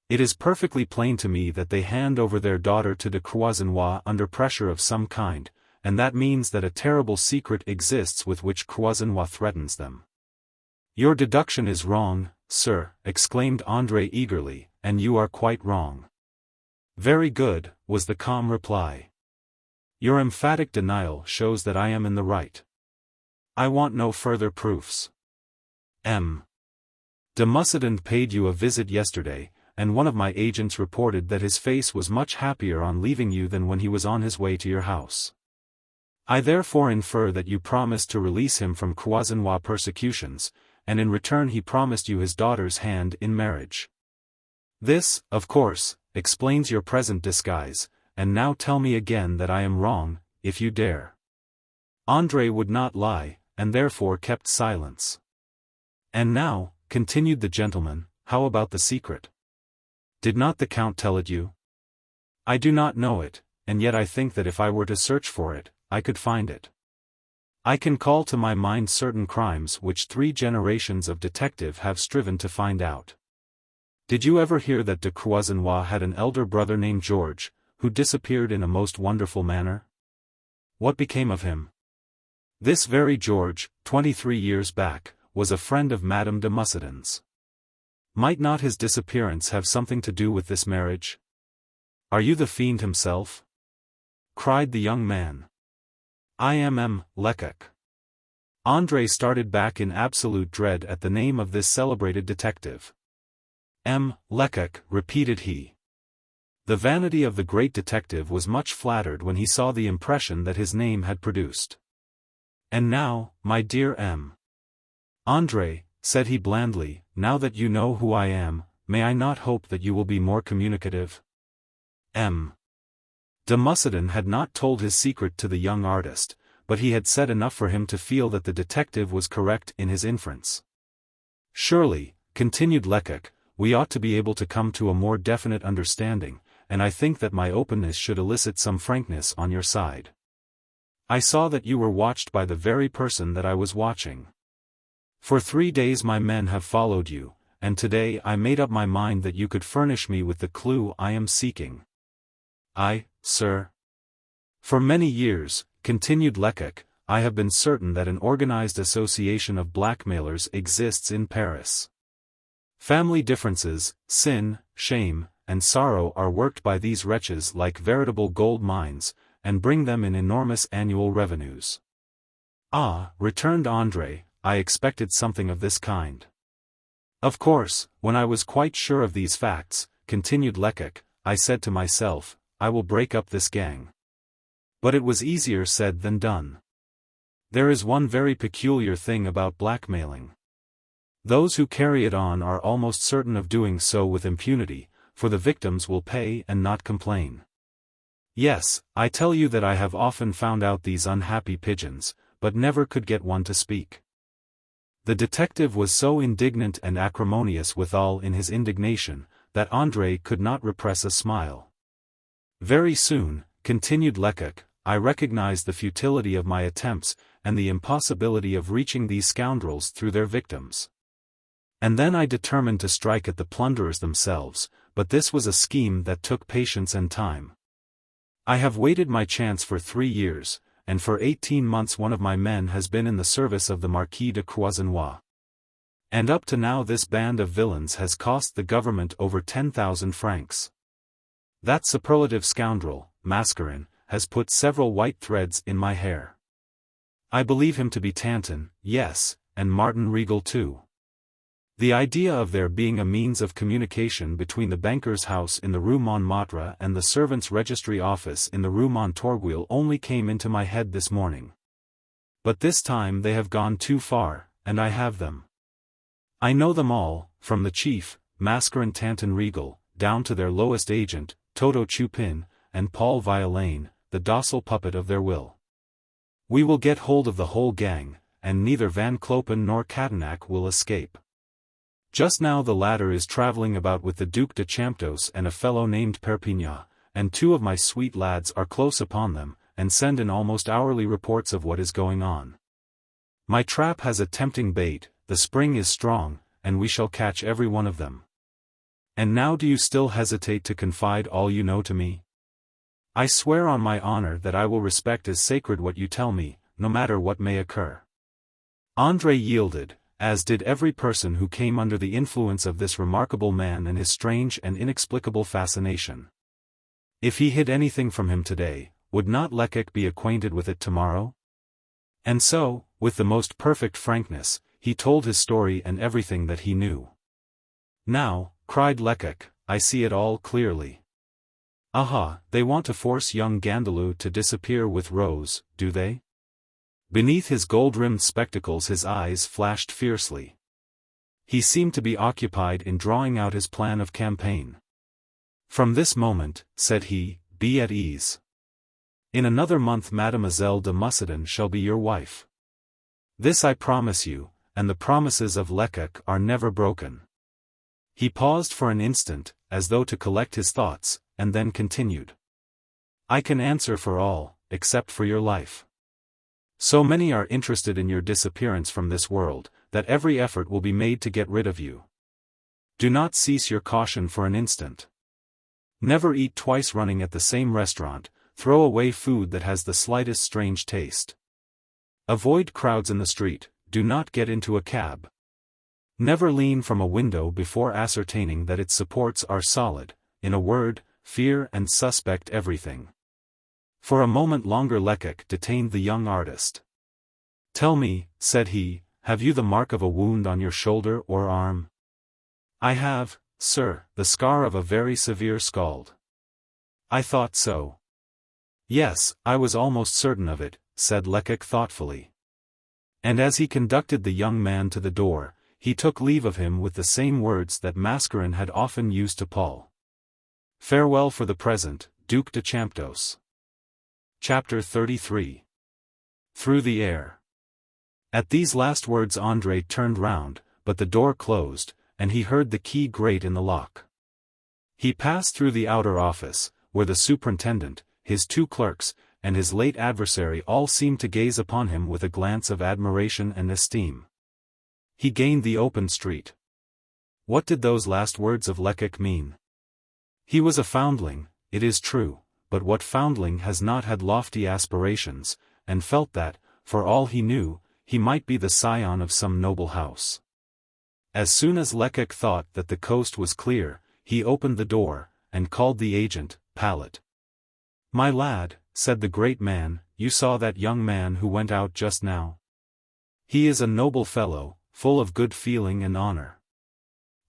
It is perfectly plain to me that they hand over their daughter to de Croisenois under pressure of some kind, and that means that a terrible secret exists with which Croisenois threatens them. Your deduction is wrong, sir, exclaimed André eagerly, and you are quite wrong. Very good, was the calm reply. Your emphatic denial shows that I am in the right. I want no further proofs. M. de Muscadin paid you a visit yesterday, and one of my agents reported that his face was much happier on leaving you than when he was on his way to your house. I therefore infer that you promised to release him from Croisenois persecutions, and in return he promised you his daughter's hand in marriage. This, of course, explains your present disguise, and now tell me again that I am wrong, if you dare. André would not lie, and therefore kept silence. And now, continued the gentleman, how about the secret? Did not the Count tell it you? I do not know it, and yet I think that if I were to search for it, I could find it. I can call to my mind certain crimes which 3 generations of detective have striven to find out. Did you ever hear that de Croisenois had an elder brother named George, who disappeared in a most wonderful manner? What became of him? This very George, 23 years back, was a friend of Madame de Muscadin's. Might not his disappearance have something to do with this marriage? Are you the fiend himself? Cried the young man. I am M. Lecoq. André started back in absolute dread at the name of this celebrated detective. M. Lecoq, repeated he. The vanity of the great detective was much flattered when he saw the impression that his name had produced. And now, my dear M. André, said he blandly, now that you know who I am, may I not hope that you will be more communicative? M. de Muscadin had not told his secret to the young artist, but he had said enough for him to feel that the detective was correct in his inference. Surely, continued Lecoq, we ought to be able to come to a more definite understanding, and I think that my openness should elicit some frankness on your side. I saw that you were watched by the very person that I was watching. For 3 days my men have followed you, and today I made up my mind that you could furnish me with the clue I am seeking. Sir. For many years, continued Lecoq, I have been certain that an organized association of blackmailers exists in Paris. Family differences, sin, shame, and sorrow are worked by these wretches like veritable gold mines, and bring them in enormous annual revenues. Ah, returned André, I expected something of this kind. Of course, when I was quite sure of these facts, continued Lecoq, I said to myself, I will break up this gang. But it was easier said than done. There is one very peculiar thing about blackmailing. Those who carry it on are almost certain of doing so with impunity, for the victims will pay and not complain. Yes, I tell you that I have often found out these unhappy pigeons, but never could get one to speak. The detective was so indignant and acrimonious withal in his indignation, that André could not repress a smile. Very soon, continued Lecoq, I recognized the futility of my attempts, and the impossibility of reaching these scoundrels through their victims. And then I determined to strike at the plunderers themselves, but this was a scheme that took patience and time. I have waited my chance for 3 years, and for 18 months one of my men has been in the service of the Marquis de Croisenois. And up to now this band of villains has cost the government over 10,000 francs. That superlative scoundrel, Mascarin, has put several white threads in my hair. I believe him to be Tanton, yes, and Martin Regal too. The idea of there being a means of communication between the banker's house in the Rue Montmartre and the servants' registry office in the Rue Montorgueil only came into my head this morning. But this time they have gone too far, and I have them. I know them all, from the chief, Mascarin Tanton Regal, down to their lowest agent, Toto Chupin, and Paul Violaine, the docile puppet of their will. We will get hold of the whole gang, and neither Van Clopen nor Catanac will escape. Just now the latter is travelling about with the Duc de Champdoce and a fellow named Perpignan, and 2 of my sweet lads are close upon them, and send in almost hourly reports of what is going on. My trap has a tempting bait, the spring is strong, and we shall catch every one of them. And now do you still hesitate to confide all you know to me? I swear on my honor that I will respect as sacred what you tell me, no matter what may occur. André yielded, as did every person who came under the influence of this remarkable man and his strange and inexplicable fascination. If he hid anything from him today, would not Lecoq be acquainted with it tomorrow? And so, with the most perfect frankness, he told his story and everything that he knew. Now, cried Lecoq, I see it all clearly. Aha, they want to force young Gandalou to disappear with Rose, do they? Beneath his gold-rimmed spectacles his eyes flashed fiercely. He seemed to be occupied in drawing out his plan of campaign. From this moment, said he, be at ease. In another month Mademoiselle de Mussidan shall be your wife. This I promise you, and the promises of Lecoq are never broken. He paused for an instant, as though to collect his thoughts, and then continued. I can answer for all, except for your life. So many are interested in your disappearance from this world, that every effort will be made to get rid of you. Do not cease your caution for an instant. Never eat twice running at the same restaurant, throw away food that has the slightest strange taste. Avoid crowds in the street, do not get into a cab. Never lean from a window before ascertaining that its supports are solid, in a word, fear and suspect everything. For a moment longer Lecoq detained the young artist. Tell me, said he, have you the mark of a wound on your shoulder or arm? I have, sir, the scar of a very severe scald. I thought so. Yes, I was almost certain of it, said Lecoq thoughtfully. And as he conducted the young man to the door, he took leave of him with the same words that Mascarin had often used to Paul. Farewell for the present, Duc de Champdoce. Chapter 33. Through the Air. At these last words André turned round, but the door closed, and he heard the key grate in the lock. He passed through the outer office, where the superintendent, his 2 clerks, and his late adversary all seemed to gaze upon him with a glance of admiration and esteem. He gained the open street. What did those last words of Lecoq mean? He was a foundling, it is true, but what foundling has not had lofty aspirations, and felt that, for all he knew, he might be the scion of some noble house. As soon as Lecoq thought that the coast was clear, he opened the door, and called the agent, Pallet. My lad, said the great man, you saw that young man who went out just now? He is a noble fellow, full of good feeling and honor.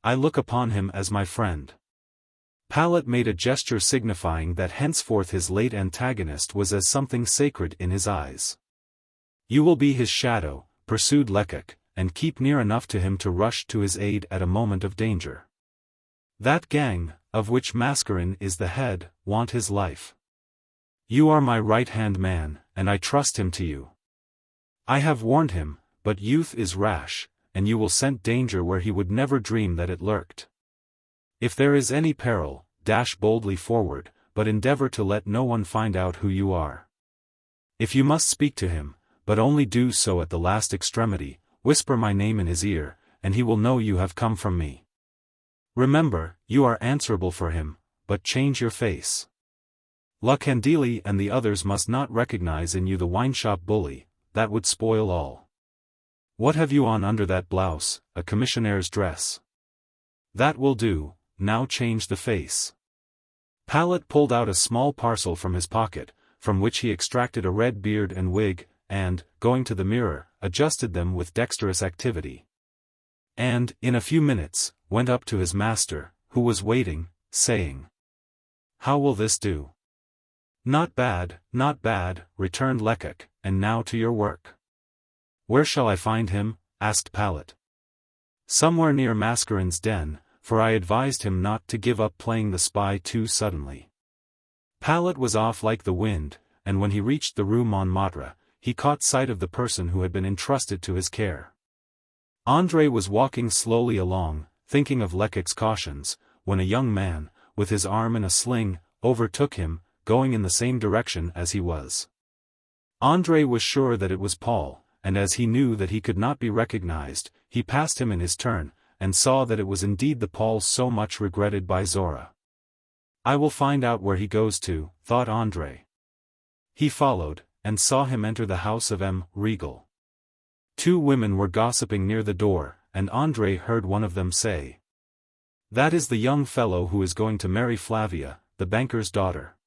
I look upon him as my friend. Pallet made a gesture signifying that henceforth his late antagonist was as something sacred in his eyes. You will be his shadow, pursued Lecoq, and keep near enough to him to rush to his aid at a moment of danger. That gang, of which Mascarin is the head, want his life. You are my right-hand man, and I trust him to you. I have warned him, but youth is rash, and you will scent danger where he would never dream that it lurked. If there is any peril, dash boldly forward, but endeavor to let no one find out who you are. If you must speak to him, but only do so at the last extremity, whisper my name in his ear, and he will know you have come from me. Remember, you are answerable for him, but change your face. La Candeli and the others must not recognize in you the wine-shop bully, that would spoil all. What have you on under that blouse? A commissionaire's dress. That will do, now change the face. Pallet pulled out a small parcel from his pocket, from which he extracted a red beard and wig, and, going to the mirror, adjusted them with dexterous activity. And, in a few minutes, went up to his master, who was waiting, saying, "How will this do?" Not bad, returned Lecoq, and now to your work. Where shall I find him? Asked Pallet. Somewhere near Mascarin's den, for I advised him not to give up playing the spy too suddenly. Pallet was off like the wind, and when he reached the Rue Montmartre, he caught sight of the person who had been entrusted to his care. André was walking slowly along, thinking of Lecoq's cautions, when a young man, with his arm in a sling, overtook him, going in the same direction as he was. André was sure that it was Paul, and as he knew that he could not be recognized, he passed him in his turn, and saw that it was indeed the Paul so much regretted by Zora. I will find out where he goes to, thought André. He followed, and saw him enter the house of M. Regal. Two women were gossiping near the door, and André heard one of them say, "That is the young fellow who is going to marry Flavia, the banker's daughter."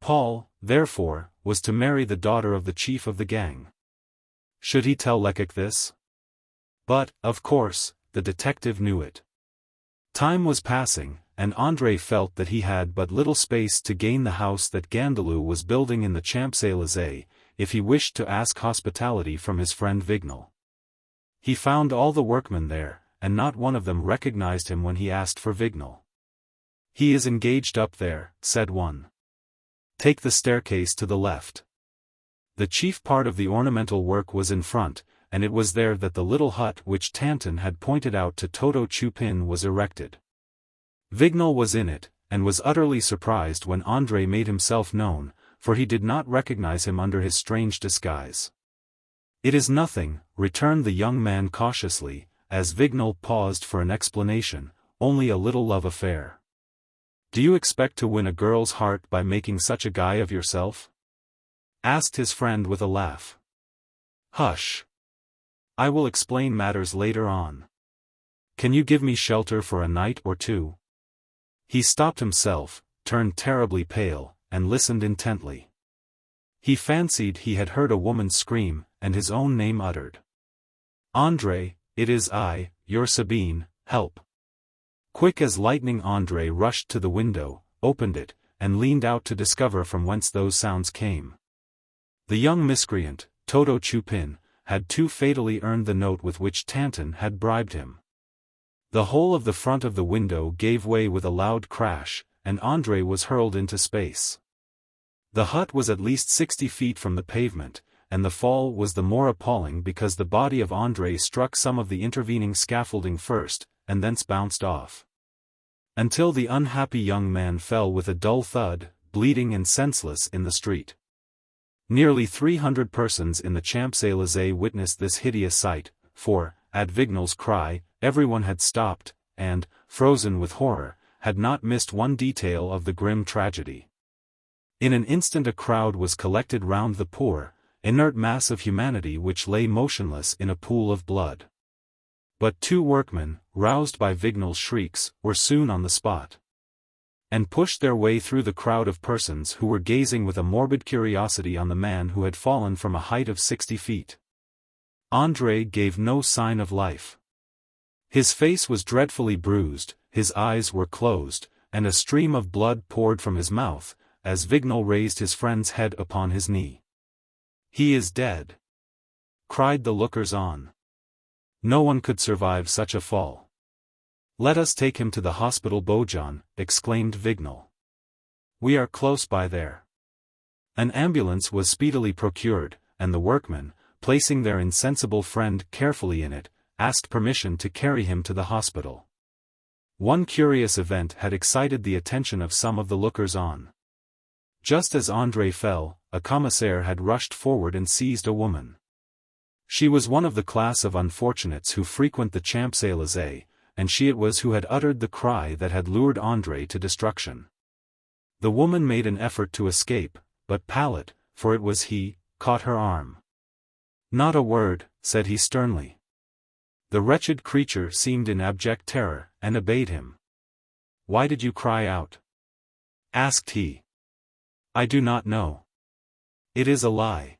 Paul, therefore, was to marry the daughter of the chief of the gang. Should he tell Lecoq this? But, of course, the detective knew it. Time was passing, and André felt that he had but little space to gain the house that Gandelou was building in the Champs-Élysées, if he wished to ask hospitality from his friend Vignal. He found all the workmen there, and not one of them recognized him when he asked for Vignal. "He is engaged up there," said one. "Take the staircase to the left." The chief part of the ornamental work was in front, and it was there that the little hut which Tanton had pointed out to Toto Chupin was erected. Vignal was in it, and was utterly surprised when André made himself known, for he did not recognize him under his strange disguise. "It is nothing," returned the young man cautiously, as Vignal paused for an explanation, "only a little love affair." "Do you expect to win a girl's heart by making such a guy of yourself?" asked his friend with a laugh. "Hush. I will explain matters later on. Can you give me shelter for a night or two?" He stopped himself, turned terribly pale, and listened intently. He fancied he had heard a woman scream, and his own name uttered. "André, it is I, your Sabine, help." Quick as lightning André rushed to the window, opened it, and leaned out to discover from whence those sounds came. The young miscreant, Toto Chupin, had too fatally earned the note with which Tanton had bribed him. The whole of the front of the window gave way with a loud crash, and André was hurled into space. The hut was at least 60 feet from the pavement, and the fall was the more appalling because the body of André struck some of the intervening scaffolding first, and thence bounced off. Until the unhappy young man fell with a dull thud, bleeding and senseless in the street. Nearly 300 persons in the Champs-Élysées witnessed this hideous sight, for, at Vignal's cry, everyone had stopped, and, frozen with horror, had not missed one detail of the grim tragedy. In an instant a crowd was collected round the poor, inert mass of humanity which lay motionless in a pool of blood. But two workmen, roused by Vignal's shrieks, were soon on the spot, and pushed their way through the crowd of persons who were gazing with a morbid curiosity on the man who had fallen from a height of 60 feet. André gave no sign of life. His face was dreadfully bruised, his eyes were closed, and a stream of blood poured from his mouth, as Vignal raised his friend's head upon his knee. "He is dead," cried the lookers-on. No one could survive such a fall. Let us take him to the hospital, Beaujon, exclaimed Vignal. We are close by there. An ambulance was speedily procured, and the workmen, placing their insensible friend carefully in it, asked permission to carry him to the hospital. One curious event had excited the attention of some of the lookers-on. Just as André fell, a commissaire had rushed forward and seized a woman. She was one of the class of unfortunates who frequent the Champs-Élysées, and she it was who had uttered the cry that had lured André to destruction. The woman made an effort to escape, but Pallet, for it was he, caught her arm. Not a word, said he sternly. The wretched creature seemed in abject terror, and obeyed him. Why did you cry out? Asked he. I do not know. It is a lie.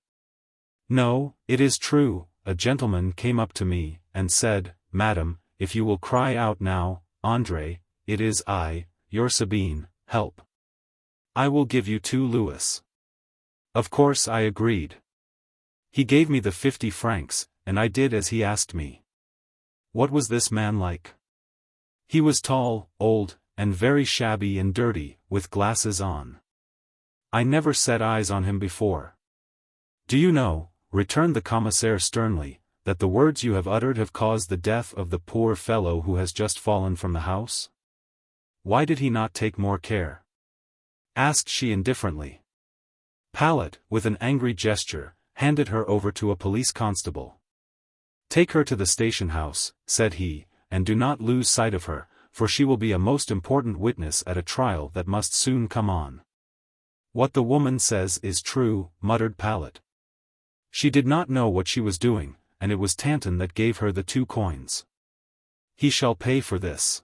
No, it is true. A gentleman came up to me, and said, Madam, if you will cry out now, André, it is I, your Sabine, help. I will give you 2 louis. Of course I agreed. He gave me the 50 francs, and I did as he asked me. What was this man like? He was tall, old, and very shabby and dirty, with glasses on. I never set eyes on him before. Do you know, returned the commissaire sternly, that the words you have uttered have caused the death of the poor fellow who has just fallen from the house? Why did he not take more care? Asked she indifferently. Pallet, with an angry gesture, handed her over to a police constable. Take her to the station house, said he, and do not lose sight of her, for she will be a most important witness at a trial that must soon come on. What the woman says is true, muttered Pallet. She did not know what she was doing, and it was Tanton that gave her the 2 coins. He shall pay for this.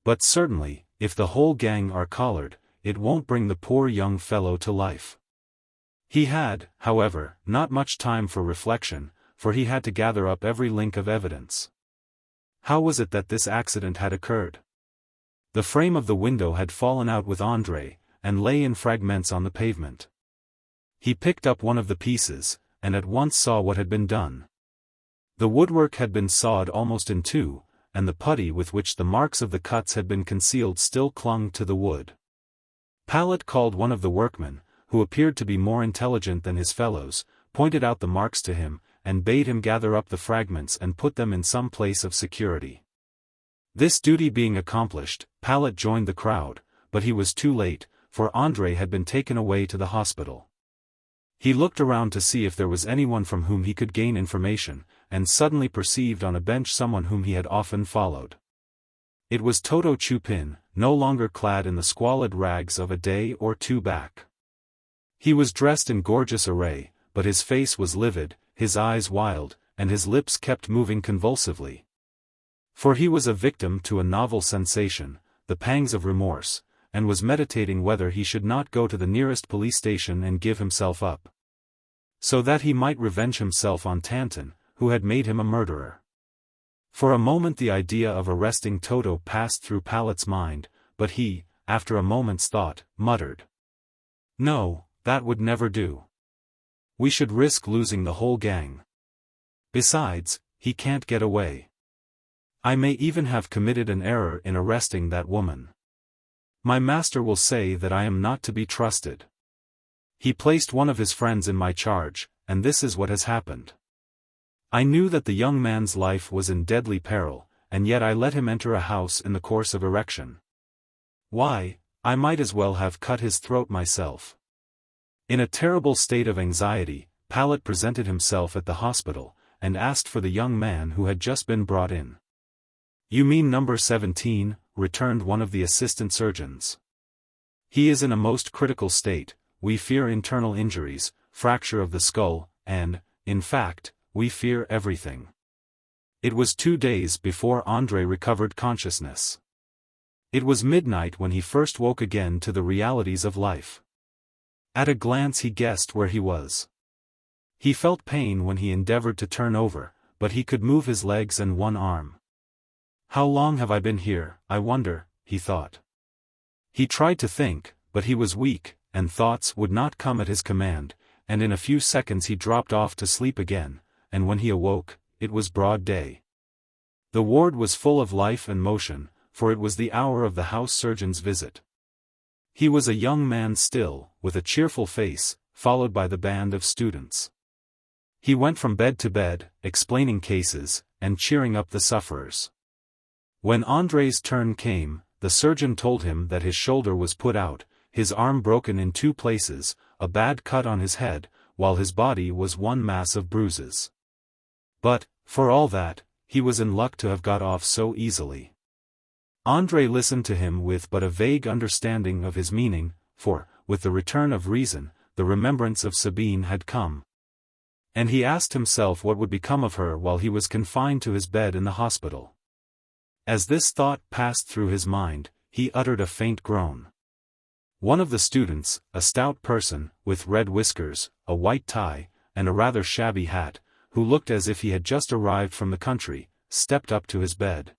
But certainly, if the whole gang are collared, it won't bring the poor young fellow to life. He had, however, not much time for reflection, for he had to gather up every link of evidence. How was it that this accident had occurred? The frame of the window had fallen out with André, and lay in fragments on the pavement. He picked up one of the pieces, and at once saw what had been done. The woodwork had been sawed almost in 2, and the putty with which the marks of the cuts had been concealed still clung to the wood. Pallet called one of the workmen, who appeared to be more intelligent than his fellows, pointed out the marks to him, and bade him gather up the fragments and put them in some place of security. This duty being accomplished, Pallet joined the crowd, but he was too late, for André had been taken away to the hospital. He looked around to see if there was anyone from whom he could gain information, and suddenly perceived on a bench someone whom he had often followed. It was Toto Chupin, no longer clad in the squalid rags of a day or 2 back. He was dressed in gorgeous array, but his face was livid, his eyes wild, and his lips kept moving convulsively. For he was a victim to a novel sensation, the pangs of remorse, and was meditating whether he should not go to the nearest police station and give himself up, so that he might revenge himself on Tanton, who had made him a murderer. For a moment the idea of arresting Toto passed through Pallet's mind, but he, after a moment's thought, muttered, No, that would never do. We should risk losing the whole gang. Besides, he can't get away. I may even have committed an error in arresting that woman. My master will say that I am not to be trusted. He placed one of his friends in my charge, and this is what has happened. I knew that the young man's life was in deadly peril, and yet I let him enter a house in the course of erection. Why, I might as well have cut his throat myself. In a terrible state of anxiety, Pallet presented himself at the hospital, and asked for the young man who had just been brought in. You mean number 17, returned one of the assistant surgeons. He is in a most critical state, we fear internal injuries, fracture of the skull, and, in fact, we fear everything. It was 2 days before André recovered consciousness. It was midnight when he first woke again to the realities of life. At a glance he guessed where he was. He felt pain when he endeavored to turn over, but he could move his legs and one arm. How long have I been here, I wonder, he thought. He tried to think, but he was weak, and thoughts would not come at his command, and in a few seconds he dropped off to sleep again, and when he awoke, it was broad day. The ward was full of life and motion, for it was the hour of the house surgeon's visit. He was a young man still, with a cheerful face, followed by the band of students. He went from bed to bed, explaining cases, and cheering up the sufferers. When André's turn came, the surgeon told him that his shoulder was put out, his arm broken in 2 places, a bad cut on his head, while his body was one mass of bruises. But, for all that, he was in luck to have got off so easily. André listened to him with but a vague understanding of his meaning, for, with the return of reason, the remembrance of Sabine had come. And he asked himself what would become of her while he was confined to his bed in the hospital. As this thought passed through his mind, he uttered a faint groan. One of the students, a stout person, with red whiskers, a white tie, and a rather shabby hat, who looked as if he had just arrived from the country, stepped up to his bed.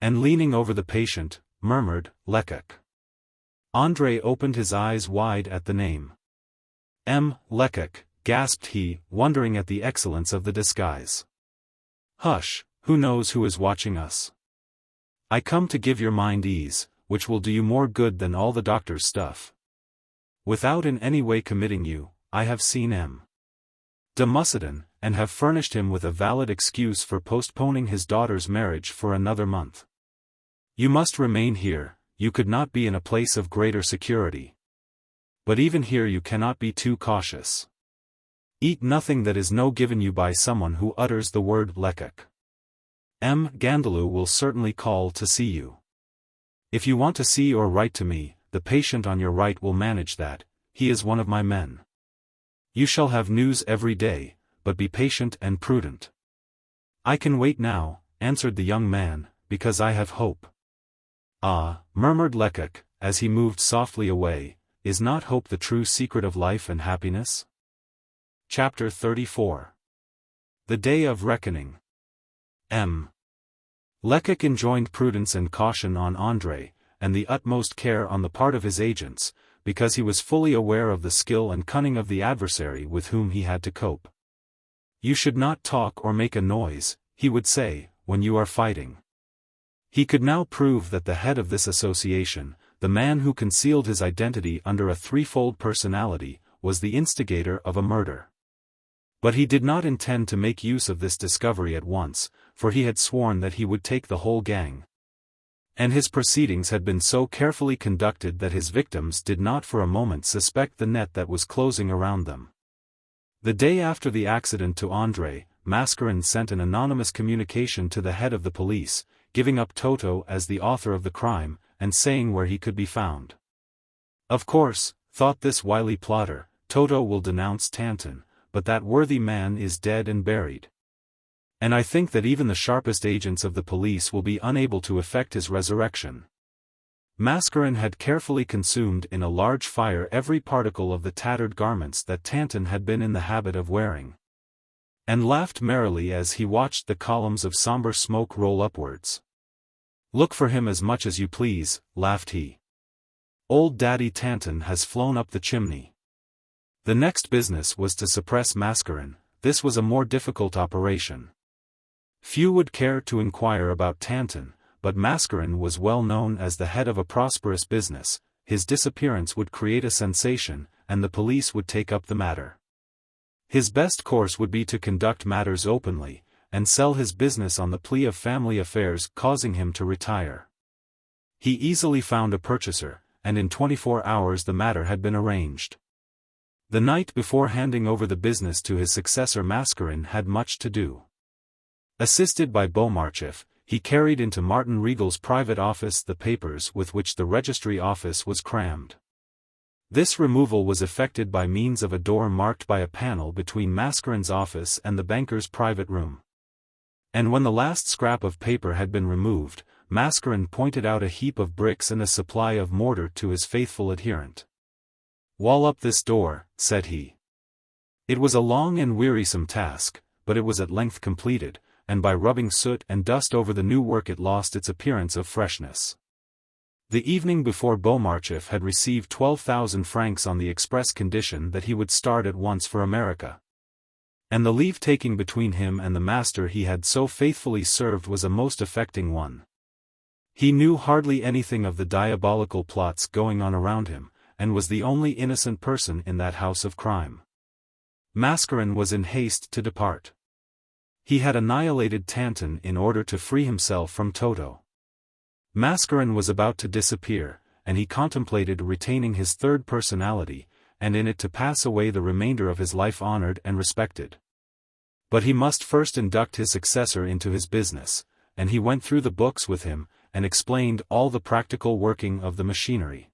And leaning over the patient, murmured, "Lecoq." André opened his eyes wide at the name. "M. Lecoq," gasped he, wondering at the excellence of the disguise. "Hush, who knows who is watching us? I come to give your mind ease, which will do you more good than all the doctor's stuff. Without in any way committing you, I have seen M. de Mussadin, and have furnished him with a valid excuse for postponing his daughter's marriage for another month. You must remain here, you could not be in a place of greater security. But even here you cannot be too cautious. Eat nothing that is no given you by someone who utters the word Lecoq. M. Gandalou will certainly call to see you. If you want to see or write to me, the patient on your right will manage that, he is one of my men. You shall have news every day, but be patient and prudent." "I can wait now," answered the young man, "because I have hope." "Ah," murmured Lecoq, as he moved softly away, "is not hope the true secret of life and happiness?" Chapter 34. The Day of Reckoning. M. Lecoq enjoined prudence and caution on André, and the utmost care on the part of his agents, because he was fully aware of the skill and cunning of the adversary with whom he had to cope. "You should not talk or make a noise," he would say, "when you are fighting." He could now prove that the head of this association, the man who concealed his identity under a threefold personality, was the instigator of a murder. But he did not intend to make use of this discovery at once, for he had sworn that he would take the whole gang. And his proceedings had been so carefully conducted that his victims did not for a moment suspect the net that was closing around them. The day after the accident to André, Mascarin sent an anonymous communication to the head of the police, giving up Toto as the author of the crime, and saying where he could be found. "Of course," thought this wily plotter, "Toto will denounce Tanton, but that worthy man is dead and buried. And I think that even the sharpest agents of the police will be unable to effect his resurrection." Mascarin had carefully consumed in a large fire every particle of the tattered garments that Tanton had been in the habit of wearing, and laughed merrily as he watched the columns of somber smoke roll upwards. "Look for him as much as you please," laughed he. "Old Daddy Tanton has flown up the chimney." The next business was to suppress Mascarin. This was a more difficult operation. Few would care to inquire about Tanton, but Mascarin was well known as the head of a prosperous business. His disappearance would create a sensation, and the police would take up the matter. His best course would be to conduct matters openly, and sell his business on the plea of family affairs causing him to retire. He easily found a purchaser, and in 24 hours the matter had been arranged. The night before handing over the business to his successor Mascarin had much to do. Assisted by Beaumarchais, he carried into Martin Regal's private office the papers with which the registry office was crammed. This removal was effected by means of a door marked by a panel between Mascarin's office and the banker's private room. And when the last scrap of paper had been removed, Mascarin pointed out a heap of bricks and a supply of mortar to his faithful adherent. "Wall up this door," said he. It was a long and wearisome task, but it was at length completed, and by rubbing soot and dust over the new work it lost its appearance of freshness. The evening before Beaumarchais had received 12,000 francs on the express condition that he would start at once for America. And the leave-taking between him and the master he had so faithfully served was a most affecting one. He knew hardly anything of the diabolical plots going on around him, and was the only innocent person in that house of crime. Mascarin was in haste to depart. He had annihilated Tanton in order to free himself from Toto. Mascarin was about to disappear, and he contemplated retaining his third personality, and in it to pass away the remainder of his life honored and respected. But he must first induct his successor into his business, and he went through the books with him, and explained all the practical working of the machinery.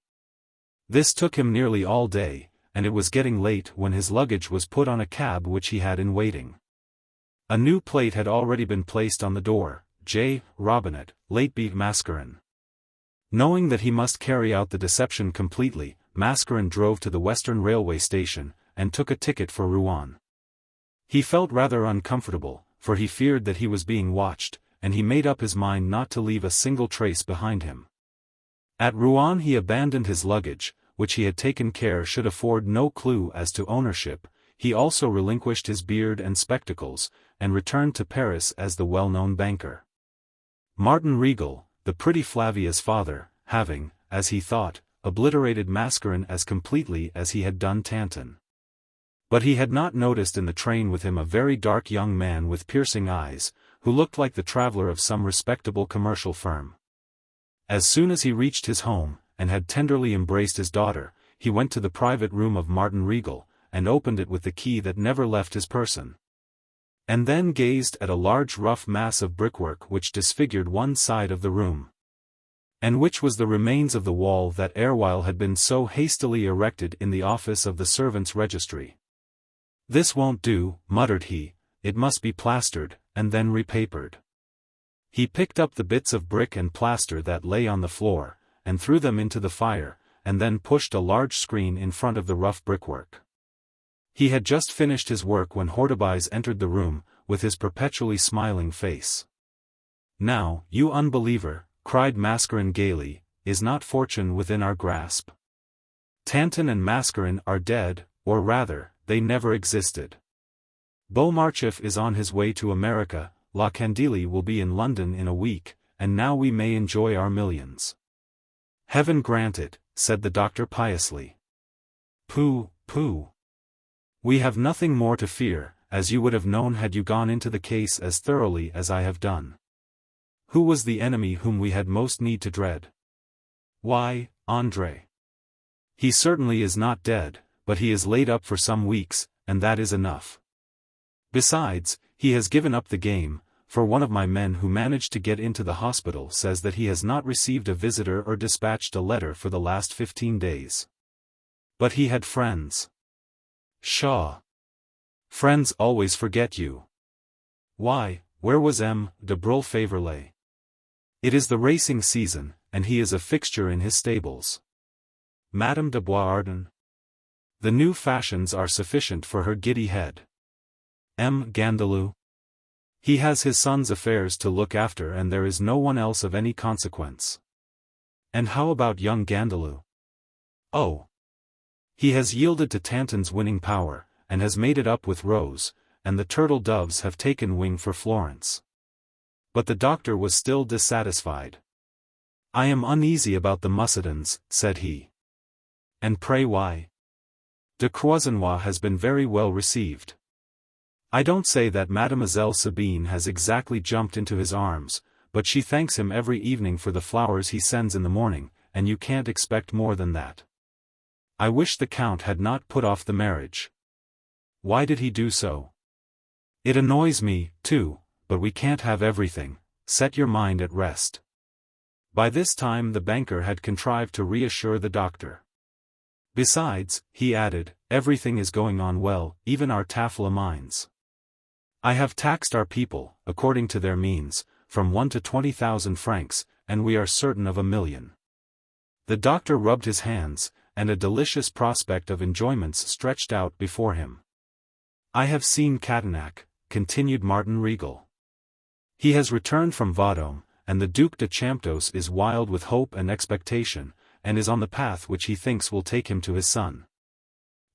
This took him nearly all day, and it was getting late when his luggage was put on a cab which he had in waiting. A new plate had already been placed on the door, J. Robinet, late B. Mascarin. Knowing that he must carry out the deception completely, Mascarin drove to the Western Railway station, and took a ticket for Rouen. He felt rather uncomfortable, for he feared that he was being watched, and he made up his mind not to leave a single trace behind him. At Rouen he abandoned his luggage, which he had taken care should afford no clue as to ownership. He also relinquished his beard and spectacles, and returned to Paris as the well-known banker. Martin Riegel, the pretty Flavia's father, having, as he thought, obliterated Mascarin as completely as he had done Tanton. But he had not noticed in the train with him a very dark young man with piercing eyes, who looked like the traveler of some respectable commercial firm. As soon as he reached his home, and had tenderly embraced his daughter, he went to the private room of Martin Riegel, and opened it with the key that never left his person. And then gazed at a large rough mass of brickwork which disfigured one side of the room, and which was the remains of the wall that erewhile had been so hastily erected in the office of the servants' registry. "This won't do," muttered he, "it must be plastered, and then repapered." He picked up the bits of brick and plaster that lay on the floor, and threw them into the fire, and then pushed a large screen in front of the rough brickwork. He had just finished his work when Hortobise entered the room, with his perpetually smiling face. "Now, you unbeliever," cried Mascarin gaily, "is not fortune within our grasp? Tanton and Mascarin are dead, or rather, they never existed. Beaumarchais is on his way to America, La Candili will be in London in a week, and now we may enjoy our millions." "Heaven grant it," said the doctor piously. "Pooh, pooh. We have nothing more to fear, as you would have known had you gone into the case as thoroughly as I have done. Who was the enemy whom we had most need to dread? Why, André. He certainly is not dead, but he is laid up for some weeks, and that is enough. Besides, he has given up the game, for one of my men who managed to get into the hospital says that he has not received a visitor or dispatched a letter for the last 15 days. But he had friends. Pshaw! Friends always forget you. Why, where was M. de Brulé-Faverley? It is the racing season, and he is a fixture in his stables. Madame de Boisardin? The new fashions are sufficient for her giddy head. M. Gandalou? He has his son's affairs to look after and there is no one else of any consequence. And how about young Gandalou? Oh! He has yielded to Tanton's winning power, and has made it up with Rose, and the turtle doves have taken wing for Florence. But the doctor was still dissatisfied. "I am uneasy about the Musidans," said he. "And pray why?" "De Croisenois has been very well received. I don't say that Mademoiselle Sabine has exactly jumped into his arms, but she thanks him every evening for the flowers he sends in the morning, and you can't expect more than that. I wish the Count had not put off the marriage." "Why did he do so?" "It annoys me, too, but we can't have everything. Set your mind at rest." By this time the banker had contrived to reassure the doctor. "Besides," he added, "everything is going on well, even our taffla mines. I have taxed our people, according to their means, from 1 to 20,000 francs, and we are certain of 1,000,000. The doctor rubbed his hands, and a delicious prospect of enjoyments stretched out before him. "I have seen Catanac," continued Martin Riegel. "He has returned from Vendôme, and the Duc de Champdoce is wild with hope and expectation, and is on the path which he thinks will take him to his son."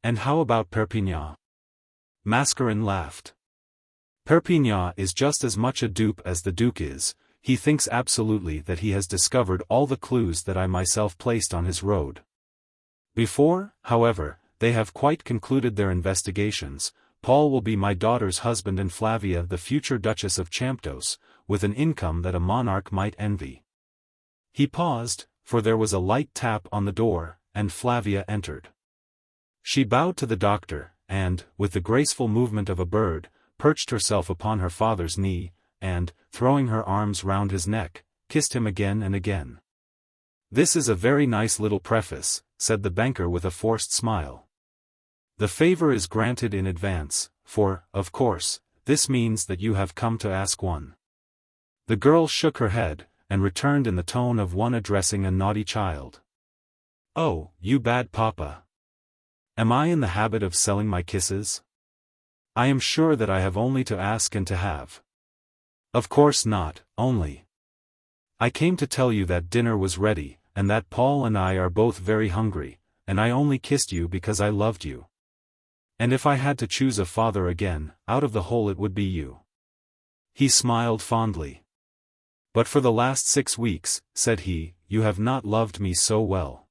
"And how about Perpignan?" Mascarin laughed. Perpignan is just as much a dupe as the Duke is. He thinks absolutely that he has discovered all the clues that I myself placed on his road. Before, however, they have quite concluded their investigations, Paul will be my daughter's husband and Flavia the future Duchess of Champdoce, with an income that a monarch might envy. He paused, for there was a light tap on the door, and Flavia entered. She bowed to the doctor, and, with the graceful movement of a bird, perched herself upon her father's knee, and, throwing her arms round his neck, kissed him again and again. "This is a very nice little preface," said the banker with a forced smile. "The favor is granted in advance, for, of course, this means that you have come to ask one." The girl shook her head, and returned in the tone of one addressing a naughty child. "Oh, you bad papa! Am I in the habit of selling my kisses? I am sure that I have only to ask and to have." "Of course not, only. I came to tell you that dinner was ready, and that Paul and I are both very hungry, and I only kissed you because I loved you. And if I had to choose a father again, out of the whole it would be you." He smiled fondly. "But for the last 6 weeks," said he, "you have not loved me so well."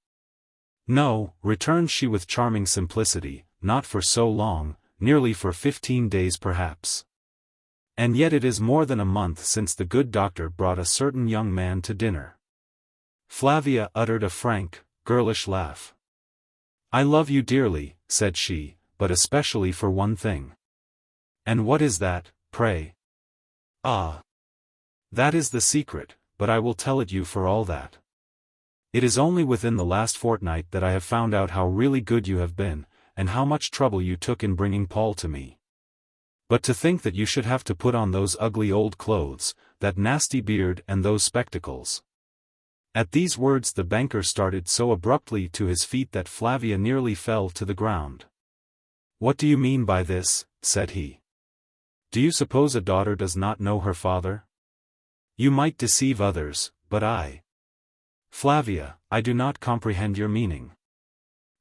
"No," returned she with charming simplicity, "not for so long, nearly for 15 days perhaps. And yet it is more than a month since the good doctor brought a certain young man to dinner." Flavia uttered a frank, girlish laugh. "I love you dearly," said she, "but especially for one thing." "And what is that, pray?" "Ah! That is the secret, but I will tell it you for all that. It is only within the last fortnight that I have found out how really good you have been, and how much trouble you took in bringing Paul to me. But to think that you should have to put on those ugly old clothes, that nasty beard and those spectacles." At these words the banker started so abruptly to his feet that Flavia nearly fell to the ground. "What do you mean by this?" said he. "Do you suppose a daughter does not know her father? You might deceive others, but I—" "Flavia, I do not comprehend your meaning."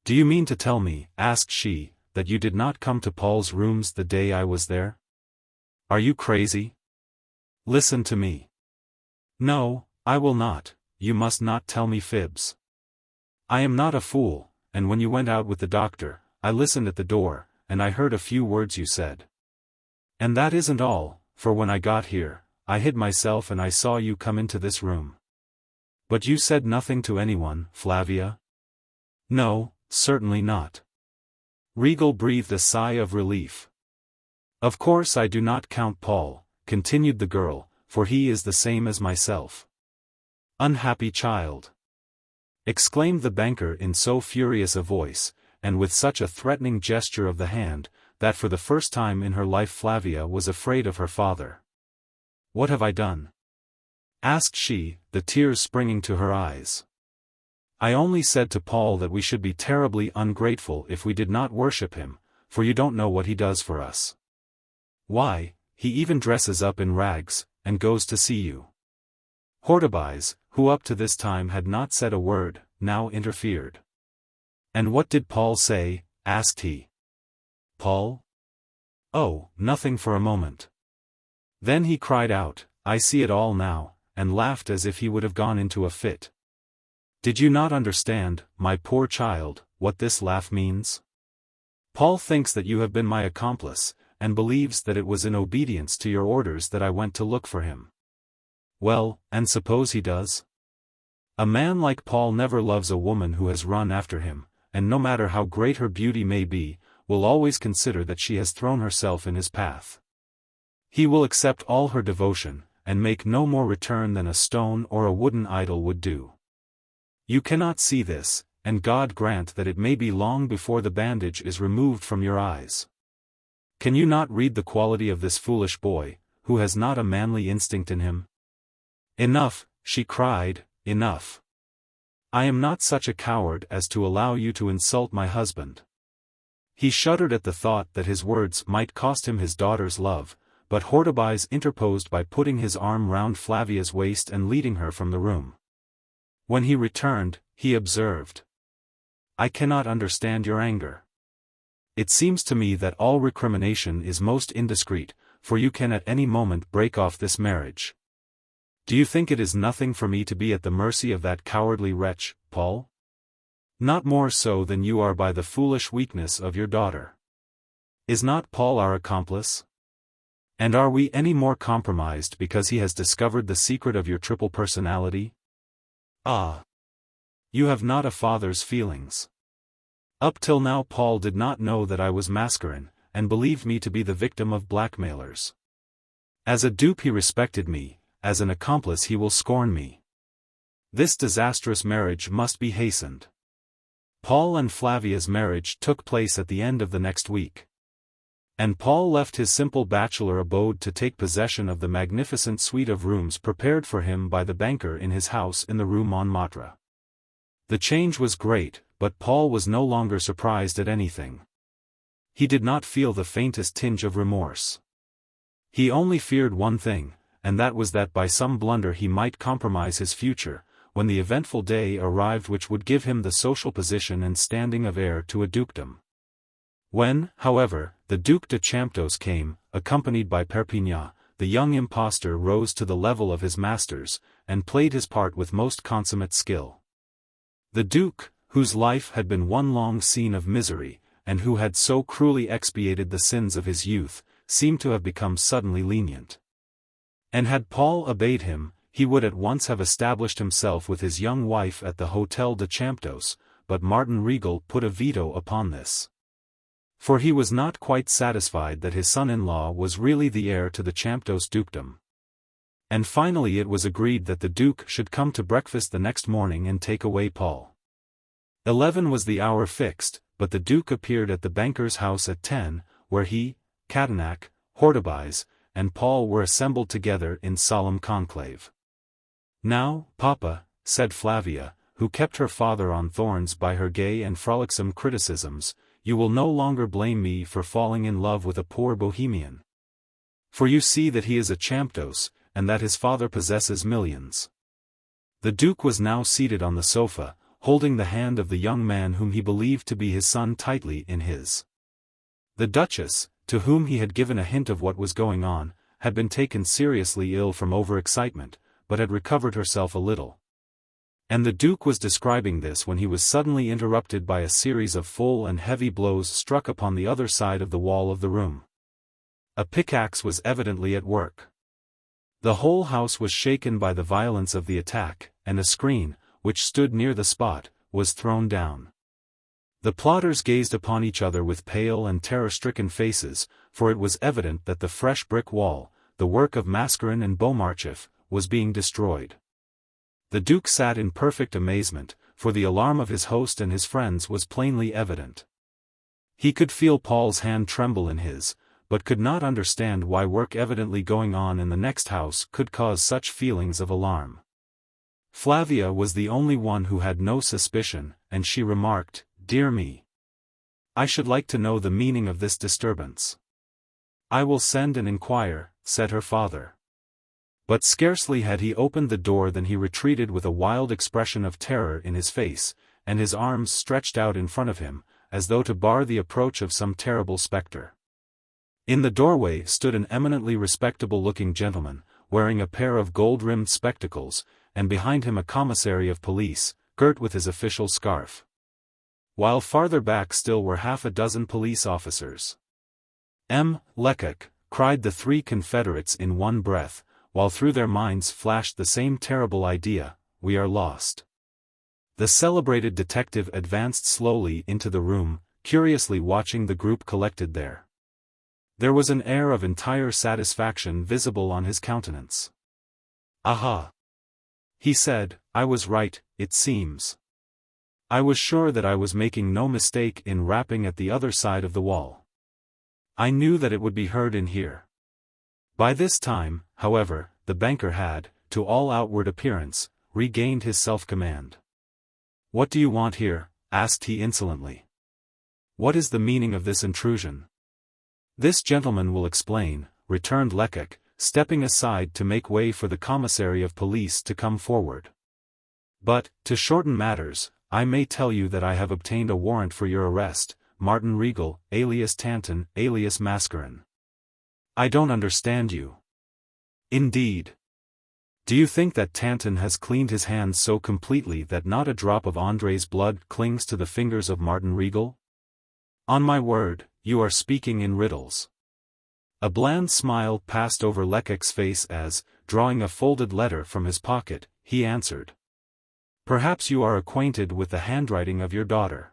"Do you mean to tell me," asked she, "that you did not come to Paul's rooms the day I was there? Are you crazy? Listen to me." "No, I will not, you must not tell me fibs. I am not a fool, and when you went out with the doctor, I listened at the door, and I heard a few words you said. And that isn't all, for when I got here, I hid myself and I saw you come into this room." "But you said nothing to anyone, Flavia?" "No, certainly not." Regal breathed a sigh of relief. "Of course I do not count Paul," continued the girl, "for he is the same as myself." "Unhappy child!" exclaimed the banker in so furious a voice, and with such a threatening gesture of the hand, that for the first time in her life Flavia was afraid of her father. "What have I done?" asked she, the tears springing to her eyes. "I only said to Paul that we should be terribly ungrateful if we did not worship him, for you don't know what he does for us. Why, he even dresses up in rags, and goes to see you." Occupies, who up to this time had not said a word, now interfered. "And what did Paul say?" asked he. "Paul? Oh, nothing for a moment. Then he cried out, 'I see it all now,' and laughed as if he would have gone into a fit. Did you not understand, my poor child, what this laugh means? Paul thinks that you have been my accomplice, and believes that it was in obedience to your orders that I went to look for him. Well, and suppose he does? A man like Paul never loves a woman who has run after him, and no matter how great her beauty may be, will always consider that she has thrown herself in his path. He will accept all her devotion, and make no more return than a stone or a wooden idol would do. You cannot see this, and God grant that it may be long before the bandage is removed from your eyes. Can you not read the quality of this foolish boy, who has not a manly instinct in him?" "Enough," she cried, "enough. I am not such a coward as to allow you to insult my husband." He shuddered at the thought that his words might cost him his daughter's love, but Occupies interposed by putting his arm round Flavia's waist and leading her from the room. When he returned, he observed, "I cannot understand your anger. It seems to me that all recrimination is most indiscreet, for you can at any moment break off this marriage. Do you think it is nothing for me to be at the mercy of that cowardly wretch, Paul? Not more so than you are by the foolish weakness of your daughter. Is not Paul our accomplice? And are we any more compromised because he has discovered the secret of your triple personality? Ah! You have not a father's feelings. Up till now Paul did not know that I was Mascarin, and believed me to be the victim of blackmailers. As a dupe he respected me, as an accomplice he will scorn me. This disastrous marriage must be hastened. Paul and Flavia's marriage took place at the end of the next week. And Paul left his simple bachelor abode to take possession of the magnificent suite of rooms prepared for him by the banker in his house in the Rue Montmartre. The change was great, but Paul was no longer surprised at anything. He did not feel the faintest tinge of remorse. He only feared one thing, and that was that by some blunder he might compromise his future, when the eventful day arrived which would give him the social position and standing of heir to a dukedom. When, however, the Duc de Champdoce came, accompanied by Perpignan, the young impostor rose to the level of his masters, and played his part with most consummate skill. The Duke, whose life had been one long scene of misery, and who had so cruelly expiated the sins of his youth, seemed to have become suddenly lenient. And had Paul obeyed him, he would at once have established himself with his young wife at the Hôtel de Champdoce, but Martin Regal put a veto upon this. For he was not quite satisfied that his son-in-law was really the heir to the Champdoce dukedom. And finally it was agreed that the Duke should come to breakfast the next morning and take away Paul. 11 was the hour fixed, but the Duke appeared at the banker's house at 10, where he, Catanac, Hortobise, and Paul were assembled together in solemn conclave. "Now, Papa," said Flavia, who kept her father on thorns by her gay and frolicsome criticisms, "you will no longer blame me for falling in love with a poor bohemian. For you see that he is a Champdoce, and that his father possesses millions." The Duke was now seated on the sofa, holding the hand of the young man whom he believed to be his son tightly in his. The Duchess, to whom he had given a hint of what was going on, had been taken seriously ill from over-excitement, but had recovered herself a little. And the Duke was describing this when he was suddenly interrupted by a series of full and heavy blows struck upon the other side of the wall of the room. A pickaxe was evidently at work. The whole house was shaken by the violence of the attack, and a screen, which stood near the spot, was thrown down. The plotters gazed upon each other with pale and terror-stricken faces, for it was evident that the fresh brick wall, the work of Mascarin and Beaumarchais, was being destroyed. The Duke sat in perfect amazement, for the alarm of his host and his friends was plainly evident. He could feel Paul's hand tremble in his, but could not understand why work evidently going on in the next house could cause such feelings of alarm. Flavia was the only one who had no suspicion, and she remarked, "Dear me! I should like to know the meaning of this disturbance." "I will send and inquire," said her father. But scarcely had he opened the door than he retreated with a wild expression of terror in his face, and his arms stretched out in front of him, as though to bar the approach of some terrible spectre. In the doorway stood an eminently respectable-looking gentleman, wearing a pair of gold-rimmed spectacles, and behind him a commissary of police, girt with his official scarf. While farther back still were half a dozen police officers. "M. Lecoq," cried the three confederates in one breath, while through their minds flashed the same terrible idea, "We are lost." The celebrated detective advanced slowly into the room, curiously watching the group collected there. There was an air of entire satisfaction visible on his countenance. "Aha!" he said, "I was right, it seems. I was sure that I was making no mistake in rapping at the other side of the wall. I knew that it would be heard in here." By this time, however, the banker had, to all outward appearance, regained his self-command. "What do you want here?" asked he insolently. "What is the meaning of this intrusion?" "This gentleman will explain," returned Lecoq, stepping aside to make way for the commissary of police to come forward. "But, to shorten matters, I may tell you that I have obtained a warrant for your arrest, Martin Regal, alias Tanton, alias Mascarin. I don't understand you. Indeed. Do you think that Tanton has cleaned his hands so completely that not a drop of André's blood clings to the fingers of Martin Regal? On my word, you are speaking in riddles. A bland smile passed over Lecoq's face as, drawing a folded letter from his pocket, he answered. Perhaps you are acquainted with the handwriting of your daughter.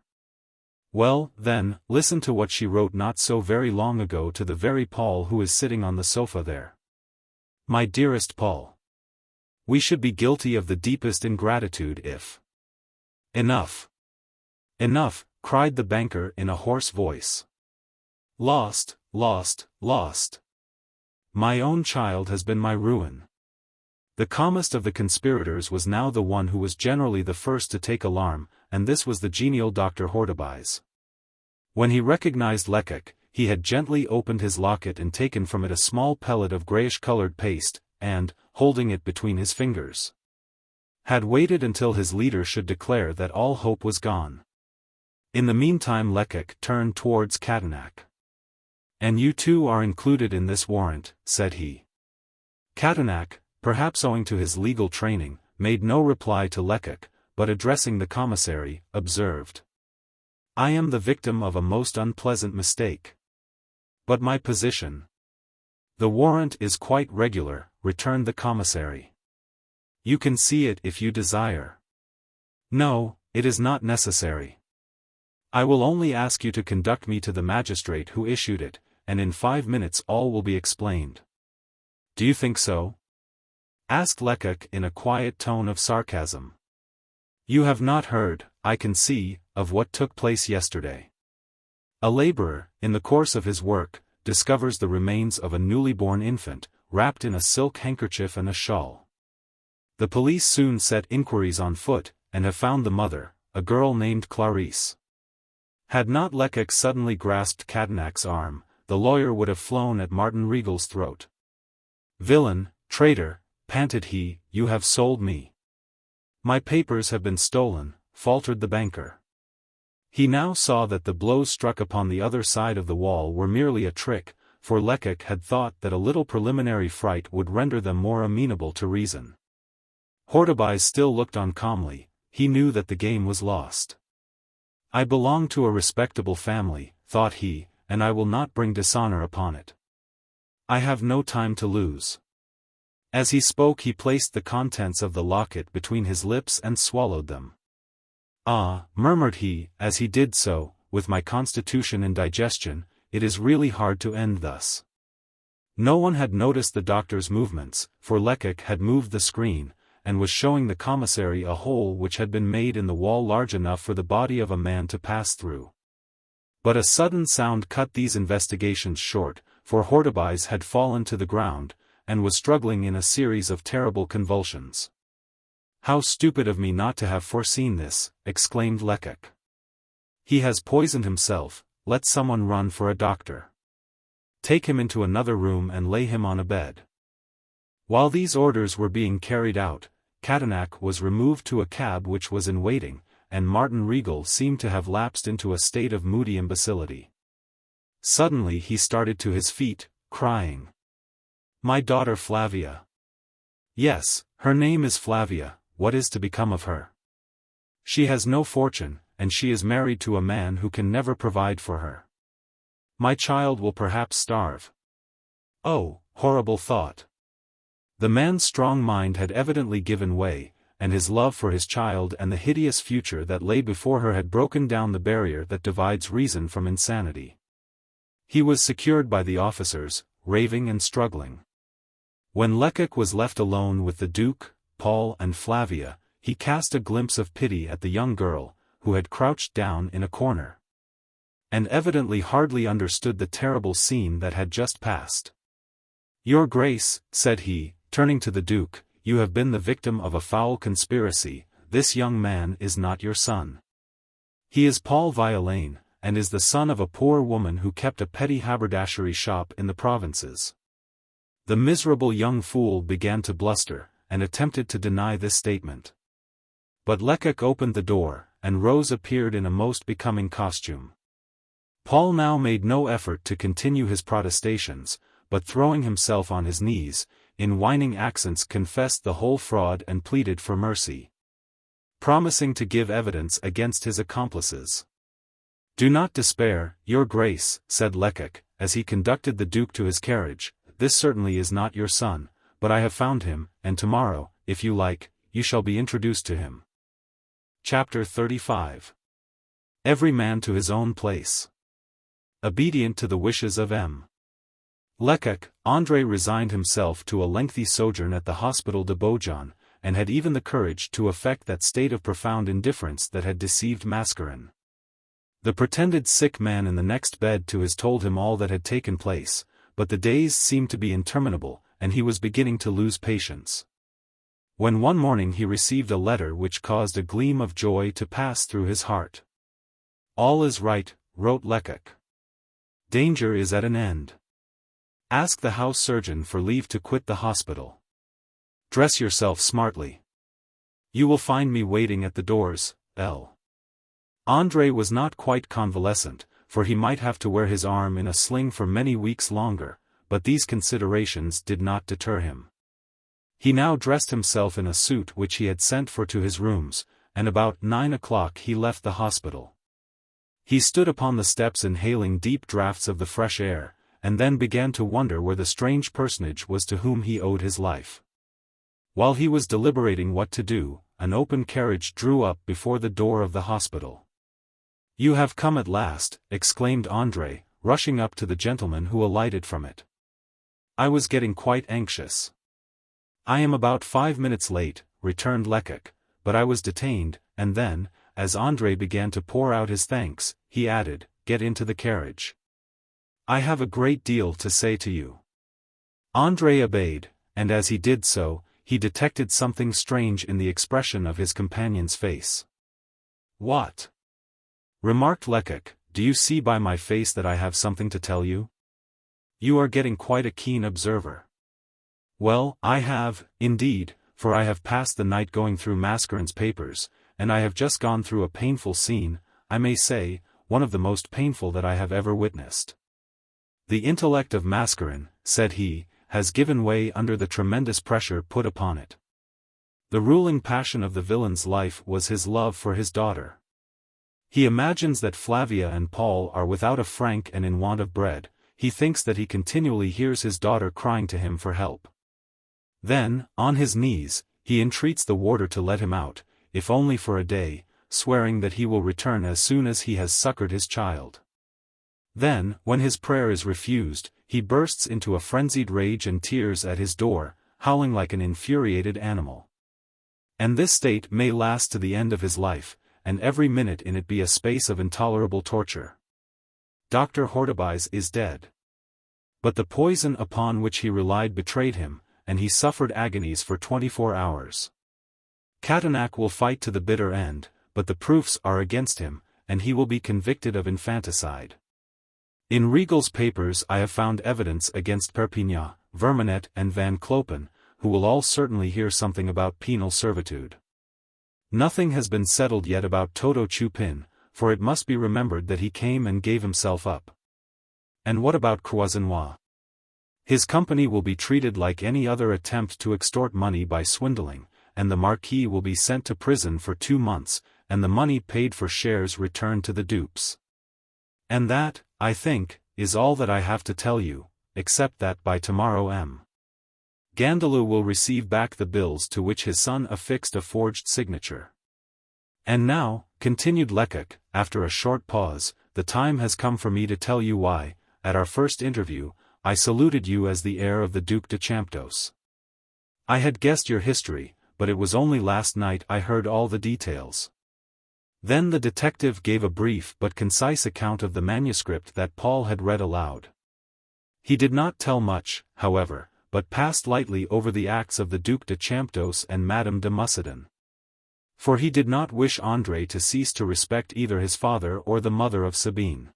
Well, then, listen to what she wrote not so very long ago to the very Paul who is sitting on the sofa there. My dearest Paul. We should be guilty of the deepest ingratitude if— Enough! Enough! Cried the banker in a hoarse voice. Lost, lost, lost! My own child has been my ruin. The calmest of the conspirators was now the one who was generally the first to take alarm, and this was the genial Dr. Hortobise. When he recognized Lecoq, he had gently opened his locket and taken from it a small pellet of grayish-colored paste, and, holding it between his fingers, had waited until his leader should declare that all hope was gone. In the meantime Lecoq turned towards Catanac. And you too are included in this warrant, said he. Catanac, perhaps owing to his legal training, made no reply to Lecoq, but addressing the commissary, observed. I am the victim of a most unpleasant mistake. But my position— The warrant is quite regular, returned the commissary. You can see it if you desire. No, it is not necessary. I will only ask you to conduct me to the magistrate who issued it, and in 5 minutes all will be explained. Do you think so? Asked Lecoq in a quiet tone of sarcasm. You have not heard, I can see, of what took place yesterday. A laborer, in the course of his work, discovers the remains of a newly born infant, wrapped in a silk handkerchief and a shawl. The police soon set inquiries on foot, and have found the mother, a girl named Clarisse. Had not Lecoq suddenly grasped Catanac's arm, the lawyer would have flown at Martin Regal's throat. Villain, traitor, panted he, you have sold me. My papers have been stolen, faltered the banker. He now saw that the blows struck upon the other side of the wall were merely a trick, for Lecoq had thought that a little preliminary fright would render them more amenable to reason. Hortobise still looked on calmly, he knew that the game was lost. I belong to a respectable family, thought he, and I will not bring dishonor upon it. I have no time to lose. As he spoke he placed the contents of the locket between his lips and swallowed them. Ah, murmured he, as he did so, with my constitution and digestion, it is really hard to end thus. No one had noticed the doctor's movements, for Lecoq had moved the screen, and was showing the commissary a hole which had been made in the wall large enough for the body of a man to pass through. But a sudden sound cut these investigations short, for Hortobise had fallen to the ground, and was struggling in a series of terrible convulsions. How stupid of me not to have foreseen this, exclaimed Lecoq. He has poisoned himself, let someone run for a doctor. Take him into another room and lay him on a bed. While these orders were being carried out, Catanac was removed to a cab which was in waiting, and Martin Regal seemed to have lapsed into a state of moody imbecility. Suddenly he started to his feet, crying. My daughter Flavia. Yes, her name is Flavia, what is to become of her? She has no fortune, and she is married to a man who can never provide for her. My child will perhaps starve. Oh, horrible thought. The man's strong mind had evidently given way, and his love for his child and the hideous future that lay before her had broken down the barrier that divides reason from insanity. He was secured by the officers, raving and struggling. When Lecoq was left alone with the Duke, Paul and Flavia, he cast a glimpse of pity at the young girl, who had crouched down in a corner, and evidently hardly understood the terrible scene that had just passed. Your Grace, said he, turning to the Duke, you have been the victim of a foul conspiracy, this young man is not your son. He is Paul Violaine, and is the son of a poor woman who kept a petty haberdashery shop in the provinces. The miserable young fool began to bluster, and attempted to deny this statement. But Lecoq opened the door, and Rose appeared in a most becoming costume. Paul now made no effort to continue his protestations, but throwing himself on his knees, in whining accents confessed the whole fraud and pleaded for mercy, promising to give evidence against his accomplices. "Do not despair, your grace," said Lecoq, as he conducted the duke to his carriage, "this certainly is not your son, but I have found him, and tomorrow, if you like, you shall be introduced to him." Chapter 35. Every man to his own place. Obedient to the wishes of M. Lecoq, André resigned himself to a lengthy sojourn at the Hospital de Beaujon, and had even the courage to affect that state of profound indifference that had deceived Mascarin. The pretended sick man in the next bed to his told him all that had taken place, but the days seemed to be interminable, and he was beginning to lose patience. When one morning he received a letter which caused a gleam of joy to pass through his heart. "All is right," wrote Lecoq. "Danger is at an end. Ask the house surgeon for leave to quit the hospital. Dress yourself smartly. You will find me waiting at the doors, L." André was not quite convalescent, for he might have to wear his arm in a sling for many weeks longer, but these considerations did not deter him. He now dressed himself in a suit which he had sent for to his rooms, and about 9 o'clock he left the hospital. He stood upon the steps inhaling deep draughts of the fresh air, and then began to wonder where the strange personage was to whom he owed his life. While he was deliberating what to do, an open carriage drew up before the door of the hospital. "You have come at last," exclaimed André, rushing up to the gentleman who alighted from it. "I was getting quite anxious." "I am about 5 minutes late," returned Lecoq, "but I was detained," and then, as André began to pour out his thanks, he added, "Get into the carriage. I have a great deal to say to you." André obeyed, and as he did so, he detected something strange in the expression of his companion's face. "What?" remarked Lecoq, "do you see by my face that I have something to tell you? You are getting quite a keen observer." "Well, I have, indeed, for I have passed the night going through Mascarin's papers, and I have just gone through a painful scene, I may say, one of the most painful that I have ever witnessed. The intellect of Mascarin," said he, "has given way under the tremendous pressure put upon it. The ruling passion of the villain's life was his love for his daughter. He imagines that Flavia and Paul are without a franc and in want of bread. He thinks that he continually hears his daughter crying to him for help. Then, on his knees, he entreats the warder to let him out, if only for a day, swearing that he will return as soon as he has succored his child. Then, when his prayer is refused, he bursts into a frenzied rage and tears at his door, howling like an infuriated animal. And this state may last to the end of his life, and every minute in it be a space of intolerable torture. Dr. Hortobise is dead. But the poison upon which he relied betrayed him, and he suffered agonies for 24 hours. Catanac will fight to the bitter end, but the proofs are against him, and he will be convicted of infanticide. In Regal's papers I have found evidence against Perpignan, Vermanet and Van Clopen, who will all certainly hear something about penal servitude. Nothing has been settled yet about Toto Chupin, for it must be remembered that he came and gave himself up. And what about Croisenois? His company will be treated like any other attempt to extort money by swindling, and the Marquis will be sent to prison for 2 months, and the money paid for shares returned to the dupes. And that, I think, is all that I have to tell you, except that by tomorrow M. Gandalou will receive back the bills to which his son affixed a forged signature. And now, continued Lecoq, after a short pause, the time has come for me to tell you why, at our first interview, I saluted you as the heir of the Duc de Champdoce. I had guessed your history, but it was only last night I heard all the details. Then the detective gave a brief but concise account of the manuscript that Paul had read aloud. He did not tell much, however, but passed lightly over the acts of the Duc de Champdoce and Madame de Musidon. For he did not wish André to cease to respect either his father or the mother of Sabine.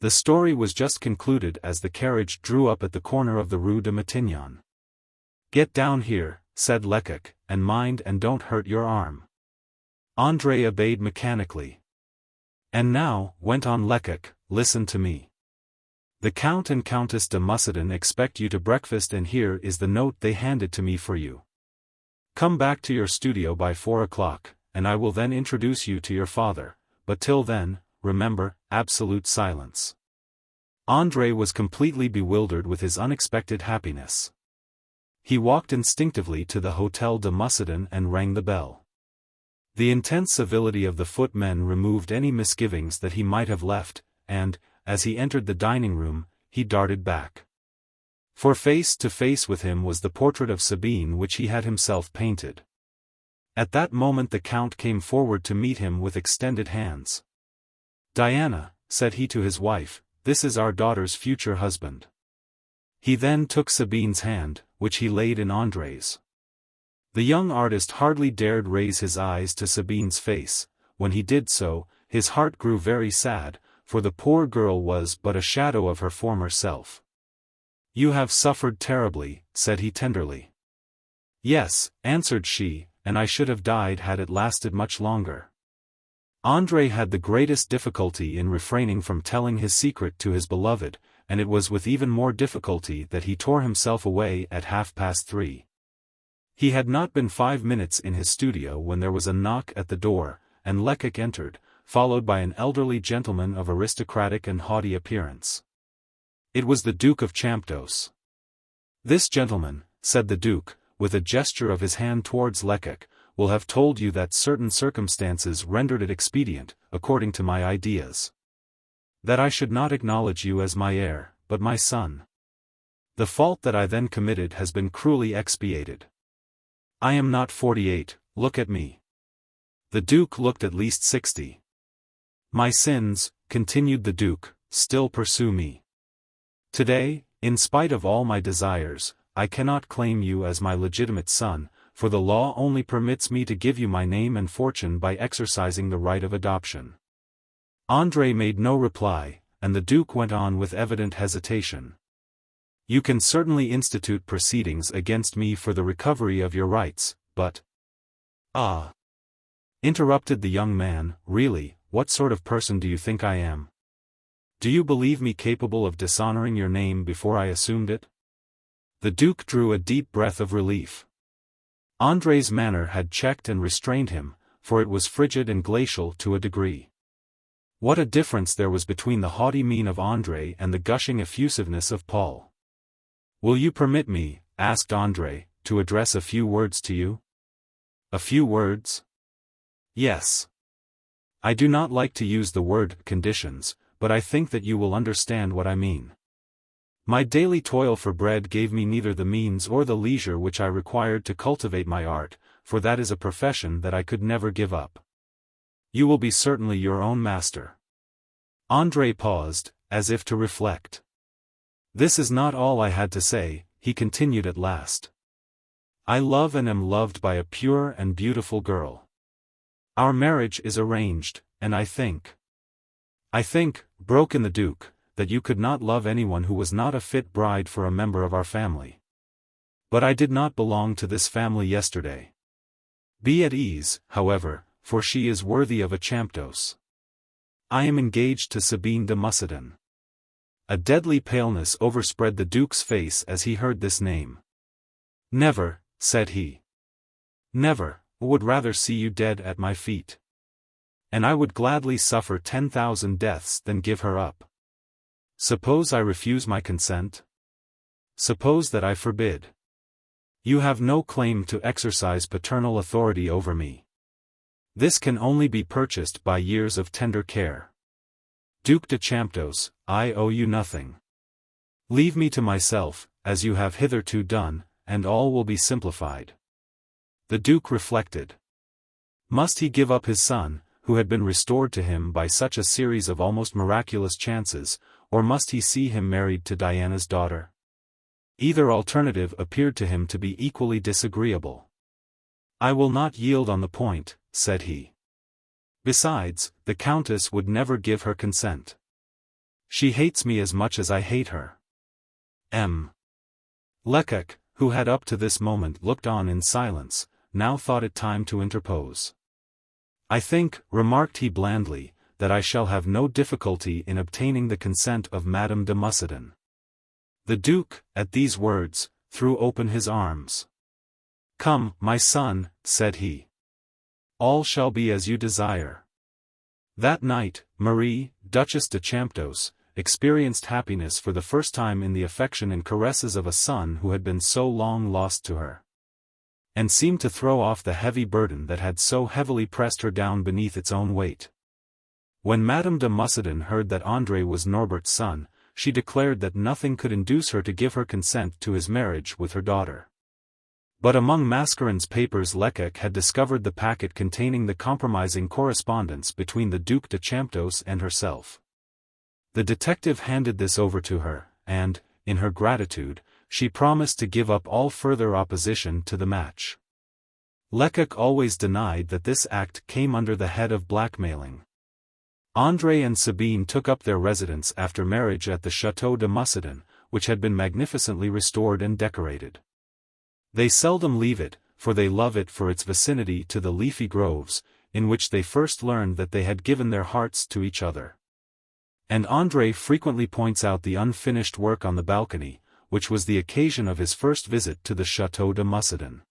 The story was just concluded as the carriage drew up at the corner of the Rue de Matignon. "Get down here," said Lecoq, "and mind and don't hurt your arm." André obeyed mechanically. "And now," went on Lecoq, "listen to me. The Count and Countess de Muscaden expect you to breakfast, and here is the note they handed to me for you. Come back to your studio by 4 o'clock, and I will then introduce you to your father, but till then, remember, absolute silence." André was completely bewildered with his unexpected happiness. He walked instinctively to the Hôtel de Muscaden and rang the bell. The intense civility of the footmen removed any misgivings that he might have left, and, as he entered the dining room, he darted back. For face to face with him was the portrait of Sabine which he had himself painted. At that moment the Count came forward to meet him with extended hands. "Diana," said he to his wife, "this is our daughter's future husband." He then took Sabine's hand, which he laid in André's. The young artist hardly dared raise his eyes to Sabine's face. When he did so, his heart grew very sad, for the poor girl was but a shadow of her former self. "You have suffered terribly," said he tenderly. "Yes," answered she, "and I should have died had it lasted much longer." André had the greatest difficulty in refraining from telling his secret to his beloved, and it was with even more difficulty that he tore himself away at 3:30. He had not been 5 minutes in his studio when there was a knock at the door, and Lecoq entered, followed by an elderly gentleman of aristocratic and haughty appearance. It was the Duke of Champdoce. "This gentleman," said the Duke, with a gesture of his hand towards Lecoq, "will have told you that certain circumstances rendered it expedient, according to my ideas, that I should not acknowledge you as my heir, but my son. The fault that I then committed has been cruelly expiated. I am not 48, look at me." The Duke looked at least 60. "My sins," continued the Duke, "still pursue me. Today, in spite of all my desires, I cannot claim you as my legitimate son, for the law only permits me to give you my name and fortune by exercising the right of adoption." André made no reply, and the Duke went on with evident hesitation. "You can certainly institute proceedings against me for the recovery of your rights, but—" "Ah!" interrupted the young man, "really, what sort of person do you think I am? Do you believe me capable of dishonoring your name before I assumed it?" The Duke drew a deep breath of relief. André's manner had checked and restrained him, for it was frigid and glacial to a degree. What a difference there was between the haughty mien of André and the gushing effusiveness of Paul. "Will you permit me," asked André, "to address a few words to you?" "A few words?" "Yes. I do not like to use the word conditions, but I think that you will understand what I mean. My daily toil for bread gave me neither the means or the leisure which I required to cultivate my art, for that is a profession that I could never give up. You will be certainly your own master." André paused, as if to reflect. "This is not all I had to say," he continued at last. "I love and am loved by a pure and beautiful girl. Our marriage is arranged, and I think, broke in the Duke, that you could not love anyone who was not a fit bride for a member of our family. But I did not belong to this family yesterday. Be at ease, however, for she is worthy of a Champdoce. I am engaged to Sabine de Muscaden." A deadly paleness overspread the Duke's face as he heard this name. "Never," said he. "Never, would rather see you dead at my feet. And I would gladly suffer 10,000 deaths than give her up. Suppose I refuse my consent? Suppose that I forbid? You have no claim to exercise paternal authority over me. This can only be purchased by years of tender care. Duc de Champdoce, I owe you nothing. Leave me to myself, as you have hitherto done, and all will be simplified." The Duke reflected. Must he give up his son, who had been restored to him by such a series of almost miraculous chances, or must he see him married to Diana's daughter? Either alternative appeared to him to be equally disagreeable. "I will not yield on the point," said he. "Besides, the Countess would never give her consent. She hates me as much as I hate her." Lecoq, who had up to this moment looked on in silence, now thought it time to interpose. "I think," remarked he blandly, that I shall have no difficulty in obtaining the consent of Madame de Mussadin. The Duke, at these words, threw open his arms. "Come, my son," said he. "All shall be as you desire." That night, Marie, Duchess de Champdoce, experienced happiness for the first time in the affection and caresses of a son who had been so long lost to her, and seemed to throw off the heavy burden that had so heavily pressed her down beneath its own weight. When Madame de Mussadin heard that André was Norbert's son, she declared that nothing could induce her to give her consent to his marriage with her daughter. But among Mascarin's papers Lecoq had discovered the packet containing the compromising correspondence between the Duc de Champdoce and herself. The detective handed this over to her, and, in her gratitude, she promised to give up all further opposition to the match. Lecoq always denied that this act came under the head of blackmailing. André and Sabine took up their residence after marriage at the Château de Mussadin, which had been magnificently restored and decorated. They seldom leave it, for they love it for its vicinity to the leafy groves, in which they first learned that they had given their hearts to each other. And André frequently points out the unfinished work on the balcony, which was the occasion of his first visit to the Château de Mussadin.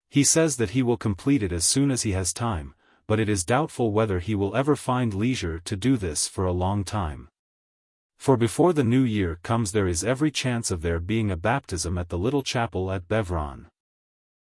He says that he will complete it as soon as he has time, but it is doubtful whether he will ever find leisure to do this for a long time. For before the new year comes there is every chance of there being a baptism at the little chapel at Beuvron.